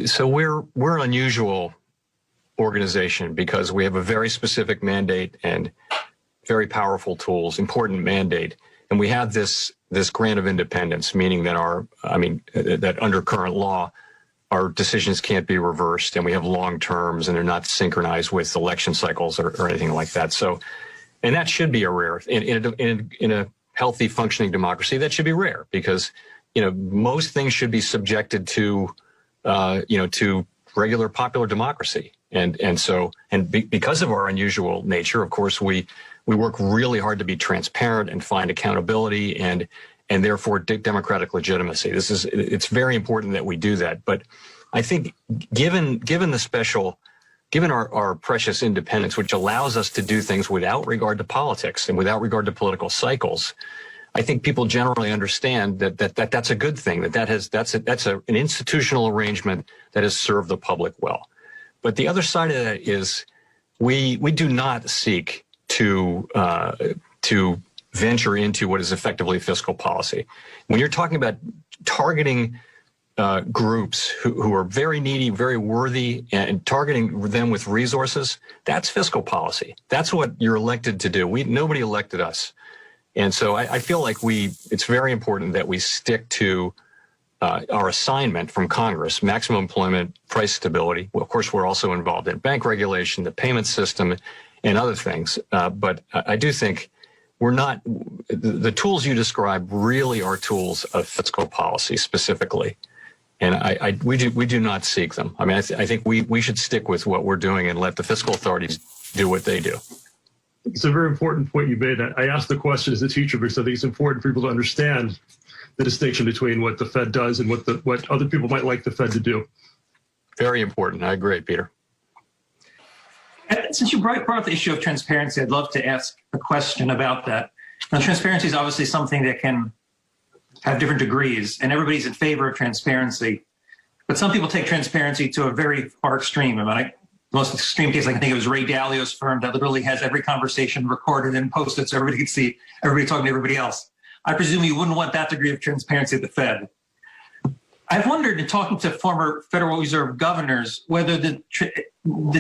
So we're an unusual organization because we have a very specific mandate and very powerful tools, important mandate, and we have this grant of independence, meaning that that under current law, our decisions can't be reversed, and we have long terms, and they're not synchronized with election cycles or anything like that. So, and that should be a rare in a healthy, functioning democracy. That should be rare because most things should be subjected to to regular popular democracy, and because of our unusual nature, of course, we work really hard to be transparent and find accountability and therefore democratic legitimacy. It's very important that we do that. But I think given our precious independence, which allows us to do things without regard to politics and without regard to political cycles, I think people generally understand that's a good thing, that's an institutional arrangement that has served the public well. But the other side of that is we do not seek to venture into what is effectively fiscal policy. When you're talking about targeting groups who are very needy, very worthy, and targeting them with resources, that's fiscal policy. That's what you're elected to do. Nobody elected us. And so I feel like it's very important that we stick to our assignment from Congress, maximum employment, price stability. Well, of course, we're also involved in bank regulation, the payment system, and other things. But I do think the tools you describe really are tools of fiscal policy specifically. And we do not seek them. I mean, I think we should stick with what we're doing and let the fiscal authorities do what they do. It's a very important point you made. I asked the question as a teacher because I think it's important for people to understand the distinction between what the Fed does and what other people might like the Fed to do. Very important. I agree, Peter. Since you brought up the issue of transparency, I'd love to ask a question about that. Now, transparency is obviously something that can have different degrees, and everybody's in favor of transparency. But some people take transparency to a very far extreme. The most extreme case I can think of is Ray Dalio's firm that literally has every conversation recorded and posted so everybody can see everybody talking to everybody else. I presume you wouldn't want that degree of transparency at the Fed. I've wondered, in talking to former Federal Reserve governors, whether the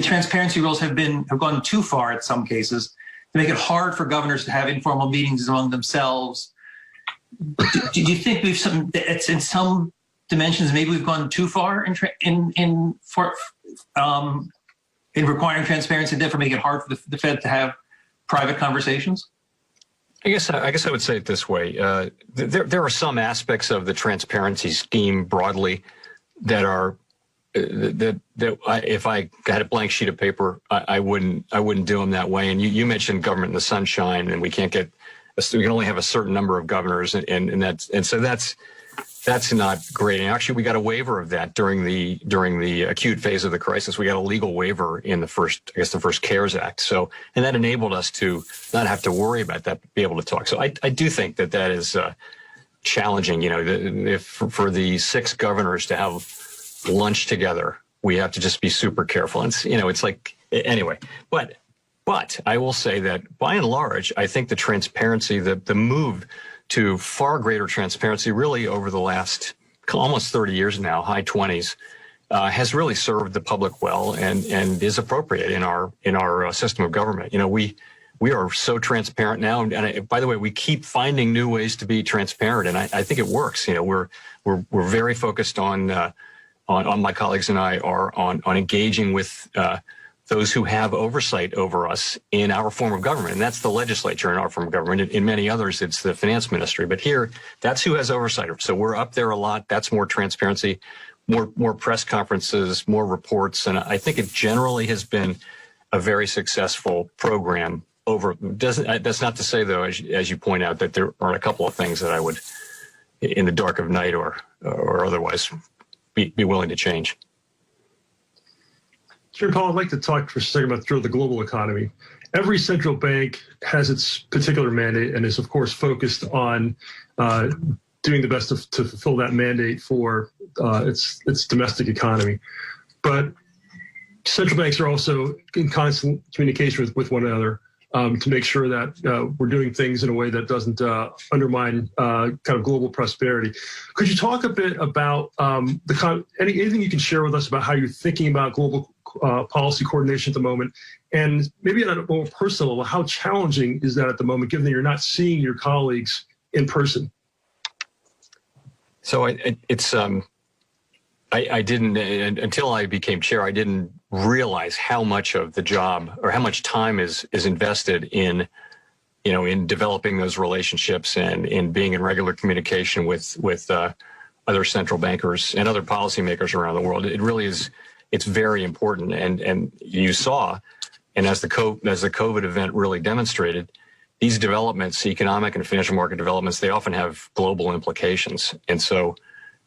transparency rules have gone too far in some cases to make it hard for governors to have informal meetings among themselves. Do you think it's in some dimensions maybe we've gone too far in requiring transparency, and therefore make it hard for the Fed to have private conversations? I guess I would say it this way. There are some aspects of the transparency scheme broadly that are that if I had a blank sheet of paper, I wouldn't do them that way. And you mentioned government in the sunshine, and we can only have a certain number of governors, and so that's not great. And actually, we got a waiver of that during the acute phase of the crisis. We got a legal waiver in the first CARES Act. So, and that enabled us to not have to worry about that, but be able to talk. So I do think that is challenging. You know, if for the 6 governors to have lunch together, we have to just be super careful. And it's like, anyway, but I will say that by and large, I think the transparency, the move to far greater transparency really over the last almost 30 years now, high 20s, has really served the public well and is appropriate in our system of government. You know, we are so transparent now, and by the way, we keep finding new ways to be transparent, and I think it works. You know, we're very focused on my colleagues and I are on engaging with those who have oversight over us in our form of government. And that's the legislature in our form of government. In many others, it's the finance ministry. But here, that's who has oversight. So we're up there a lot. That's more transparency, more press conferences, more reports. And I think it generally has been a very successful program. That's not to say, though, as you point out, that there are a couple of things that I would, in the dark of night or otherwise, be willing to change. Chair Powell, I'd like to talk for a second about the global economy. Every central bank has its particular mandate and is, of course, focused on doing the best to fulfill that mandate for its domestic economy. But central banks are also in constant communication with one another to make sure that we're doing things in a way that doesn't undermine kind of global prosperity. Could you talk a bit about anything you can share with us about how you're thinking about global policy coordination at the moment, and maybe at a more personal level, how challenging is that at the moment, given that you're not seeing your colleagues in person? So I didn't, until I became chair, I didn't realize how much of the job or how much time is invested in developing those relationships and in being in regular communication with other central bankers and other policymakers around the world. It really is. It's very important, and you saw, and as the COVID event really demonstrated, these developments, economic and financial market developments, they often have global implications. And so,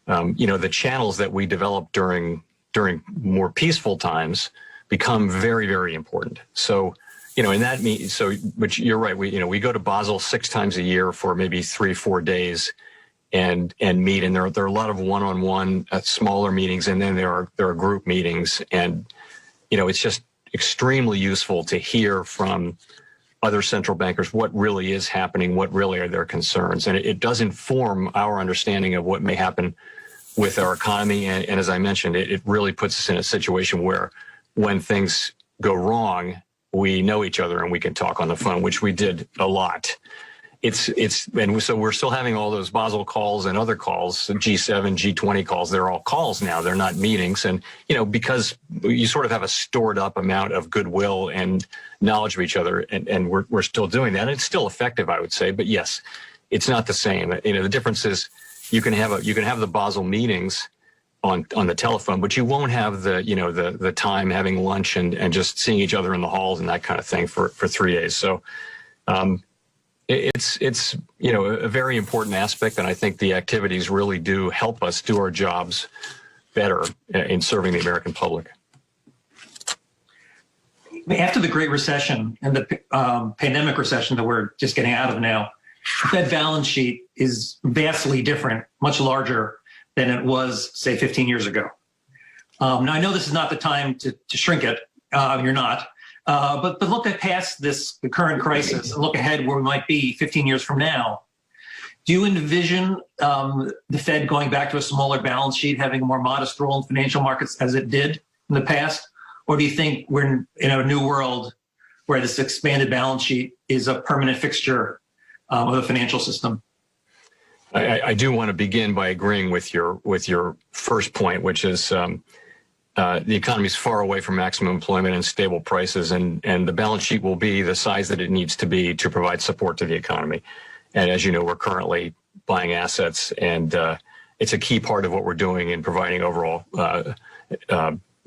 the channels that we develop during more peaceful times become very, very important. So, and that means but you're right. We go to Basel 6 times a year for maybe 3-4 days. And meet, and there are a lot of one-on-one smaller meetings, and then there are group meetings, and it's just extremely useful to hear from other central bankers what really is happening, what really are their concerns, and it does inform our understanding of what may happen with our economy. And as I mentioned, it really puts us in a situation where when things go wrong, we know each other and we can talk on the phone, which we did a lot. And so we're still having all those Basel calls and other calls, G7, G20 calls. They're all calls now. They're not meetings. And, because you sort of have a stored up amount of goodwill and knowledge of each other. And we're still doing that. And it's still effective, I would say. But yes, it's not the same. The difference is you can have the Basel meetings on the telephone, but you won't have the time having lunch and just seeing each other in the halls and that kind of thing for 3 days. So, it's a very important aspect, and I think the activities really do help us do our jobs better in serving the American public. After the Great Recession and the pandemic recession that we're just getting out of now, the Fed balance sheet is vastly different, much larger than it was, say, 15 years ago. Now, I know this is not the time to shrink it. You're not. But look past the current crisis and look ahead where we might be 15 years from now. Do you envision the Fed going back to a smaller balance sheet, having a more modest role in financial markets as it did in the past? Or do you think we're in a new world where this expanded balance sheet is a permanent fixture of the financial system? I do want to begin by agreeing with your first point, which is the economy is far away from maximum employment and stable prices, and the balance sheet will be the size that it needs to be to provide support to the economy. And as you know, we're currently buying assets, and it's a key part of what we're doing in providing overall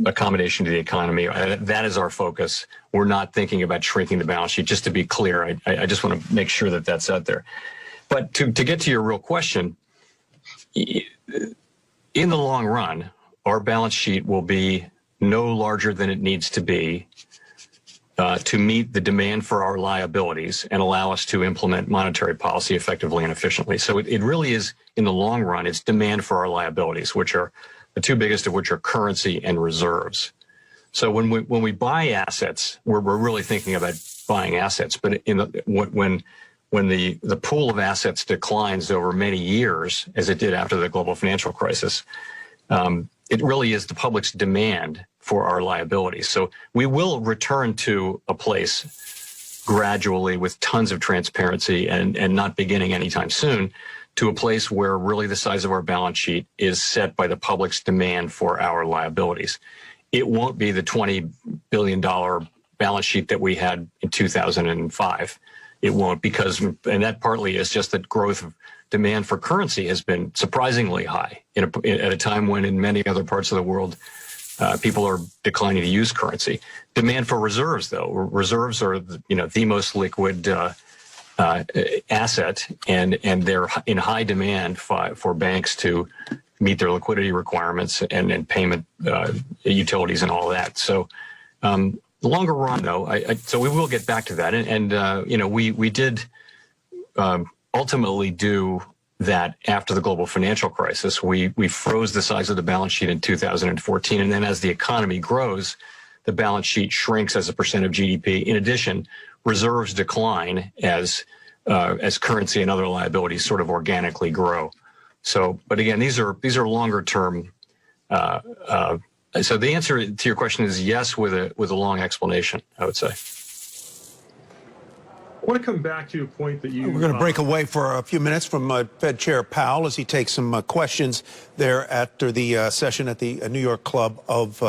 accommodation to the economy. That is our focus. We're not thinking about shrinking the balance sheet. Just to be clear, I just want to make sure that that's out there. But to get to your real question, in the long run, our balance sheet will be no larger than it needs to be to meet the demand for our liabilities and allow us to implement monetary policy effectively and efficiently. So it really is, in the long run, it's demand for our liabilities, which are the two biggest of which are currency and reserves. So when we buy assets, we're really thinking about buying assets. But when the pool of assets declines over many years, as it did after the global financial crisis, it really is the public's demand for our liabilities. So we will return to a place gradually with tons of transparency and not beginning anytime soon to a place where really the size of our balance sheet is set by the public's demand for our liabilities. It won't be the $20 billion balance sheet that we had in 2005. It won't, and that partly is just that growth of demand for currency has been surprisingly high at a time when in many other parts of the world, people are declining to use currency. Demand for reserves, though, reserves are the most liquid asset, and they're in high demand for banks to meet their liquidity requirements and payment utilities and all that. So the longer run, though, so we will get back to that, and we did ultimately do that after the global financial crisis. We froze the size of the balance sheet in 2014, and then as the economy grows, the balance sheet shrinks as a percent of GDP. In addition, reserves decline as currency and other liabilities sort of organically grow. So, but again, these are longer term. So the answer to your question is yes, with a long explanation, I would say. I want to come back to a point that you... We're going to break away for a few minutes from Fed Chair Powell as he takes some questions there after the session at the New York Club of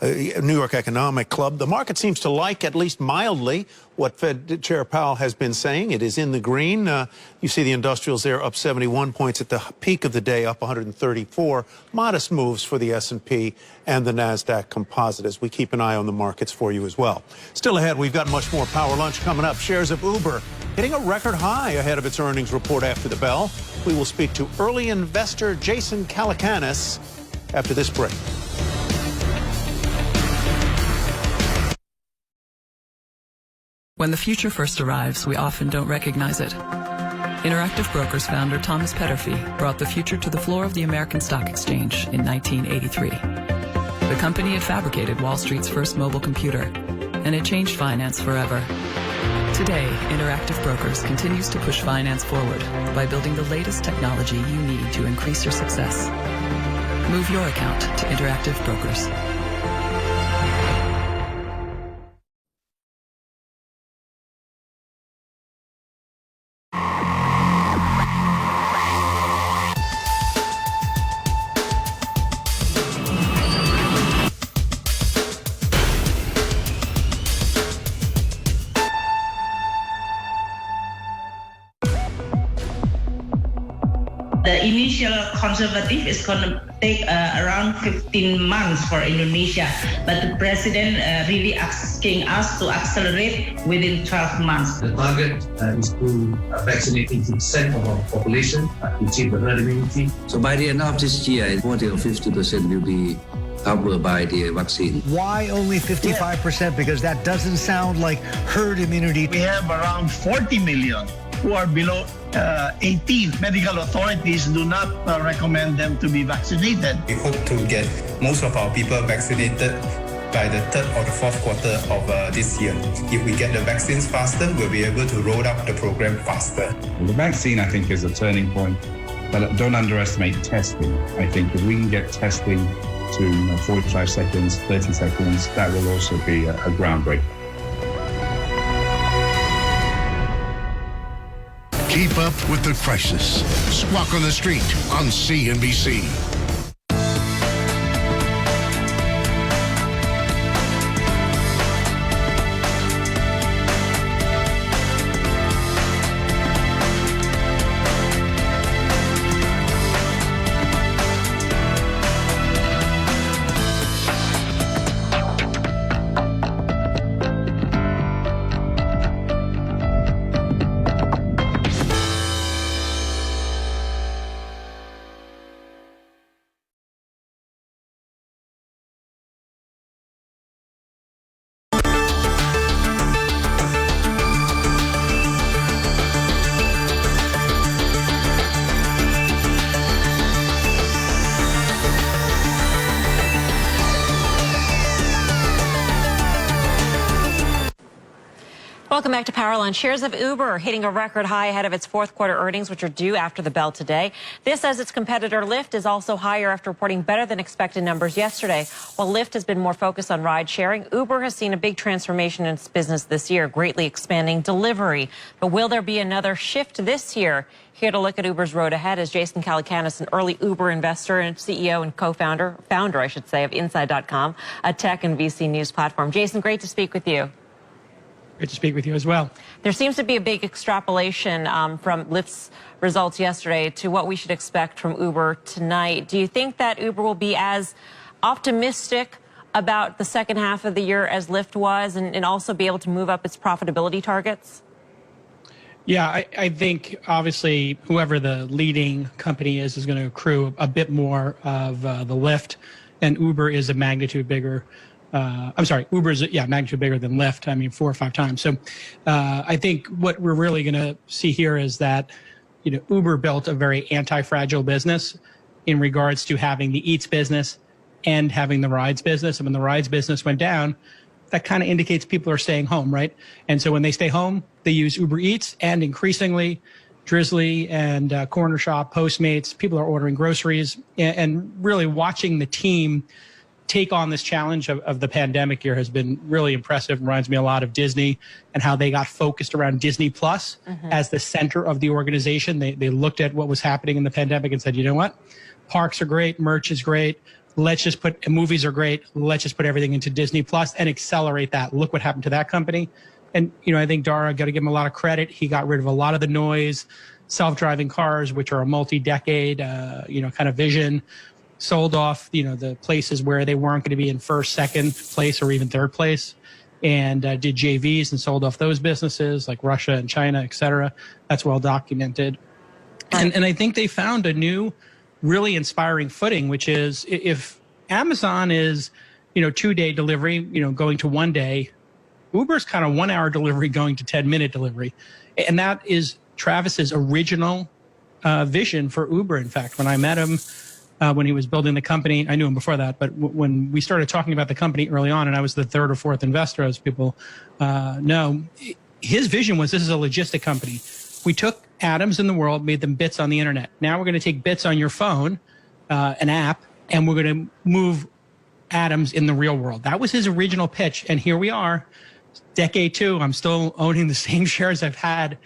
New York Economic Club. The market seems to like, at least mildly, what Fed Chair Powell has been saying. It is in the green. You see the industrials there up 71 points at the peak of the day, up 134. Modest moves for the S&P and the NASDAQ composite as we keep an eye on the markets for you as well. Still ahead, we've got much more Power Lunch coming up. Shares of Uber hitting a record high ahead of its earnings report after the bell. We will speak to early investor Jason Calacanis after this break. When the future first arrives, we often don't recognize it. Interactive Brokers founder Thomas Petterfy brought the future to the floor of the American Stock Exchange in 1983. The company had fabricated Wall Street's first mobile computer, and it changed finance forever. Today, Interactive Brokers continues to push finance forward by building the latest technology you need to increase your success. Move your account to Interactive Brokers. The initial conservative is going to take around 15 months for Indonesia, but the president really asking us to accelerate within 12 months. The target is to vaccinate 80% of our population to achieve the herd immunity. So by the end of this year, 40 or 50% will be covered by the vaccine. Why only 55%? Because that doesn't sound like herd immunity. We have around 40 million who are below 18. Medical authorities do not recommend them to be vaccinated. We hope to get most of our people vaccinated by the third or the fourth quarter of this year. If we get the vaccines faster, we'll be able to roll out the program faster. The vaccine, I think, is a turning point, but don't underestimate testing. I think if we can get testing to 45 seconds, 30 seconds, that will also be a groundbreaker. Keep up with the crisis. Squawk on the Street on CNBC. Welcome back to Powerline. Shares of Uber hitting a record high ahead of its fourth quarter earnings, which are due after the bell today. This as its competitor Lyft is also higher after reporting better than expected numbers yesterday. While Lyft has been more focused on ride sharing, Uber has seen a big transformation in its business this year, greatly expanding delivery. But will there be another shift this year? Here to look at Uber's road ahead is Jason Calacanis, an early Uber investor and CEO and founder of Inside.com, a tech and VC news platform. Jason, great to speak with you. Great to speak with you as well. There seems to be a big extrapolation from Lyft's results yesterday to what we should expect from Uber tonight. Do you think that Uber will be as optimistic about the second half of the year as Lyft was and also be able to move up its profitability targets? Yeah, I think obviously whoever the leading company is going to accrue a bit more of the Lyft, and Uber is a magnitude bigger. Uber is, magnitude bigger than Lyft. I mean, 4 or 5 times. So I think what we're really going to see here is that, Uber built a very anti-fragile business in regards to having the Eats business and having the rides business. And when the rides business went down, that kind of indicates people are staying home, right? And so when they stay home, they use Uber Eats, and increasingly Drizzly and Corner Shop, Postmates, people are ordering groceries, and really watching the team take on this challenge of the pandemic year has been really impressive. Reminds me a lot of Disney and how they got focused around Disney Plus as the center of the organization. They looked at what was happening in the pandemic and said, you know what? Parks are great. Merch is great. Let's just put movies are great. Let's just put everything into Disney Plus and accelerate that. Look what happened to that company. And, I think Dara, got to give him a lot of credit. He got rid of a lot of the noise, self-driving cars, which are a multi-decade, kind of vision. Sold off, the places where they weren't going to be in first, second place, or even third place, and did JVs and sold off those businesses like Russia and China, et cetera. That's well documented. And I think they found a new, really inspiring footing, which is if Amazon is, 2-day delivery, going to 1 day, Uber's kind of 1 hour delivery going to 10-minute delivery. And that is Travis's original vision for Uber. In fact, when I met him, when he was building the company, I knew him before that, but when we started talking about the company early on, and I was the third or fourth investor, as people know, his vision was this is a logistic company. We took atoms in the world, made them bits on the internet. Now we're going to take bits on your phone, an app, and we're going to move atoms in the real world. That was his original pitch, and here we are, decade 2. I'm still owning the same shares I've had,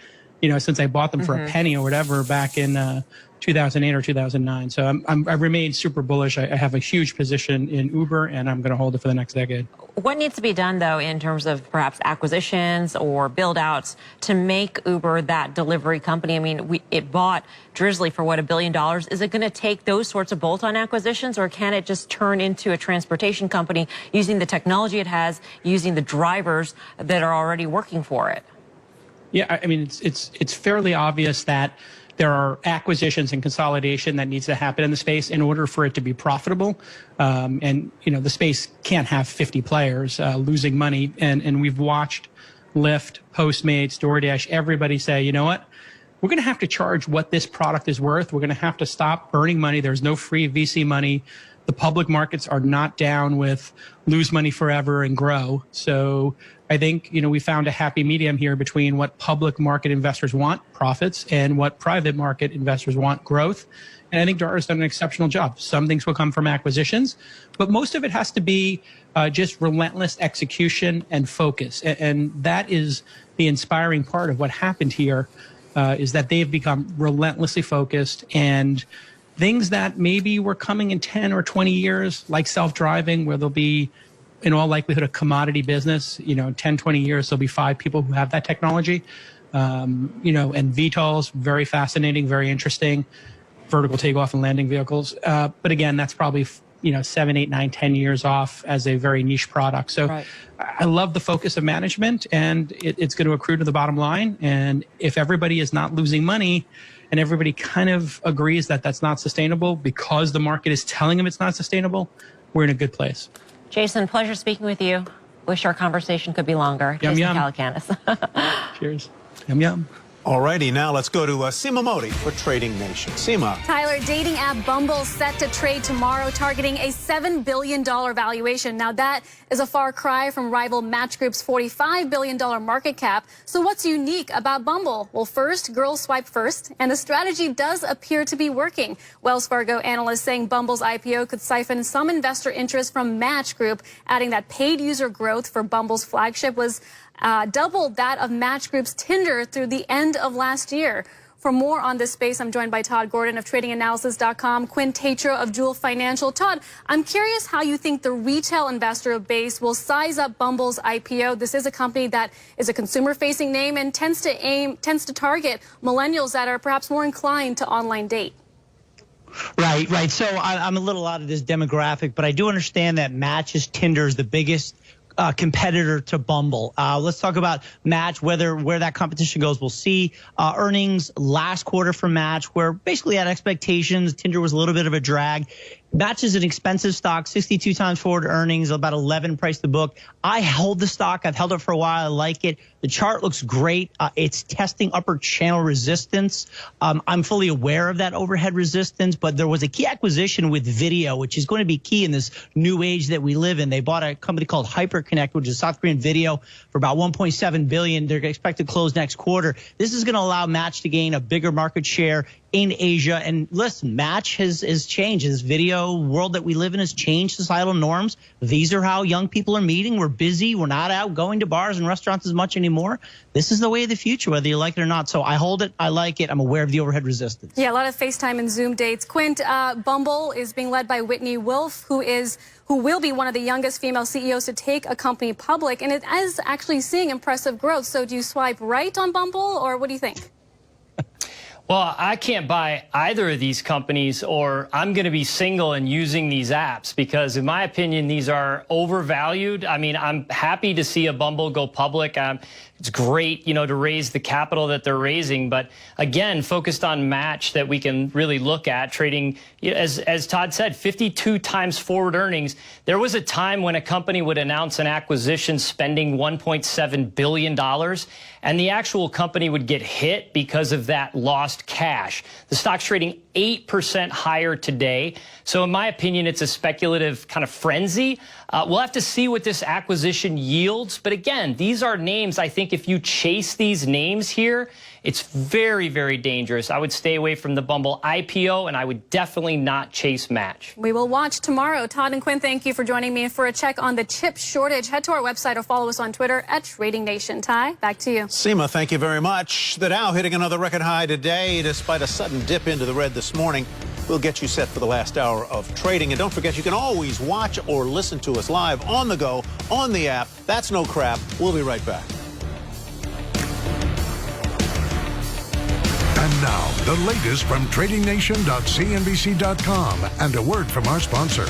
since I bought them for a penny or whatever back in 2008 or 2009. So I remain super bullish. I have a huge position in Uber, and I'm going to hold it for the next decade. What needs to be done, though, in terms of perhaps acquisitions or build-outs to make Uber that delivery company? I mean, it bought Drizzly for, $1 billion. Is it going to take those sorts of bolt-on acquisitions, or can it just turn into a transportation company using the technology it has, using the drivers that are already working for it? Yeah, I mean, it's fairly obvious that there are acquisitions and consolidation that needs to happen in the space in order for it to be profitable. And, the space can't have 50 players losing money. And we've watched Lyft, Postmates, DoorDash, everybody say, you know what? We're going to have to charge what this product is worth. We're going to have to stop burning money. There's no free VC money. the public markets are not down with lose money forever and grow. So I think, we found a happy medium here between what public market investors want, profits, and what private market investors want, growth. And I think Dara's done an exceptional job. Some things will come from acquisitions, but most of it has to be just relentless execution and focus. And that is the inspiring part of what happened here, is that they've become relentlessly focused, and things that maybe were coming in 10 or 20 years, like self-driving, where there'll be, in all likelihood, a commodity business. 10, 20 years, there'll be 5 people who have that technology. And VTOLs, very fascinating, very interesting. Vertical takeoff and landing vehicles. But again, that's probably 7, 8, 9, 10 years off as a very niche product. So right. I love the focus of management, and it's going to accrue to the bottom line. And if everybody is not losing money, and everybody kind of agrees that that's not sustainable because the market is telling them it's not sustainable, we're in a good place. Jason, pleasure speaking with you. Wish our conversation could be longer. Yum, Jason yum. Calacanis. Cheers. Yum, yum. Alrighty, now let's go to Seema Modi for Trading Nation. Seema. Tyler, dating app Bumble set to trade tomorrow, targeting a $7 billion valuation. Now that is a far cry from rival Match Group's $45 billion market cap. So what's unique about Bumble? Well, first, girls swipe first, and the strategy does appear to be working. Wells Fargo analysts saying Bumble's IPO could siphon some investor interest from Match Group, adding that paid user growth for Bumble's flagship was doubled that of Match Group's Tinder through the end of last year. For more on this space, I'm joined by Todd Gordon of TradingAnalysis.com, Quinn Tatro of Jewel Financial. Todd, I'm curious how you think the retail investor base will size up Bumble's IPO. This is a company that is a consumer-facing name and tends to target millennials that are perhaps more inclined to online date. Right. So I'm a little out of this demographic, but I do understand that Match's Tinder is the biggest competitor to Bumble. Let's talk about Match, where that competition goes. We'll see earnings last quarter for Match, where basically at expectations, Tinder was a little bit of a drag. Match is an expensive stock, 62 times forward earnings, about 11 price to book. I hold the stock. I've held it for a while. I like it. The chart looks great. It's testing upper channel resistance. I'm fully aware of that overhead resistance, but there was a key acquisition with video, which is going to be key in this new age that we live in. They bought a company called HyperConnect, which is South Korean video, for about $1.7 billion. They're expected to close next quarter. This is going to allow Match to gain a bigger market share in Asia. And listen, Match has changed. This video world that we live in has changed societal norms. These are how young people are meeting. We're busy. We're not out going to bars and restaurants as much anymore. This is the way of the future, whether you like it or not. So I hold it. I like it. I'm aware of the overhead resistance. Yeah, a lot of FaceTime and Zoom dates. Quint, Bumble is being led by Whitney Wolfe, who will be one of the youngest female CEOs to take a company public, and it is actually seeing impressive growth. So do you swipe right on Bumble, or what do you think? Well, I can't buy either of these companies, or I'm going to be single and using these apps, because in my opinion, these are overvalued. I mean, I'm happy to see a Bumble go public. It's great, to raise the capital that they're raising. But again, focused on Match that we can really look at trading, as Todd said, 52 times forward earnings. There was a time when a company would announce an acquisition spending $1.7 billion, and the actual company would get hit because of that lost cash. The stock's trading 8% higher today. So in my opinion, it's a speculative kind of frenzy. We'll have to see what this acquisition yields. But again, these are names. I think if you chase these names here, it's very, very dangerous. I would stay away from the Bumble IPO, and I would definitely not chase Match. We will watch tomorrow. Todd and Quinn, thank you for joining me. For a check on the chip shortage, head to our website or follow us on Twitter at Trading Nation. Ty, back to you. Seema, thank you very much. The Dow hitting another record high today, despite a sudden dip into the red this morning. We'll get you set for the last hour of trading. And don't forget, you can always watch or listen to us live on the go, on the app. That's no crap. We'll be right back. And now, the latest from TradingNation.CNBC.com and a word from our sponsor.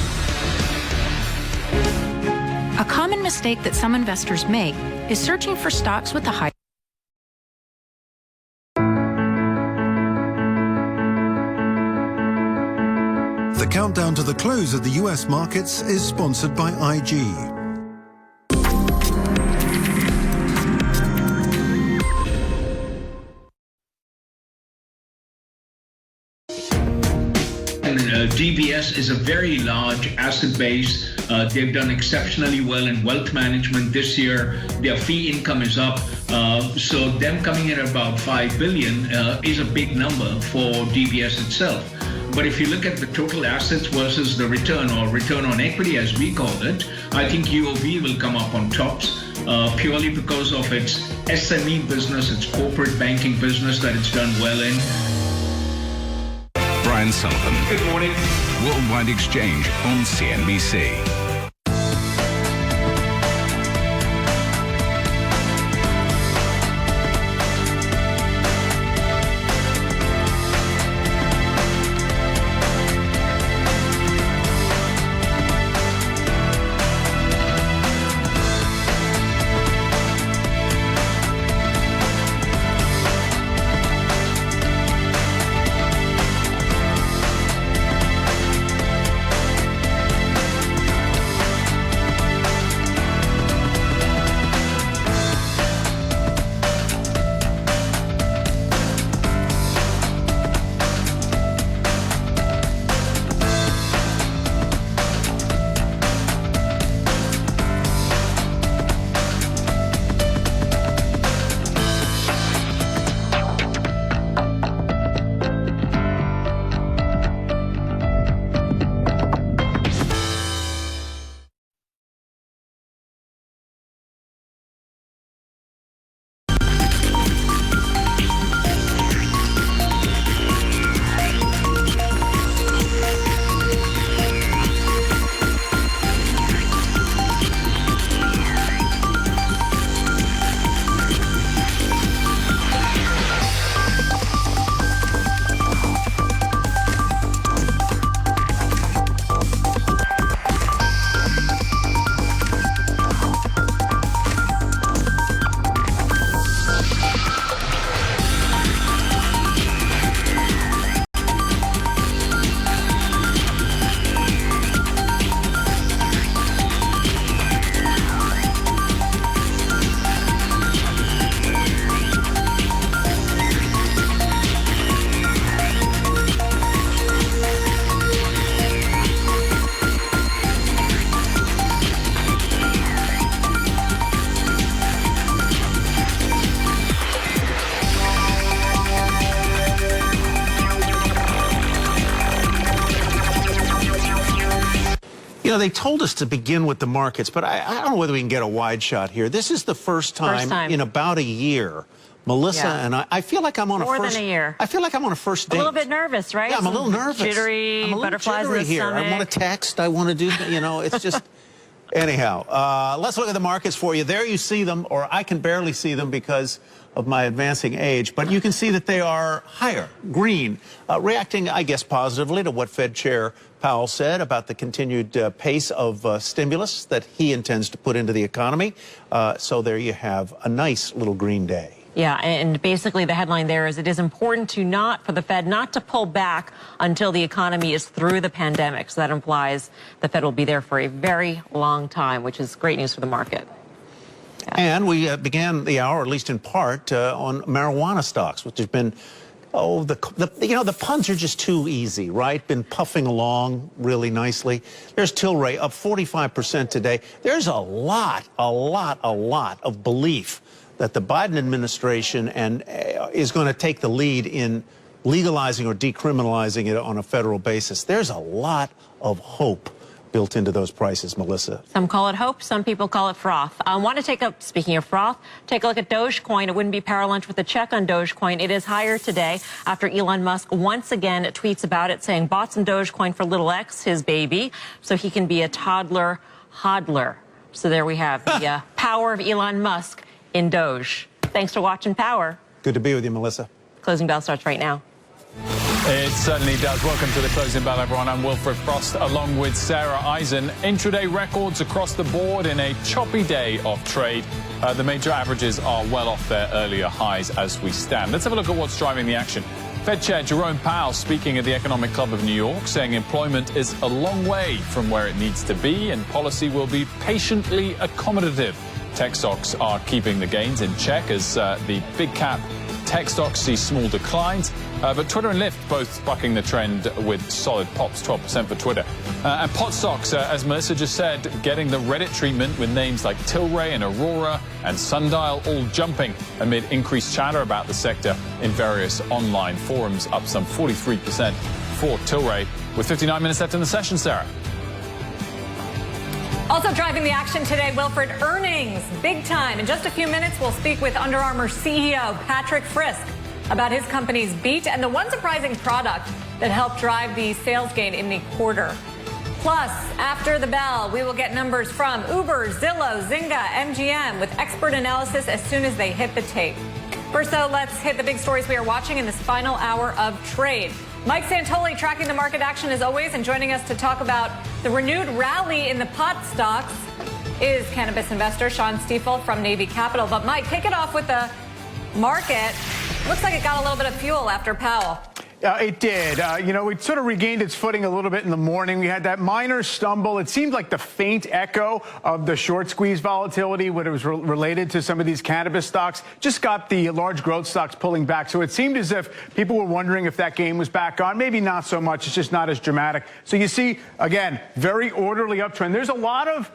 A common mistake that some investors make is searching for stocks with the high. The countdown to the close of the U.S. markets is sponsored by IG. DBS is a very large asset base. They've done exceptionally well in wealth management this year. Their fee income is up. So them coming in at about $5 billion is a big number for DBS itself. But if you look at the total assets versus the return or return on equity, as we call it, I think UOB will come up on tops purely because of its SME business, its corporate banking business that it's done well in. Brian Sullivan. Good morning. Worldwide Exchange on CNBC. You know, they told us to begin with the markets, but I don't know whether we can get a wide shot here. This is the first time in about a year, Melissa and I feel like I'm on more than a year. I feel like I'm on a first date. A little bit nervous, right? Yeah, I'm a little nervous. Jittery, I'm a little butterflies jittery in the here. stomach. I want to text. I want to do, you know, it's just... Anyhow, let's look at the markets for you. There you see them, or I can barely see them because of my advancing age, but you can see that they are higher, green, reacting, I guess, positively to what Fed Chair Powell said about the continued pace of stimulus that he intends to put into the economy. So there you have a nice little green day. Yeah, and basically the headline there is it is important for the Fed not to pull back until the economy is through the pandemic. So that implies the Fed will be there for a very long time, which is great news for the market. Yeah. And we began the hour, at least in part, on marijuana stocks, which has been, the puns are just too easy, right? Been puffing along really nicely. There's Tilray up 45% today. There's a lot of belief that the Biden administration is going to take the lead in legalizing or decriminalizing it on a federal basis. There's a lot of hope built into those prices, Melissa. Some call it hope, some people call it froth. I want to speaking of froth, take a look at Dogecoin. It wouldn't be Power Lunch with a check on Dogecoin. It is higher today after Elon Musk once again tweets about it, saying bought some Dogecoin for little X, his baby, so he can be a toddler hodler. So there we have the power of Elon Musk in Doge. Thanks for watching Power. Good to be with you, Melissa. Closing bell starts right now. It certainly does. Welcome to the closing bell, everyone. I'm Wilfred Frost along with Sarah Eisen. Intraday records across the board in a choppy day of trade. The major averages are well off their earlier highs as we stand. Let's have a look at what's driving the action. Fed Chair Jerome Powell speaking at the Economic Club of New York, saying employment is a long way from where it needs to be and policy will be patiently accommodative. Tech stocks are keeping the gains in check as the big cap Tech stocks see small declines, but Twitter and Lyft both bucking the trend with solid pops, 12% for Twitter. And pot stocks, as Melissa just said, getting the Reddit treatment with names like Tilray and Aurora and Sundial all jumping amid increased chatter about the sector in various online forums, up some 43% for Tilray. With 59 minutes left in the session, Sarah. Also driving the action today, Wilfred, earnings, big time. In just a few minutes, we'll speak with Under Armour CEO Patrick Frisk about his company's beat and the one surprising product that helped drive the sales gain in the quarter. Plus, after the bell, we will get numbers from Uber, Zillow, Zynga, MGM with expert analysis as soon as they hit the tape. First, though, let's hit the big stories we are watching in this final hour of trade. Mike Santoli tracking the market action as always and joining us to talk about the renewed rally in the pot stocks is cannabis investor Sean Stiefel from Navy Capital. But Mike, kick it off with the market. Looks like it got a little bit of fuel after Powell. It did. It sort of regained its footing a little bit in the morning. We had that minor stumble. It seemed like the faint echo of the short squeeze volatility when it was related to some of these cannabis stocks. Just got the large growth stocks pulling back. So it seemed as if people were wondering if that game was back on. Maybe not so much. It's just not as dramatic. So you see, again, very orderly uptrend. There's a lot of,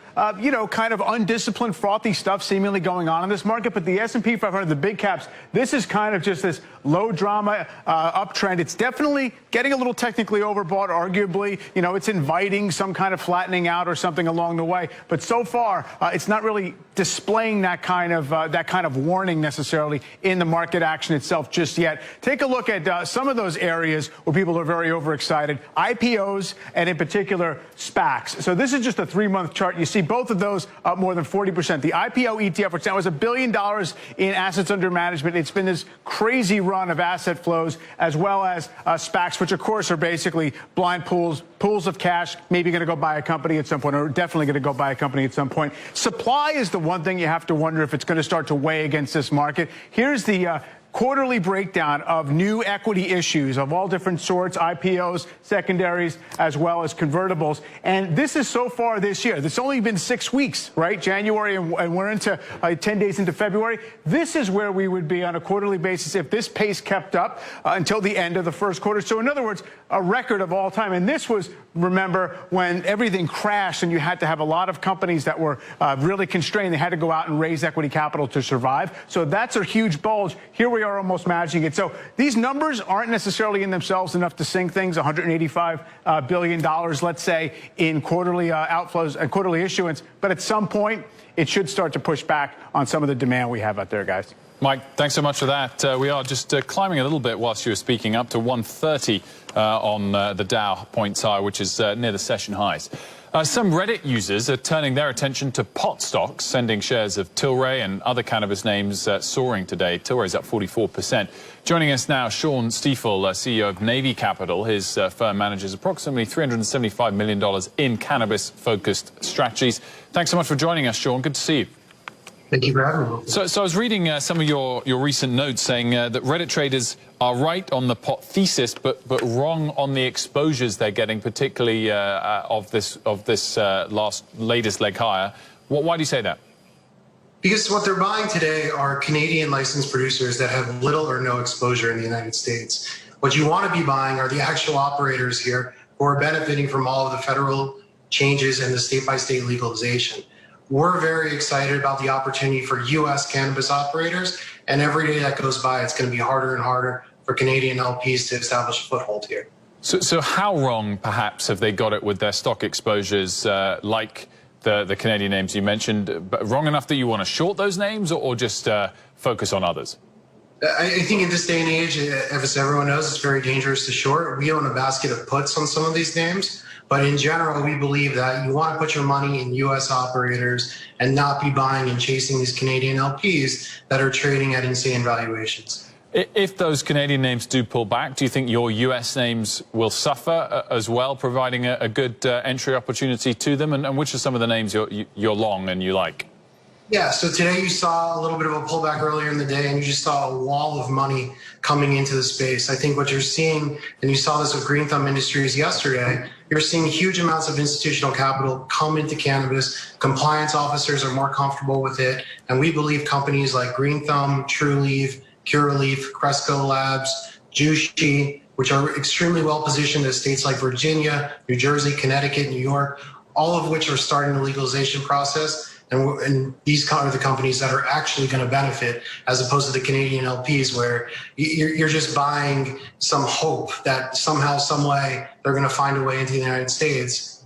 kind of undisciplined, frothy stuff seemingly going on in this market. But the S&P 500, the big caps, this is kind of just this low drama uptrend. It's definitely getting a little technically overbought, arguably. It's inviting some kind of flattening out or something along the way. But so far, it's not really displaying that kind of warning necessarily in the market action itself just yet. Take a look at some of those areas where people are very overexcited. IPOs and in particular SPACs. So this is just a 3-month chart. You see both of those up more than 40%. The IPO ETF, which now is $1 billion in assets under management. It's been this crazy run of asset flows, as well as SPACs, which of course are basically blind pools of cash, maybe going to go buy a company at some point, or definitely going to go buy a company at some point. Supply is the one thing you have to wonder if it's going to start to weigh against this market. Here's the quarterly breakdown of new equity issues of all different sorts, IPOs, secondaries, as well as convertibles. And this is so far this year. It's only been 6 weeks, right? January, and we're into 10 days into February. This is where we would be on a quarterly basis if this pace kept up until the end of the first quarter. So in other words, a record of all time. And this was, remember, when everything crashed and you had to have a lot of companies that were really constrained. They had to go out and raise equity capital to survive. So that's a huge bulge. Here we are almost matching it. So these numbers aren't necessarily in themselves enough to sing things. $185 billion, let's say, in quarterly outflows and quarterly issuance. But at some point, it should start to push back on some of the demand we have out there, guys. Mike, thanks so much for that. We are just climbing a little bit whilst you were speaking, up to 130 on the Dow points high, which is near the session highs. Some Reddit users are turning their attention to pot stocks, sending shares of Tilray and other cannabis names soaring today. Tilray's up 44%. Joining us now, Sean Stiefel, CEO of Navy Capital. His firm manages approximately $375 million in cannabis-focused strategies. Thanks so much for joining us, Sean. Good to see you. Thank you for having me. So I was reading some of your recent notes saying that Reddit traders are right on the pot thesis, but wrong on the exposures they're getting, particularly of this latest leg higher. Why do you say that? Because what they're buying today are Canadian licensed producers that have little or no exposure in the United States. What you want to be buying are the actual operators here who are benefiting from all of the federal changes and the state-by-state legalization. We're very excited about the opportunity for U.S. cannabis operators, and every day that goes by, it's going to be harder and harder for Canadian LPs to establish a foothold here. So how wrong, perhaps, have they got it with their stock exposures, like the Canadian names you mentioned? But wrong enough that you want to short those names, or just focus on others? I think in this day and age, as everyone knows, it's very dangerous to short. We own a basket of puts on some of these names. But in general, we believe that you want to put your money in U.S. operators and not be buying and chasing these Canadian LPs that are trading at insane valuations. If those Canadian names do pull back, do you think your U.S. names will suffer as well, providing a good entry opportunity to them? And which are some of the names you're long and you like? Yeah, so today you saw a little bit of a pullback earlier in the day, and you just saw a wall of money coming into the space. I think what you're seeing, and you saw this with Green Thumb Industries yesterday, you're seeing huge amounts of institutional capital come into cannabis. Compliance officers are more comfortable with it, and we believe companies like Green Thumb, Trulieve, Curaleaf, Cresco Labs, Jushi, which are extremely well positioned in states like Virginia, New Jersey, Connecticut, New York, all of which are starting the legalization process. And these are the companies that are actually going to benefit, as opposed to the Canadian LPs, where you're just buying some hope that somehow, some way, they're going to find a way into the United States.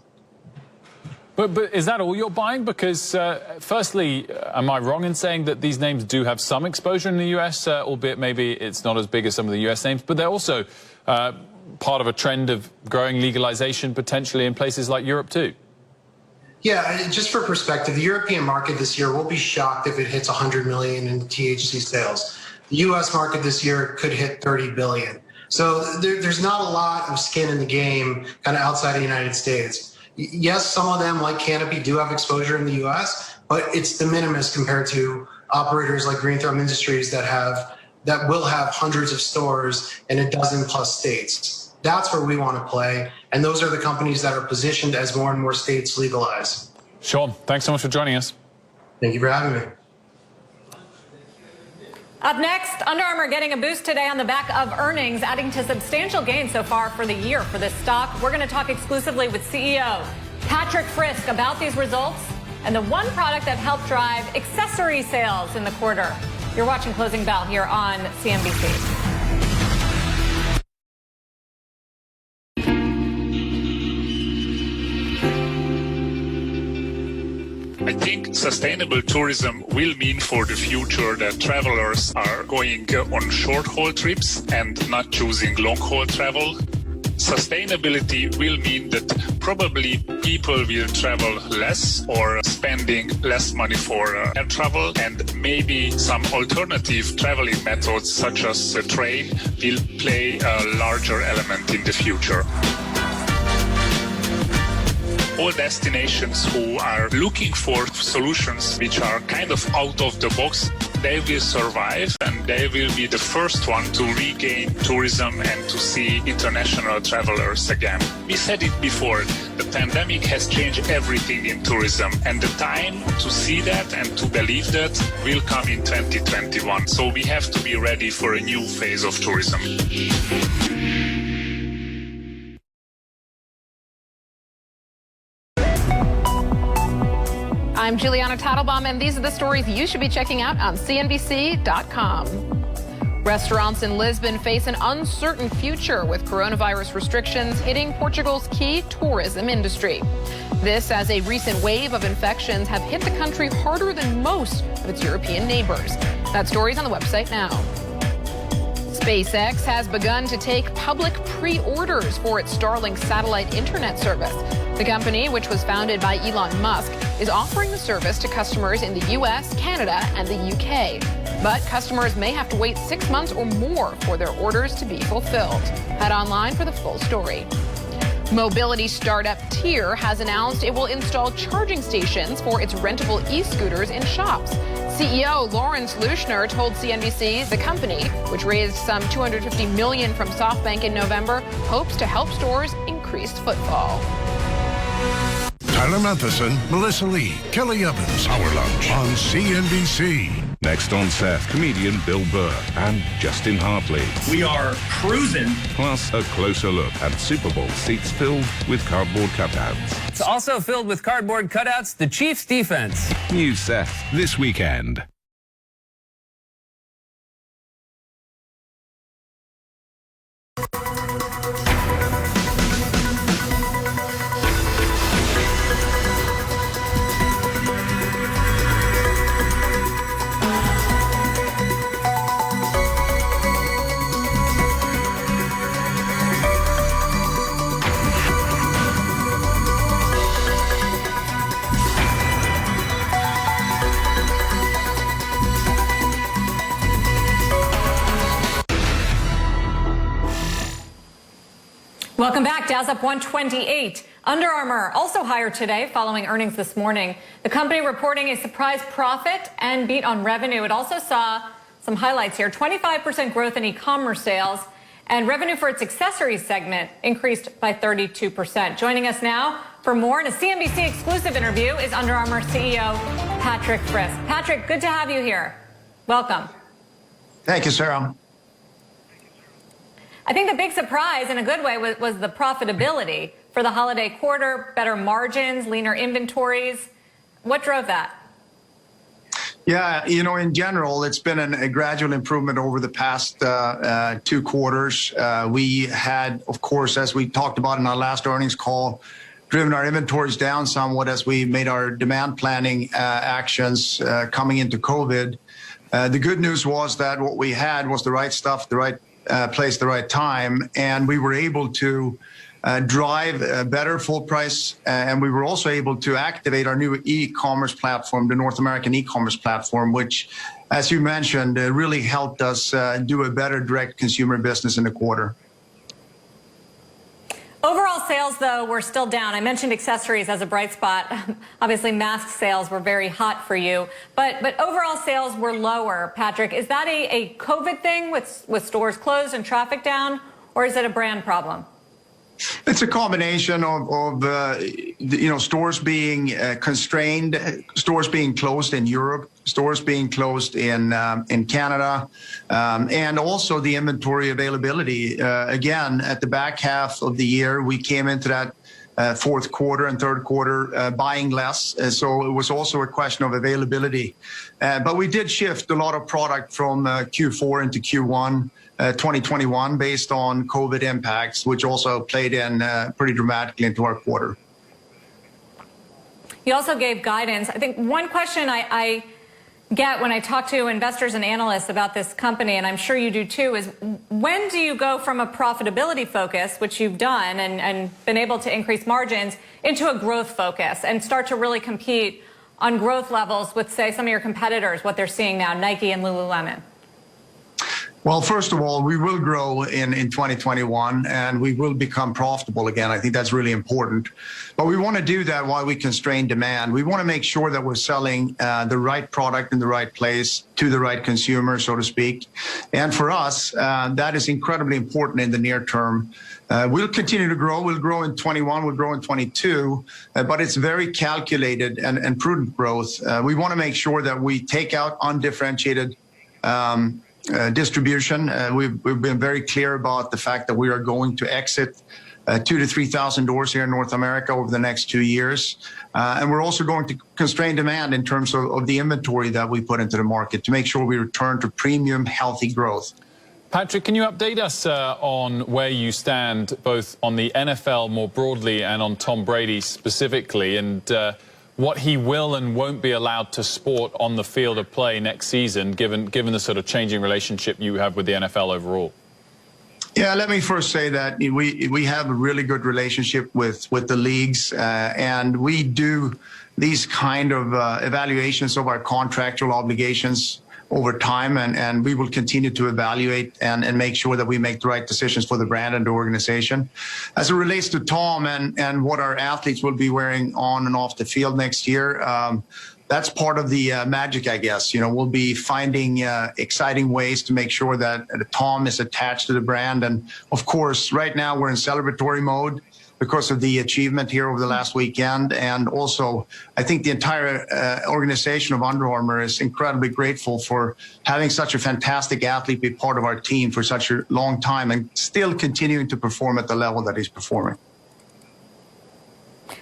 But is that all you're buying? Because firstly, am I wrong in saying that these names do have some exposure in the US, albeit maybe it's not as big as some of the US names, but they're also part of a trend of growing legalization potentially in places like Europe too? Yeah, just for perspective, the European market this year will be shocked if it hits 100 million in THC sales. The US market this year could hit 30 billion. So there's not a lot of skin in the game kind of outside of the United States. Yes, some of them, like Canopy, do have exposure in the US, but it's de minimis compared to operators like Green Thumb Industries that will have hundreds of stores in a dozen plus states. That's where we want to play, and those are the companies that are positioned as more and more states legalize. Sean, thanks so much for joining us. Thank you for having me. Up next, Under Armour getting a boost today on the back of earnings, adding to substantial gains so far for the year for this stock. We're going to talk exclusively with CEO Patrick Frisk about these results and the one product that helped drive accessory sales in the quarter. You're watching Closing Bell here on CNBC. I think sustainable tourism will mean for the future that travelers are going on short-haul trips and not choosing long-haul travel. Sustainability will mean that probably people will travel less or spending less money for air travel, and maybe some alternative traveling methods such as the train will play a larger element in the future. All destinations who are looking for solutions which are kind of out of the box, they will survive, and they will be the first one to regain tourism and to see international travelers again. We said it before, the pandemic has changed everything in tourism, and the time to see that and to believe that will come in 2021. So we have to be ready for a new phase of tourism. I'm Juliana Tattlebaum, and these are the stories you should be checking out on CNBC.com. Restaurants in Lisbon face an uncertain future with coronavirus restrictions hitting Portugal's key tourism industry. This as a recent wave of infections have hit the country harder than most of its European neighbors. That story's on the website now. SpaceX has begun to take public pre-orders for its Starlink satellite internet service. The company, which was founded by Elon Musk, is offering the service to customers in the U.S., Canada, and the U.K. But customers may have to wait 6 months or more for their orders to be fulfilled. Head online for the full story. Mobility startup Tier has announced it will install charging stations for its rentable e-scooters in shops. CEO Lawrence Lushner told CNBC the company, which raised some $250 million from SoftBank in November, hopes to help stores increase footfall. Tyler Matheson, Melissa Lee, Kelly Evans, Our Lunch on CNBC. Next on Seth, comedian Bill Burr and Justin Hartley. We are cruising. Plus a closer look at Super Bowl seats filled with cardboard cutouts. It's also filled with cardboard cutouts, the Chiefs' defense. New Seth this weekend. Welcome back. Dow's up 128. Under Armour also higher today following earnings this morning. The company reporting a surprise profit and beat on revenue. It also saw some highlights here. 25% growth in e-commerce sales, and revenue for its accessories segment increased by 32%. Joining us now for more in a CNBC exclusive interview is Under Armour CEO Patrick Frisk. Patrick, good to have you here. Welcome. Thank you, Sarah. I think the big surprise, in a good way, was the profitability for the holiday quarter, better margins, leaner inventories. What drove that? Yeah, you know, in general, it's been a gradual improvement over the past 2 quarters. We had, of course, as we talked about in our last earnings call, driven our inventories down somewhat as we made our demand planning actions coming into COVID. The good news was that what we had was the right stuff, the right place, the right time, and we were able to drive better full price, and we were also able to activate our new e-commerce platform, the North American e-commerce platform, which, as you mentioned, really helped us do a better direct consumer business in the quarter. Overall sales, though, were still down. I mentioned accessories as a bright spot. Obviously, mask sales were very hot for you, but overall sales were lower. Patrick, is that a COVID thing with stores closed and traffic down, or is it a brand problem? It's a combination of you know, stores being constrained, stores being closed in Europe, stores being closed in Canada, and also the inventory availability. Again, at the back half of the year, we came into that fourth quarter and third quarter buying less, so it was also a question of availability. But we did shift a lot of product from Q4 into Q1 2021 based on COVID impacts, which also played in pretty dramatically into our quarter. You also gave guidance. I think one question I get when I talk to investors and analysts about this company, and I'm sure you do too, is when do you go from a profitability focus, which you've done and been able to increase margins, into a growth focus and start to really compete on growth levels with, say, some of your competitors, what they're seeing now, Nike and Lululemon? Well, first of all, we will grow in 2021, and we will become profitable again. I think that's really important. But we want to do that while we constrain demand. We want to make sure that we're selling the right product in the right place to the right consumer, so to speak. And for us, that is incredibly important in the near term. We'll continue to grow. We'll grow in 21, we'll grow in 22, but it's very calculated and prudent growth. We want to make sure that we take out undifferentiated distribution. We've been very clear about the fact that we are going to exit 2,000 to 3,000 doors here in North America over the next 2 years. And we're also going to constrain demand in terms of the inventory that we put into the market to make sure we return to premium, healthy growth. Patrick, can you update us on where you stand both on the NFL more broadly and on Tom Brady specifically, and what he will and won't be allowed to sport on the field of play next season, given the sort of changing relationship you have with the NFL overall? Yeah, let me first say that we have a really good relationship with the leagues, and we do these kind of evaluations of our contractual obligations over time, and we will continue to evaluate and make sure that we make the right decisions for the brand and the organization. As it relates to Tom and what our athletes will be wearing on and off the field next year, that's part of the magic, I guess. You know, we'll be finding exciting ways to make sure that Tom is attached to the brand. And of course, right now we're in celebratory mode because of the achievement here over the last weekend. And also, I think the entire organization of Under Armour is incredibly grateful for having such a fantastic athlete be part of our team for such a long time and still continuing to perform at the level that he's performing.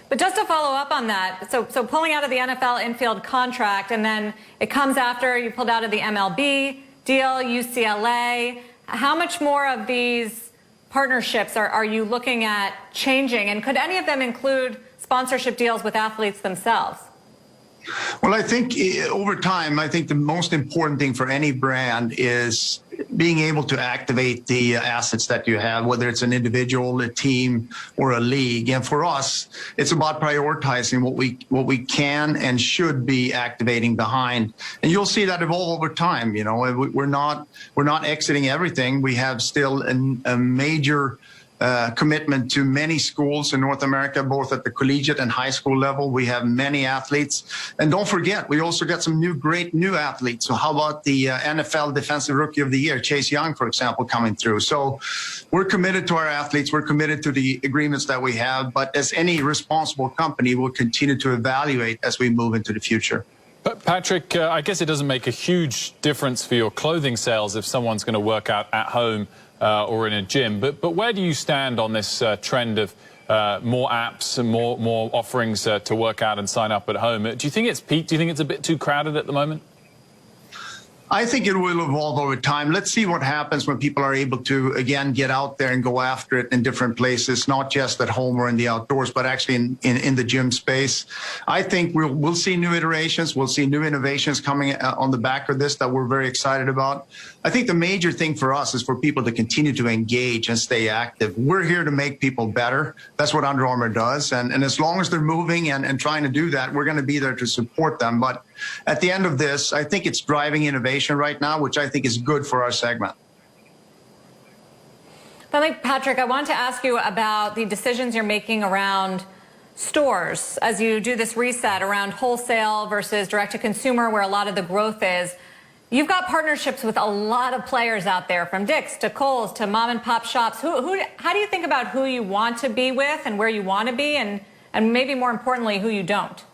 But just to follow up on that, so pulling out of the NFL infield contract, and then it comes after you pulled out of the MLB deal, UCLA. How much more of these partnerships are you looking at changing? And could any of them include sponsorship deals with athletes themselves? Well, I think over time, I think the most important thing for any brand is being able to activate the assets that you have, whether it's an individual, a team, or a league. And for us, it's about prioritizing what we can and should be activating behind. And you'll see that evolve over time. You know, we're not exiting everything. We have still a major commitment to many schools in North America, both at the collegiate and high school level. We have many athletes. And don't forget, we also got some great new athletes. So how about the NFL Defensive Rookie of the Year, Chase Young, for example, coming through. So we're committed to our athletes. We're committed to the agreements that we have. But as any responsible company, we'll continue to evaluate as we move into the future. But Patrick, I guess it doesn't make a huge difference for your clothing sales if someone's going to work out at home or in a gym. But where do you stand on this trend of more apps and more offerings to work out and sign up at home? Do you think it's peaked? Do you think it's a bit too crowded at the moment? I think it will evolve over time. Let's see what happens when people are able to, again, get out there and go after it in different places, not just at home or in the outdoors, but actually in the gym space. I think we'll see new iterations. We'll see new innovations coming on the back of this that we're very excited about. I think the major thing for us is for people to continue to engage and stay active. We're here to make people better. That's what Under Armour does. And as long as they're moving and trying to do that, we're going to be there to support them. But at the end of this, I think it's driving innovation right now, which I think is good for our segment. Finally, Patrick, I want to ask you about the decisions you're making around stores as you do this reset around wholesale versus direct-to-consumer, where a lot of the growth is. You've got partnerships with a lot of players out there, from Dick's to Kohl's to mom-and-pop shops. How do you think about who you want to be with and where you want to be, and maybe more importantly, who you don't?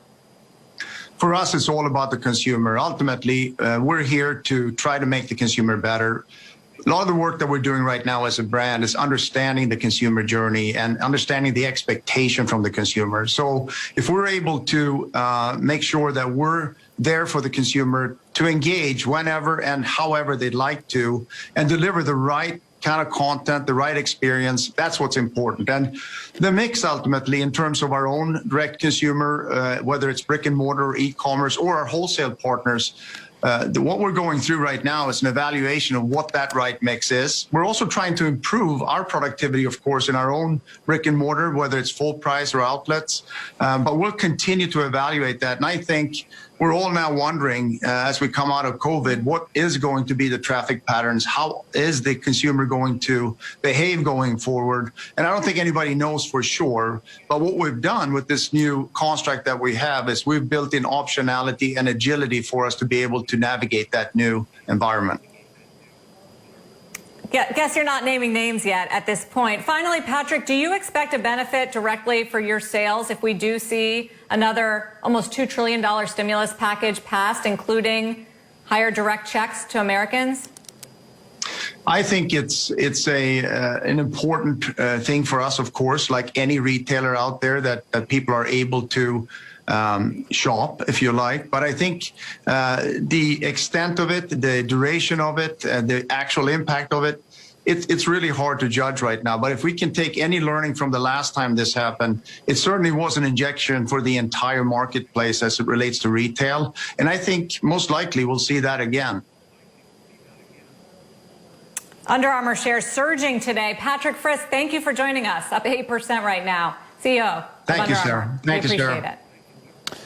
For us, it's all about the consumer. Ultimately, we're here to try to make the consumer better. A lot of the work that we're doing right now as a brand is understanding the consumer journey and understanding the expectation from the consumer. So if we're able to make sure that we're there for the consumer to engage whenever and however they'd like to, and deliver the right kind of content, the right experience, that's what's important. And the mix ultimately in terms of our own direct consumer, whether it's brick and mortar or e-commerce or our wholesale partners, what we're going through right now is an evaluation of what that right mix is. We're also trying to improve our productivity, of course, in our own brick and mortar, whether it's full price or outlets. But we'll continue to evaluate that. And I think we're all now wondering, as we come out of COVID, what is going to be the traffic patterns? How is the consumer going to behave going forward? And I don't think anybody knows for sure. But what we've done with this new construct that we have is we've built in optionality and agility for us to be able to navigate that new environment. Guess you're not naming names yet at this point. Finally, Patrick, do you expect a benefit directly for your sales if we do see another almost $2 trillion stimulus package passed, including higher direct checks to Americans? I think it's an important thing for us, of course, like any retailer out there, that people are able to shop, if you like. But I think the extent of it, the duration of it, the actual impact of it, it's really hard to judge right now. But if we can take any learning from the last time this happened, it certainly was an injection for the entire marketplace as it relates to retail. And I think most likely we'll see that again. Under Armour shares surging today. Patrick Frisk, thank you for joining us. Up 8% right now. CEO. Thank you, Sarah. Thank you, Sarah. We appreciate it.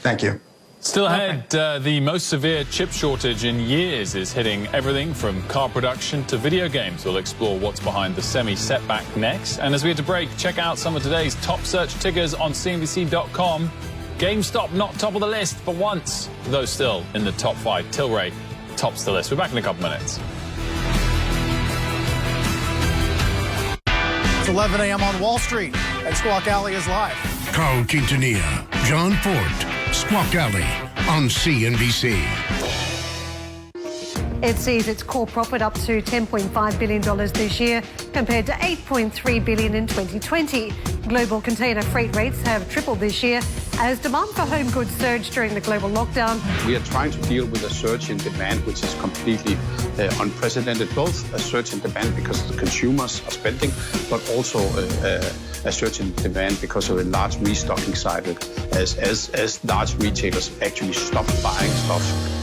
Thank you. Still ahead, the most severe chip shortage in years is hitting everything from car production to video games. We'll explore what's behind the semi-setback next. And as we head to break, check out some of today's top search tickers on CNBC.com. GameStop not top of the list for once, though still in the top 5. Tilray tops the list. We're back in a couple minutes. It's 11 a.m. on Wall Street, and Squawk Alley is live. Carl Quintanilla, John Fort, Squawk Alley on CNBC. It sees its core profit up to $10.5 billion this year, compared to $8.3 billion in 2020. Global container freight rates have tripled this year as demand for home goods surged during the global lockdown. We are trying to deal with a surge in demand, which is completely unprecedented, both a surge in demand because the consumers are spending, but also a surge in demand because of a large restocking cycle as large retailers actually stop buying stuff.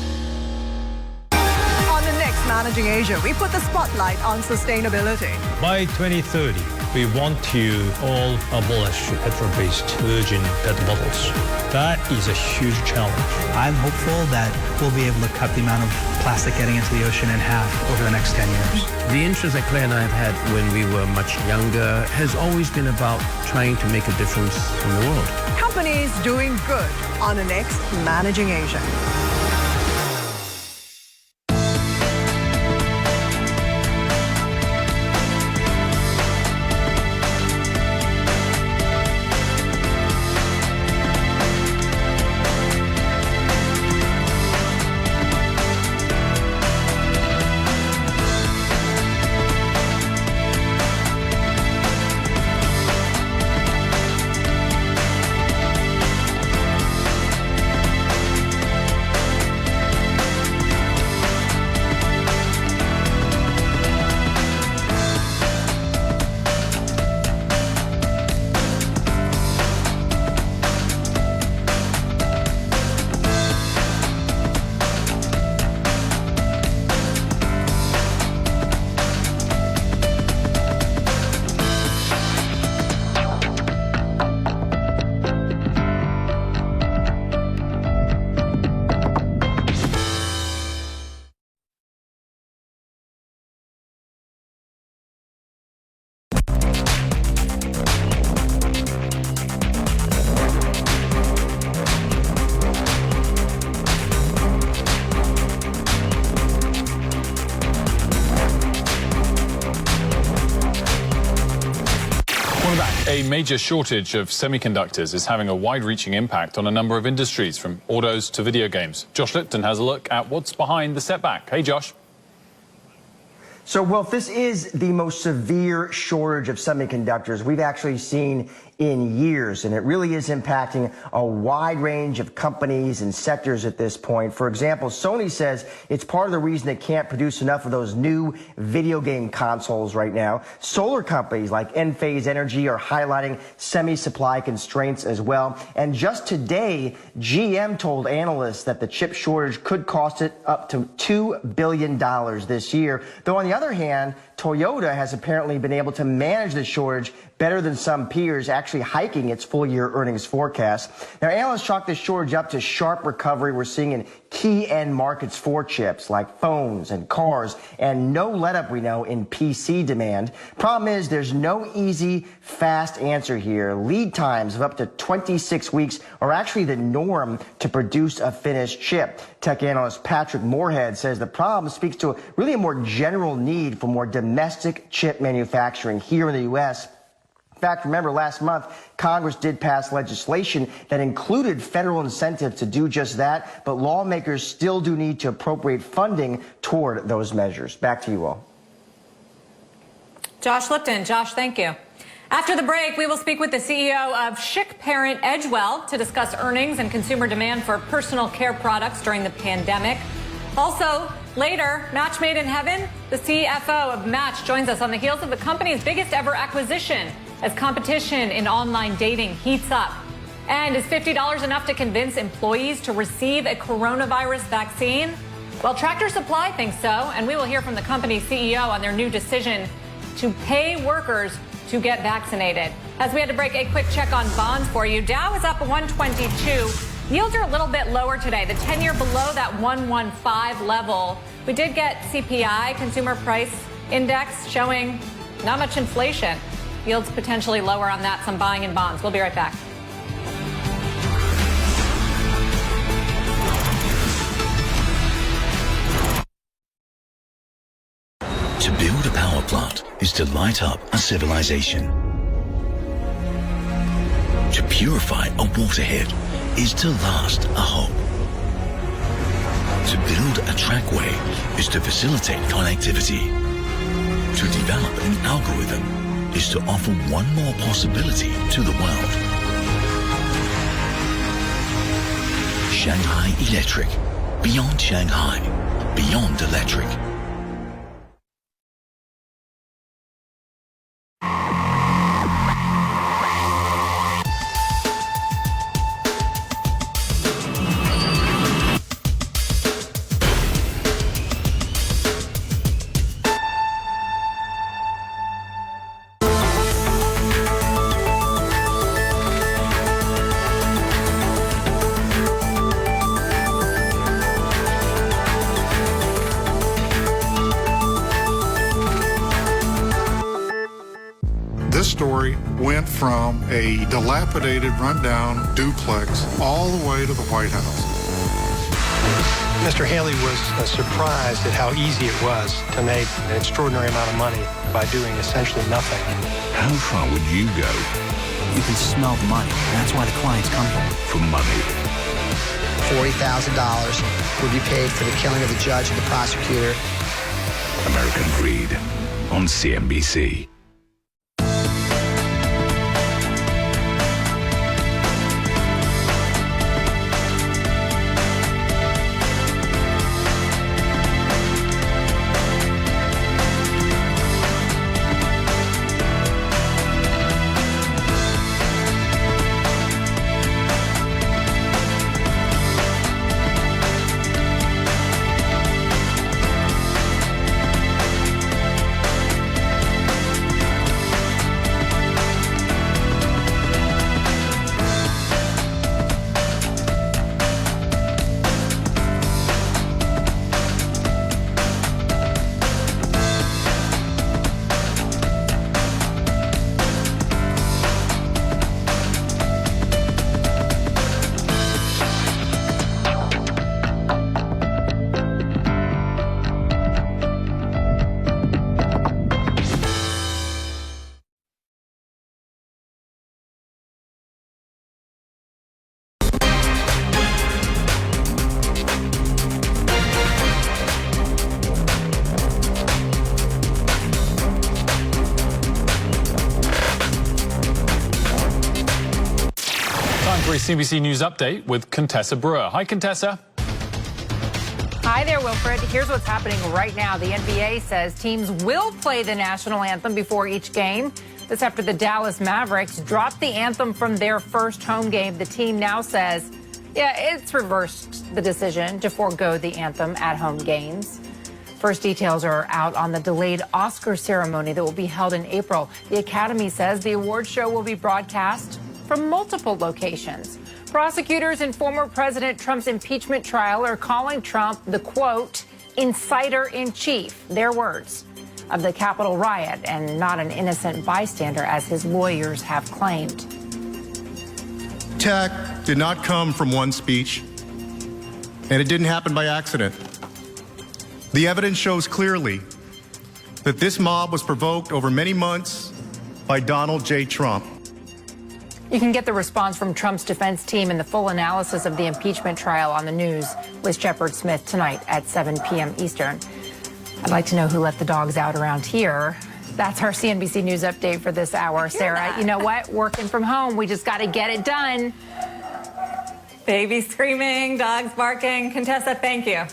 Managing Asia, we put the spotlight on sustainability. By 2030, we want to all abolish petrol-based virgin PET bottles. That is a huge challenge. I'm hopeful that we'll be able to cut the amount of plastic getting into the ocean in half over the next 10 years. The interest that Claire and I have had when we were much younger has always been about trying to make a difference in the world. Companies doing good on the next Managing Asia. major shortage of semiconductors is having a wide-reaching impact on a number of industries, from autos to video games. Josh Lipton has a look at what's behind the setback. Hey, Josh. So, Wilf, this is the most severe shortage of semiconductors we've actually seen in years, and it really is impacting a wide range of companies and sectors at this point. For example, Sony says it's part of the reason they can't produce enough of those new video game consoles right now. Solar companies like Enphase Energy are highlighting semi-supply constraints as well. And just today, GM told analysts that the chip shortage could cost it up to $2 billion this year. Though on the other hand, Toyota has apparently been able to manage the shortage better than some peers, actually hiking its full-year earnings forecast. Now, analysts chalk this shortage up to sharp recovery we're seeing in key end markets for chips like phones and cars, and no let-up, we know, in PC demand. Problem is, there's no easy, fast answer here. Lead times of up to 26 weeks are actually the norm to produce a finished chip. Tech analyst Patrick Moorhead says the problem speaks to really a more general need for more domestic chip manufacturing here in the U.S. In fact, remember last month, Congress did pass legislation that included federal incentives to do just that, but lawmakers still do need to appropriate funding toward those measures. Back to you all. Josh Lipton. Josh, thank you. After the break, we will speak with the CEO of Schick parent Edgewell to discuss earnings and consumer demand for personal care products during the pandemic. Also, later, Match Made in Heaven, the CFO of Match joins us on the heels of the company's biggest ever acquisition as competition in online dating heats up. And is $50 enough to convince employees to receive a coronavirus vaccine? Well, Tractor Supply thinks so, and we will hear from the company's CEO on their new decision to pay workers to get vaccinated. As we had to break, a quick check on bonds for you. Dow is up 122. Yields are a little bit lower today. The 10-year below that 115 level. We did get CPI, Consumer Price Index, showing not much inflation. Yields potentially lower on that, some buying in bonds. We'll be right back. To build a power plant is to light up a civilization. To purify a waterhead is to last a hope. To build a trackway is to facilitate connectivity. To develop an algorithm is to offer one more possibility to the world. Shanghai Electric. Beyond Shanghai. Beyond electric. Story went from a dilapidated, rundown duplex all the way to the White House. Mr. Haley was surprised at how easy it was to make an extraordinary amount of money by doing essentially nothing. How far would you go? You can smell the money. That's why the clients come here. For money. $40,000 would be paid for the killing of the judge and the prosecutor. American Greed on CNBC. for a CNBC News Update with Contessa Brewer. Hi, Contessa. Hi there, Wilfred. Here's what's happening right now. The NBA says teams will play the national anthem before each game. This after the Dallas Mavericks dropped the anthem from their first home game. The team now says, it's reversed the decision to forego the anthem at home games. First details are out on the delayed Oscar ceremony that will be held in April. The Academy says the award show will be broadcast from multiple locations. Prosecutors in former President Trump's impeachment trial are calling Trump the, quote, insider-in-chief, their words, of the Capitol riot and not an innocent bystander, as his lawyers have claimed. Attack did not come from one speech, and it didn't happen by accident. The evidence shows clearly that this mob was provoked over many months by Donald J. Trump. You can get the response from Trump's defense team and the full analysis of the impeachment trial on the news with Shepard Smith tonight at 7 p.m. Eastern. I'd like to know who let the dogs out around here. That's our CNBC News Update for this hour. Sarah, you know what? Working from home, we just got to get it done. Baby screaming, dogs barking. Contessa, thank you.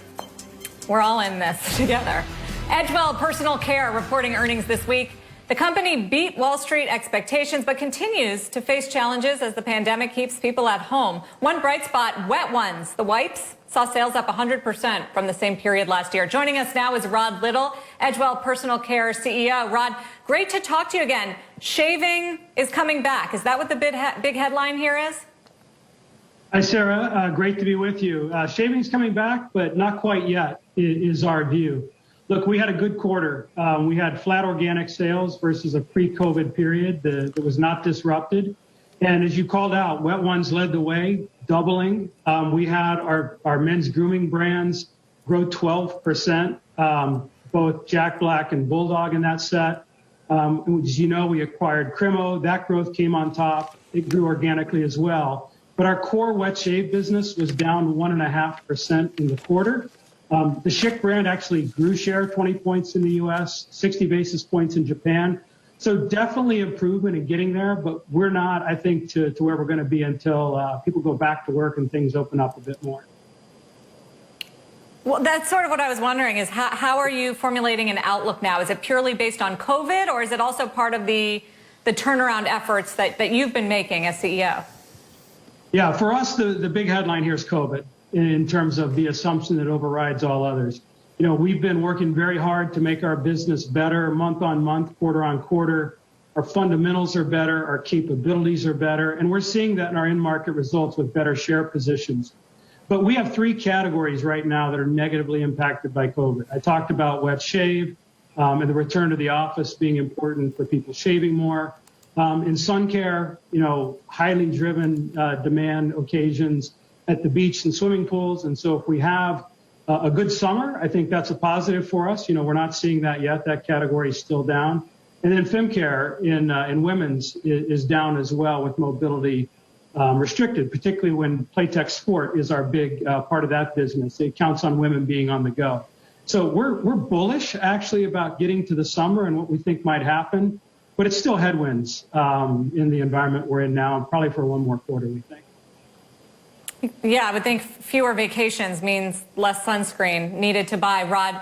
We're all in this together. Edgewell Personal Care reporting earnings this week. The company beat Wall Street expectations, but continues to face challenges as the pandemic keeps people at home. One bright spot, Wet Ones. The wipes saw sales up 100% from the same period last year. Joining us now is Rod Little, Edgewell Personal Care CEO. Rod, great to talk to you again. Shaving is coming back. Is that what the big headline here is? Hi, Sarah. Great to be with you. Shaving's coming back, but not quite yet, is our view. Look, we had a good quarter. We had flat organic sales versus a pre-COVID period that was not disrupted. And as you called out, Wet Ones led the way, doubling. We had our men's grooming brands grow 12%, both Jack Black and Bulldog in that set. As you know, we acquired Cremo. That growth came on top. It grew organically as well. But our core wet shave business was down 1.5% in the quarter. The Schick brand actually grew share 20 points in the U.S., 60 basis points in Japan. So definitely improvement in getting there, but we're not, I think, to where we're going to be until people go back to work and things open up a bit more. Well, that's sort of what I was wondering is how are you formulating an outlook now? Is it purely based on COVID, or is it also part of the turnaround efforts that you've been making as CEO? Yeah, for us, the big headline here is COVID in terms of the assumption that overrides all others. You know, we've been working very hard to make our business better month on month, quarter on quarter. Our fundamentals are better, our capabilities are better, and we're seeing that in our in-market results with better share positions. But we have three categories right now that are negatively impacted by COVID. I talked about wet shave and the return to the office being important for people shaving more. In sun care, you know, highly driven demand occasions at the beach and swimming pools. And so if we have a good summer, I think that's a positive for us. You know, we're not seeing that yet. That category is still down. And then fem care in women's is down as well with mobility restricted, particularly when Playtex Sport is our big part of that business. It counts on women being on the go. So we're bullish actually about getting to the summer and what we think might happen, but it's still headwinds in the environment we're in now, and probably for one more quarter, we think. Yeah, I would think fewer vacations means less sunscreen needed to buy. Rod,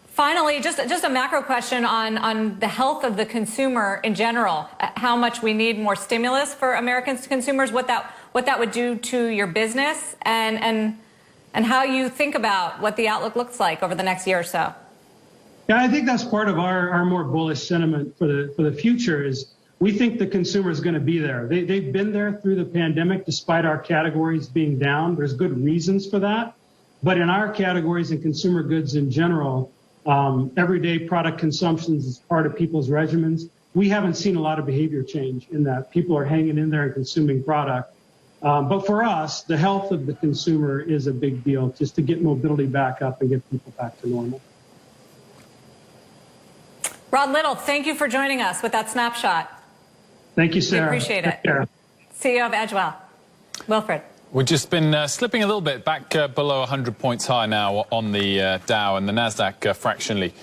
finally, just a macro question on the health of the consumer in general. How much we need more stimulus for American consumers, what that would do to your business, and how you think about what the outlook looks like over the next year or so. Yeah, I think that's part of our more bullish sentiment for the future is we think the consumer is going to be there. They've been there through the pandemic despite our categories being down. There's good reasons for that. But in our categories and consumer goods in general, everyday product consumption is part of people's regimens. We haven't seen a lot of behavior change in that. People are hanging in there and consuming product. But for us, the health of the consumer is a big deal, just to get mobility back up and get people back to normal. Rod Little, thank you for joining us with that snapshot. Thank you, Sarah. We appreciate it. CEO of Edgewell. Wilfred. We've just been slipping a little bit back below 100 points high now on the Dow, and the Nasdaq fractionally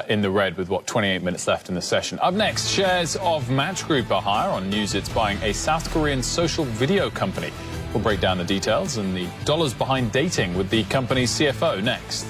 in the red with, 28 minutes left in the session. Up next, shares of Match Group are higher on news it's buying a South Korean social video company. We'll break down the details and the dollars behind dating with the company's CFO next.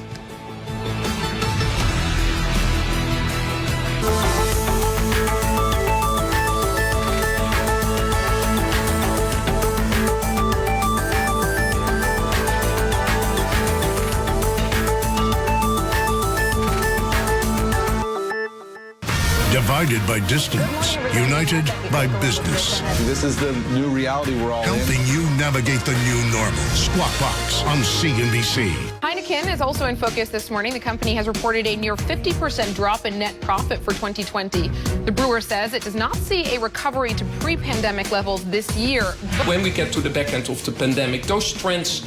Divided by distance, united by business. This is the new reality we're all Helping you navigate the new normal. Squawk Box on CNBC. Heineken is also in focus this morning. The company has reported a near 50% drop in net profit for 2020. The brewer says it does not see a recovery to pre-pandemic levels this year. When we get to the back end of the pandemic, those trends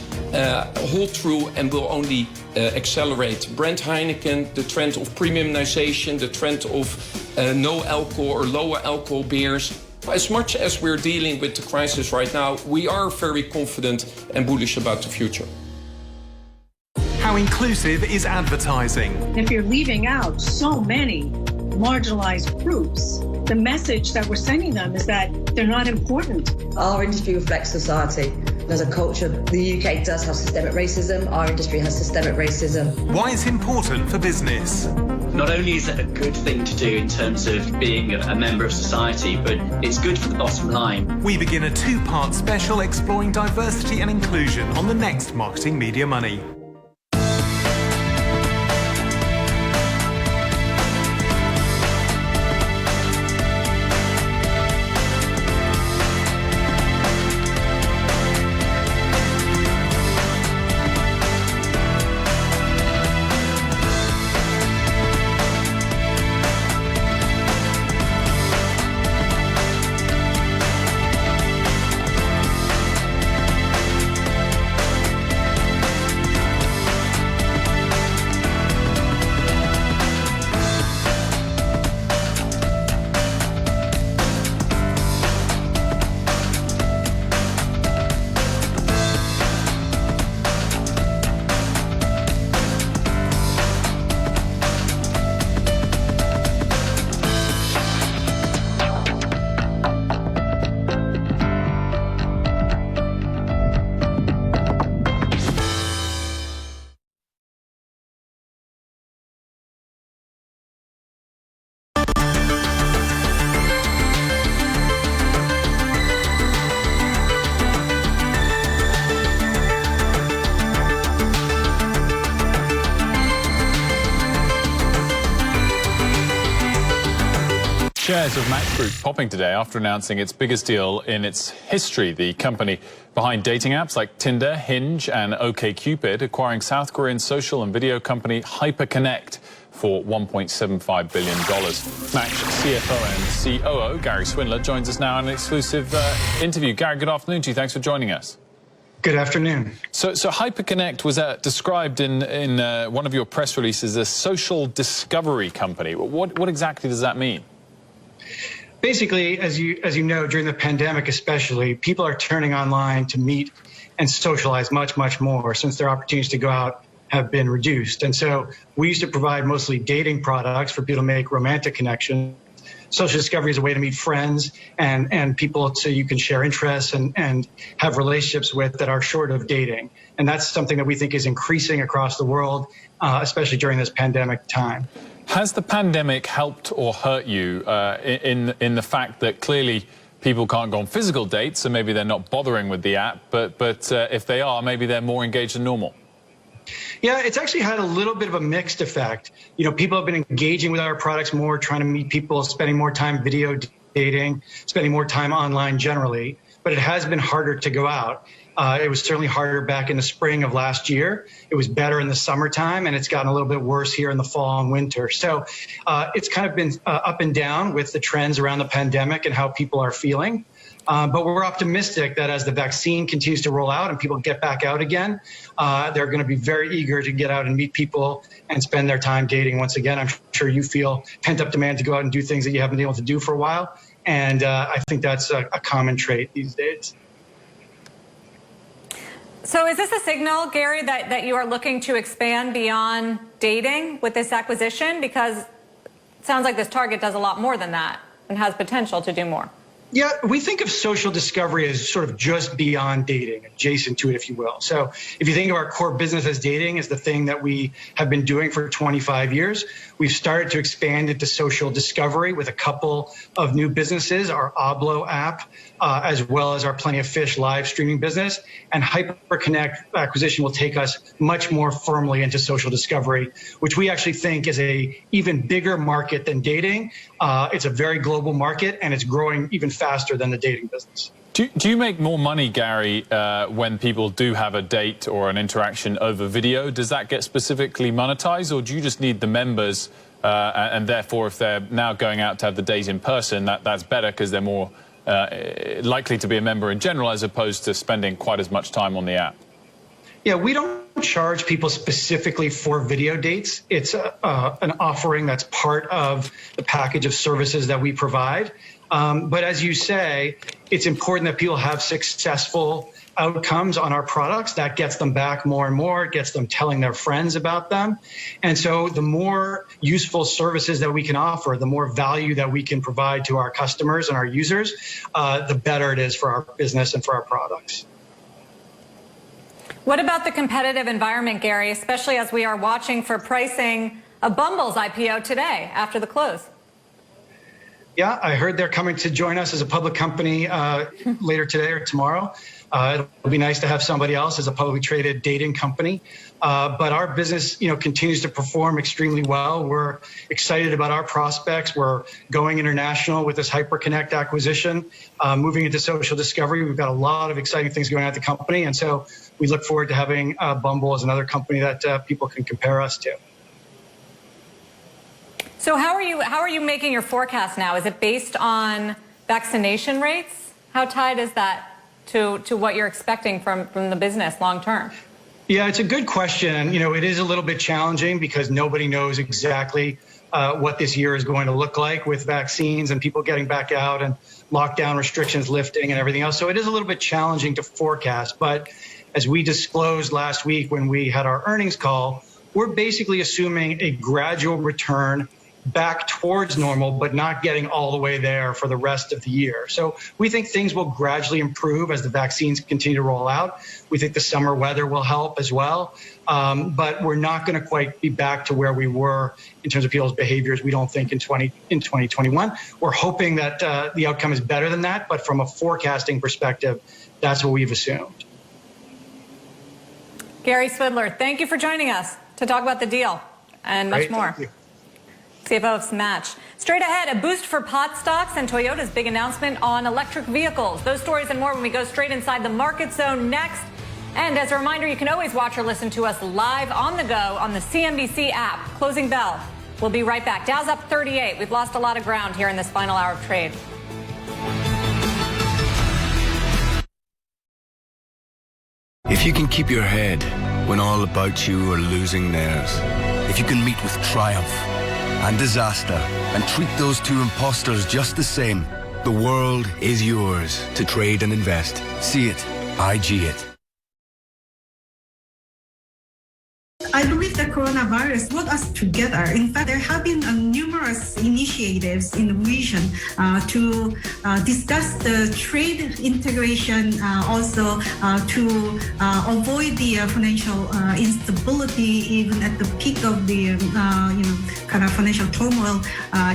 hold true and will only accelerate. Brand Heineken, the trend of premiumization, the trend of no alcohol or lower alcohol beers. As much as we're dealing with the crisis right now, we are very confident and bullish about the future. How inclusive is advertising? If you're leaving out so many marginalized groups, the message that we're sending them is that they're not important. Our industry reflects society. There's a culture. The UK does have systemic racism. Our industry has systemic racism. Why it's important for business? Not only is it a good thing to do in terms of being a member of society, but it's good for the bottom line. We begin a two-part special exploring diversity and inclusion on the next Marketing Media Money. Shares of Match Group popping today after announcing its biggest deal in its history. The company behind dating apps like Tinder, Hinge and OkCupid acquiring South Korean social and video company Hyperconnect for $1.75 billion. Match CFO and COO Gary Swindler joins us now in an exclusive interview. Gary, good afternoon to you. Thanks for joining us. Good afternoon. So Hyperconnect was described in one of your press releases as a social discovery company. What exactly does that mean? Basically, as you know, during the pandemic especially, people are turning online to meet and socialize much more since their opportunities to go out have been reduced. And so we used to provide mostly dating products for people to make romantic connections. Social discovery is a way to meet friends and people so you can share interests and have relationships with that are short of dating. And that's something that we think is increasing across the world, especially during this pandemic time. Has the pandemic helped or hurt you in the fact that clearly people can't go on physical dates, so maybe they're not bothering with the app, but if they are, maybe they're more engaged than normal? Yeah, it's actually had a little bit of a mixed effect. You know, people have been engaging with our products more, trying to meet people, spending more time video dating, spending more time online generally, but it has been harder to go out. It was certainly harder back in the spring of last year. It was better in the summertime, and it's gotten a little bit worse here in the fall and winter. So it's kind of been up and down with the trends around the pandemic and how people are feeling. But we're optimistic that as the vaccine continues to roll out and people get back out again, they're going to be very eager to get out and meet people and spend their time dating once again. I'm sure you feel pent-up demand to go out and do things that you haven't been able to do for a while. And I think that's a common trait these days. So is this a signal, Gary, that you are looking to expand beyond dating with this acquisition? Because it sounds like this target does a lot more than that and has potential to do more. Yeah, we think of social discovery as sort of just beyond dating, adjacent to it, if you will. So if you think of our core business as dating as the thing that we have been doing for 25 years, we've started to expand into social discovery with a couple of new businesses, our Oblo app, as well as our Plenty of Fish live streaming business. And HyperConnect acquisition will take us much more firmly into social discovery, which we actually think is a even bigger market than dating. It's a very global market, and it's growing even faster than the dating business. Do you make more money, Gary, when people do have a date or an interaction over video? Does that get specifically monetized, or do you just need the members, and therefore if they're now going out to have the date in person, that's better because they're more likely to be a member in general as opposed to spending quite as much time on the app? Yeah, we don't charge people specifically for video dates. It's an offering that's part of the package of services that we provide. But as you say, it's important that people have successful outcomes on our products. That gets them back more and more. It gets them telling their friends about them. And so the more useful services that we can offer, the more value that we can provide to our customers and our users, the better it is for our business and for our products. What about the competitive environment, Gary, especially as we are watching for pricing of Bumble's IPO today after the close? Yeah, I heard they're coming to join us as a public company later today or tomorrow. It'll be nice to have somebody else as a publicly traded dating company. But our business, continues to perform extremely well. We're excited about our prospects. We're going international with this HyperConnect acquisition, moving into social discovery. We've got a lot of exciting things going on at the company. And so we look forward to having Bumble as another company that people can compare us to. So how are you making your forecast now? Is it based on vaccination rates? How tied is that to what you're expecting from the business long term? Yeah, it's a good question. It is a little bit challenging because nobody knows exactly what this year is going to look like with vaccines and people getting back out and lockdown restrictions lifting and everything else. So it is a little bit challenging to forecast. But as we disclosed last week when we had our earnings call, we're basically assuming a gradual return back towards normal, but not getting all the way there for the rest of the year. So we think things will gradually improve as the vaccines continue to roll out. We think the summer weather will help as well. But we're not going to quite be back to where we were in terms of people's behaviors, we don't think, in 2021. We're hoping that the outcome is better than that. But from a forecasting perspective, that's what we've assumed. Gary Swidler, thank you for joining us to talk about the deal and much more. Thank you. CFO of Smatch. Straight ahead, a boost for pot stocks and Toyota's big announcement on electric vehicles. Those stories and more when we go straight inside the market zone next. And as a reminder, you can always watch or listen to us live on the go on the CNBC app. Closing bell. We'll be right back. Dow's up 38. We've lost a lot of ground here in this final hour of trade. If you can keep your head when all about you are losing theirs, if you can meet with triumph and disaster and treat those two imposters just the same, the world is yours to trade and invest. See it, IG it. I believe the coronavirus brought us together. In fact, there have been numerous initiatives in the region to discuss the trade integration, also to avoid the financial instability, even at the peak of the kind of financial turmoil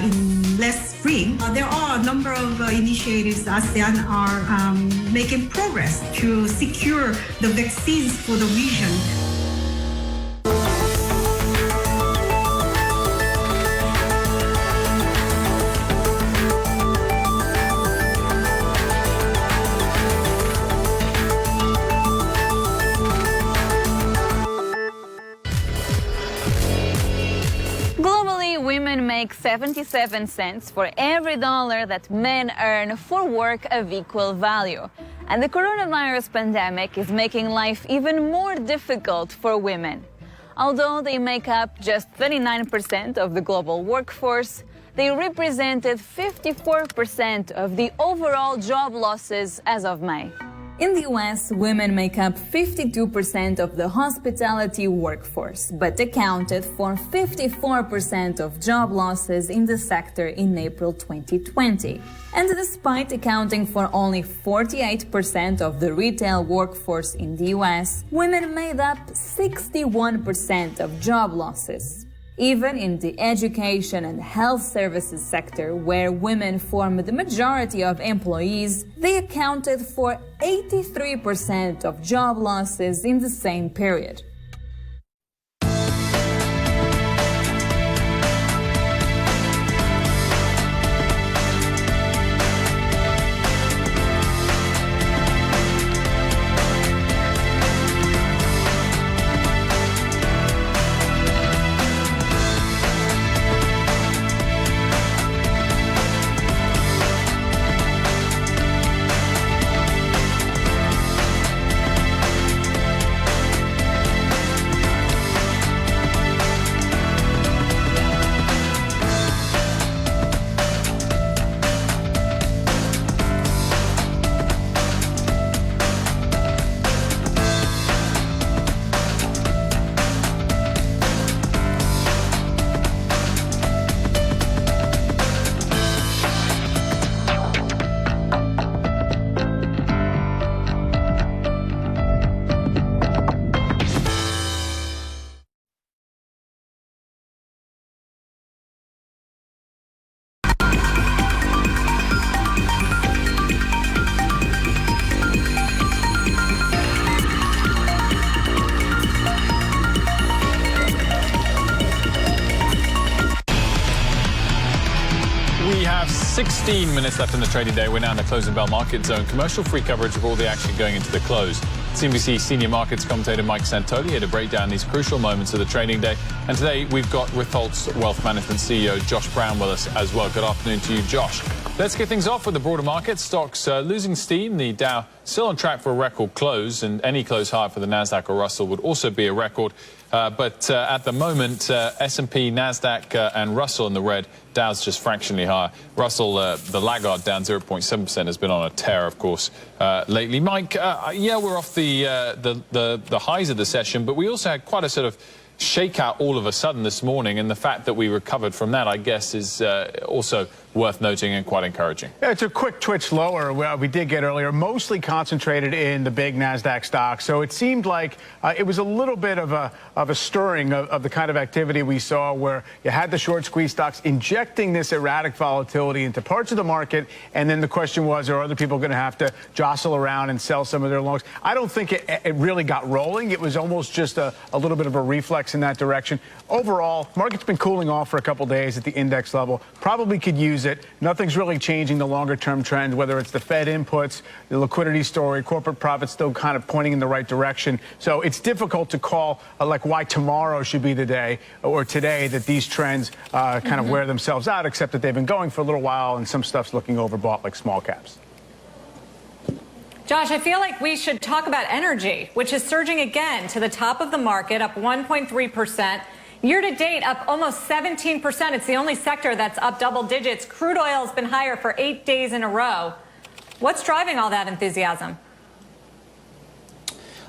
in last spring. There are a number of initiatives ASEAN are making progress to secure the vaccines for the region. Women make 77 cents for every dollar that men earn for work of equal value. And the coronavirus pandemic is making life even more difficult for women. Although they make up just 39% of the global workforce, they represented 54% of the overall job losses as of May. In the US, women make up 52% of the hospitality workforce, but accounted for 54% of job losses in the sector in April 2020. And despite accounting for only 48% of the retail workforce in the US, women made up 61% of job losses. Even in the education and health services sector, where women form the majority of employees, they accounted for 83% of job losses in the same period. We have 16 minutes left in the trading day. We're now in the closing bell market zone. Commercial-free coverage of all the action going into the close. CNBC senior markets commentator Mike Santoli here to break down these crucial moments of the trading day. And today we've got Ritholtz Wealth Management CEO Josh Brown with us as well. Good afternoon to you, Josh. Let's get things off with the broader market. Stocks losing steam. The Dow still on track for a record close, and any close higher for the Nasdaq or Russell would also be a record. But at the moment, S&P, Nasdaq and Russell in the red. Dow's just fractionally higher. Russell, the laggard, down 0.7%, has been on a tear, of course, lately. Mike, yeah, we're off the highs of the session, but we also had quite a sort of shakeout all of a sudden this morning, and the fact that we recovered from that, I guess, is also worth noting and quite encouraging. Yeah, it's a quick twitch lower we did get earlier, mostly concentrated in the big NASDAQ stocks. So it seemed like it was a little bit of a stirring of the kind of activity we saw, where you had the short squeeze stocks injecting this erratic volatility into parts of the market. And then the question was, are other people going to have to jostle around and sell some of their longs? I don't think it really got rolling. It was almost just a little bit of a reflex in that direction. Overall, market's been cooling off for a couple days at the index level. Probably could use it. Nothing's really changing the longer-term trend, whether it's the Fed inputs, the liquidity story, corporate profits still kind of pointing in the right direction. So it's difficult to call like why tomorrow should be the day or today that these trends kind of wear themselves out, except that they've been going for a little while and some stuff's looking overbought, like small caps. Josh, I feel like we should talk about energy, which is surging again to the top of the market, up 1.3%. Year to date, up almost 17%. It's the only sector that's up double digits. Crude oil has been higher for 8 days in a row. What's driving all that enthusiasm?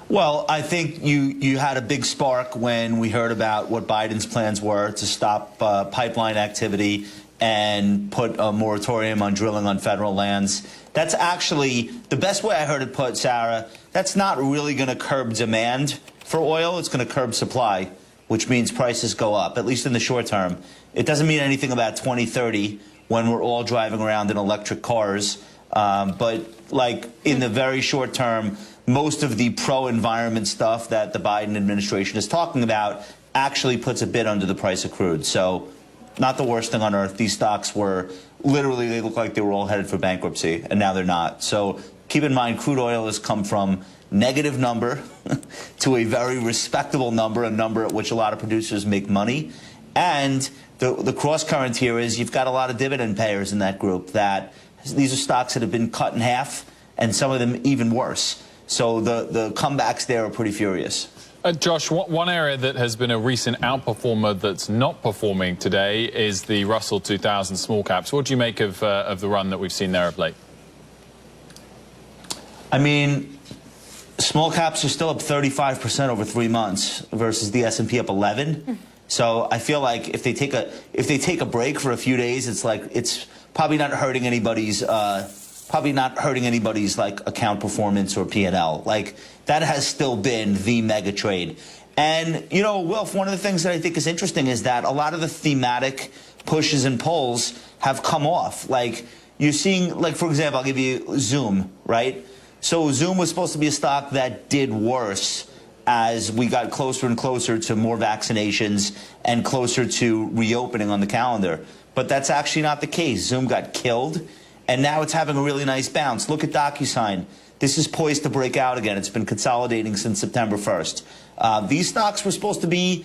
Well, I think you had a big spark when we heard about what Biden's plans were to stop pipeline activity and put a moratorium on drilling on federal lands. That's actually the best way I heard it put, Sarah. That's not really going to curb demand for oil. It's going to curb supply, which means prices go up, at least in the short term. It doesn't mean anything about 2030 when we're all driving around in electric cars. But like in the very short term, most of the pro-environment stuff that the Biden administration is talking about actually puts a bid under the price of crude. So not the worst thing on earth. These stocks were literally, they look like they were all headed for bankruptcy, and now they're not. So keep in mind, crude oil has come from negative number to a very respectable number, a number at which a lot of producers make money. And the cross current here is you've got a lot of dividend payers in that group that these are stocks that have been cut in half, and some of them even worse. So the comebacks there are pretty furious. Josh, one area that has been a recent outperformer that's not performing today is the Russell 2000 small caps. What do you make of the run that we've seen there of late? I mean, small caps are still up 35% over 3 months versus the S&P up 11. So I feel like if they take a break for a few days, it's probably not hurting anybody's like account performance or P&L. Like that has still been the mega trade. And you know, Wilf, one of the things that I think is interesting is that a lot of the thematic pushes and pulls have come off. Like you're seeing, like for example, I'll give you Zoom, right? So Zoom was supposed to be a stock that did worse as we got closer and closer to more vaccinations and closer to reopening on the calendar. But that's actually not the case. Zoom got killed, and now it's having a really nice bounce. Look at DocuSign. This is poised to break out again. It's been consolidating since September 1st. These stocks were supposed to be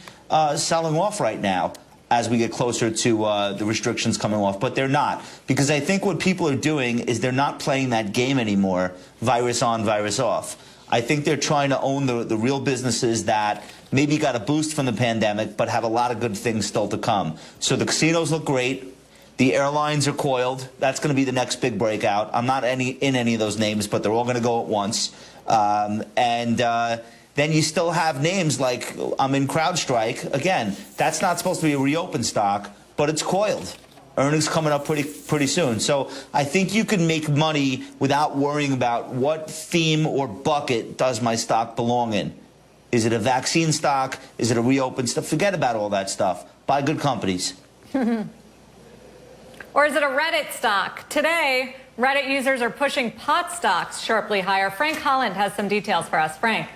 selling off right now as we get closer to the restrictions coming off, but they're not. Because I think what people are doing is they're not playing that game anymore, virus on, virus off. I think they're trying to own the real businesses that maybe got a boost from the pandemic, but have a lot of good things still to come. So the casinos look great. The airlines are coiled. That's going to be the next big breakout. I'm not in any of those names, but they're all going to go at once. Then you still have names like I'm in CrowdStrike. Again, that's not supposed to be a reopened stock, but it's coiled. Earnings coming up pretty soon. So I think you can make money without worrying about what theme or bucket does my stock belong in. Is it a vaccine stock? Is it a reopened stock? Forget about all that stuff. Buy good companies. Or is it a Reddit stock? Today, Reddit users are pushing pot stocks sharply higher. Frank Holland has some details for us. Frank.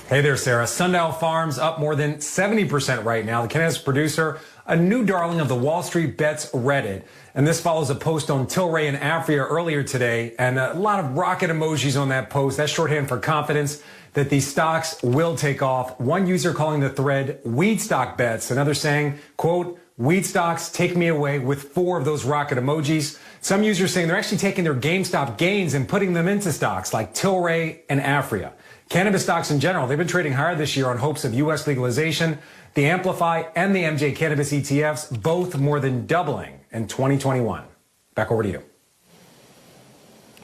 Hey there, Sarah. Sundial Farms up more than 70% right now. The cannabis producer, a new darling of the Wall Street Bets Reddit. And this follows a post on Tilray and Afria earlier today, and a lot of rocket emojis on that post. That's shorthand for confidence that these stocks will take off. One user calling the thread weed stock bets, another saying, quote, weed stocks take me away, with 4 of those rocket emojis. Some users saying they're actually taking their GameStop gains and putting them into stocks like Tilray and Afria. Cannabis stocks in general, they've been trading higher this year on hopes of U.S. legalization. The Amplify and the MJ Cannabis ETFs both more than doubling in 2021. Back over to you.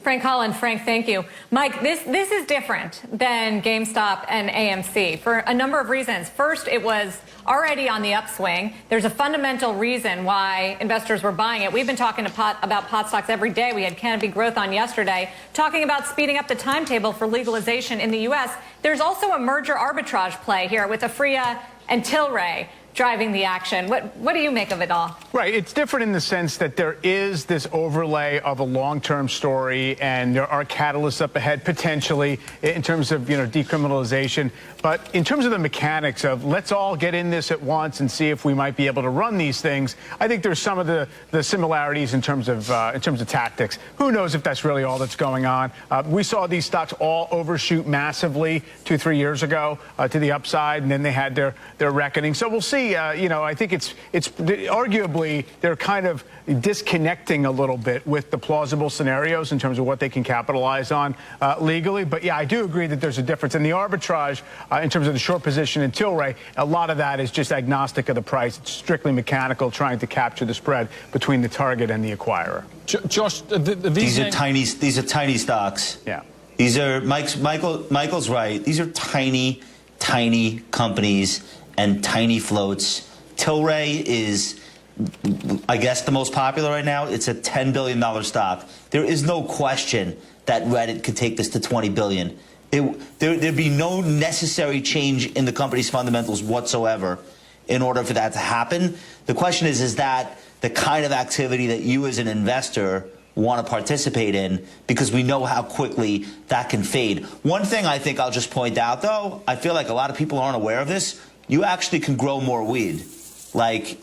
Frank Holland. Frank, thank you. Mike, this is different than GameStop and AMC for a number of reasons. First, it was already on the upswing. There's a fundamental reason why investors were buying it. We've been talking about pot stocks every day. We had Canopy Growth on yesterday, talking about speeding up the timetable for legalization in the U.S. There's also a merger arbitrage play here with Afria and Tilray driving the action. What do you make of it all? Right. It's different in the sense that there is this overlay of a long-term story, and there are catalysts up ahead potentially in terms of, decriminalization. But in terms of the mechanics of let's all get in this at once and see if we might be able to run these things, I think there's some of the similarities in terms of tactics. Who knows if that's really all that's going on? We saw these stocks all overshoot massively 2-3 years ago to the upside, and then they had their reckoning. So we'll see. I think it's arguably they're kind of disconnecting a little bit with the plausible scenarios in terms of what they can capitalize on legally. But yeah, I do agree that there's a difference in the arbitrage in terms of the short position in Tilray. A lot of that is just agnostic of the price. It's strictly mechanical, trying to capture the spread between the target and the acquirer. Josh, these are tiny stocks. Yeah. These are Michael's right. These are tiny companies and tiny floats. Tilray is, I guess, the most popular right now. It's a $10 billion stock. There is no question that Reddit could take this to $20 billion. There'd be no necessary change in the company's fundamentals whatsoever in order for that to happen. The question is that the kind of activity that you as an investor want to participate in, because we know how quickly that can fade. One thing I think I'll just point out, though, I feel like a lot of people aren't aware of this. You actually can grow more weed. Like,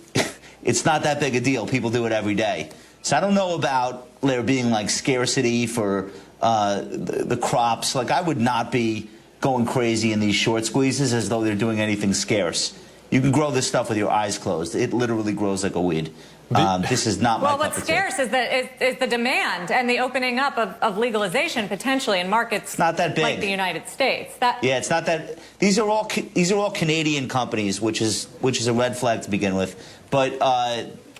it's not that big a deal. People do it every day. So I don't know about there being like scarcity for the crops. Like, I would not be going crazy in these short squeezes as though they're doing anything scarce. You can grow this stuff with your eyes closed. It literally grows like a weed. This is not my cup of tea. Well, what's scarce is the demand and the opening up of legalization potentially in markets not that big. Like the United States. Yeah, it's not that. These are all Canadian companies, which is a red flag to begin with. But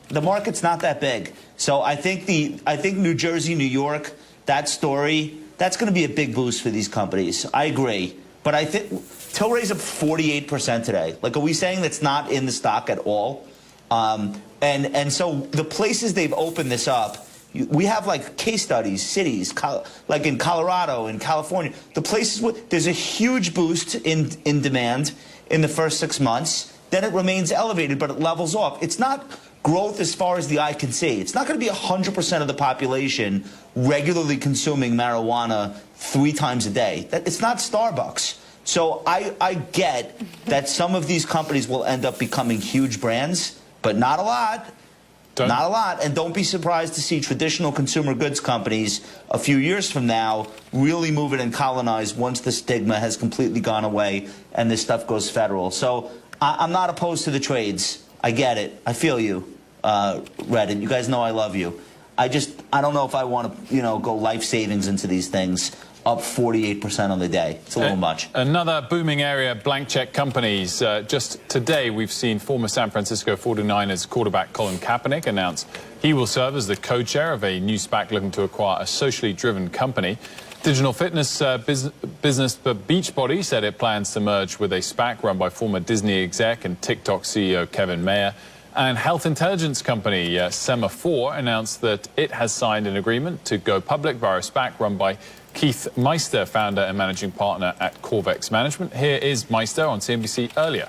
the market's not that big. So I think New Jersey, New York, that story that's going to be a big boost for these companies. I agree. But I think Tilray's up 48% today. Like, are we saying that's not in the stock at all? And so the places they've opened this up, we have like case studies, cities, like in Colorado and California. The places where there's a huge boost in demand in the first 6 months. Then it remains elevated, but it levels off. It's not growth as far as the eye can see. It's not going to be 100% of the population regularly consuming marijuana 3 times a day. It's not Starbucks. So I get that some of these companies will end up becoming huge brands, but not a lot. Not a lot. And don't be surprised to see traditional consumer goods companies a few years from now really move it and colonize once the stigma has completely gone away and this stuff goes federal. So I'm not opposed to the trades. I get it. I feel you, Reddit. You guys know I love you. I don't know if I want to, go life savings into these things. Up 48% on the day. It's a little much. Another booming area, blank check companies. Just today, we've seen former San Francisco 49ers quarterback Colin Kaepernick announce he will serve as the co-chair of a new SPAC looking to acquire a socially driven company. Digital fitness business Beachbody said it plans to merge with a SPAC run by former Disney exec and TikTok CEO Kevin Mayer. And health intelligence company Sema4 announced that it has signed an agreement to go public via a SPAC run by Keith Meister, founder and managing partner at Corvex Management. Here is Meister on CNBC earlier.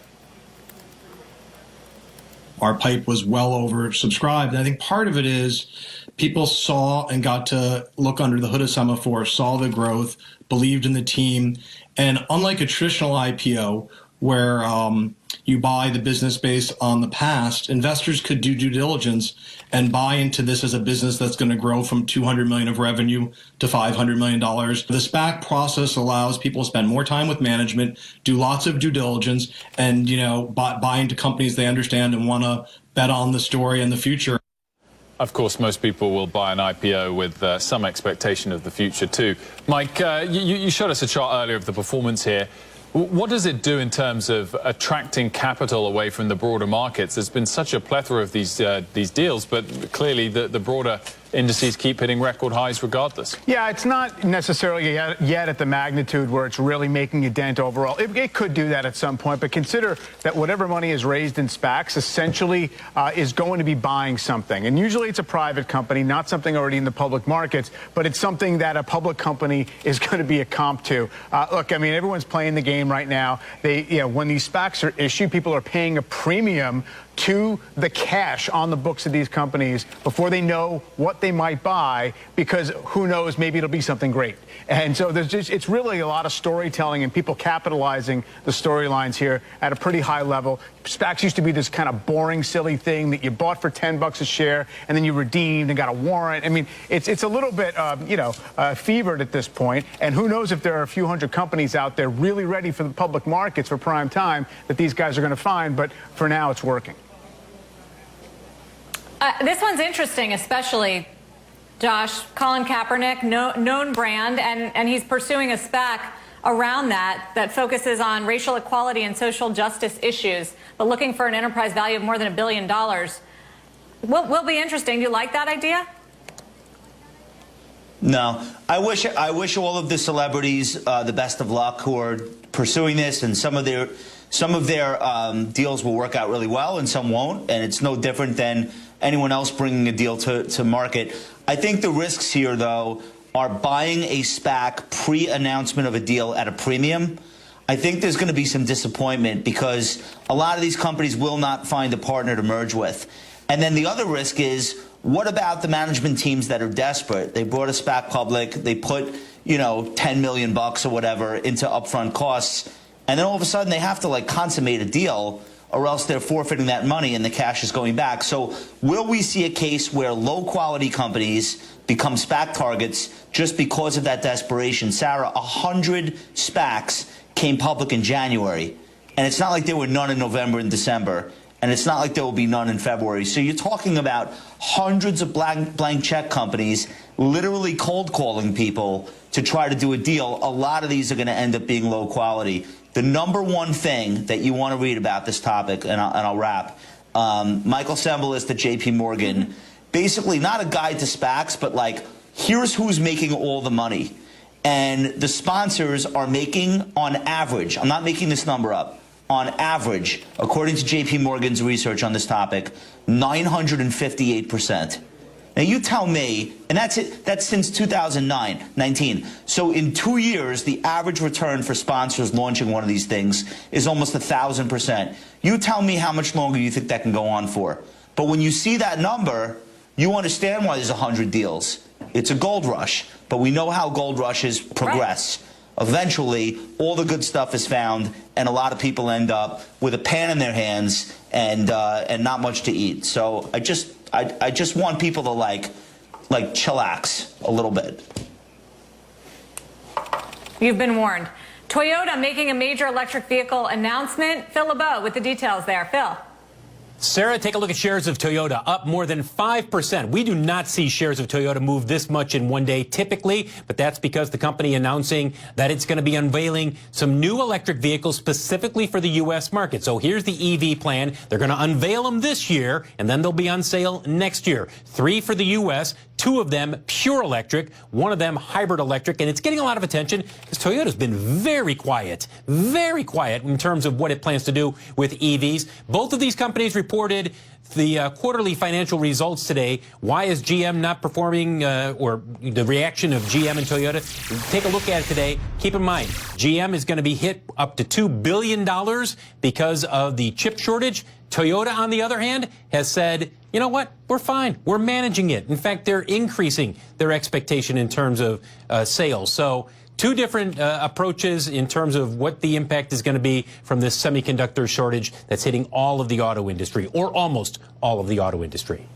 Our pipe was well oversubscribed. And I think part of it is people saw and got to look under the hood of Sema4, saw the growth, believed in the team. And unlike a traditional IPO where you buy the business based on the past, investors could do due diligence and buy into this as a business that's going to grow from $200 million of revenue to $500 million. The SPAC process allows people to spend more time with management, do lots of due diligence, and buy into companies they understand and want to bet on the story and the future. Of course, most people will buy an IPO with some expectation of the future too. Mike, you showed us a chart earlier of the performance here. What does it do in terms of attracting capital away from the broader markets? There's been such a plethora of these deals, but clearly the broader indices keep hitting record highs regardless. Yeah, it's not necessarily yet at the magnitude where it's really making a dent overall. It could do that at some point, but consider that whatever money is raised in SPACs essentially is going to be buying something. And usually it's a private company, not something already in the public markets, but it's something that a public company is going to be a comp to. Look, I mean, everyone's playing the game right now. When these SPACs are issued, people are paying a premium to the cash on the books of these companies before they know what they might buy, because who knows, maybe it'll be something great. And so it's really a lot of storytelling and people capitalizing the storylines here at a pretty high level. SPACs used to be this kind of boring, silly thing that you bought for $10 a share and then you redeemed and got a warrant. I mean, it's a little bit, fevered at this point. And who knows if there are a few hundred companies out there really ready for the public markets for prime time that these guys are going to find. But for now, it's working. This one's interesting, especially, Josh. Colin Kaepernick, known brand, and he's pursuing a SPAC around that focuses on racial equality and social justice issues, but looking for an enterprise value of more than $1 billion. Will be interesting. Do you like that idea? No, I wish all of the celebrities the best of luck who are pursuing this, and some of their deals will work out really well and some won't, and it's no different than anyone else bringing a deal to market. I think the risks here, though, are buying a SPAC pre-announcement of a deal at a premium. I think there's going to be some disappointment because a lot of these companies will not find a partner to merge with. And then the other risk is, what about the management teams that are desperate? They brought a SPAC public, they put, $10 million or whatever into upfront costs, and then all of a sudden they have to consummate a deal, or else they're forfeiting that money and the cash is going back. So will we see a case where low-quality companies become SPAC targets just because of that desperation? Sarah, 100 SPACs came public in January, and it's not like there were none in November and December, and it's not like there will be none in February. So you're talking about hundreds of blank check companies literally cold calling people to try to do a deal. A lot of these are going to end up being low quality. The number one thing that you want to read about this topic, and I'll wrap, Michael Sembelis at JP Morgan, basically not a guide to SPACs, but here's who's making all the money. And the sponsors are making, on average, I'm not making this number up, on average, according to JP Morgan's research on this topic, 958%. Now you tell me, and that's it, that's since 2019. So in 2 years, the average return for sponsors launching one of these things is almost 1,000%. You tell me how much longer you think that can go on for. But when you see that number, you understand why there's 100 deals. It's a gold rush, but we know how gold rushes progress. Right. Eventually, all the good stuff is found, and a lot of people end up with a pan in their hands and not much to eat. So I just want people to like chillax a little bit. You've been warned. Toyota making a major electric vehicle announcement. Phil LeBeau with the details there. Phil. Sarah, take a look at shares of Toyota, up more than 5%. We do not see shares of Toyota move this much in one day typically, but that's because the company announcing that it's going to be unveiling some new electric vehicles specifically for the U.S. market. So here's the EV plan. They're going to unveil them this year, and then they'll be on sale next year. 3 for the U.S., 2 of them pure electric, 1 of them hybrid electric, and it's getting a lot of attention because Toyota's been very quiet in terms of what it plans to do with EVs. Both of these companies reported the quarterly financial results today. Why is GM not performing, or the reaction of GM and Toyota? Take a look at it today. Keep in mind, GM is going to be hit up to $2 billion because of the chip shortage. Toyota, on the other hand, has said, you know what, we're fine. We're managing it. In fact, they're increasing their expectation in terms of sales. So 2 different approaches in terms of what the impact is going to be from this semiconductor shortage that's hitting all of the auto industry, or almost all of the auto industry.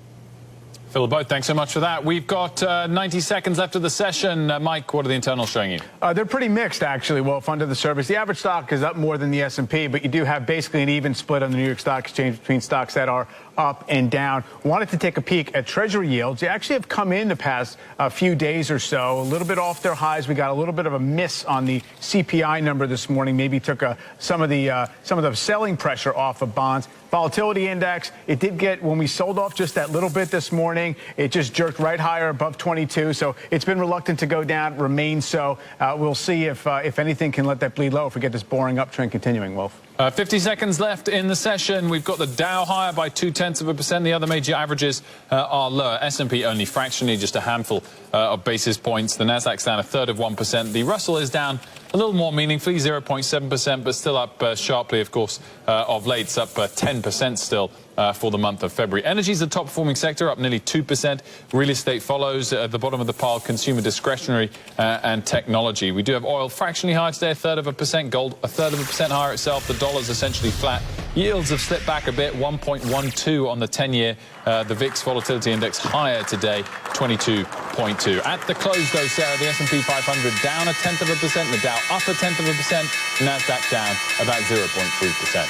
Phil LeBeau, thanks so much for that. We've got 90 seconds left of the session. Mike, what are the internals showing you? They're pretty mixed, actually, Wolf, under the surface. The average stock is up more than the S&P, but you do have basically an even split on the New York Stock Exchange between stocks that are up and down. Wanted to take a peek at Treasury yields. They actually have come in the past few days or so, a little bit off their highs. We got a little bit of a miss on the CPI number this morning. Maybe took some of the selling pressure off of bonds. Volatility index, it did get, when we sold off just that little bit this morning, it just jerked right higher above 22. So it's been reluctant to go down, remains so. We'll see if anything can let that bleed low if we get this boring uptrend continuing, Wolf. 50 seconds left in the session. We've got the Dow higher by 0.2%. The other major averages are lower. S&P only fractionally, just a handful of basis points. The Nasdaq's down 1/3 of 1%. The Russell is down a little more meaningfully, 0.7%, but still up sharply, of course, of late. It's up 10% still for the month of February. Energy is the top performing sector, up nearly 2%. Real estate follows at the bottom of the pile, consumer discretionary and technology. We do have oil fractionally higher today, 1/3 of 1%. Gold 1/3 of 1% higher itself. The dollar's essentially flat. Yields have slipped back a bit, 1.12 on the 10-year. The VIX volatility index higher today, 22.2. At the close, though, Sarah, the S&P 500 down 1/10 of 1%, the Dow up 1/10 of 1%, Nasdaq down about 0.3%.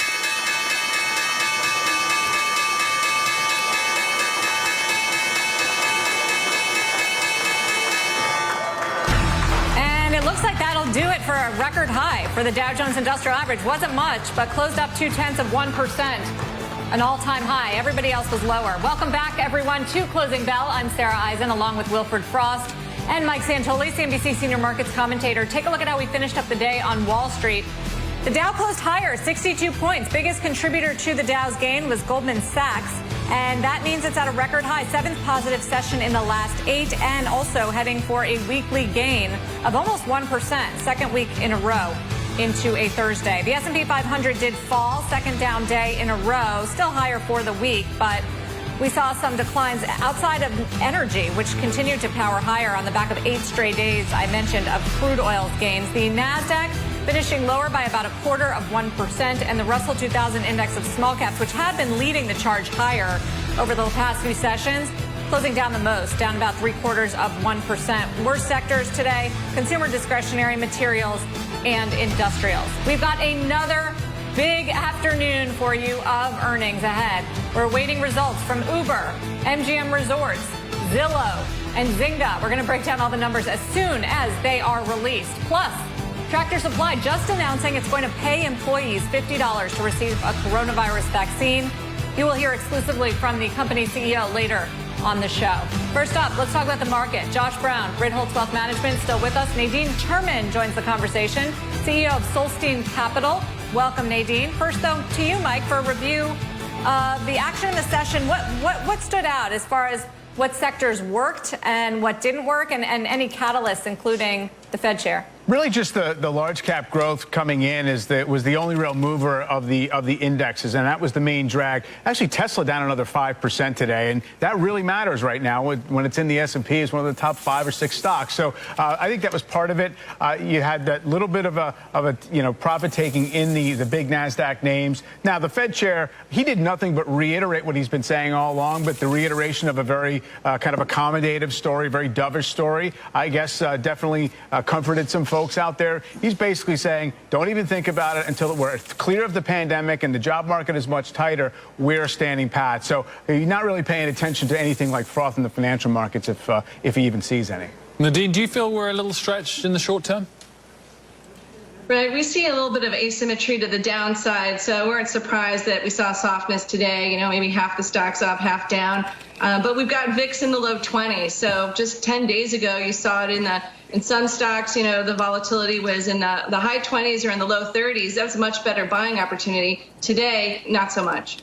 It looks like that'll do it for a record high for the Dow Jones Industrial Average. Wasn't much, but closed up 0.2%, an all-time high. Everybody else was lower. Welcome back, everyone, to Closing Bell. I'm Sarah Eisen, along with Wilfred Frost and Mike Santoli, CNBC senior markets commentator. Take a look at how we finished up the day on Wall Street. The Dow closed higher, 62 points. Biggest contributor to the Dow's gain was Goldman Sachs. And that means it's at a record high, 7th positive session in the last 8, and also heading for a weekly gain of almost 1%, second week in a row into a Thursday. The S&P 500 did fall, second down day in a row, still higher for the week, but we saw some declines outside of energy, which continued to power higher on the back of 8 straight days, I mentioned, of crude oil gains. The NASDAQ finishing lower by about 0.25%, and the Russell 2000 index of small caps, which had been leading the charge higher over the past few sessions, closing down the most, down about 0.75%. Worst sectors today: consumer discretionary, materials, and industrials. We've got another big afternoon for you of earnings ahead. We're awaiting results from Uber, MGM Resorts, Zillow, and Zynga. We're going to break down all the numbers as soon as they are released. Plus, Tractor Supply just announcing it's going to pay employees $50 to receive a coronavirus vaccine. You will hear exclusively from the company CEO later on the show. First up, let's talk about the market. Josh Brown, Britholtz Wealth Management, still with us. Nadine Turman joins the conversation, CEO of Solstein Capital. Welcome, Nadine. First, though, to you, Mike, for a review of the action in the session. What stood out as far as what sectors worked and what didn't work, and any catalysts, including the Fed chair? Really just the large cap growth coming in was the only real mover of the indexes, and that was the main drag. Actually, Tesla down another 5% today, and that really matters right now when it's in the S&P. It's one of the top 5 or 6 stocks. So I think that was part of it. You had that little bit of a profit taking in the big NASDAQ names. Now the Fed chair, he did nothing but reiterate what he's been saying all along, but the reiteration of a very kind of accommodative story, very dovish story, I guess definitely comforted some folks out there. He's basically saying, don't even think about it until we're clear of the pandemic and the job market is much tighter. We're standing pat. So you're not really paying attention to anything like froth in the financial markets if he even sees any. Nadine, do you feel we're a little stretched in the short term? Right, we see a little bit of asymmetry to the downside, so we weren't surprised that we saw softness today. Maybe half the stocks up, half down. But we've got VIX in the low 20s. So just 10 days ago, you saw it in some stocks. The volatility was in the high 20s or in the low 30s. That was a much better buying opportunity. Today, not so much.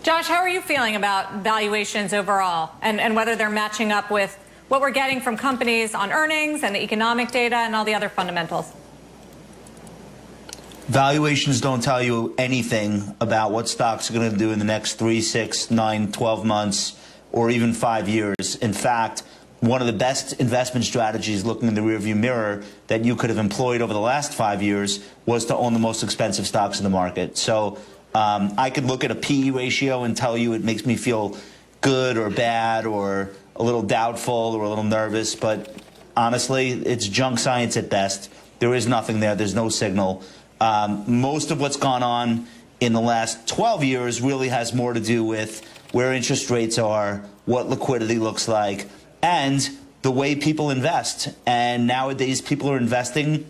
Josh, how are you feeling about valuations overall, and whether they're matching up with what we're getting from companies on earnings and the economic data and all the other fundamentals? Valuations don't tell you anything about what stocks are going to do in the next 3, 6, 9, 12 months, or even 5 years. In fact, one of the best investment strategies looking in the rearview mirror that you could have employed over the last 5 years was to own the most expensive stocks in the market. So I could look at a PE ratio and tell you it makes me feel good or bad or a little doubtful or a little nervous, but honestly, it's junk science at best. There is nothing there. There's no signal. Most of what's gone on in the last 12 years really has more to do with where interest rates are, what liquidity looks like, and the way people invest. And nowadays, people are investing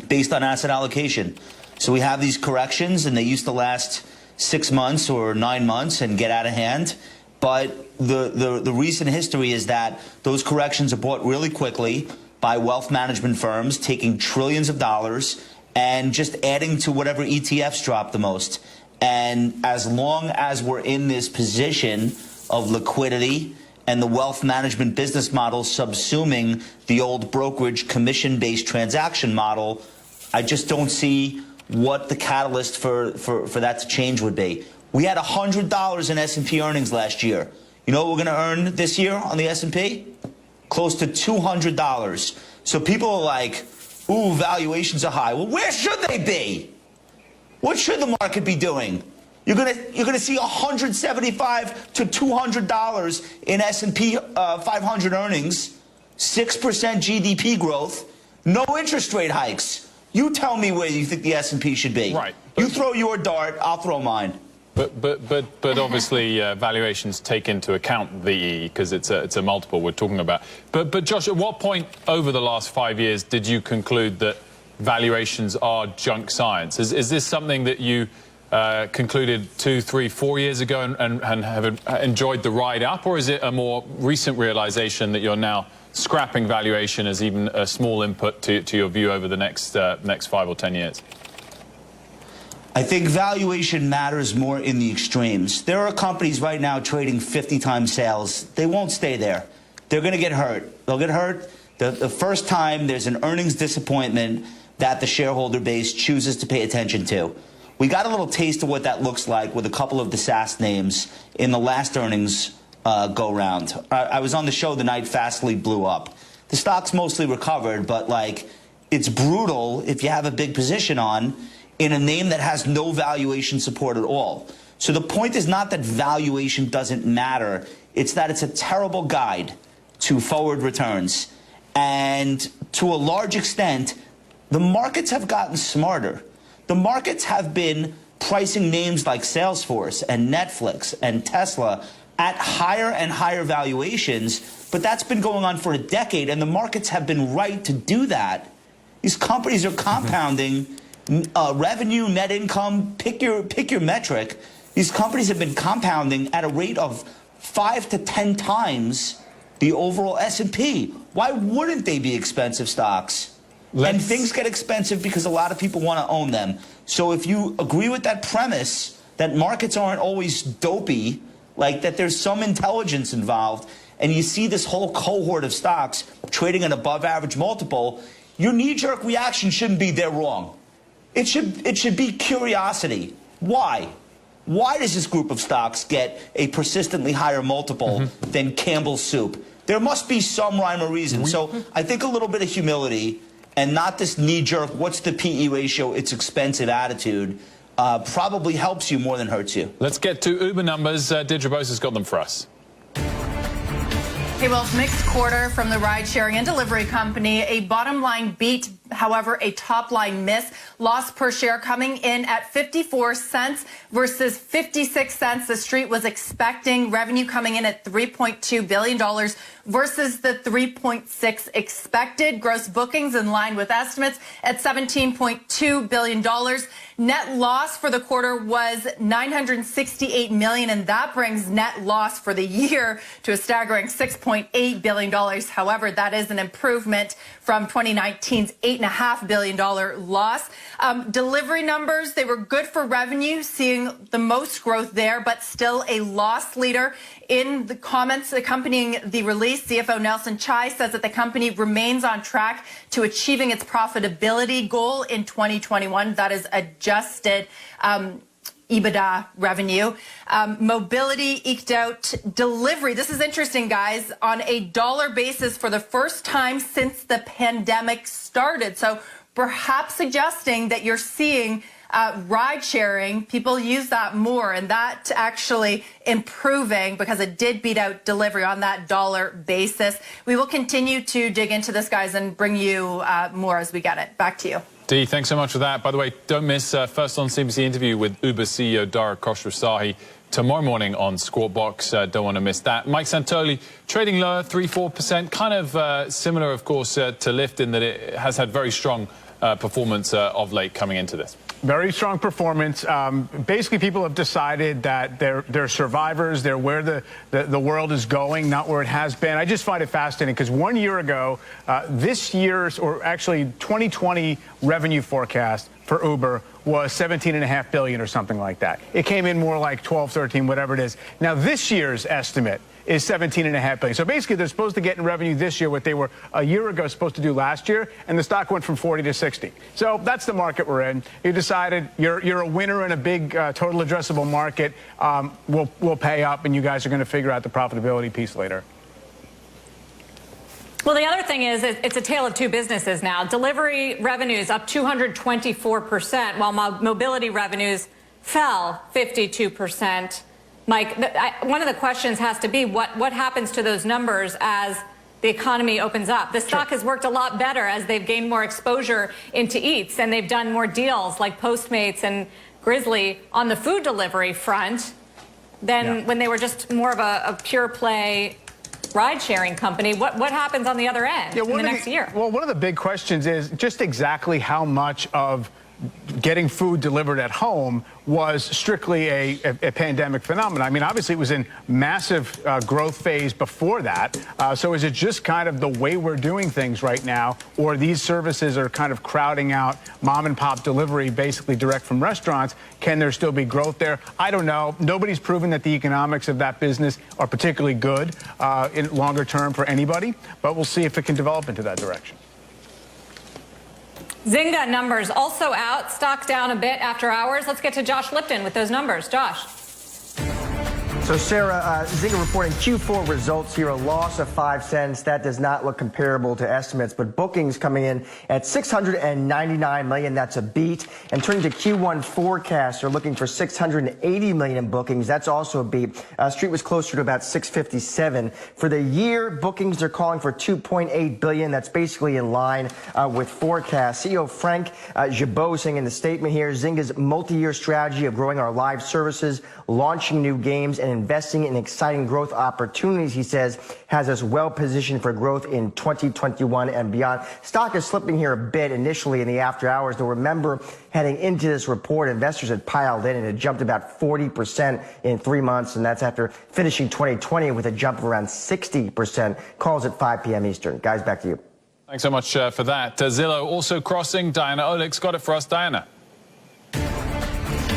based on asset allocation. So we have these corrections, and they used to last 6 months or 9 months and get out of hand. But the recent history is that those corrections are bought really quickly by wealth management firms, taking trillions of dollars and just adding to whatever ETFs drop the most. And as long as we're in this position of liquidity and the wealth management business model subsuming the old brokerage commission-based transaction model, I just don't see what the catalyst for that to change would be. We had $100 in S&P earnings last year. You know what we're going to earn this year on the S&P? Close to $200. So people are like, ooh, valuations are high. Well, where should they be? What should the market be doing? You're gonna see $175 to $200 in S&P 500 earnings, 6% GDP growth, no interest rate hikes. You tell me where you think the S&P should be. Right. You throw your dart, I'll throw mine. But obviously valuations take into account the E because it's a multiple we're talking about. But Josh, at what point over the last 5 years did you conclude that valuations are junk science? Is this something that you concluded 2, 3, 4 years ago and have enjoyed the ride up, or is it a more recent realization that you're now scrapping valuation as even a small input to your view over the next 5 or 10 years? I think valuation matters more in the extremes. There are companies right now trading 50 times sales. They won't stay there. They're going to get hurt. They'll get hurt the first time there's an earnings disappointment that the shareholder base chooses to pay attention to. We got a little taste of what that looks like with a couple of the SaaS names in the last earnings go-round. I was on the show the night Fastly blew up. The stock's mostly recovered, but it's brutal if you have a big position on in a name that has no valuation support at all. So the point is not that valuation doesn't matter. It's that it's a terrible guide to forward returns. And to a large extent, the markets have gotten smarter. The markets have been pricing names like Salesforce and Netflix and Tesla at higher and higher valuations, but that's been going on for a decade, and the markets have been right to do that. These companies are compounding revenue, net income, pick your metric. These companies have been compounding at a rate of 5 to 10 times the overall S&P. Why wouldn't they be expensive stocks? And things get expensive because a lot of people want to own them. So if you agree with that premise that markets aren't always dopey, like that there's some intelligence involved, and you see this whole cohort of stocks trading an above average multiple, your knee-jerk reaction shouldn't be they're wrong. It should be curiosity. Why? Why does this group of stocks get a persistently higher multiple than Campbell's Soup? There must be some rhyme or reason. So I think a little bit of humility and not this knee-jerk, what's the PE ratio, it's expensive attitude, probably helps you more than hurts you. Let's get to Uber numbers. Deirdre Bosa's got them for us. Hey, well, mixed quarter from the ride-sharing and delivery company. A bottom-line beat, however, a top-line miss. Loss per share coming in at 54 cents versus 56 cents the street was expecting. Revenue coming in at $3.2 billion versus the 3.6 expected. Gross bookings in line with estimates at $17.2 billion. Net loss for the quarter was $968 million, and that brings net loss for the year to a staggering $6.8 billion. However, that is an improvement from 2019's $8.5 billion loss. Delivery numbers, they were good for revenue, seeing the most growth there, but still a loss leader. In the comments accompanying the release, CFO Nelson Chai says that the company remains on track to achieving its profitability goal in 2021. That is adjusted EBITDA revenue. Mobility eked out delivery. This is interesting, guys, on a dollar basis for the first time since the pandemic started. So perhaps suggesting that you're seeing ride sharing, people use that more, and that actually improving because it did beat out delivery on that dollar basis. We will continue to dig into this, guys, and bring you more as we get it. Back to you. Dee, thanks so much for that. By the way, don't miss First on CNBC interview with Uber CEO Dara Khosrowshahi tomorrow morning on Squawk Box. Don't want to miss that. Mike Santoli trading lower, 3-4%, kind of similar, of course, to Lyft in that it has had very strong performance of late coming into this. Very strong performance. Basically, people have decided that they're survivors. They're where the world is going, not where it has been. I just find it fascinating because 1 year ago, this year's, or actually 2020 revenue forecast for Uber was $17.5 billion or something like that. It came in more like 12, 13, whatever it is. Now, this year's estimate is $17.5 billion. So basically, they're supposed to get in revenue this year what they were a year ago supposed to do last year, and the stock went from 40 to 60. So that's the market we're in. You decided you're a winner in a big total addressable market. We'll pay up, and you guys are going to figure out the profitability piece later. Well, the other thing is it's a tale of two businesses now. Delivery revenues up 224%, while mobility revenues fell 52%. Mike, one of the questions has to be what happens to those numbers as the economy opens up? The stock has worked a lot better as they've gained more exposure into eats, and they've done more deals like Postmates and Grizzly on the food delivery front than when they were just more of a pure play ride-sharing company. What happens on the other end in the next year? Well, one of the big questions is just exactly how much of getting food delivered at home was strictly a pandemic phenomenon. I mean, obviously, it was in massive growth phase before that. So is it just kind of the way we're doing things right now, or these services are kind of crowding out mom-and-pop delivery, basically direct from restaurants? Can there still be growth there? I don't know. Nobody's proven that the economics of that business are particularly good in longer term for anybody, but we'll see if it can develop into that direction. Zynga numbers also out. Stock down a bit after hours. Let's get to Josh Lipton with those numbers. Josh. So, Sarah, Zynga reporting Q4 results here, a loss of 5 cents. That does not look comparable to estimates, but bookings coming in at $699 million. That's a beat. And turning to Q1 forecasts, they're looking for $680 million in bookings. That's also a beat. Street was closer to about $657. For the year, bookings they're calling for $2.8 billion. That's basically in line with forecasts. CEO Frank Gibeau saying in the statement here, Zynga's multi-year strategy of growing our live services, launching new games, and investing in exciting growth opportunities, he says, has us well positioned for growth in 2021 and beyond. Stock is slipping here a bit initially in the after hours. Though remember, heading into this report, investors had piled in and had jumped about 40% in 3 months, and that's after finishing 2020 with a jump of around 60%. Calls at 5 p.m. Eastern. Guys, back to you. Thanks so much for that. Zillow also crossing. Diana Oleg's got it for us. Diana.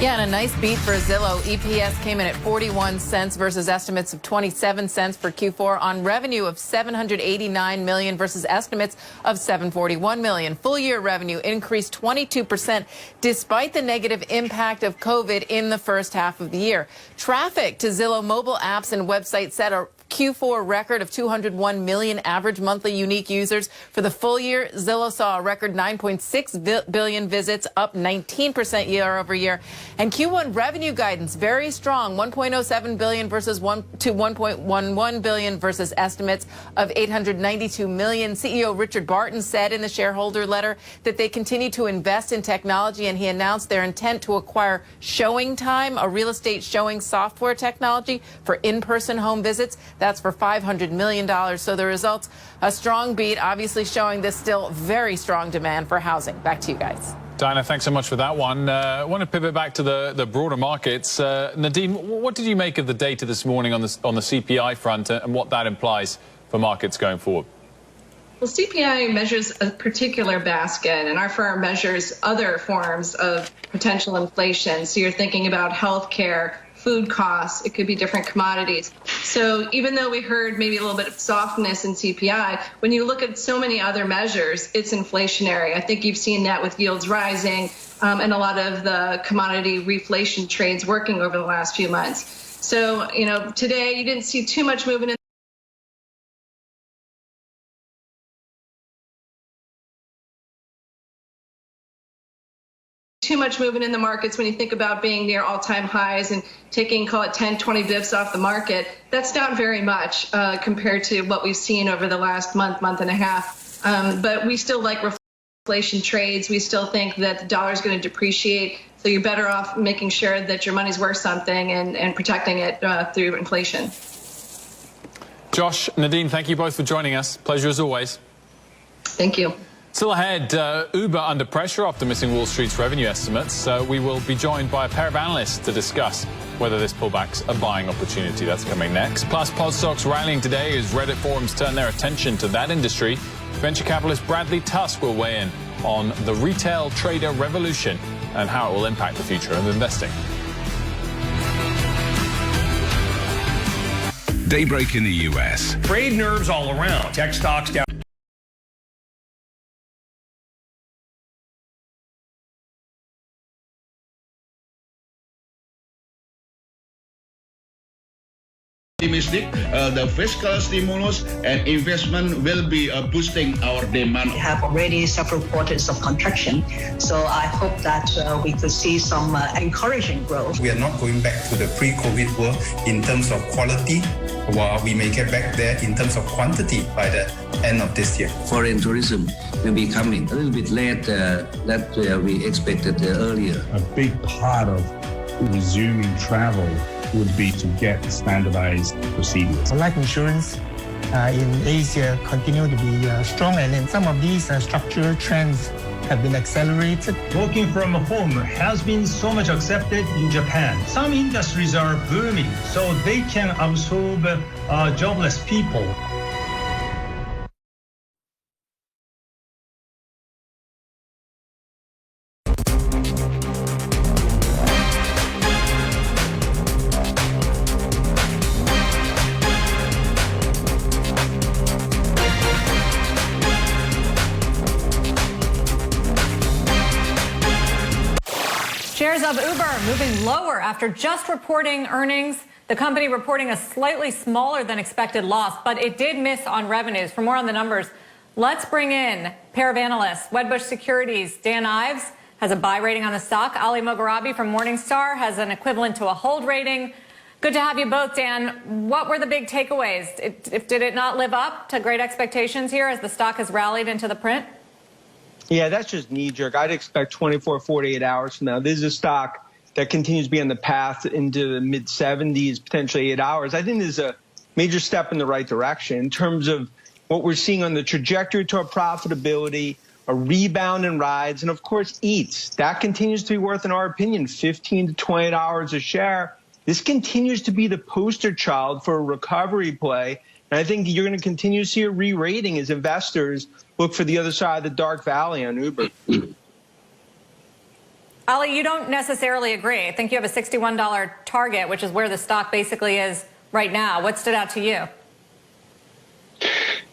Yeah, and a nice beat for Zillow. EPS came in at 41 cents versus estimates of 27 cents for Q4 on revenue of $789 million versus estimates of $741 million. Full year revenue increased 22% despite the negative impact of COVID in the first half of the year. Traffic to Zillow mobile apps and websites set a Q4 record of 201 million average monthly unique users. For the full year, Zillow saw a record 9.6 billion visits, up 19% year over year. And Q1 revenue guidance, very strong, 1.07 billion versus 1.11 billion versus estimates of 892 million. CEO Richard Barton said in the shareholder letter that they continue to invest in technology, and he announced their intent to acquire Showing Time, a real estate showing software technology for in-person home visits. That's for $500 million. So the results, a strong beat, obviously showing this still very strong demand for housing. Back to you guys. Diana, thanks so much for that one. I want to pivot back to the broader markets. Nadine, what did you make of the data this morning on the CPI front and what that implies for markets going forward? Well, CPI measures a particular basket, and our firm measures other forms of potential inflation. So you're thinking about healthcare, food costs, it could be different commodities. So even though we heard maybe a little bit of softness in CPI, when you look at so many other measures, it's inflationary. I think you've seen that with yields rising and a lot of the commodity reflation trades working over the last few months. So, you know, today you didn't see too much movement in the markets when you think about being near all-time highs and taking, call it 10, 20 bips off the market. That's not very much compared to what we've seen over the last month and a half. But we still like reflation trades. We still think that the dollar is going to depreciate. So you're better off making sure that your money's worth something and protecting it through inflation. Josh, Nadine, thank you both for joining us. Pleasure as always. Thank you. Still ahead, Uber under pressure after missing Wall Street's revenue estimates. We will be joined by a pair of analysts to discuss whether this pullback's a buying opportunity. That's coming next. Plus, pod stocks rallying today as Reddit forums turn their attention to that industry. Venture capitalist Bradley Tusk will weigh in on the retail trader revolution and how it will impact the future of investing. Daybreak in the U.S. Trade nerves all around. Tech stocks down. Optimistic, the fiscal stimulus and investment will be boosting our demand. We have already several quarters of contraction, so I hope that we could see some encouraging growth. We are not going back to the pre-COVID world in terms of quality, while we may get back there in terms of quantity by the end of this year. Foreign tourism will be coming a little bit late that we expected earlier. A big part of resuming travel would be to get standardized procedures. Life insurance in Asia continue to be strong, and then some of these structural trends have been accelerated. Working from home has been so much accepted in Japan. Some industries are booming, so they can absorb jobless people. Shares of Uber moving lower after just reporting earnings. The company reporting a slightly smaller than expected loss, but it did miss on revenues. For more on the numbers, let's bring in a pair of analysts. Wedbush Securities, Dan Ives has a buy rating on the stock. Ali Mogharabi from Morningstar has an equivalent to a hold rating. Good to have you both, Dan. What were the big takeaways? Did it not live up to great expectations here as the stock has rallied into the print? Yeah, that's just knee-jerk. I'd expect 24, 48 hours from now. This is a stock that continues to be on the path into the mid-70s, potentially 8 hours, I think this is a major step in the right direction in terms of what we're seeing on the trajectory to our profitability, a rebound in rides, and of course eats. That continues to be worth, in our opinion, 15 to 28 hours a share. This continues to be the poster child for a recovery play. And I think you're going to continue to see a re-rating as investors look for the other side of the dark valley on Uber. Ali, you don't necessarily agree. I think you have a $61 target, which is where the stock basically is right now. What stood out to you?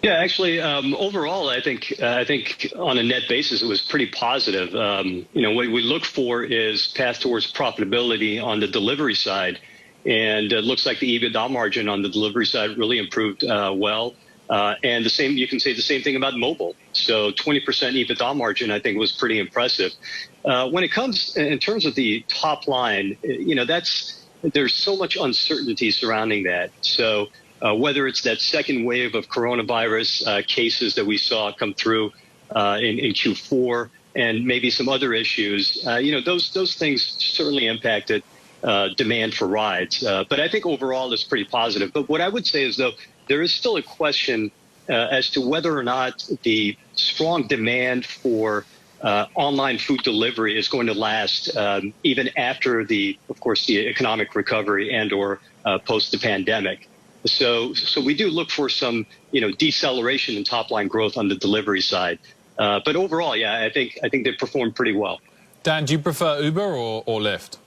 Yeah, actually, overall, I think on a net basis, it was pretty positive. You know, what we look for is path towards profitability on the delivery side. And it looks like the EBITDA margin on the delivery side really improved well. And the same, you can say the same thing about mobile. So 20% EBITDA margin, I think, was pretty impressive. When it comes in terms of the top line, you know, there's so much uncertainty surrounding that. So whether it's that second wave of coronavirus cases that we saw come through in Q4 and maybe some other issues, you know, those things certainly impacted demand for rides. But I think overall it's pretty positive. But what I would say is, though, there is still a question as to whether or not the strong demand for online food delivery is going to last even after of course, the economic recovery and or post the pandemic. So we do look for some, you know, deceleration in top line growth on the delivery side. But overall, yeah, I think they performed pretty well. Dan, do you prefer Uber or Lyft?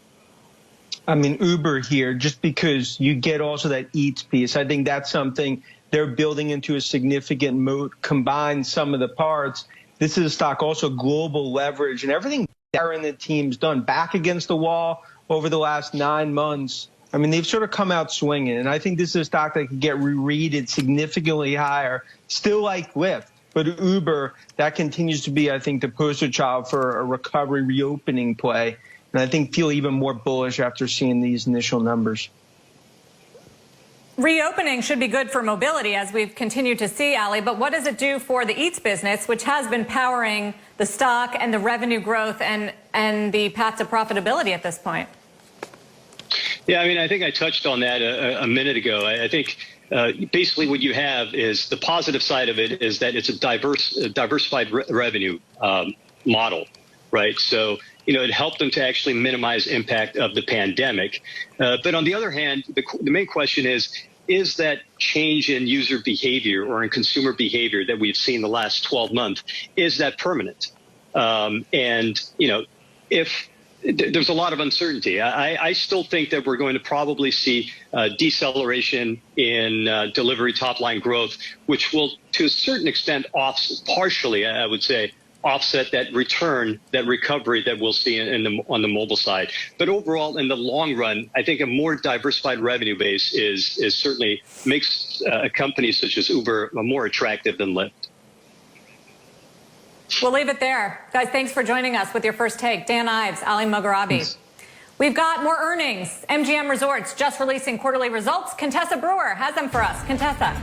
I mean, Uber here, just because you get also that eats piece. I think that's something they're building into a significant moat, combine some of the parts. This is a stock, also global leverage, and everything Darren and the team's done back against the wall over the last 9 months. I mean, they've sort of come out swinging, and I think this is a stock that could get re-rated significantly higher, still like Lyft. But Uber, that continues to be, I think, the poster child for a recovery reopening play. And I think feel even more bullish after seeing these initial numbers. Reopening should be good for mobility, as we've continued to see, Ali. But what does it do for the Eats business, which has been powering the stock and the revenue growth and the path to profitability at this point? Yeah, I mean, I think I touched on that a minute ago. I think basically what you have is the positive side of it is that it's a diversified revenue model, right? So, you know, it helped them to actually minimize impact of the pandemic. But on the other hand, the main question is that change in user behavior or in consumer behavior that we've seen the last 12 months, is that permanent? And, you know, if there's a lot of uncertainty, I still think that we're going to probably see deceleration in delivery top line growth, which will, to a certain extent, partially, I would say, offset that return, that recovery that we'll see on the mobile side. But overall, in the long run, I think a more diversified revenue base is certainly makes a company such as Uber more attractive than Lyft. We'll leave it there. Guys, thanks for joining us with your first take. Dan Ives, Ali Mogharabi. We've got more earnings. MGM Resorts just releasing quarterly results. Contessa Brewer has them for us. Contessa.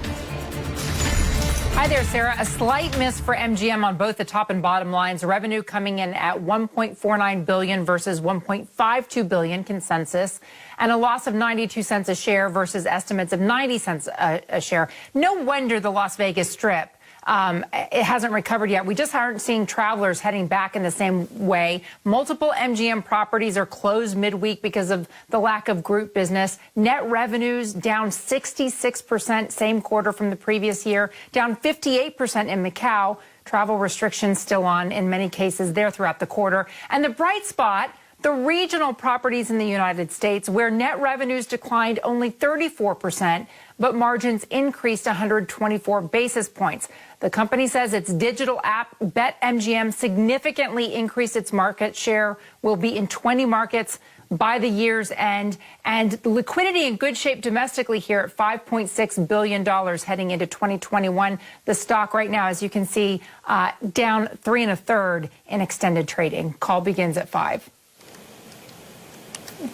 Hi there, Sarah. A slight miss for MGM on both the top and bottom lines. Revenue coming in at $1.49 billion versus $1.52 billion consensus, and a loss of 92 cents a share versus estimates of 90 cents a share. No wonder the Las Vegas Strip it hasn't recovered yet. We just aren't seeing travelers heading back in the same way. Multiple MGM properties are closed midweek because of the lack of group business. Net revenues down 66%, same quarter from the previous year, down 58% in Macau. Travel restrictions still on in many cases there throughout the quarter. And the bright spot, the regional properties in the United States, where net revenues declined only 34%, but margins increased 124 basis points. The company says its digital app, BetMGM, significantly increased its market share, will be in 20 markets by the year's end, and liquidity in good shape domestically here at $5.6 billion heading into 2021. The stock right now, as you can see, down 3 1/3 in extended trading. Call begins at 5.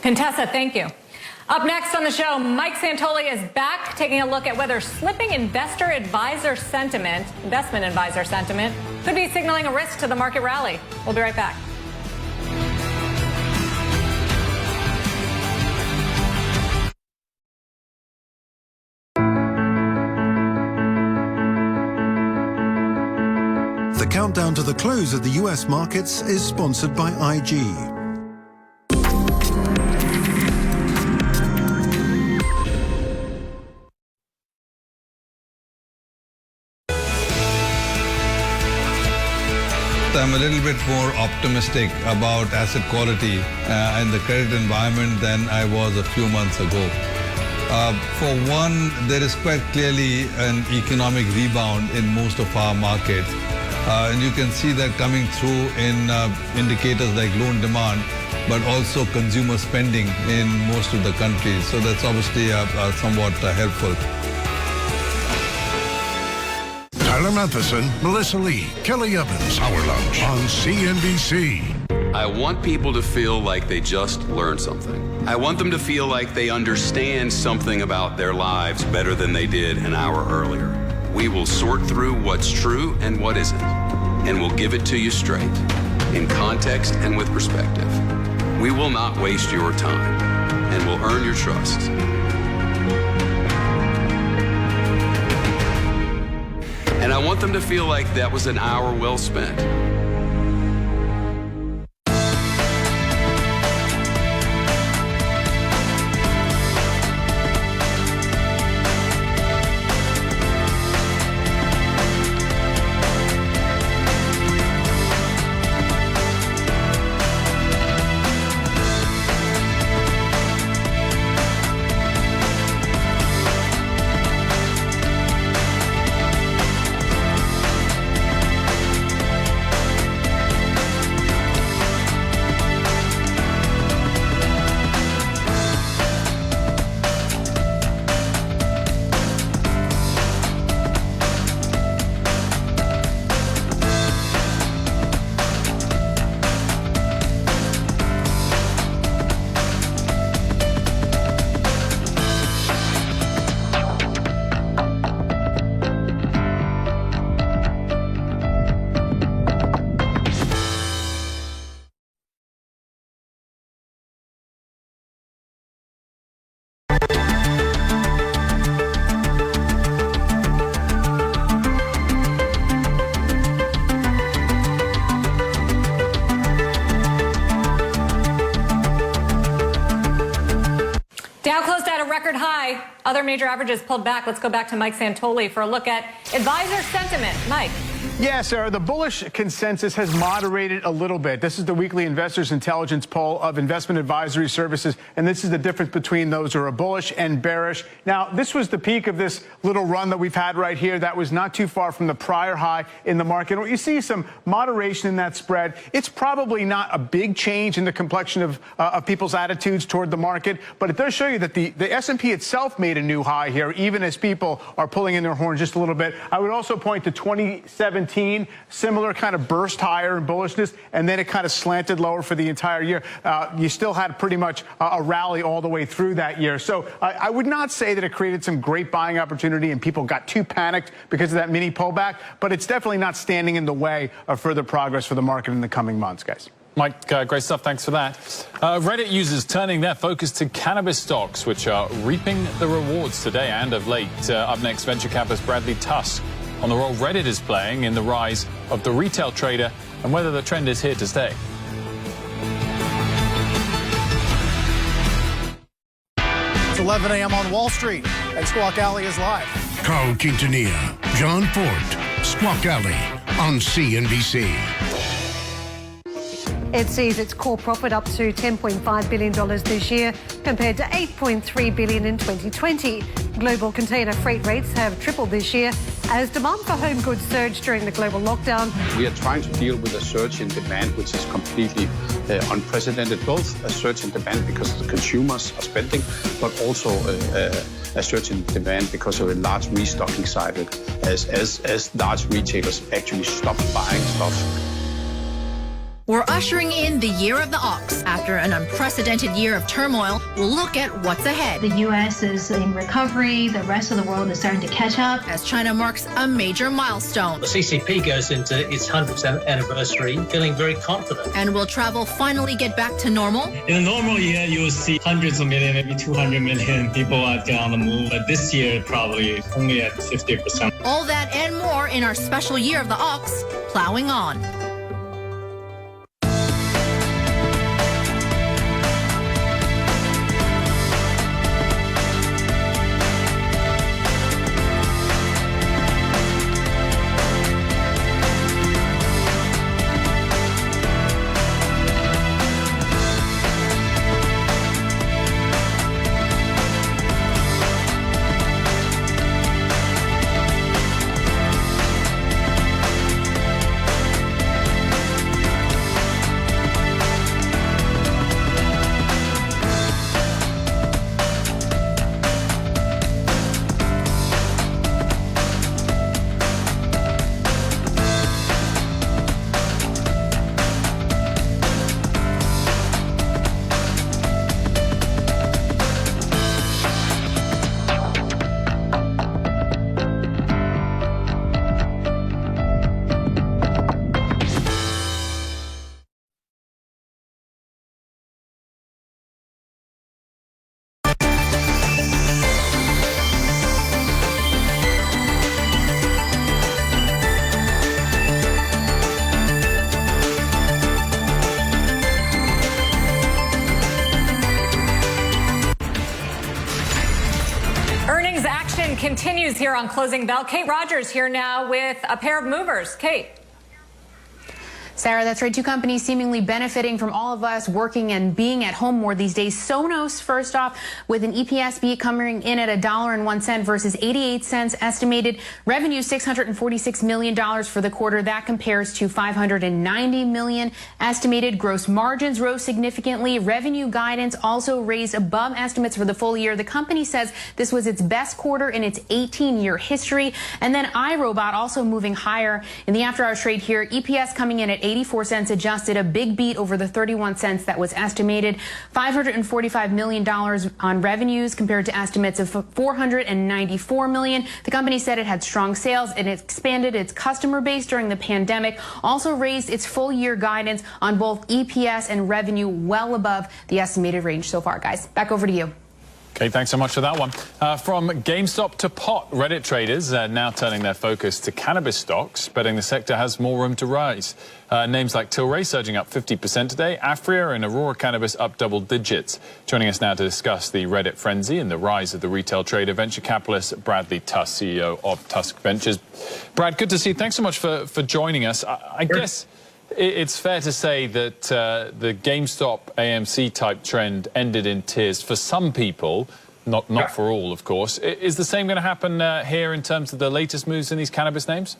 Contessa, thank you. Up next on the show, Mike Santoli is back, taking a look at whether slipping investment advisor sentiment could be signaling a risk to the market rally. We'll be right back. countdown to the close of the US markets is sponsored by IG. I'm a little bit more optimistic about asset quality and the credit environment than I was a few months ago. For one, there is quite clearly an economic rebound in most of our markets. And you can see that coming through in indicators like loan demand, but also consumer spending in most of the countries. So that's obviously somewhat helpful. Tyler Matheson, Melissa Lee, Kelly Evans, Our Lunch on CNBC. I want people to feel like they just learned something. I want them to feel like they understand something about their lives better than they did an hour earlier. We will sort through what's true and what isn't, and we'll give it to you straight, in context and with perspective. We will not waste your time, and we'll earn your trust. And I want them to feel like that was an hour well spent. Dow closed at a record high. Other major averages pulled back. Let's go back to Mike Santoli for a look at advisor sentiment. Mike. Yeah, Sarah, the bullish consensus has moderated a little bit. This is the weekly Investors Intelligence poll of investment advisory services, and this is the difference between those who are bullish and bearish. Now, this was the peak of this little run that we've had right here. That was not too far from the prior high in the market. You see some moderation in that spread. It's probably not a big change in the complexion of people's attitudes toward the market, but it does show you that the S&P itself made a new high here, even as people are pulling in their horns just a little bit. I would also point to 2017, similar kind of burst higher in bullishness, and then it kind of slanted lower for the entire year. You still had pretty much a rally all the way through that year. So I would not say that it created some great buying opportunity and people got too panicked because of that mini pullback, but it's definitely not standing in the way of further progress for the market in the coming months, guys. Mike, great stuff. Thanks for that. Reddit users turning their focus to cannabis stocks, which are reaping the rewards today and of late. Up next, venture capitalist Bradley Tusk on the role Reddit is playing in the rise of the retail trader and whether the trend is here to stay. It's 11 a.m. on Wall Street, and Squawk Alley is live. Carl Quintanilla, John Fort, Squawk Alley on CNBC. It sees its core profit up to $10.5 billion this year, compared to $8.3 billion in 2020. Global container freight rates have tripled this year as demand for home goods surged during the global lockdown. We are trying to deal with a surge in demand, which is completely unprecedented, both a surge in demand because the consumers are spending, but also a surge in demand because of a large restocking cycle as large retailers actually stop buying stuff. We're ushering in the year of the ox. After an unprecedented year of turmoil, we'll look at what's ahead. The U.S. is in recovery. The rest of the world is starting to catch up. As China marks a major milestone. The CCP goes into its 100th anniversary feeling very confident. And will travel finally get back to normal? In a normal year, you will see hundreds of millions, maybe 200 million people out there on the move. But this year, probably only at 50%. All that and more in our special year of the ox, plowing on. Continues here on Closing Bell. Kate Rogers here now with a pair of movers. Kate. Sarah, that's right. Two companies seemingly benefiting from all of us working and being at home more these days. Sonos, first off, with an EPS beat coming in at $1.01 versus 88 cents estimated. Revenue $646 million for the quarter. That compares to $590 million estimated. Gross margins rose significantly. Revenue guidance also raised above estimates for the full year. The company says this was its best quarter in its 18-year history. And then iRobot also moving higher in the after-hours trade here. EPS coming in at 84 cents adjusted, a big beat over the 31 cents that was estimated. $545 million on revenues compared to estimates of $494 million. The company said it had strong sales and it expanded its customer base during the pandemic. Also raised its full year guidance on both EPS and revenue well above the estimated range so far. Guys, back over to you. Okay, thanks so much for that one. From GameStop to pot, Reddit traders are now turning their focus to cannabis stocks, betting the sector has more room to rise. Names like Tilray surging up 50% today, Afria and Aurora Cannabis up double digits. Joining us now to discuss the Reddit frenzy and the rise of the retail trader, venture capitalist Bradley Tusk, CEO of Tusk Ventures. Brad, good to see you. Thanks so much for joining us. I guess it's fair to say that the GameStop AMC type trend ended in tears for some people, not for all, of course. Is the same going to happen here in terms of the latest moves in these cannabis names?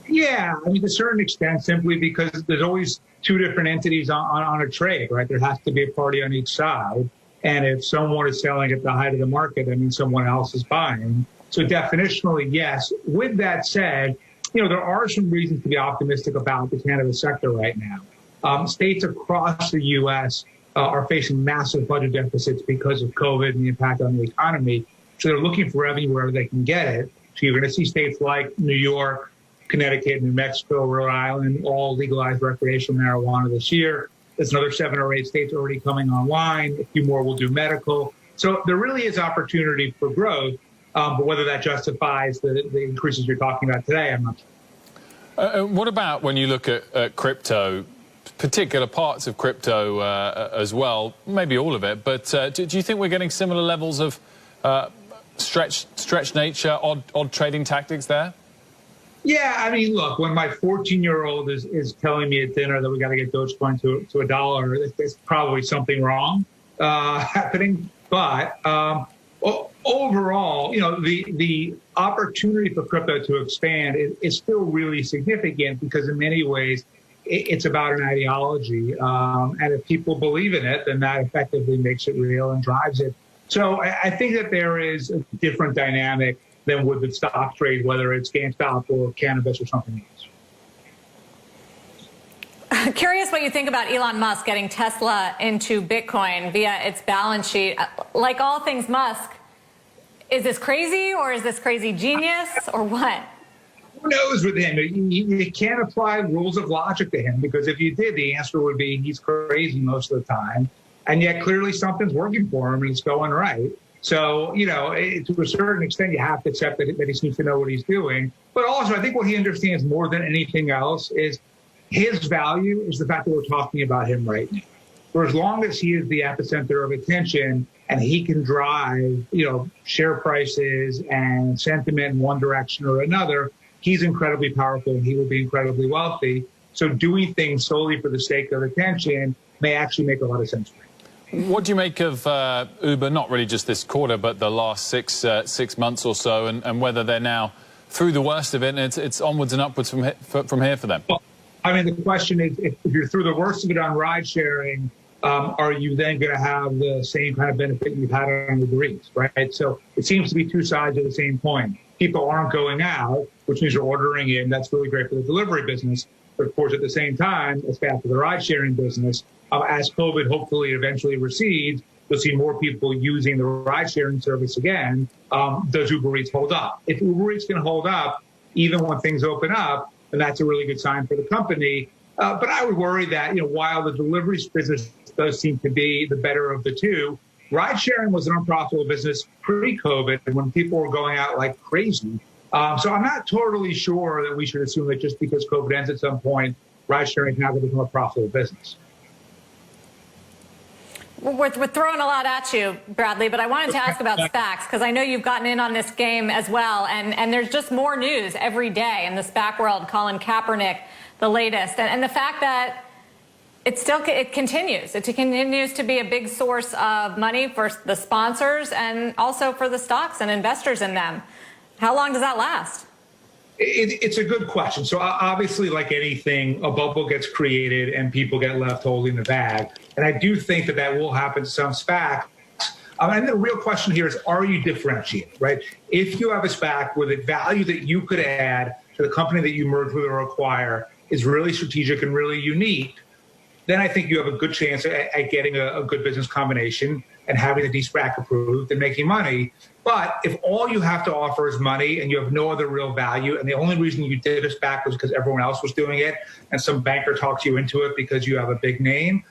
Yeah, I mean, to a certain extent, simply because there's always two different entities on a trade, right? There has to be a party on each side. And if someone is selling at the height of the market, that means someone else is buying. So definitionally, yes. With that said, you know, there are some reasons to be optimistic about the cannabis sector right now. States across the U.S. Are facing massive budget deficits because of COVID and the impact on the economy. So they're looking for revenue wherever they can get it. So you're going to see states like New York, Connecticut, New Mexico, Rhode Island, all legalize recreational marijuana this year. There's another 7 or 8 states already coming online. A few more will do medical. So there really is opportunity for growth. But whether that justifies the increases you're talking about today, I'm not sure. What about when you look at crypto, particular parts of crypto as well, maybe all of it, but do you think we're getting similar levels of stretch nature, odd trading tactics there? Yeah, I mean, look, when my 14-year-old is telling me at dinner that we got to get Dogecoin to $1, there's probably something wrong happening. But overall, you know, the opportunity for crypto to expand is still really significant because in many ways it's about an ideology. And if people believe in it, then that effectively makes it real and drives it. So I think that there is a different dynamic than with the stock trade, whether it's GameStop or cannabis or something else. Curious what you think about Elon Musk getting Tesla into Bitcoin via its balance sheet. Like all things Musk, is this crazy or is this crazy genius or what? Who knows with him? You can't apply rules of logic to him because if you did, the answer would be he's crazy most of the time. And yet clearly something's working for him and it's going right. So, to a certain extent, you have to accept that he seems to know what he's doing. But also, I think what he understands more than anything else is his value is the fact that we're talking about him right now. For as long as he is the epicenter of attention and he can drive, share prices and sentiment in one direction or another, he's incredibly powerful and he will be incredibly wealthy. So doing things solely for the sake of attention may actually make a lot of sense for him. What do you make of Uber, not really just this quarter, but the last six months or so, and whether they're now through the worst of it and it's onwards and upwards from here for them? Well, the question is, if you're through the worst of it on ride sharing, are you then going to have the same kind of benefit you've had on Uber Eats, right? So it seems to be two sides of the same coin. People aren't going out, which means you're ordering in. That's really great for the delivery business. But of course, at the same time, it's bad for the ride sharing business. As COVID hopefully eventually recedes, you'll see more people using the ride sharing service again. Does Uber Eats hold up? If Uber Eats can hold up, even when things open up, then that's a really good sign for the company. But I would worry that, while the delivery business does seem to be the better of the two, ride sharing was an unprofitable business pre-COVID when people were going out like crazy. So I'm not totally sure that we should assume that just because COVID ends at some point, ride sharing is now going to become a profitable business. Well, we're throwing a lot at you, Bradley, but I wanted to ask about SPACs because I know you've gotten in on this game as well, and there's just more news every day in the SPAC world. Colin Kaepernick, the latest, and the fact that it continues to be a big source of money for the sponsors and also for the stocks and investors in them. How long does that last? It's a good question. So obviously, like anything, a bubble gets created and people get left holding the bag. And I do think that will happen to some SPACs. And the real question here is, are you differentiated, right? If you have a SPAC where the value that you could add to the company that you merge with or acquire is really strategic and really unique, then I think you have a good chance at getting a good business combination and having the de-SPAC approved and making money. But if all you have to offer is money and you have no other real value, and the only reason you did a SPAC was because everyone else was doing it and some banker talks you into it because you have a big name,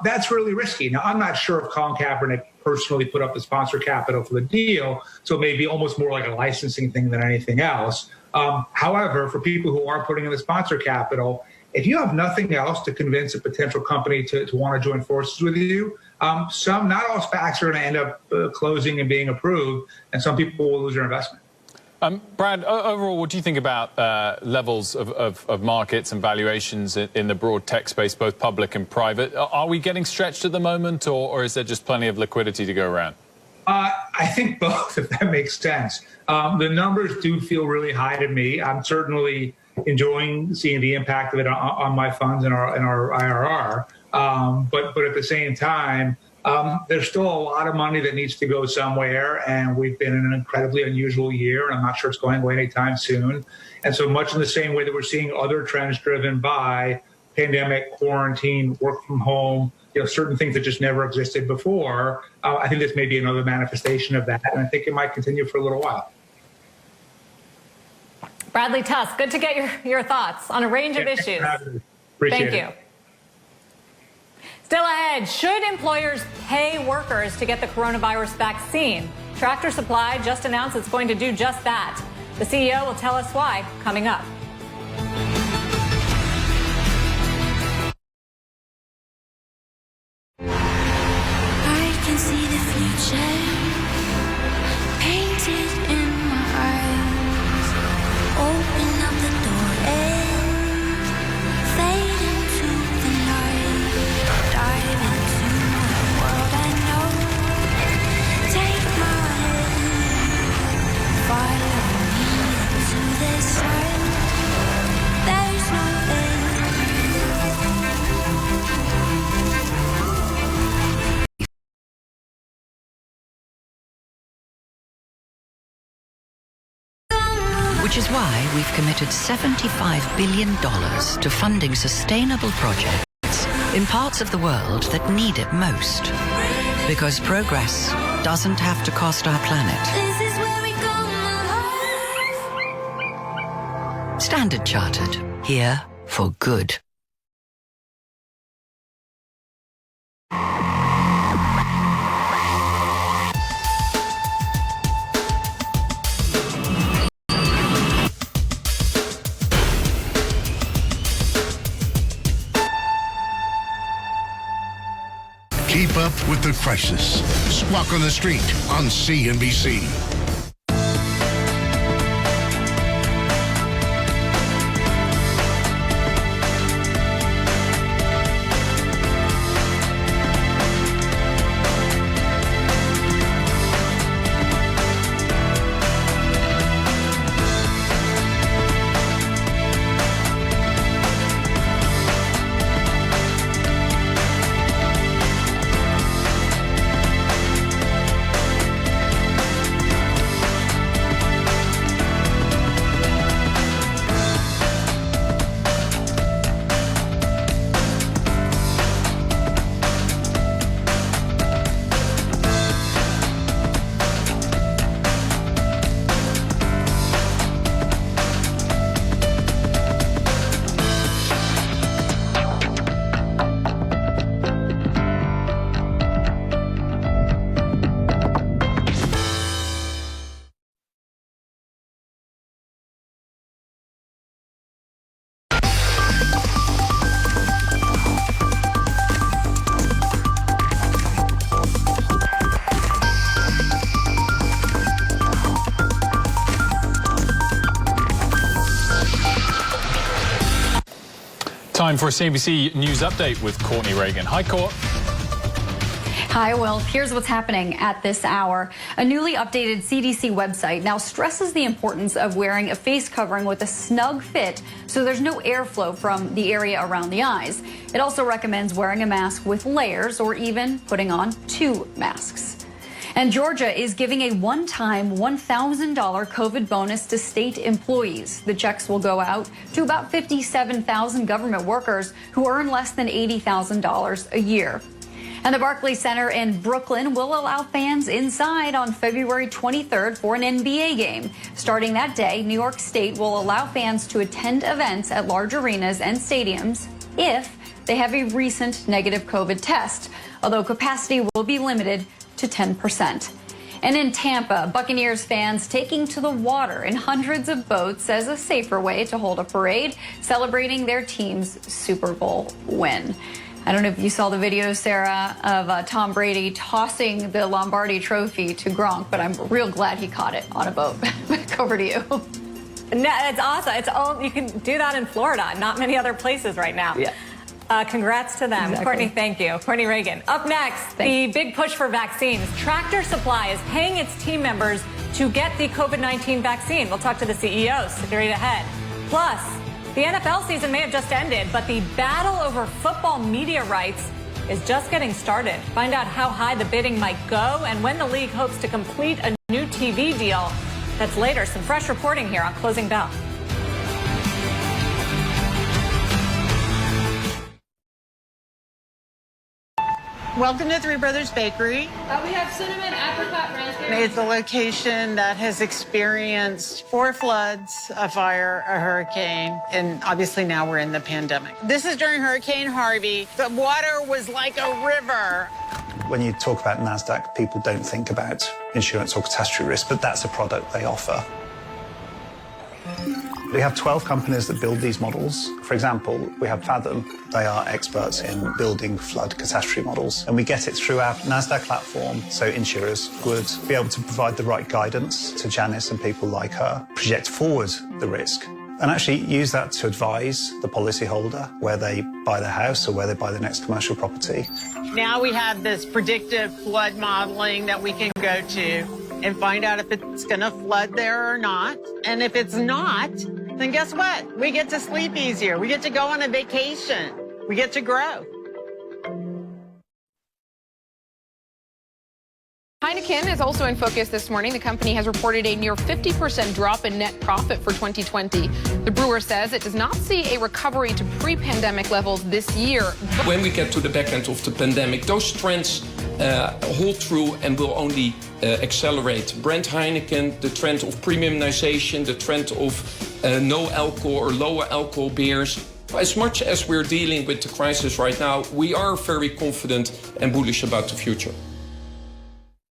that's really risky. Now, I'm not sure if Colin Kaepernick personally put up the sponsor capital for the deal, so it may be almost more like a licensing thing than anything else. However, for people who are putting in the sponsor capital, if you have nothing else to convince a potential company to want to join forces with you, not all SPACs are going to end up closing and being approved, and some people will lose their investment. Brad, overall, what do you think about levels of markets and valuations in the broad tech space, both public and private? Are we getting stretched at the moment, or is there just plenty of liquidity to go around? I think both, if that makes sense. The numbers do feel really high to me. I'm certainly enjoying seeing the impact of it on my funds and our IRR. But at the same time, there's still a lot of money that needs to go somewhere, and we've been in an incredibly unusual year, and I'm not sure it's going away anytime soon. And so much in the same way that we're seeing other trends driven by pandemic, quarantine, work from home, certain things that just never existed before, I think this may be another manifestation of that, and I think it might continue for a little while. Bradley Tusk, good to get your thoughts on a range of issues. Thank you. Still ahead, should employers pay workers to get the coronavirus vaccine? Tractor Supply just announced it's going to do just that. The CEO will tell us why coming up. I can see the future painted in my eyes. Open up the door and fade into the night. Dive into the world I know. Take my hand, follow me to the sun. There's no end. Which is why we've committed $75 billion to funding sustainable projects in parts of the world that need it most. Because progress doesn't have to cost our planet. This is where we go. Standard Chartered, here for good. Keep up with the crisis. Squawk on the Street on CNBC. Time for a CNBC News Update with Courtney Reagan. Hi, Court. Hi, Will. Here's what's happening at this hour. A newly updated CDC website now stresses the importance of wearing a face covering with a snug fit so there's no airflow from the area around the eyes. It also recommends wearing a mask with layers or even putting on 2 masks. And Georgia is giving a one-time $1,000 COVID bonus to state employees. The checks will go out to about 57,000 government workers who earn less than $80,000 a year. And the Barclays Center in Brooklyn will allow fans inside on February 23rd for an NBA game. Starting that day, New York State will allow fans to attend events at large arenas and stadiums if they have a recent negative COVID test, although capacity will be limited to 10%. And in Tampa, Buccaneers fans taking to the water in hundreds of boats as a safer way to hold a parade, celebrating their team's Super Bowl win. I don't know if you saw the video, Sarah, of Tom Brady tossing the Lombardi trophy to Gronk, but I'm real glad he caught it on a boat. Back over to you. No, it's awesome. It's all, you can do that in Florida, not many other places right now. Yeah. Congrats to them. Exactly. Courtney, thank you. Courtney Reagan. Up next, the big push for vaccines. Tractor Supply is paying its team members to get the COVID-19 vaccine. We'll talk to the CEOs. Stick ahead. Plus, the NFL season may have just ended, but the battle over football media rights is just getting started. Find out how high the bidding might go and when the league hopes to complete a new TV deal. That's later. Some fresh reporting here on Closing Bell. Welcome to Three Brothers Bakery. We have cinnamon, apricot, raspberry. It's a location that has experienced 4 floods, a fire, a hurricane, and obviously now we're in the pandemic. This is during Hurricane Harvey. The water was like a river. When you talk about NASDAQ, people don't think about insurance or catastrophe risk, but that's a product they offer. We have 12 companies that build these models. For example, we have Fathom. They are experts in building flood catastrophe models. And we get it through our NASDAQ platform, so insurers would be able to provide the right guidance to Janice and people like her, project forward the risk, and actually use that to advise the policyholder where they buy their house or where they buy their next commercial property. Now we have this predictive flood modeling that we can go to and find out if it's going to flood there or not. And if it's not, then guess what? We get to sleep easier. We get to go on a vacation. We get to grow. Heineken is also in focus this morning. The company has reported a near 50% drop in net profit for 2020. The brewer says it does not see a recovery to pre-pandemic levels this year. When we get to the back end of the pandemic, those trends hold true and will only accelerate. Brand Heineken, the trend of premiumization, the trend of no alcohol or lower alcohol beers. As much as we're dealing with the crisis right now, we are very confident and bullish about the future.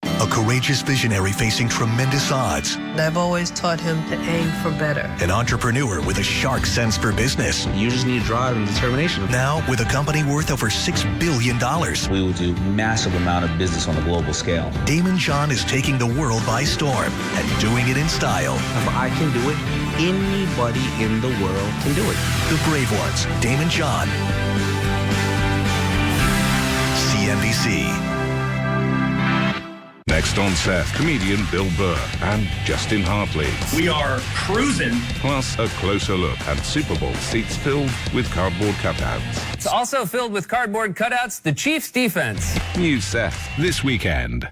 A courageous visionary facing tremendous odds. I've always taught him to aim for better. An entrepreneur with a sharp sense for business. You just need drive and determination. Now, with a company worth over $6 billion. We will do massive amount of business on a global scale. Daymond John is taking the world by storm and doing it in style. If I can do it, anybody in the world can do it. The brave ones, Daymond John. CNBC. Next on set, comedian Bill Burr and Justin Hartley. We are cruising. Plus a closer look at Super Bowl seats filled with cardboard cutouts. It's also filled with cardboard cutouts, the Chiefs' defense. New set this weekend.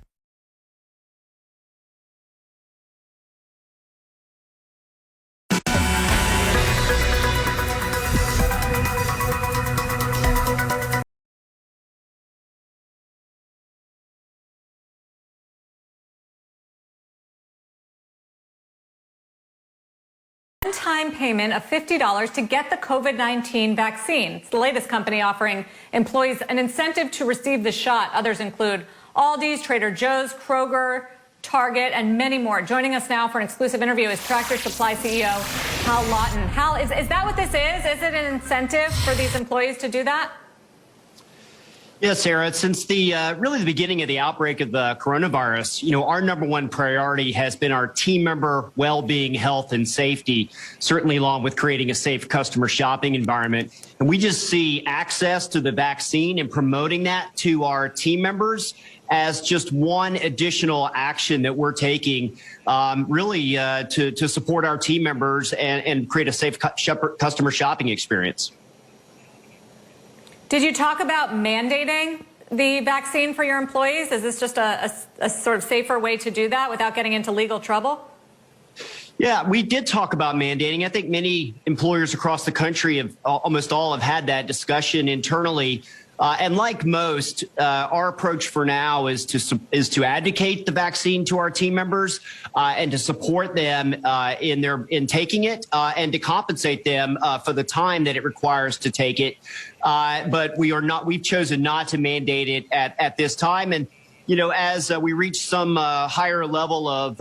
One-time payment of $50 to get the COVID-19 vaccine. It's the latest company offering employees an incentive to receive the shot. Others include Aldi's, Trader Joe's, Kroger, Target, and many more. Joining us now for an exclusive interview is Tractor Supply CEO Hal Lawton. Hal, is that what this is? Is it an incentive for these employees to do that? Yes, Sarah. Since the really the beginning of the outbreak of the coronavirus, our number one priority has been our team member well-being, health, and safety, certainly along with creating a safe customer shopping environment. And we just see access to the vaccine and promoting that to our team members as just one additional action that we're taking really to support our team members and create a safe customer shopping experience. Did you talk about mandating the vaccine for your employees? Is this just a sort of safer way to do that without getting into legal trouble? Yeah, we did talk about mandating. I think many employers across the country have almost all have had that discussion internally. And like most, our approach for now is to advocate the vaccine to our team members and to support them in taking it and to compensate them for the time that it requires to take it. But we've chosen not to mandate it at this time. And as we reach some higher level of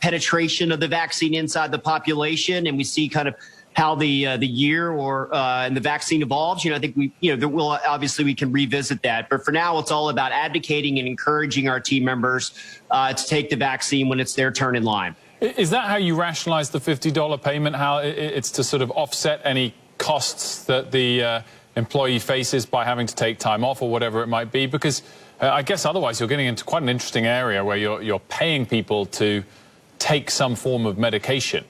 penetration of the vaccine inside the population, and we see kind of how the year and the vaccine evolves, I think we can revisit that. But for now, it's all about advocating and encouraging our team members to take the vaccine when it's their turn in line. Is that how you rationalize the $50 payment? How it's to sort of offset any costs that the employee faces by having to take time off or whatever it might be? Because I guess otherwise you're getting into quite an interesting area where you're paying people to take some form of medication.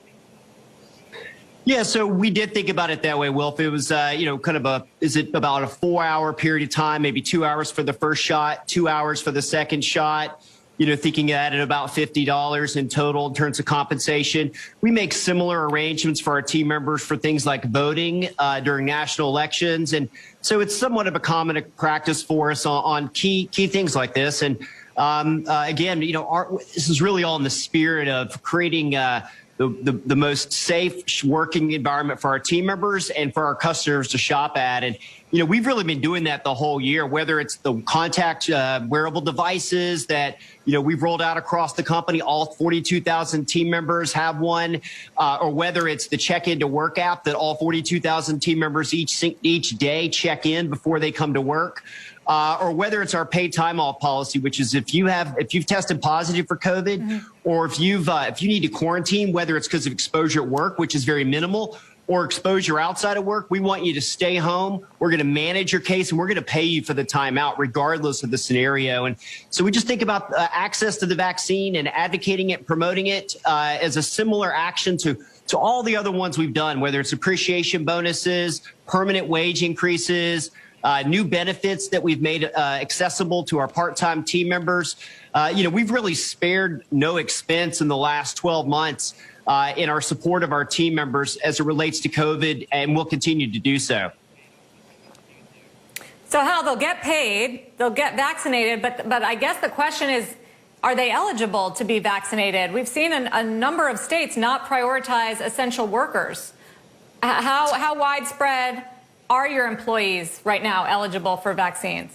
Yeah, so we did think about it that way, Wilf. It was, is it about a 4-hour period of time, maybe 2 hours for the first shot, 2 hours for the second shot, thinking that at about $50 in total in terms of compensation. We make similar arrangements for our team members for things like voting during national elections. And so it's somewhat of a common practice for us on key things like this. And again, this is really all in the spirit of creating the most safe working environment for our team members and for our customers to shop at. And, we've really been doing that the whole year, whether it's the contact wearable devices that, we've rolled out across the company. All 42,000 team members have one, or whether it's the check-in to work app that all 42,000 team members each day check in before they come to work. Or whether it's our paid time off policy, which is if you've tested positive for COVID, or if you need to quarantine, whether it's because of exposure at work, which is very minimal, or exposure outside of work, we want you to stay home. We're going to manage your case and we're going to pay you for the time out regardless of the scenario. And so we just think about access to the vaccine and advocating it, promoting it as a similar action to all the other ones we've done, whether it's appreciation bonuses, permanent wage increases, new benefits that we've made accessible to our part-time team members. We've really spared no expense in the last 12 months in our support of our team members as it relates to COVID, and we'll continue to do so. So Hal, they'll get paid, they'll get vaccinated, but I guess the question is, are they eligible to be vaccinated? We've seen a number of states not prioritize essential workers. How widespread are your employees right now eligible for vaccines?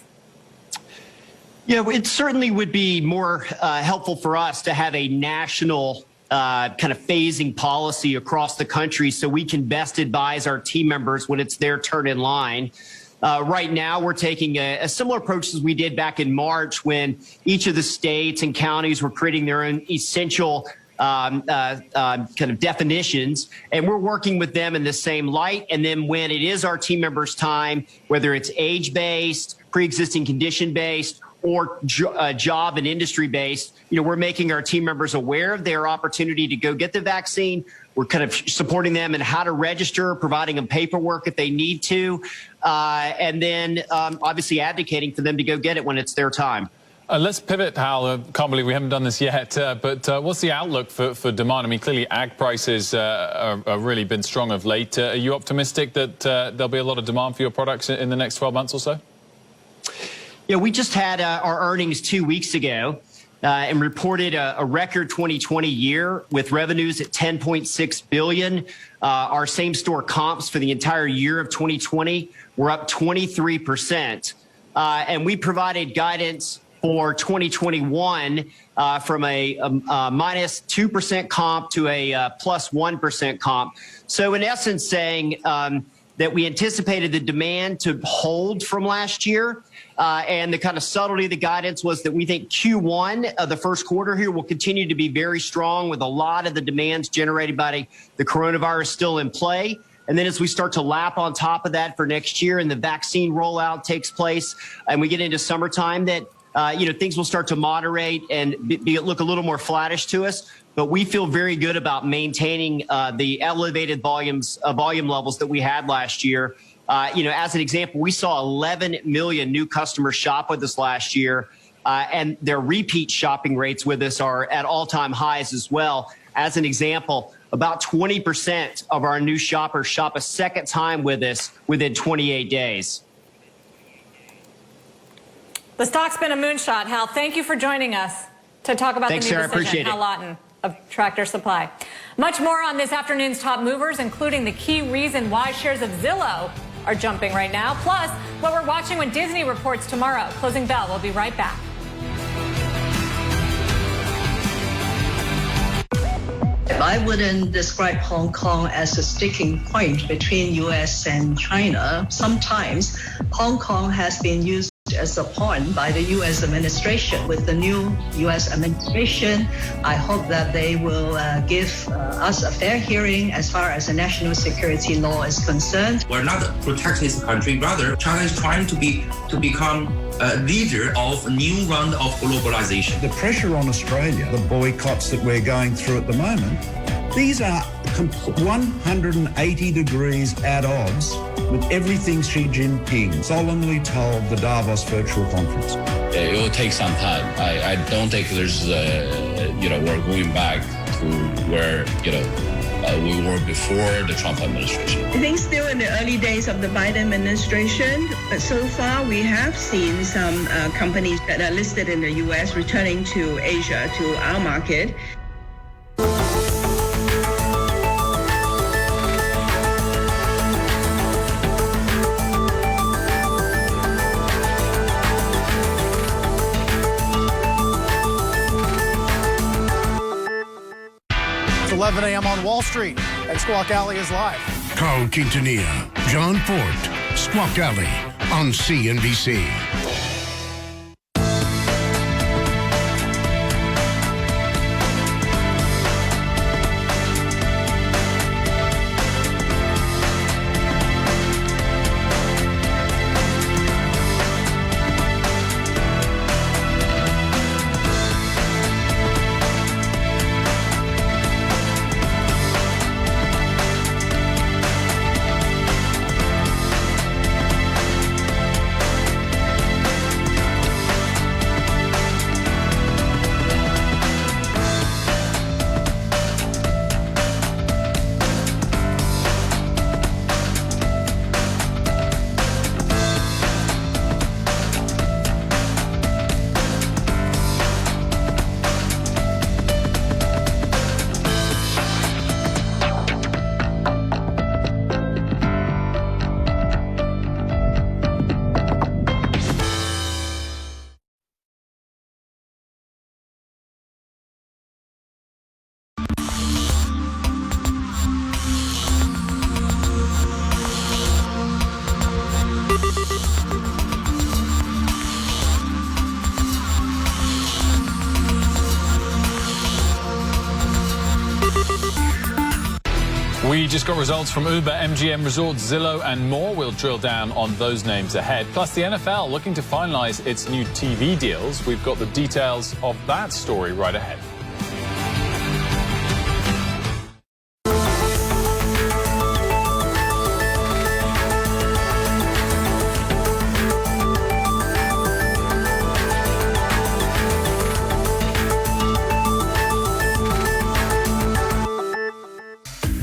Yeah, it certainly would be more helpful for us to have a national kind of phasing policy across the country so we can best advise our team members when it's their turn in line. Right now, we're taking a similar approach as we did back in March when each of the states and counties were creating their own essential kind of definitions, and we're working with them in the same light. And then when it is our team members' time, whether it's age-based, pre-existing condition-based, or job and industry-based, we're making our team members aware of their opportunity to go get the vaccine. We're kind of supporting them in how to register, providing them paperwork if they need to, and then obviously advocating for them to go get it when it's their time. Let's pivot, Hal. I can't believe we haven't done this yet, but what's the outlook for demand? I mean, clearly ag prices have really been strong of late. Are you optimistic that there'll be a lot of demand for your products in the next 12 months or so? Yeah, we just had our earnings 2 weeks ago and reported a record 2020 year with revenues at $10.6 billion. Our same-store comps for the entire year of 2020 were up 23%. And we provided guidance for 2021 from a minus 2% comp to a plus 1% comp. So in essence saying that we anticipated the demand to hold from last year. And the kind of subtlety of the guidance was that we think Q1 of the first quarter here will continue to be very strong with a lot of the demands generated by the coronavirus still in play. And then as we start to lap on top of that for next year and the vaccine rollout takes place and we get into summertime that, things will start to moderate and look a little more flattish to us. But we feel very good about maintaining the elevated volume levels that we had last year. As an example, we saw 11 million new customers shop with us last year, and their repeat shopping rates with us are at all-time highs as well. As an example, about 20% of our new shoppers shop a second time with us within 28 days. The stock's been a moonshot, Hal. Thank you for joining us to talk about Thanks, the new Sarah. decision. Appreciate it. Hal Lawton of Tractor Supply. Much more on this afternoon's top movers, including the key reason why shares of Zillow are jumping right now, plus what we're watching when Disney reports tomorrow. Closing bell. We'll be right back. I wouldn't describe Hong Kong as a sticking point between U.S. and China. Sometimes Hong Kong has been used as a pawn by the U.S. administration. With the new U.S. administration, I hope that they will give us a fair hearing as far as the national security law is concerned. We're not a protectionist country. Rather, China is trying to become a leader of a new round of globalization. The pressure on Australia, the boycotts that we're going through at the moment, these are 180 degrees at odds with everything Xi Jinping solemnly told the Davos virtual conference. It will take some time. I don't think there's, we're going back to where, we were before the Trump administration. I think still in the early days of the Biden administration, but so far we have seen some companies that are listed in the U.S. returning to Asia, to our market. It's 11 a.m. on Wall Street, and Squawk Alley is live. Carl Quintanilla, John Fort, Squawk Alley on CNBC. just got results from Uber, MGM Resorts, Zillow and more. We'll drill down on those names ahead. Plus, the NFL looking to finalize its new TV deals. We've got the details of that story right ahead.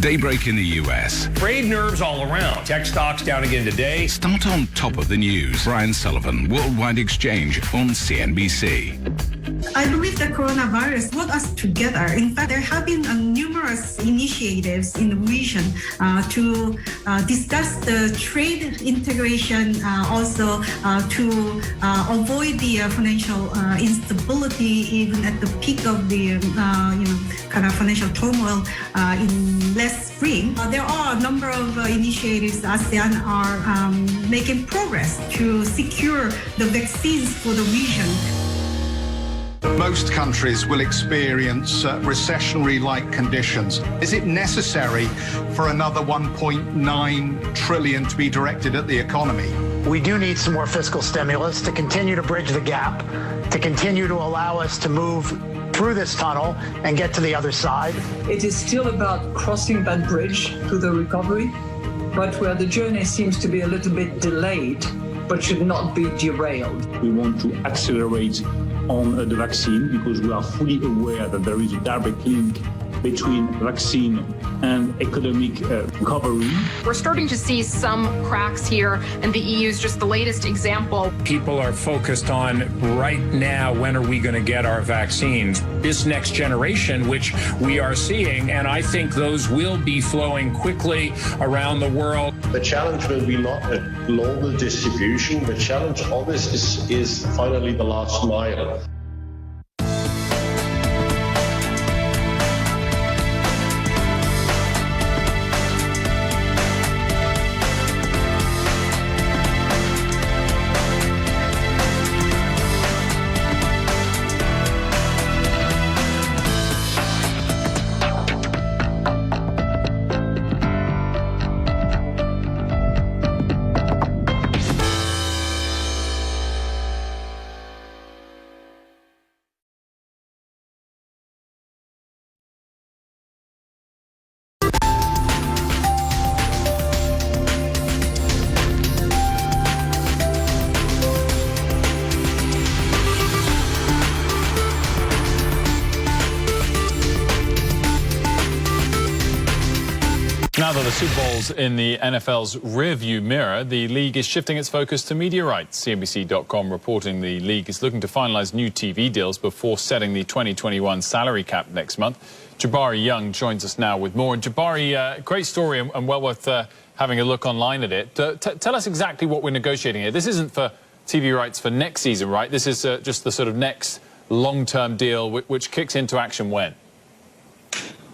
Daybreak in the US. Frayed nerves all around. Tech stocks down again today. Start on top of the news. Brian Sullivan, Worldwide Exchange on CNBC. I believe the coronavirus brought us together. In fact, there have been numerous initiatives in the region to discuss the trade integration, also to avoid the financial instability even at the peak of the kind of financial turmoil in less spring. There are a number of initiatives ASEAN are making progress to secure the vaccines for the region. Most countries will experience recessionary-like conditions. Is it necessary for another 1.9 trillion to be directed at the economy? We do need some more fiscal stimulus to continue to bridge the gap, to continue to allow us to move through this tunnel and get to the other side. It is still about crossing that bridge to the recovery, but where the journey seems to be a little bit delayed, but should not be derailed. We want to accelerate on the vaccine because we are fully aware that there is a direct link between vaccine and economic recovery. We're starting to see some cracks here, and the EU is just the latest example. People are focused on right now, when are we going to get our vaccines? This next generation, which we are seeing, and I think those will be flowing quickly around the world. The challenge will be not a global distribution. The challenge always is finally the last mile. Now that the Super Bowl's in the NFL's rearview mirror, the league is shifting its focus to media rights. CNBC.com reporting the league is looking to finalize new TV deals before setting the 2021 salary cap next month. Jabari Young joins us now with more. And Jabari, great story and well worth having a look online at it. Tell us exactly what we're negotiating here. This isn't for TV rights for next season, right? This is just the sort of next long-term deal which kicks into action when?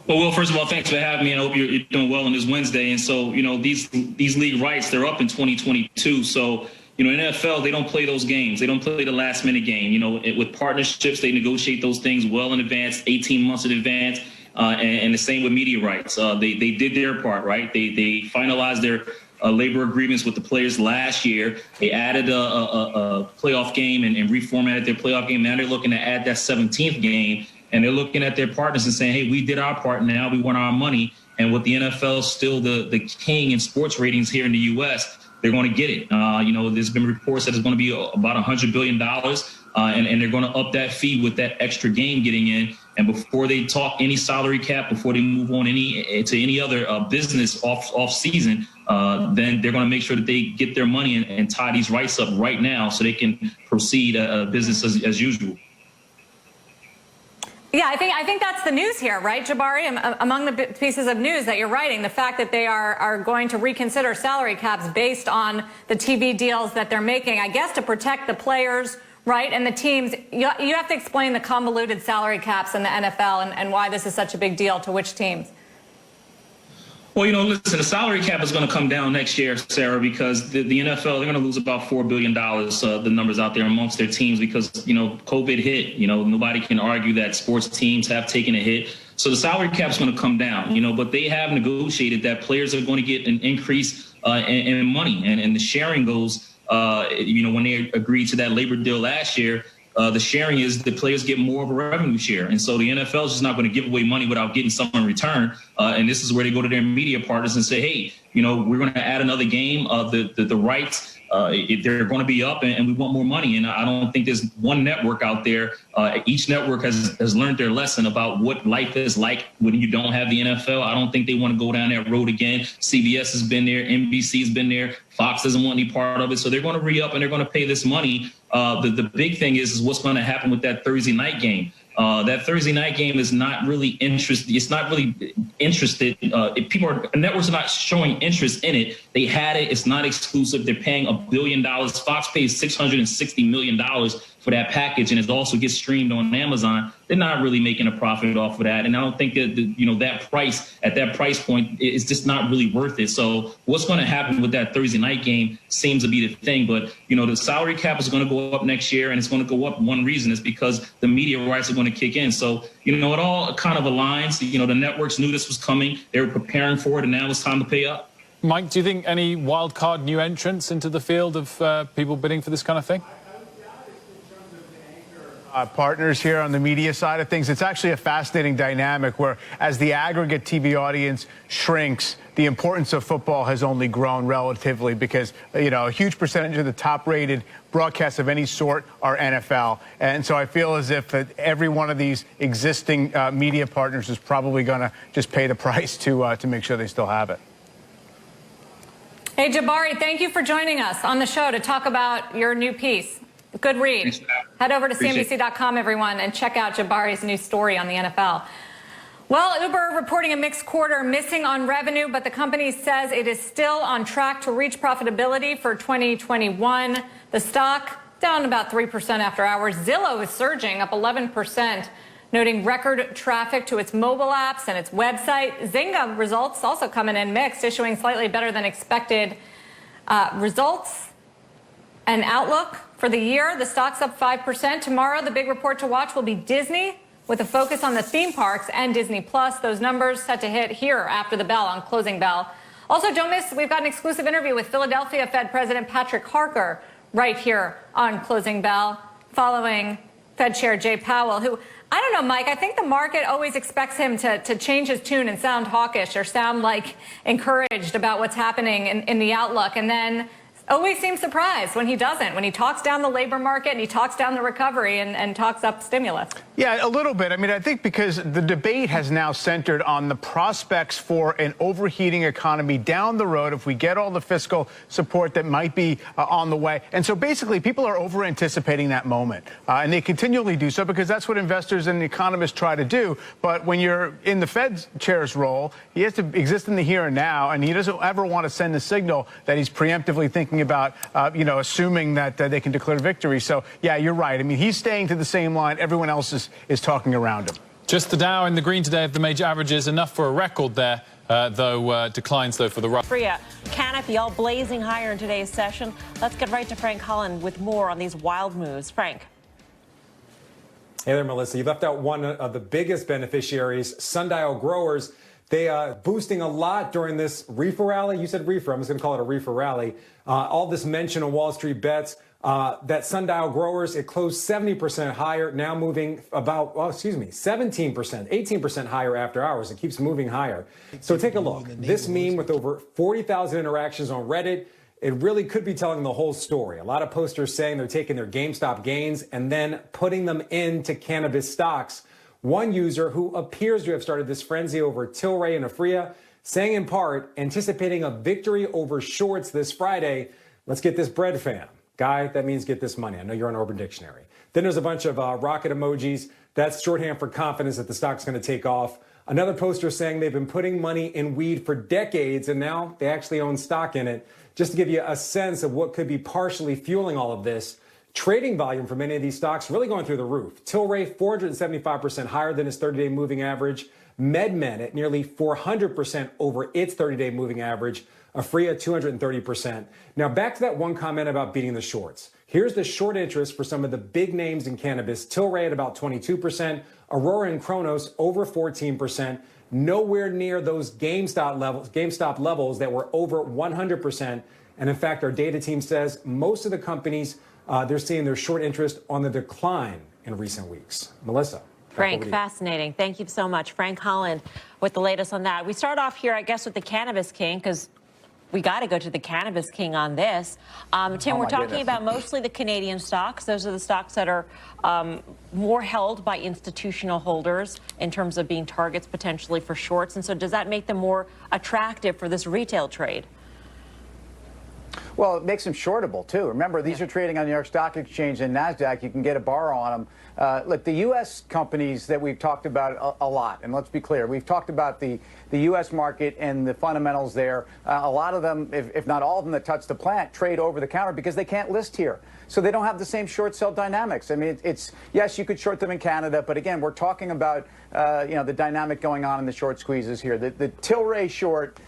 Well, Will, first of all, thanks for having me, and I hope you're doing well on this Wednesday. And so, these league rights, they're up in 2022. So, in NFL, they don't play those games. They don't play the last-minute game. With partnerships, they negotiate those things well in advance, 18 months in advance, and the same with media rights. They did their part, right? They finalized their labor agreements with the players last year. They added a playoff game and reformatted their playoff game. Now they're looking to add that 17th game. And they're looking at their partners and saying, hey, we did our part, now we want our money. And with the NFL still the king in sports ratings here in the U.S., they're going to get it. There's been reports that it's going to be about $100 billion, and they're going to up that fee with that extra game getting in. And before they talk any salary cap, before they move on to any other business off season, then they're going to make sure that they get their money and tie these rights up right now so they can proceed business as usual. Yeah, I think that's the news here, right, Jabari? Among the pieces of news that you're writing, the fact that they are going to reconsider salary caps based on the TV deals that they're making, I guess to protect the players, right, and the teams. You have to explain the convoluted salary caps in the NFL and why this is such a big deal to which teams. Well, listen, the salary cap is going to come down next year, Sarah, because the NFL, they're going to lose about $4 billion, the numbers out there amongst their teams because, COVID hit. Nobody can argue that sports teams have taken a hit. So the salary cap's going to come down, you know, but they have negotiated that players are going to get an increase in money, and the sharing goes, you know, when they agreed to that labor deal last year, the sharing is the players get more of a revenue share. And so the NFL is just not going to give away money without getting something in return. And this is where they go to their media partners and say, hey, you know, we're going to add another game of the rights. They're going to be up and we want more money. And I don't think there's one network out there. Each network has learned their lesson about what life is like when you don't have the NFL. I don't think they want to go down that road again. CBS has been there. NBC has been there. Fox doesn't want any part of it. So they're going to re-up and they're going to pay this money. The big thing is what's going to happen with that Thursday night game. That Thursday night game is not really interested. It's not really interested. Networks are not showing interest in it. They had it. It's not exclusive. They're paying $1 billion. Fox pays $660 million for that package, and it also gets streamed on Amazon. They're not really making a profit off of that, and I don't think that that price at that price point is just not really worth it. So what's going to happen with that Thursday night game seems to be the thing. But the salary cap is going to go up next year, and it's going to go up. One reason is because the media rights are going to kick in. So it all kind of aligns. The networks knew this was coming. They were preparing for it, and now it's time to pay up. Mike, do you think any wild card new entrants into the field of people bidding for this kind of thing? Partners here on the media side of things. It's actually a fascinating dynamic where as the aggregate TV audience shrinks, the importance of football has only grown relatively because, a huge percentage of the top-rated broadcasts of any sort are NFL. And so I feel as if every one of these existing media partners is probably going to just pay the price to make sure they still have it. Hey, Jabari, thank you for joining us on the show to talk about your new piece. Good read. Head over to CNBC.com, everyone, and check out Jabari's new story on the NFL. Well, Uber reporting a mixed quarter, missing on revenue, but the company says it is still on track to reach profitability for 2021. The stock down about 3% after hours. Zillow is surging, up 11%, noting record traffic to its mobile apps and its website. Zynga results also coming in mixed, issuing slightly better than expected results and outlook. For the year, the stock's up 5%. Tomorrow, the big report to watch will be Disney, with a focus on the theme parks and Disney Plus. Those numbers set to hit here after the bell on closing bell. Also, don't miss, we've got an exclusive interview with Philadelphia Fed President Patrick Harker right here on closing bell, following Fed Chair Jay Powell, who, I don't know, Mike, I think the market always expects him to change his tune and sound hawkish or sound like encouraged about what's happening in the outlook, and then always seems surprised when he doesn't, when he talks down the labor market and he talks down the recovery and talks up stimulus. Yeah, a little bit. I mean, I think because the debate has now centered on the prospects for an overheating economy down the road if we get all the fiscal support that might be on the way. And so basically people are over-anticipating that moment. And they continually do so because that's what investors and economists try to do. But when you're in the Fed chair's role, he has to exist in the here and now, and he doesn't ever want to send a signal that he's preemptively thinking about, assuming that they can declare victory. So, yeah, you're right. I mean, he's staying to the same line. Everyone else is talking around him. Just the Dow in the green today of the major averages, enough for a record there, though declines, though, for the rough. Canopy all blazing higher in today's session. Let's get right to Frank Holland with more on these wild moves. Frank. Hey there, Melissa. You left out one of the biggest beneficiaries, sundial growers. They are boosting a lot during this reefer rally. You said reefer. I'm just going to call it a reefer rally. All this mention on Wall Street bets that sundial growers, it closed 70% higher, now moving about, 17%, 18% higher after hours. It keeps moving higher. So take a look. This meme with over 40,000 interactions on Reddit, it really could be telling the whole story. A lot of posters saying they're taking their GameStop gains and then putting them into cannabis stocks. One user who appears to have started this frenzy over Tilray and Afria, saying in part, anticipating a victory over shorts this Friday. Let's get this bread, fam. Guy, that means get this money. I know you're on Urban Dictionary. Then there's a bunch of rocket emojis. That's shorthand for confidence that the stock's going to take off. Another poster saying they've been putting money in weed for decades, and now they actually own stock in it. Just to give you a sense of what could be partially fueling all of this, trading volume for many of these stocks really going through the roof. Tilray, 475% higher than its 30-day moving average. MedMen at nearly 400% over its 30-day moving average. Afria, 230%. Now, back to that one comment about beating the shorts. Here's the short interest for some of the big names in cannabis. Tilray at about 22%, Aurora and Kronos over 14%, nowhere near those GameStop levels that were over 100%. And in fact, our data team says most of the companies, they're seeing their short interest on the decline in recent weeks. Melissa. Frank, fascinating. Thank you so much. Frank Holland with the latest on that. We start off here, I guess, with the Cannabis King, because we got to go to the Cannabis King on this. Tim, we're talking about mostly the Canadian stocks. Those are the stocks that are more held by institutional holders in terms of being targets potentially for shorts. And so does that make them more attractive for this retail trade? Well, it makes them shortable, too. Remember, these are trading on the New York Stock Exchange and NASDAQ. You can get a borrow on them. Look, the U.S. companies that we've talked about a lot, and let's be clear, we've talked about the U.S. market and the fundamentals there. A lot of them, if not all of them that touch the plant, trade over the counter because they can't list here. So they don't have the same short sell dynamics. I mean, it's yes, you could short them in Canada, but again, we're talking about the dynamic going on in the short squeezes here. The Tilray short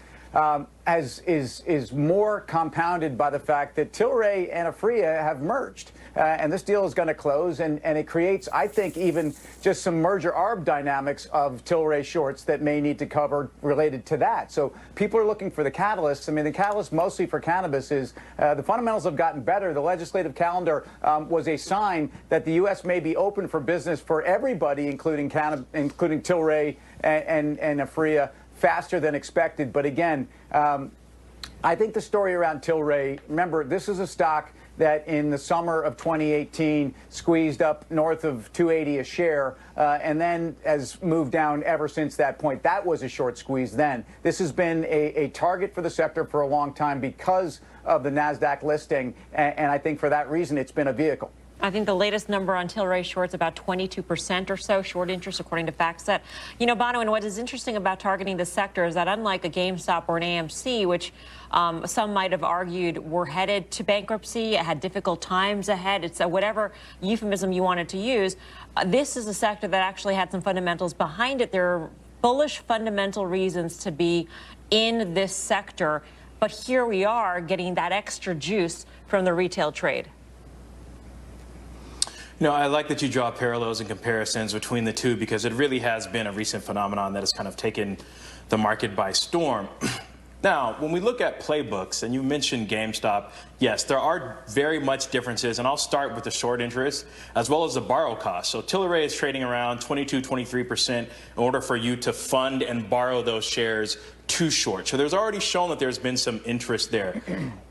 is more compounded by the fact that Tilray and Aphria have merged. And this deal is going to close, and it creates, I think, even just some merger arb dynamics of Tilray shorts that may need to cover related to that. So people are looking for the catalysts. I mean, the catalyst mostly for cannabis is the fundamentals have gotten better. The legislative calendar was a sign that the U.S. may be open for business for everybody, including Tilray and Aphria, faster than expected. But again, I think the story around Tilray, remember, this is a stock that in the summer of 2018 squeezed up north of 280 a share and then has moved down ever since that point. That was a short squeeze then. This has been a target for the sector for a long time because of the NASDAQ listing, and I think for that reason it's been a vehicle. I think the latest number on Tilray shorts about 22% or so short interest, according to FactSet. You know, Bono, and what is interesting about targeting this sector is that unlike a GameStop or an AMC, which some might have argued were headed to bankruptcy, had difficult times ahead, it's whatever euphemism you wanted to use, this is a sector that actually had some fundamentals behind it. There are bullish fundamental reasons to be in this sector, but here we are getting that extra juice from the retail trade. You know, I like that you draw parallels and comparisons between the two because it really has been a recent phenomenon that has kind of taken the market by storm. Now, when we look at playbooks, and you mentioned GameStop, yes, there are very much differences, and I'll start with the short interest as well as the borrow cost. So Tilray is trading around 22-23% in order for you to fund and borrow those shares too short. So there's already shown that there's been some interest there.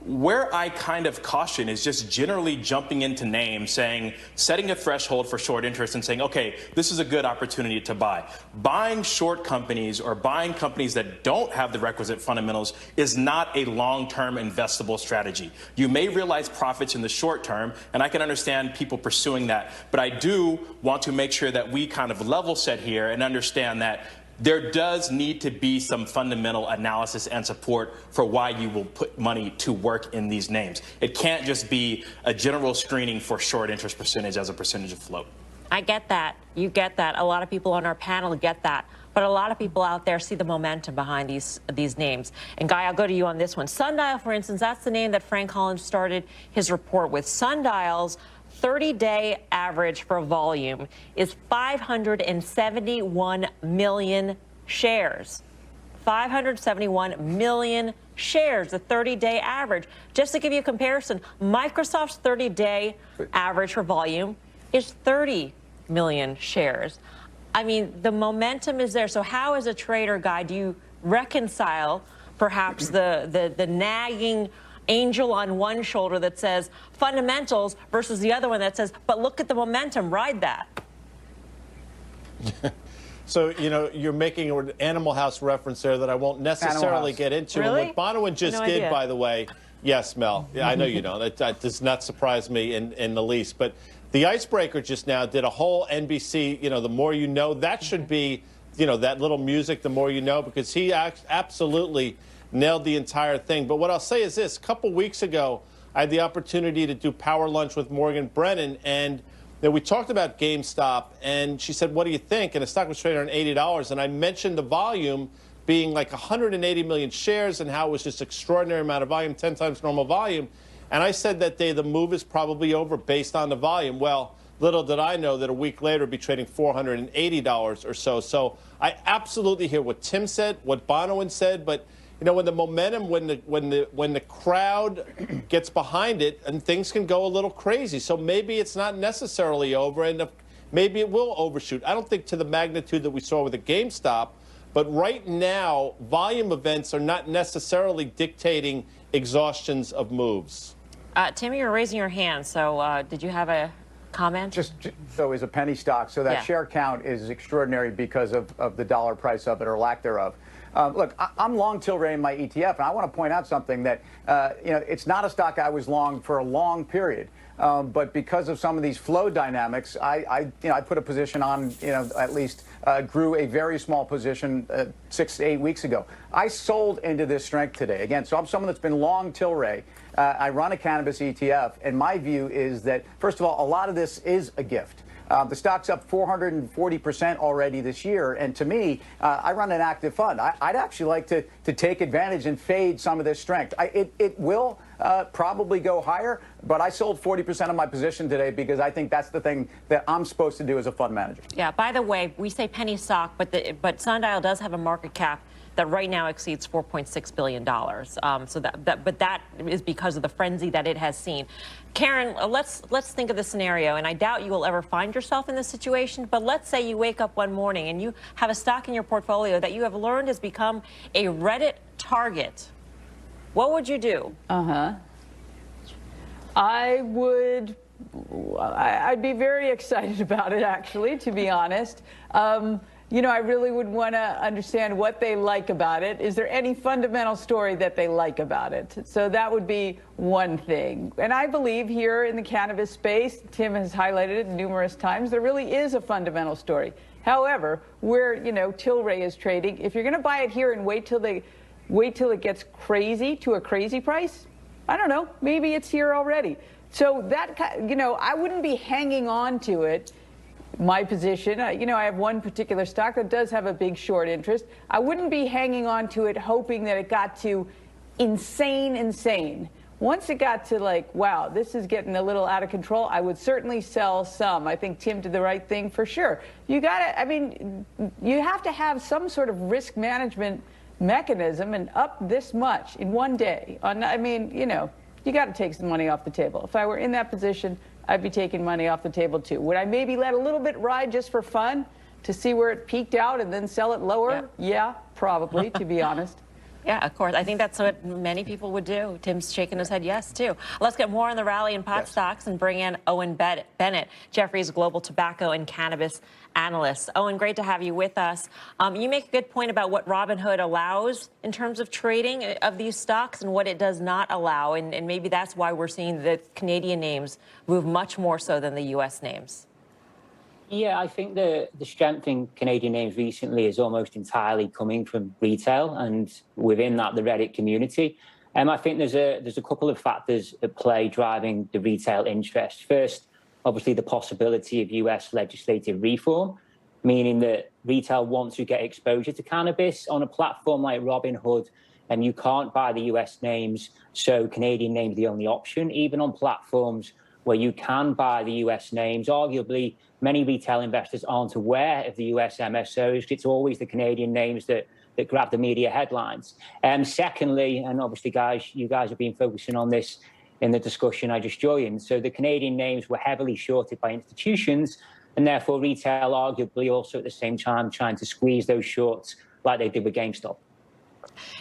Where I kind of caution is just generally jumping into names, setting a threshold for short interest and saying, okay, this is a good opportunity to buy. Buying short companies or buying companies that don't have the requisite fundamentals is not a long-term investable strategy. You may realize profits in the short term, and I can understand people pursuing that, but I do want to make sure that we kind of level set here and understand that there does need to be some fundamental analysis and support for why you will put money to work in these names. It can't just be a general screening for short interest percentage as a percentage of float. I get that. You get that. A lot of people on our panel get that. But a lot of people out there see the momentum behind these names. And Guy, I'll go to you on this one. Sundial, for instance, that's the name that Frank Holland started his report with. Sundial's 30-day average for volume is 571 million shares. 571 million shares, the 30-day average. Just to give you a comparison, Microsoft's 30-day average for volume is 30 million shares. I mean, the momentum is there. So how, as a trader, Guy, do you reconcile perhaps the nagging angel on one shoulder that says fundamentals versus the other one that says, but look at the momentum, ride that? So, you know, you're making an Animal House reference there that I won't necessarily get into. Really? And what Bonawyn just did, by the way, yes, Mel, I know you don't. That does not surprise me in the least. But the icebreaker just now did a whole NBC, you know, the more you know. That should be, you know, that little music, the more you know, because he absolutely nailed the entire thing. But what I'll say is this. A couple weeks ago, I had the opportunity to do Power Lunch with Morgan Brennan, and we talked about GameStop, and she said, what do you think? And the stock was trading around $80, and I mentioned the volume being like 180 million shares and how it was just extraordinary amount of volume, 10 times normal volume. And I said that day the move is probably over based on the volume. Well, little did I know that a week later it'd be trading $480 or so. So I absolutely hear what Tim said, what Bonawyn said, but you know, when the momentum, when the crowd gets behind it, and things can go a little crazy. So maybe it's not necessarily over, and maybe it will overshoot. I don't think to the magnitude that we saw with the GameStop, but right now, volume events are not necessarily dictating exhaustions of moves. Tim, you're raising your hand, so did you have a comment? Just so is a penny stock, so that share count is extraordinary because of the dollar price of it or lack thereof. Look, I'm long Tilray in my ETF, and I want to point out something that, you know, it's not a stock I was long for a long period. But because of some of these flow dynamics, I put a position on, you know, at least grew a very small position 6 to 8 weeks ago. I sold into this strength today. Again, so I'm someone that's been long Tilray. I run a cannabis ETF, and my view is that, first of all, a lot of this is a gift. The stock's up 440% already this year, and to me, I run an active fund. I'd actually like to take advantage and fade some of this strength. It will probably go higher, but I sold 40% of my position today because I think that's the thing that I'm supposed to do as a fund manager. Yeah, by the way, we say penny stock, but Sundial does have a market cap that right now exceeds $4.6 billion. So but that is because of the frenzy that it has seen. Karen, let's think of the scenario, and I doubt you will ever find yourself in this situation, but let's say you wake up one morning and you have a stock in your portfolio that you have learned has become a Reddit target. What would you do? I'd be very excited about it, actually, to be honest. You know, I really would want to understand what they like about it. Is there any fundamental story that they like about it? So that would be one thing. And I believe here in the cannabis space, Tim has highlighted it numerous times, there really is a fundamental story. However, where, you know, Tilray is trading, if you're going to buy it here and wait till it gets crazy to a crazy price, I don't know, maybe it's here already. So that, you know, I wouldn't be hanging on to it. My position, you know, I have one particular stock that does have a big short interest. I wouldn't be hanging on to it hoping that it got to insane. Once it got to like, wow, this is getting a little out of control, I would certainly sell some. I think Tim did the right thing for sure. You gotta, I mean, you have to have some sort of risk management mechanism, and up this much in one day. I mean, you know, you got to take some money off the table. If I were in that position, I'd be taking money off the table too. Would I maybe let a little bit ride just for fun to see where it peaked out and then sell it lower? Yeah, probably, to be honest. Yeah, of course. I think that's what many people would do. Tim's shaking his head yes, too. Let's get more on the rally in pot stocks and bring in Owen Bennett, Jefferies Global Tobacco and Cannabis Analyst. Owen, great to have you with us. You make a good point about what Robinhood allows in terms of trading of these stocks and what it does not allow, and maybe that's why we're seeing the Canadian names move much more so than the U.S. names. Yeah, I think the strength in Canadian names recently is almost entirely coming from retail, and within that, the Reddit community. I think there's a couple of factors at play driving the retail interest. First, obviously, the possibility of US legislative reform, meaning that retail wants to get exposure to cannabis on a platform like Robinhood, and you can't buy the US names, so Canadian names are the only option. Even on platforms where you can buy the US names, arguably, many retail investors aren't aware of the US MSOs. It's always the Canadian names that grab the media headlines. Secondly, and obviously, guys, you guys have been focusing on this in the discussion I just joined. So the Canadian names were heavily shorted by institutions, and therefore retail arguably also at the same time trying to squeeze those shorts like they did with GameStop.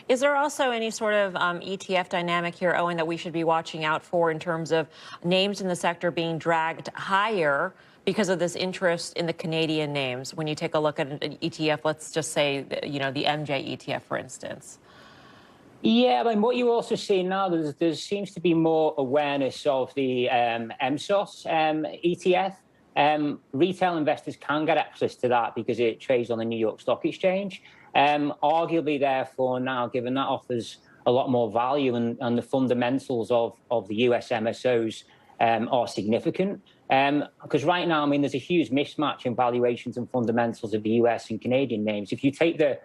Is there also any sort of ETF dynamic here, Owen, that we should be watching out for in terms of names in the sector being dragged higher because of this interest in the Canadian names? When you take a look at an ETF, let's just say, you know, the MJ ETF, for instance. Yeah, but what you're also seeing now, there seems to be more awareness of the MSOS ETF. Retail investors can get access to that because it trades on the New York Stock Exchange. Arguably, therefore, now, given that offers a lot more value and the fundamentals of the US MSOs are significant. Because right now, I mean, there's a huge mismatch in valuations and fundamentals of the US and Canadian names. If you take the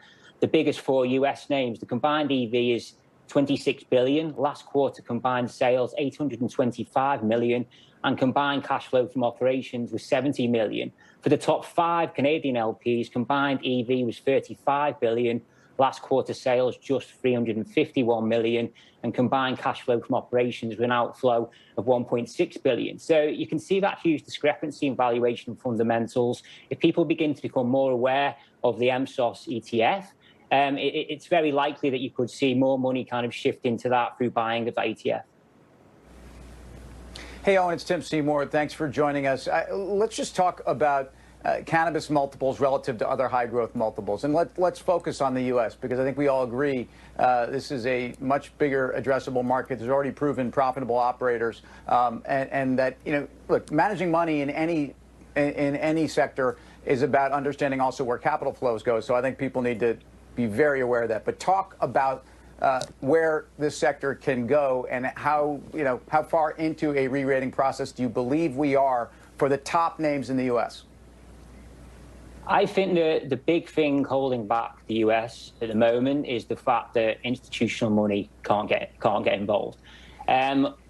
biggest four US names, the combined EV is 26 billion. Last quarter combined sales 825 million, and combined cash flow from operations was 70 million. For the top 5 Canadian LPs, combined EV was 35 billion. Last quarter sales just 351 million, and combined cash flow from operations with an outflow of 1.6 billion. So you can see that huge discrepancy in valuation fundamentals. If people begin to become more aware of the MSOS ETF, it's very likely that you could see more money kind of shift into that through buying of that ETF. Hey, Owen, it's Tim Seymour. Thanks for joining us. Let's just talk about cannabis multiples relative to other high-growth multiples. And let's focus on the U.S., because I think we all agree this is a much bigger addressable market. There's already proven profitable operators. And that, look, managing money in any sector is about understanding also where capital flows go. So I think people need to be very aware of that. But talk about where this sector can go and how far into a re-rating process do you believe we are for the top names in the U.S.? I think the big thing holding back the US at the moment is the fact that institutional money can't get involved.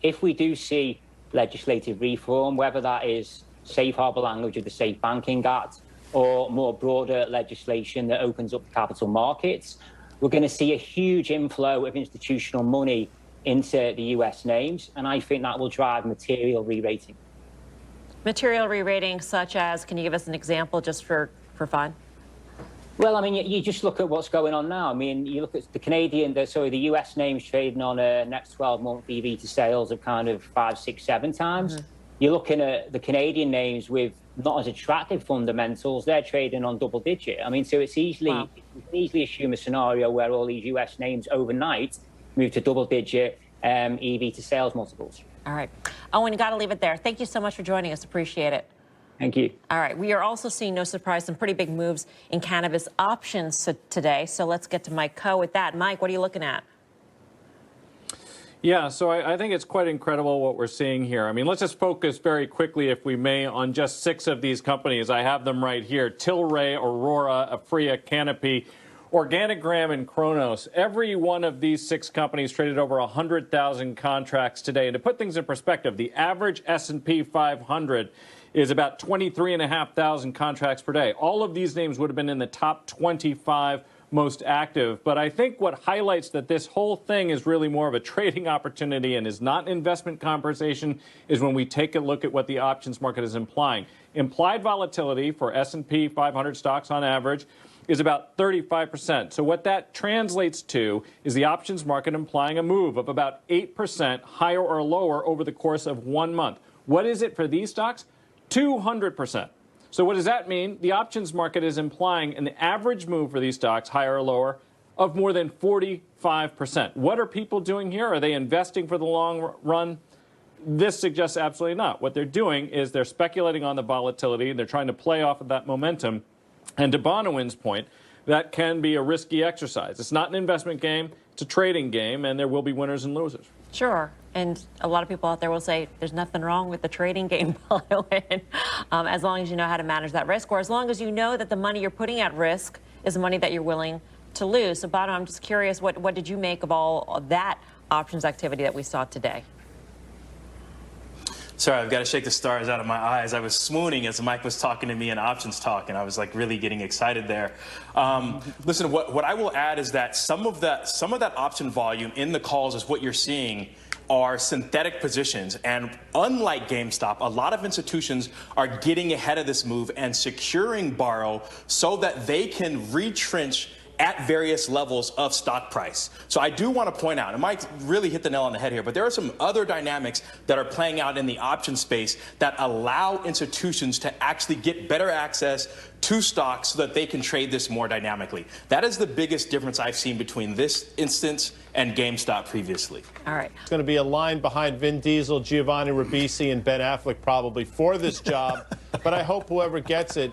If we do see legislative reform, whether that is safe harbor language of the Safe Banking Act or more broader legislation that opens up the capital markets, we're going to see a huge inflow of institutional money into the US names, and I think that will drive material re-rating. Material re-rating such as, can you give us an example just for fun? Well, I mean, you just look at what's going on now. I mean, you look at the US names trading on a next 12-month EV to sales of kind of 5, 6, 7 times. Mm-hmm. You're looking at the Canadian names with not as attractive fundamentals. They're trading on double digit. I mean, so it's easily, you can easily assume a scenario where all these US names overnight move to double digit EV to sales multiples. All right. Owen, you got to leave it there. Thank you so much for joining us. Appreciate it. Thank you. All right. We are also seeing, no surprise, some pretty big moves in cannabis options today. So let's get to Mike Coe with that. Mike, what are you looking at? Yeah, so I think it's quite incredible what we're seeing here. I mean, let's just focus very quickly, if we may, on just 6 of these companies. I have them right here: Tilray, Aurora, Aphria, Canopy, Organigram, and Kronos. Every one of these 6 companies traded over 100,000 contracts today. And to put things in perspective, the average S&P 500 is about 23,500 contracts per day. All of these names would have been in the top 25 most active. But I think what highlights that this whole thing is really more of a trading opportunity and is not an investment conversation is when we take a look at what the options market is implying. Implied volatility for S&P 500 stocks on average is about 35%. So what that translates to is the options market implying a move of about 8% higher or lower over the course of 1 month. What is it for these stocks? 200%. So what does that mean? The options market is implying an average move for these stocks, higher or lower, of more than 45%. What are people doing here? Are they investing for the long run? This suggests absolutely not. What they're doing is they're speculating on the volatility. They're trying to play off of that momentum. And to Bonawyn's point, that can be a risky exercise. It's not an investment game. It's a trading game, and there will be winners and losers. Sure. And a lot of people out there will say there's nothing wrong with the trading game, as long as you know how to manage that risk, or as long as you know that the money you're putting at risk is money that you're willing to lose. So, Bono, I'm just curious, what did you make of all of that options activity that we saw today? Sorry, I've got to shake the stars out of my eyes. I was swooning as Mike was talking to me in options talk, and I was like really getting excited there. Listen, what I will add is that some of that option volume in the calls is what you're seeing are synthetic positions. And unlike GameStop, a lot of institutions are getting ahead of this move and securing borrow so that they can retrench at various levels of stock price. So I do want to point out, and Mike really hit the nail on the head here, but there are some other dynamics that are playing out in the option space that allow institutions to actually get better access to stocks so that they can trade this more dynamically. That is the biggest difference I've seen between this instance and GameStop previously. All right. It's going to be a line behind Vin Diesel, Giovanni Ribisi, and Ben Affleck probably for this job. But I hope whoever gets it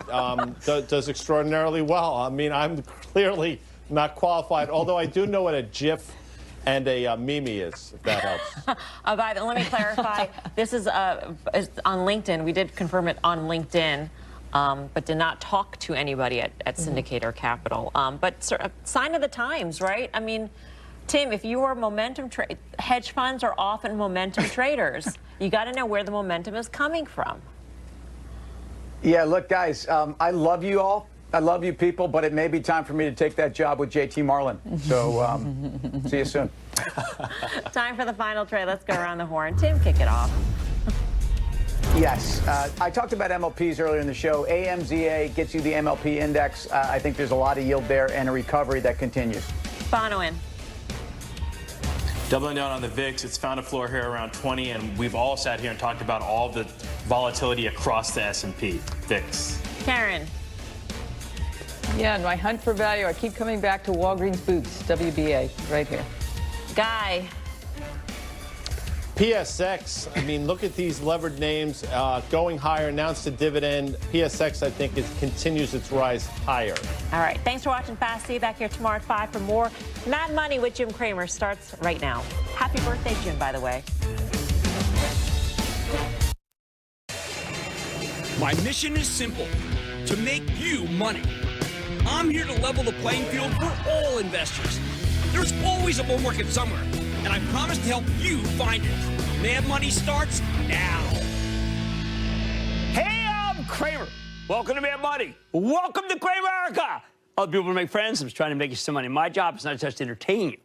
does extraordinarily well. I mean, I'm clearly not qualified, although I do know what a GIF and a meme is, if that helps. Let me clarify. This is on LinkedIn. We did confirm it on LinkedIn. But did not talk to anybody at Syndicator Capital. But sort of sign of the times, right? I mean, Tim, if you are momentum hedge funds are often momentum traders. You got to know where the momentum is coming from. Yeah, look, guys, I love you all. I love you people, but it may be time for me to take that job with JT Marlin. So see you soon. Time for the final trade. Let's go around the horn. Tim, kick it off. Yes. I talked about MLPs earlier in the show. AMZA gets you the MLP index. I think there's a lot of yield there and a recovery that continues. Bonawyn. Doubling down on the VIX, it's found a floor here around 20, and we've all sat here and talked about all the volatility across the S&P VIX. Karen. Yeah, in my hunt for value, I keep coming back to Walgreens Boots, WBA, right here. Guy. PSX, I mean, look at these levered names going higher, announced a dividend. PSX, I think, continues its rise higher. All right. Thanks for watching Fast. See you back here tomorrow at 5 for more Mad Money with Jim Cramer. Starts right now. Happy birthday, Jim, by the way. My mission is simple, to make you money. I'm here to level the playing field for all investors. There's always a bull market somewhere, and I promise to help you find it. Mad Money starts now. Hey, I'm Cramer. Welcome to Mad Money. Welcome to Cramerica. Other people make friends. I'm just trying to make you some money. My job is not just to entertain you,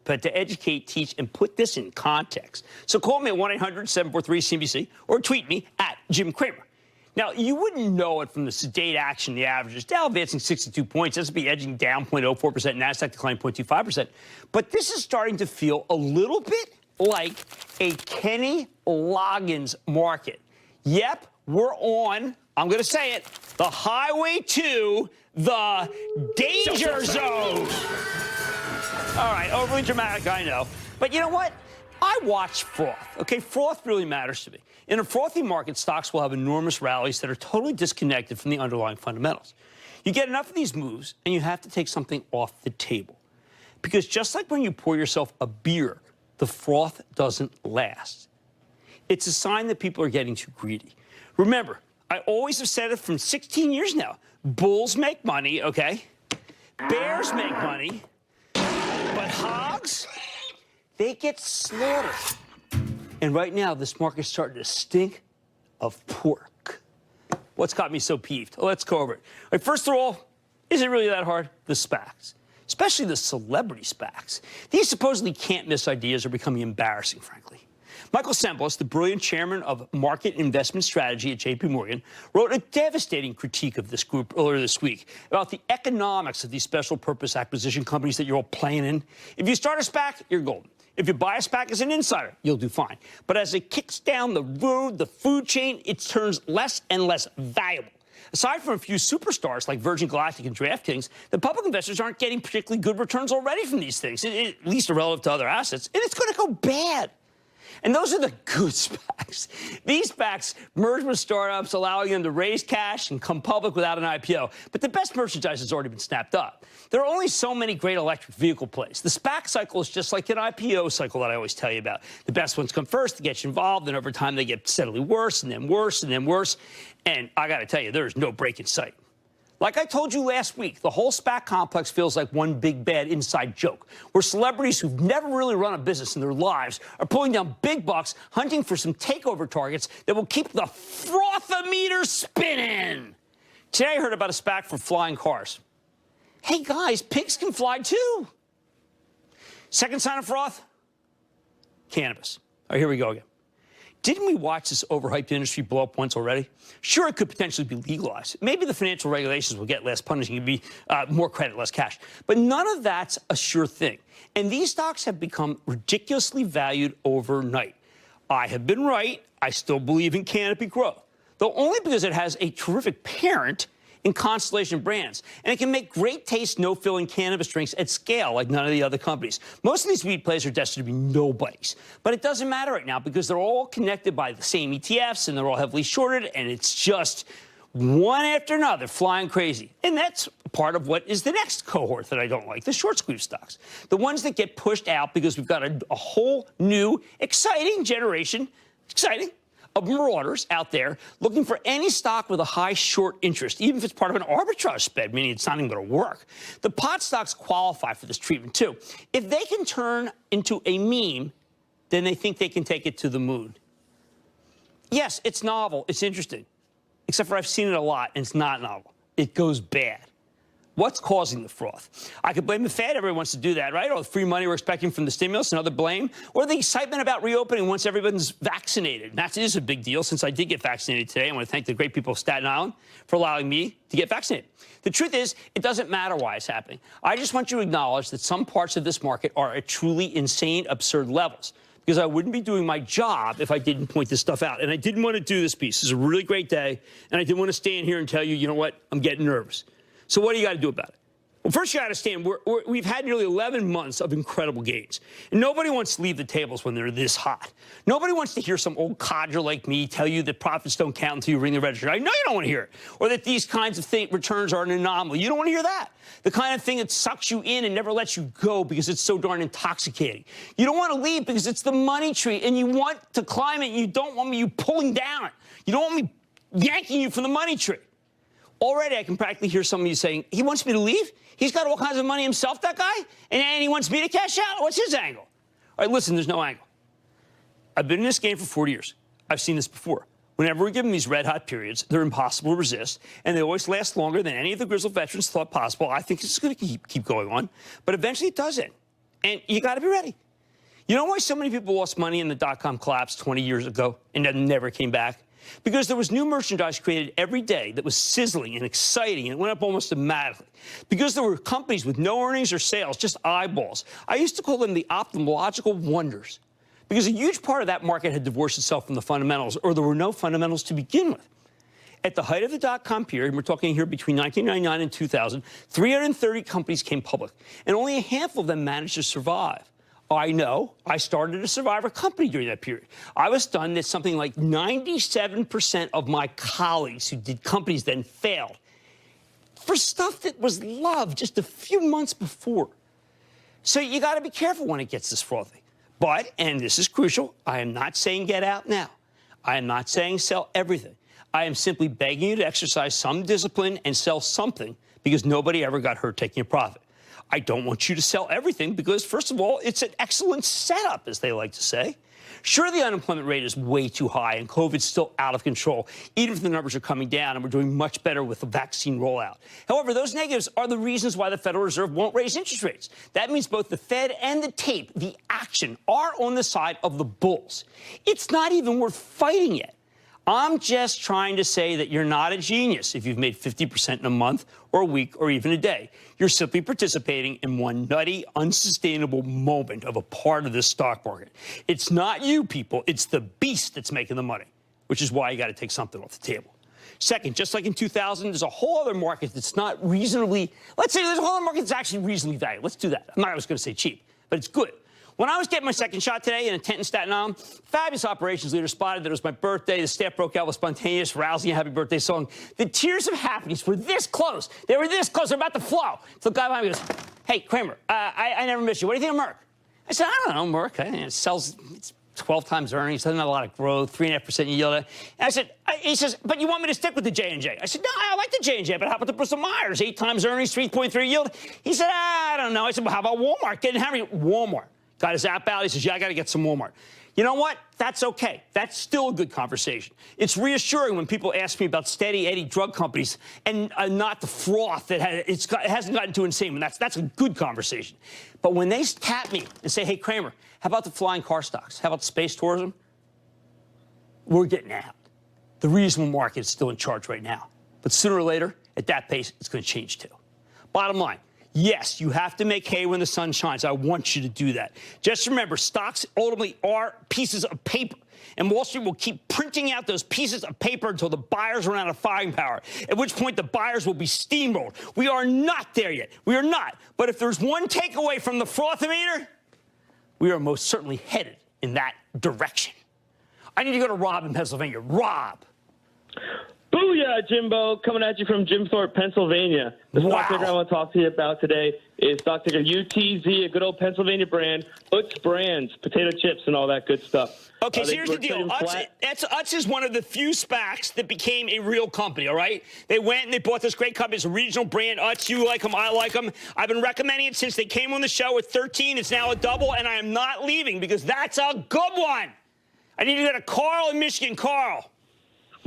but to educate, teach, and put this in context. So call me at 1-800-743-CNBC or tweet me at Jim Cramer. Now, you wouldn't know it from the sedate action of the averages. Dow advancing 62 points, S&P edging down 0.04%, NASDAQ declining 0.25%. But this is starting to feel a little bit like a Kenny Loggins market. Yep, we're on, I'm going to say it, the highway to the danger zone. All right, overly dramatic, I know. But you know what? I watch froth, okay? Froth really matters to me. In a frothy market, stocks will have enormous rallies that are totally disconnected from the underlying fundamentals. You get enough of these moves, and you have to take something off the table. Because just like when you pour yourself a beer, the froth doesn't last. It's a sign that people are getting too greedy. Remember, I always have said it from 16 years now. Bulls make money, okay? Bears make money. But hogs, they get slaughtered. And right now, this market's starting to stink of pork. What's got me so peeved? Let's go over it. All right, first of all, is it really that hard? The SPACs, especially the celebrity SPACs. These supposedly can't-miss ideas are becoming embarrassing, frankly. Michael Semblis, the brilliant chairman of market investment strategy at J.P. Morgan, wrote a devastating critique of this group earlier this week about the economics of these special-purpose acquisition companies that you're all playing in. If you start a SPAC, you're golden. If you buy a SPAC as an insider, you'll do fine. But as it kicks down the road, the food chain, it turns less and less valuable. Aside from a few superstars like Virgin Galactic and DraftKings, the public investors aren't getting particularly good returns already from these things, at least relative to other assets, and it's going to go bad. And those are the good SPACs. These SPACs merge with startups, allowing them to raise cash and come public without an IPO. But the best merchandise has already been snapped up. There are only so many great electric vehicle plays. The SPAC cycle is just like an IPO cycle that I always tell you about. The best ones come first to get you involved, and over time they get steadily worse, and then worse, and then worse. And I got to tell you, there is no break in sight. Like I told you last week, the whole SPAC complex feels like one big bad inside joke, where celebrities who've never really run a business in their lives are pulling down big bucks, hunting for some takeover targets that will keep the frothometer spinning. Today I heard about a SPAC for flying cars. Hey guys, pigs can fly too. Second sign of froth? Cannabis. All right, here we go again. Didn't we watch this overhyped industry blow up once already? Sure, it could potentially be legalized. Maybe the financial regulations will get less punishing and be more credit, less cash. But none of that's a sure thing. And these stocks have become ridiculously valued overnight. I have been right. I still believe in Canopy growth, though only because it has a terrific parent in Constellation Brands, and it can make great taste, no-filling cannabis drinks at scale like none of the other companies. Most of these weed plays are destined to be nobodies, but it doesn't matter right now because they're all connected by the same ETFs, and they're all heavily shorted, and it's just one after another flying crazy. And that's part of what is the next cohort that I don't like, the short squeeze stocks, the ones that get pushed out because we've got a whole new, exciting generation, of marauders out there looking for any stock with a high short interest, even if it's part of an arbitrage spread, meaning it's not even going to work. The pot stocks qualify for this treatment, too. If they can turn into a meme, then they think they can take it to the moon. Yes, it's novel. It's interesting. Except for I've seen it a lot, and it's not novel. It goes bad. What's causing the froth? I could blame the Fed. Everyone wants to do that, right? Or the free money we're expecting from the stimulus, another blame. Or the excitement about reopening once everyone's vaccinated. That is a big deal since I did get vaccinated today. I want to thank the great people of Staten Island for allowing me to get vaccinated. The truth is, it doesn't matter why it's happening. I just want you to acknowledge that some parts of this market are at truly insane, absurd levels. Because I wouldn't be doing my job if I didn't point this stuff out. And I didn't want to do this piece. This is a really great day. And I didn't want to stand here and tell you, you know what, I'm getting nervous. So what do you got to do about it? Well, first you got to understand, we've had nearly 11 months of incredible gains. And nobody wants to leave the tables when they're this hot. Nobody wants to hear some old codger like me tell you that profits don't count until you ring the register. I know you don't want to hear it. Or that these kinds of returns are an anomaly. You don't want to hear that. The kind of thing that sucks you in and never lets you go because it's so darn intoxicating. You don't want to leave because it's the money tree and you want to climb it and you don't want me pulling down it. You don't want me yanking you from the money tree. Already, I can practically hear some of you saying, he wants me to leave? He's got all kinds of money himself, that guy? And he wants me to cash out? What's his angle? All right, listen, there's no angle. I've been in this game for 40 years. I've seen this before. Whenever we give them these red-hot periods, they're impossible to resist, and they always last longer than any of the grizzled veterans thought possible. I think it's going to keep going on, but eventually it does end, and you got to be ready. You know why so many people lost money in the dot-com collapse 20 years ago and then never came back? Because there was new merchandise created every day that was sizzling and exciting, and it went up almost automatically. Because there were companies with no earnings or sales, just eyeballs. I used to call them the ophthalmological wonders. Because a huge part of that market had divorced itself from the fundamentals, or there were no fundamentals to begin with. At the height of the dot-com period, and we're talking here between 1999 and 2000, 330 companies came public, and only a handful of them managed to survive. I know. I started a survivor company during that period. I was stunned that something like 97% of my colleagues who did companies then failed for stuff that was loved just a few months before. So you got to be careful when it gets this frothy. But, and this is crucial, I am not saying get out now. I am not saying sell everything. I am simply begging you to exercise some discipline and sell something because nobody ever got hurt taking a profit. I don't want you to sell everything because, first of all, it's an excellent setup, as they like to say. Sure, the unemployment rate is way too high and COVID's still out of control, even if the numbers are coming down and we're doing much better with the vaccine rollout. However, those negatives are the reasons why the Federal Reserve won't raise interest rates. That means both the Fed and the tape, the action, are on the side of the bulls. It's not even worth fighting yet. I'm just trying to say that you're not a genius if you've made 50% in a month or a week or even a day. You're simply participating in one nutty, unsustainable moment of a part of this stock market. It's not you, people. It's the beast that's making the money, which is why you got to take something off the table. Second, just like in 2000, there's a whole other market that's not reasonably, let's say there's a whole other market that's actually reasonably valued. Let's do that. I'm not going to say cheap, but it's good. When I was getting my second shot today in a tent in Staten Island, fabulous operations leader spotted that it was my birthday. The staff broke out with spontaneous, rousing, happy birthday song. The tears of happiness were this close. They were this close. They're about to flow. So the guy behind me goes, hey, Kramer, I never miss you. What do you think of Merck? I said, I don't know, Merck. It sells, it's 12 times earnings, doesn't have a lot of growth, 3.5% yield. And I said, he says, but you want me to stick with the J&J? I said, no, I like the J&J, but how about the Bristol Myers? 8 times earnings, 3.3 yield. He said, I don't know. I said, well, how about Walmart? Getting Henry, Walmart. Got his app out. He says, yeah, I got to get some Walmart. You know what? That's okay. That's still a good conversation. It's reassuring when people ask me about steady Eddie drug companies and not the froth that it hasn't gotten too insane. That's a good conversation. But when they tap me and say, hey, Kramer, how about the flying car stocks? How about space tourism? We're getting out. The reasonable market is still in charge right now. But sooner or later, at that pace, it's going to change too. Bottom line. Yes, you have to make hay when the sun shines. I want you to do that. Just remember, stocks ultimately are pieces of paper. And Wall Street will keep printing out those pieces of paper until the buyers run out of buying power, at which point the buyers will be steamrolled. We are not there yet. We are not. But if there's one takeaway from the frothometer, we are most certainly headed in that direction. I need to go to Rob in Pennsylvania. Rob. Booyah, Jimbo, coming at you from Jim Thorpe, Pennsylvania. The stock ticker I want to talk to you about today is stock ticker UTZ, a good old Pennsylvania brand, Utz Brands, potato chips and all that good stuff. Okay, so here's the deal. Utz is one of the few SPACs that became a real company, all right? They went and they bought this great company. It's a regional brand, Utz. You like them, I like them. I've been recommending it since they came on the show at 13. It's now a double, and I am not leaving because that's a good one. I need to go to Carl in Michigan. Carl.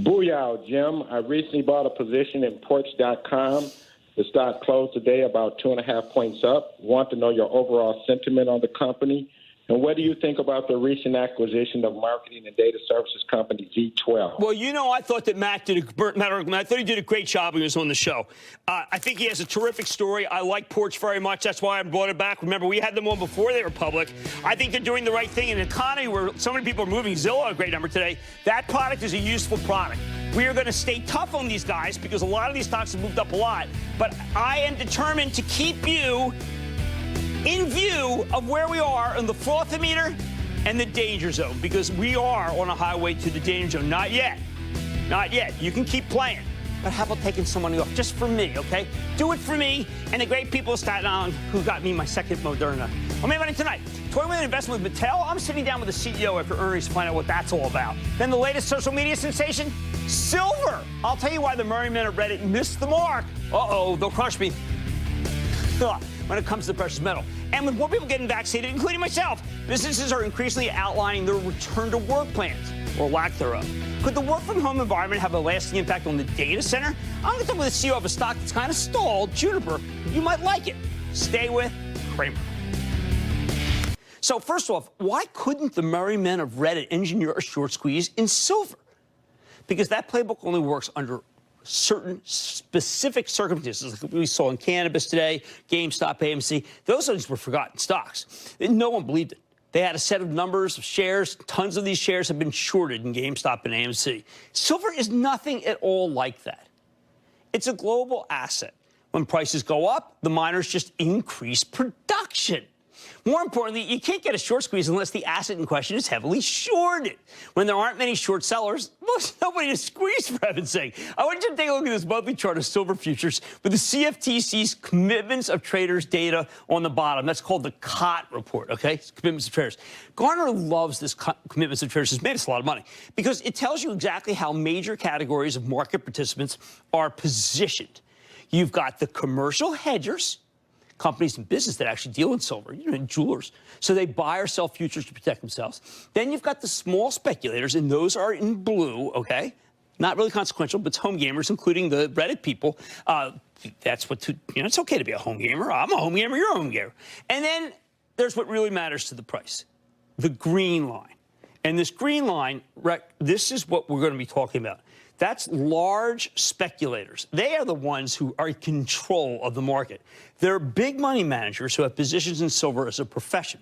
Booyah, Jim. I recently bought a position in Porch.com. The stock closed today about 2.5 points up. Want to know your overall sentiment on the company. And what do you think about the recent acquisition of marketing and data services company Z12? Well, you know, I thought that Matt did a great job when he was on the show. I think he has a terrific story. I like Porch very much. That's why I brought it back. Remember, we had them on before they were public. I think they're doing the right thing in an economy where so many people are moving. Zillow, a great number today. That product is a useful product. We are going to stay tough on these guys because a lot of these stocks have moved up a lot. But I am determined to keep you in view of where we are on the frothometer and the danger zone, because we are on a highway to the danger zone. Not yet. Not yet. You can keep playing. But how about taking some money off? Just for me, okay? Do it for me and the great people of Staten Island who got me my second Moderna. I'll make money tonight. Toying with an investment with Mattel. I'm sitting down with the CEO after earnings to find out what that's all about. Then the latest social media sensation, silver. I'll tell you why the Murray men of Reddit missed the mark. Uh-oh, they'll crush me. When it comes to the precious metal. And with more people getting vaccinated, including myself, businesses are increasingly outlining their return-to-work plans, or lack thereof. Could the work-from-home environment have a lasting impact on the data center? I'm going to talk with the CEO of a stock that's kind of stalled, Juniper. You might like it. Stay with Kramer. So first off, why couldn't the Murray men of Reddit engineer a short squeeze in silver? Because that playbook only works under certain specific circumstances, like we saw in cannabis today, GameStop, AMC. Those things were forgotten stocks. No one believed it. They had a set of numbers of shares. Tons of these shares have been shorted in GameStop and AMC. Silver is nothing at all like that. It's a global asset. When prices go up, the miners just increase production. More importantly, you can't get a short squeeze unless the asset in question is heavily shorted. When there aren't many short sellers, there's nobody to squeeze, for heaven's sake. I want you to take a look at this monthly chart of silver futures with the CFTC's commitments of traders data on the bottom. That's called the COT report, okay? It's commitments of traders. Garner loves this commitments of traders. It's made us a lot of money because it tells you exactly how major categories of market participants are positioned. You've got the commercial hedgers, companies in business that actually deal in silver, jewelers. So they buy or sell futures to protect themselves. Then you've got the small speculators, and those are in blue, okay? Not really consequential, but it's home gamers, including the Reddit people. That's what, it's okay to be a home gamer. I'm a home gamer, you're a home gamer. And then there's what really matters to the price, the green line. And this green line, this is what we're going to be talking about. That's large speculators. They are the ones who are in control of the market. They're big money managers who have positions in silver as a profession.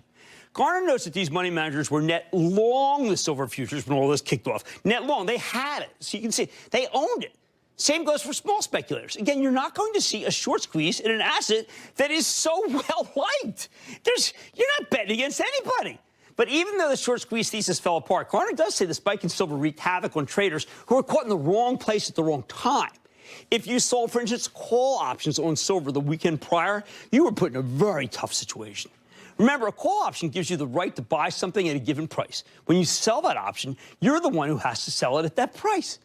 Garner notes that these money managers were net long the silver futures when all this kicked off. Net long. They had it. So you can see they owned it. Same goes for small speculators. Again, you're not going to see a short squeeze in an asset that is so well-liked. You're not betting against anybody. But even though the short squeeze thesis fell apart, Garner does say the spike in silver wreaked havoc on traders who were caught in the wrong place at the wrong time. If you sold, for instance, call options on silver the weekend prior, you were put in a very tough situation. Remember, a call option gives you the right to buy something at a given price. When you sell that option, you're the one who has to sell it at that price.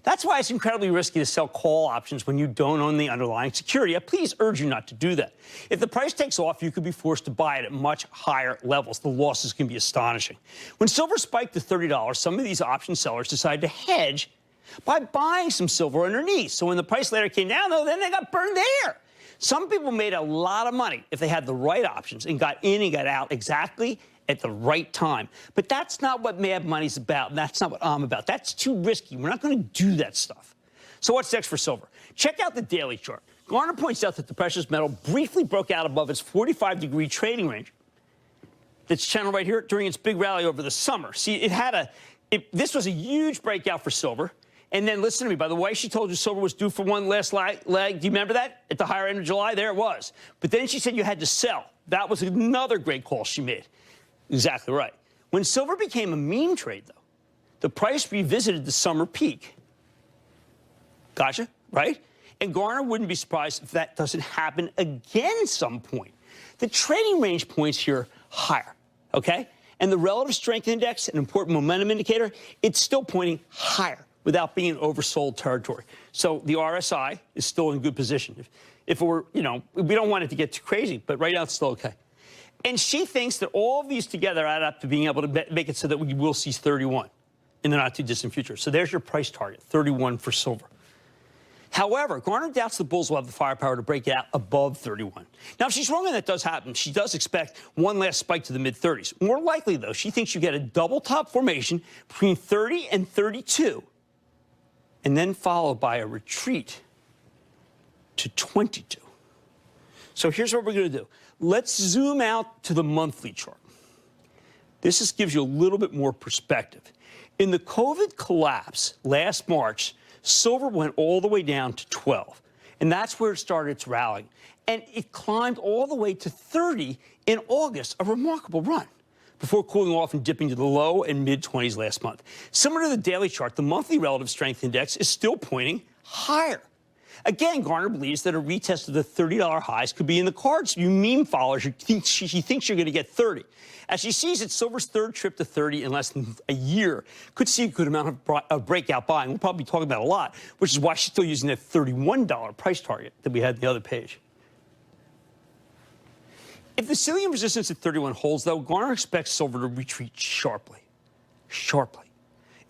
That's why it's incredibly risky to sell call options when you don't own the underlying security. I please urge you not to do that. If the price takes off, you could be forced to buy it at much higher levels. The losses can be astonishing. When silver spiked to $30, some of these option sellers decided to hedge by buying some silver underneath. So when the price later came down, though, then they got burned there. Some people made a lot of money if they had the right options and got in and got out exactly at the right time. But that's not what Mad Money's about, and that's not what I'm about. That's too risky. We're not going to do that stuff. So what's next for silver? Check out the daily chart. Garner points out that the precious metal briefly broke out above its 45-degree trading range that's channeled right here during its big rally over the summer. See, this was a huge breakout for silver. And then listen to me, by the way, she told you silver was due for one last leg. Do you remember that? At the higher end of July, there it was. But then she said you had to sell. That was another great call she made. Exactly right. When silver became a meme trade, though, the price revisited the summer peak. Gotcha, right? And Garner wouldn't be surprised if that doesn't happen again some point. The trading range points here higher, okay? And the relative strength index, an important momentum indicator, it's still pointing higher without being in oversold territory. So the RSI is still in good position. If it were, you know, we don't want it to get too crazy, but right now it's still okay. And she thinks that all of these together add up to being able to make it so that we will see 31 in the not too distant future. So there's your price target, 31 for silver. However, Garner doubts the bulls will have the firepower to break it out above 31. Now, if she's wrong and that does happen, she does expect one last spike to the mid-30s. More likely, though, she thinks you get a double top formation between 30 and 32, and then followed by a retreat to 22. So here's what we're going to do. Let's zoom out to the monthly chart. This just gives you a little bit more perspective. In the COVID collapse last March, silver went all the way down to 12, and that's where it started its rallying. And it climbed all the way to 30 in August, a remarkable run, before cooling off and dipping to the low and mid-20s last month. Similar to the daily chart, the monthly relative strength index is still pointing higher. Again, Garner believes that a retest of the $30 highs could be in the cards. You meme followers, she thinks you're going to get 30. As she sees it, silver's third trip to 30 in less than a year could see a good amount of breakout buying. We'll probably be talking about it a lot, which is why she's still using that $31 price target that we had on the other page. If the ceiling resistance at 31 holds, though, Garner expects silver to retreat sharply. Sharply.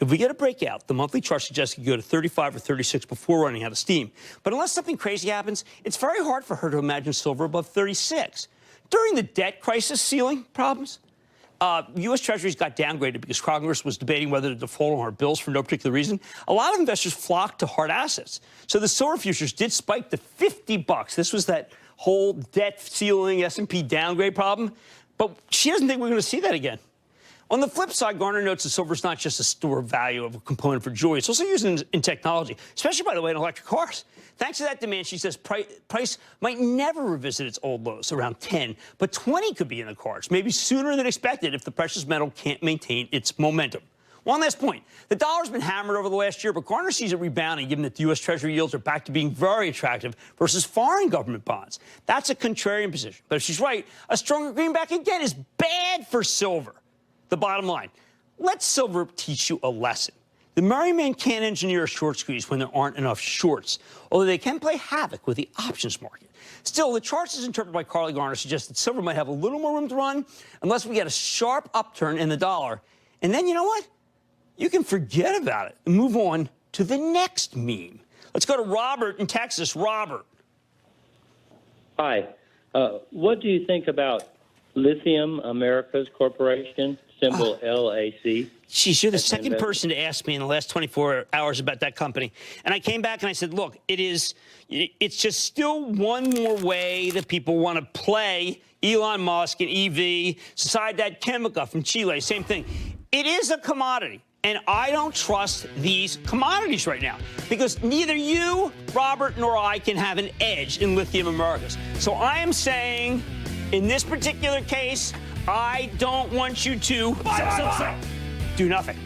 If we get a breakout, the monthly chart suggests it could go to 35 or 36 before running out of steam. But unless something crazy happens, it's very hard for her to imagine silver above 36. During the debt crisis ceiling problems, U.S. Treasuries got downgraded because Congress was debating whether to default on our bills for no particular reason. A lot of investors flocked to hard assets. So the silver futures did spike to $50. This was that whole debt ceiling S&P downgrade problem. But she doesn't think we're going to see that again. On the flip side, Garner notes that silver is not just a store of value of a component for jewelry. It's also used in technology, especially, by the way, in electric cars. Thanks to that demand, she says price might never revisit its old lows, around 10, but 20 could be in the cards, maybe sooner than expected if the precious metal can't maintain its momentum. One last point. The dollar's been hammered over the last year, but Garner sees it rebounding given that the U.S. Treasury yields are back to being very attractive versus foreign government bonds. That's a contrarian position. But if she's right, a stronger greenback again is bad for silver. The bottom line, let silver teach you a lesson. The merry man can't engineer a short squeeze when there aren't enough shorts, although they can play havoc with the options market. Still, the charts as interpreted by Carly Garner suggest that silver might have a little more room to run unless we get a sharp upturn in the dollar. And then, you know what? You can forget about it and move on to the next meme. Let's go to Robert in Texas. Robert. Hi. What do you think about Lithium Americas Corporation, symbol LAC? Geez, you're the second person to ask me in the last 24 hours about that company. And I came back and I said, look, it's just still one more way that people want to play Elon Musk and EV, Sociedad Química from Chile, same thing. It is a commodity. And I don't trust these commodities right now because neither you, Robert, nor I can have an edge in Lithium Americas. So I am saying, in this particular case, I don't want you to do nothing.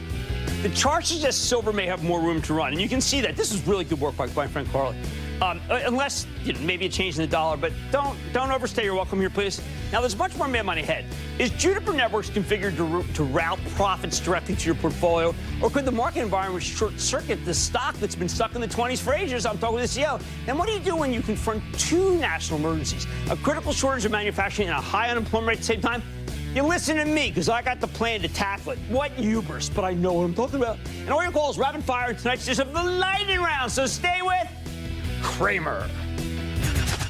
The chart suggests silver may have more room to run, and you can see that. This is really good work by my friend Carly. Unless, maybe a change in the dollar, but don't overstay your welcome here, please. Now, there's much more mad money ahead. Is Juniper Networks configured to route profits directly to your portfolio, or could the market environment short-circuit the stock that's been stuck in the 20s for ages? I'm talking with the CEO. And what do you do when you confront two national emergencies, a critical shortage of manufacturing and a high unemployment rate at the same time? You listen to me, because I got the plan to tackle it. What hubris, but I know what I'm talking about. And all your calls rapid fire in tonight's edition of the lightning round, so stay with Kramer.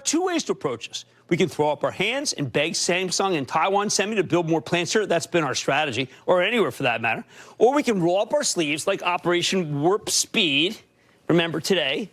Two ways to approach this. We can throw up our hands and beg Samsung and Taiwan Semi to build more plants here. That's been our strategy, or anywhere for that matter. Or we can roll up our sleeves like Operation Warp Speed. Remember today,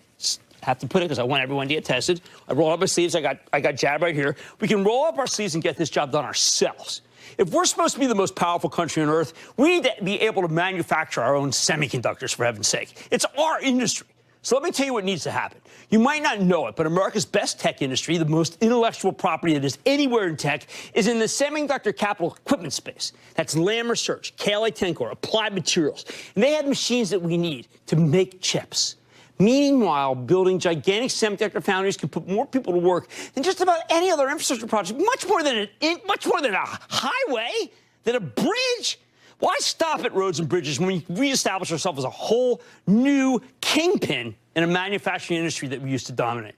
have to put it because I want everyone to get tested. I roll up my sleeves. I got jabbed right here. We can roll up our sleeves and get this job done ourselves. If we're supposed to be the most powerful country on earth, we need to be able to manufacture our own semiconductors, for heaven's sake. It's our industry. So let me tell you what needs to happen. You might not know it, but America's best tech industry, the most intellectual property that is anywhere in tech, is in the semiconductor capital equipment space. That's Lam Research, KLA-Tencor, Applied Materials. And they have machines that we need to make chips. Meanwhile, building gigantic semiconductor foundries can put more people to work than just about any other infrastructure project, much more than a highway, than a bridge. Why stop at roads and bridges when we reestablish ourselves as a whole new kingpin in a manufacturing industry that we used to dominate?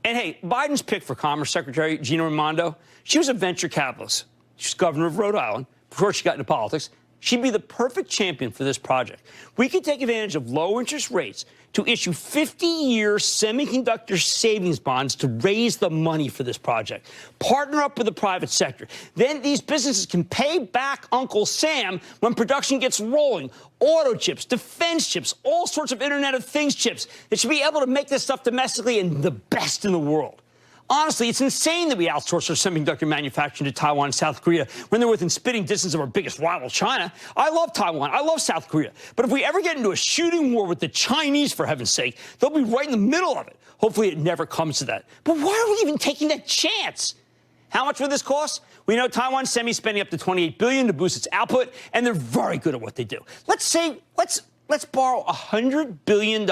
And hey, Biden's pick for Commerce Secretary, Gina Raimondo, she was a venture capitalist. She was governor of Rhode Island before she got into politics. She'd be the perfect champion for this project. We could take advantage of low interest rates to issue 50-year semiconductor savings bonds to raise the money for this project. Partner up with the private sector. Then these businesses can pay back Uncle Sam when production gets rolling. Auto chips, defense chips, all sorts of Internet of Things chips. They should be able to make this stuff domestically and the best in the world. Honestly, it's insane that we outsource our semiconductor manufacturing to Taiwan and South Korea when they're within spitting distance of our biggest rival, China. I love Taiwan. I love South Korea. But if we ever get into a shooting war with the Chinese, for heaven's sake, they'll be right in the middle of it. Hopefully it never comes to that. But why are we even taking that chance? How much will this cost? We know Taiwan Semi spending up to $28 billion to boost its output, and they're very good at what they do. Let's borrow $100 billion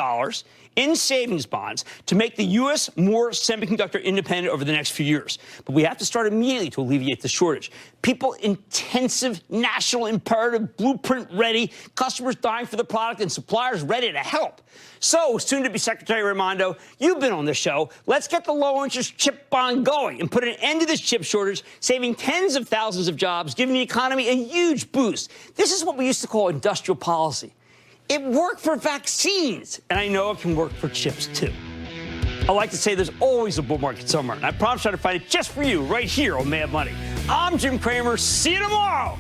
in savings bonds to make the U.S. more semiconductor independent over the next few years. But we have to start immediately to alleviate the shortage. People-intensive, national imperative, blueprint-ready, customers dying for the product, and suppliers ready to help. So, soon-to-be Secretary Raimondo, you've been on the show. Let's get the low-interest chip bond going and put an end to this chip shortage, saving tens of thousands of jobs, giving the economy a huge boost. This is what we used to call industrial policy. It worked for vaccines, and I know it can work for chips, too. I like to say there's always a bull market somewhere, and I promise I'll find it just for you right here on Mad Money. I'm Jim Cramer. See you tomorrow.